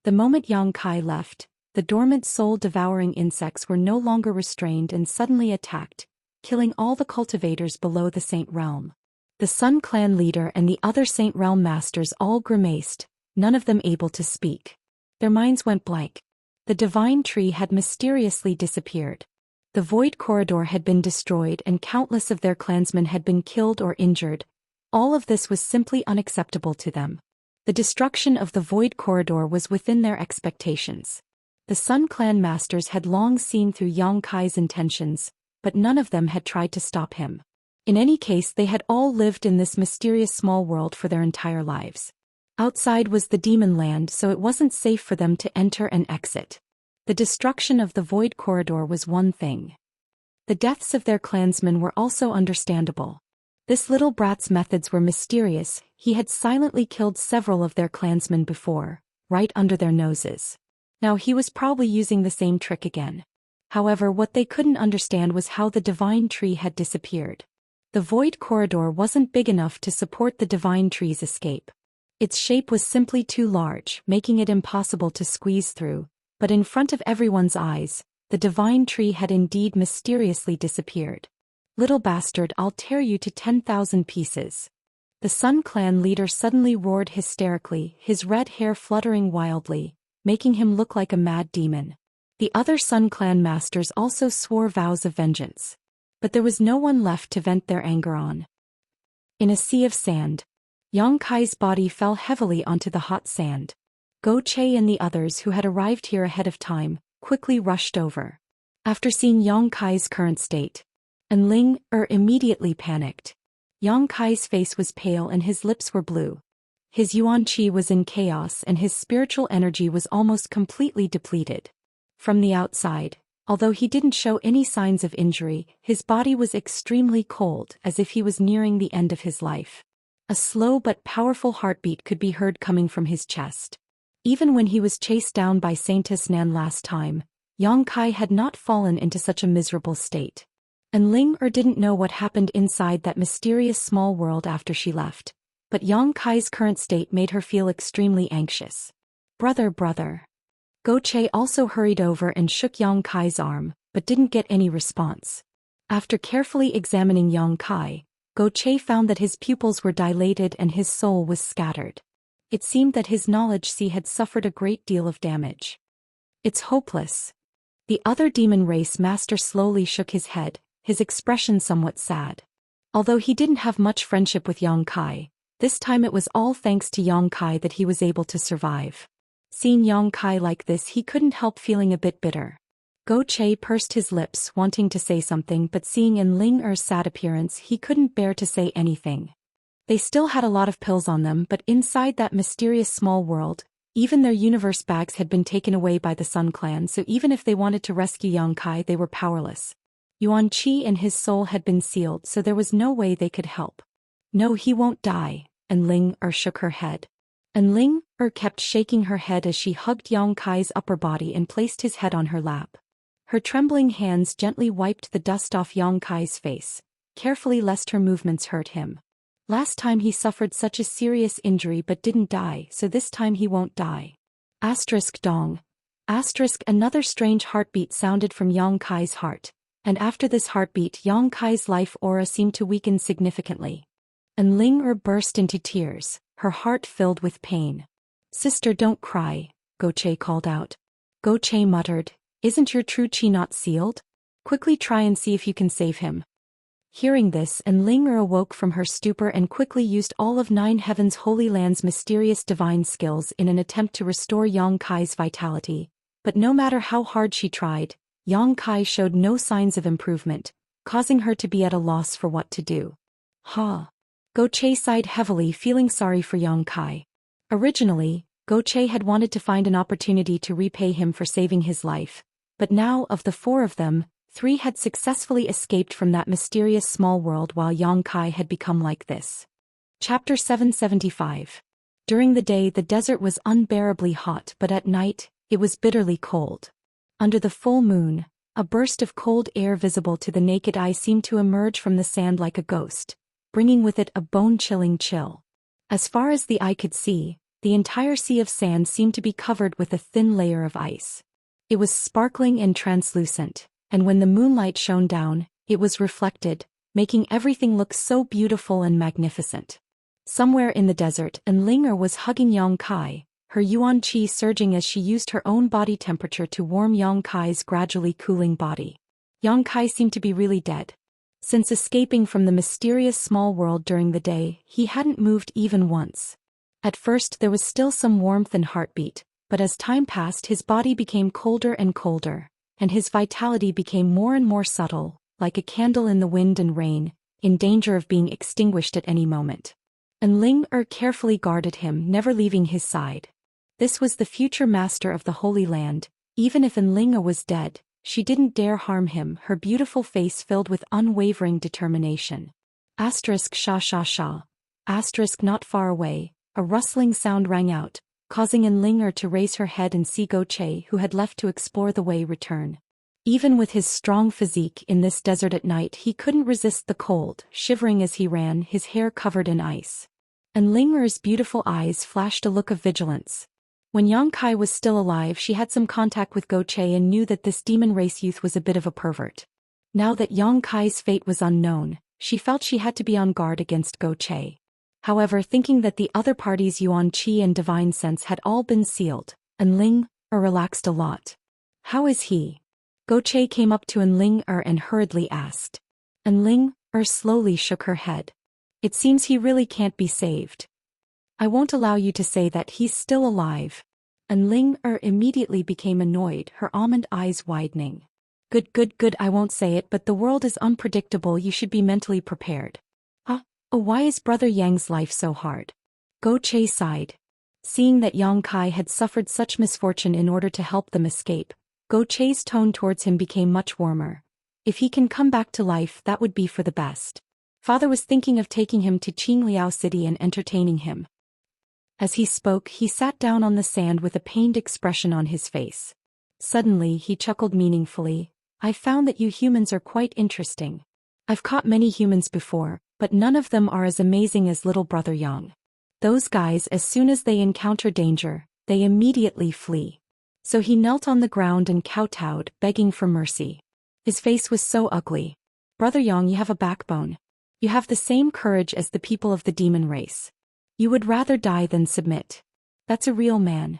The moment Yang Kai left, the dormant soul-devouring insects were no longer restrained and suddenly attacked, killing all the cultivators below the Saint Realm. The Sun Clan leader and the other Saint Realm masters all grimaced, none of them able to speak. Their minds went blank. The divine tree had mysteriously disappeared. The void corridor had been destroyed and countless of their clansmen had been killed or injured. All of this was simply unacceptable to them. The destruction of the void corridor was within their expectations. The Sun Clan masters had long seen through Yang Kai's intentions, but none of them had tried to stop him. In any case, they had all lived in this mysterious small world for their entire lives. Outside was the demon land, so it wasn't safe for them to enter and exit. The destruction of the void corridor was one thing. The deaths of their clansmen were also understandable. This little brat's methods were mysterious. He had silently killed several of their clansmen before, right under their noses. Now he was probably using the same trick again. However, what they couldn't understand was how the divine tree had disappeared. The void corridor wasn't big enough to support the divine tree's escape. Its shape was simply too large, making it impossible to squeeze through, but in front of everyone's eyes, the divine tree had indeed mysteriously disappeared. "Little bastard, I'll tear you to 10,000 pieces." The Sun Clan leader suddenly roared hysterically, his red hair fluttering wildly, making him look like a mad demon. The other Sun Clan masters also swore vows of vengeance. But there was no one left to vent their anger on. In a sea of sand, Yang Kai's body fell heavily onto the hot sand. Go Che and the others who had arrived here ahead of time quickly rushed over. After seeing Yang Kai's current state, and Ling immediately panicked. Yang Kai's face was pale and his lips were blue. His Yuan Qi was in chaos and his spiritual energy was almost completely depleted. From the outside, although he didn't show any signs of injury, his body was extremely cold, as if he was nearing the end of his life. A slow but powerful heartbeat could be heard coming from his chest. Even when he was chased down by Saintess Nan last time, Yang Kai had not fallen into such a miserable state. And Ling didn't know what happened inside that mysterious small world after she left, but Yang Kai's current state made her feel extremely anxious. Brother. Go Che also hurried over and shook Yang Kai's arm, but didn't get any response. After carefully examining Yang Kai, Go Che found that his pupils were dilated and his soul was scattered. It seemed that his knowledge sea had suffered a great deal of damage. "It's hopeless." The other demon race master slowly shook his head, his expression somewhat sad. Although he didn't have much friendship with Yang Kai, this time it was all thanks to Yang Kai that he was able to survive. Seeing Yang Kai like this, he couldn't help feeling a bit bitter. Go Che pursed his lips, wanting to say something, but seeing in Ling Er's sad appearance, he couldn't bear to say anything. They still had a lot of pills on them, but inside that mysterious small world, even their universe bags had been taken away by the Sun Clan, so even if they wanted to rescue Yang Kai, they were powerless. Yuan Qi and his soul had been sealed, so there was no way they could help. "No, he won't die," and Ling shook her head. And Ling kept shaking her head as she hugged Yang Kai's upper body and placed his head on her lap. Her trembling hands gently wiped the dust off Yang Kai's face, carefully lest her movements hurt him. Last time he suffered such a serious injury but didn't die, so this time he won't die. Dong. Another strange heartbeat sounded from Yang Kai's heart, and after this heartbeat Yang Kai's life aura seemed to weaken significantly. And Ling burst into tears, her heart filled with pain. "Sister, don't cry," Go Che called out. Go Che muttered, "Isn't your true chi not sealed? Quickly try and see if you can save him." Hearing this, and Ling awoke from her stupor and quickly used all of Nine Heaven's Holy Land's mysterious divine skills in an attempt to restore Yang Kai's vitality. But no matter how hard she tried, Yang Kai showed no signs of improvement, causing her to be at a loss for what to do. Go Che sighed heavily, feeling sorry for Yang Kai. Originally, Che had wanted to find an opportunity to repay him for saving his life, but now of the 4 of them, 3 had successfully escaped from that mysterious small world while Yang Kai had become like this. Chapter 775. During the day the desert was unbearably hot, but at night, it was bitterly cold. Under the full moon, a burst of cold air visible to the naked eye seemed to emerge from the sand like a ghost, bringing with it a bone-chilling chill. As far as the eye could see, the entire sea of sand seemed to be covered with a thin layer of ice. It was sparkling and translucent, and when the moonlight shone down, it was reflected, making everything look so beautiful and magnificent. Somewhere in the desert, Enlinger was hugging Yang Kai, her yuan qi surging as she used her own body temperature to warm Yang Kai's gradually cooling body. Yang Kai seemed to be really dead. Since escaping from the mysterious small world during the day, he hadn't moved even once. At first there was still some warmth and heartbeat, but as time passed his body became colder and colder, and his vitality became more and more subtle, like a candle in the wind and rain, in danger of being extinguished at any moment. Enlinger carefully guarded him, never leaving his side. This was the future master of the Holy Land. Even if Enlinger was dead, she didn't dare harm him, her beautiful face filled with unwavering determination. Sha sha sha. Not far away, a rustling sound rang out, causing Enlinger to raise her head and see Che, who had left to explore the way, return. Even with his strong physique in this desert at night he couldn't resist the cold, shivering as he ran, his hair covered in ice. Enlinger's beautiful eyes flashed a look of vigilance. When Yang Kai was still alive she had some contact with Che and knew that this demon race youth was a bit of a pervert. Now that Yang Kai's fate was unknown, she felt she had to be on guard against Che. However, thinking that the other party's yuan qi and divine sense had all been sealed, Enlinger relaxed a lot. How is he? Che came up to Enlinger and hurriedly asked. Enlinger slowly shook her head. It seems he really can't be saved. I won't allow you to say that, he's still alive. Enlinger immediately became annoyed, her almond eyes widening. Good, I won't say it, but the world is unpredictable, you should be mentally prepared. Why is Brother Yang's life so hard? Che sighed. Seeing that Yang Kai had suffered such misfortune in order to help them escape, Che's tone towards him became much warmer. If he can come back to life, that would be for the best. Father was thinking of taking him to Qingliao City and entertaining him. As he spoke, he sat down on the sand with a pained expression on his face. Suddenly he chuckled meaningfully. I've found that you humans are quite interesting. I've caught many humans before, but none of them are as amazing as little brother Yang. Those guys, as soon as they encounter danger, they immediately flee. So he knelt on the ground and kowtowed, begging for mercy. His face was so ugly. Brother Yang, you have a backbone. You have the same courage as the people of the demon race. You would rather die than submit. That's a real man.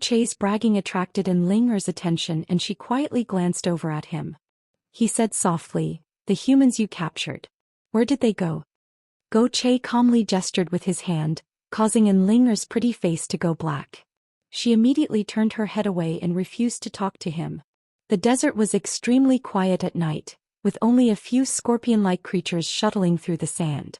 Che's bragging attracted Enlinger's attention and she quietly glanced over at him. He said softly, the humans you captured. Where did they go? Che calmly gestured with his hand, causing Enlinger's pretty face to go black. She immediately turned her head away and refused to talk to him. The desert was extremely quiet at night, with only a few scorpion-like creatures shuttling through the sand.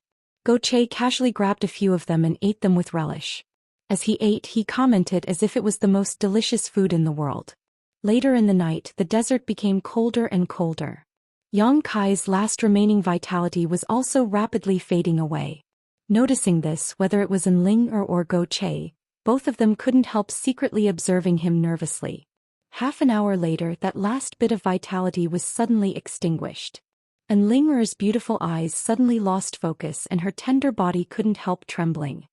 Che casually grabbed a few of them and ate them with relish. As he ate, he commented as if it was the most delicious food in the world. Later in the night, the desert became colder and colder. Yang Kai's last remaining vitality was also rapidly fading away. Noticing this, whether it was Enlinger or Che, both of them couldn't help secretly observing him nervously. Half an hour later, that last bit of vitality was suddenly extinguished. Enlinger's beautiful eyes suddenly lost focus and her tender body couldn't help trembling.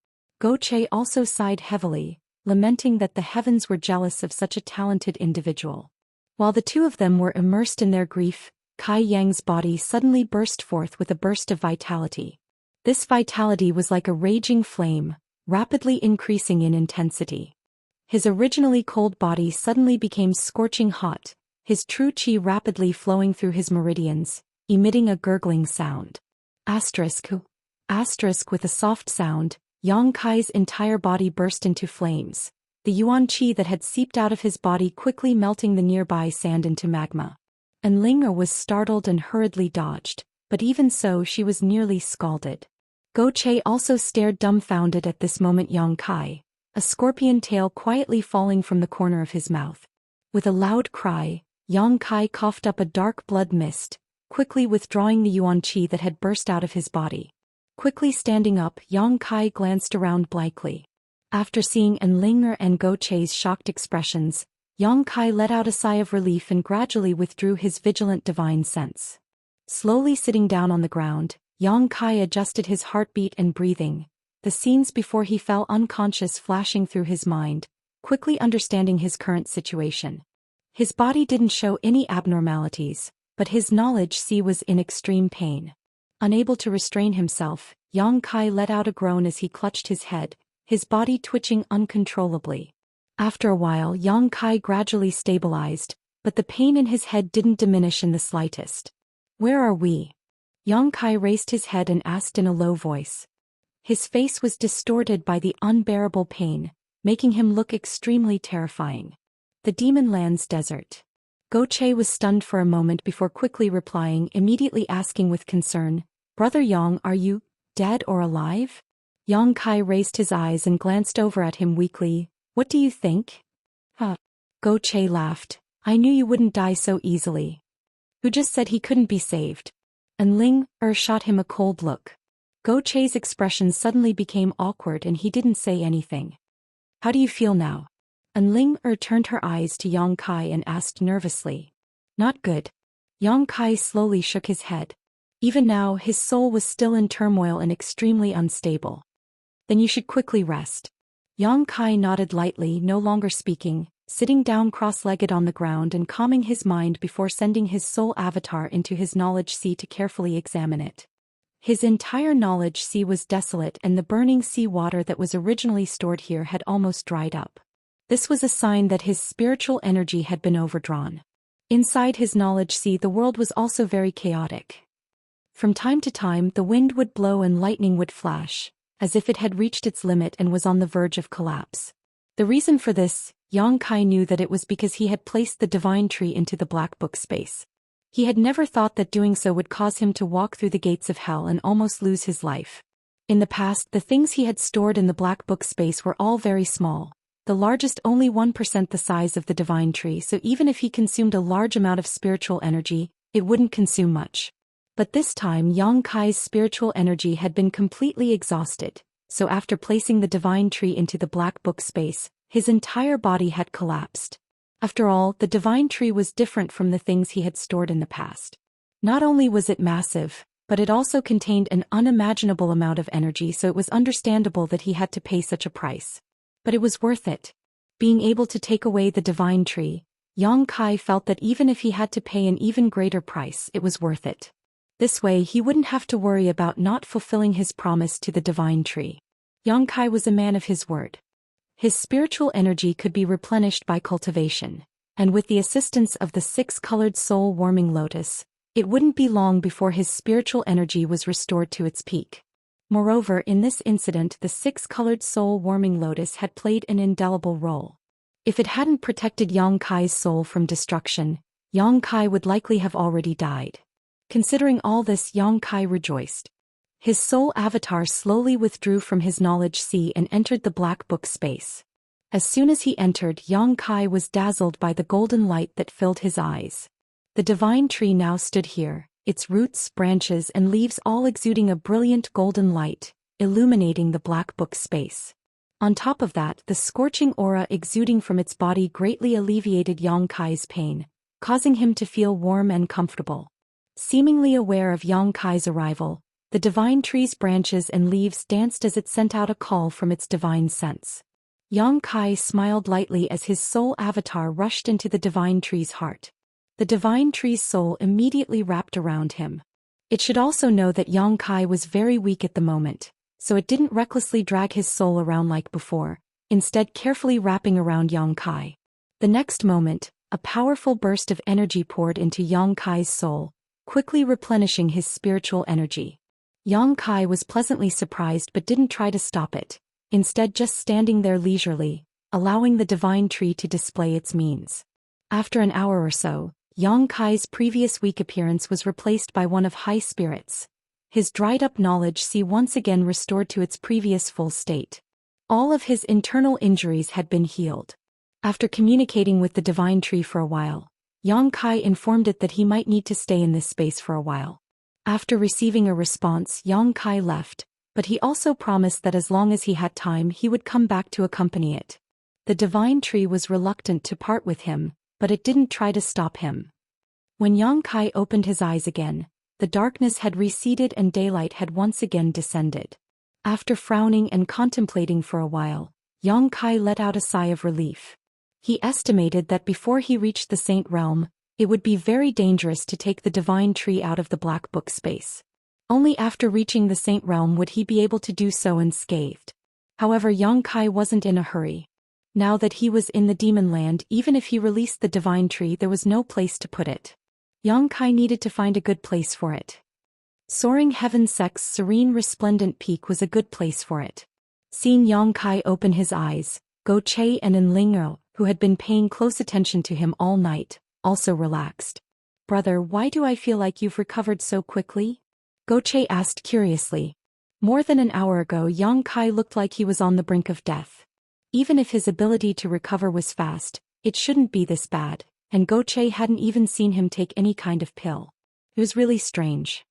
Che also sighed heavily, lamenting that the heavens were jealous of such a talented individual. While the two of them were immersed in their grief, Kai Yang's body suddenly burst forth with a burst of vitality. This vitality was like a raging flame, rapidly increasing in intensity. His originally cold body suddenly became scorching hot, his true qi rapidly flowing through his meridians, emitting a gurgling sound. With a soft sound, Yang Kai's entire body burst into flames, the yuan qi that had seeped out of his body quickly melting the nearby sand into magma. Enlinger was startled and hurriedly dodged, but even so she was nearly scalded. Che also stared dumbfounded at this moment. Yang Kai, a scorpion tail quietly falling from the corner of his mouth. With a loud cry, Yang Kai coughed up a dark blood mist, quickly withdrawing the yuan qi that had burst out of his body. Quickly standing up, Yang Kai glanced around blankly. After seeing Enlinger and Go Chei's shocked expressions, Yang Kai let out a sigh of relief and gradually withdrew his vigilant divine sense. Slowly sitting down on the ground, Yang Kai adjusted his heartbeat and breathing, the scenes before he fell unconscious flashing through his mind, quickly understanding his current situation. His body didn't show any abnormalities, but his knowledge was in extreme pain. Unable to restrain himself, Yang Kai let out a groan as he clutched his head, his body twitching uncontrollably. After a while, Yang Kai gradually stabilized, but the pain in his head didn't diminish in the slightest. "Where are we?" Yang Kai raised his head and asked in a low voice. His face was distorted by the unbearable pain, making him look extremely terrifying. "The Demon Land's desert." Go Chei was stunned for a moment before quickly replying, immediately asking with concern, "Brother Yang, are you dead or alive?" Yang Kai raised his eyes and glanced over at him weakly. "What do you think?" Go Chei laughed. "I knew you wouldn't die so easily." "Who just said he couldn't be saved?" And Ling shot him a cold look. Go Chei's expression suddenly became awkward and he didn't say anything. "How do you feel now?" And Ling turned her eyes to Yang Kai and asked nervously. "Not good." Yang Kai slowly shook his head. Even now his soul was still in turmoil and extremely unstable. "Then you should quickly rest." Yang Kai nodded lightly, no longer speaking, sitting down cross-legged on the ground and calming his mind before sending his soul avatar into his knowledge sea to carefully examine it. His entire knowledge sea was desolate and the burning sea water that was originally stored here had almost dried up. This was a sign that his spiritual energy had been overdrawn. Inside his knowledge sea the world was also very chaotic. From time to time the wind would blow and lightning would flash, as if it had reached its limit and was on the verge of collapse. The reason for this, Yang Kai knew that it was because he had placed the divine tree into the black book space. He had never thought that doing so would cause him to walk through the gates of hell and almost lose his life. In the past, the things he had stored in the black book space were all very small, the largest only 1% the size of the divine tree, so even if he consumed a large amount of spiritual energy, it wouldn't consume much. But this time Yang Kai's spiritual energy had been completely exhausted, so after placing the divine tree into the black book space, his entire body had collapsed. After all, the divine tree was different from the things he had stored in the past. Not only was it massive, but it also contained an unimaginable amount of energy, so it was understandable that he had to pay such a price. But it was worth it. Being able to take away the divine tree, Yang Kai felt that even if he had to pay an even greater price, it was worth it. This way he wouldn't have to worry about not fulfilling his promise to the divine tree. Yang Kai was a man of his word. His spiritual energy could be replenished by cultivation, and with the assistance of the six-colored soul-warming lotus, it wouldn't be long before his spiritual energy was restored to its peak. Moreover, in this incident the six-colored soul-warming lotus had played an indelible role. If it hadn't protected Yang Kai's soul from destruction, Yang Kai would likely have already died. Considering all this, Yang Kai rejoiced. His soul avatar slowly withdrew from his knowledge sea and entered the black book space. As soon as he entered, Yang Kai was dazzled by the golden light that filled his eyes. The divine tree now stood here, its roots, branches and leaves all exuding a brilliant golden light, illuminating the black book space. On top of that, the scorching aura exuding from its body greatly alleviated Yang Kai's pain, causing him to feel warm and comfortable. Seemingly aware of Yang Kai's arrival, the divine tree's branches and leaves danced as it sent out a call from its divine sense. Yang Kai smiled lightly as his soul avatar rushed into the divine tree's heart. The divine tree's soul immediately wrapped around him. It should also know that Yang Kai was very weak at the moment, so it didn't recklessly drag his soul around like before, instead carefully wrapping around Yang Kai. The next moment, a powerful burst of energy poured into Yang Kai's soul, quickly replenishing his spiritual energy. Yang Kai was pleasantly surprised but didn't try to stop it, instead just standing there leisurely, allowing the divine tree to display its means. After an hour or so, Yang Kai's previous weak appearance was replaced by one of high spirits. His dried-up knowledge sea once again restored to its previous full state. All of his internal injuries had been healed. After communicating with the divine tree for a while, Yang Kai informed it that he might need to stay in this space for a while. After receiving a response, Yang Kai left, but he also promised that as long as he had time he would come back to accompany it. The divine tree was reluctant to part with him, but it didn't try to stop him. When Yang Kai opened his eyes again, the darkness had receded and daylight had once again descended. After frowning and contemplating for a while, Yang Kai let out a sigh of relief. He estimated that before he reached the Saint Realm, it would be very dangerous to take the divine tree out of the Black Book space. Only after reaching the Saint Realm would he be able to do so unscathed. However, Yang Kai wasn't in a hurry. Now that he was in the demon land, even if he released the divine tree, there was no place to put it. Yang Kai needed to find a good place for it. Soaring Heaven Sect's serene resplendent peak was a good place for it. Seeing Yang Kai open his eyes, Go Che and Enling'o, who had been paying close attention to him all night, also relaxed. "Brother, why do I feel like you've recovered so quickly?" Go Che asked curiously. More than an hour ago, Yang Kai looked like he was on the brink of death. Even if his ability to recover was fast, it shouldn't be this bad, and Go Che hadn't even seen him take any kind of pill. It was really strange.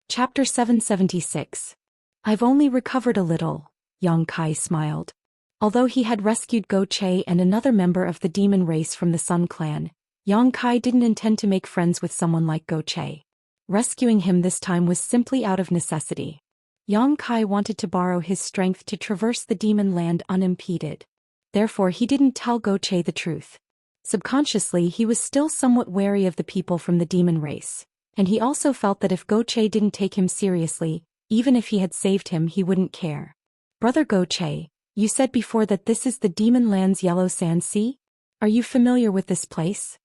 Chapter 776. I've only recovered a little, Yang Kai smiled. Although he had rescued Go Che and another member of the demon race from the Sun Clan, Yang Kai didn't intend to make friends with someone like Go Che. Rescuing him this time was simply out of necessity. Yang Kai wanted to borrow his strength to traverse the demon land unimpeded. Therefore he didn't tell Go Che the truth. Subconsciously he was still somewhat wary of the people from the demon race, and he also felt that if Go Che didn't take him seriously, even if he had saved him, he wouldn't care. "Brother Go Che, you said before that this is the demon land's Yellow Sand Sea? Are you familiar with this place?"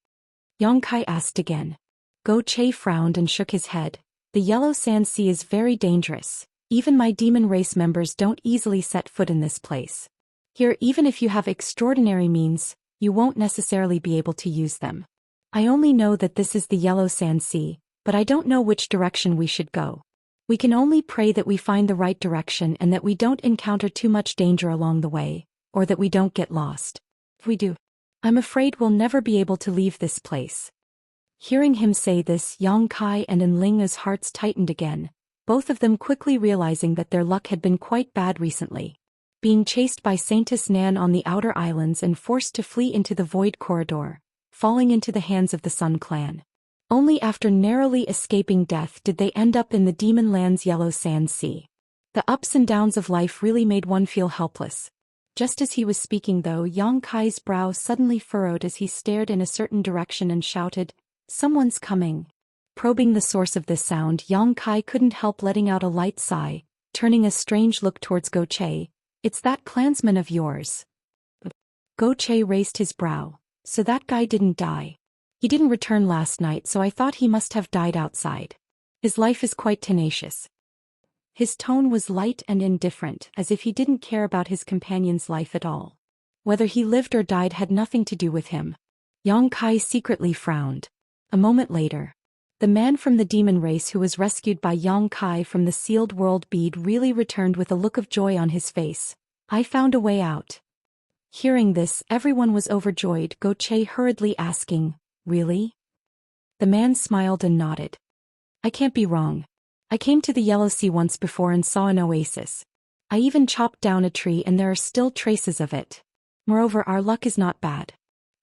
Yang Kai asked again. Go Che frowned and shook his head. "The Yellow Sand Sea is very dangerous. Even my demon race members don't easily set foot in this place. Here, even if you have extraordinary means, you won't necessarily be able to use them. I only know that this is the Yellow Sand Sea, but I don't know which direction we should go. We can only pray that we find the right direction and that we don't encounter too much danger along the way, or that we don't get lost. If we do, I'm afraid we'll never be able to leave this place." Hearing him say this, Yang Kai and Enling's hearts tightened again, both of them quickly realizing that their luck had been quite bad recently. Being chased by Saintess Nan on the outer islands and forced to flee into the Void Corridor, falling into the hands of the Sun Clan. Only after narrowly escaping death did they end up in the demon land's Yellow Sand Sea. The ups and downs of life really made one feel helpless. Just as he was speaking though, Yang Kai's brow suddenly furrowed as he stared in a certain direction and shouted, "Someone's coming." Probing the source of this sound, Yang Kai couldn't help letting out a light sigh, turning a strange look towards Go Che. "It's that clansman of yours." Go Che raised his brow. "So that guy didn't die. He didn't return last night, so I thought he must have died outside. His life is quite tenacious." His tone was light and indifferent, as if he didn't care about his companion's life at all. Whether he lived or died had nothing to do with him. Yang Kai secretly frowned. A moment later, the man from the demon race who was rescued by Yang Kai from the sealed world bead really returned with a look of joy on his face. "I found a way out." Hearing this, everyone was overjoyed, Go Che hurriedly asking, "Really?" The man smiled and nodded. "I can't be wrong. I came to the Yellow Sea once before and saw an oasis. I even chopped down a tree and there are still traces of it. Moreover, our luck is not bad.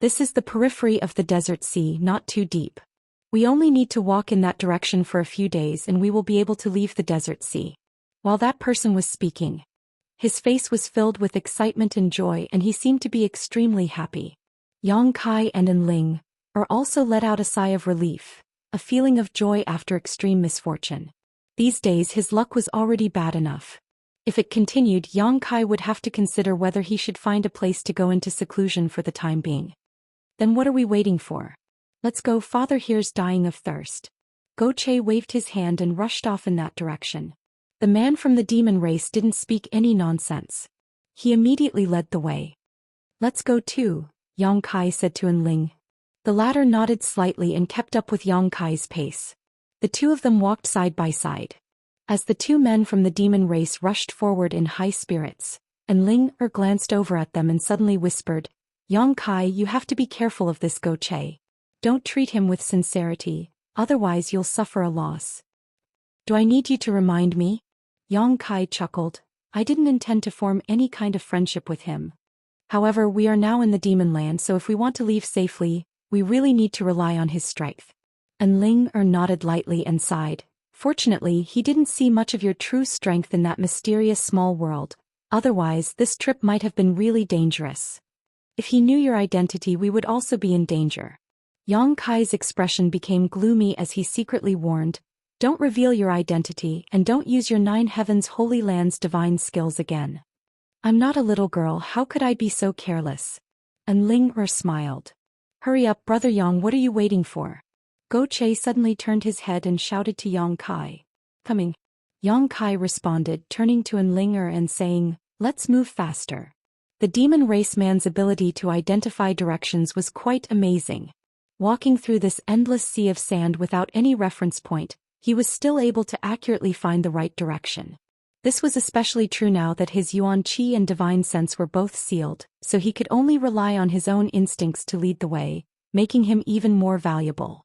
This is the periphery of the desert sea, not too deep. We only need to walk in that direction for a few days and we will be able to leave the desert sea." While that person was speaking, his face was filled with excitement and joy and he seemed to be extremely happy. Yang Kai and Enling also let out a sigh of relief, a feeling of joy after extreme misfortune. These days his luck was already bad enough. If it continued, Yang Kai would have to consider whether he should find a place to go into seclusion for the time being. "Then what are we waiting for? Let's go, father here's dying of thirst." Go Che waved his hand and rushed off in that direction. The man from the demon race didn't speak any nonsense. He immediately led the way. "Let's go too," Yang Kai said to Enling. The latter nodded slightly and kept up with Yang Kai's pace. The two of them walked side by side. As the two men from the demon race rushed forward in high spirits, And Ling glanced over at them and suddenly whispered, Yang Kai, you have to be careful of this Go Che. Don't treat him with sincerity, otherwise you'll suffer a loss. Do I need you to remind me? Yang Kai chuckled. I didn't intend to form any kind of friendship with him. However, we are now in the demon land, so if we want to leave safely, we really need to rely on his strength. And Ling nodded lightly and sighed. Fortunately, he didn't see much of your true strength in that mysterious small world. Otherwise, this trip might have been really dangerous. If he knew your identity, we would also be in danger. Yang Kai's expression became gloomy as he secretly warned, don't reveal your identity and don't use your 9 heavens holy land's divine skills again. I'm not a little girl, how could I be so careless? And Ling smiled. Hurry up, Brother Yang, what are you waiting for? Go Che suddenly turned his head and shouted to Yang Kai. Coming. Yang Kai responded, turning to Ling and saying, let's move faster. The demon race man's ability to identify directions was quite amazing. Walking through this endless sea of sand without any reference point, he was still able to accurately find the right direction. This was especially true now that his Yuan Qi and divine sense were both sealed, so he could only rely on his own instincts to lead the way, making him even more valuable.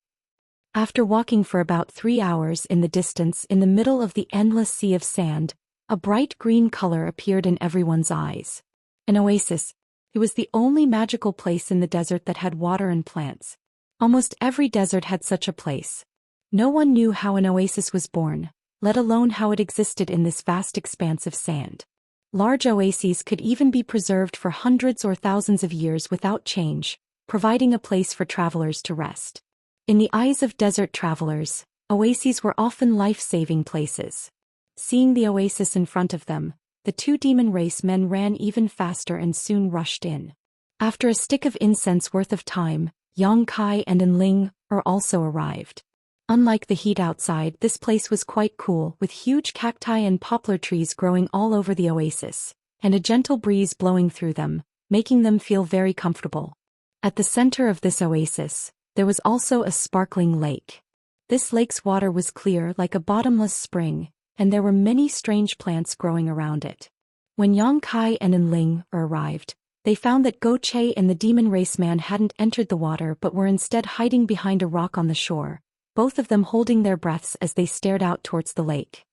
After walking for about 3 hours in the distance in the middle of the endless sea of sand, a bright green color appeared in everyone's eyes. An oasis. It was the only magical place in the desert that had water and plants. Almost every desert had such a place. No one knew how an oasis was born, let alone how it existed in this vast expanse of sand. Large oases could even be preserved for hundreds or thousands of years without change, providing a place for travelers to rest. In the eyes of desert travelers, oases were often life-saving places. Seeing the oasis in front of them, the 2 demon race men ran even faster and soon rushed in. After a stick of incense worth of time, Yang Kai and Ling also arrived. Unlike the heat outside, this place was quite cool, with huge cacti and poplar trees growing all over the oasis, and a gentle breeze blowing through them, making them feel very comfortable. At the center of this oasis, there was also a sparkling lake. This lake's water was clear like a bottomless spring, and there were many strange plants growing around it. When Yang Kai and Ling arrived, they found that Go Che and the demon race man hadn't entered the water but were instead hiding behind a rock on the shore, both of them holding their breaths as they stared out towards the lake.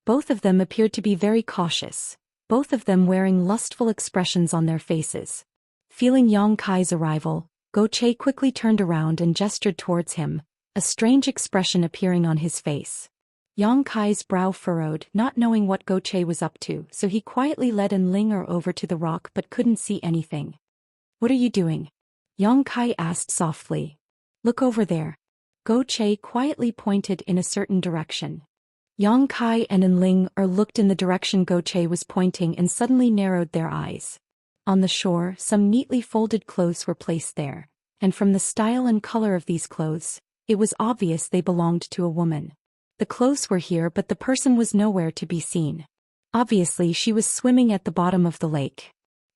Both of them appeared to be very cautious, both of them wearing lustful expressions on their faces. Feeling Yang Kai's arrival, Go Che quickly turned around and gestured towards him, a strange expression appearing on his face. Yang Kai's brow furrowed, not knowing what Go Che was up to, so he quietly led Ling over to the rock but couldn't see anything. What are you doing? Yang Kai asked softly. Look over there. Go Che quietly pointed in a certain direction. Yang Kai and Ling looked in the direction Go Che was pointing and suddenly narrowed their eyes. On the shore, some neatly folded clothes were placed there, and from the style and color of these clothes, it was obvious they belonged to a woman. The clothes were here but the person was nowhere to be seen. Obviously she was swimming at the bottom of the lake.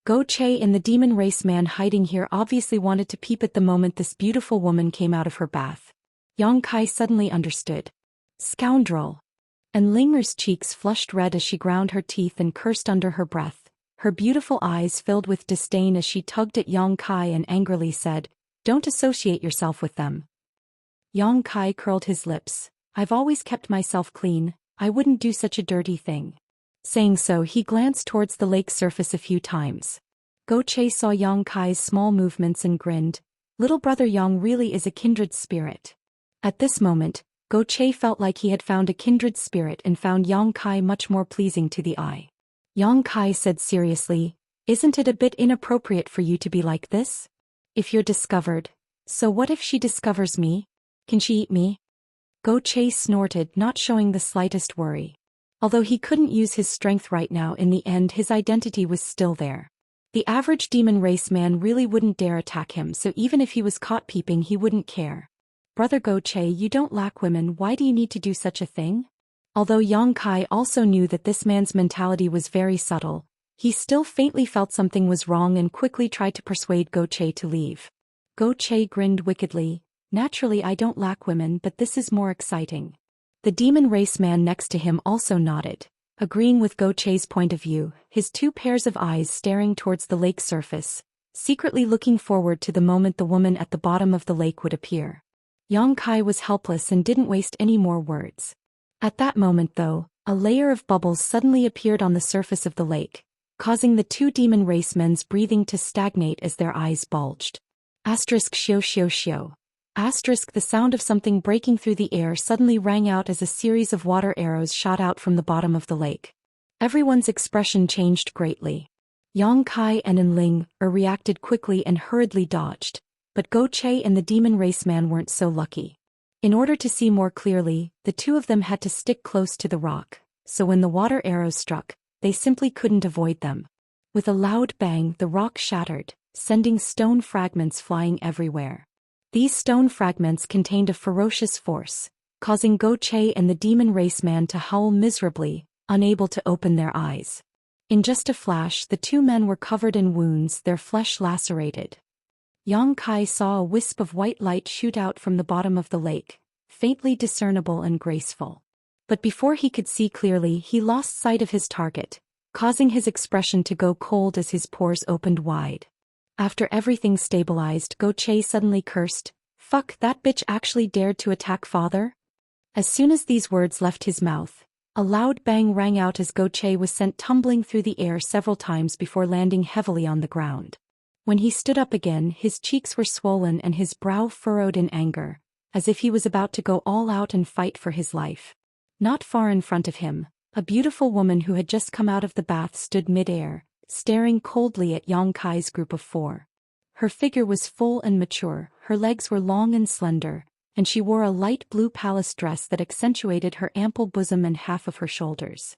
Go Che and the demon race man hiding here obviously wanted to peep at the moment this beautiful woman came out of her bath. Yang Kai suddenly understood. Scoundrel! And Linger's cheeks flushed red as she ground her teeth and cursed under her breath. Her beautiful eyes filled with disdain as she tugged at Yang Kai and angrily said, Don't associate yourself with them. Yang Kai curled his lips. I've always kept myself clean, I wouldn't do such a dirty thing. Saying so, he glanced towards the lake surface a few times. Go Che saw Yang Kai's small movements and grinned. Little brother Yang really is a kindred spirit. At this moment, Go Che felt like he had found a kindred spirit and found Yang Kai much more pleasing to the eye. Yang Kai said seriously, Isn't it a bit inappropriate for you to be like this? If you're discovered, so what if she discovers me? Can she eat me? Go Che snorted, not showing the slightest worry. Although he couldn't use his strength right now, in the end his identity was still there. The average demon race man really wouldn't dare attack him, so even if he was caught peeping he wouldn't care. Brother Go Che, you don't lack women, why do you need to do such a thing? Although Yang Kai also knew that this man's mentality was very subtle, he still faintly felt something was wrong and quickly tried to persuade Go Che to leave. Go Che grinned wickedly. Naturally I don't lack women, but this is more exciting. The demon race man next to him also nodded. agreeing with Go Che's point of view, his two pairs of eyes staring towards the lake surface, secretly looking forward to the moment the woman at the bottom of the lake would appear. Yang Kai was helpless and didn't waste any more words. At that moment though, a layer of bubbles suddenly appeared on the surface of the lake, causing the two demon race men's breathing to stagnate as their eyes bulged. Xiao xiao xiao. The sound of something breaking through the air suddenly rang out as a series of water arrows shot out from the bottom of the lake. Everyone's expression changed greatly. Yang Kai and Enling reacted quickly and hurriedly dodged, but Go Che and the demon race man weren't so lucky. In order to see more clearly, the two of them had to stick close to the rock, so when the water arrows struck, they simply couldn't avoid them. With a loud bang, the rock shattered, sending stone fragments flying everywhere. These stone fragments contained a ferocious force, causing Go Che and the demon race man to howl miserably, unable to open their eyes. In just a flash, the two men were covered in wounds, their flesh lacerated. Yang Kai saw a wisp of white light shoot out from the bottom of the lake, faintly discernible and graceful. But before he could see clearly, he lost sight of his target, causing his expression to go cold as his pores opened wide. After everything stabilized, Go Che suddenly cursed, "Fuck, that bitch actually dared to attack father?" As soon as these words left his mouth, a loud bang rang out as Go Che was sent tumbling through the air several times before landing heavily on the ground. When he stood up again, his cheeks were swollen and his brow furrowed in anger, as if he was about to go all out and fight for his life. Not far in front of him, a beautiful woman who had just come out of the bath stood mid-air, staring coldly at Yang Kai's group of four. Her figure was full and mature, her legs were long and slender, and she wore a light blue palace dress that accentuated her ample bosom and half of her shoulders.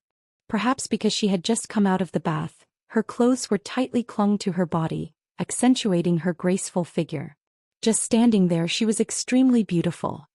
Perhaps because she had just come out of the bath, her clothes were tightly clung to her body, accentuating her graceful figure. Just standing there, she was extremely beautiful.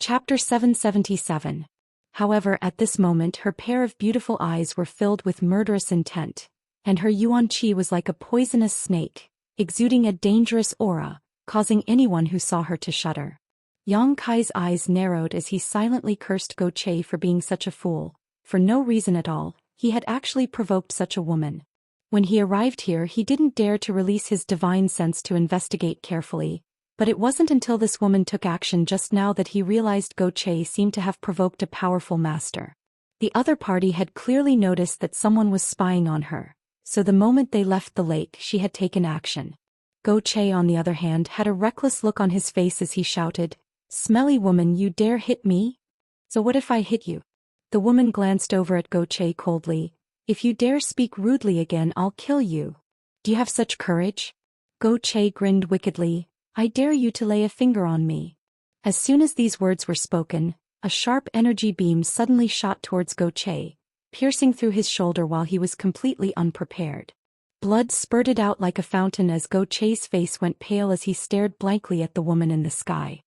Chapter 777. However, at this moment her pair of beautiful eyes were filled with murderous intent, and her yuan qi was like a poisonous snake, exuding a dangerous aura, causing anyone who saw her to shudder. Yang Kai's eyes narrowed as he silently cursed Go Che for being such a fool. For no reason at all, he had actually provoked such a woman. When he arrived here, he didn't dare to release his divine sense to investigate carefully, but it wasn't until this woman took action just now that he realized Go Che seemed to have provoked a powerful master. The other party had clearly noticed that someone was spying on her, so the moment they left the lake, she had taken action. Go Che, on the other hand, had a reckless look on his face as he shouted, "Smelly woman, you dare hit me? So what if I hit you?" The woman glanced over at Go Che coldly. "If you dare speak rudely again, I'll kill you. Do you have such courage?" Go Che grinned wickedly. "I dare you to lay a finger on me." As soon as these words were spoken, a sharp energy beam suddenly shot towards Go Che, piercing through his shoulder while he was completely unprepared. Blood spurted out like a fountain as Go Che's face went pale as he stared blankly at the woman in the sky.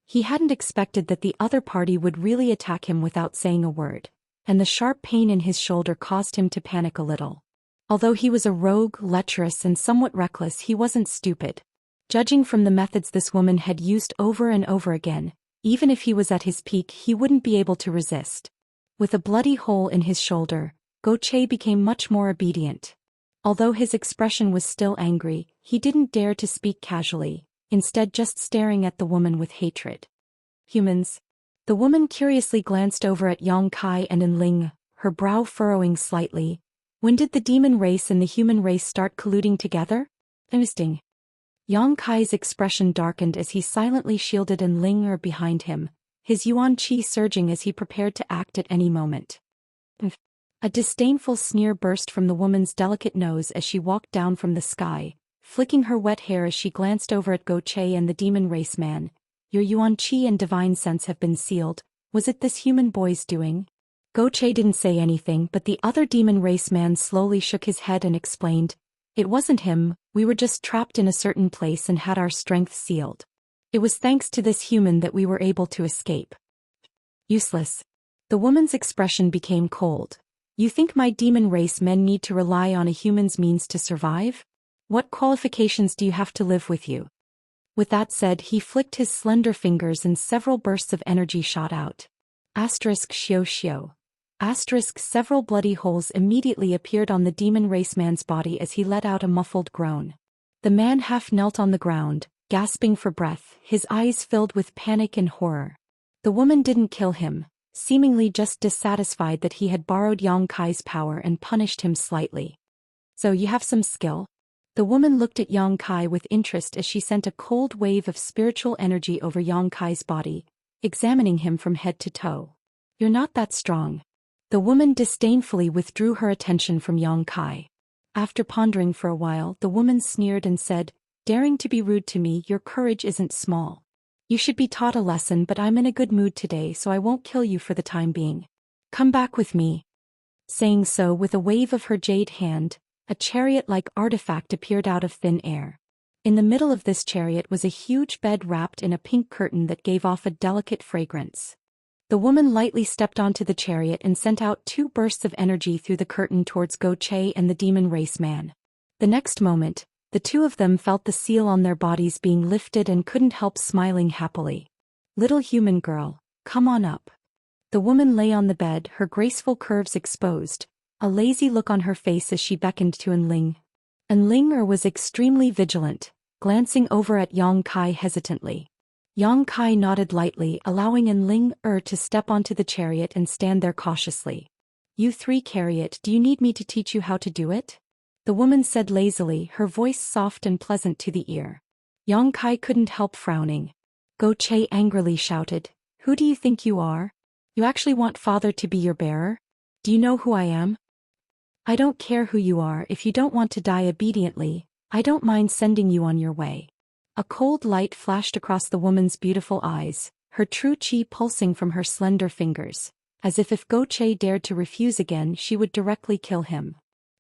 He hadn't expected that the other party would really attack him without saying a word, and the sharp pain in his shoulder caused him to panic a little. Although he was a rogue, lecherous and somewhat reckless, he wasn't stupid. Judging from the methods this woman had used over and over again, even if he was at his peak, he wouldn't be able to resist. With a bloody hole in his shoulder, Go Che became much more obedient. Although his expression was still angry, he didn't dare to speak casually, instead just staring at the woman with hatred. "Humans." The woman curiously glanced over at Yang Kai and Enling, her brow furrowing slightly. "When did the demon race and the human race start colluding together?" "Interesting." Yang Kai's expression darkened as he silently shielded Enling behind him, his yuan qi surging as he prepared to act at any moment. A disdainful sneer burst from the woman's delicate nose as she walked down from the sky, flicking her wet hair as she glanced over at Go Che and the demon race man. "Your yuan qi and divine sense have been sealed. Was it this human boy's doing?" Go Che didn't say anything, but the other demon race man slowly shook his head and explained, "It wasn't him, we were just trapped in a certain place and had our strength sealed. It was thanks to this human that we were able to escape." "Useless." The woman's expression became cold. "You think my demon race men need to rely on a human's means to survive? What qualifications do you have to live with you?" With that said, he flicked his slender fingers and several bursts of energy shot out. Xiao xiao. Several bloody holes immediately appeared on the demon race man's body as he let out a muffled groan. The man half knelt on the ground, gasping for breath, his eyes filled with panic and horror. The woman didn't kill him, seemingly just dissatisfied that he had borrowed Yang Kai's power and punished him slightly. So you have some skill? The woman looked at Yang Kai with interest as she sent a cold wave of spiritual energy over Yang Kai's body, examining him from head to toe. You're not that strong. The woman disdainfully withdrew her attention from Yang Kai. After pondering for a while, the woman sneered and said, "Daring to be rude to me, your courage isn't small. You should be taught a lesson, but I'm in a good mood today, so I won't kill you for the time being. Come back with me." Saying so, with a wave of her jade hand, a chariot-like artifact appeared out of thin air. In the middle of this chariot was a huge bed wrapped in a pink curtain that gave off a delicate fragrance. The woman lightly stepped onto the chariot and sent out 2 bursts of energy through the curtain towards Go Che and the demon race man. The next moment, the two of them felt the seal on their bodies being lifted and couldn't help smiling happily. "Little human girl, come on up." The woman lay on the bed, her graceful curves exposed, a lazy look on her face as she beckoned to Enling. Enling was extremely vigilant, glancing over at Yang Kai hesitantly. Yang Kai nodded lightly, allowing Enling to step onto the chariot and stand there cautiously. "You 3 carry it. Do you need me to teach you how to do it?" The woman said lazily, her voice soft and pleasant to the ear. Yang Kai couldn't help frowning. Go Che angrily shouted, "Who do you think you are? You actually want father to be your bearer? Do you know who I am?" "I don't care who you are. If you don't want to die obediently, I don't mind sending you on your way." A cold light flashed across the woman's beautiful eyes, her true chi pulsing from her slender fingers, as if Go Che dared to refuse again she would directly kill him.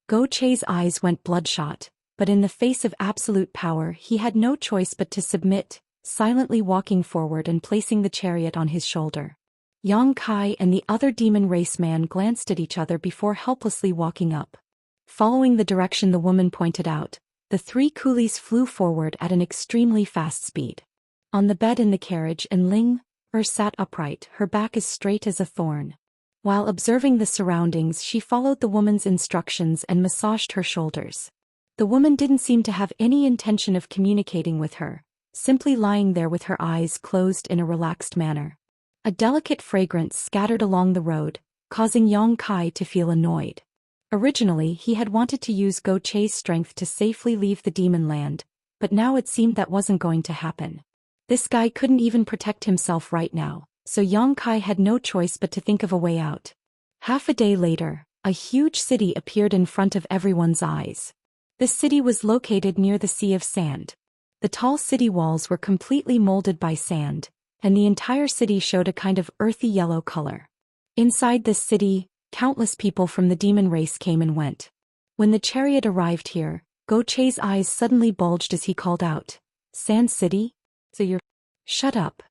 Go Che's eyes went bloodshot, but in the face of absolute power he had no choice but to submit, silently walking forward and placing the chariot on his shoulder. Yang Kai and the other demon race man glanced at each other before helplessly walking up. Following the direction the woman pointed out, the 3 coolies flew forward at an extremely fast speed. On the bed in the carriage, Enling sat upright, her back as straight as a thorn. While observing the surroundings, she followed the woman's instructions and massaged her shoulders. The woman didn't seem to have any intention of communicating with her, simply lying there with her eyes closed in a relaxed manner. A delicate fragrance scattered along the road, causing Yang Kai to feel annoyed. Originally, he had wanted to use Go Che's strength to safely leave the demon land, but now it seemed that wasn't going to happen. This guy couldn't even protect himself right now, so Yang Kai had no choice but to think of a way out. Half a day later, a huge city appeared in front of everyone's eyes. This city was located near the Sea of Sand. The tall city walls were completely molded by sand, and the entire city showed a kind of earthy yellow color. Inside this city, countless people from the demon race came and went. When the chariot arrived here, Go Che's eyes suddenly bulged as he called out, "Sand City? So you're—" "Shut up."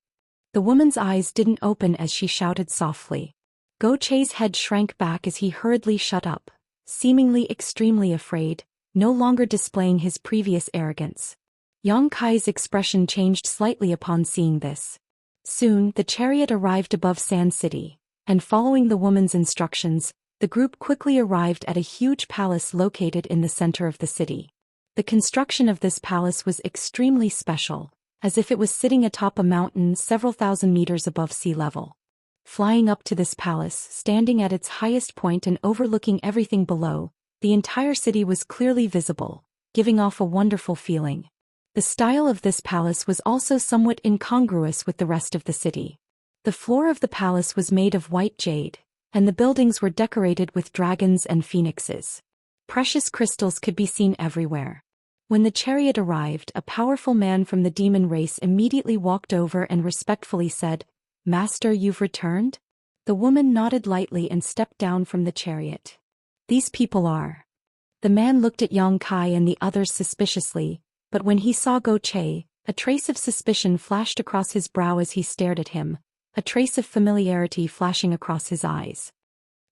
The woman's eyes didn't open as she shouted softly. Go Che's head shrank back as he hurriedly shut up, seemingly extremely afraid, no longer displaying his previous arrogance. Yang Kai's expression changed slightly upon seeing this. Soon, the chariot arrived above Sand City, and following the woman's instructions, the group quickly arrived at a huge palace located in the center of the city. The construction of this palace was extremely special, as if it was sitting atop a mountain several thousand meters above sea level. Flying up to this palace, standing at its highest point and overlooking everything below, the entire city was clearly visible, giving off a wonderful feeling. The style of this palace was also somewhat incongruous with the rest of the city. The floor of the palace was made of white jade, and the buildings were decorated with dragons and phoenixes. Precious crystals could be seen everywhere. When the chariot arrived, a powerful man from the demon race immediately walked over and respectfully said, "Master, you've returned?" The woman nodded lightly and stepped down from the chariot. "These people are..." The man looked at Yang Kai and the others suspiciously, but when he saw Go Che, a trace of suspicion flashed across his brow as he stared at him, a trace of familiarity flashing across his eyes.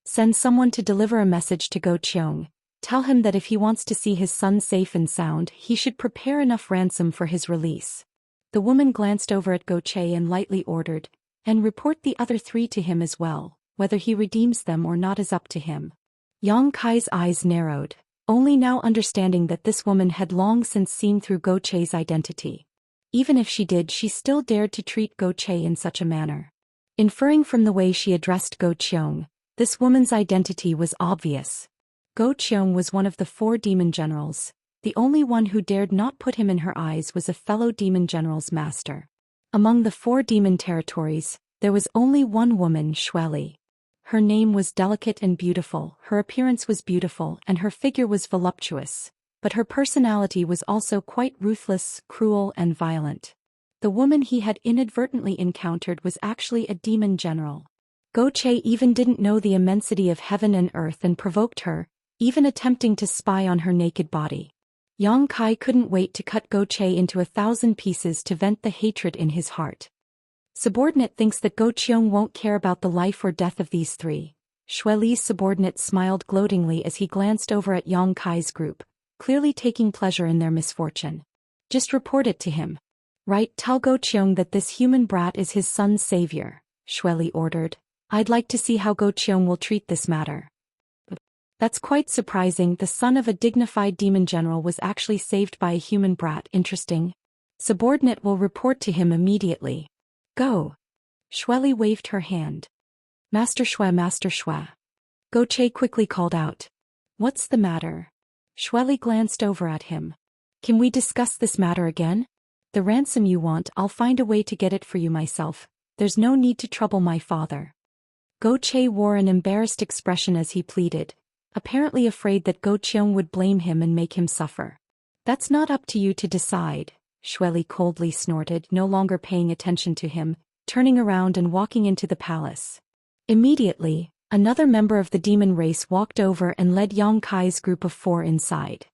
"Send someone to deliver a message to Go Cheong. Tell him that if he wants to see his son safe and sound, he should prepare enough ransom for his release." The woman glanced over at Go Che and lightly ordered, "And report the other 3 to him as well, Whether he redeems them or not is up to him. Yang Kai's eyes narrowed, only now understanding that this woman had long since seen through Go Che's identity. Even if she did, she still dared to treat Go Che in such a manner. Inferring from the way she addressed Go Cheong, this woman's identity was obvious. Go Cheong was one of the 4 demon generals. The only one who dared not put him in her eyes was a fellow demon general's master. Among the 4 demon territories, there was only one woman, Xueli. Her name was delicate and beautiful, her appearance was beautiful, and her figure was voluptuous, but her personality was also quite ruthless, cruel, and violent. The woman he had inadvertently encountered was actually a demon general. Go Che even didn't know the immensity of heaven and earth and provoked her, even attempting to spy on her naked body. Yang Kai couldn't wait to cut Go Che into 1,000 pieces to vent the hatred in his heart. Subordinate thinks that Go Cheong won't care about the life or death of these 3. Xueli's subordinate smiled gloatingly as he glanced over at Yang Kai's group, clearly taking pleasure in their misfortune. Just report it to him. Right, tell Go Cheong that this human brat is his son's savior, Xueli ordered. I'd like to see how Go Cheong will treat this matter. That's quite surprising, the son of a dignified demon general was actually saved by a human brat, interesting. Subordinate will report to him immediately. Go. Xueli waved her hand. Master Xue, Master Xue. Go Che quickly called out. What's the matter? Xueli glanced over at him. Can we discuss this matter again? The ransom you want, I'll find a way to get it for you myself. There's no need to trouble my father. Go Che wore an embarrassed expression as he pleaded, apparently afraid that Go Cheong would blame him and make him suffer. That's not up to you to decide, Xueli coldly snorted, no longer paying attention to him, turning around and walking into the palace. Immediately, another member of the demon race walked over and led Yang Kai's group of 4 inside.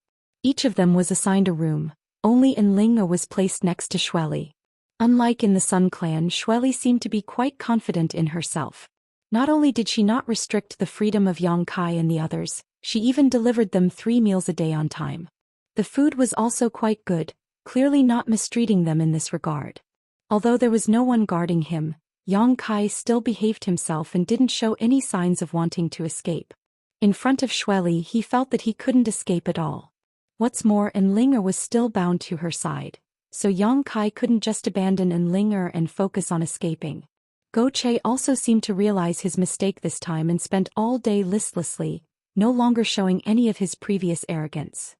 Each of them was assigned a room, only Enlinga was placed next to Xueli. Unlike in the Sun clan, Xueli seemed to be quite confident in herself. Not only did she not restrict the freedom of Yang Kai and the others, she even delivered them 3 meals a day on time. The food was also quite good, clearly not mistreating them in this regard. Although there was no one guarding him, Yang Kai still behaved himself and didn't show any signs of wanting to escape. In front of Xueli, he felt that he couldn't escape at all. What's more, Enlinger was still bound to her side, so Yang Kai couldn't just abandon Enlinger and focus on escaping. Go Che also seemed to realize his mistake this time and spent all day listlessly, no longer showing any of his previous arrogance.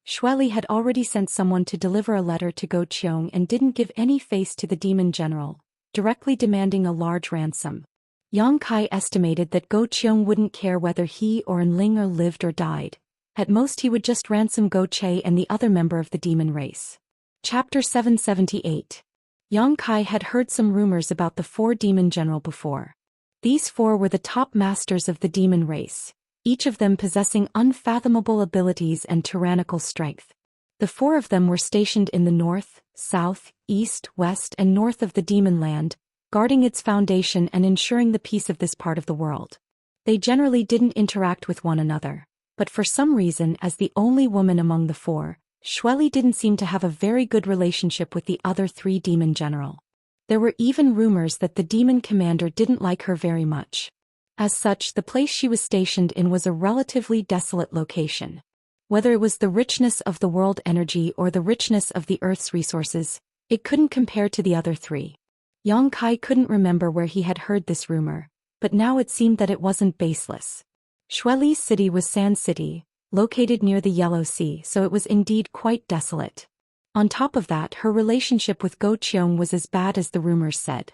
Xueli had already sent someone to deliver a letter to Go Cheong and didn't give any face to the demon general, directly demanding a large ransom. Yang Kai estimated that Go Cheong wouldn't care whether he or Enlinger lived or died. At most he would just ransom Go Che and the other member of the demon race. Chapter 778. Yang Kai had heard some rumors about the 4 demon general before. These 4 were the top masters of the demon race, each of them possessing unfathomable abilities and tyrannical strength. The 4 of them were stationed in the north, south, east, west and north of the demon land, guarding its foundation and ensuring the peace of this part of the world. They generally didn't interact with one another, but for some reason, as the only woman among the 4, Xueli didn't seem to have a very good relationship with the other 3 demon general. There were even rumors that the demon commander didn't like her very much. As such, the place she was stationed in was a relatively desolate location. Whether it was the richness of the world energy or the richness of the Earth's resources, it couldn't compare to the other 3. Yang Kai couldn't remember where he had heard this rumor, but now it seemed that it wasn't baseless. Xueli's city was Sand City, located near the Yellow Sea, so it was indeed quite desolate. On top of that, her relationship with Go Cheong was as bad as the rumors said.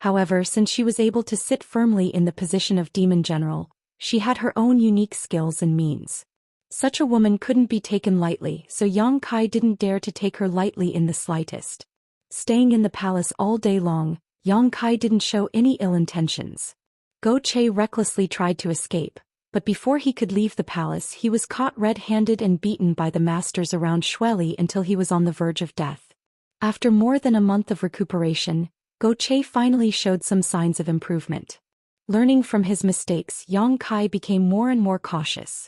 However, since she was able to sit firmly in the position of demon general, she had her own unique skills and means. Such a woman couldn't be taken lightly, so Yang Kai didn't dare to take her lightly in the slightest. Staying in the palace all day long, Yang Kai didn't show any ill intentions. Go Che recklessly tried to escape, but before he could leave the palace he was caught red-handed and beaten by the masters around Xueli until he was on the verge of death. After more than a month of recuperation, Go Che finally showed some signs of improvement. Learning from his mistakes, Yang Kai became more and more cautious.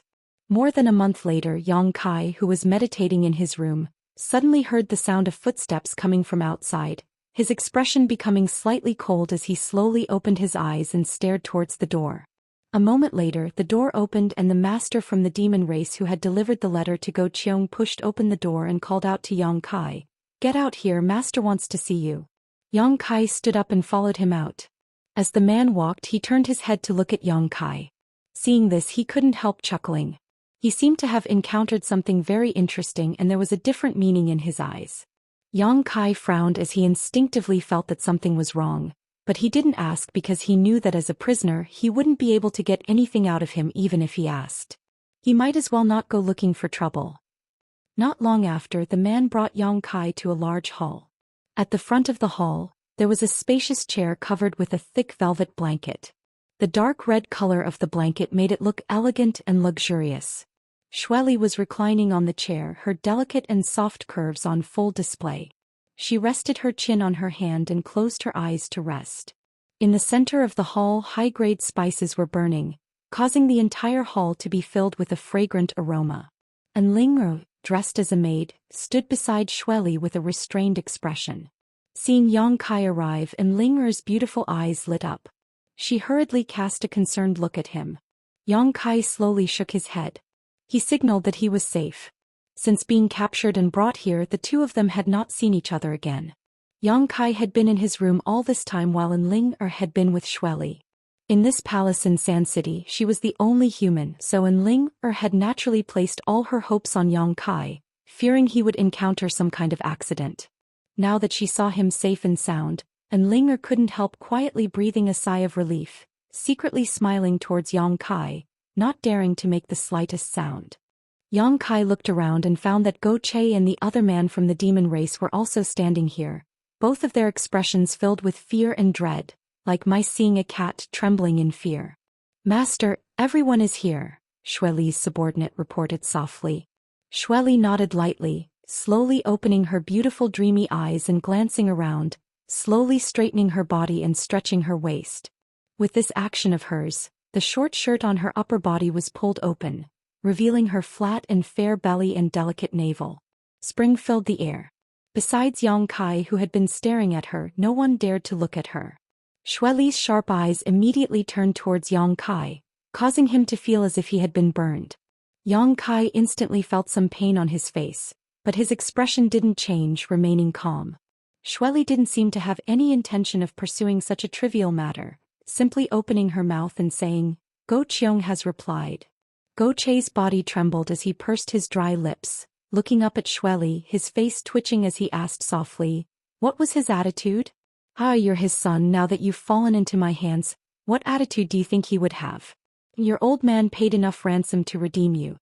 More than a month later, Yang Kai, who was meditating in his room, suddenly heard the sound of footsteps coming from outside, his expression becoming slightly cold as he slowly opened his eyes and stared towards the door. A moment later, the door opened and the master from the demon race who had delivered the letter to Go Cheong pushed open the door and called out to Yang Kai, "Get out here, master wants to see you." Yang Kai stood up and followed him out. As the man walked, he turned his head to look at Yang Kai. Seeing this, he couldn't help chuckling. He seemed to have encountered something very interesting and there was a different meaning in his eyes. Yang Kai frowned as he instinctively felt that something was wrong, but he didn't ask because he knew that as a prisoner he wouldn't be able to get anything out of him even if he asked. He might as well not go looking for trouble. Not long after, the man brought Yang Kai to a large hall. At the front of the hall, there was a spacious chair covered with a thick velvet blanket. The dark red color of the blanket made it look elegant and luxurious. Xueli was reclining on the chair, her delicate and soft curves on full display. She rested her chin on her hand and closed her eyes to rest. In the center of the hall, high-grade spices were burning, causing the entire hall to be filled with a fragrant aroma. And Ling, dressed as a maid, stood beside Xueli with a restrained expression. Seeing Yang Kai arrive, and Ling's beautiful eyes lit up. She hurriedly cast a concerned look at him. Yang Kai slowly shook his head. He signaled that he was safe. Since being captured and brought here, the two of them had not seen each other again. Yang Kai had been in his room all this time while Ling had been with Xueli. In this palace in Sand City, she was the only human, so Ling had naturally placed all her hopes on Yang Kai, fearing he would encounter some kind of accident. Now that she saw him safe and sound, Ling couldn't help quietly breathing a sigh of relief, secretly smiling towards Yang Kai, not daring to make the slightest sound. Yang Kai looked around and found that Go Che and the other man from the demon race were also standing here, both of their expressions filled with fear and dread, like mice seeing a cat trembling in fear. "Master, everyone is here," Xueli's subordinate reported softly. Xueli nodded lightly, slowly opening her beautiful dreamy eyes and glancing around, slowly straightening her body and stretching her waist. With this action of hers, the short shirt on her upper body was pulled open, revealing her flat and fair belly and delicate navel. Spring filled the air. Besides Yang Kai, who had been staring at her, no one dared to look at her. Xueli's sharp eyes immediately turned towards Yang Kai, causing him to feel as if he had been burned. Yang Kai instantly felt some pain on his face, but his expression didn't change, remaining calm. Xueli didn't seem to have any intention of pursuing such a trivial matter, simply opening her mouth and saying, "Go Cheong has replied." Go Che's body trembled as he pursed his dry lips, looking up at Xueli, his face twitching as he asked softly, "What was his attitude?" "Ah, you're his son now that you've fallen into my hands. What attitude do you think he would have? Your old man paid enough ransom to redeem you."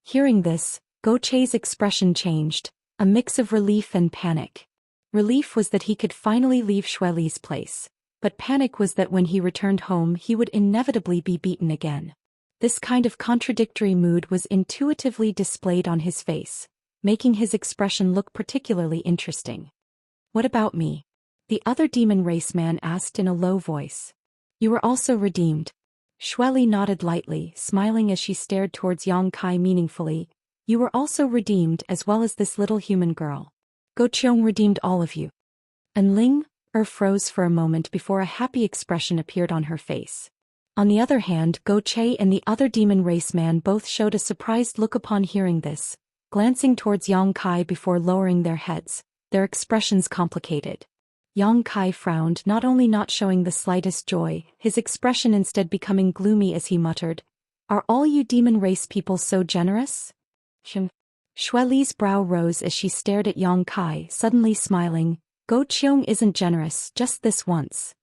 Hearing this, Go Che's expression changed, a mix of relief and panic. Relief was that he could finally leave Xueli's place, but panic was that when he returned home he would inevitably be beaten again. This kind of contradictory mood was intuitively displayed on his face, making his expression look particularly interesting. "What about me?" the other demon race man asked in a low voice. "You were also redeemed." Xueli nodded lightly, smiling as she stared towards Yang Kai meaningfully. "You were also redeemed as well as this little human girl. Go Cheong redeemed all of you." And Ling froze for a moment before a happy expression appeared on her face. On the other hand, Go Che and the other demon race man both showed a surprised look upon hearing this, glancing towards Yang Kai before lowering their heads, their expressions complicated. Yang Kai frowned, not only not showing the slightest joy, his expression instead becoming gloomy as he muttered, "Are all you demon race people so generous?" Xueli's brow rose as she stared at Yang Kai, suddenly smiling. "Go Cheong isn't generous, just this once.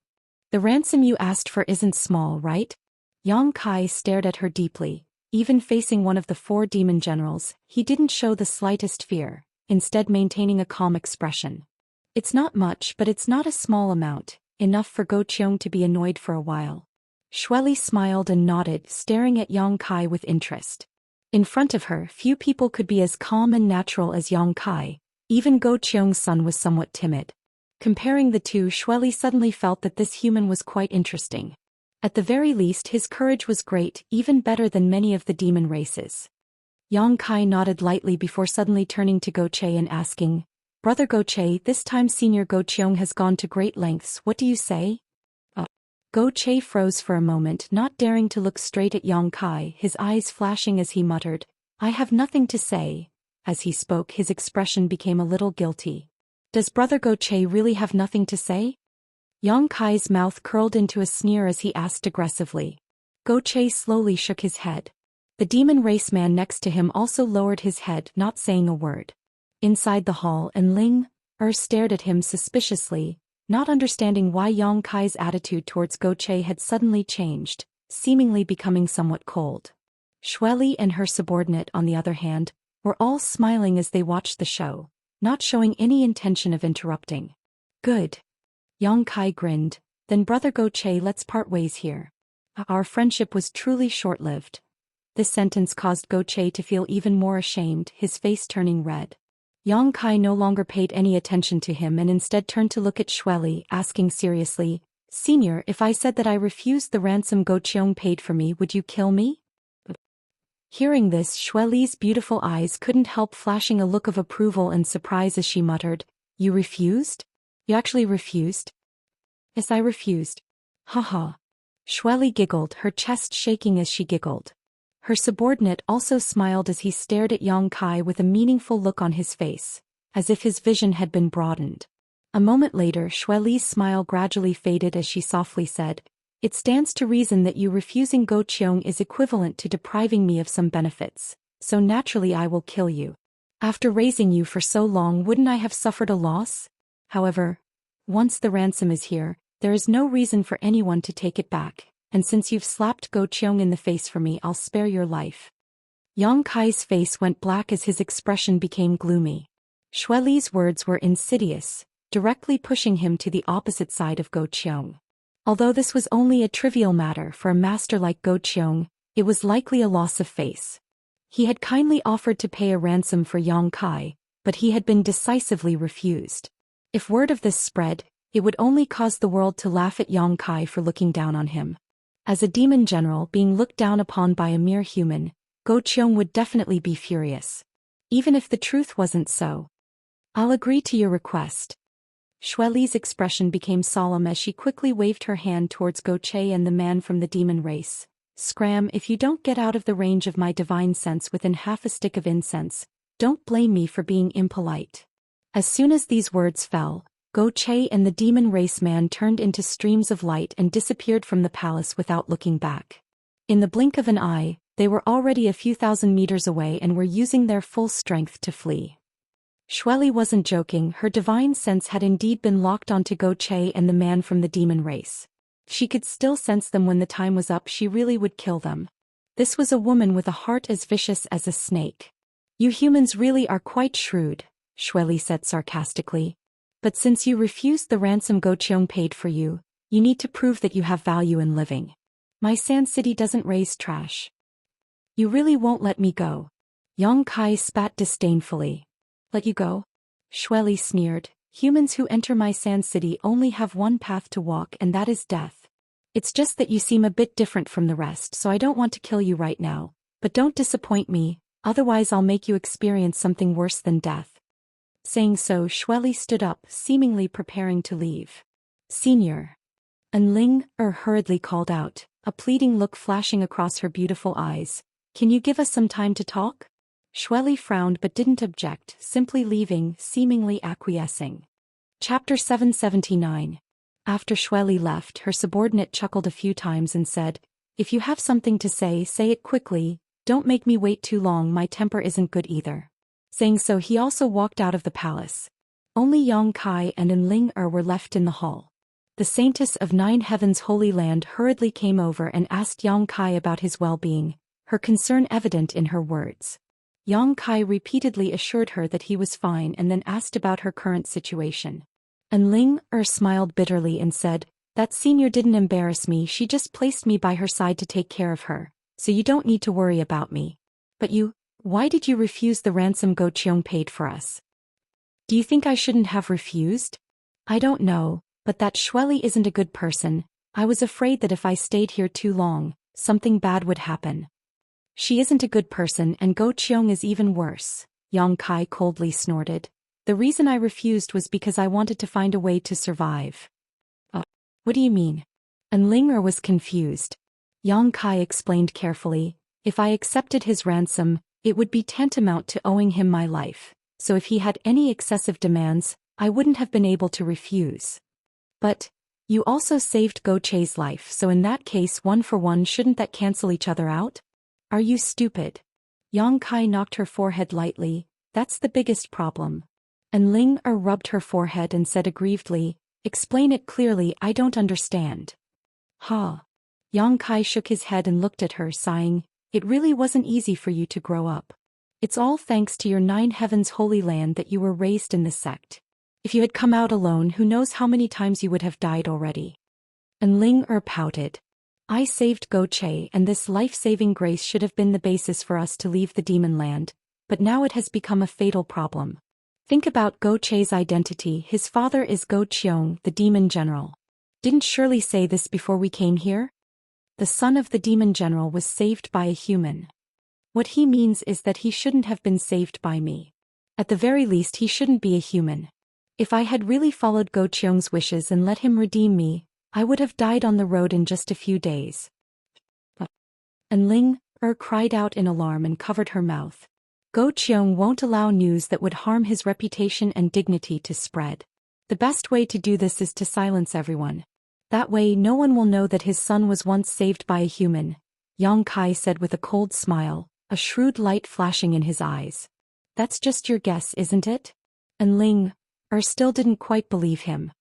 The ransom you asked for isn't small, right?" Yang Kai stared at her deeply. Even facing one of the 4 demon generals, he didn't show the slightest fear, instead maintaining a calm expression. "It's not much, but it's not a small amount, enough for Go Cheong to be annoyed for a while." Xueli smiled and nodded, staring at Yang Kai with interest. In front of her, few people could be as calm and natural as Yang Kai. Even Go Cheong's son was somewhat timid. Comparing the two, Xueli suddenly felt that this human was quite interesting. At the very least, his courage was great, even better than many of the demon races. Yang Kai nodded lightly before suddenly turning to Go Che and asking, Brother Go Che, this time Senior Go Cheong has gone to great lengths, what do you say? Go Che froze for a moment, not daring to look straight at Yang Kai, his eyes flashing as he muttered, I have nothing to say. As he spoke, his expression became a little guilty. Does Brother Go Che really have nothing to say? Yang Kai's mouth curled into a sneer as he asked aggressively. Go Che slowly shook his head. The demon race man next to him also lowered his head, not saying a word. Inside the hall, Ling stared at him suspiciously, not understanding why Yang Kai's attitude towards Go Che had suddenly changed, seemingly becoming somewhat cold. Xueli and her subordinate, on the other hand, were all smiling as they watched the show, not showing any intention of interrupting. Good. Yang Kai grinned, then Brother Go Che, let's part ways here. Our friendship was truly short-lived. This sentence caused Go Che to feel even more ashamed, his face turning red. Yang Kai no longer paid any attention to him and instead turned to look at Xueli, asking seriously, Senior, if I said that I refused the ransom Go Cheong paid for me, would you kill me? Hearing this, Xueli's beautiful eyes couldn't help flashing a look of approval and surprise as she muttered, You refused? You actually refused? Yes, I refused. Haha. Xueli giggled, her chest shaking as she giggled. Her subordinate also smiled as he stared at Yang Kai with a meaningful look on his face, as if his vision had been broadened. A moment later, Xueli's smile gradually faded as she softly said, It stands to reason that you refusing Go Cheong is equivalent to depriving me of some benefits, so naturally I will kill you. After raising you for so long, wouldn't I have suffered a loss? However, once the ransom is here, there is no reason for anyone to take it back. And since you've slapped Go Cheong in the face for me, I'll spare your life. Yang Kai's face went black as his expression became gloomy. Xueli's words were insidious, directly pushing him to the opposite side of Go Cheong. Although this was only a trivial matter for a master like Go Cheong, it was likely a loss of face. He had kindly offered to pay a ransom for Yang Kai, but he had been decisively refused. If word of this spread, it would only cause the world to laugh at Yang Kai for looking down on him. As a demon general being looked down upon by a mere human, Go Cheong would definitely be furious. Even if the truth wasn't so. I'll agree to your request. Xueli's expression became solemn as she quickly waved her hand towards Go Che and the man from the demon race. Scram, if you don't get out of the range of my divine sense within half a stick of incense, don't blame me for being impolite. As soon as these words fell, Go Che and the demon race man turned into streams of light and disappeared from the palace without looking back. In the blink of an eye, they were already a few thousand meters away and were using their full strength to flee. Xueli wasn't joking, her divine sense had indeed been locked onto Go Che and the man from the demon race. If she could still sense them when the time was up, she really would kill them. This was a woman with a heart as vicious as a snake. You humans really are quite shrewd, Xueli said sarcastically. But since you refused the ransom Go Cheong paid for you, you need to prove that you have value in living. My Sand City doesn't raise trash. You really won't let me go. Yang Kai spat disdainfully. Let you go? Xueli sneered. Humans who enter my Sand City only have one path to walk, and that is death. It's just that you seem a bit different from the rest, so I don't want to kill you right now. But don't disappoint me, otherwise I'll make you experience something worse than death. Saying so, Xueli stood up, seemingly preparing to leave. Senior. Ling hurriedly called out, a pleading look flashing across her beautiful eyes. Can you give us some time to talk? Xueli frowned but didn't object, simply leaving, seemingly acquiescing. Chapter 779. After Xueli left, her subordinate chuckled a few times and said, If you have something to say, say it quickly, don't make me wait too long, my temper isn't good either. Saying so, he also walked out of the palace. Only Yang Kai and Ling were left in the hall. The Saintess of Nine Heavens Holy Land hurriedly came over and asked Yang Kai about his well-being, her concern evident in her words. Yang Kai repeatedly assured her that he was fine and then asked about her current situation. Ling smiled bitterly and said, That senior didn't embarrass me, she just placed me by her side to take care of her, so you don't need to worry about me. But why did you refuse the ransom Go Cheong paid for us? Do you think I shouldn't have refused? I don't know, but that Xueli isn't a good person. I was afraid that if I stayed here too long, something bad would happen. She isn't a good person and Go Cheong is even worse, Yang Kai coldly snorted. The reason I refused was because I wanted to find a way to survive. What do you mean? And Ling was confused. Yang Kai explained carefully, if I accepted his ransom, it would be tantamount to owing him my life, so if he had any excessive demands, I wouldn't have been able to refuse. But, you also saved Go Che's life, so in that case 1 for 1, shouldn't that cancel each other out? Are you stupid? Yang Kai knocked her forehead lightly, that's the biggest problem. And Ling rubbed her forehead and said aggrievedly, explain it clearly, I don't understand. Yang Kai shook his head and looked at her, sighing, it really wasn't easy for you to grow up. It's all thanks to your 9 heavens holy land that you were raised in this sect. If you had come out alone, who knows how many times you would have died already. And Ling pouted. I saved Go Che, and this life-saving grace should have been the basis for us to leave the demon land, but now it has become a fatal problem. Think about Go Che's identity, his father is Go Qiong, the demon general. Didn't Shirley say this before we came here? The son of the demon general was saved by a human. What he means is that he shouldn't have been saved by me. At the very least he shouldn't be a human. If I had really followed Go Qiong's wishes and let him redeem me, I would have died on the road in just a few days. And Ling cried out in alarm and covered her mouth. Go Qiong won't allow news that would harm his reputation and dignity to spread. The best way to do this is to silence everyone. That way no one will know that his son was once saved by a human, Yang Kai said with a cold smile, a shrewd light flashing in his eyes. That's just your guess, isn't it? And Ling still didn't quite believe him.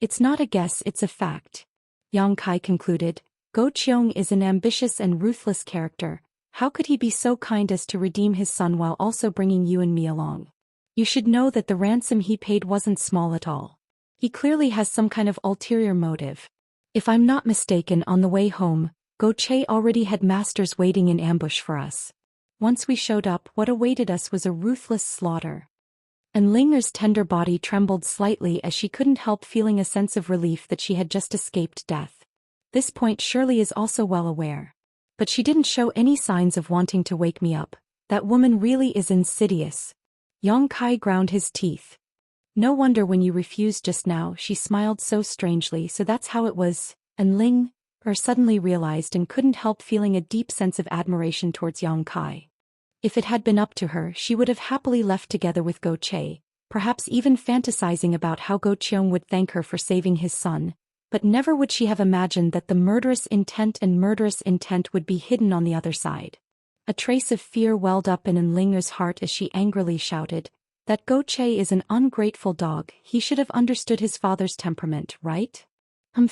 It's not a guess, it's a fact. Yang Kai concluded, Go Qiong is an ambitious and ruthless character. How could he be so kind as to redeem his son while also bringing you and me along? You should know that the ransom he paid wasn't small at all. He clearly has some kind of ulterior motive. If I'm not mistaken, on the way home, Go Che already had masters waiting in ambush for us. Once we showed up, what awaited us was a ruthless slaughter. And Linger's tender body trembled slightly as she couldn't help feeling a sense of relief that she had just escaped death. This point Shirley is also well aware. But she didn't show any signs of wanting to wake me up. That woman really is insidious. Yang Kai ground his teeth. No wonder when you refused just now, she smiled so strangely, so that's how it was. And Ling suddenly realized and couldn't help feeling a deep sense of admiration towards Yang Kai. If it had been up to her, she would have happily left together with Go Che, perhaps even fantasizing about how Go Qiong would thank her for saving his son, but never would she have imagined that the murderous intent would be hidden on the other side. A trace of fear welled up in Linger's heart as she angrily shouted, that Go Che is an ungrateful dog, he should have understood his father's temperament, right?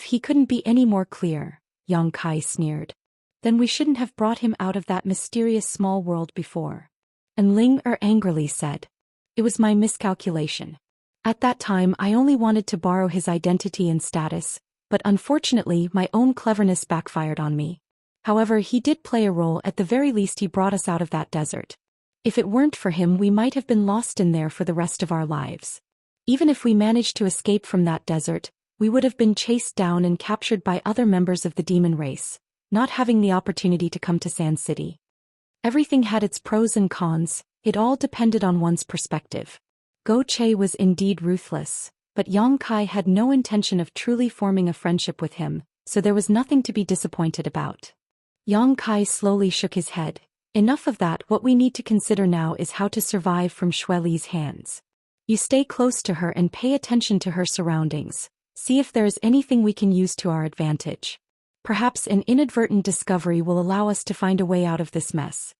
He couldn't be any more clear, Yang Kai sneered. Then we shouldn't have brought him out of that mysterious small world before. And Ling angrily said. It was my miscalculation. At that time I only wanted to borrow his identity and status, but unfortunately my own cleverness backfired on me. However, he did play a role, at the very least he brought us out of that desert. If it weren't for him we might have been lost in there for the rest of our lives. Even if we managed to escape from that desert, we would have been chased down and captured by other members of the demon race, not having the opportunity to come to Sand City. Everything had its pros and cons, it all depended on one's perspective. Go Che was indeed ruthless, but Yang Kai had no intention of truly forming a friendship with him, so there was nothing to be disappointed about. Yang Kai slowly shook his head. Enough of that, what we need to consider now is how to survive from Xue Li's hands. You stay close to her and pay attention to her surroundings, see if there is anything we can use to our advantage. Perhaps an inadvertent discovery will allow us to find a way out of this mess.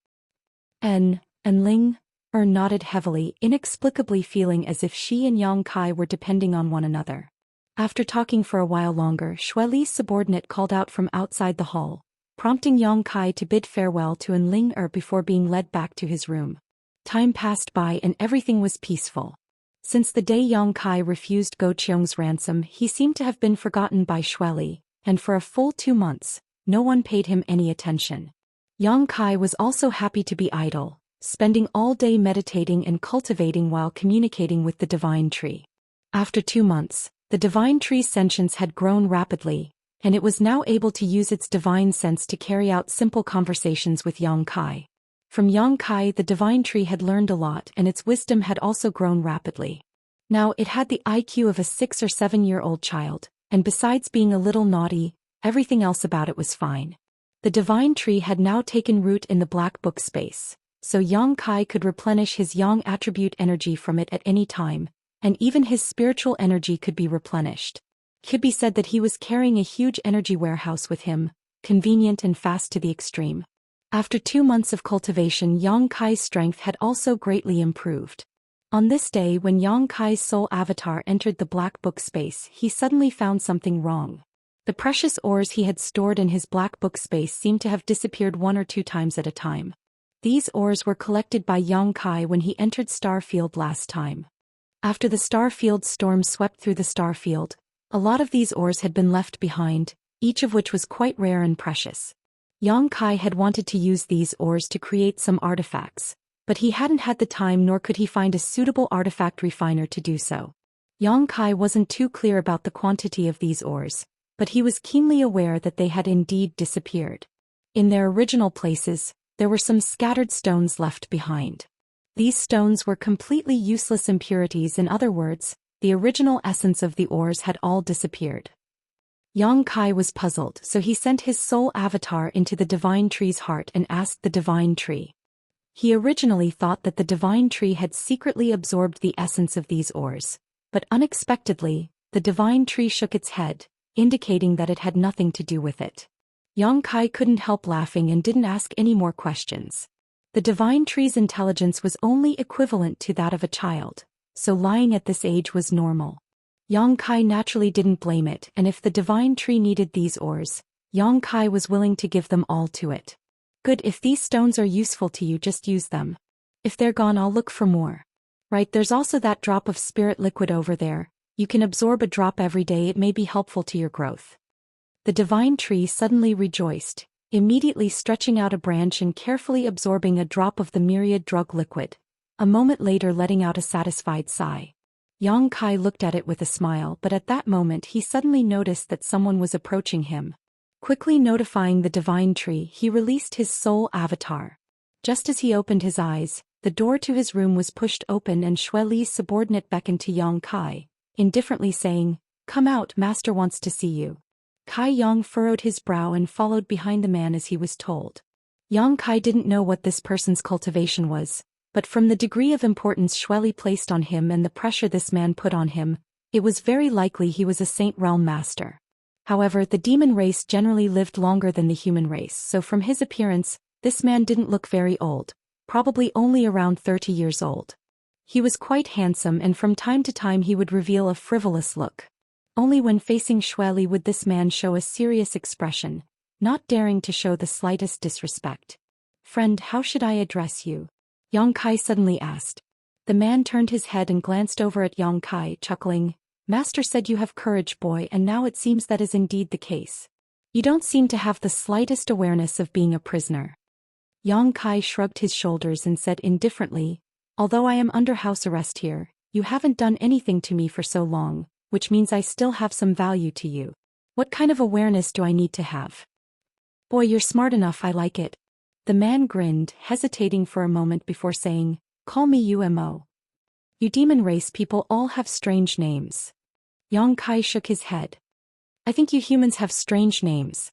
And Ling nodded heavily, inexplicably feeling as if she and Yang Kai were depending on one another. After talking for a while longer, Xue Li's subordinate called out from outside the hall, prompting Yang Kai to bid farewell to Ling before being led back to his room. Time passed by and everything was peaceful. Since the day Yang Kai refused Go Qiong's ransom, he seemed to have been forgotten by Xue Li, and for a full 2 months, no one paid him any attention. Yang Kai was also happy to be idle, spending all day meditating and cultivating while communicating with the divine tree. After 2 months, the divine tree's sentience had grown rapidly, and it was now able to use its divine sense to carry out simple conversations with Yang Kai. From Yang Kai, the divine tree had learned a lot and its wisdom had also grown rapidly. Now it had the IQ of a 6 or 7-year-old child, and besides being a little naughty, everything else about it was fine. The divine tree had now taken root in the black book space, so Yang Kai could replenish his Yang attribute energy from it at any time, and even his spiritual energy could be replenished. Could be said that he was carrying a huge energy warehouse with him, convenient and fast to the extreme. After 2 months of cultivation, Yang Kai's strength had also greatly improved. On this day when Yang Kai's soul avatar entered the black book space, he suddenly found something wrong. The precious ores he had stored in his black book space seemed to have disappeared 1 or 2 times at a time. These ores were collected by Yang Kai when he entered Starfield last time. After the Starfield storm swept through the Starfield, a lot of these ores had been left behind, each of which was quite rare and precious. Yang Kai had wanted to use these ores to create some artifacts, but he hadn't had the time nor could he find a suitable artifact refiner to do so. Yang Kai wasn't too clear about the quantity of these ores, but he was keenly aware that they had indeed disappeared. In their original places, there were some scattered stones left behind. These stones were completely useless impurities. In other words, the original essence of the ores had all disappeared. Yang Kai was puzzled, so he sent his soul avatar into the divine tree's heart and asked the divine tree. He originally thought that the divine tree had secretly absorbed the essence of these ores, but unexpectedly, the divine tree shook its head, indicating that it had nothing to do with it. Yang Kai couldn't help laughing and didn't ask any more questions. The divine tree's intelligence was only equivalent to that of a child, so lying at this age was normal. Yang Kai naturally didn't blame it, and if the divine tree needed these ores, Yang Kai was willing to give them all to it. Good, if these stones are useful to you, just use them. If they're gone, I'll look for more. Right, there's also that drop of spirit liquid over there. You can absorb a drop every day, it may be helpful to your growth. The divine tree suddenly rejoiced, immediately stretching out a branch and carefully absorbing a drop of the myriad drug liquid, a moment later letting out a satisfied sigh. Yang Kai looked at it with a smile, but at that moment he suddenly noticed that someone was approaching him. Quickly notifying the divine tree, he released his soul avatar. Just as he opened his eyes, the door to his room was pushed open and Xue Li's subordinate beckoned to Yang Kai, indifferently saying, "Come out, master wants to see you." Kai Yang furrowed his brow and followed behind the man as he was told. Yang Kai didn't know what this person's cultivation was, but from the degree of importance Xue Li placed on him and the pressure this man put on him, it was very likely he was a Saint Realm master. However, the demon race generally lived longer than the human race, so from his appearance, this man didn't look very old, probably only around 30 years old. He was quite handsome and from time to time he would reveal a frivolous look. Only when facing Xue Li would this man show a serious expression, not daring to show the slightest disrespect. "Friend, how should I address you?" Yang Kai suddenly asked. The man turned his head and glanced over at Yang Kai, chuckling. "Master said you have courage, boy, and now it seems that is indeed the case. You don't seem to have the slightest awareness of being a prisoner." Yang Kai shrugged his shoulders and said indifferently, "Although I am under house arrest here, you haven't done anything to me for so long, which means I still have some value to you. What kind of awareness do I need to have?" "Boy, you're smart enough, I like it." The man grinned, hesitating for a moment before saying, "Call me Umo. You demon race people all have strange names." Yang Kai shook his head. "I think you humans have strange names."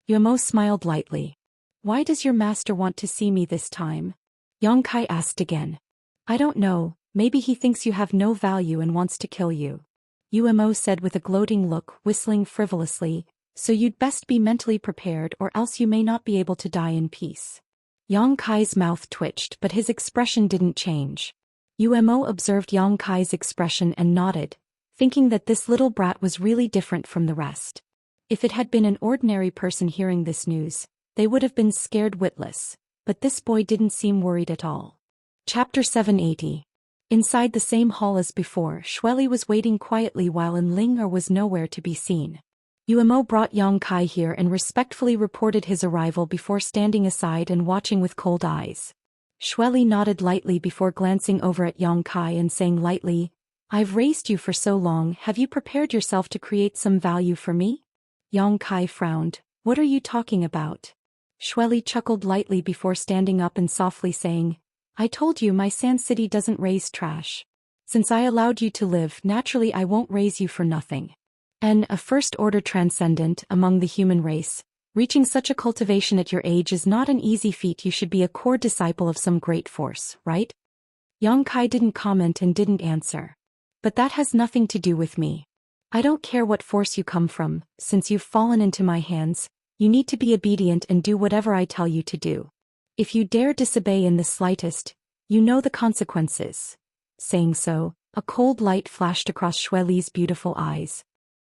Umo smiled lightly. "Why does your master want to see me this time?" Yang Kai asked again. "I don't know, maybe he thinks you have no value and wants to kill you." Umo said with a gloating look, whistling frivolously, "So you'd best be mentally prepared or else you may not be able to die in peace." Yang Kai's mouth twitched but his expression didn't change. Umo observed Yang Kai's expression and nodded, thinking that this little brat was really different from the rest. If it had been an ordinary person hearing this news, they would have been scared witless, but this boy didn't seem worried at all. Chapter 780. Inside the same hall as before, Xue Li was waiting quietly while Ling was nowhere to be seen. Umo brought Yang Kai here and respectfully reported his arrival before standing aside and watching with cold eyes. Xue Li nodded lightly before glancing over at Yang Kai and saying lightly, "I've raised you for so long, have you prepared yourself to create some value for me?" Yang Kai frowned. "What are you talking about?" Xue Li chuckled lightly before standing up and softly saying, "I told you my Sand City doesn't raise trash. Since I allowed you to live, naturally I won't raise you for nothing. And a first-order transcendent among the human race, reaching such a cultivation at your age is not an easy feat. You should be a core disciple of some great force, right? Yang Kai didn't comment and didn't answer. But that has nothing to do with me. I don't care what force you come from, since you've fallen into my hands, you need to be obedient and do whatever I tell you to do. If you dare disobey in the slightest, you know the consequences. Saying so, a cold light flashed across Xueli's beautiful eyes.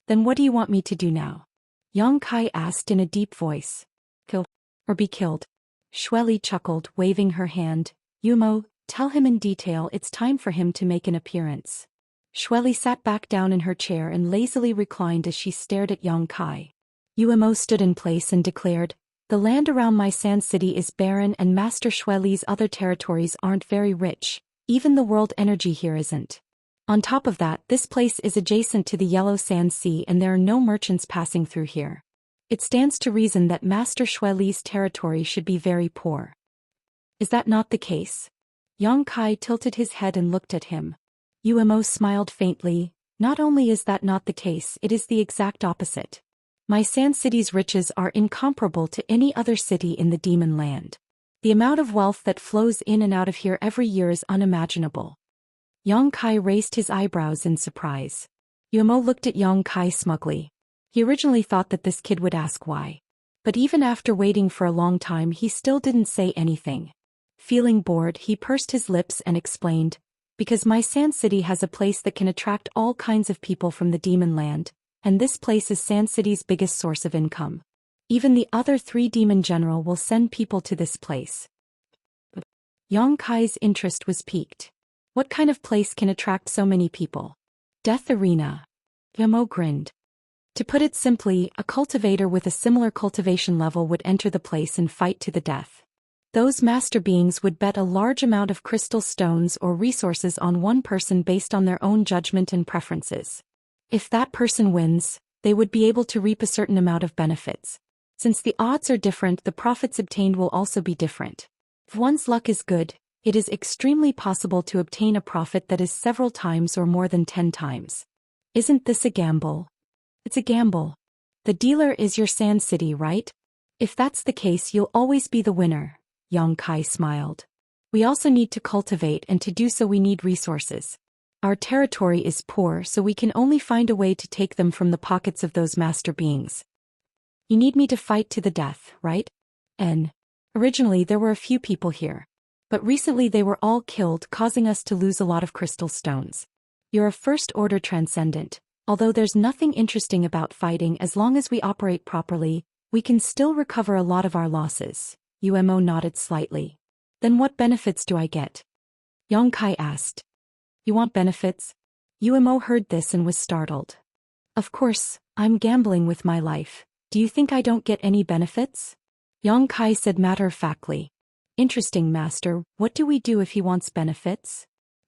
Then what do you want me to do now? Yang Kai asked in a deep voice. Kill. Or be killed. Xueli chuckled, waving her hand. Yumo, tell him in detail. It's time for him to make an appearance. Xueli sat back down in her chair and lazily reclined as she stared at Yang Kai. Yumo stood in place and declared, the land around my sand city is barren and Master Xueli's other territories aren't very rich. Even the world energy here isn't. On top of that, this place is adjacent to the Yellow Sand Sea and there are no merchants passing through here. It stands to reason that Master Xueli's territory should be very poor. Is that not the case? Yang Kai tilted his head and looked at him. Yumo smiled faintly. Not only is that not the case, it is the exact opposite. My Sand City's riches are incomparable to any other city in the Demon Land. The amount of wealth that flows in and out of here every year is unimaginable. Yang Kai raised his eyebrows in surprise. Yumo looked at Yang Kai smugly. He originally thought that this kid would ask why. But even after waiting for a long time he still didn't say anything. Feeling bored, he pursed his lips and explained, because my Sand City has a place that can attract all kinds of people from the Demon Land, and this place is Sand City's biggest source of income. Even the other 3 demon general will send people to this place. Yang Kai's interest was piqued. What kind of place can attract so many people? Death Arena. Yumo grinned. To put it simply, a cultivator with a similar cultivation level would enter the place and fight to the death. Those master beings would bet a large amount of crystal stones or resources on one person based on their own judgment and preferences. If that person wins, they would be able to reap a certain amount of benefits. Since the odds are different, the profits obtained will also be different. If one's luck is good, it is extremely possible to obtain a profit that is several times or more than 10 times. Isn't this a gamble? It's a gamble. The dealer is your Sand City, right? If that's the case, you'll always be the winner. Yang Kai smiled. We also need to cultivate, and to do so we need resources. Our territory is poor, so we can only find a way to take them from the pockets of those master beings. You need me to fight to the death, right? Originally there were a few people here. But recently they were all killed, causing us to lose a lot of crystal stones. You're a first-order transcendent. Although there's nothing interesting about fighting, as long as we operate properly, we can still recover a lot of our losses. Yumo nodded slightly. Then what benefits do I get? Yang Kai asked. You want benefits? Yumo heard this and was startled. Of course, I'm gambling with my life. Do you think I don't get any benefits? Yang Kai said matter-of-factly. Interesting, Master. What do we do if he wants benefits?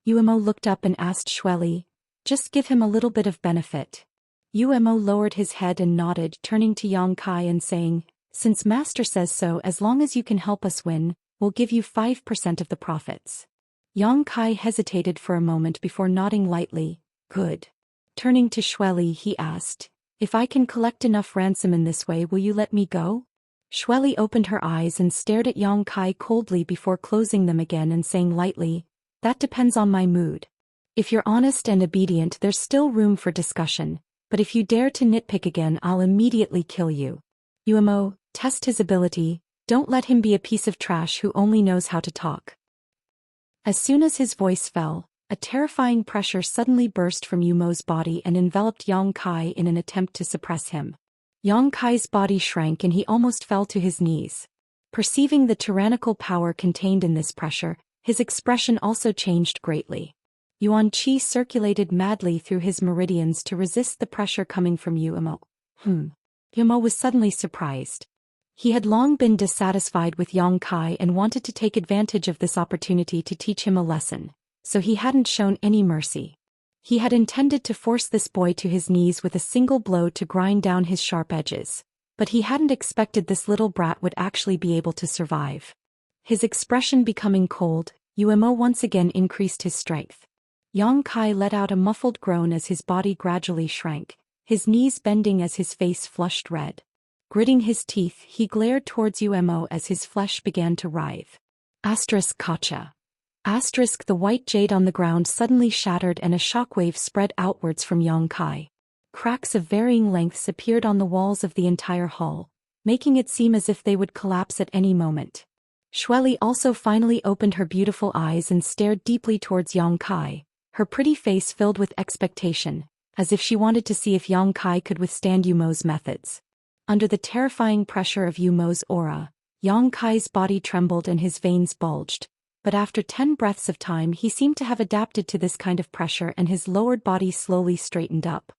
Yumo looked up and asked Xueli. Just give him a little bit of benefit. Yumo lowered his head and nodded, turning to Yang Kai and saying, since Master says so, as long as you can help us win, we'll give you 5% of the profits. Yang Kai hesitated for a moment before nodding lightly. Good. Turning to Xueli, he asked, if I can collect enough ransom in this way, will you let me go? Xueli opened her eyes and stared at Yang Kai coldly before closing them again and saying lightly, that depends on my mood. If you're honest and obedient, there's still room for discussion, but if you dare to nitpick again, I'll immediately kill you. Yumo, test his ability. Don't let him be a piece of trash who only knows how to talk. As soon as his voice fell, a terrifying pressure suddenly burst from Yumo's body and enveloped Yang Kai in an attempt to suppress him. Yang Kai's body shrank and he almost fell to his knees. Perceiving the tyrannical power contained in this pressure, his expression also changed greatly. Yuan Qi circulated madly through his meridians to resist the pressure coming from Yumo. Yumo was suddenly surprised. He had long been dissatisfied with Yang Kai and wanted to take advantage of this opportunity to teach him a lesson, so he hadn't shown any mercy. He had intended to force this boy to his knees with a single blow to grind down his sharp edges, but he hadn't expected this little brat would actually be able to survive. His expression becoming cold, Yumo once again increased his strength. Yang Kai let out a muffled groan as his body gradually shrank, his knees bending as his face flushed red. Gritting his teeth, he glared towards Umo as his flesh began to writhe. Kacha. The white jade on the ground suddenly shattered and a shockwave spread outwards from Yang Kai. Cracks of varying lengths appeared on the walls of the entire hall, making it seem as if they would collapse at any moment. Xueli also finally opened her beautiful eyes and stared deeply towards Yang Kai, her pretty face filled with expectation, as if she wanted to see if Yang Kai could withstand Yumo's methods. Under the terrifying pressure of Yumo's aura, Yang Kai's body trembled and his veins bulged, but after 10 breaths of time he seemed to have adapted to this kind of pressure and his lowered body slowly straightened up.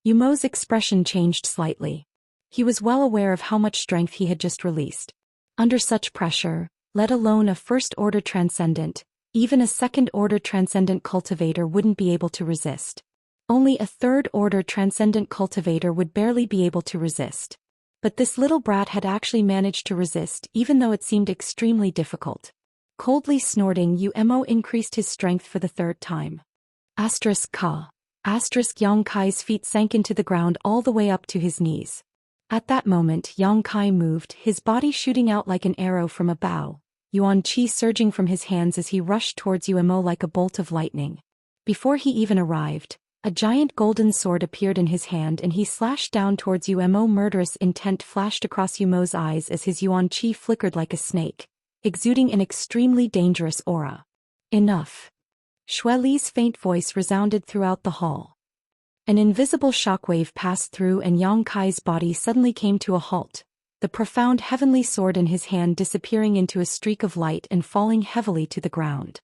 Yumo's expression changed slightly. He was well aware of how much strength he had just released. Under such pressure, let alone a first-order transcendent, even a second-order transcendent cultivator wouldn't be able to resist. Only a third-order transcendent cultivator would barely be able to resist. But this little brat had actually managed to resist even though it seemed extremely difficult. Coldly snorting, Umo increased his strength for the third time. Yang Kai's feet sank into the ground all the way up to his knees. At that moment Yang Kai moved, his body shooting out like an arrow from a bow, Yuan Qi surging from his hands as he rushed towards Umo like a bolt of lightning. Before he even arrived, a giant golden sword appeared in his hand and he slashed down towards Umo. Murderous intent flashed across Umo's eyes as his Yuan Qi flickered like a snake, exuding an extremely dangerous aura. Enough. Xueli's faint voice resounded throughout the hall. An invisible shockwave passed through and Yang Kai's body suddenly came to a halt, the profound heavenly sword in his hand disappearing into a streak of light and falling heavily to the ground.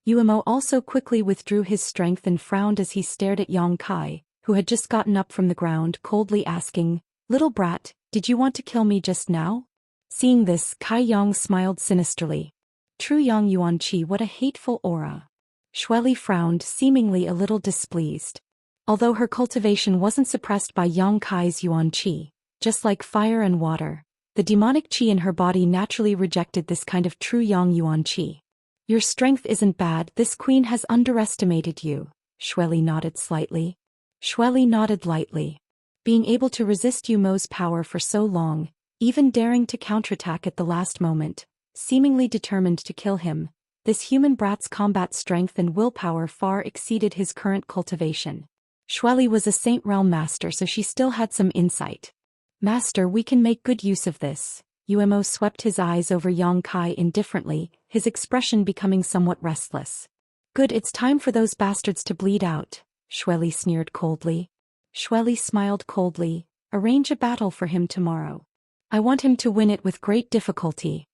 Umo also quickly withdrew his strength and frowned as he stared at Yang Kai, who had just gotten up from the ground, coldly asking, "Little brat, did you want to kill me just now?" Seeing this, Kai Yang smiled sinisterly. True Yang Yuan Qi, what a hateful aura. Xueli frowned, seemingly a little displeased. Although her cultivation wasn't suppressed by Yang Kai's Yuan Qi, just like fire and water, the demonic qi in her body naturally rejected this kind of true Yang Yuan Qi. Your strength isn't bad, this queen has underestimated you, Xueli nodded slightly. Xueli nodded lightly. Being able to resist Umo's power for so long, even daring to counterattack at the last moment, seemingly determined to kill him, this human brat's combat strength and willpower far exceeded his current cultivation. Xueli was a Saint Realm master, so she still had some insight. Master, we can make good use of this. Umo swept his eyes over Yang Kai indifferently, his expression becoming somewhat restless. Good, it's time for those bastards to bleed out, Xueli sneered coldly. Xueli smiled coldly. Arrange a battle for him tomorrow. I want him to win it with great difficulty.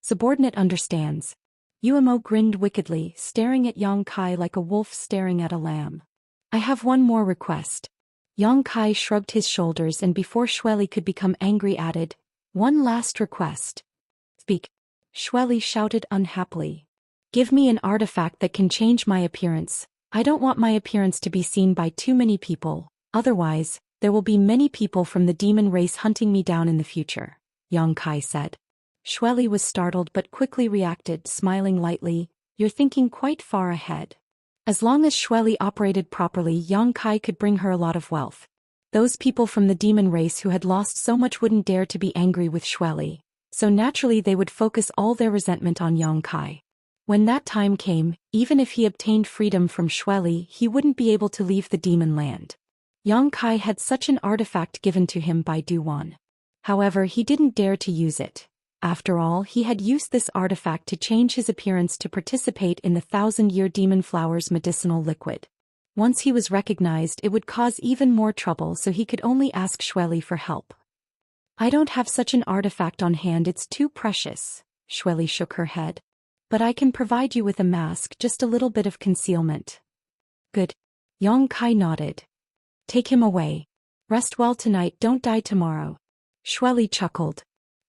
Subordinate understands. Umo grinned wickedly, staring at Yang Kai like a wolf staring at a lamb. I have one more request. Yang Kai shrugged his shoulders and before Xueli could become angry added, one last request. Speak. Xueli shouted unhappily. Give me an artifact that can change my appearance. I don't want my appearance to be seen by too many people, otherwise, there will be many people from the demon race hunting me down in the future, Yang Kai said. Xueli was startled but quickly reacted, smiling lightly, you're thinking quite far ahead. As long as Xueli operated properly, Yang Kai could bring her a lot of wealth. Those people from the demon race who had lost so much wouldn't dare to be angry with Xueli, so naturally they would focus all their resentment on Yang Kai. When that time came, even if he obtained freedom from Xueli, he wouldn't be able to leave the demon land. Yang Kai had such an artifact given to him by Duwan. However, he didn't dare to use it. After all, he had used this artifact to change his appearance to participate in the 1,000-year demon flower's medicinal liquid. Once he was recognized, it would cause even more trouble, so he could only ask Xueli for help. I don't have such an artifact on hand, it's too precious, Xueli shook her head. But I can provide you with a mask, just a little bit of concealment. Good. Yang Kai nodded. Take him away. Rest well tonight, don't die tomorrow. Xueli chuckled.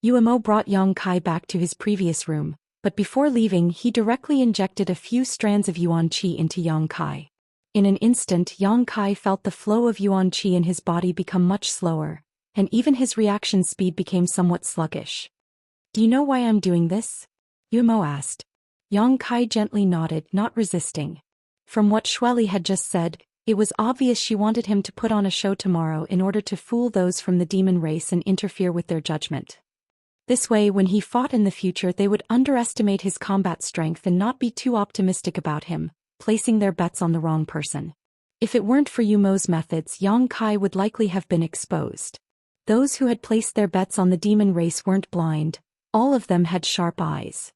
Umo brought Yang Kai back to his previous room, but before leaving he directly injected a few strands of Yuan Qi into Yang Kai. In an instant Yang Kai felt the flow of Yuan Qi in his body become much slower, and even his reaction speed became somewhat sluggish. Do you know why I'm doing this? Umo asked. Yang Kai gently nodded, not resisting. From what Shueli had just said, it was obvious she wanted him to put on a show tomorrow in order to fool those from the demon race and interfere with their judgment. This way, when he fought in the future, they would underestimate his combat strength and not be too optimistic about him, placing their bets on the wrong person. If it weren't for Yumo's methods, Yang Kai would likely have been exposed. Those who had placed their bets on the demon race weren't blind, all of them had sharp eyes.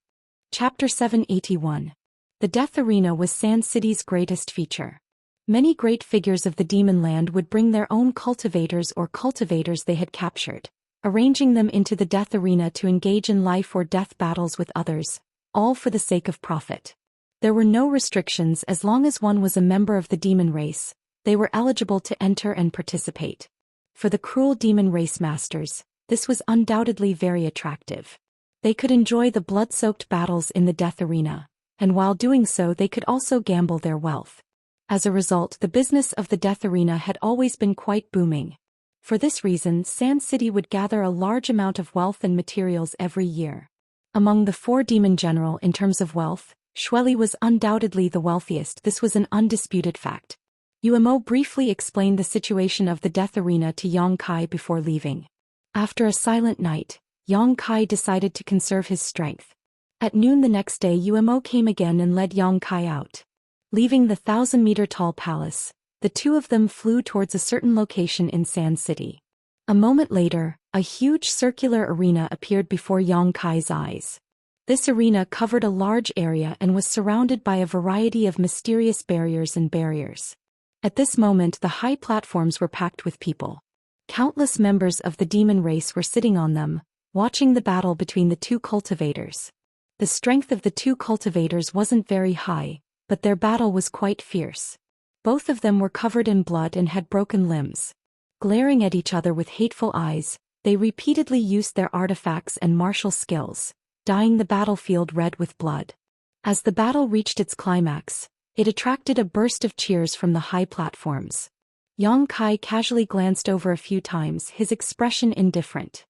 Chapter 781. The Death Arena was Sand City's greatest feature. Many great figures of the demon land would bring their own cultivators or cultivators they had captured, arranging them into the Death Arena to engage in life or death battles with others, all for the sake of profit. There were no restrictions as long as one was a member of the demon race, they were eligible to enter and participate. For the cruel demon race masters, this was undoubtedly very attractive. They could enjoy the blood-soaked battles in the Death Arena, and while doing so they could also gamble their wealth. As a result, the business of the Death Arena had always been quite booming. For this reason, Sand City would gather a large amount of wealth and materials every year. Among the 4 demon general in terms of wealth, Shueli was undoubtedly the wealthiest. This was an undisputed fact. Yuemo briefly explained the situation of the Death Arena to Yang Kai before leaving. After a silent night, Yang Kai decided to conserve his strength. At noon the next day, Yuemo came again and led Yang Kai out. Leaving the 1,000-meter-tall palace, the two of them flew towards a certain location in Sand City. A moment later, a huge circular arena appeared before Yang Kai's eyes. This arena covered a large area and was surrounded by a variety of mysterious barriers and barriers. At this moment, the high platforms were packed with people. Countless members of the demon race were sitting on them, watching the battle between the two cultivators. The strength of the two cultivators wasn't very high, but their battle was quite fierce. Both of them were covered in blood and had broken limbs. Glaring at each other with hateful eyes, they repeatedly used their artifacts and martial skills, dyeing the battlefield red with blood. As the battle reached its climax, it attracted a burst of cheers from the high platforms. Yang Kai casually glanced over a few times, his expression indifferent.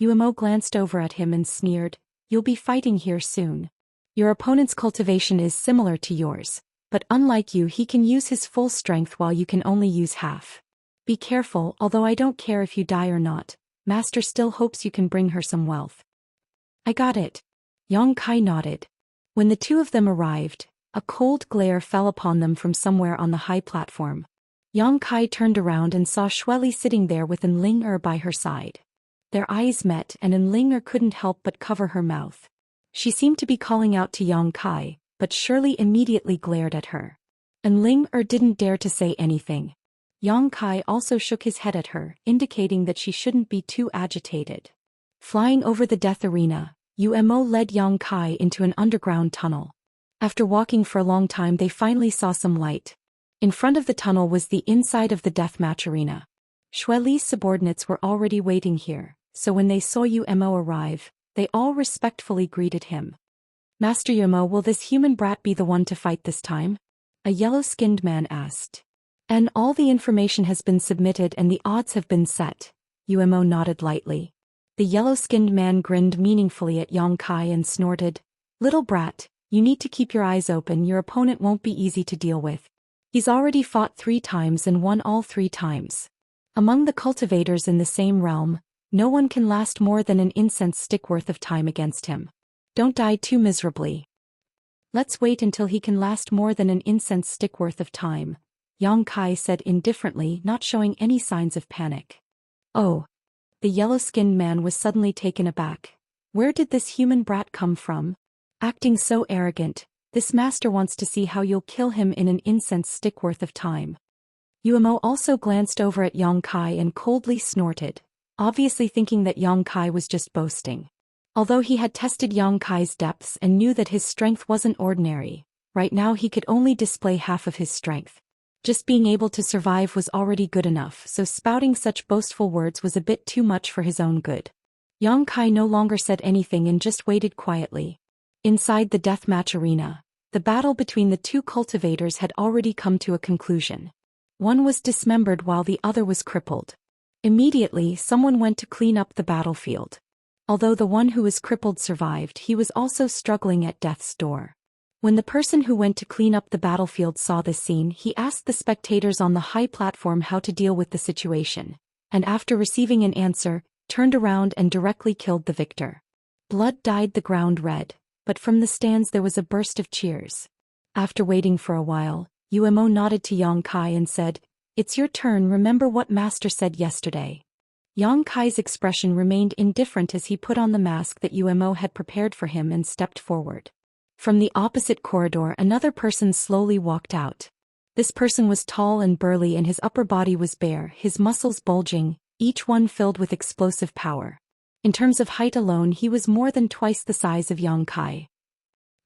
Yuemo glanced over at him and sneered, "You'll be fighting here soon. Your opponent's cultivation is similar to yours, but unlike you, he can use his full strength while you can only use half. Be careful, although I don't care if you die or not, Master still hopes you can bring her some wealth." "I got it." Yang Kai nodded. When the two of them arrived, a cold glare fell upon them from somewhere on the high platform. Yang Kai turned around and saw Shueli sitting there with Enling by her side. Their eyes met and Enling couldn't help but cover her mouth. She seemed to be calling out to Yang Kai, but Shirley immediately glared at her. Enling didn't dare to say anything. Yang Kai also shook his head at her, indicating that she shouldn't be too agitated. Flying over the Death Arena, Yuemo led Yang Kai into an underground tunnel. After walking for a long time, they finally saw some light. In front of the tunnel was the inside of the deathmatch arena. Shueli's subordinates were already waiting here, so when they saw Yuemo arrive, they all respectfully greeted him. "Master Yuemo, will this human brat be the one to fight this time?" a yellow-skinned man asked. "And all the information has been submitted and the odds have been set." Yuemo nodded lightly. The yellow-skinned man grinned meaningfully at Yang Kai and snorted, "Little brat, you need to keep your eyes open. Your opponent won't be easy to deal with. He's already fought 3 times and won all 3 times. Among the cultivators in the same realm, no one can last more than an incense stick worth of time against him. Don't die too miserably." "Let's wait until he can last more than an incense stick worth of time," Yang Kai said indifferently, not showing any signs of panic. "Oh." The yellow-skinned man was suddenly taken aback. Where did this human brat come from? Acting so arrogant, this master wants to see how you'll kill him in an incense stick worth of time. Yuemo also glanced over at Yang Kai and coldly snorted, obviously thinking that Yang Kai was just boasting. Although he had tested Yang Kai's depths and knew that his strength wasn't ordinary, right now he could only display half of his strength. Just being able to survive was already good enough, so spouting such boastful words was a bit too much for his own good. Yang Kai no longer said anything and just waited quietly. Inside the deathmatch arena, the battle between the two cultivators had already come to a conclusion. One was dismembered while the other was crippled. Immediately, someone went to clean up the battlefield. Although the one who was crippled survived, he was also struggling at death's door. When the person who went to clean up the battlefield saw this scene, he asked the spectators on the high platform how to deal with the situation, and after receiving an answer, turned around and directly killed the victor. Blood dyed the ground red, but from the stands there was a burst of cheers. After waiting for a while, Umo nodded to Yang Kai and said, "It's your turn. Remember what Master said yesterday." Yang Kai's expression remained indifferent as he put on the mask that Umo had prepared for him and stepped forward. From the opposite corridor, another person slowly walked out. This person was tall and burly and his upper body was bare, his muscles bulging, each one filled with explosive power. In terms of height alone, he was more than twice the size of Yang Kai.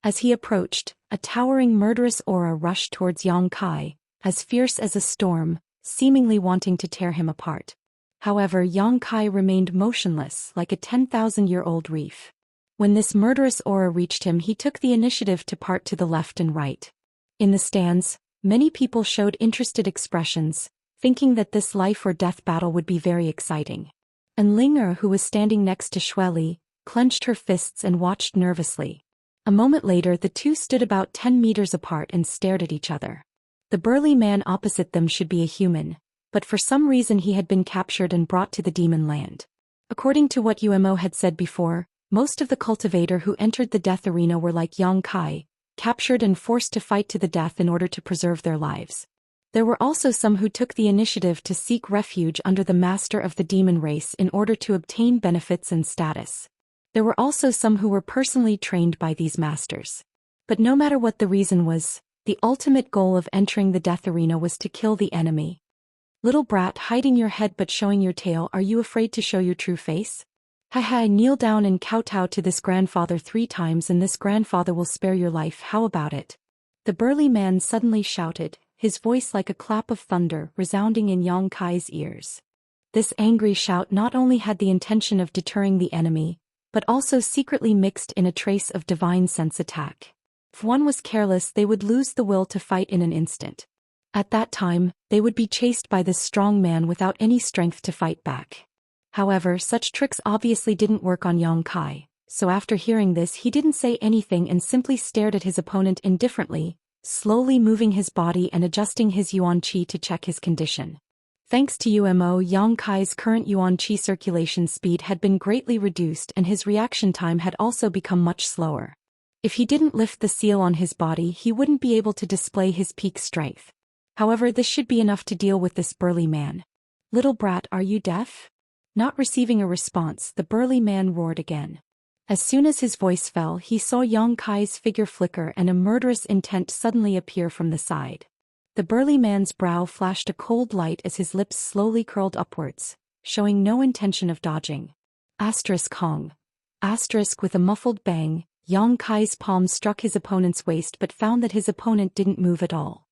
As he approached, a towering murderous aura rushed towards Yang Kai, as fierce as a storm, seemingly wanting to tear him apart. However, Yang Kai remained motionless like a 10,000-year-old reef. When this murderous aura reached him, he took the initiative to part to the left and right. In the stands, many people showed interested expressions, thinking that this life or death battle would be very exciting. And Linger, who was standing next to Xueli, clenched her fists and watched nervously. A moment later, the two stood about 10 meters apart and stared at each other. The burly man opposite them should be a human, but for some reason he had been captured and brought to the demon land. According to what Umo had said before, most of the cultivator who entered the death arena were like Yang Kai, captured and forced to fight to the death in order to preserve their lives. There were also some who took the initiative to seek refuge under the master of the demon race in order to obtain benefits and status. There were also some who were personally trained by these masters. But no matter what the reason was, the ultimate goal of entering the death arena was to kill the enemy. "Little brat, hiding your head but showing your tail, are you afraid to show your true face? I kneel down and kowtow to this grandfather 3 times and this grandfather will spare your life, how about it?" The burly man suddenly shouted, his voice like a clap of thunder resounding in Yang Kai's ears. This angry shout not only had the intention of deterring the enemy, but also secretly mixed in a trace of divine sense attack. If one was careless, they would lose the will to fight in an instant. At that time, they would be chased by this strong man without any strength to fight back. However, such tricks obviously didn't work on Yang Kai, so after hearing this he didn't say anything and simply stared at his opponent indifferently, slowly moving his body and adjusting his yuan qi to check his condition. Thanks to Umo, Yang Kai's current yuan qi circulation speed had been greatly reduced and his reaction time had also become much slower. If he didn't lift the seal on his body, he wouldn't be able to display his peak strength. However, this should be enough to deal with this burly man. "Little brat, are you deaf?" Not receiving a response, the burly man roared again. As soon as his voice fell, he saw Yang Kai's figure flicker and a murderous intent suddenly appear from the side. The burly man's brow flashed a cold light as his lips slowly curled upwards, showing no intention of dodging. Hong. With a muffled bang, Yang Kai's palm struck his opponent's waist but found that his opponent didn't move at all.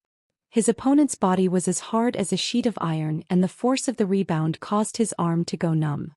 His opponent's body was as hard as a sheet of iron and the force of the rebound caused his arm to go numb.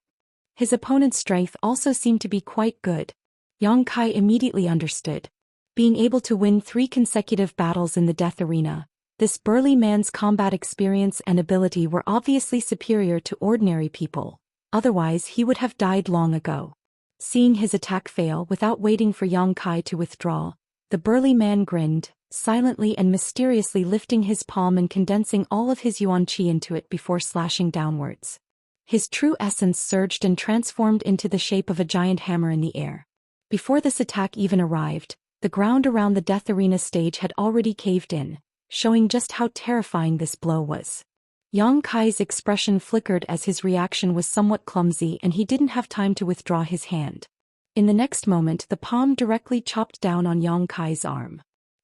His opponent's strength also seemed to be quite good. Yang Kai immediately understood. Being able to win 3 consecutive battles in the death arena, this burly man's combat experience and ability were obviously superior to ordinary people, otherwise he would have died long ago. Seeing his attack fail without waiting for Yang Kai to withdraw, the burly man grinned, silently and mysteriously lifting his palm and condensing all of his yuan qi into it before slashing downwards. His true essence surged and transformed into the shape of a giant hammer in the air. Before this attack even arrived, the ground around the death arena stage had already caved in, showing just how terrifying this blow was. Yang Kai's expression flickered as his reaction was somewhat clumsy and he didn't have time to withdraw his hand. In the next moment, the palm directly chopped down on Yang Kai's arm.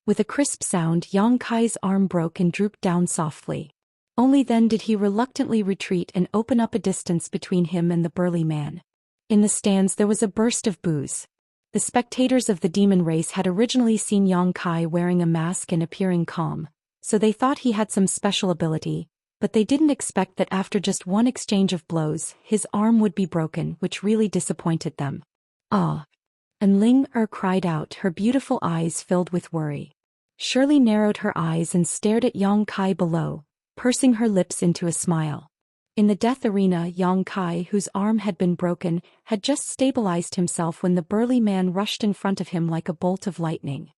With a crisp sound, Yang Kai's arm broke and drooped down softly. Only then did he reluctantly retreat and open up a distance between him and the burly man. In the stands there was a burst of boos. The spectators of the demon race had originally seen Yang Kai wearing a mask and appearing calm, so they thought he had some special ability, but they didn't expect that after just one exchange of blows, his arm would be broken, which really disappointed them. "Ah!" And Ling cried out, her beautiful eyes filled with worry. Shirley narrowed her eyes and stared at Yang Kai below, pursing her lips into a smile. In the death arena, Yang Kai, whose arm had been broken, had just stabilized himself when the burly man rushed in front of him like a bolt of lightning.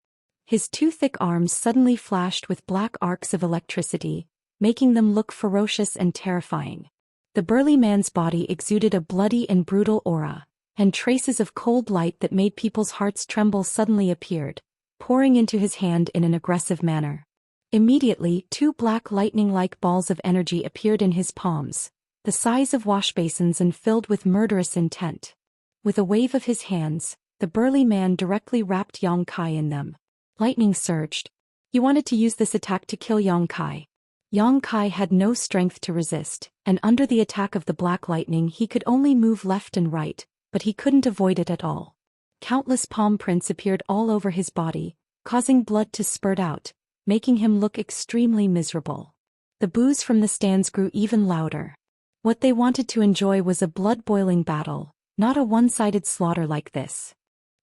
His two thick arms suddenly flashed with black arcs of electricity, making them look ferocious and terrifying. The burly man's body exuded a bloody and brutal aura, and traces of cold light that made people's hearts tremble suddenly appeared, pouring into his hand in an aggressive manner. Immediately, two black lightning-like balls of energy appeared in his palms, the size of washbasins and filled with murderous intent. With a wave of his hands, the burly man directly wrapped Yang Kai in them. Lightning surged. He wanted to use this attack to kill Yang Kai. Yang Kai had no strength to resist, and under the attack of the black lightning he could only move left and right, but he couldn't avoid it at all. Countless palm prints appeared all over his body, causing blood to spurt out, making him look extremely miserable. The boos from the stands grew even louder. What they wanted to enjoy was a blood-boiling battle, not a one-sided slaughter like this.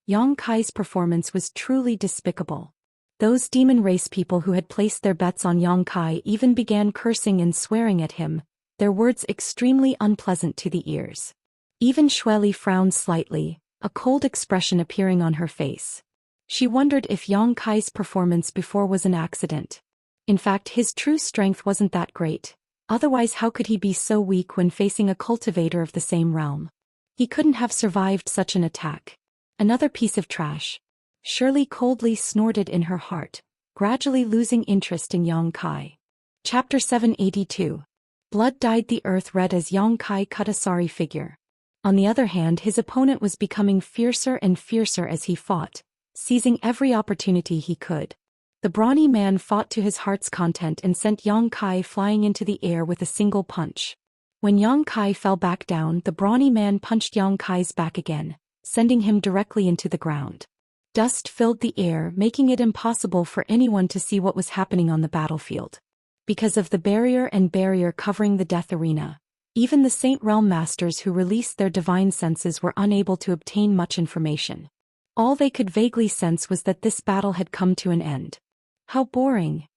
Yang Kai's performance was truly despicable. Those demon race people who had placed their bets on Yang Kai even began cursing and swearing at him, their words extremely unpleasant to the ears. Even Xueli frowned slightly, a cold expression appearing on her face. She wondered if Yang Kai's performance before was an accident. In fact, his true strength wasn't that great. Otherwise, how could he be so weak when facing a cultivator of the same realm? He couldn't have survived such an attack. Another piece of trash. Shirley coldly snorted in her heart, gradually losing interest in Yang Kai. Chapter 782. Blood dyed the earth red as Yang Kai cut a sorry figure. On the other hand, his opponent was becoming fiercer and fiercer as he fought, seizing every opportunity he could. The brawny man fought to his heart's content and sent Yang Kai flying into the air with a single punch. When Yang Kai fell back down, the brawny man punched Yang Kai's back again, sending him directly into the ground. Dust filled the air, making it impossible for anyone to see what was happening on the battlefield. Because of the barrier covering the death arena, even the Saint Realm Masters who released their divine senses were unable to obtain much information. All they could vaguely sense was that this battle had come to an end. How boring!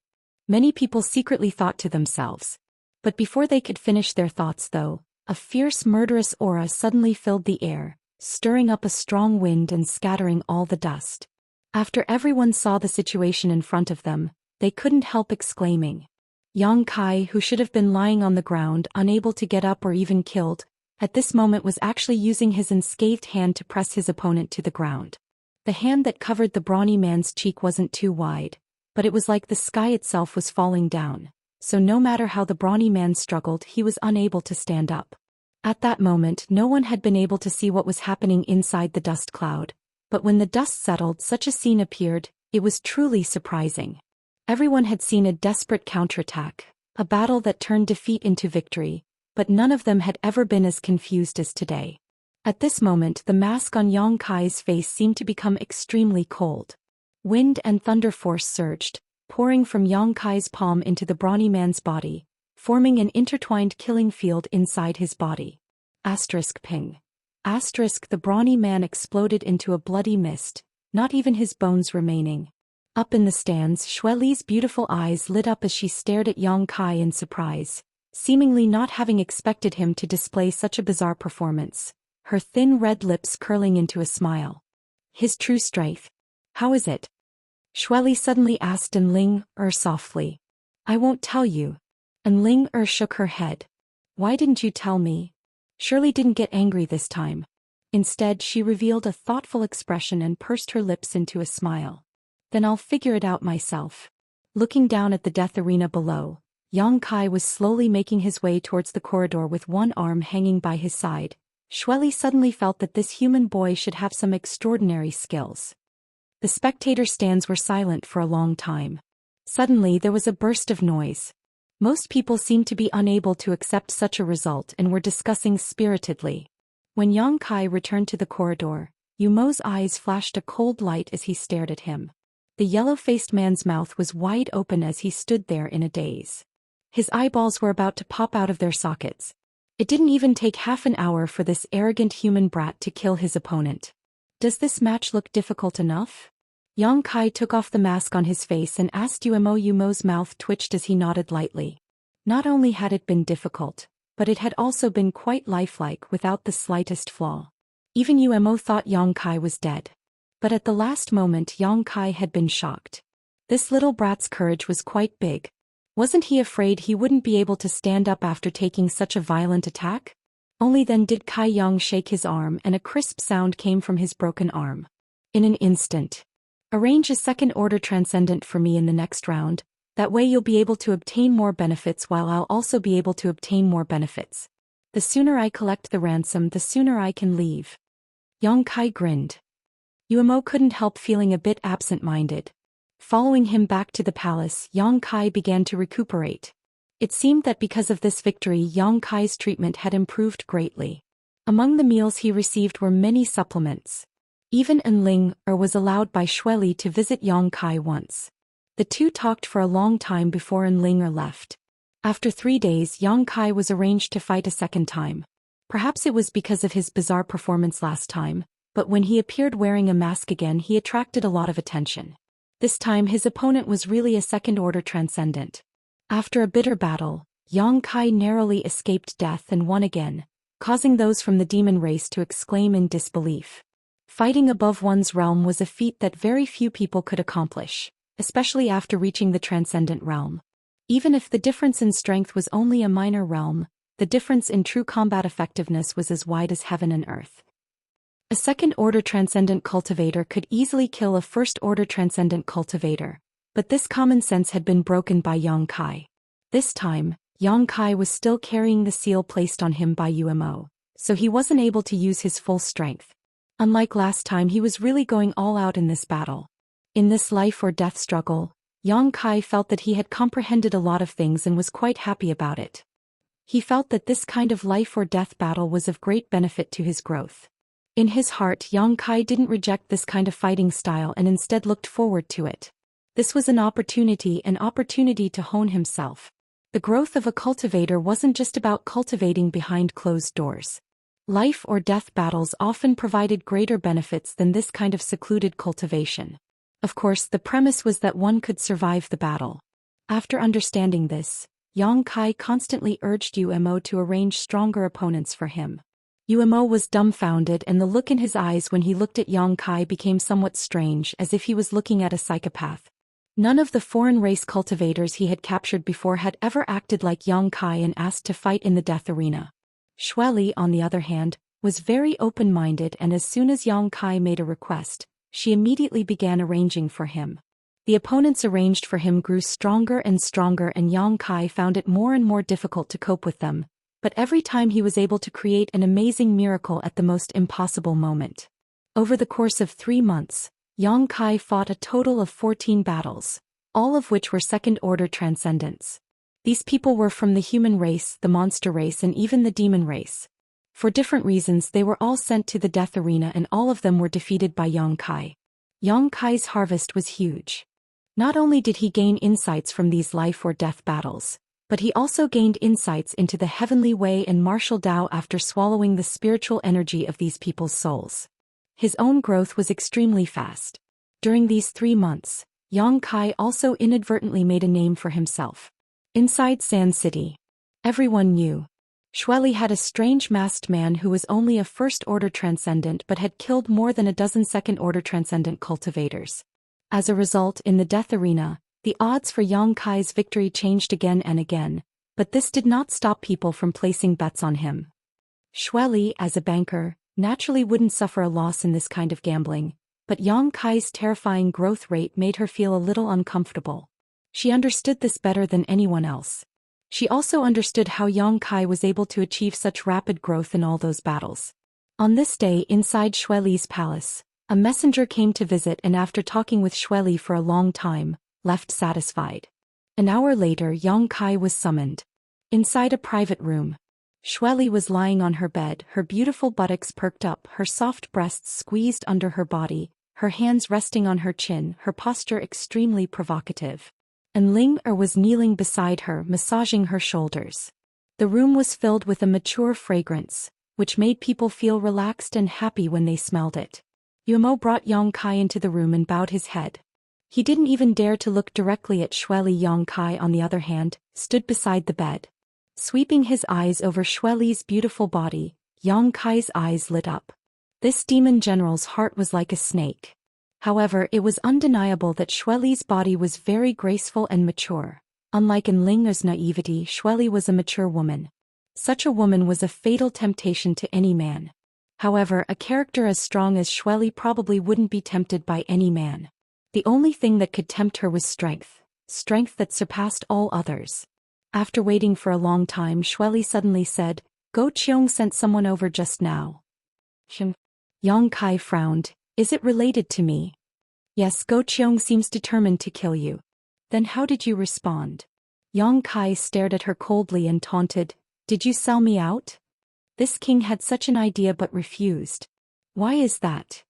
Many people secretly thought to themselves. But before they could finish their thoughts though, a fierce murderous aura suddenly filled the air, stirring up a strong wind and scattering all the dust. After everyone saw the situation in front of them, they couldn't help exclaiming. Yang Kai, who should have been lying on the ground unable to get up or even killed, at this moment was actually using his unscathed hand to press his opponent to the ground. The hand that covered the brawny man's cheek wasn't too wide, but it was like the sky itself was falling down, so no matter how the brawny man struggled he was unable to stand up. At that moment no one had been able to see what was happening inside the dust cloud, but when the dust settled such a scene appeared, it was truly surprising. Everyone had seen a desperate counterattack, a battle that turned defeat into victory, but none of them had ever been as confused as today. At this moment the mask on Yang Kai's face seemed to become extremely cold. Wind and thunder force surged, pouring from Yang Kai's palm into the brawny man's body, forming an intertwined killing field inside his body. Ping. The brawny man exploded into a bloody mist, not even his bones remaining. Up in the stands, Xueli's beautiful eyes lit up as she stared at Yang Kai in surprise, seemingly not having expected him to display such a bizarre performance, her thin red lips curling into a smile. His true strength. How is it? Xueli suddenly asked Enling softly. I won't tell you. Enling shook her head. Why didn't you tell me? Shirley didn't get angry this time. Instead, she revealed a thoughtful expression and pursed her lips into a smile. Then I'll figure it out myself. Looking down at the death arena below, Yang Kai was slowly making his way towards the corridor with one arm hanging by his side. Xueli suddenly felt that this human boy should have some extraordinary skills. The spectator stands were silent for a long time. Suddenly there was a burst of noise. Most people seemed to be unable to accept such a result and were discussing spiritedly. When Yang Kai returned to the corridor, Yumo's eyes flashed a cold light as he stared at him. The yellow-faced man's mouth was wide open as he stood there in a daze. His eyeballs were about to pop out of their sockets. It didn't even take half an hour for this arrogant human brat to kill his opponent. Does this match look difficult enough? Yang Kai took off the mask on his face and asked Yumo. Yumo's mouth twitched as he nodded lightly. Not only had it been difficult, but it had also been quite lifelike without the slightest flaw. Even Yumo thought Yang Kai was dead. But at the last moment Yang Kai had been shocked. This little brat's courage was quite big. Wasn't he afraid he wouldn't be able to stand up after taking such a violent attack? Only then did Kai Yang shake his arm and a crisp sound came from his broken arm. In an instant. Arrange a second-order transcendent for me in the next round, that way you'll be able to obtain more benefits while I'll also be able to obtain more benefits. The sooner I collect the ransom, the sooner I can leave. Yang Kai grinned. Umo couldn't help feeling a bit absent-minded. Following him back to the palace, Yang Kai began to recuperate. It seemed that because of this victory Yang Kai's treatment had improved greatly. Among the meals he received were many supplements. Even Enling was allowed by Xueli to visit Yang Kai once. The two talked for a long time before Enling left. After 3 days Yang Kai was arranged to fight a second time. Perhaps it was because of his bizarre performance last time, but when he appeared wearing a mask again he attracted a lot of attention. This time his opponent was really a second-order transcendent. After a bitter battle, Yang Kai narrowly escaped death and won again, causing those from the demon race to exclaim in disbelief. Fighting above one's realm was a feat that very few people could accomplish, especially after reaching the transcendent realm. Even if the difference in strength was only a minor realm, the difference in true combat effectiveness was as wide as heaven and earth. A second-order transcendent cultivator could easily kill a first-order transcendent cultivator, but this common sense had been broken by Yang Kai. This time, Yang Kai was still carrying the seal placed on him by Umo, so he wasn't able to use his full strength. Unlike last time, he was really going all out in this battle. In this life-or-death struggle, Yang Kai felt that he had comprehended a lot of things and was quite happy about it. He felt that this kind of life-or-death battle was of great benefit to his growth. In his heart, Yang Kai didn't reject this kind of fighting style and instead looked forward to it. This was an opportunity to hone himself. The growth of a cultivator wasn't just about cultivating behind closed doors. Life-or-death battles often provided greater benefits than this kind of secluded cultivation. Of course, the premise was that one could survive the battle. After understanding this, Yang Kai constantly urged Umo to arrange stronger opponents for him. Umo was dumbfounded and the look in his eyes when he looked at Yang Kai became somewhat strange, as if he was looking at a psychopath. None of the foreign race cultivators he had captured before had ever acted like Yang Kai and asked to fight in the death arena. Xueli, on the other hand, was very open-minded, and as soon as Yang Kai made a request, she immediately began arranging for him. The opponents arranged for him grew stronger and stronger, and Yang Kai found it more and more difficult to cope with them, but every time he was able to create an amazing miracle at the most impossible moment. Over the course of 3 months, Yang Kai fought a total of 14 battles, all of which were second-order transcendents. These people were from the human race, the monster race, and even the demon race. For different reasons they were all sent to the death arena and all of them were defeated by Yang Kai. Yang Kai's harvest was huge. Not only did he gain insights from these life-or-death battles, but he also gained insights into the heavenly way and martial Tao after swallowing the spiritual energy of these people's souls. His own growth was extremely fast. During these 3 months, Yang Kai also inadvertently made a name for himself. Inside Sand City, everyone knew. Xueli had a strange masked man who was only a first-order transcendent but had killed more than a dozen second-order transcendent cultivators. As a result, in the death arena, the odds for Yang Kai's victory changed again and again, but this did not stop people from placing bets on him. Xueli, as a banker, naturally wouldn't suffer a loss in this kind of gambling, but Yang Kai's terrifying growth rate made her feel a little uncomfortable. She understood this better than anyone else. She also understood how Yang Kai was able to achieve such rapid growth in all those battles. On this day inside Xueli's palace, a messenger came to visit and after talking with Xueli for a long time, left satisfied. An hour later Yang Kai was summoned. Inside a private room, Xueli was lying on her bed, her beautiful buttocks perked up, her soft breasts squeezed under her body, her hands resting on her chin, her posture extremely provocative. And Ling was kneeling beside her, massaging her shoulders. The room was filled with a mature fragrance, which made people feel relaxed and happy when they smelled it. Umo brought Yang Kai into the room and bowed his head. He didn't even dare to look directly at Xueli. Yang Kai, on the other hand, stood beside the bed. Sweeping his eyes over Xueli's beautiful body, Yang Kai's eyes lit up. This demon general's heart was like a snake. However, it was undeniable that Xueli's body was very graceful and mature. Unlike in Ling's naivety, Xueli was a mature woman. Such a woman was a fatal temptation to any man. However, a character as strong as Xueli probably wouldn't be tempted by any man. The only thing that could tempt her was strength. Strength that surpassed all others. After waiting for a long time, Xueli suddenly said, "Go Qiong sent someone over just now." Yang Kai frowned. "Is it related to me?" "Yes, Go Qiong seems determined to kill you." "Then how did you respond?" Yang Kai stared at her coldly and taunted, "Did you sell me out?" This king had such an idea but refused. "Why is that?"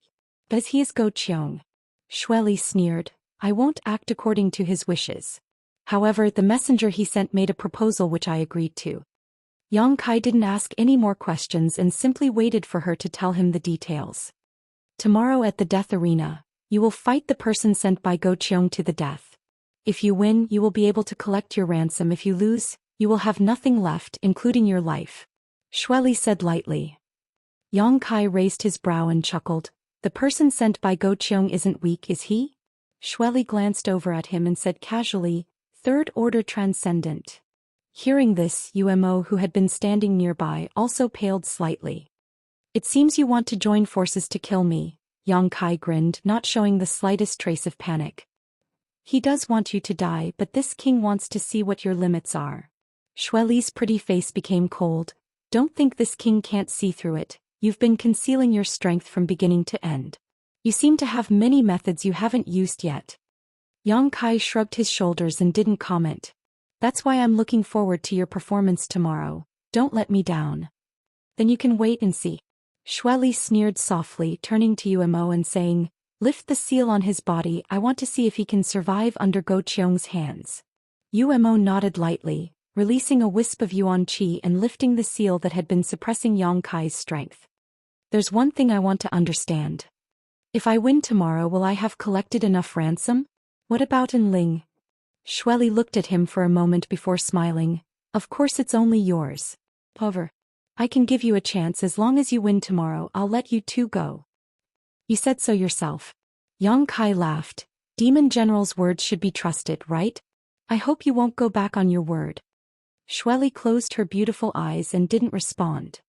"Because he is Go Qiong." Xueli sneered, "I won't act according to his wishes. However, the messenger he sent made a proposal which I agreed to." Yang Kai didn't ask any more questions and simply waited for her to tell him the details. "Tomorrow at the death arena, you will fight the person sent by Go Qiong to the death. If you win, you will be able to collect your ransom. If you lose, you will have nothing left, including your life," Xueli said lightly. Yang Kai raised his brow and chuckled. "The person sent by Go Qiong isn't weak, is he?" Xueli glanced over at him and said casually, "Third order transcendent." Hearing this, Umo, who had been standing nearby, also paled slightly. "It seems you want to join forces to kill me," Yang Kai grinned, not showing the slightest trace of panic. "He does want you to die, but this king wants to see what your limits are." Xueli's pretty face became cold. "Don't think this king can't see through it. You've been concealing your strength from beginning to end. You seem to have many methods you haven't used yet." Yang Kai shrugged his shoulders and didn't comment. "That's why I'm looking forward to your performance tomorrow. Don't let me down." "Then you can wait and see." Xueli sneered softly, turning to Umo and saying, "Lift the seal on his body. I want to see if he can survive under Go Qiong's hands." Umo nodded lightly, releasing a wisp of yuan qi and lifting the seal that had been suppressing Yang Kai's strength. "There's one thing I want to understand. If I win tomorrow, will I have collected enough ransom? What about Ling?" Xueli looked at him for a moment before smiling. "Of course it's only yours. However, I can give you a chance. As long as you win tomorrow, I'll let you two go." "You said so yourself." Yang Kai laughed. "Demon General's words should be trusted, right? I hope you won't go back on your word." Xueli closed her beautiful eyes and didn't respond.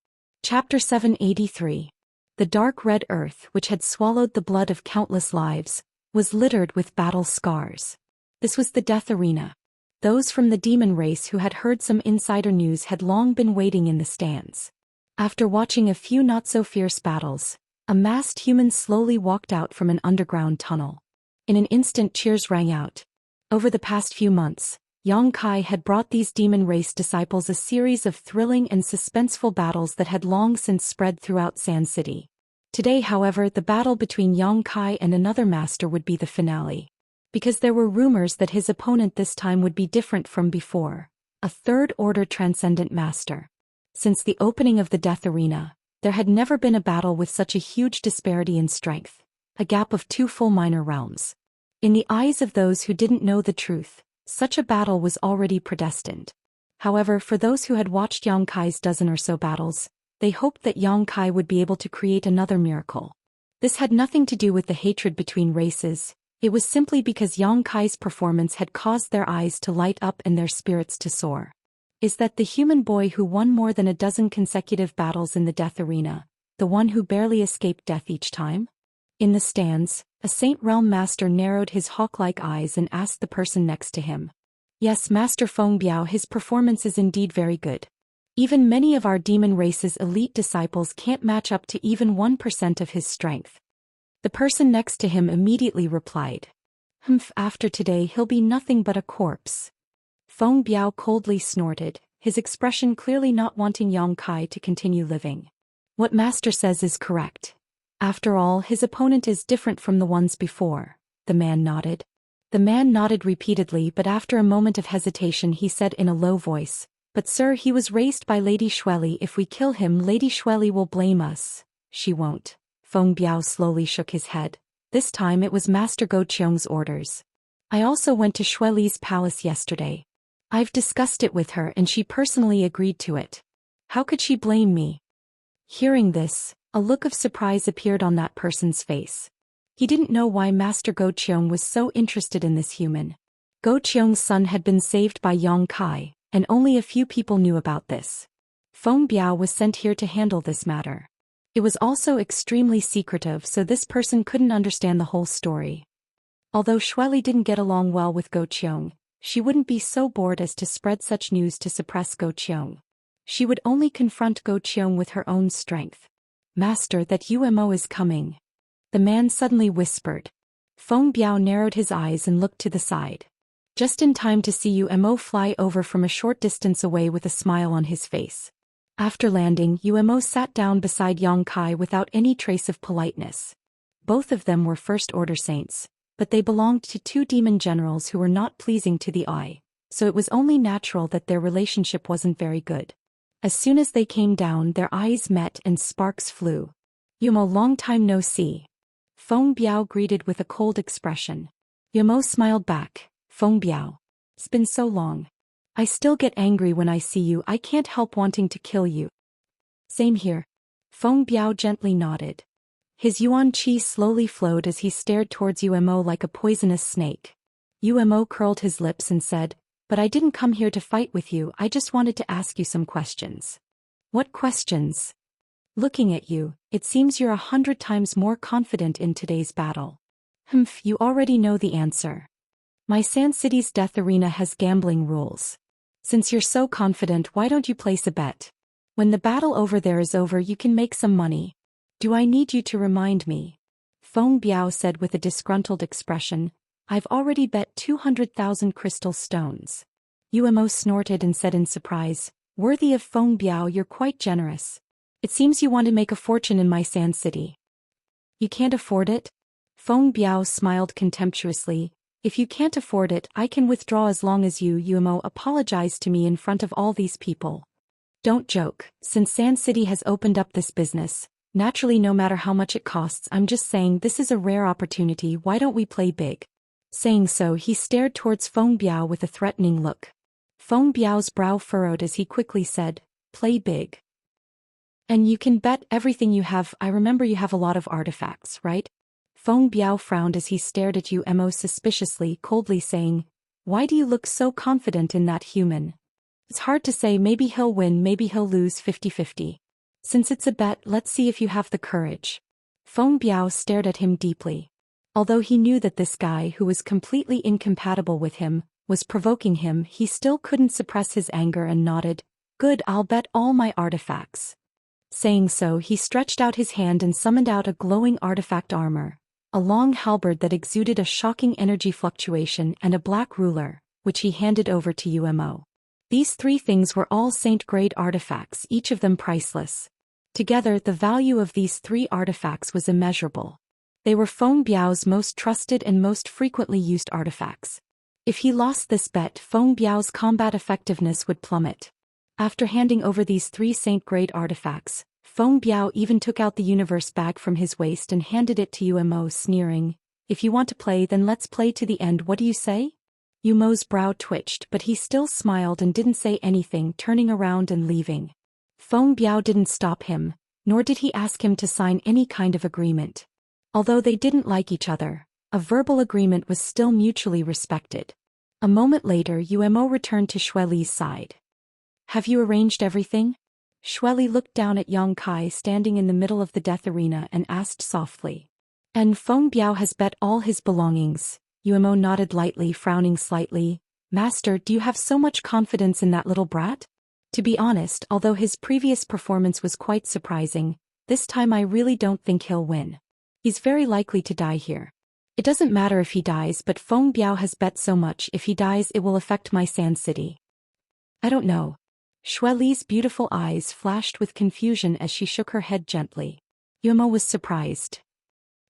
Chapter 783. The dark red earth, which had swallowed the blood of countless lives, was littered with battle scars. This was the death arena. Those from the demon race who had heard some insider news had long been waiting in the stands. After watching a few not-so-fierce battles, a masked human slowly walked out from an underground tunnel. In an instant, cheers rang out. Over the past few months, Yang Kai had brought these demon race disciples a series of thrilling and suspenseful battles that had long since spread throughout Sand City. Today, however, the battle between Yang Kai and another master would be the finale. Because there were rumors that his opponent this time would be different from before, a third-order transcendent master. Since the opening of the death arena, there had never been a battle with such a huge disparity in strength, a gap of 2 full minor realms. In the eyes of those who didn't know the truth, such a battle was already predestined. However, for those who had watched Yang Kai's dozen or so battles, they hoped that Yang Kai would be able to create another miracle. This had nothing to do with the hatred between races. It was simply because Yang Kai's performance had caused their eyes to light up and their spirits to soar. Is that the human boy who won more than a dozen consecutive battles in the death arena, the one who barely escaped death each time? In the stands, a Saint Realm master narrowed his hawk-like eyes and asked the person next to him. "Yes, Master Feng Biao, his performance is indeed very good. Even many of our demon race's elite disciples can't match up to even 1% of his strength." The person next to him immediately replied, After today he'll be nothing but a corpse." Feng Biao coldly snorted, his expression clearly not wanting Yang Kai to continue living. "What master says is correct. After all, his opponent is different from the ones before." The man nodded. The man nodded repeatedly, but after a moment of hesitation he said in a low voice, "But sir, he was raised by Lady Xueli. If we kill him, Lady Xueli will blame us." "She won't." Feng Biao slowly shook his head. This time it was Master Go Qiong's orders. "I also went to Xueli's palace yesterday. I've discussed it with her and she personally agreed to it. How could she blame me?" Hearing this, a look of surprise appeared on that person's face. He didn't know why Master Go Qiong was so interested in this human. Go Qiong's son had been saved by Yang Kai, and only a few people knew about this. Feng Biao was sent here to handle this matter. It was also extremely secretive, so this person couldn't understand the whole story. Although Xueli didn't get along well with Go Qiong, she wouldn't be so bored as to spread such news to suppress Go Qiong. She would only confront Go Qiong with her own strength. Master, that Umo is coming. The man suddenly whispered. Feng Biao narrowed his eyes and looked to the side. Just in time to see Umo fly over from a short distance away with a smile on his face. After landing, Umo sat down beside Yang Kai without any trace of politeness. Both of them were first-order saints, but they belonged to two demon generals who were not pleasing to the eye, so it was only natural that their relationship wasn't very good. As soon as they came down, their eyes met and sparks flew. Umo, long time no see. Feng Biao greeted with a cold expression. Umo smiled back. Feng Biao. It's been so long. I still get angry when I see you. I can't help wanting to kill you. Same here. Feng Biao gently nodded. His yuan qi slowly flowed as he stared towards Umo like a poisonous snake. Umo curled his lips and said, But I didn't come here to fight with you, I just wanted to ask you some questions. What questions? Looking at you, it seems you're 100 times more confident in today's battle. Humph, you already know the answer. My Sand City's death arena has gambling rules. Since you're so confident, why don't you place a bet? When the battle over there is over, you can make some money. Do I need you to remind me? Feng Biao said with a disgruntled expression. I've already bet 200,000 crystal stones. Umo snorted and said in surprise, Worthy of Feng Biao, you're quite generous. It seems you want to make a fortune in my Sand City. You can't afford it? Feng Biao smiled contemptuously. If you can't afford it, I can withdraw as long as you, Umo, apologize to me in front of all these people. Don't joke, since Sand City has opened up this business, naturally no matter how much it costs, I'm just saying this is a rare opportunity, why don't we play big? Saying so, he stared towards Feng Biao with a threatening look. Feng Biao's brow furrowed as he quickly said, Play big. And you can bet everything you have. I remember you have a lot of artifacts, right? Feng Biao frowned as he stared at Umo suspiciously, coldly saying, Why do you look so confident in that human? It's hard to say, maybe he'll win, maybe he'll lose 50-50. Since it's a bet, let's see if you have the courage. Feng Biao stared at him deeply. Although he knew that this guy, who was completely incompatible with him, was provoking him, he still couldn't suppress his anger and nodded. Good, I'll bet all my artifacts. Saying so, he stretched out his hand and summoned out a glowing artifact armor, a long halberd that exuded a shocking energy fluctuation, and a black ruler, which he handed over to Umo. These three things were all saint-grade artifacts, each of them priceless. Together, the value of these three artifacts was immeasurable. They were Feng Biao's most trusted and most frequently used artifacts. If he lost this bet, Feng Biao's combat effectiveness would plummet. After handing over these three saint-grade artifacts, Feng Biao even took out the universe bag from his waist and handed it to Umo, sneering, If you want to play, then let's play to the end, what do you say? Umo's brow twitched, but he still smiled and didn't say anything, turning around and leaving. Feng Biao didn't stop him, nor did he ask him to sign any kind of agreement. Although they didn't like each other, a verbal agreement was still mutually respected. A moment later, Umo returned to Xueli's side. Have you arranged everything? Xueli looked down at Yang Kai standing in the middle of the death arena and asked softly. And Feng Biao has bet all his belongings. Umo nodded lightly, frowning slightly. Master, do you have so much confidence in that little brat? To be honest, although his previous performance was quite surprising, this time I really don't think he'll win. He's very likely to die here. It doesn't matter if he dies, but Feng Biao has bet so much, if he dies it will affect my Sand City. I don't know. Xueli's beautiful eyes flashed with confusion as she shook her head gently. Umo was surprised.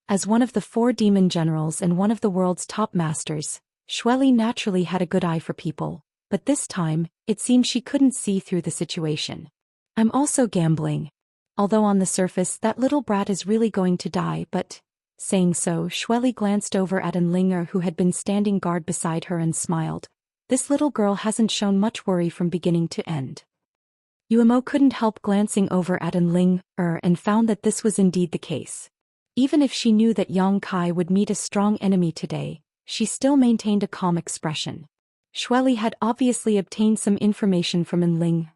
As one of the 4 demon generals and one of the world's top masters, Xueli naturally had a good eye for people, but this time, it seemed she couldn't see through the situation. I'm also gambling. Although on the surface that little brat is really going to die, but... Saying so, Xueli glanced over at Enlinger, who had been standing guard beside her, and smiled. This little girl hasn't shown much worry from beginning to end. Umo couldn't help glancing over at Enlinger and found that this was indeed the case. Even if she knew that Yang Kai would meet a strong enemy today, she still maintained a calm expression. Xueli had obviously obtained some information from Enling.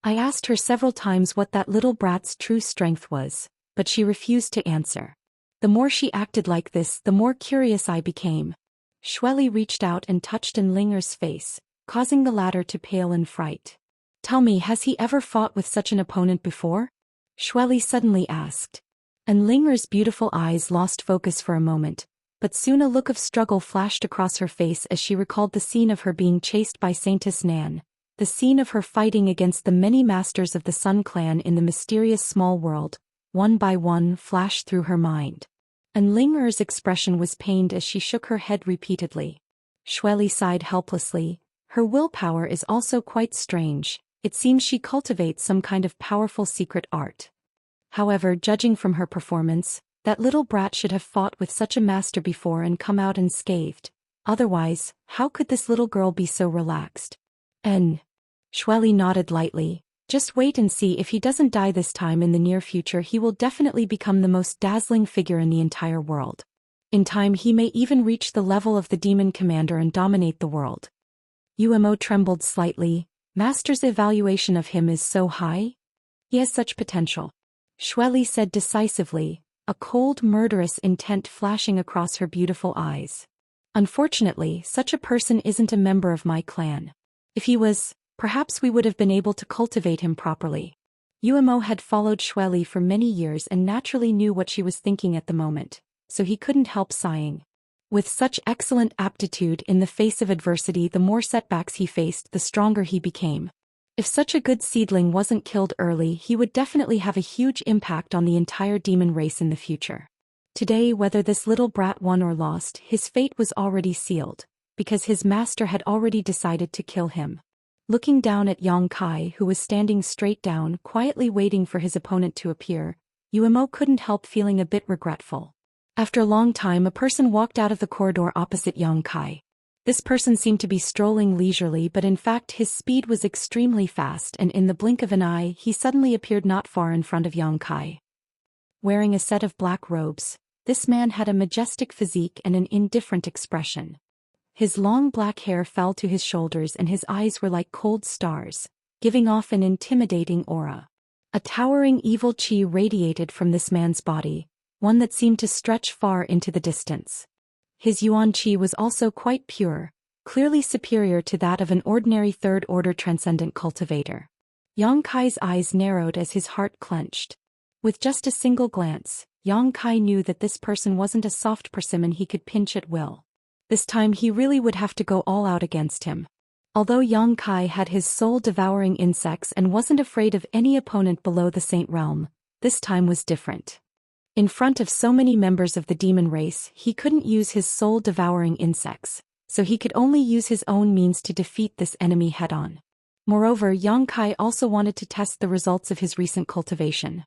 I asked her several times what that little brat's true strength was, but she refused to answer. The more she acted like this, the more curious I became. Xueli reached out and touched Enlinger's face, causing the latter to pale in fright. Tell me, has he ever fought with such an opponent before? Xueli suddenly asked. Enlinger's beautiful eyes lost focus for a moment, but soon a look of struggle flashed across her face as she recalled the scene of her being chased by Saintess Nan, the scene of her fighting against the many masters of the Sun Clan in the mysterious small world. One by one flashed through her mind. Enlinger's expression was pained as she shook her head repeatedly. Xueli sighed helplessly. Her willpower is also quite strange. It seems she cultivates some kind of powerful secret art. However, judging from her performance, that little brat should have fought with such a master before and come out unscathed. Otherwise, how could this little girl be so relaxed? Xueli nodded lightly. Just wait and see. If he doesn't die this time in the near future, he will definitely become the most dazzling figure in the entire world. In time he may even reach the level of the demon commander and dominate the world. Umo trembled slightly. Master's evaluation of him is so high? He has such potential. Xueli said decisively, a cold murderous intent flashing across her beautiful eyes. Unfortunately, such a person isn't a member of my clan. If he was, perhaps we would have been able to cultivate him properly. Umo had followed Xueli for many years and naturally knew what she was thinking at the moment, so he couldn't help sighing. With such excellent aptitude in the face of adversity, the more setbacks he faced, the stronger he became. If such a good seedling wasn't killed early, he would definitely have a huge impact on the entire demon race in the future. Today, whether this little brat won or lost, his fate was already sealed, because his master had already decided to kill him. Looking down at Yang Kai, who was standing straight down, quietly waiting for his opponent to appear, Umo couldn't help feeling a bit regretful. After a long time, a person walked out of the corridor opposite Yang Kai. This person seemed to be strolling leisurely, but in fact his speed was extremely fast, and in the blink of an eye he suddenly appeared not far in front of Yang Kai. Wearing a set of black robes, this man had a majestic physique and an indifferent expression. His long black hair fell to his shoulders and his eyes were like cold stars, giving off an intimidating aura. A towering evil chi radiated from this man's body, one that seemed to stretch far into the distance. His yuan chi was also quite pure, clearly superior to that of an ordinary third-order transcendent cultivator. Yang Kai's eyes narrowed as his heart clenched. With just a single glance, Yang Kai knew that this person wasn't a soft persimmon he could pinch at will. This time he really would have to go all out against him. Although Yang Kai had his soul-devouring insects and wasn't afraid of any opponent below the Saint Realm, this time was different. In front of so many members of the demon race, he couldn't use his soul-devouring insects, so he could only use his own means to defeat this enemy head-on. Moreover, Yang Kai also wanted to test the results of his recent cultivation.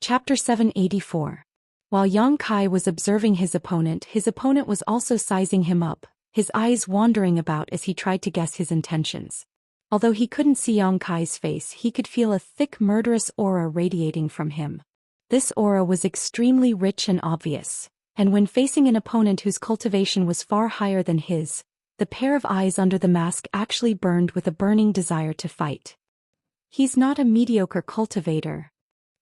Chapter 784. While Yang Kai was observing his opponent was also sizing him up, his eyes wandering about as he tried to guess his intentions. Although he couldn't see Yang Kai's face, he could feel a thick murderous aura radiating from him. This aura was extremely rich and obvious, and when facing an opponent whose cultivation was far higher than his, the pair of eyes under the mask actually burned with a burning desire to fight. He's not a mediocre cultivator.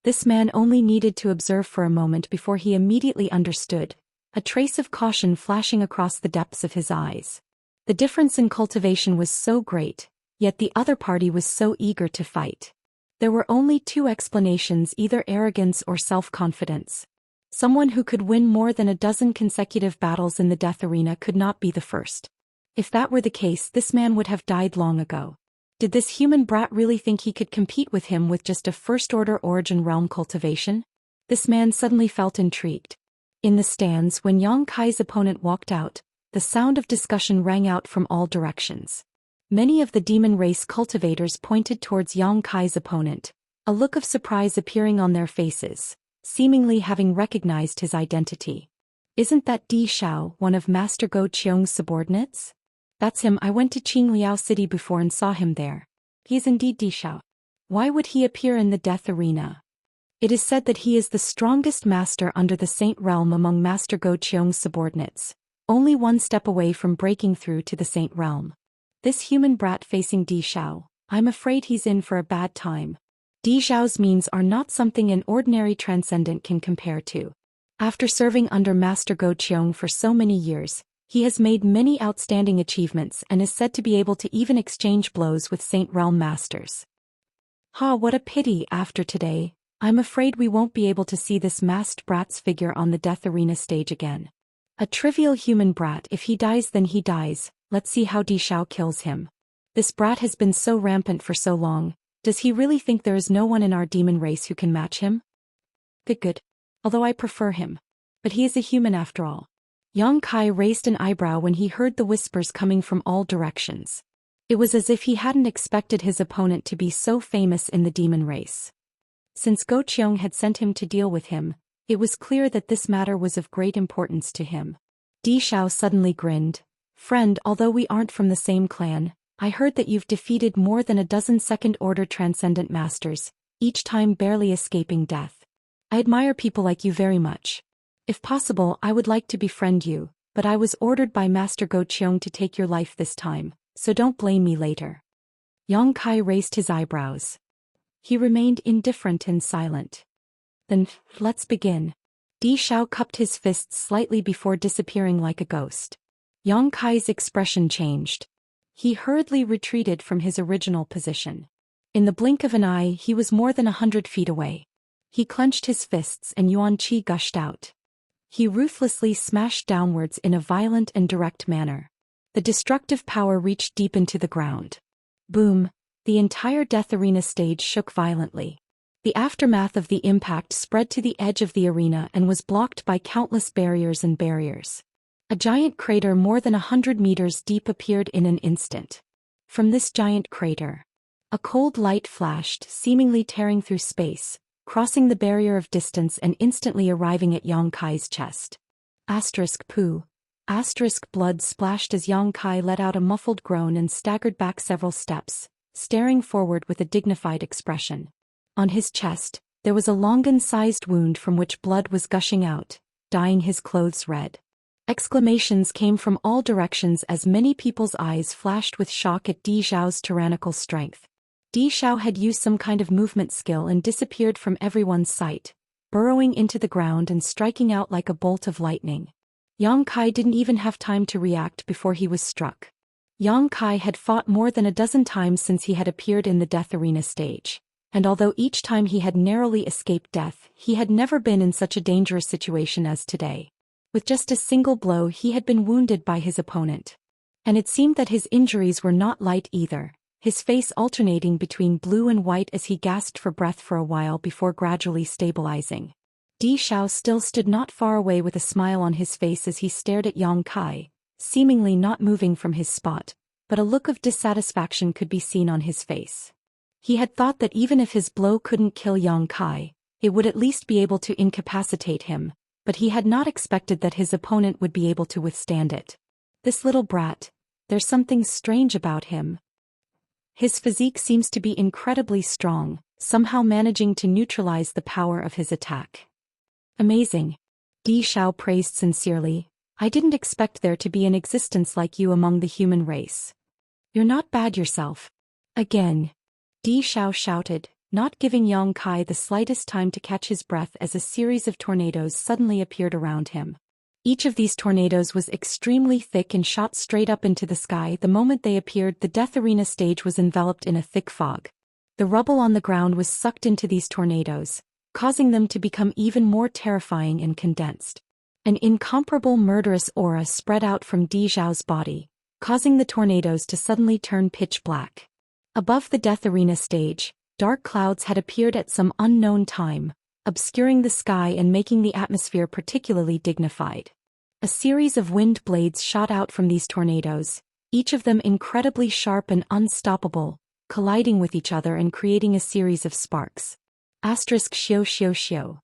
This man only needed to observe for a moment before he immediately understood, a trace of caution flashing across the depths of his eyes. The difference in cultivation was so great, yet the other party was so eager to fight. There were only two explanations: either arrogance or self-confidence. Someone who could win more than a dozen consecutive battles in the death arena could not be the first. If that were the case, this man would have died long ago. Did this human brat really think he could compete with him with just a first-order origin realm cultivation? This man suddenly felt intrigued. In the stands, when Yang Kai's opponent walked out, the sound of discussion rang out from all directions. Many of the demon race cultivators pointed towards Yang Kai's opponent, a look of surprise appearing on their faces, seemingly having recognized his identity. Isn't that Di Xiao, one of Master Go Qiong's subordinates? That's him. I went to Qingliao City before and saw him there. He's indeed Di Xiao. Why would he appear in the death arena? It is said that he is the strongest master under the Saint Realm among Master Go Qiong's subordinates, only one step away from breaking through to the Saint Realm. This human brat facing Di Xiao, I'm afraid he's in for a bad time. Di Xiao's means are not something an ordinary transcendent can compare to. After serving under Master Go Qiong for so many years, he has made many outstanding achievements and is said to be able to even exchange blows with Saint Realm masters. What a pity. After today, I'm afraid we won't be able to see this masked brat's figure on the death arena stage again. A trivial human brat. If he dies, then he dies. Let's see how Di Xiao kills him. This brat has been so rampant for so long. Does he really think there is no one in our demon race who can match him? Good. Although I prefer him. But he is a human after all. Yang Kai raised an eyebrow when he heard the whispers coming from all directions. It was as if he hadn't expected his opponent to be so famous in the demon race. Since Go Qiong had sent him to deal with him, it was clear that this matter was of great importance to him. Di Xiao suddenly grinned. Friend, although we aren't from the same clan, I heard that you've defeated more than a dozen second-order transcendent masters, each time barely escaping death. I admire people like you very much. If possible, I would like to befriend you, but I was ordered by Master Go Qiong to take your life this time, so don't blame me later. Yang Kai raised his eyebrows. He remained indifferent and silent. Then, let's begin. Di Xiao cupped his fists slightly before disappearing like a ghost. Yang Kai's expression changed. He hurriedly retreated from his original position. In the blink of an eye, he was more than 100 feet away. He clenched his fists and yuan qi gushed out. He ruthlessly smashed downwards in a violent and direct manner. The destructive power reached deep into the ground. Boom! The entire death arena stage shook violently. The aftermath of the impact spread to the edge of the arena and was blocked by countless barriers and barriers. A giant crater more than 100 meters deep appeared in an instant. From this giant crater, a cold light flashed, seemingly tearing through space, crossing the barrier of distance and instantly arriving at Yang Kai's chest. Poo. Blood splashed as Yang Kai let out a muffled groan and staggered back several steps, staring forward with a dignified expression. On his chest, there was a longan-sized wound from which blood was gushing out, dyeing his clothes red. Exclamations came from all directions as many people's eyes flashed with shock at Di Xiao's tyrannical strength. Di Xiao had used some kind of movement skill and disappeared from everyone's sight, burrowing into the ground and striking out like a bolt of lightning. Yang Kai didn't even have time to react before he was struck. Yang Kai had fought more than a dozen times since he had appeared in the death arena stage, and although each time he had narrowly escaped death, he had never been in such a dangerous situation as today. With just a single blow he had been wounded by his opponent. And it seemed that his injuries were not light either, his face alternating between blue and white as he gasped for breath for a while before gradually stabilizing. Di Xiao still stood not far away with a smile on his face as he stared at Yang Kai, seemingly not moving from his spot, but a look of dissatisfaction could be seen on his face. He had thought that even if his blow couldn't kill Yang Kai, it would at least be able to incapacitate him, but he had not expected that his opponent would be able to withstand it. This little brat, there's something strange about him. His physique seems to be incredibly strong, somehow managing to neutralize the power of his attack. Amazing. Di Xiao praised sincerely. I didn't expect there to be an existence like you among the human race. You're not bad yourself. Again. Di Xiao shouted, not giving Yang Kai the slightest time to catch his breath as a series of tornadoes suddenly appeared around him. Each of these tornadoes was extremely thick and shot straight up into the sky. The moment they appeared, the death arena stage was enveloped in a thick fog. The rubble on the ground was sucked into these tornadoes, causing them to become even more terrifying and condensed. An incomparable murderous aura spread out from Di Xiao's body, causing the tornadoes to suddenly turn pitch black. Above the death arena stage, dark clouds had appeared at some unknown time, obscuring the sky and making the atmosphere particularly dignified. A series of wind blades shot out from these tornadoes, each of them incredibly sharp and unstoppable, colliding with each other and creating a series of sparks. Xiao.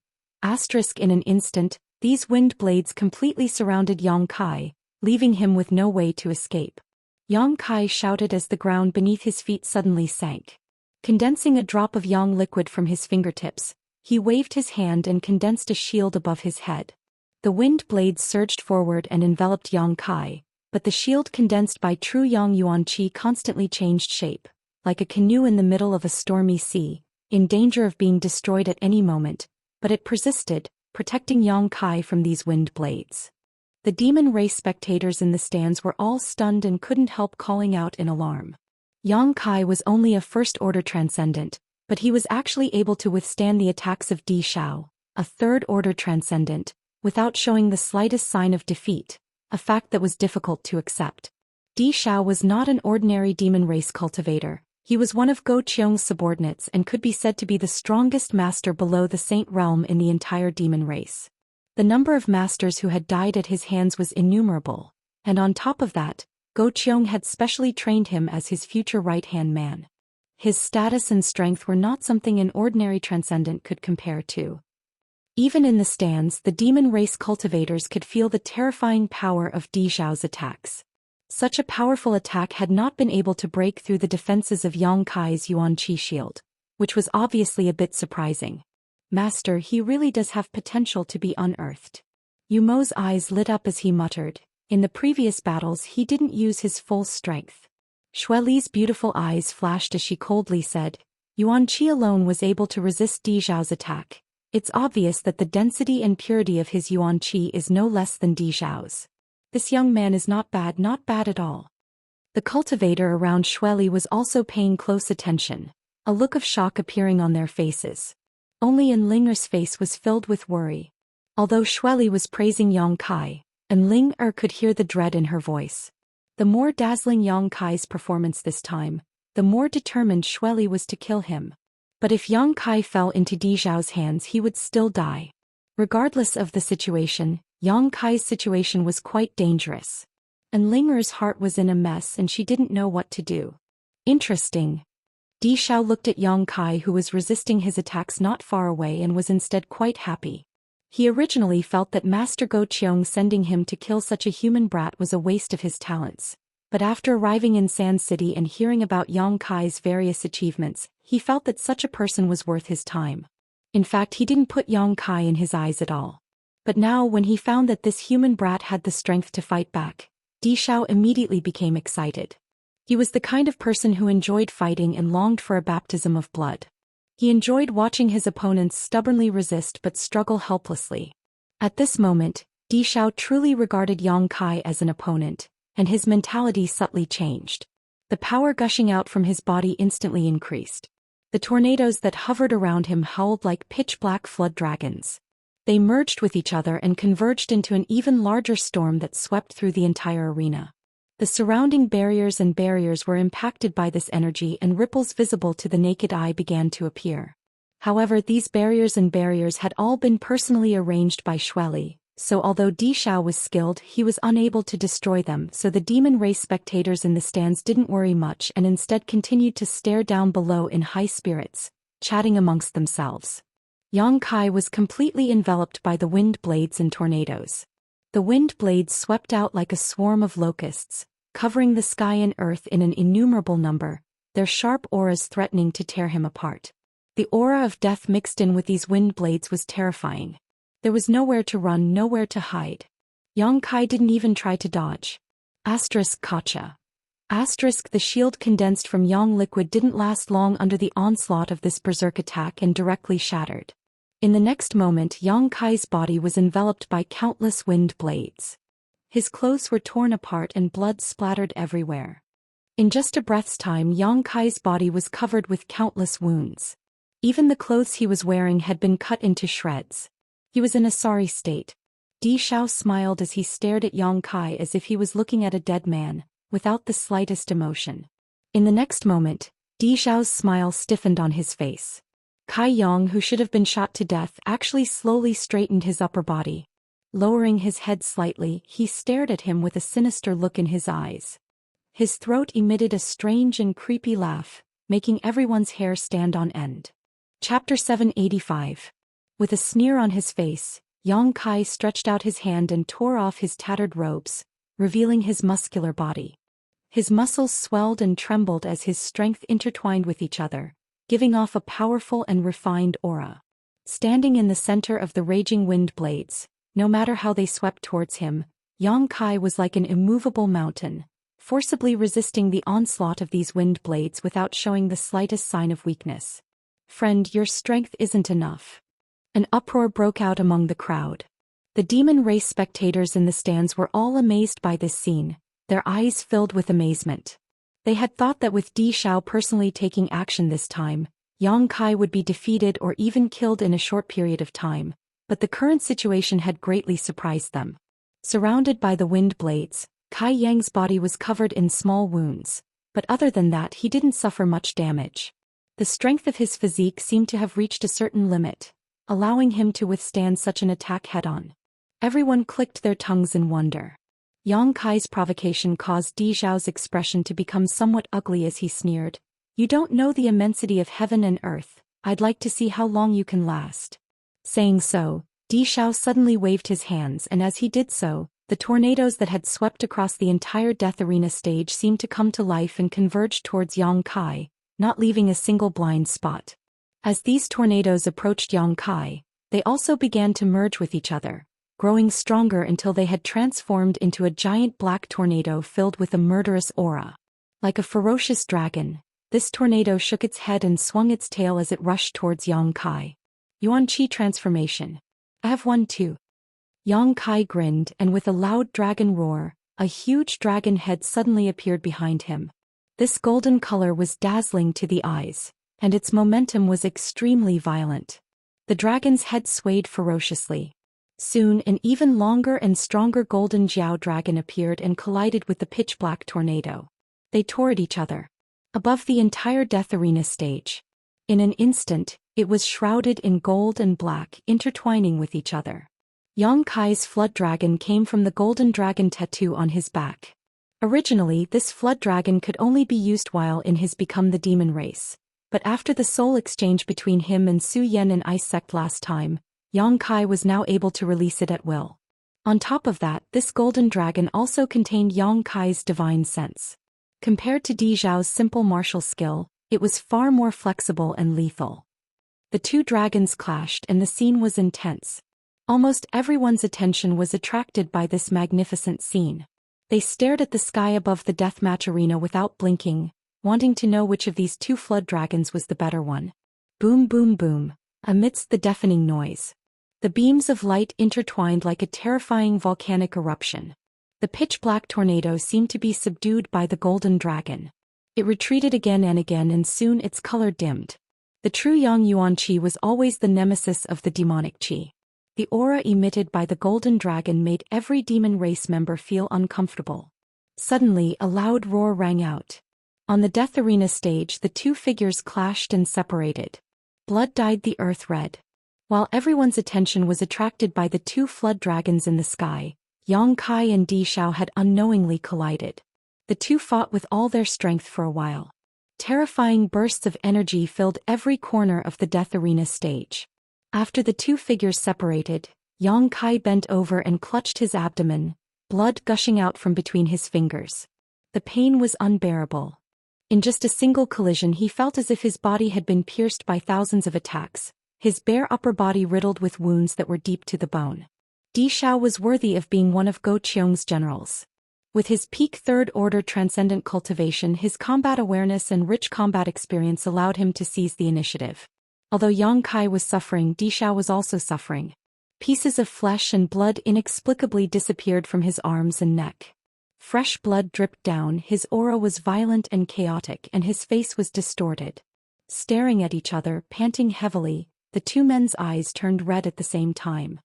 In an instant, these wind blades completely surrounded Yang Kai, leaving him with no way to escape. Yang Kai shouted as the ground beneath his feet suddenly sank. Condensing a drop of yang liquid from his fingertips, He waved his hand and condensed a shield above his head. The wind blades surged forward and enveloped Yang Kai, but the shield condensed by true Yang Yuan Qi constantly changed shape, like a canoe in the middle of a stormy sea, in danger of being destroyed at any moment, but it persisted, protecting Yang Kai from these wind blades. The demon race spectators in the stands were all stunned and couldn't help calling out in alarm. Yang Kai was only a first-order transcendent, but he was actually able to withstand the attacks of Di Shao, a third-order transcendent, without showing the slightest sign of defeat, a fact that was difficult to accept. Di Shao was not an ordinary demon race cultivator. He was one of Go Qiong's subordinates and could be said to be the strongest master below the Saint Realm in the entire demon race. The number of masters who had died at his hands was innumerable, and on top of that, Go Qiong had specially trained him as his future right-hand man. His status and strength were not something an ordinary transcendent could compare to. Even in the stands, the demon race cultivators could feel the terrifying power of Di Xiao's attacks. Such a powerful attack had not been able to break through the defenses of Yang Kai's Yuan Qi shield, which was obviously a bit surprising. Master, he really does have potential to be unearthed. Yu Mo's eyes lit up as he muttered, in the previous battles he didn't use his full strength. Xue Li's beautiful eyes flashed as she coldly said, Yuan Qi alone was able to resist Di Xiao's attack. It's obvious that the density and purity of his Yuan Qi is no less than Di Xiao's. This young man is not bad at all. The cultivator around Xue Li was also paying close attention, a look of shock appearing on their faces. Only Enlinger's face was filled with worry. Although Xue Li was praising Yang Kai, Enlinger could hear the dread in her voice. The more dazzling Yang Kai's performance this time, the more determined Xue Li was to kill him. But if Yang Kai fell into Di Xiao's hands, he would still die. Regardless of the situation, Yang Kai's situation was quite dangerous. Enlinger's heart was in a mess and she didn't know what to do. Interesting. Di Xiao looked at Yang Kai, who was resisting his attacks not far away, and was instead quite happy. He originally felt that Master Go Qiong sending him to kill such a human brat was a waste of his talents. But after arriving in Sand City and hearing about Yang Kai's various achievements, he felt that such a person was worth his time. In fact, he didn't put Yang Kai in his eyes at all. But now when he found that this human brat had the strength to fight back, Di Xiao immediately became excited. He was the kind of person who enjoyed fighting and longed for a baptism of blood. He enjoyed watching his opponents stubbornly resist but struggle helplessly. At this moment, Di Xiao truly regarded Yang Kai as an opponent, and his mentality subtly changed. The power gushing out from his body instantly increased. The tornadoes that hovered around him howled like pitch-black flood dragons. They merged with each other and converged into an even larger storm that swept through the entire arena. The surrounding barriers were impacted by this energy, and ripples visible to the naked eye began to appear. However, these barriers had all been personally arranged by Xue Li, so although Di Xiao was skilled, he was unable to destroy them, so the demon race spectators in the stands didn't worry much and instead continued to stare down below in high spirits, chatting amongst themselves. Yang Kai was completely enveloped by the wind blades and tornadoes. The wind blades swept out like a swarm of locusts, covering the sky and earth in an innumerable number, their sharp auras threatening to tear him apart. The aura of death mixed in with these wind blades was terrifying. There was nowhere to run, nowhere to hide. Yang Kai didn't even try to dodge. Gotcha. The shield condensed from Yang liquid didn't last long under the onslaught of this berserk attack and directly shattered. In the next moment, Yang Kai's body was enveloped by countless wind blades. His clothes were torn apart and blood splattered everywhere. In just a breath's time, Yang Kai's body was covered with countless wounds. Even the clothes he was wearing had been cut into shreds. He was in a sorry state. Di Xiao smiled as he stared at Yang Kai as if he was looking at a dead man, without the slightest emotion. In the next moment, Di Xiao's smile stiffened on his face. Kai Yang, who should have been shot to death, actually slowly straightened his upper body. Lowering his head slightly, he stared at him with a sinister look in his eyes. His throat emitted a strange and creepy laugh, making everyone's hair stand on end. Chapter 785. With a sneer on his face, Yang Kai stretched out his hand and tore off his tattered robes, revealing his muscular body. His muscles swelled and trembled as his strength intertwined with each other, giving off a powerful and refined aura. Standing in the center of the raging wind blades, no matter how they swept towards him, Yang Kai was like an immovable mountain, forcibly resisting the onslaught of these wind blades without showing the slightest sign of weakness. "Friend, your strength isn't enough." An uproar broke out among the crowd. The demon race spectators in the stands were all amazed by this scene, their eyes filled with amazement. They had thought that with Di Xiao personally taking action this time, Yang Kai would be defeated or even killed in a short period of time, but the current situation had greatly surprised them. Surrounded by the wind blades, Kai Yang's body was covered in small wounds, but other than that he didn't suffer much damage. The strength of his physique seemed to have reached a certain limit, allowing him to withstand such an attack head-on. Everyone clicked their tongues in wonder. Yang Kai's provocation caused Di Xiao's expression to become somewhat ugly as he sneered, "You don't know the immensity of heaven and earth, I'd like to see how long you can last." Saying so, Di Xiao suddenly waved his hands, and as he did so, the tornadoes that had swept across the entire Death Arena stage seemed to come to life and converged towards Yang Kai, not leaving a single blind spot. As these tornadoes approached Yang Kai, they also began to merge with each other, growing stronger until they had transformed into a giant black tornado filled with a murderous aura. Like a ferocious dragon, this tornado shook its head and swung its tail as it rushed towards Yang Kai. "Yuan Qi transformation. I have one too." Yang Kai grinned, and with a loud dragon roar, a huge dragon head suddenly appeared behind him. This golden color was dazzling to the eyes, and its momentum was extremely violent. The dragon's head swayed ferociously. Soon an even longer and stronger golden Jiao dragon appeared and collided with the pitch-black tornado. They tore at each other. Above the entire Death Arena stage. In an instant, it was shrouded in gold and black, intertwining with each other. Yang Kai's flood dragon came from the golden dragon tattoo on his back. Originally, this flood dragon could only be used while in his Become the Demon race, but after the soul exchange between him and Zhou Xian in Ice Sect last time, Yang Kai was now able to release it at will. On top of that, this golden dragon also contained Yang Kai's divine sense. Compared to Di Xiao's simple martial skill, it was far more flexible and lethal. The two dragons clashed and the scene was intense. Almost everyone's attention was attracted by this magnificent scene. They stared at the sky above the deathmatch arena without blinking, wanting to know which of these two flood dragons was the better one. Boom boom boom, amidst the deafening noise. The beams of light intertwined like a terrifying volcanic eruption. The pitch-black tornado seemed to be subdued by the golden dragon. It retreated again and again, and soon its color dimmed. The true Yang Yuan Qi was always the nemesis of the demonic Qi. The aura emitted by the golden dragon made every demon race member feel uncomfortable. Suddenly, a loud roar rang out. On the Death Arena stage, the two figures clashed and separated. Blood dyed the earth red. While everyone's attention was attracted by the two flood dragons in the sky, Yang Kai and Di Xiao had unknowingly collided. The two fought with all their strength for a while. Terrifying bursts of energy filled every corner of the Death Arena stage. After the two figures separated, Yang Kai bent over and clutched his abdomen, blood gushing out from between his fingers. The pain was unbearable. In just a single collision he felt as if his body had been pierced by thousands of attacks, his bare upper body riddled with wounds that were deep to the bone. Di Xiao was worthy of being one of Go Qiong's generals. With his peak third-order transcendent cultivation, his combat awareness and rich combat experience allowed him to seize the initiative. Although Yang Kai was suffering, Di Xiao was also suffering. Pieces of flesh and blood inexplicably disappeared from his arms and neck. Fresh blood dripped down, his aura was violent and chaotic, and his face was distorted. Staring at each other, panting heavily, the two men's eyes turned red at the same time.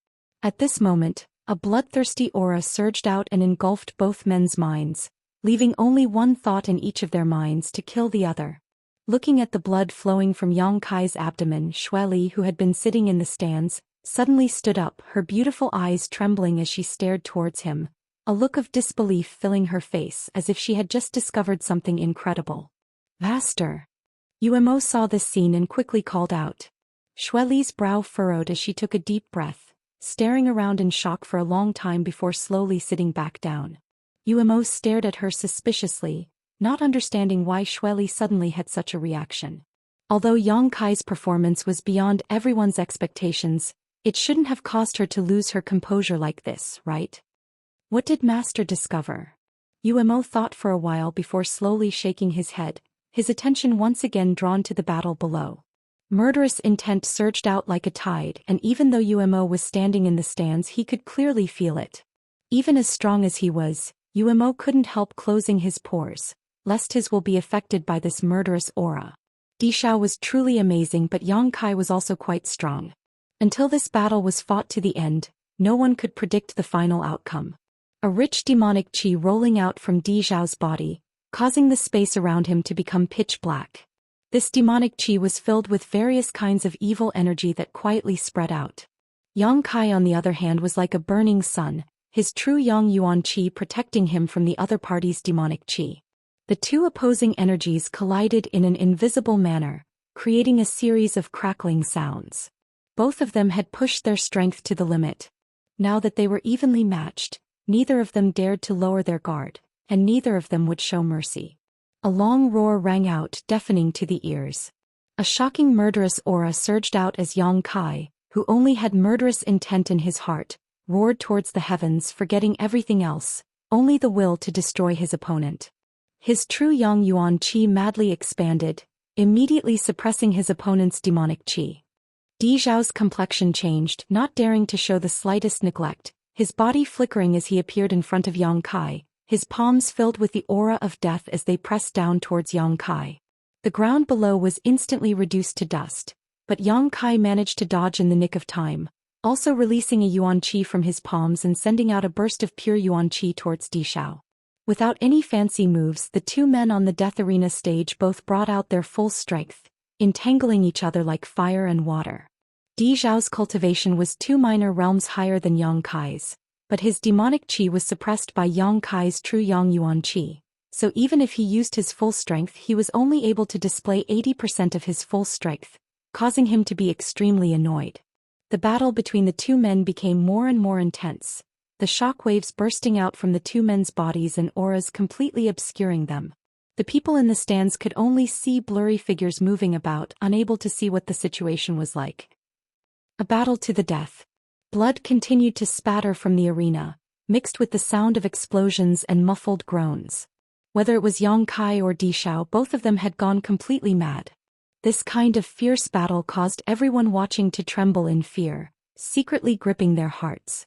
At this moment, a bloodthirsty aura surged out and engulfed both men's minds, leaving only one thought in each of their minds: to kill the other. Looking at the blood flowing from Yang Kai's abdomen, Xue Li, who had been sitting in the stands, suddenly stood up, her beautiful eyes trembling as she stared towards him, a look of disbelief filling her face as if she had just discovered something incredible. "Master!" Umo saw this scene and quickly called out. Xue Li's brow furrowed as she took a deep breath, staring around in shock for a long time before slowly sitting back down. Umo stared at her suspiciously, not understanding why Xue Li suddenly had such a reaction. Although Yang Kai's performance was beyond everyone's expectations, it shouldn't have caused her to lose her composure like this, right? What did Master discover? Umo thought for a while before slowly shaking his head, his attention once again drawn to the battle below. Murderous intent surged out like a tide, and even though Umo was standing in the stands, he could clearly feel it. Even as strong as he was, Umo couldn't help closing his pores, lest his will be affected by this murderous aura. Dishao was truly amazing, but Yang Kai was also quite strong. Until this battle was fought to the end, no one could predict the final outcome. A rich demonic qi rolling out from Dishao's body, causing the space around him to become pitch black. This demonic qi was filled with various kinds of evil energy that quietly spread out. Yang Kai, on the other hand, was like a burning sun, his true Yang Yuan qi protecting him from the other party's demonic qi. The two opposing energies collided in an invisible manner, creating a series of crackling sounds. Both of them had pushed their strength to the limit. Now that they were evenly matched, neither of them dared to lower their guard, and neither of them would show mercy. A long roar rang out, deafening to the ears. A shocking murderous aura surged out as Yang Kai, who only had murderous intent in his heart, roared towards the heavens, forgetting everything else, only the will to destroy his opponent. His true Yang Yuan qi madly expanded, immediately suppressing his opponent's demonic qi. Di Zhao's complexion changed, not daring to show the slightest neglect, his body flickering as he appeared in front of Yang Kai, his palms filled with the aura of death as they pressed down towards Yang Kai. The ground below was instantly reduced to dust, but Yang Kai managed to dodge in the nick of time, also releasing a Yuan qi from his palms and sending out a burst of pure Yuan qi towards Di Zhao. Without any fancy moves, the two men on the death arena stage both brought out their full strength, entangling each other like fire and water. Di Zhao's cultivation was 2 minor realms higher than Yang Kai's, but his demonic qi was suppressed by Yang Kai's true Yang Yuan qi, so even if he used his full strength, he was only able to display 80% of his full strength, causing him to be extremely annoyed. The battle between the two men became more and more intense, the shock waves bursting out from the two men's bodies and auras completely obscuring them. The people in the stands could only see blurry figures moving about, unable to see what the situation was like. A battle to the death. Blood continued to spatter from the arena, mixed with the sound of explosions and muffled groans. Whether it was Yang Kai or Di Zhao, both of them had gone completely mad. This kind of fierce battle caused everyone watching to tremble in fear, secretly gripping their hearts.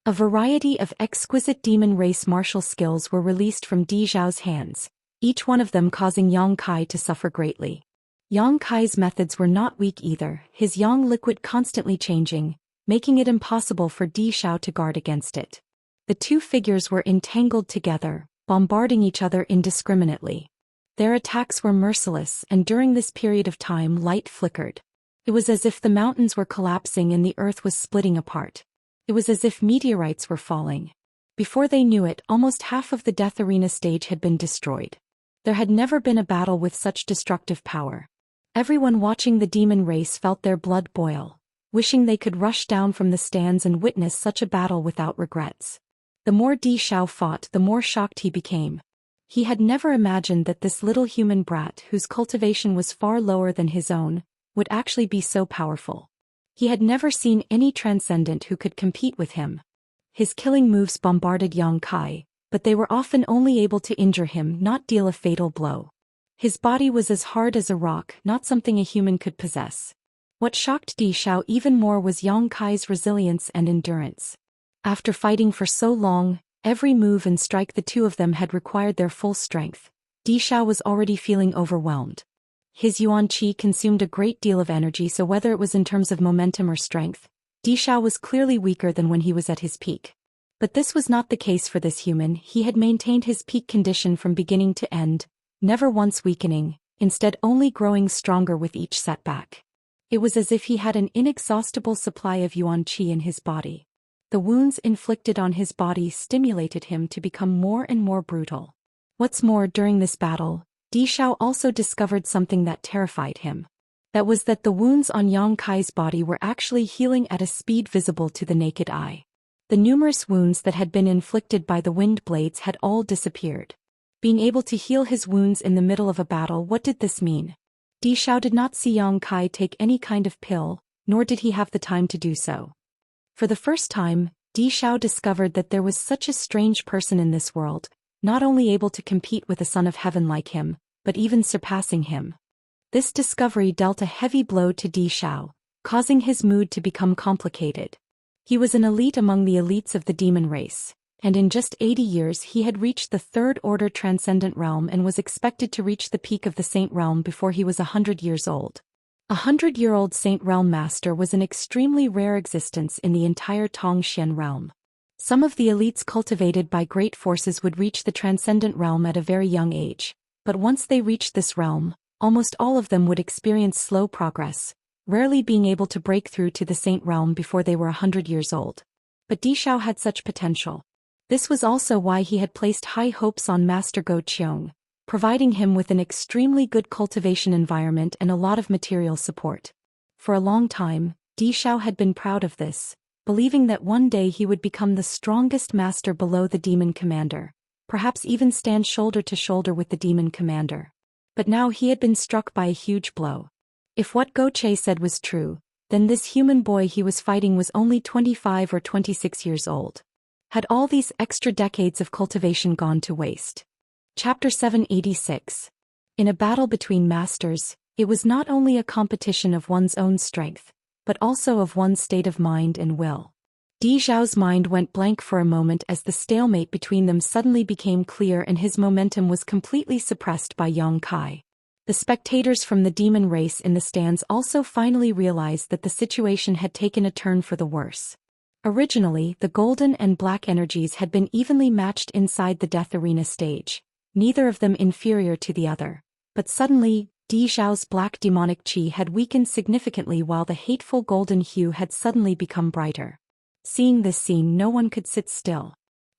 A variety of exquisite demon race martial skills were released from Di Zhao's hands, each one of them causing Yang Kai to suffer greatly. Yang Kai's methods were not weak either, his yang liquid constantly changing, making it impossible for Di Zhao to guard against it. The two figures were entangled together, bombarding each other indiscriminately. Their attacks were merciless, and during this period of time light flickered. It was as if the mountains were collapsing and the earth was splitting apart. It was as if meteorites were falling. Before they knew it, almost half of the death arena stage had been destroyed. There had never been a battle with such destructive power. Everyone watching the demon race felt their blood boil, wishing they could rush down from the stands and witness such a battle without regrets. The more Di Zhao fought, the more shocked he became. He had never imagined that this little human brat, whose cultivation was far lower than his own, would actually be so powerful. He had never seen any transcendent who could compete with him. His killing moves bombarded Yang Kai, but they were often only able to injure him, not deal a fatal blow. His body was as hard as a rock, not something a human could possess. What shocked Di Zhao even more was Yang Kai's resilience and endurance. After fighting for so long, every move and strike the two of them had required their full strength. Di Zhao was already feeling overwhelmed. His Yuan qi consumed a great deal of energy, so whether it was in terms of momentum or strength, Di Zhao was clearly weaker than when he was at his peak. But this was not the case for this human. He had maintained his peak condition from beginning to end, never once weakening, instead only growing stronger with each setback. It was as if he had an inexhaustible supply of Yuan qi in his body. The wounds inflicted on his body stimulated him to become more and more brutal. What's more, during this battle, Di Zhao also discovered something that terrified him. That was that the wounds on Yang Kai's body were actually healing at a speed visible to the naked eye. The numerous wounds that had been inflicted by the wind blades had all disappeared. Being able to heal his wounds in the middle of a battle, what did this mean? Di Xiao did not see Yang Kai take any kind of pill, nor did he have the time to do so. For the first time, Di Xiao discovered that there was such a strange person in this world, not only able to compete with a son of heaven like him, but even surpassing him. This discovery dealt a heavy blow to Di Xiao, causing his mood to become complicated. He was an elite among the elites of the demon race, and in just 80 years he had reached the third-order transcendent realm and was expected to reach the peak of the Saint Realm before he was 100 years old. A 100-year-old Saint Realm Master was an extremely rare existence in the entire Zhou Xian realm. Some of the elites cultivated by great forces would reach the transcendent realm at a very young age, but once they reached this realm, almost all of them would experience slow progress, rarely being able to break through to the Saint Realm before they were 100 years old. But Di Xiao had such potential. This was also why he had placed high hopes on Master Zhou Xian, providing him with an extremely good cultivation environment and a lot of material support. For a long time, Di Xiao had been proud of this, believing that one day he would become the strongest master below the demon commander, perhaps even stand shoulder to shoulder with the demon commander. But now he had been struck by a huge blow. If what Go Che said was true, then this human boy he was fighting was only 25 or 26 years old. Had all these extra decades of cultivation gone to waste? Chapter 786. In a battle between masters, it was not only a competition of one's own strength, but also of one's state of mind and will. Di Xiao's mind went blank for a moment as the stalemate between them suddenly became clear and his momentum was completely suppressed by Yang Kai. The spectators from the demon race in the stands also finally realized that the situation had taken a turn for the worse. Originally, the golden and black energies had been evenly matched inside the Death Arena stage, neither of them inferior to the other, but suddenly, Di Xiao's black demonic qi had weakened significantly while the hateful golden hue had suddenly become brighter. Seeing this scene, no one could sit still.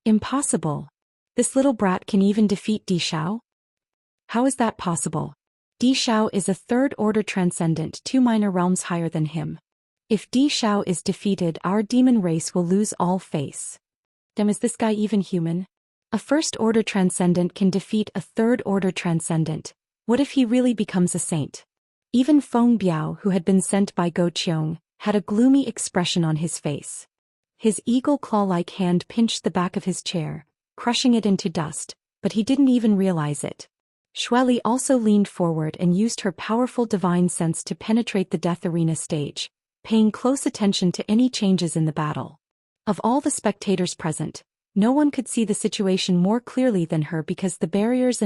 Impossible. This little brat can even defeat Di Xiao? How is that possible? Di Xiao is a third-order transcendent 2 minor realms higher than him. If Di Xiao is defeated, our demon race will lose all face. Damn, is this guy even human? A first-order transcendent can defeat a third-order transcendent. What if he really becomes a saint? Even Feng Biao, who had been sent by Go Qiong, had a gloomy expression on his face. His eagle claw-like hand pinched the back of his chair, crushing it into dust, but he didn't even realize it. Xueli also leaned forward and used her powerful divine sense to penetrate the Death Arena stage, paying close attention to any changes in the battle. Of all the spectators present, no one could see the situation more clearly than her because the barriers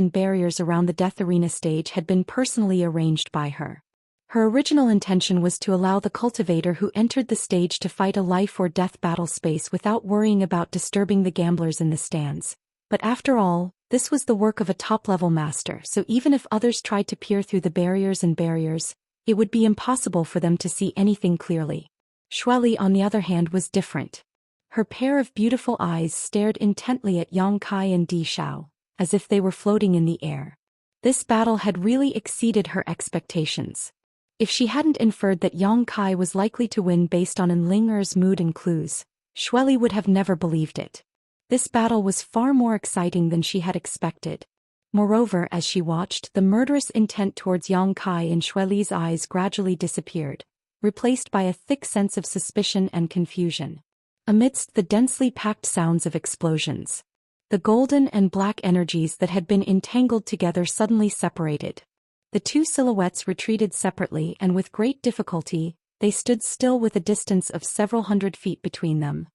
around the Death Arena stage had been personally arranged by her. Her original intention was to allow the cultivator who entered the stage to fight a life or death battle space without worrying about disturbing the gamblers in the stands. But after all, this was the work of a top-level master, so even if others tried to peer through the barriers, it would be impossible for them to see anything clearly. Xueli, on the other hand, was different. Her pair of beautiful eyes stared intently at Yang Kai and Di Xiao, as if they were floating in the air. This battle had really exceeded her expectations. If she hadn't inferred that Yang Kai was likely to win based on Enlinger's mood and clues, Xueli would have never believed it. This battle was far more exciting than she had expected. Moreover, as she watched, the murderous intent towards Yang Kai in Xueli's eyes gradually disappeared, replaced by a thick sense of suspicion and confusion. Amidst the densely packed sounds of explosions, the golden and black energies that had been entangled together suddenly separated. The two silhouettes retreated separately and with great difficulty, they stood still with a distance of several hundred feet between them.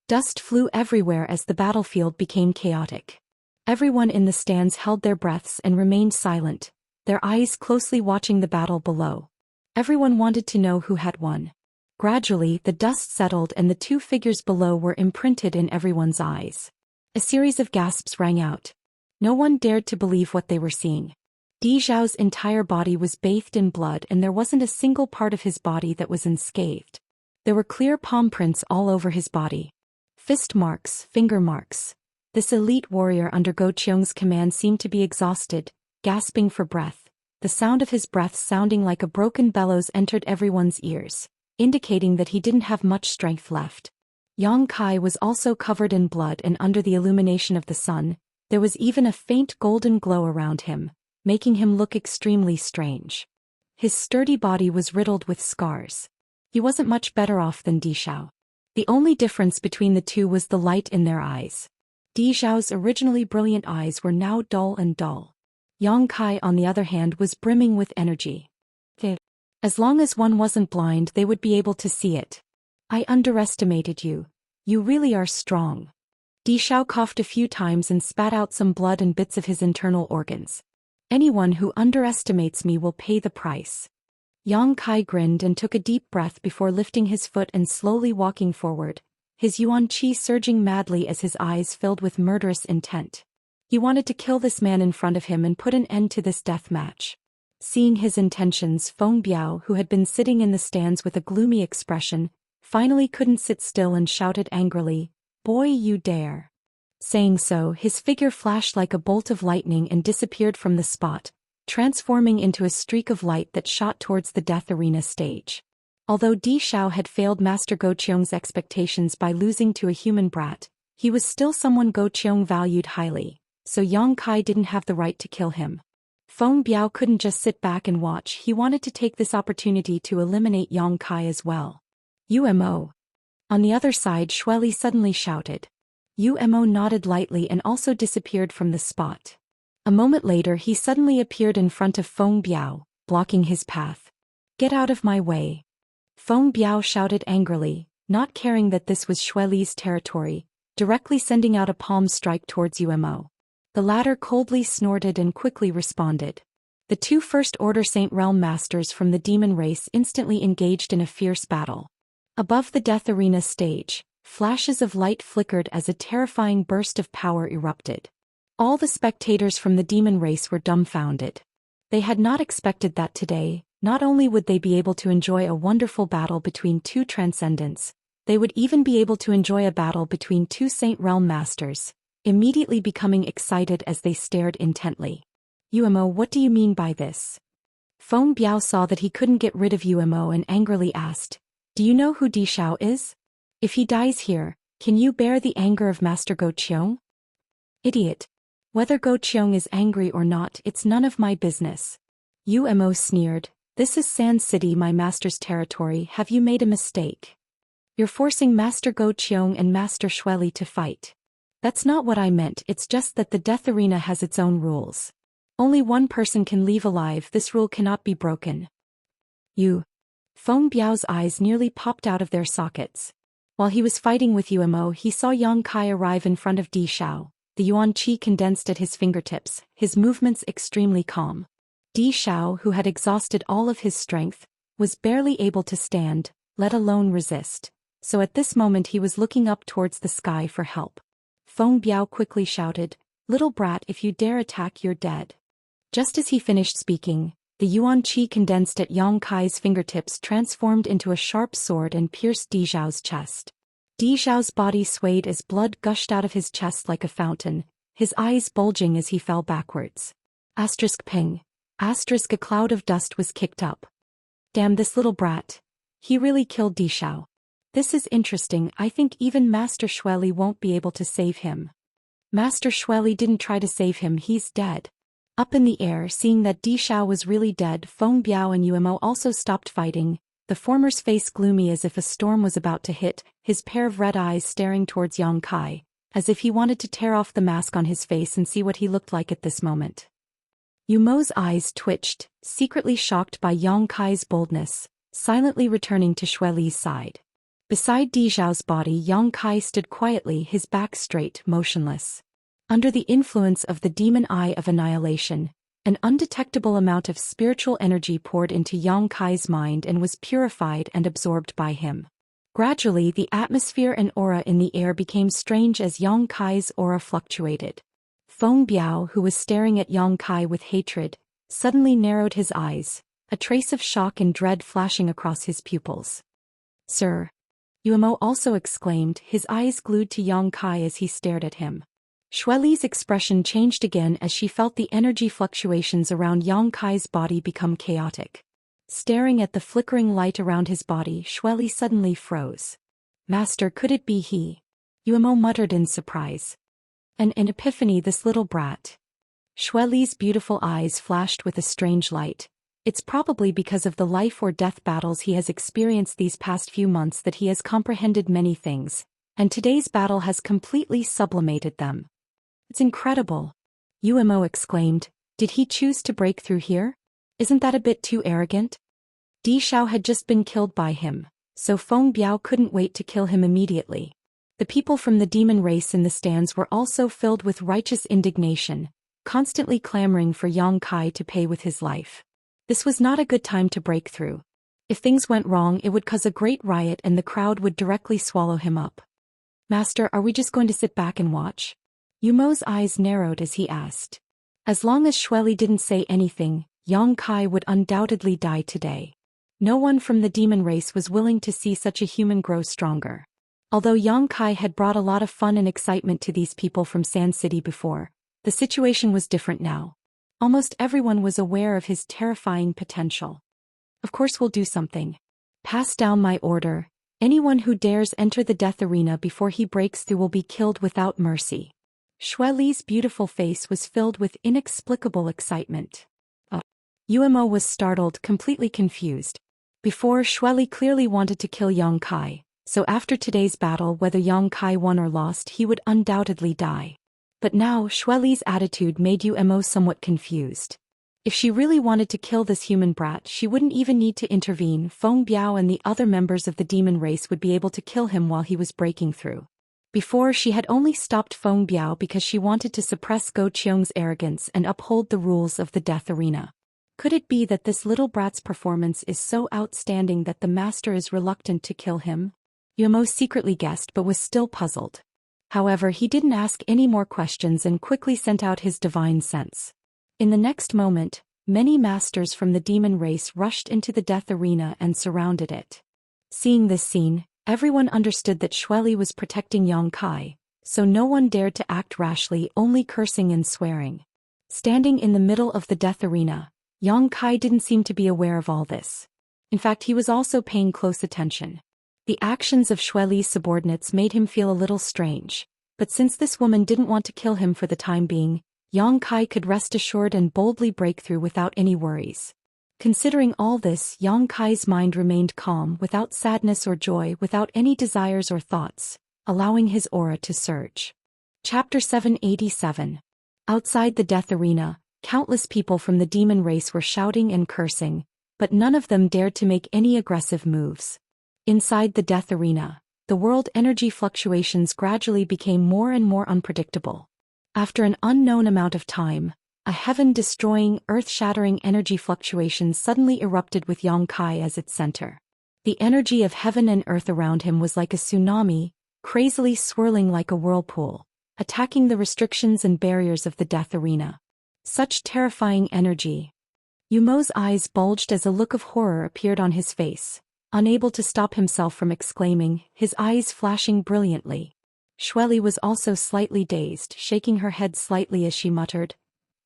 Dust flew everywhere as the battlefield became chaotic. Everyone in the stands held their breaths and remained silent, their eyes closely watching the battle below. Everyone wanted to know who had won. Gradually, the dust settled and the two figures below were imprinted in everyone's eyes. A series of gasps rang out. No one dared to believe what they were seeing. Di Xiao's entire body was bathed in blood and there wasn't a single part of his body that was unscathed. There were clear palm prints all over his body. Fist marks, finger marks. This elite warrior under Go Qiong's command seemed to be exhausted, gasping for breath. The sound of his breath sounding like a broken bellows entered everyone's ears, indicating that he didn't have much strength left. Yang Kai was also covered in blood and under the illumination of the sun, there was even a faint golden glow around him, making him look extremely strange. His sturdy body was riddled with scars. He wasn't much better off than Di Xiao. The only difference between the two was the light in their eyes. Di Xiao's originally brilliant eyes were now dull and dull. Yang Kai, on the other hand, was brimming with energy. As long as one wasn't blind, they would be able to see it. I underestimated you. You really are strong. Di Xiao coughed a few times and spat out some blood and bits of his internal organs. Anyone who underestimates me will pay the price. Yang Kai grinned and took a deep breath before lifting his foot and slowly walking forward, his yuan qi surging madly as his eyes filled with murderous intent. He wanted to kill this man in front of him and put an end to this death match. Seeing his intentions, Feng Biao, who had been sitting in the stands with a gloomy expression, finally couldn't sit still and shouted angrily, "Boy, you dare!" Saying so, his figure flashed like a bolt of lightning and disappeared from the spot, transforming into a streak of light that shot towards the death arena stage. Although Di Xiao had failed Master Go Qiong's expectations by losing to a human brat, he was still someone Go Qiong valued highly, so Yang Kai didn't have the right to kill him. Feng Biao couldn't just sit back and watch, he wanted to take this opportunity to eliminate Yang Kai as well. UMO. On the other side, Xueli suddenly shouted. UMO nodded lightly and also disappeared from the spot. A moment later he suddenly appeared in front of Feng Biao, blocking his path. "Get out of my way!" Feng Biao shouted angrily, not caring that this was Xueli's territory, directly sending out a palm strike towards UMO. The latter coldly snorted and quickly responded. The two First Order Saint Realm Masters from the demon race instantly engaged in a fierce battle. Above the death arena stage, flashes of light flickered as a terrifying burst of power erupted. All the spectators from the demon race were dumbfounded. They had not expected that today, not only would they be able to enjoy a wonderful battle between two transcendents, they would even be able to enjoy a battle between two Saint Realm Masters, immediately becoming excited as they stared intently. "UMO, what do you mean by this?" Feng Biao saw that he couldn't get rid of UMO and angrily asked, "Do you know who Di Xiao is? If he dies here, can you bear the anger of Master Go Qiong?" "Idiot. Whether Go Qiong is angry or not, it's none of my business." UMO sneered, "This is Sand City, my master's territory. Have you made a mistake? You're forcing Master Go Qiong and Master Xueli to fight." "That's not what I meant, it's just that the death arena has its own rules. Only one person can leave alive, this rule cannot be broken." "You." Feng Biao's eyes nearly popped out of their sockets. While he was fighting with UMO, he saw Yang Kai arrive in front of Di Xiao, the yuan qi condensed at his fingertips, his movements extremely calm. Di Xiao, who had exhausted all of his strength, was barely able to stand, let alone resist, so at this moment he was looking up towards the sky for help. Feng Biao quickly shouted, "Little brat, if you dare attack, you're dead." Just as he finished speaking, the yuan qi condensed at Yang Kai's fingertips transformed into a sharp sword and pierced Di Xiao's chest. Di Xiao's body swayed as blood gushed out of his chest like a fountain, his eyes bulging as he fell backwards. Ping. A cloud of dust was kicked up. "Damn this little brat. He really killed Di Xiao. This is interesting, I think even Master Xueli won't be able to save him." "Master Xueli didn't try to save him, he's dead." Up in the air, seeing that Di Xiao was really dead, Feng Biao and UMO also stopped fighting, the former's face gloomy as if a storm was about to hit, his pair of red eyes staring towards Yang Kai, as if he wanted to tear off the mask on his face and see what he looked like at this moment. UMO's eyes twitched, secretly shocked by Yang Kai's boldness, silently returning to Xueli's side. Beside Di Xiao's body, Yang Kai stood quietly, his back straight, motionless. Under the influence of the demon eye of annihilation, an undetectable amount of spiritual energy poured into Yang Kai's mind and was purified and absorbed by him. Gradually, the atmosphere and aura in the air became strange as Yang Kai's aura fluctuated. Feng Biao, who was staring at Yang Kai with hatred, suddenly narrowed his eyes, a trace of shock and dread flashing across his pupils. "Sir!" Umo also exclaimed, his eyes glued to Yang Kai as he stared at him. Xueli's expression changed again as she felt the energy fluctuations around Yang Kai's body become chaotic. Staring at the flickering light around his body, Xueli suddenly froze. "Master, could it be he?" Umo muttered in surprise. "An epiphany, this little brat." Xueli's beautiful eyes flashed with a strange light. It's probably because of the life or death battles he has experienced these past few months that he has comprehended many things, and today's battle has completely sublimated them. It's incredible. Umo exclaimed. Did he choose to break through here? Isn't that a bit too arrogant? Di Xiao had just been killed by him, so Feng Biao couldn't wait to kill him immediately. The people from the demon race in the stands were also filled with righteous indignation, constantly clamoring for Yang Kai to pay with his life. This was not a good time to break through. If things went wrong, it would cause a great riot and the crowd would directly swallow him up. Master, are we just going to sit back and watch? Yumo's eyes narrowed as he asked. As long as Xueli didn't say anything, Yang Kai would undoubtedly die today. No one from the demon race was willing to see such a human grow stronger. Although Yang Kai had brought a lot of fun and excitement to these people from Sand City before, the situation was different now. Almost everyone was aware of his terrifying potential. Of course we'll do something. Pass down my order. Anyone who dares enter the death arena before he breaks through will be killed without mercy. Xueli's beautiful face was filled with inexplicable excitement. Umo was startled, completely confused. Before, Xueli clearly wanted to kill Yang Kai, so after today's battle, whether Yang Kai won or lost, he would undoubtedly die. But now, Xueli's attitude made Umo somewhat confused. If she really wanted to kill this human brat, she wouldn't even need to intervene. Feng Biao and the other members of the demon race would be able to kill him while he was breaking through. Before, she had only stopped Feng Biao because she wanted to suppress Go Qiong's arrogance and uphold the rules of the death arena. Could it be that this little brat's performance is so outstanding that the master is reluctant to kill him? Umo secretly guessed but was still puzzled. However, he didn't ask any more questions and quickly sent out his divine sense. In the next moment, many masters from the demon race rushed into the death arena and surrounded it. Seeing this scene, everyone understood that Xueli was protecting Yang Kai, so no one dared to act rashly, only cursing and swearing. Standing in the middle of the death arena, Yang Kai didn't seem to be aware of all this. In fact, he was also paying close attention. The actions of Xueli's subordinates made him feel a little strange, but since this woman didn't want to kill him for the time being, Yang Kai could rest assured and boldly break through without any worries. Considering all this, Yang Kai's mind remained calm, without sadness or joy, without any desires or thoughts, allowing his aura to surge. Chapter 787. Outside the death arena, countless people from the demon race were shouting and cursing, but none of them dared to make any aggressive moves. Inside the death arena, the world energy fluctuations gradually became more and more unpredictable. After an unknown amount of time, a heaven-destroying, earth-shattering energy fluctuation suddenly erupted with Yang Kai as its center. The energy of heaven and earth around him was like a tsunami, crazily swirling like a whirlpool, attacking the restrictions and barriers of the death arena. Such terrifying energy. Umo's eyes bulged as a look of horror appeared on his face, unable to stop himself from exclaiming, his eyes flashing brilliantly. Xueli was also slightly dazed, shaking her head slightly as she muttered,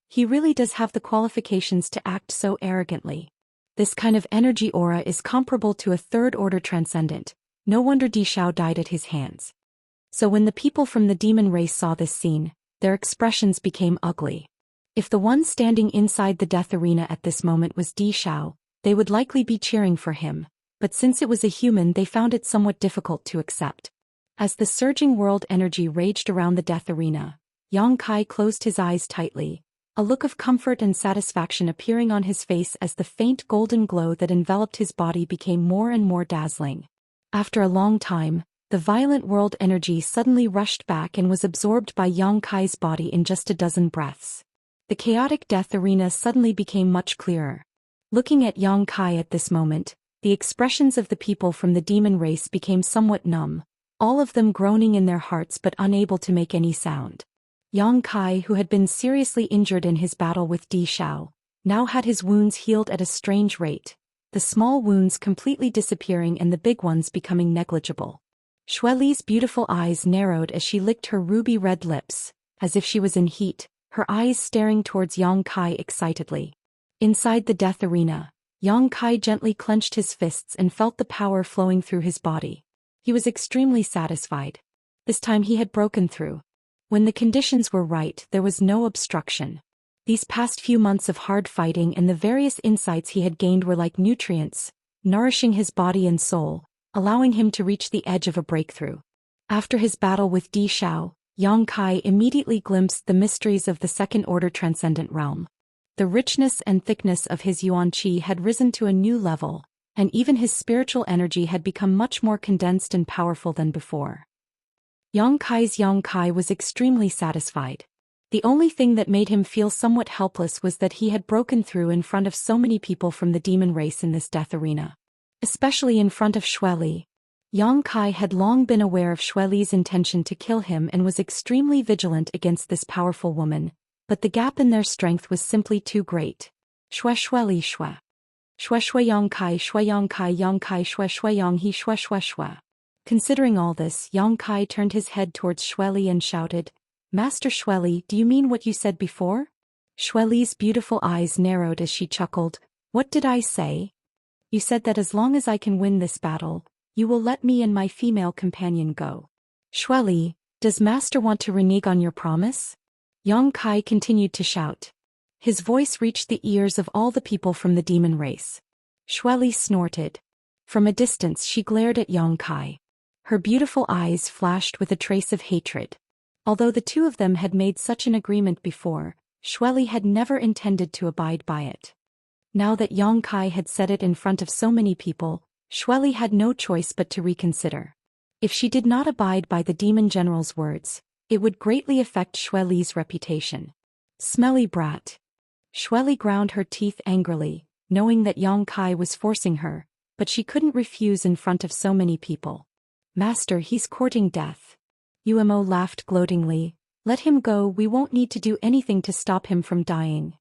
"He really does have the qualifications to act so arrogantly. This kind of energy aura is comparable to a third-order transcendent. No wonder Di Xiao died at his hands." So when the people from the demon race saw this scene, their expressions became ugly. If the one standing inside the death arena at this moment was Di Xiao, they would likely be cheering for him, but since it was a human, they found it somewhat difficult to accept. As the surging world energy raged around the death arena, Yang Kai closed his eyes tightly, a look of comfort and satisfaction appearing on his face as the faint golden glow that enveloped his body became more and more dazzling. After a long time, the violent world energy suddenly rushed back and was absorbed by Yang Kai's body in just a dozen breaths. The chaotic death arena suddenly became much clearer. Looking at Yang Kai at this moment, the expressions of the people from the demon race became somewhat numb, all of them groaning in their hearts but unable to make any sound. Yang Kai, who had been seriously injured in his battle with Di Xiao, now had his wounds healed at a strange rate, the small wounds completely disappearing and the big ones becoming negligible. Xueli's beautiful eyes narrowed as she licked her ruby-red lips, as if she was in heat, her eyes staring towards Yang Kai excitedly. Inside the death arena, Yang Kai gently clenched his fists and felt the power flowing through his body. He was extremely satisfied. This time he had broken through. When the conditions were right, there was no obstruction. These past few months of hard fighting and the various insights he had gained were like nutrients, nourishing his body and soul, allowing him to reach the edge of a breakthrough. After his battle with Di Xiao, Yang Kai immediately glimpsed the mysteries of the second-order transcendent realm. The richness and thickness of his yuan qi had risen to a new level, and even his spiritual energy had become much more condensed and powerful than before. Yang Kai was extremely satisfied. The only thing that made him feel somewhat helpless was that he had broken through in front of so many people from the demon race in this death arena. Especially in front of Xueli. Yang Kai had long been aware of Xueli's intention to kill him and was extremely vigilant against this powerful woman, but the gap in their strength was simply too great. Xueli Xue. Xue Yang Kai Yang Kai Xue Yang He Xue. Considering all this, Yang Kai turned his head towards Xueli and shouted, "Master Xueli, do you mean what you said before?" Xueli's beautiful eyes narrowed as she chuckled. "What did I say? You said that as long as I can win this battle, you will let me and my female companion go. Xueli, does Master want to renege on your promise?" Yang Kai continued to shout. His voice reached the ears of all the people from the demon race. Xueli snorted. From a distance she glared at Yang Kai. Her beautiful eyes flashed with a trace of hatred. Although the two of them had made such an agreement before, Xueli had never intended to abide by it. Now that Yang Kai had said it in front of so many people, Xueli had no choice but to reconsider. If she did not abide by the demon general's words, it would greatly affect Xueli's reputation. Smelly brat. Xueli ground her teeth angrily, knowing that Yang Kai was forcing her, but she couldn't refuse in front of so many people. "Master, he's courting death." Umo laughed gloatingly. "Let him go, we won't need to do anything to stop him from dying."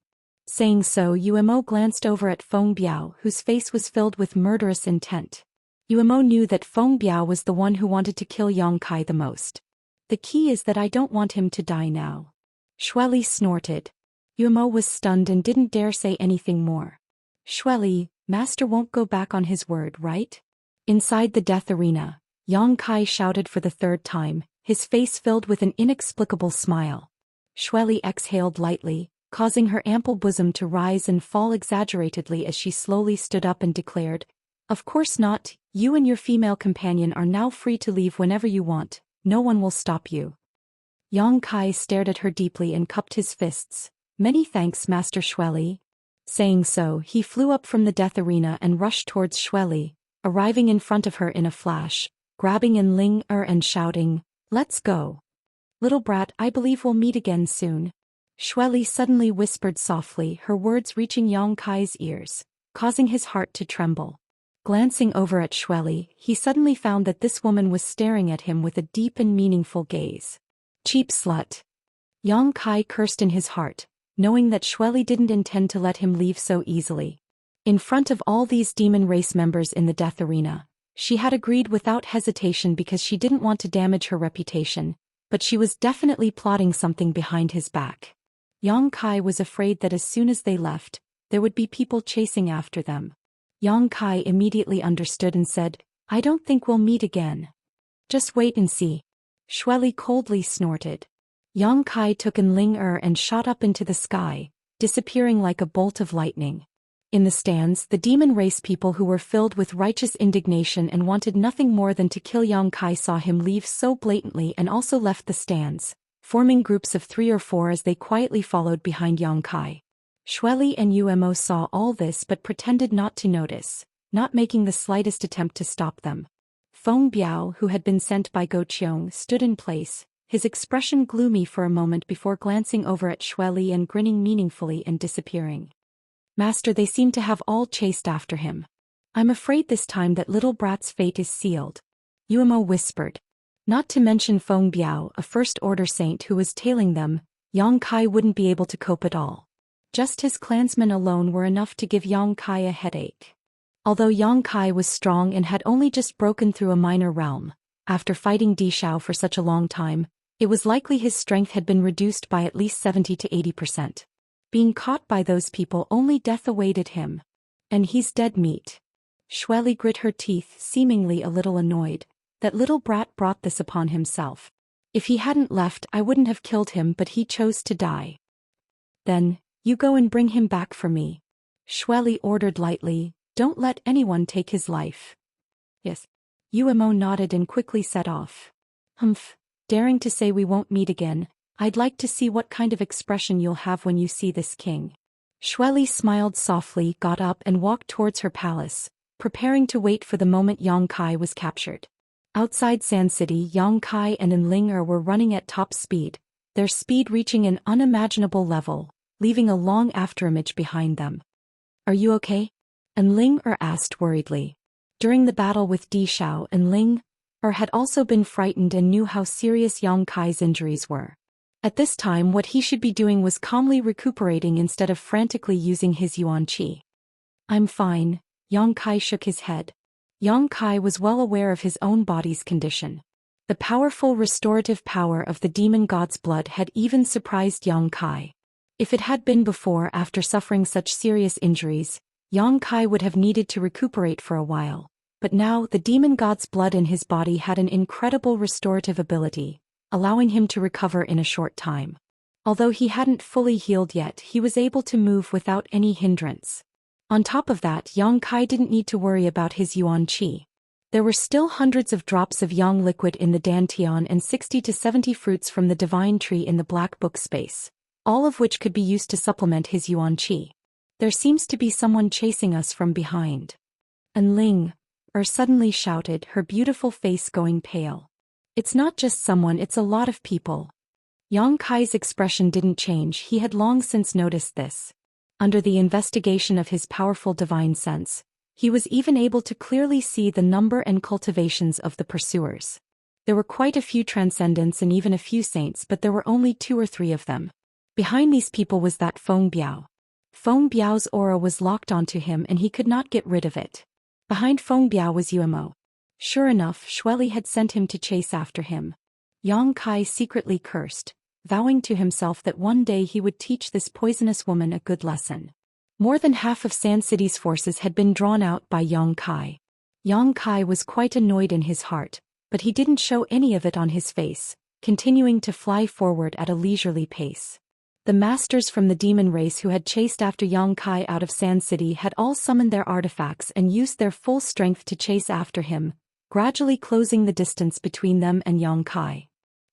Saying so, Umo glanced over at Feng Biao, whose face was filled with murderous intent. Umo knew that Feng Biao was the one who wanted to kill Yang Kai the most. "The key is that I don't want him to die now." Xueli snorted. Umo was stunned and didn't dare say anything more. "Xueli, Master won't go back on his word, right?" Inside the death arena, Yang Kai shouted for the third time, his face filled with an inexplicable smile. Xueli exhaled lightly, causing her ample bosom to rise and fall exaggeratedly as she slowly stood up and declared, "Of course not, you and your female companion are now free to leave whenever you want, no one will stop you." Yang Kai stared at her deeply and cupped his fists. "Many thanks, Master Xueli." Saying so, he flew up from the death arena and rushed towards Xueli, arriving in front of her in a flash, grabbing in Ling and shouting, "Let's go. Little brat, I believe we'll meet again soon." Xueli suddenly whispered softly, her words reaching Yang Kai's ears, causing his heart to tremble. Glancing over at Xueli, he suddenly found that this woman was staring at him with a deep and meaningful gaze. Cheap slut. Yang Kai cursed in his heart, knowing that Xueli didn't intend to let him leave so easily. In front of all these demon race members in the death arena, she had agreed without hesitation because she didn't want to damage her reputation, but she was definitely plotting something behind his back. Yang Kai was afraid that as soon as they left, there would be people chasing after them. Yang Kai immediately understood and said, "I don't think we'll meet again. Just wait and see." Xueli coldly snorted. Yang Kai took an Ling and shot up into the sky, disappearing like a bolt of lightning. In the stands, the demon race people who were filled with righteous indignation and wanted nothing more than to kill Yang Kai saw him leave so blatantly and also left the stands, forming groups of 3 or 4 as they quietly followed behind Yang Kai. Xueli and Umo saw all this but pretended not to notice, not making the slightest attempt to stop them. Feng Biao, who had been sent by Go Qiong, stood in place, his expression gloomy for a moment before glancing over at Xueli and grinning meaningfully and disappearing. "Master, they seem to have all chased after him. I'm afraid this time that little brat's fate is sealed," Umo whispered. Not to mention Feng Biao, a first-order saint who was tailing them, Yang Kai wouldn't be able to cope at all. Just his clansmen alone were enough to give Yang Kai a headache. Although Yang Kai was strong and had only just broken through a minor realm, after fighting Di Xiao for such a long time, it was likely his strength had been reduced by at least 70 to 80%. Being caught by those people, only death awaited him. And he's dead meat. Xueli grit her teeth, seemingly a little annoyed. That little brat brought this upon himself. If he hadn't left, I wouldn't have killed him, but he chose to die. Then, You go and bring him back for me. Shueli ordered lightly, don't let anyone take his life. Yes. Umo nodded and quickly set off. Humph, daring to say we won't meet again, I'd like to see what kind of expression you'll have when you see this king. Shueli smiled softly, got up and walked towards her palace, preparing to wait for the moment Yang Kai was captured. Outside Sand City, Yang Kai and Enlinger were running at top speed, their speed reaching an unimaginable level, leaving a long afterimage behind them. Are you okay? Enlinger asked worriedly. During the battle with Di Xiao, Enlinger had also been frightened and knew how serious Yang Kai's injuries were. At this time what he should be doing was calmly recuperating instead of frantically using his yuan qi. I'm fine, Yang Kai shook his head. Yang Kai was well aware of his own body's condition. The powerful restorative power of the demon god's blood had even surprised Yang Kai. If it had been before, after suffering such serious injuries, Yang Kai would have needed to recuperate for a while, but now the demon god's blood in his body had an incredible restorative ability, allowing him to recover in a short time. Although he hadn't fully healed yet, he was able to move without any hindrance. On top of that, Yang Kai didn't need to worry about his yuan qi. There were still hundreds of drops of yang liquid in the dantian and 60 to 70 fruits from the divine tree in the black book space, all of which could be used to supplement his yuan qi. There seems to be someone chasing us from behind. Enlinger suddenly shouted, her beautiful face going pale. It's not just someone, it's a lot of people. Yang Kai's expression didn't change, he had long since noticed this. Under the investigation of his powerful divine sense, he was even able to clearly see the number and cultivations of the pursuers. There were quite a few transcendents and even a few saints, but there were only 2 or 3 of them. Behind these people was that Feng Biao. Feng Biao's aura was locked onto him and he could not get rid of it. Behind Feng Biao was Umo. Sure enough, Shueli had sent him to chase after him. Yang Kai secretly cursed, vowing to himself that one day he would teach this poisonous woman a good lesson. More than half of Sand City's forces had been drawn out by Yang Kai. Yang Kai was quite annoyed in his heart, but he didn't show any of it on his face, continuing to fly forward at a leisurely pace. The masters from the demon race who had chased after Yang Kai out of Sand City had all summoned their artifacts and used their full strength to chase after him, gradually closing the distance between them and Yang Kai.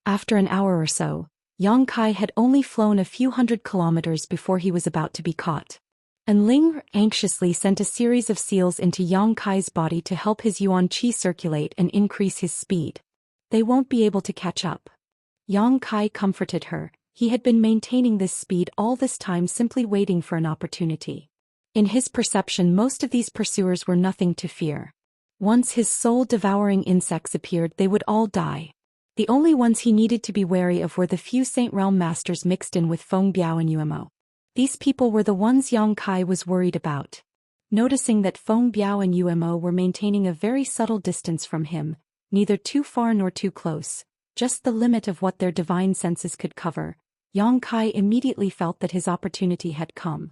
After an hour or so, Yang Kai had only flown a few hundred kilometers before he was about to be caught. Enlinger anxiously sent a series of seals into Yang Kai's body to help his yuan qi circulate and increase his speed. They won't be able to catch up. Yang Kai comforted her. He had been maintaining this speed all this time, simply waiting for an opportunity. In his perception, most of these pursuers were nothing to fear. Once his soul-devouring insects appeared, they would all die. The only ones he needed to be wary of were the few Saint Realm masters mixed in with Feng Biao and Umo. These people were the ones Yang Kai was worried about. Noticing that Feng Biao and Umo were maintaining a very subtle distance from him, neither too far nor too close, just the limit of what their divine senses could cover, Yang Kai immediately felt that his opportunity had come.